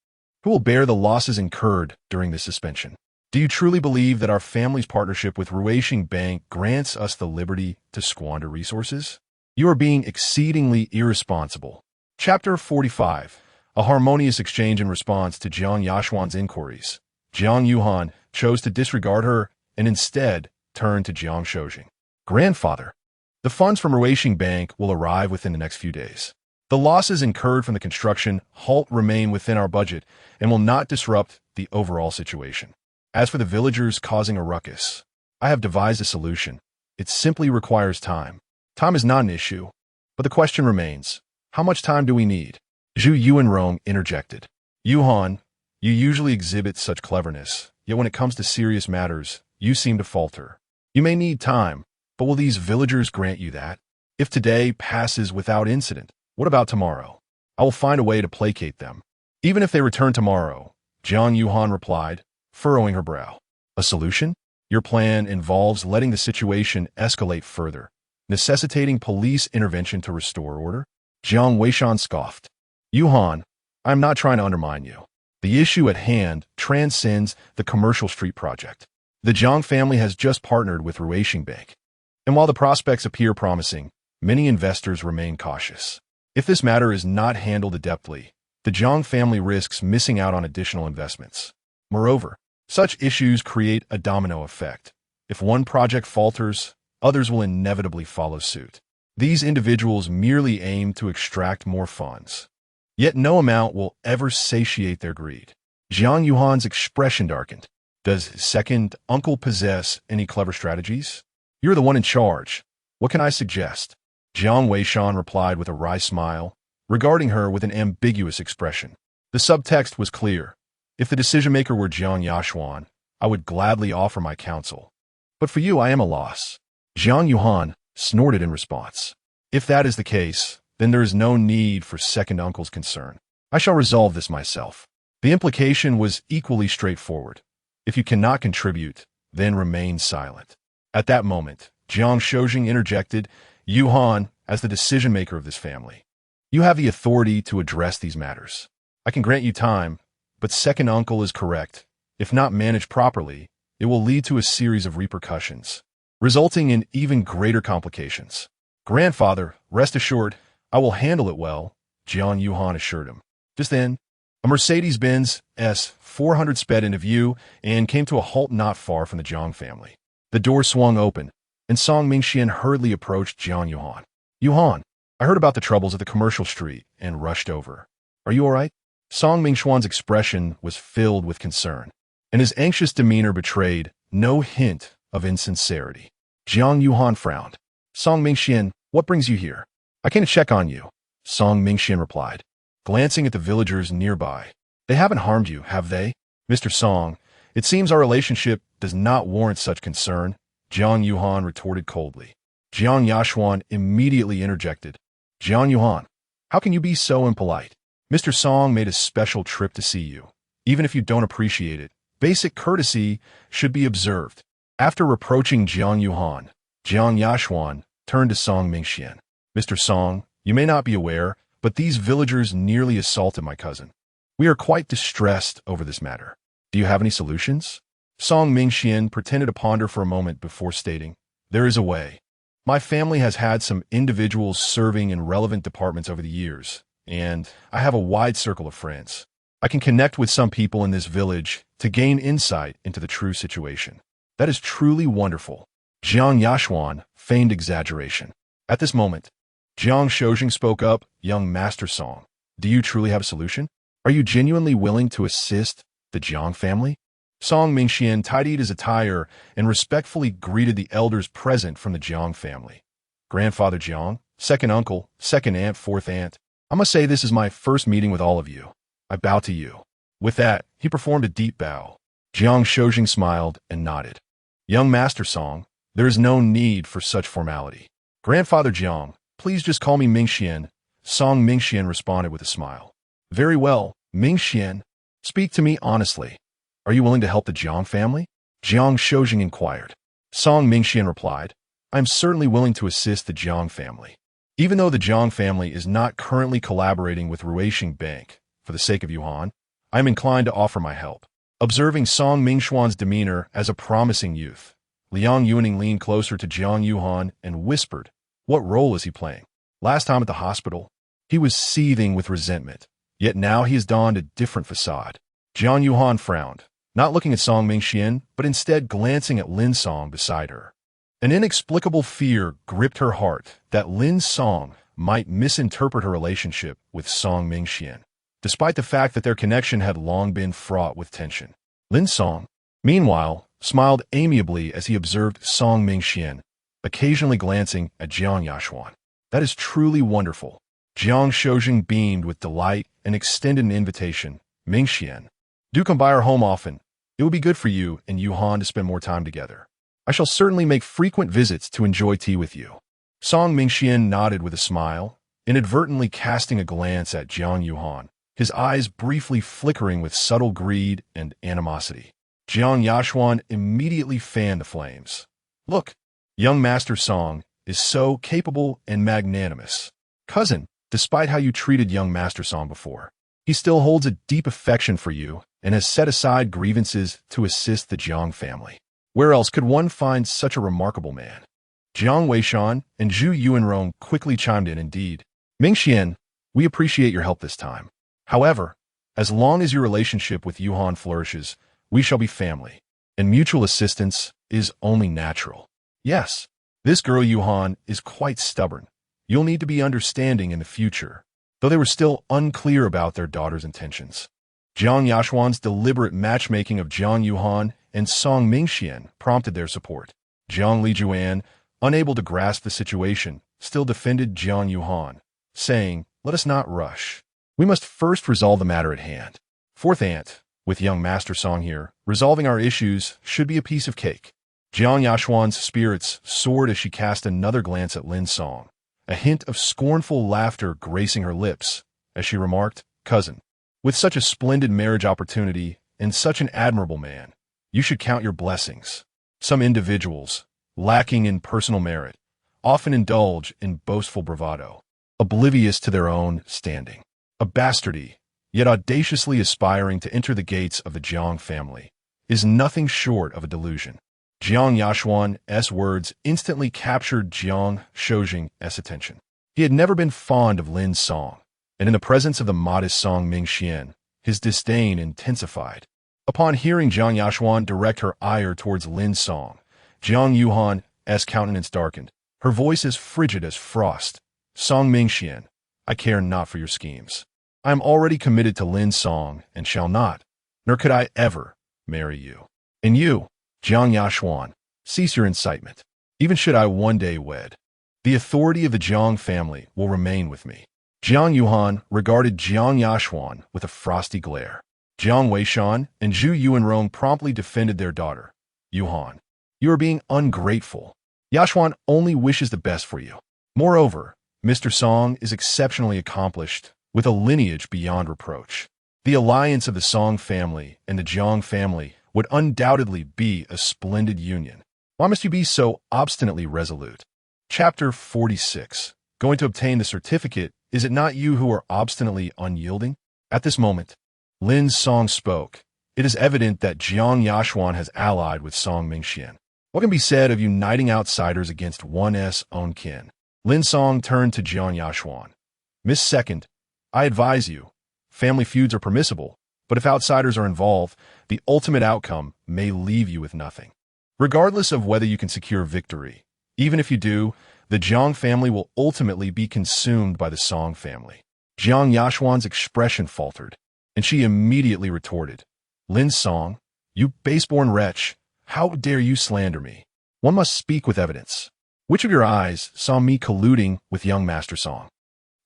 Who will bear the losses incurred during this suspension? Do you truly believe that our family's partnership with Ruishing Bank grants us the liberty to squander resources? You are being exceedingly irresponsible." Chapter 45. A harmonious exchange in response to Jiang Yashuan's inquiries. Jiang Yuhan chose to disregard her and instead turned to Jiang Shouzheng. "Grandfather, the funds from Ruishing Bank will arrive within the next few days. The losses incurred from the construction halt remain within our budget and will not disrupt the overall situation. As for the villagers causing a ruckus, I have devised a solution. It simply requires time. Time is not an issue, but the question remains, how much time do we need?" Zhu Yuanrong interjected. "Yuhan, you usually exhibit such cleverness, yet when it comes to serious matters, you seem to falter. You may need time, but will these villagers grant you that? If today passes without incident, what about tomorrow? I will find a way to placate them." "Even if they return tomorrow," Jiang Yuhan replied, furrowing her brow. "A solution? Your plan involves letting the situation escalate further, necessitating police intervention to restore order?" Jiang Weishan scoffed. "Yuhan, I am not trying to undermine you. The issue at hand transcends the commercial street project. The Jiang family has just partnered with Ruishing Bank, and while the prospects appear promising, many investors remain cautious. If this matter is not handled adeptly, the Jiang family risks missing out on additional investments. Moreover, such issues create a domino effect. If one project falters, others will inevitably follow suit. These individuals merely aim to extract more funds. Yet no amount will ever satiate their greed." Jiang Yuhan's expression darkened. "Does second uncle possess any clever strategies? You're the one in charge. What can I suggest?" Jiang Weishan replied with a wry smile, regarding her with an ambiguous expression. The subtext was clear. If the decision-maker were Jiang Yashuan, I would gladly offer my counsel. But for you, I am a loss." Jiang Yuhan snorted in response. "If that is the case, then there is no need for second uncle's concern. I shall resolve this myself. The implication was equally straightforward. If you cannot contribute, then remain silent. At that moment, Jiang Shoujing interjected, Yuhan, as the decision-maker of this family, you have the authority to address these matters. I can grant you time, but second uncle is correct. If not managed properly, it will lead to a series of repercussions, resulting in even greater complications. Grandfather, rest assured, I will handle it well, Jiang Yuhan assured him. Just then, a Mercedes-Benz S400 sped into view and came to a halt not far from the Jiang family. The door swung open, and Song Mingxian hurriedly approached Jiang Yuhan. Yuhan, I heard about the troubles at the commercial street and rushed over. Are you all right? Song Mingxian's expression was filled with concern, and his anxious demeanor betrayed no hint of insincerity. Jiang Yuhan frowned. Song Mingxian, what brings you here? I came to check on you, Song Mingxian replied, glancing at the villagers nearby. They haven't harmed you, have they? Mr. Song, it seems our relationship does not warrant such concern, Jiang Yuhan retorted coldly. Jiang Yashuan immediately interjected. Jiang Yuhan, how can you be so impolite? Mr. Song made a special trip to see you. Even if you don't appreciate it, basic courtesy should be observed. After reproaching Jiang Yuhan, Jiang Yashuan turned to Song Mingxian. Mr. Song, you may not be aware, but these villagers nearly assaulted my cousin. We are quite distressed over this matter. Do you have any solutions? Song Mingxian pretended to ponder for a moment before stating, there is a way. My family has had some individuals serving in relevant departments over the years, and I have a wide circle of friends. I can connect with some people in this village to gain insight into the true situation. That is truly wonderful. Jiang Yashuan feigned exaggeration. At this moment, Jiang Shoujing spoke up, young Master Song. Do you truly have a solution? Are you genuinely willing to assist the Jiang family? Song Mingxian tidied his attire and respectfully greeted the elders present from the Jiang family. Grandfather Jiang, second uncle, second aunt, fourth aunt, I must say this is my first meeting with all of you. I bow to you. With that, he performed a deep bow. Jiang Shoujing smiled and nodded. Young Master Song, there is no need for such formality. Grandfather Jiang, please just call me Mingxian, Song Mingxian responded with a smile. Very well, Mingxian. Speak to me honestly. Are you willing to help the Jiang family? Jiang Shoujing inquired. Song Mingxian replied, I am certainly willing to assist the Jiang family. Even though the Jiang family is not currently collaborating with Ruishing Bank, for the sake of Yuhan, I am inclined to offer my help. Observing Song Mingxuan's demeanor as a promising youth, Liang Yuning leaned closer to Jiang Yuhan and whispered, what role is he playing? Last time at the hospital, he was seething with resentment, yet now he has donned a different facade. Jiang Yuhan frowned, not looking at Song Mingxian, but instead glancing at Lin Song beside her. An inexplicable fear gripped her heart that Lin Song might misinterpret her relationship with Song Mingxian, despite the fact that their connection had long been fraught with tension. Lin Song, meanwhile, smiled amiably as he observed Song Mingxian, occasionally glancing at Jiang Yashuan. That is truly wonderful. Jiang Shoujing beamed with delight and extended an invitation. Mingxian, do come by our home often. It would be good for you and Yuhan to spend more time together. I shall certainly make frequent visits to enjoy tea with you. Song Mingxian nodded with a smile, inadvertently casting a glance at Jiang Yuhan, his eyes briefly flickering with subtle greed and animosity. Jiang Yashuan immediately fanned the flames. Look, young Master Song is so capable and magnanimous. Cousin, despite how you treated young Master Song before, he still holds a deep affection for you and has set aside grievances to assist the Jiang family. Where else could one find such a remarkable man? Jiang Weishan and Zhu Yuanrong quickly chimed in indeed. Mingxian, we appreciate your help this time. However, as long as your relationship with Yuhan flourishes, we shall be family, and mutual assistance is only natural. Yes, this girl Yuhan is quite stubborn. You'll need to be understanding in the future, though they were still unclear about their daughter's intentions. Jiang Yashuan's deliberate matchmaking of Jiang Yuhan and Song Mingxian prompted their support. Jiang Lijuan, unable to grasp the situation, still defended Jiang Yuhan, saying, let us not rush. We must first resolve the matter at hand. Fourth aunt, with young Master Song here, resolving our issues should be a piece of cake. Jiang Yashuan's spirits soared as she cast another glance at Lin Song, a hint of scornful laughter gracing her lips, as she remarked, cousin. With such a splendid marriage opportunity and such an admirable man, you should count your blessings. Some individuals, lacking in personal merit, often indulge in boastful bravado, oblivious to their own standing. A bastardy, yet audaciously aspiring to enter the gates of the Jiang family, is nothing short of a delusion. Jiang Yashuan's words instantly captured Jiang Shoujing's attention. He had never been fond of Lin Song, and in the presence of the modest Song Mingxian, his disdain intensified. Upon hearing Jiang Yashuan direct her ire towards Lin Song, Jiang Yuhan's countenance darkened, her voice as frigid as frost. Song Mingxian, I care not for your schemes. I am already committed to Lin Song and shall not, nor could I ever, marry you. And you, Jiang Yashuan, cease your incitement. Even should I one day wed, the authority of the Jiang family will remain with me. Jiang Yuhan regarded Jiang Yashuan with a frosty glare. Jiang Weishan and Zhu Yuanrong promptly defended their daughter. Yuhan, you are being ungrateful. Yashuan only wishes the best for you. Moreover, Mr. Song is exceptionally accomplished, with a lineage beyond reproach. The alliance of the Song family and the Jiang family would undoubtedly be a splendid union. Why must you be so obstinately resolute? Chapter 46. Going to obtain the certificate, is it not you who are obstinately unyielding? At this moment, Lin Song spoke. It is evident that Jiang Yashuan has allied with Song Mingxian. What can be said of uniting outsiders against one's own kin? Lin Song turned to Jiang Yashuan. Miss Second, I advise you, family feuds are permissible, but if outsiders are involved, the ultimate outcome may leave you with nothing. Regardless of whether you can secure victory, even if you do, the Jiang family will ultimately be consumed by the Song family. Jiang Yashuan's expression faltered, and she immediately retorted, Lin Song, you base-born wretch, how dare you slander me? One must speak with evidence. Which of your eyes saw me colluding with young Master Song?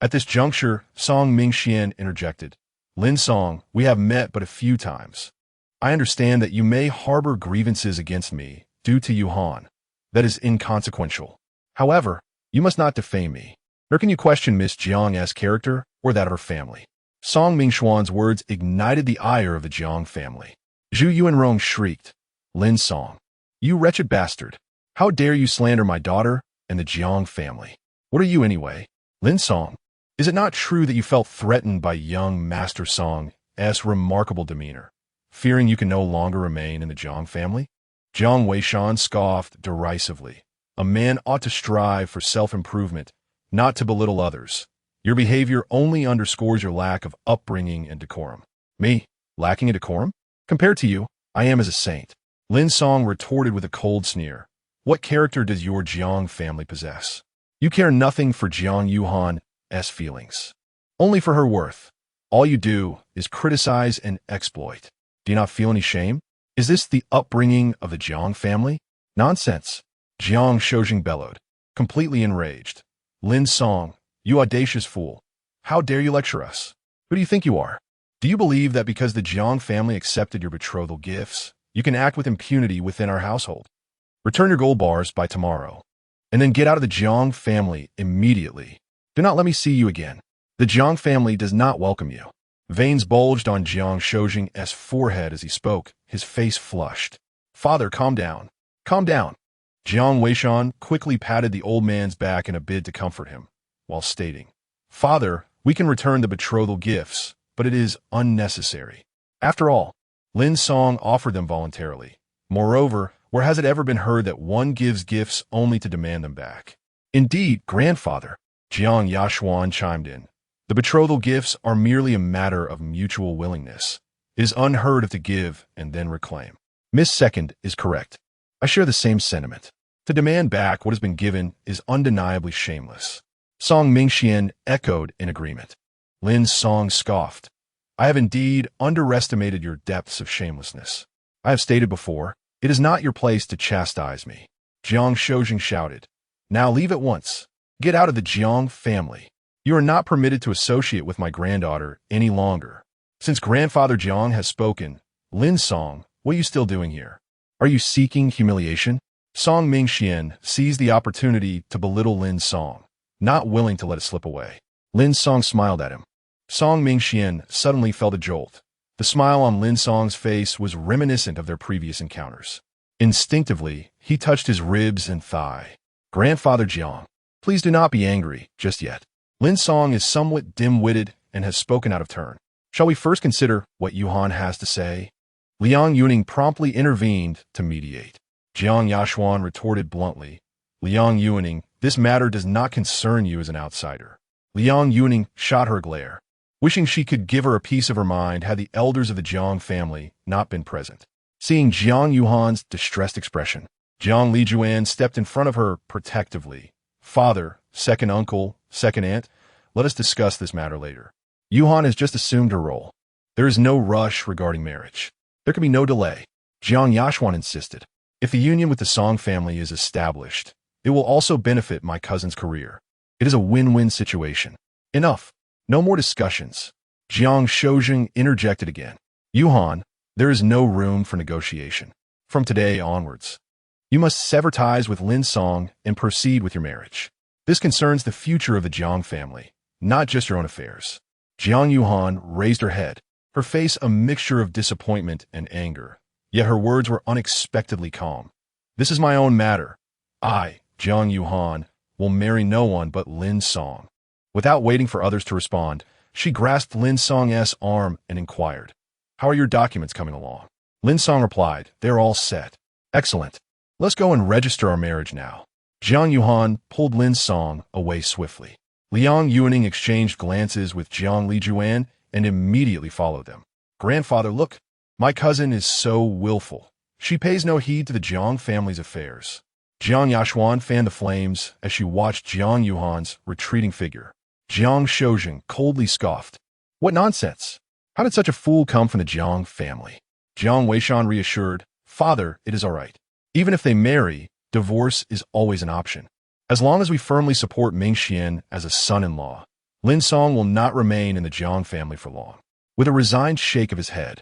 At this juncture, Song Mingxian interjected, Lin Song, we have met but a few times. I understand that you may harbor grievances against me due to Yuhan. That is inconsequential. However, you must not defame me, nor can you question Miss Jiang's character or that of her family. Song Mingxuan's words ignited the ire of the Jiang family. Zhu Yuanrong shrieked, Lin Song, you wretched bastard, how dare you slander my daughter and the Jiang family? What are you anyway? Lin Song, is it not true that you felt threatened by young Master Song's remarkable demeanor, fearing you can no longer remain in the Jiang family? Jiang Weishan scoffed derisively. A man ought to strive for self-improvement, not to belittle others. Your behavior only underscores your lack of upbringing and decorum. Me, lacking in decorum? Compared to you, I am as a saint. Lin Song retorted with a cold sneer. What character does your Jiang family possess? You care nothing for Jiang Yuhan's feelings, only for her worth. All you do is criticize and exploit. Do you not feel any shame? Is this the upbringing of the Jiang family? Nonsense. Jiang Shoujing bellowed, completely enraged. Lin Song, you audacious fool. How dare you lecture us? Who do you think you are? Do you believe that because the Jiang family accepted your betrothal gifts, you can act with impunity within our household? Return your gold bars by tomorrow, and then get out of the Jiang family immediately. Do not let me see you again. The Jiang family does not welcome you. Veins bulged on Jiang Shoujing's forehead as he spoke, his face flushed. Father, calm down. Calm down. Jiang Weishan quickly patted the old man's back in a bid to comfort him, while stating, Father, we can return the betrothal gifts, but it is unnecessary. After all, Lin Song offered them voluntarily. Moreover, where has it ever been heard that one gives gifts only to demand them back? Indeed, grandfather, Jiang Yashuan chimed in. The betrothal gifts are merely a matter of mutual willingness. It is unheard of to give and then reclaim. Miss Second is correct. I share the same sentiment. To demand back what has been given is undeniably shameless. Song Mingxian echoed in agreement. Lin Song scoffed. I have indeed underestimated your depths of shamelessness. I have stated before, it is not your place to chastise me. Jiang Shoujing shouted. Now leave at once. Get out of the Jiang family. You are not permitted to associate with my granddaughter any longer. Since Grandfather Jiang has spoken, Lin Song, what are you still doing here? Are you seeking humiliation? Song Mingxian seized the opportunity to belittle Lin Song, not willing to let it slip away. Lin Song smiled at him. Song Mingxian suddenly felt a jolt. The smile on Lin Song's face was reminiscent of their previous encounters. Instinctively, he touched his ribs and thigh. Grandfather Jiang, please do not be angry just yet. Lin Song is somewhat dim-witted and has spoken out of turn. Shall we first consider what Yuhan has to say? Liang Yuning promptly intervened to mediate. Jiang Yashuan retorted bluntly, Liang Yuning, this matter does not concern you as an outsider. Liang Yuning shot her a glare, wishing she could give her a piece of her mind had the elders of the Jiang family not been present. Seeing Jiang Yuhan's distressed expression, Jiang Lijuan stepped in front of her protectively. Father, second uncle, second aunt, let us discuss this matter later. Yuhan has just assumed her role. There is no rush regarding marriage. There can be no delay. Jiang Yashuan insisted. If the union with the Song family is established, it will also benefit my cousin's career. It is a win-win situation. Enough. No more discussions. Jiang Shoujing interjected again. Yuhan, there is no room for negotiation. From today onwards, you must sever ties with Lin Song and proceed with your marriage. This concerns the future of the Jiang family, not just your own affairs. Jiang Yuhan raised her head, her face a mixture of disappointment and anger, yet her words were unexpectedly calm. This is my own matter. I, Jiang Yuhan, will marry no one but Lin Song. Without waiting for others to respond, she grasped Lin Song's arm and inquired, how are your documents coming along? Lin Song replied, they're all set. Excellent. Let's go and register our marriage now. Jiang Yuhan pulled Lin Song away swiftly. Liang Yuning exchanged glances with Jiang Lijuan and immediately followed them. Grandfather, look, my cousin is so willful. She pays no heed to the Jiang family's affairs. Jiang Yashuan fanned the flames as she watched Jiang Yuhan's retreating figure. Jiang Shoujing coldly scoffed. What nonsense! How did such a fool come from the Jiang family? Jiang Weishan reassured, Father, it is all right. Even if they marry, divorce is always an option. As long as we firmly support Mingxian as a son-in-law, Lin Song will not remain in the Jiang family for long. With a resigned shake of his head,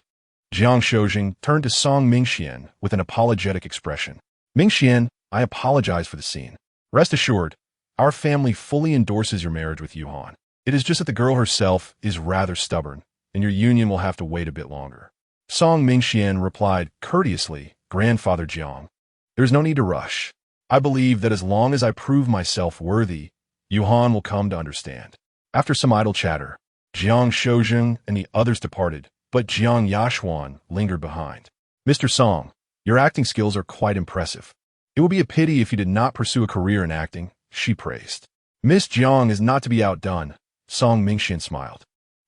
Jiang Shoujing turned to Song Mingxian with an apologetic expression. Mingxian, I apologize for the scene. Rest assured, our family fully endorses your marriage with Yuhan. It is just that the girl herself is rather stubborn, and your union will have to wait a bit longer. Song Mingxian replied courteously, Grandfather Jiang, there is no need to rush. I believe that as long as I prove myself worthy, Yuhan will come to understand. After some idle chatter, Jiang Shoujing and the others departed, but Jiang Yashuan lingered behind. Mr. Song, your acting skills are quite impressive. It would be a pity if you did not pursue a career in acting, she praised. Miss Jiang is not to be outdone, Song Mingxian smiled.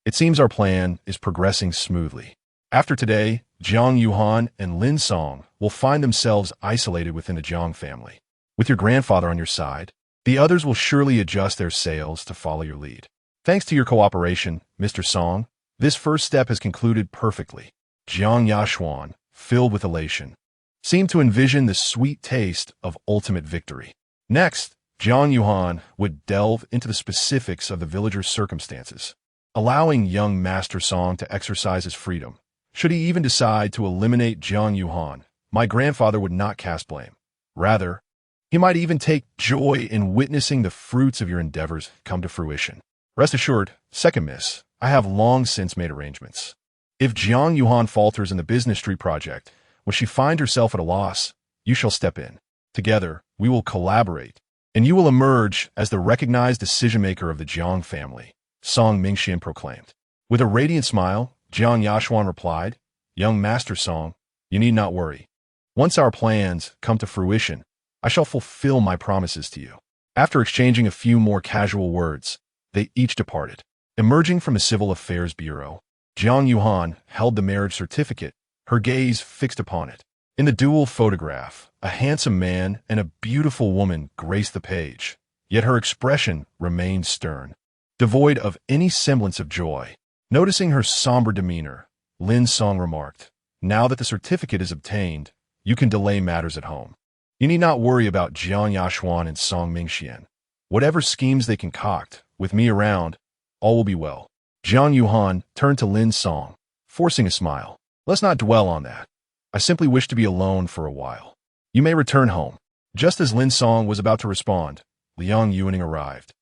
It seems our plan is progressing smoothly. After today, Jiang Yuhan and Lin Song will find themselves isolated within the Jiang family. With your grandfather on your side, the others will surely adjust their sails to follow your lead. Thanks to your cooperation, Mr. Song, this first step has concluded perfectly. Jiang Yashuan, filled with elation, seemed to envision the sweet taste of ultimate victory. Next, Jiang Yuhan would delve into the specifics of the villager's circumstances, allowing young Master Song to exercise his freedom. Should he even decide to eliminate Jiang Yuhan, my grandfather would not cast blame. Rather, he might even take joy in witnessing the fruits of your endeavors come to fruition. Rest assured, second miss, I have long since made arrangements. If Jiang Yuhan falters in the business street project, when she finds herself at a loss, you shall step in. Together, we will collaborate, and you will emerge as the recognized decision-maker of the Jiang family, Song Mingxian proclaimed. With a radiant smile, Jiang Yashuan replied, Young Master Song, you need not worry. Once our plans come to fruition, I shall fulfill my promises to you. After exchanging a few more casual words, they each departed. Emerging from the Civil Affairs Bureau, Jiang Yuhan held the marriage certificate, her gaze fixed upon it. In the dual photograph, a handsome man and a beautiful woman graced the page, yet her expression remained stern, devoid of any semblance of joy. Noticing her somber demeanor, Lin Song remarked, Now that the certificate is obtained, you can delay matters at home. You need not worry about Jiang Yashuan and Song Mingxian. Whatever schemes they concoct, with me around, all will be well. Jiang Yuhan turned to Lin Song, forcing a smile. Let's not dwell on that. I simply wish to be alone for a while. You may return home. Just as Lin Song was about to respond, Liang Yuning arrived.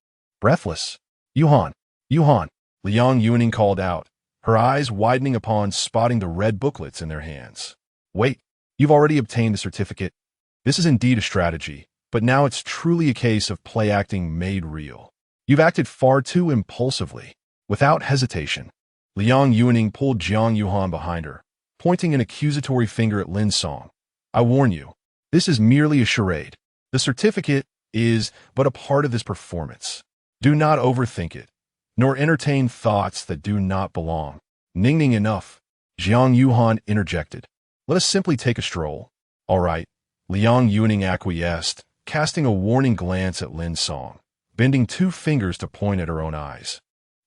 Breathless. Yuhan, Liang Yuning called out, her eyes widening upon spotting the red booklets in their hands. Wait, you've already obtained the certificate? This is indeed a strategy, but now it's truly a case of play acting made real. You've acted far too impulsively. Without hesitation, Liang Yuning pulled Jiang Yuhan behind her, pointing an accusatory finger at Lin Song. I warn you, this is merely a charade. The certificate is but a part of this performance. Do not overthink it, nor entertain thoughts that do not belong. Ningning enough, Jiang Yuhan interjected. Let us simply take a stroll. All right, Liang Yuning acquiesced, casting a warning glance at Lin Song, bending two fingers to point at her own eyes,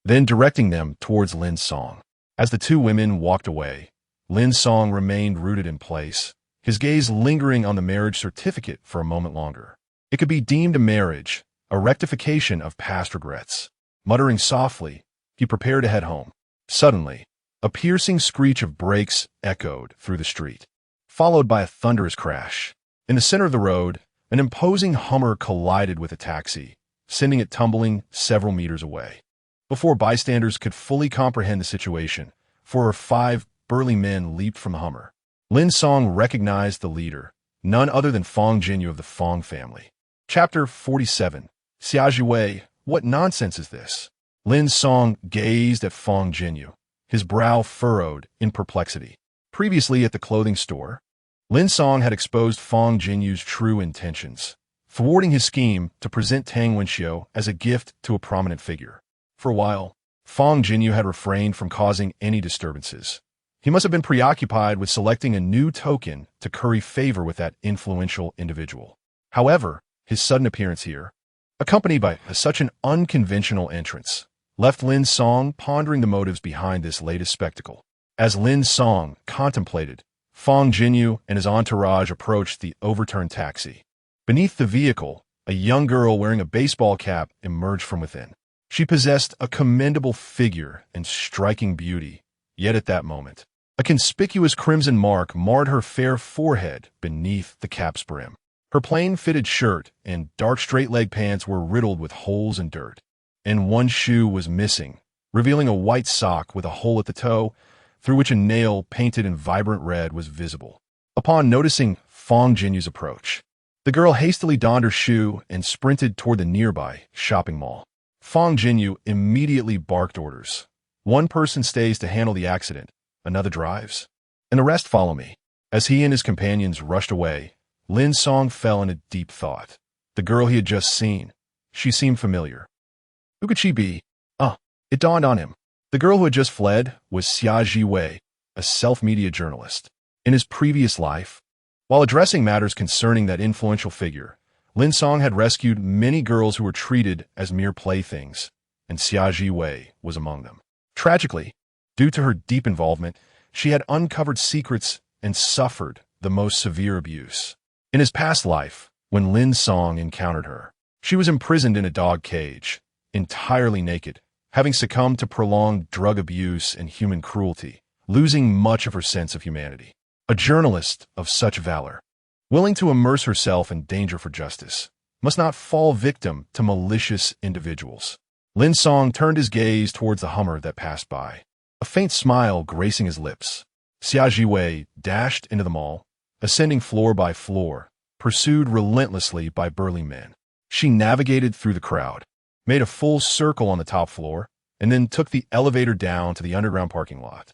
then directing them towards Lin Song. As the two women walked away, Lin Song remained rooted in place, his gaze lingering on the marriage certificate for a moment longer. It could be deemed a marriage, a rectification of past regrets. Muttering softly, he prepared to head home. Suddenly, a piercing screech of brakes echoed through the street, followed by a thunderous crash. In the center of the road, an imposing Hummer collided with a taxi, sending it tumbling several meters away. Before bystanders could fully comprehend the situation, 4 or 5 burly men leaped from the Hummer. Lin Song recognized the leader, none other than Fong Jinyu of the Fong family. Chapter 47. Xia Wei, what nonsense is this? Lin Song gazed at Fong Jinyu, his brow furrowed in perplexity. Previously at the clothing store, Lin Song had exposed Fong Jinyu's true intentions, thwarting his scheme to present Tang Wenxiu as a gift to a prominent figure. For a while, Fong Jinyu had refrained from causing any disturbances. He must have been preoccupied with selecting a new token to curry favor with that influential individual. However, his sudden appearance here, accompanied by such an unconventional entrance, left Lin Song pondering the motives behind this latest spectacle. As Lin Song contemplated, Fong Jinyu and his entourage approached the overturned taxi. Beneath the vehicle, a young girl wearing a baseball cap emerged from within. She possessed a commendable figure and striking beauty, yet at that moment, a conspicuous crimson mark marred her fair forehead beneath the cap's brim. Her plain-fitted shirt and dark straight-leg pants were riddled with holes and dirt, and one shoe was missing, revealing a white sock with a hole at the toe, through which a nail painted in vibrant red was visible. Upon noticing Fong Jinyu's approach, the girl hastily donned her shoe and sprinted toward the nearby shopping mall. Fong Jinyu immediately barked orders. One person stays to handle the accident, another drives, and the rest follow me. As he and his companions rushed away, Lin Song fell into deep thought. The girl he had just seen, she seemed familiar. Who could she be? It dawned on him. The girl who had just fled was Xia Wei, a self-media journalist. In his previous life, while addressing matters concerning that influential figure, Lin Song had rescued many girls who were treated as mere playthings, and Xia Wei was among them. Tragically, due to her deep involvement, she had uncovered secrets and suffered the most severe abuse. In his past life, when Lin Song encountered her, she was imprisoned in a dog cage, entirely naked, having succumbed to prolonged drug abuse and human cruelty, losing much of her sense of humanity. A journalist of such valor, willing to immerse herself in danger for justice, must not fall victim to malicious individuals. Lin Song turned his gaze towards the Hummer that passed by, a faint smile gracing his lips. Xia Wei dashed into the mall, ascending floor by floor, pursued relentlessly by burly men. She navigated through the crowd, made a full circle on the top floor, and then took the elevator down to the underground parking lot.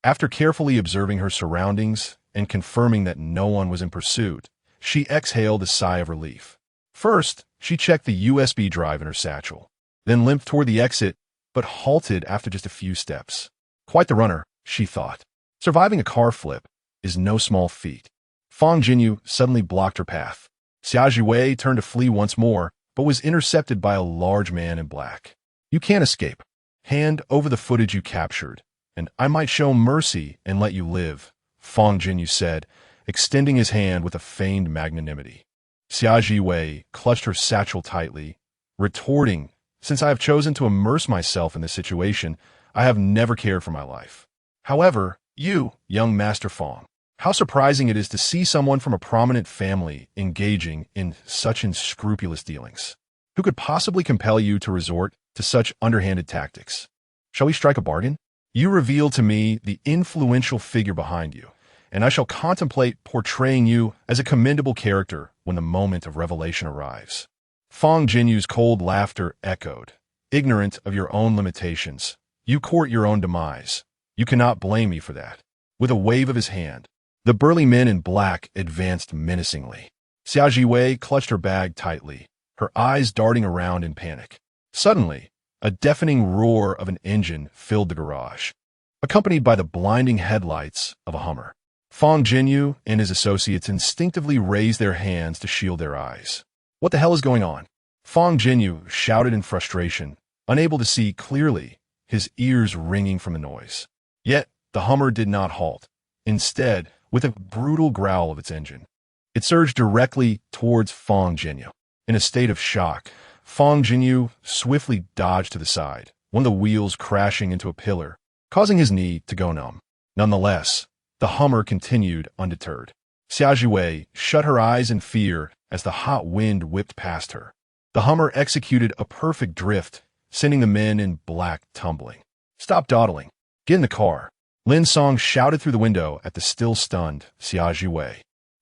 After carefully observing her surroundings and confirming that no one was in pursuit, she exhaled a sigh of relief. First, she checked the USB drive in her satchel, then limped toward the exit, but halted after just a few steps. Quite the runner, she thought. Surviving a car flip is no small feat. Fong Jinyu suddenly blocked her path. Xia Wei turned to flee once more, but was intercepted by a large man in black. You can't escape. Hand over the footage you captured, and I might show mercy and let you live, Fong Jinyu said, extending his hand with a feigned magnanimity. Xia Wei clutched her satchel tightly, retorting, since I have chosen to immerse myself in this situation, I have never cared for my life. However, you, young Master Fong, how surprising it is to see someone from a prominent family engaging in such unscrupulous dealings. Who could possibly compel you to resort to such underhanded tactics? Shall we strike a bargain? You reveal to me the influential figure behind you, and I shall contemplate portraying you as a commendable character when the moment of revelation arrives. Fong Jinyu's cold laughter echoed. Ignorant of your own limitations, you court your own demise. You cannot blame me for that. With a wave of his hand, the burly men in black advanced menacingly. Xia Jiwei clutched her bag tightly, her eyes darting around in panic. Suddenly, a deafening roar of an engine filled the garage, accompanied by the blinding headlights of a Hummer. Fong Jinyu and his associates instinctively raised their hands to shield their eyes. What the hell is going on? Fong Jinyu shouted in frustration, unable to see clearly, his ears ringing from the noise. Yet, the Hummer did not halt. Instead, with a brutal growl of its engine, it surged directly towards Fong Jinyu. In a state of shock, Fong Jinyu swiftly dodged to the side, one of the wheels crashing into a pillar, causing his knee to go numb. Nonetheless, the Hummer continued undeterred. Xia Jiwei shut her eyes in fear as the hot wind whipped past her. The Hummer executed a perfect drift, sending the men in black tumbling. Stop dawdling. Get in the car. Lin Song shouted through the window at the still-stunned Xia Jiwei.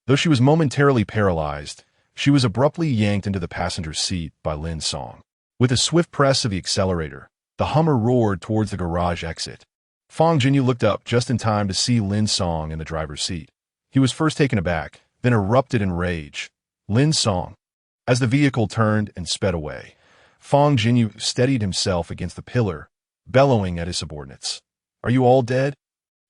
Though she was momentarily paralyzed, she was abruptly yanked into the passenger's seat by Lin Song. With a swift press of the accelerator, the Hummer roared towards the garage exit. Fong Jinyu looked up just in time to see Lin Song in the driver's seat. He was first taken aback, then erupted in rage. Lin Song. As the vehicle turned and sped away, Fong Jinyu steadied himself against the pillar, bellowing at his subordinates. Are you all dead?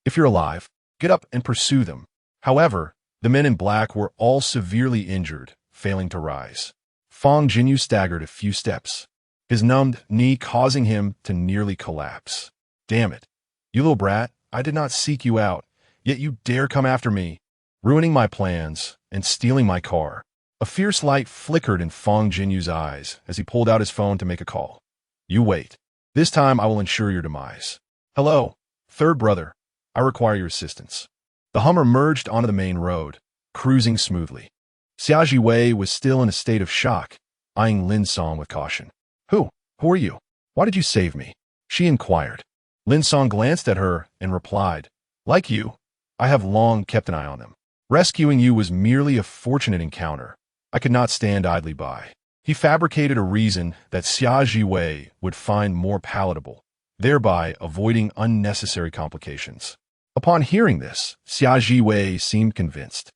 If you're alive, get up and pursue them. However, the men in black were all severely injured, failing to rise. Fong Jinyu staggered a few steps, his numbed knee causing him to nearly collapse. Damn it. You little brat, I did not seek you out, yet you dare come after me, ruining my plans and stealing my car. A fierce light flickered in Fong Jinyu's eyes as he pulled out his phone to make a call. You wait. This time I will ensure your demise. Hello, third brother. I require your assistance. The Hummer merged onto the main road, cruising smoothly. Xia Jiwei was still in a state of shock, eyeing Lin Song with caution. Who are you? Why did you save me? She inquired. Lin Song glanced at her and replied, Like you, I have long kept an eye on them. Rescuing you was merely a fortunate encounter. I could not stand idly by. He fabricated a reason that Xia Jiwei would find more palatable, thereby avoiding unnecessary complications. Upon hearing this, Xia Jiwei seemed convinced,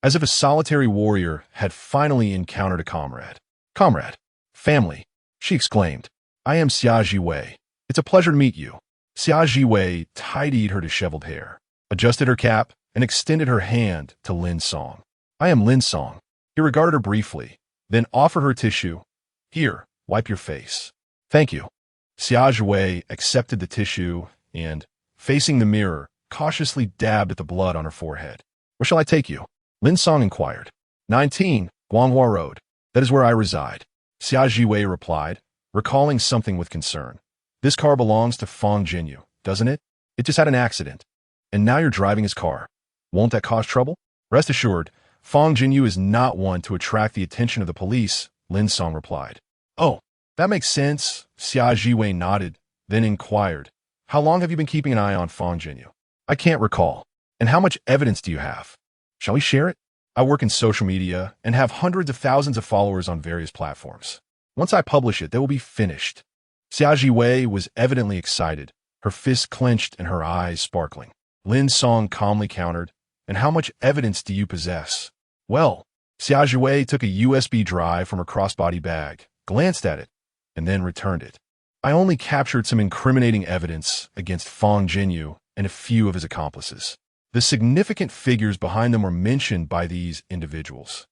as if a solitary warrior had finally encountered a comrade. Comrade, family, she exclaimed. I am Xia Jiwei. It's a pleasure to meet you. Xia Jiwei tidied her disheveled hair, adjusted her cap, and extended her hand to Lin Song. I am Lin Song. He regarded her briefly, then offered her tissue. Here, wipe your face. Thank you. Xia Jiwei accepted the tissue and, facing the mirror, cautiously dabbed at the blood on her forehead. Where shall I take you? Lin Song inquired. 19, Guanghua Road. That is where I reside. Xia Jiwei replied, recalling something with concern. This car belongs to Fong Jinyu, doesn't it? It just had an accident. And now you're driving his car. Won't that cause trouble? Rest assured, Fong Jinyu is not one to attract the attention of the police, Lin Song replied. Oh, that makes sense, Xia Jiwei nodded, then inquired. How long have you been keeping an eye on Fong Jinyu? I can't recall. And how much evidence do you have? Shall we share it? I work in social media and have hundreds of thousands of followers on various platforms. Once I publish it, they will be finished. Xia Jiwei was evidently excited, her fists clenched and her eyes sparkling. Lin Song calmly countered, And how much evidence do you possess? Well, Xia Jiwei took a USB drive from her crossbody bag, glanced at it, and then returned it. I only captured some incriminating evidence against Fong Jinyu and a few of his accomplices. The significant figures behind them were mentioned by these individuals,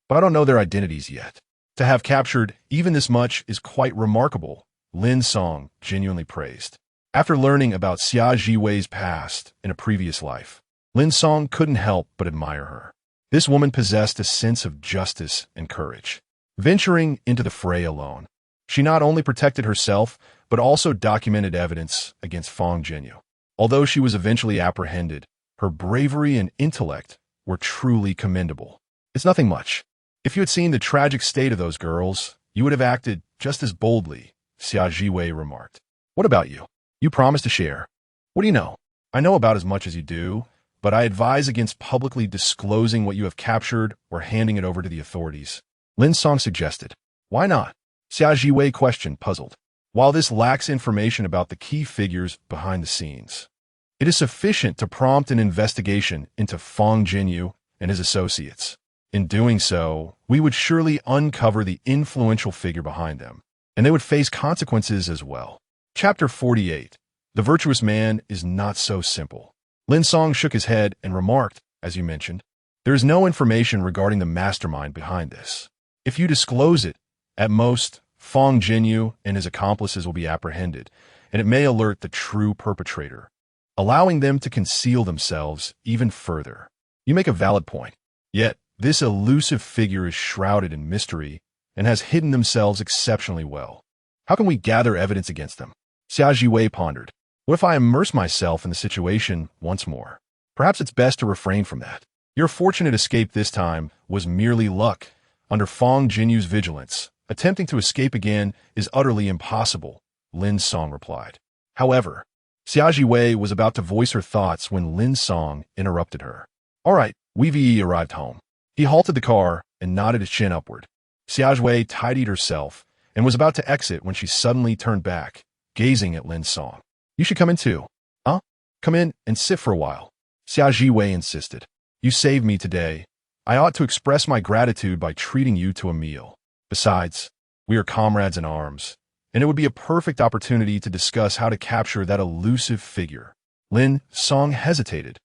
but I don't know their identities yet. To have captured even this much is quite remarkable, Lin Song genuinely praised. After learning about Xia Jiwei's past in a previous life, Lin Song couldn't help but admire her. This woman possessed a sense of justice and courage. Venturing into the fray alone, she not only protected herself, but also documented evidence against Fong Jinyu. Although she was eventually apprehended, her bravery and intellect were truly commendable. It's nothing much. If you had seen the tragic state of those girls, you would have acted just as boldly, Xia Jiwei remarked. What about you? You promised to share. What do you know? I know about as much as you do, but I advise against publicly disclosing what you have captured or handing it over to the authorities. Lin Song suggested. Why not? Xia Jiwei questioned, puzzled. While this lacks information about the key figures behind the scenes, it is sufficient to prompt an investigation into Fang Jinyu and his associates. In doing so, we would surely uncover the influential figure behind them, and they would face consequences as well. Chapter 48. The virtuous man is not so simple. Lin Song shook his head and remarked, as you mentioned, there is no information regarding the mastermind behind this. If you disclose it, at most, Fang Jinyu and his accomplices will be apprehended, and it may alert the true perpetrator, allowing them to conceal themselves even further. You make a valid point. Yet, this elusive figure is shrouded in mystery and has hidden themselves exceptionally well. How can we gather evidence against them? Xia Jiwei pondered. What if I immerse myself in the situation once more? Perhaps it's best to refrain from that. Your fortunate escape this time was merely luck. Under Fang Jinyu's vigilance, attempting to escape again is utterly impossible, Lin Song replied. However, Xia Jiwei was about to voice her thoughts when Lin Song interrupted her. All right, we've arrived home. He halted the car and nodded his chin upward. Xia Jiwei tidied herself and was about to exit when she suddenly turned back, gazing at Lin Song. You should come in too. Huh? Come in and sit for a while. Xia Jiwei insisted. You saved me today. I ought to express my gratitude by treating you to a meal. Besides, we are comrades in arms, and it would be a perfect opportunity to discuss how to capture that elusive figure. Lin Song hesitated,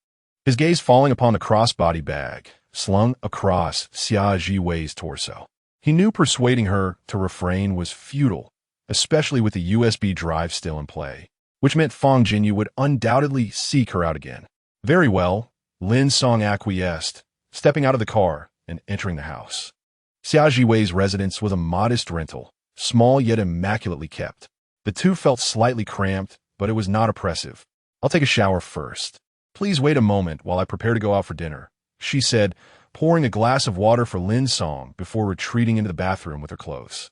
his gaze falling upon the crossbody bag slung across Xia Jiwei's torso. He knew persuading her to refrain was futile, especially with the USB drive still in play, which meant Fang Jinyu would undoubtedly seek her out again. Very well, Lin Song acquiesced, stepping out of the car and entering the house. Xia Jiwei's residence was a modest rental, small yet immaculately kept. The two felt slightly cramped, but it was not oppressive. I'll take a shower first. Please wait a moment while I prepare to go out for dinner, she said, pouring a glass of water for Lin Song before retreating into the bathroom with her clothes.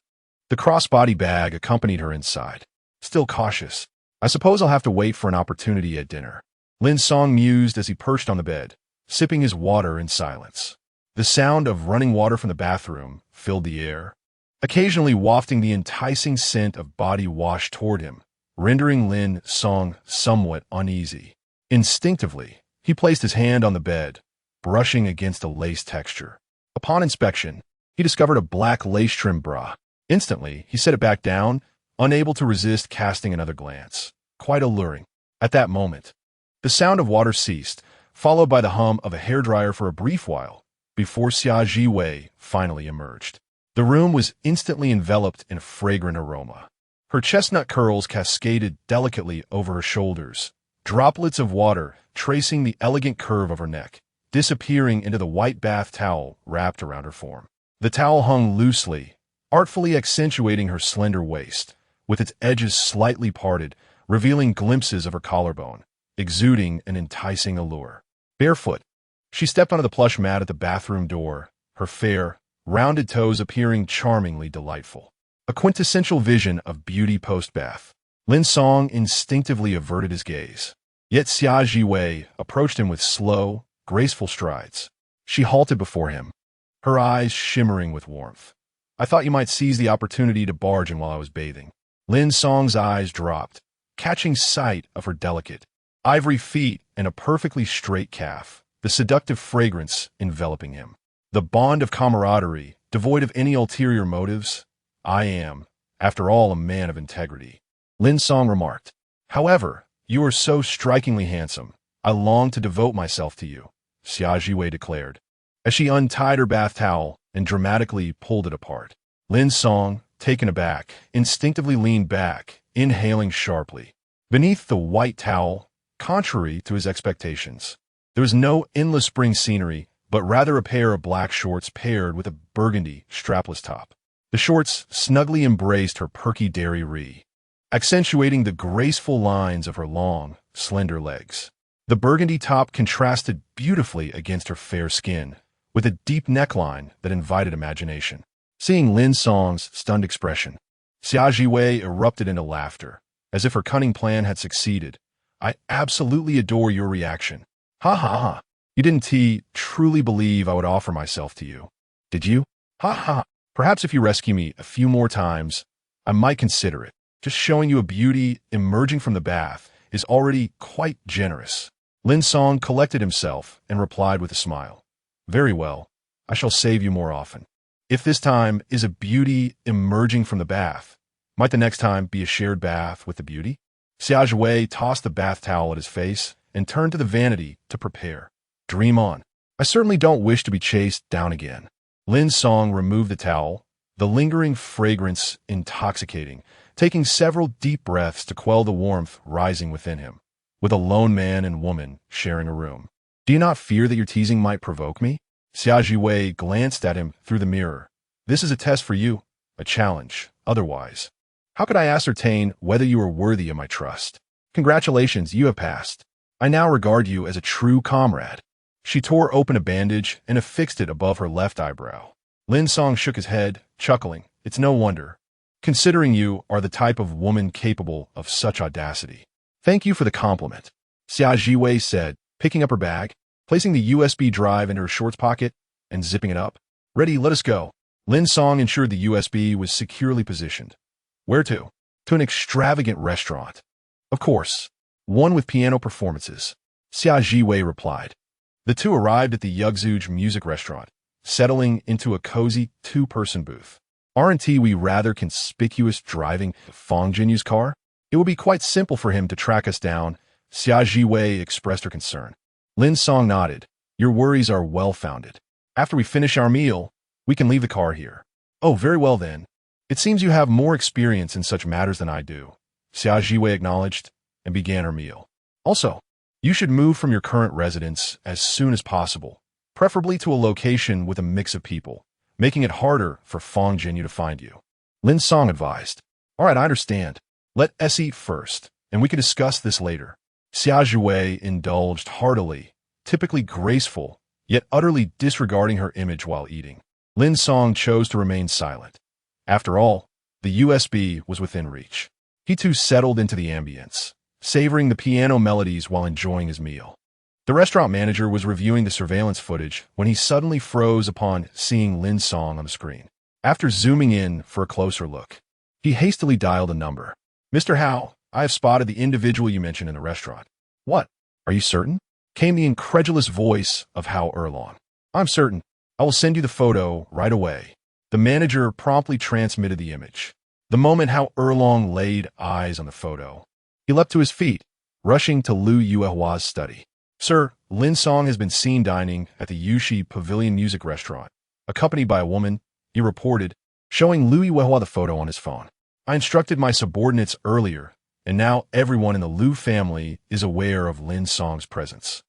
The crossbody bag accompanied her inside. Still cautious, I suppose I'll have to wait for an opportunity at dinner. Lin Song mused as he perched on the bed, sipping his water in silence. The sound of running water from the bathroom filled the air, occasionally wafting the enticing scent of body wash toward him, rendering Lin Song somewhat uneasy. Instinctively, he placed his hand on the bed, brushing against a lace texture. Upon inspection, he discovered a black lace-trimmed bra. Instantly, he set it back down, unable to resist casting another glance. Quite alluring. At that moment, the sound of water ceased, followed by the hum of a hairdryer for a brief while, before Xia Jiwei finally emerged. The room was instantly enveloped in a fragrant aroma. Her chestnut curls cascaded delicately over her shoulders, droplets of water tracing the elegant curve of her neck, disappearing into the white bath towel wrapped around her form. The towel hung loosely, artfully accentuating her slender waist, with its edges slightly parted, revealing glimpses of her collarbone, exuding an enticing allure. Barefoot, she stepped onto the plush mat at the bathroom door, her fair, rounded toes appearing charmingly delightful. A quintessential vision of beauty post-bath. Lin Song instinctively averted his gaze. Yet Xia Jiwei approached him with slow, graceful strides. She halted before him, her eyes shimmering with warmth. I thought you might seize the opportunity to barge in while I was bathing. Lin Song's eyes dropped, catching sight of her delicate, ivory feet and a perfectly straight calf, the seductive fragrance enveloping him. The bond of camaraderie, devoid of any ulterior motives. I am, after all, a man of integrity, Lin Song remarked. However, you are so strikingly handsome. I long to devote myself to you, Xia Jiwei declared, as she untied her bath towel and dramatically pulled it apart. Lin Song, taken aback, instinctively leaned back, inhaling sharply. Beneath the white towel, contrary to his expectations, there was no endless spring scenery, but rather a pair of black shorts paired with a burgundy, strapless top. The shorts snugly embraced her perky dairy, accentuating the graceful lines of her long, slender legs. The burgundy top contrasted beautifully against her fair skin, with a deep neckline that invited imagination. Seeing Lin Song's stunned expression, Xia Jiwei erupted into laughter, as if her cunning plan had succeeded. I absolutely adore your reaction. Ha ha ha. You didn't truly believe I would offer myself to you, did you? Ha ha. Perhaps if you rescue me a few more times, I might consider it. Just showing you a beauty emerging from the bath is already quite generous. Lin Song collected himself and replied with a smile. Very well. I shall save you more often. If this time is a beauty emerging from the bath, might the next time be a shared bath with the beauty? Xia Wei tossed the bath towel at his face and turned to the vanity to prepare. Dream on. I certainly don't wish to be chased down again. Lin Song removed the towel, the lingering fragrance intoxicating, taking several deep breaths to quell the warmth rising within him. With a lone man and woman sharing a room. Do you not fear that your teasing might provoke me? Xia Wei glanced at him through the mirror. This is a test for you, a challenge. Otherwise, how could I ascertain whether you are worthy of my trust? Congratulations, you have passed. I now regard you as a true comrade. She tore open a bandage and affixed it above her left eyebrow. Lin Song shook his head, chuckling. It's no wonder, considering you are the type of woman capable of such audacity. Thank you for the compliment, Xia Wei said, picking up her bag, placing the USB drive into her shorts pocket, and zipping it up. Ready, let us go. Lin Song ensured the USB was securely positioned. Where to? To an extravagant restaurant. Of course, one with piano performances, Xia Wei replied. The two arrived at the Yugzuj music restaurant, settling into a cozy two-person booth. Aren't we rather conspicuous driving Fong Jinyu's car? It will be quite simple for him to track us down, Xia Wei expressed her concern. Lin Song nodded. Your worries are well-founded. After we finish our meal, we can leave the car here. Oh, very well then. It seems you have more experience in such matters than I do, Xia Wei acknowledged, and began her meal. Also, you should move from your current residence as soon as possible, preferably to a location with a mix of people, making it harder for Fong Jinyu to find you. Lin Song advised. All right, I understand. Let us eat first, and we can discuss this later. Xia Wei indulged heartily, typically graceful, yet utterly disregarding her image while eating. Lin Song chose to remain silent. After all, the USB was within reach. He too settled into the ambience, savoring the piano melodies while enjoying his meal. The restaurant manager was reviewing the surveillance footage when he suddenly froze upon seeing Lin Song on the screen. After zooming in for a closer look, he hastily dialed a number. Mr. Hao, I have spotted the individual you mentioned in the restaurant. What? Are you certain? Came the incredulous voice of Hao Erlong. I'm certain. I will send you the photo right away. The manager promptly transmitted the image. The moment Hao Erlong laid eyes on the photo, he leapt to his feet, rushing to Liu Yuehua's study. Sir, Lin Song has been seen dining at the Yushi Pavilion Music Restaurant, accompanied by a woman, he reported, showing Liu Yuehua the photo on his phone. I instructed my subordinates earlier, and now everyone in the Liu family is aware of Lin Song's presence.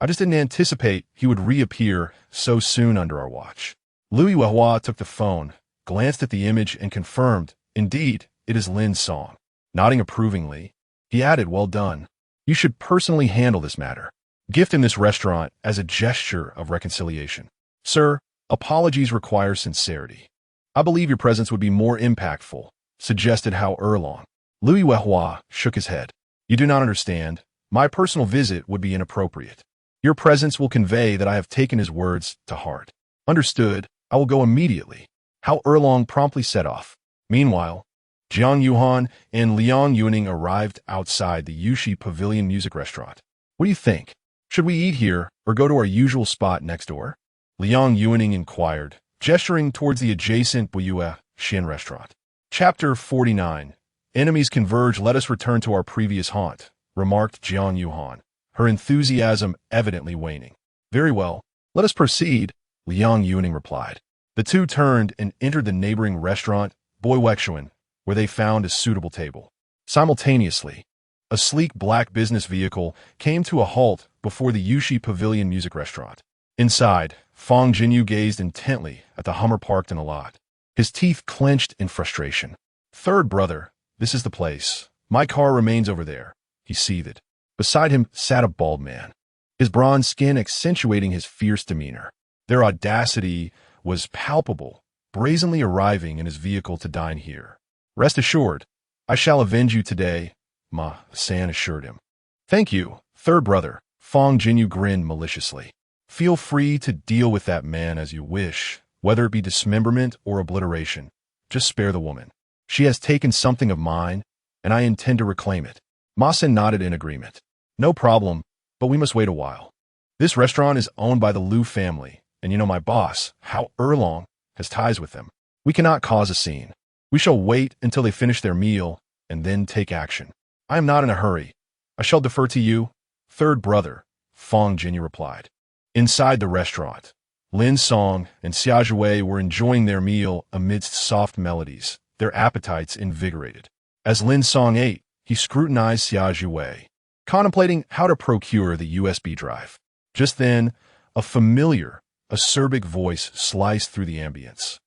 I just didn't anticipate he would reappear so soon under our watch. Liu Yuehua took the phone, glanced at the image, and confirmed, indeed, it is Lin Song. Nodding approvingly, he added, well done. You should personally handle this matter. Gift him this restaurant as a gesture of reconciliation. Sir, apologies require sincerity. I believe your presence would be more impactful, suggested Hao Erlong. Liu Yuehua shook his head. You do not understand. My personal visit would be inappropriate. Your presence will convey that I have taken his words to heart. Understood. I will go immediately. Hao Erlong promptly set off. Meanwhile, Jiang Yuhan and Liang Yuning arrived outside the Yushi Pavilion Music Restaurant. What do you think? Should we eat here or go to our usual spot next door? Liang Yuning inquired, gesturing towards the adjacent Buyue Xin restaurant. Chapter 49. Enemies converge. Let us return to our previous haunt, remarked Jiang Yuhan, her enthusiasm evidently waning. Very well. Let us proceed, Liang Yuning replied. The two turned and entered the neighboring restaurant, Boiwexuan, where they found a suitable table. Simultaneously, a sleek black business vehicle came to a halt before the Yushi Pavilion Music Restaurant. Inside, Fong Jinyu gazed intently at the Hummer parked in a lot, his teeth clenched in frustration. Third brother, this is the place. My car remains over there, he seethed. Beside him sat a bald man, his bronze skin accentuating his fierce demeanor. Their audacity was palpable, brazenly arriving in his vehicle to dine here. Rest assured, I shall avenge you today, Ma San assured him. Thank you, third brother. Fong Jinyu grinned maliciously. Feel free to deal with that man as you wish, whether it be dismemberment or obliteration. Just spare the woman. She has taken something of mine, and I intend to reclaim it. Ma San nodded in agreement. No problem, but we must wait a while. This restaurant is owned by the Liu family, and you know my boss, Hao Erlong, has ties with them. We cannot cause a scene. We shall wait until they finish their meal, and then take action. I am not in a hurry. I shall defer to you, third brother, Fong Jinyu replied. Inside the restaurant, Lin Song and Xia Zhuwei were enjoying their meal amidst soft melodies, their appetites invigorated. As Lin Song ate, he scrutinized Xia Zhuwei, contemplating how to procure the USB drive. Just then, a familiar, acerbic voice sliced through the ambience.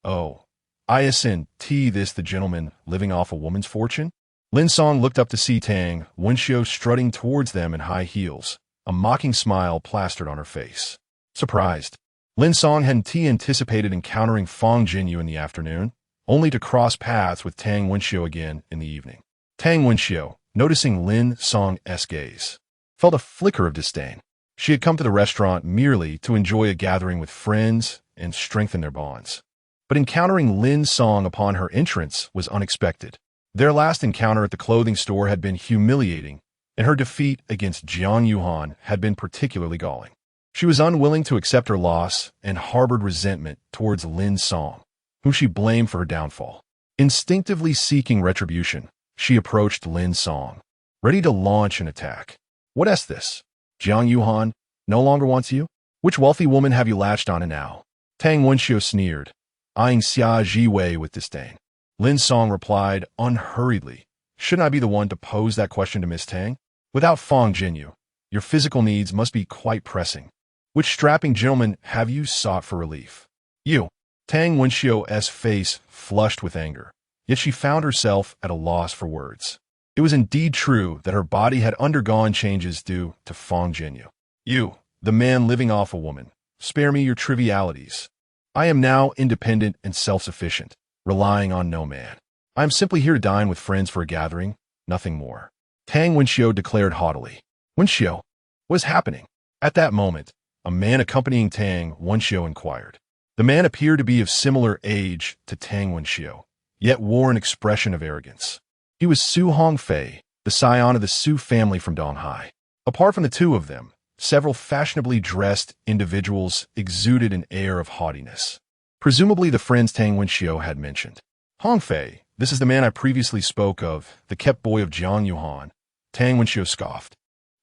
Oh, ISNT, this the gentleman living off a woman's fortune? Lin Song looked up to see Tang Wenxiu strutting towards them in high heels, a mocking smile plastered on her face. Surprised, Lin Song hadn't anticipated encountering Fong Jinyu in the afternoon, only to cross paths with Tang Wenxiu again in the evening. Tang Wenxiu, noticing Lin Song's gaze, felt a flicker of disdain. She had come to the restaurant merely to enjoy a gathering with friends and strengthen their bonds. But encountering Lin Song upon her entrance was unexpected. Their last encounter at the clothing store had been humiliating, and her defeat against Jiang Yuhan had been particularly galling. She was unwilling to accept her loss and harbored resentment towards Lin Song, whom she blamed for her downfall. Instinctively seeking retribution, she approached Lin Song, ready to launch an attack. What is this? Jiang Yuhan no longer wants you? Which wealthy woman have you latched on now? Tang Wenxiu sneered, eyeing Xia Zhiwei with disdain. Lin Song replied unhurriedly, shouldn't I be the one to pose that question to Miss Tang? Without Fong Jinyu, your physical needs must be quite pressing. Which strapping gentleman have you sought for relief? You. Tang Wenxiu's face flushed with anger, yet she found herself at a loss for words. It was indeed true that her body had undergone changes due to Fong Jinyu. You, the man living off a woman, spare me your trivialities. I am now independent and self-sufficient, relying on no man. I am simply here to dine with friends for a gathering, nothing more. Tang Wenxiu declared haughtily. Wenxiu, what is happening? At that moment, a man accompanying Tang Wenxiu inquired. The man appeared to be of similar age to Tang Wenxiu, yet wore an expression of arrogance. He was Su Hongfei, the scion of the Su family from Donghai. Apart from the two of them, several fashionably dressed individuals exuded an air of haughtiness. Presumably the friends Tang Wenxiu had mentioned. Hongfei, this is the man I previously spoke of, the kept boy of Jiang Yuhan. Tang Wenxiu scoffed.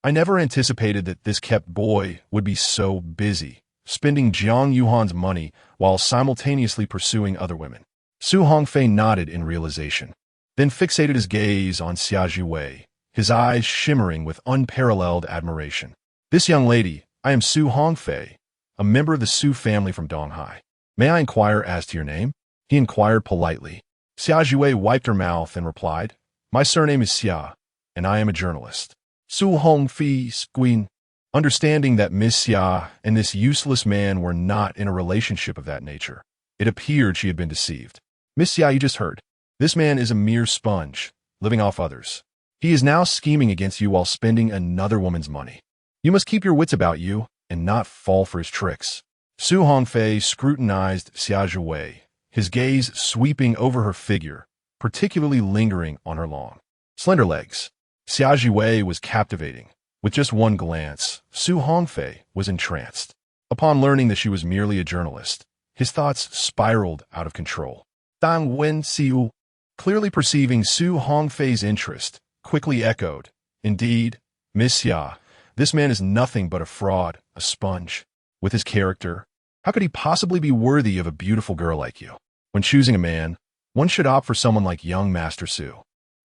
I never anticipated that this kept boy would be so busy, spending Jiang Yuhan's money while simultaneously pursuing other women. Su Hongfei nodded in realization, then fixated his gaze on Xia Zhiwei, his eyes shimmering with unparalleled admiration. This young lady, I am Su Hongfei, a member of the Su family from Donghai. May I inquire as to your name? He inquired politely. Xia Zhiwei wiped her mouth and replied, My surname is Xia, and I am a journalist. Su Hongfei squeaked, understanding that Miss Xia and this useless man were not in a relationship of that nature. It appeared she had been deceived. Miss Xia, you just heard. This man is a mere sponge, living off others. He is now scheming against you while spending another woman's money. You must keep your wits about you and not fall for his tricks. Su Hongfei scrutinized Xia Zhiwei, his gaze sweeping over her figure, particularly lingering on her long, slender legs. Xia Zhiwei was captivating. With just one glance, Su Hongfei was entranced. Upon learning that she was merely a journalist, his thoughts spiraled out of control. Dang Wenxiu, clearly perceiving Su Hongfei's interest, quickly echoed, Indeed, Miss Xia, this man is nothing but a fraud, a sponge. With his character, how could he possibly be worthy of a beautiful girl like you? When choosing a man, one should opt for someone like young Master Su.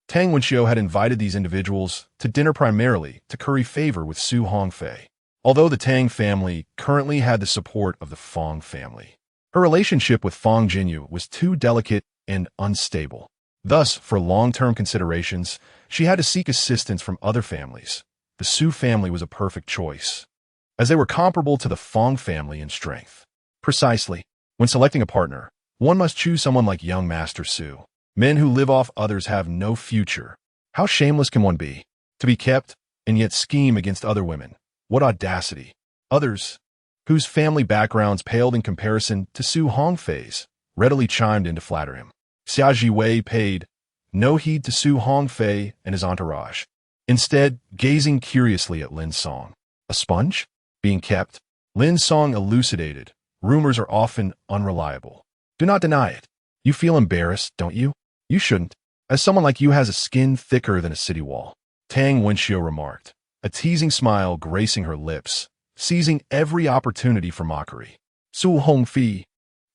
Tang Wenxiu had invited these individuals to dinner primarily to curry favor with Su Hongfei, although the Tang family currently had the support of the Fong family. Her relationship with Fong Jinyu was too delicate and unstable. Thus, for long-term considerations, she had to seek assistance from other families. The Su family was a perfect choice, as they were comparable to the Fong family in strength. Precisely, when selecting a partner, one must choose someone like young Master Su. Men who live off others have no future, How shameless can one be? To be kept, and yet scheme against other women. What audacity. Others, whose family backgrounds paled in comparison to Su Hongfei's, readily chimed in to flatter him. Xia Jiwei paid no heed to Su Hongfei and his entourage, instead gazing curiously at Lin Song. A sponge? Being kept? Lin Song elucidated. Rumors are often unreliable. Do not deny it. You feel embarrassed, don't you? You shouldn't, as someone like you has a skin thicker than a city wall. Tang Wenxiu remarked, a teasing smile gracing her lips, seizing every opportunity for mockery. Su Hongfei,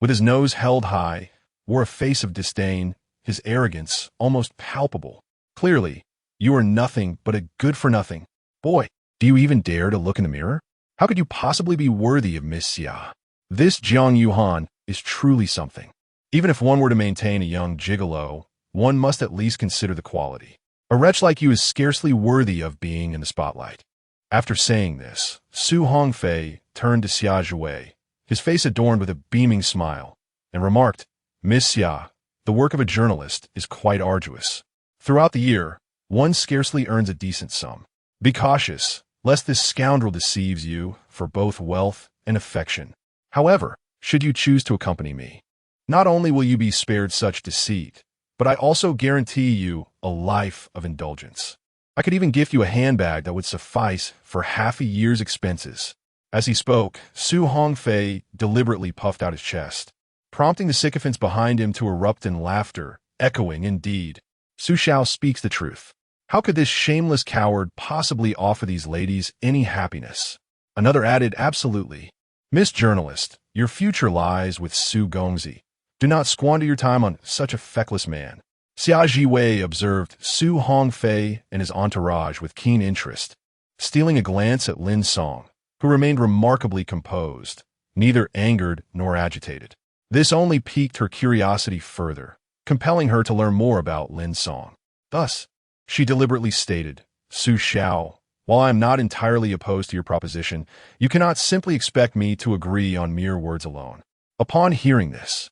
with his nose held high, wore a face of disdain, his arrogance almost palpable. Clearly, you are nothing but a good-for-nothing. Boy, do you even dare to look in the mirror? How could you possibly be worthy of Miss Xia? This Jiang Yuhan is truly something. Even if one were to maintain a young gigolo, one must at least consider the quality. A wretch like you is scarcely worthy of being in the spotlight. After saying this, Su Hongfei turned to Xia Jiwei, his face adorned with a beaming smile, and remarked, Miss Xia, the work of a journalist is quite arduous. Throughout the year, one scarcely earns a decent sum. Be cautious, lest this scoundrel deceives you for both wealth and affection. However, should you choose to accompany me, not only will you be spared such deceit, but I also guarantee you a life of indulgence. I could even gift you a handbag that would suffice for half a year's expenses. As he spoke, Su Hongfei deliberately puffed out his chest, prompting the sycophants behind him to erupt in laughter, echoing, indeed, Su Xiao speaks the truth. How could this shameless coward possibly offer these ladies any happiness? Another added, absolutely. Miss Journalist, your future lies with Su Gongzi. Do not squander your time on such a feckless man. Xia Jiwei observed Su Hongfei and his entourage with keen interest, stealing a glance at Lin Song, who remained remarkably composed, neither angered nor agitated. This only piqued her curiosity further, compelling her to learn more about Lin Song. Thus, she deliberately stated, Su Xiao, while I am not entirely opposed to your proposition, you cannot simply expect me to agree on mere words alone. Upon hearing this,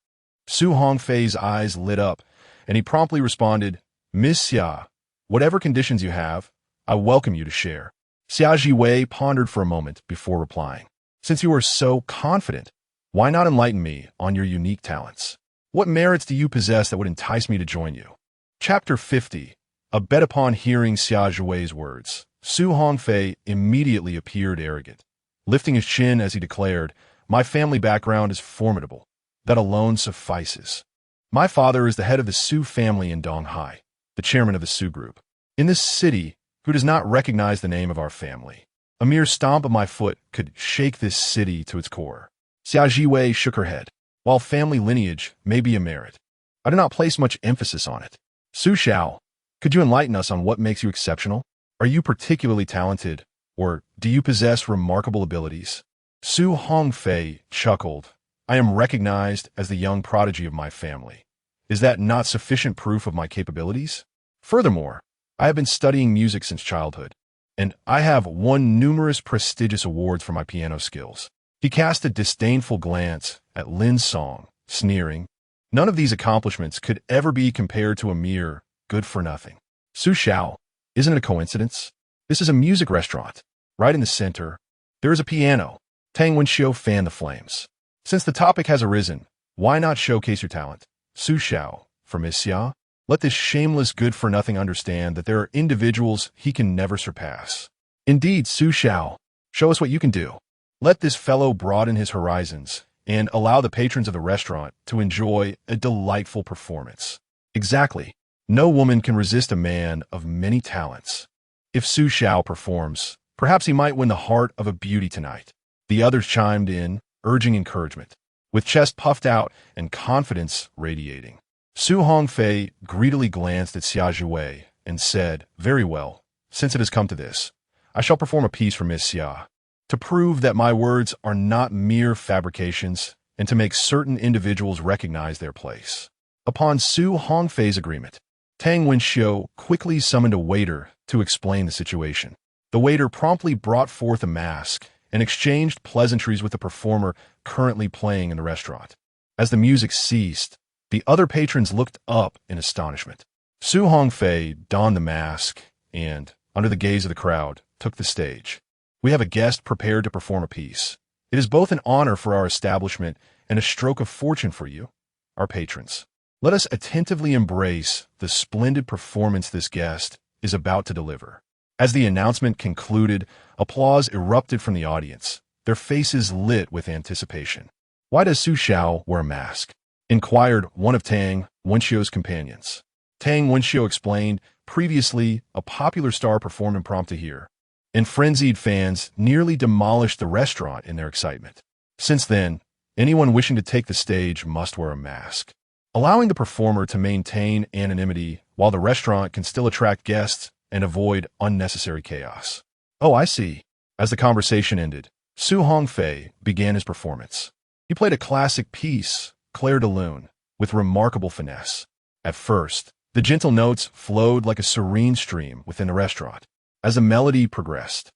Su Hongfei's eyes lit up, and he promptly responded, Miss Xia, whatever conditions you have, I welcome you to share. Xia Jiwei pondered for a moment before replying. Since you are so confident, why not enlighten me on your unique talents? What merits do you possess that would entice me to join you? Chapter 50. A bet. Upon hearing Xia Jiwei's words, Su Hongfei immediately appeared arrogant, lifting his chin as he declared, My family background is formidable. That alone suffices. My father is the head of the Su family in Donghai, the chairman of the Su group. In this city, who does not recognize the name of our family? A mere stomp of my foot could shake this city to its core. Xia Jiwei shook her head. While family lineage may be a merit, I do not place much emphasis on it. Su Xiao, could you enlighten us on what makes you exceptional? Are you particularly talented, or do you possess remarkable abilities? Su Hongfei chuckled. I am recognized as the young prodigy of my family. Is that not sufficient proof of my capabilities? Furthermore, I have been studying music since childhood, and I have won numerous prestigious awards for my piano skills. He cast a disdainful glance at Lin Song, sneering. None of these accomplishments could ever be compared to a mere good-for-nothing. Su Xiao, isn't it a coincidence? This is a music restaurant. Right in the center, there is a piano. Tang Wenxiu fanned the flames. Since the topic has arisen, why not showcase your talent? Su Xiao, for Miss Xia, let this shameless good-for-nothing understand that there are individuals he can never surpass. Indeed, Su Xiao, show us what you can do. Let this fellow broaden his horizons and allow the patrons of the restaurant to enjoy a delightful performance. Exactly. No woman can resist a man of many talents. If Su Xiao performs, perhaps he might win the heart of a beauty tonight. The others chimed in, urging encouragement. With chest puffed out and confidence radiating, Su Hongfei greedily glanced at Xia Jiwei and said, Very well, since it has come to this, I shall perform a piece for Miss Xia, to prove that my words are not mere fabrications and to make certain individuals recognize their place. Upon Su Hongfei's agreement, Tang Wenxiu quickly summoned a waiter to explain the situation. The waiter promptly brought forth a mask and exchanged pleasantries with the performer currently playing in the restaurant. As the music ceased, the other patrons looked up in astonishment. Su Hongfei donned the mask and, under the gaze of the crowd, took the stage. We have a guest prepared to perform a piece. It is both an honor for our establishment and a stroke of fortune for you, our patrons. Let us attentively embrace the splendid performance this guest is about to deliver. As the announcement concluded, applause erupted from the audience, their faces lit with anticipation. "Why does Su Xiao wear a mask?" inquired one of Tang Wenxiu's companions. Tang Wenxiu explained, previously a popular star performed impromptu here, and frenzied fans nearly demolished the restaurant in their excitement. Since then, anyone wishing to take the stage must wear a mask, allowing the performer to maintain anonymity while the restaurant can still attract guests and avoid unnecessary chaos. "Oh, I see." As the conversation ended, Su Hongfei began his performance. He played a classic piece, Clair de Lune, with remarkable finesse. At first, the gentle notes flowed like a serene stream within the restaurant. As the melody progressed,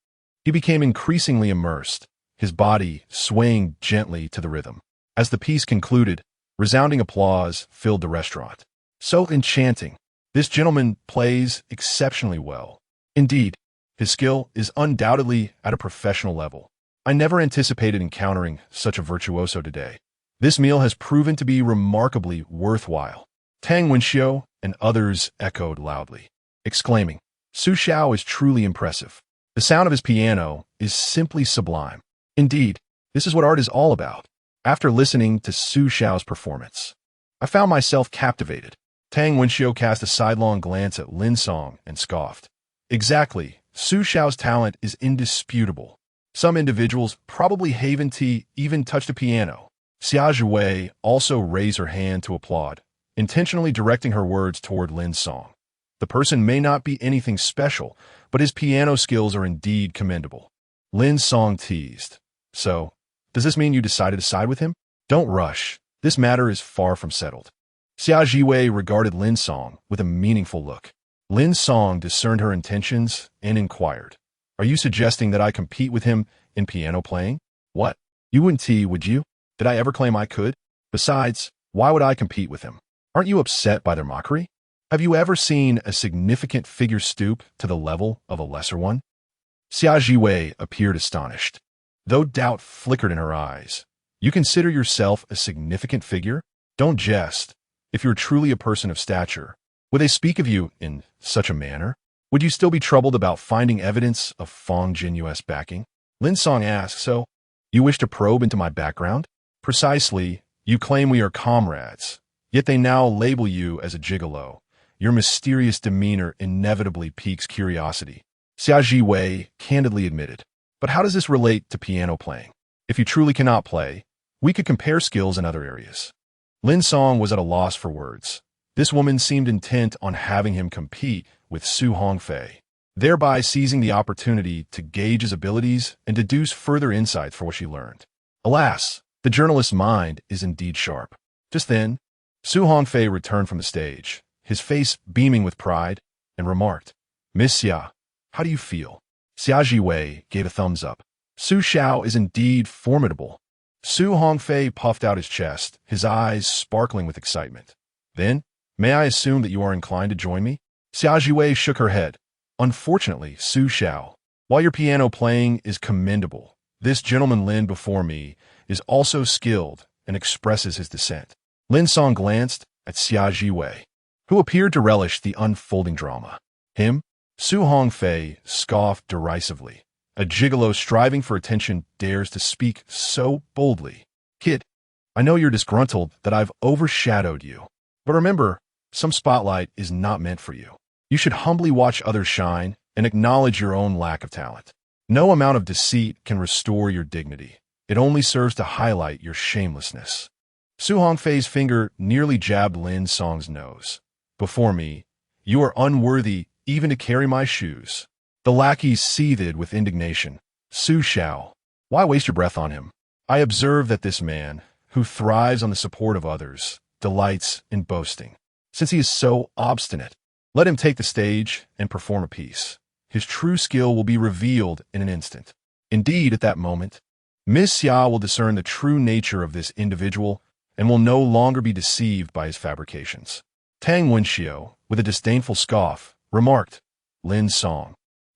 he became increasingly immersed, his body swaying gently to the rhythm. As the piece concluded, resounding applause filled the restaurant. "So enchanting. This gentleman plays exceptionally well. Indeed, his skill is undoubtedly at a professional level. I never anticipated encountering such a virtuoso today. This meal has proven to be remarkably worthwhile." Tang Wenxiu and others echoed loudly, exclaiming, "Su Xiao is truly impressive. The sound of his piano is simply sublime. Indeed, this is what art is all about." After listening to Su Xiao's performance, I found myself captivated. Tang Wenxiu cast a sidelong glance at Lin Song and scoffed. "Exactly, Su Xiao's talent is indisputable. Some individuals, probably Haven-T, even touched a piano." Xia Zhuwei also raised her hand to applaud, intentionally directing her words toward Lin Song. "The person may not be anything special, but his piano skills are indeed commendable." Lin Song teased, "So, does this mean you decided to side with him? Don't rush. This matter is far from settled." Xia Zhiwei regarded Lin Song with a meaningful look. Lin Song discerned her intentions and inquired, "Are you suggesting that I compete with him in piano playing?" "What? You wouldn't, would you? Did I ever claim I could? Besides, why would I compete with him? Aren't you upset by their mockery? Have you ever seen a significant figure stoop to the level of a lesser one?" Xia Zhiwei appeared astonished, though doubt flickered in her eyes. "You consider yourself a significant figure? Don't jest. If you're truly a person of stature, would they speak of you in such a manner? Would you still be troubled about finding evidence of Fong Jinyu's backing?" Lin Song asked, "So, you wish to probe into my background?" "Precisely. You claim we are comrades, yet they now label you as a gigolo. Your mysterious demeanor inevitably piques curiosity," Xia Zhiwei candidly admitted. "But how does this relate to piano playing? If you truly cannot play, we could compare skills in other areas." Lin Song was at a loss for words. This woman seemed intent on having him compete with Su Hongfei, thereby seizing the opportunity to gauge his abilities and deduce further insights for what she learned. Alas, the journalist's mind is indeed sharp. Just then, Su Hongfei returned from the stage, his face beaming with pride, and remarked, "Miss Xia, how do you feel?" Xia Zhiwei gave a thumbs up. "Su Xiao is indeed formidable." Su Hongfei puffed out his chest, his eyes sparkling with excitement. "Then, may I assume that you are inclined to join me?" Xia Zhiwei shook her head. "Unfortunately, Su Xiao, while your piano playing is commendable, this gentleman Lin before me is also skilled and expresses his dissent." Lin Song glanced at Xia Zhiwei, who appeared to relish the unfolding drama. "Him?" Su Hongfei scoffed derisively. "A gigolo striving for attention dares to speak so boldly. Kid, I know you're disgruntled that I've overshadowed you. But remember, some spotlight is not meant for you. You should humbly watch others shine and acknowledge your own lack of talent. No amount of deceit can restore your dignity. It only serves to highlight your shamelessness." Su Hongfei's finger nearly jabbed Lin Song's nose. "Before me, you are unworthy even to carry my shoes." The lackey seethed with indignation. "Su Xiao, why waste your breath on him? I observe that this man, who thrives on the support of others, delights in boasting. Since he is so obstinate, let him take the stage and perform a piece. His true skill will be revealed in an instant. Indeed, at that moment, Miss Xia will discern the true nature of this individual and will no longer be deceived by his fabrications." Tang Wenxiu, with a disdainful scoff, remarked, Lin Song.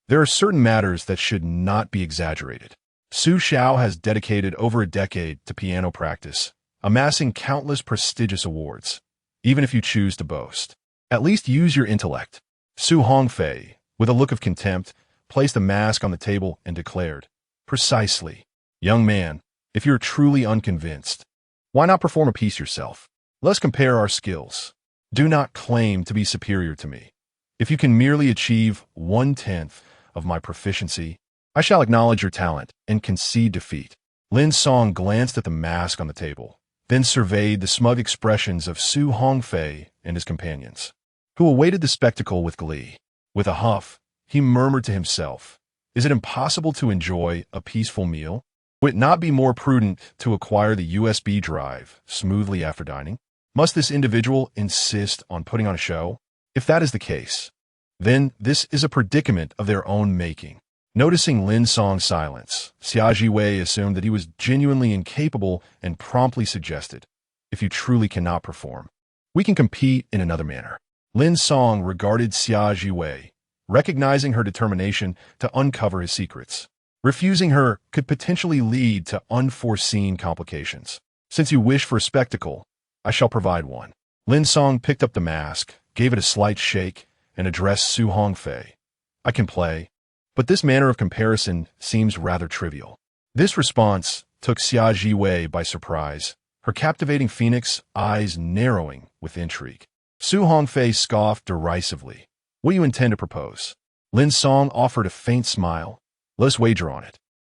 There are certain matters that should not be exaggerated. Su Xiao has dedicated over a decade to piano practice, amassing countless prestigious awards. Even if you choose to boast, at least use your intellect. Su Hongfei, with a look of contempt, placed a mask on the table and declared, Precisely. Young man, if you're truly unconvinced, why not perform a piece yourself? Let's compare our skills. Do not claim to be superior to me. If you can merely achieve 1/10 of my proficiency, I shall acknowledge your talent and concede defeat. Lin Song glanced at the mask on the table, then surveyed the smug expressions of Su Hongfei and his companions, who awaited the spectacle with glee. With a huff, he murmured to himself, Is it impossible to enjoy a peaceful meal? Would it not be more prudent to acquire the USB drive smoothly after dining? Must this individual insist on putting on a show? If that is the case, then this is a predicament of their own making. Noticing Lin Song's silence, Xia Jiwei assumed that he was genuinely incapable and promptly suggested, If you truly cannot perform, we can compete in another manner. Lin Song regarded Xia Jiwei, recognizing her determination to uncover his secrets. Refusing her could potentially lead to unforeseen complications. Since you wish for a spectacle, I shall provide one. Lin Song picked up the mask, gave it a slight shake, and addressed Su Hongfei. I can play, but this manner of comparison seems rather trivial. This response took Xia Jiwei by surprise, her captivating phoenix eyes narrowing with intrigue. Su Hongfei scoffed derisively. What do you intend to propose? Lin Song offered a faint smile. Let's wager on it.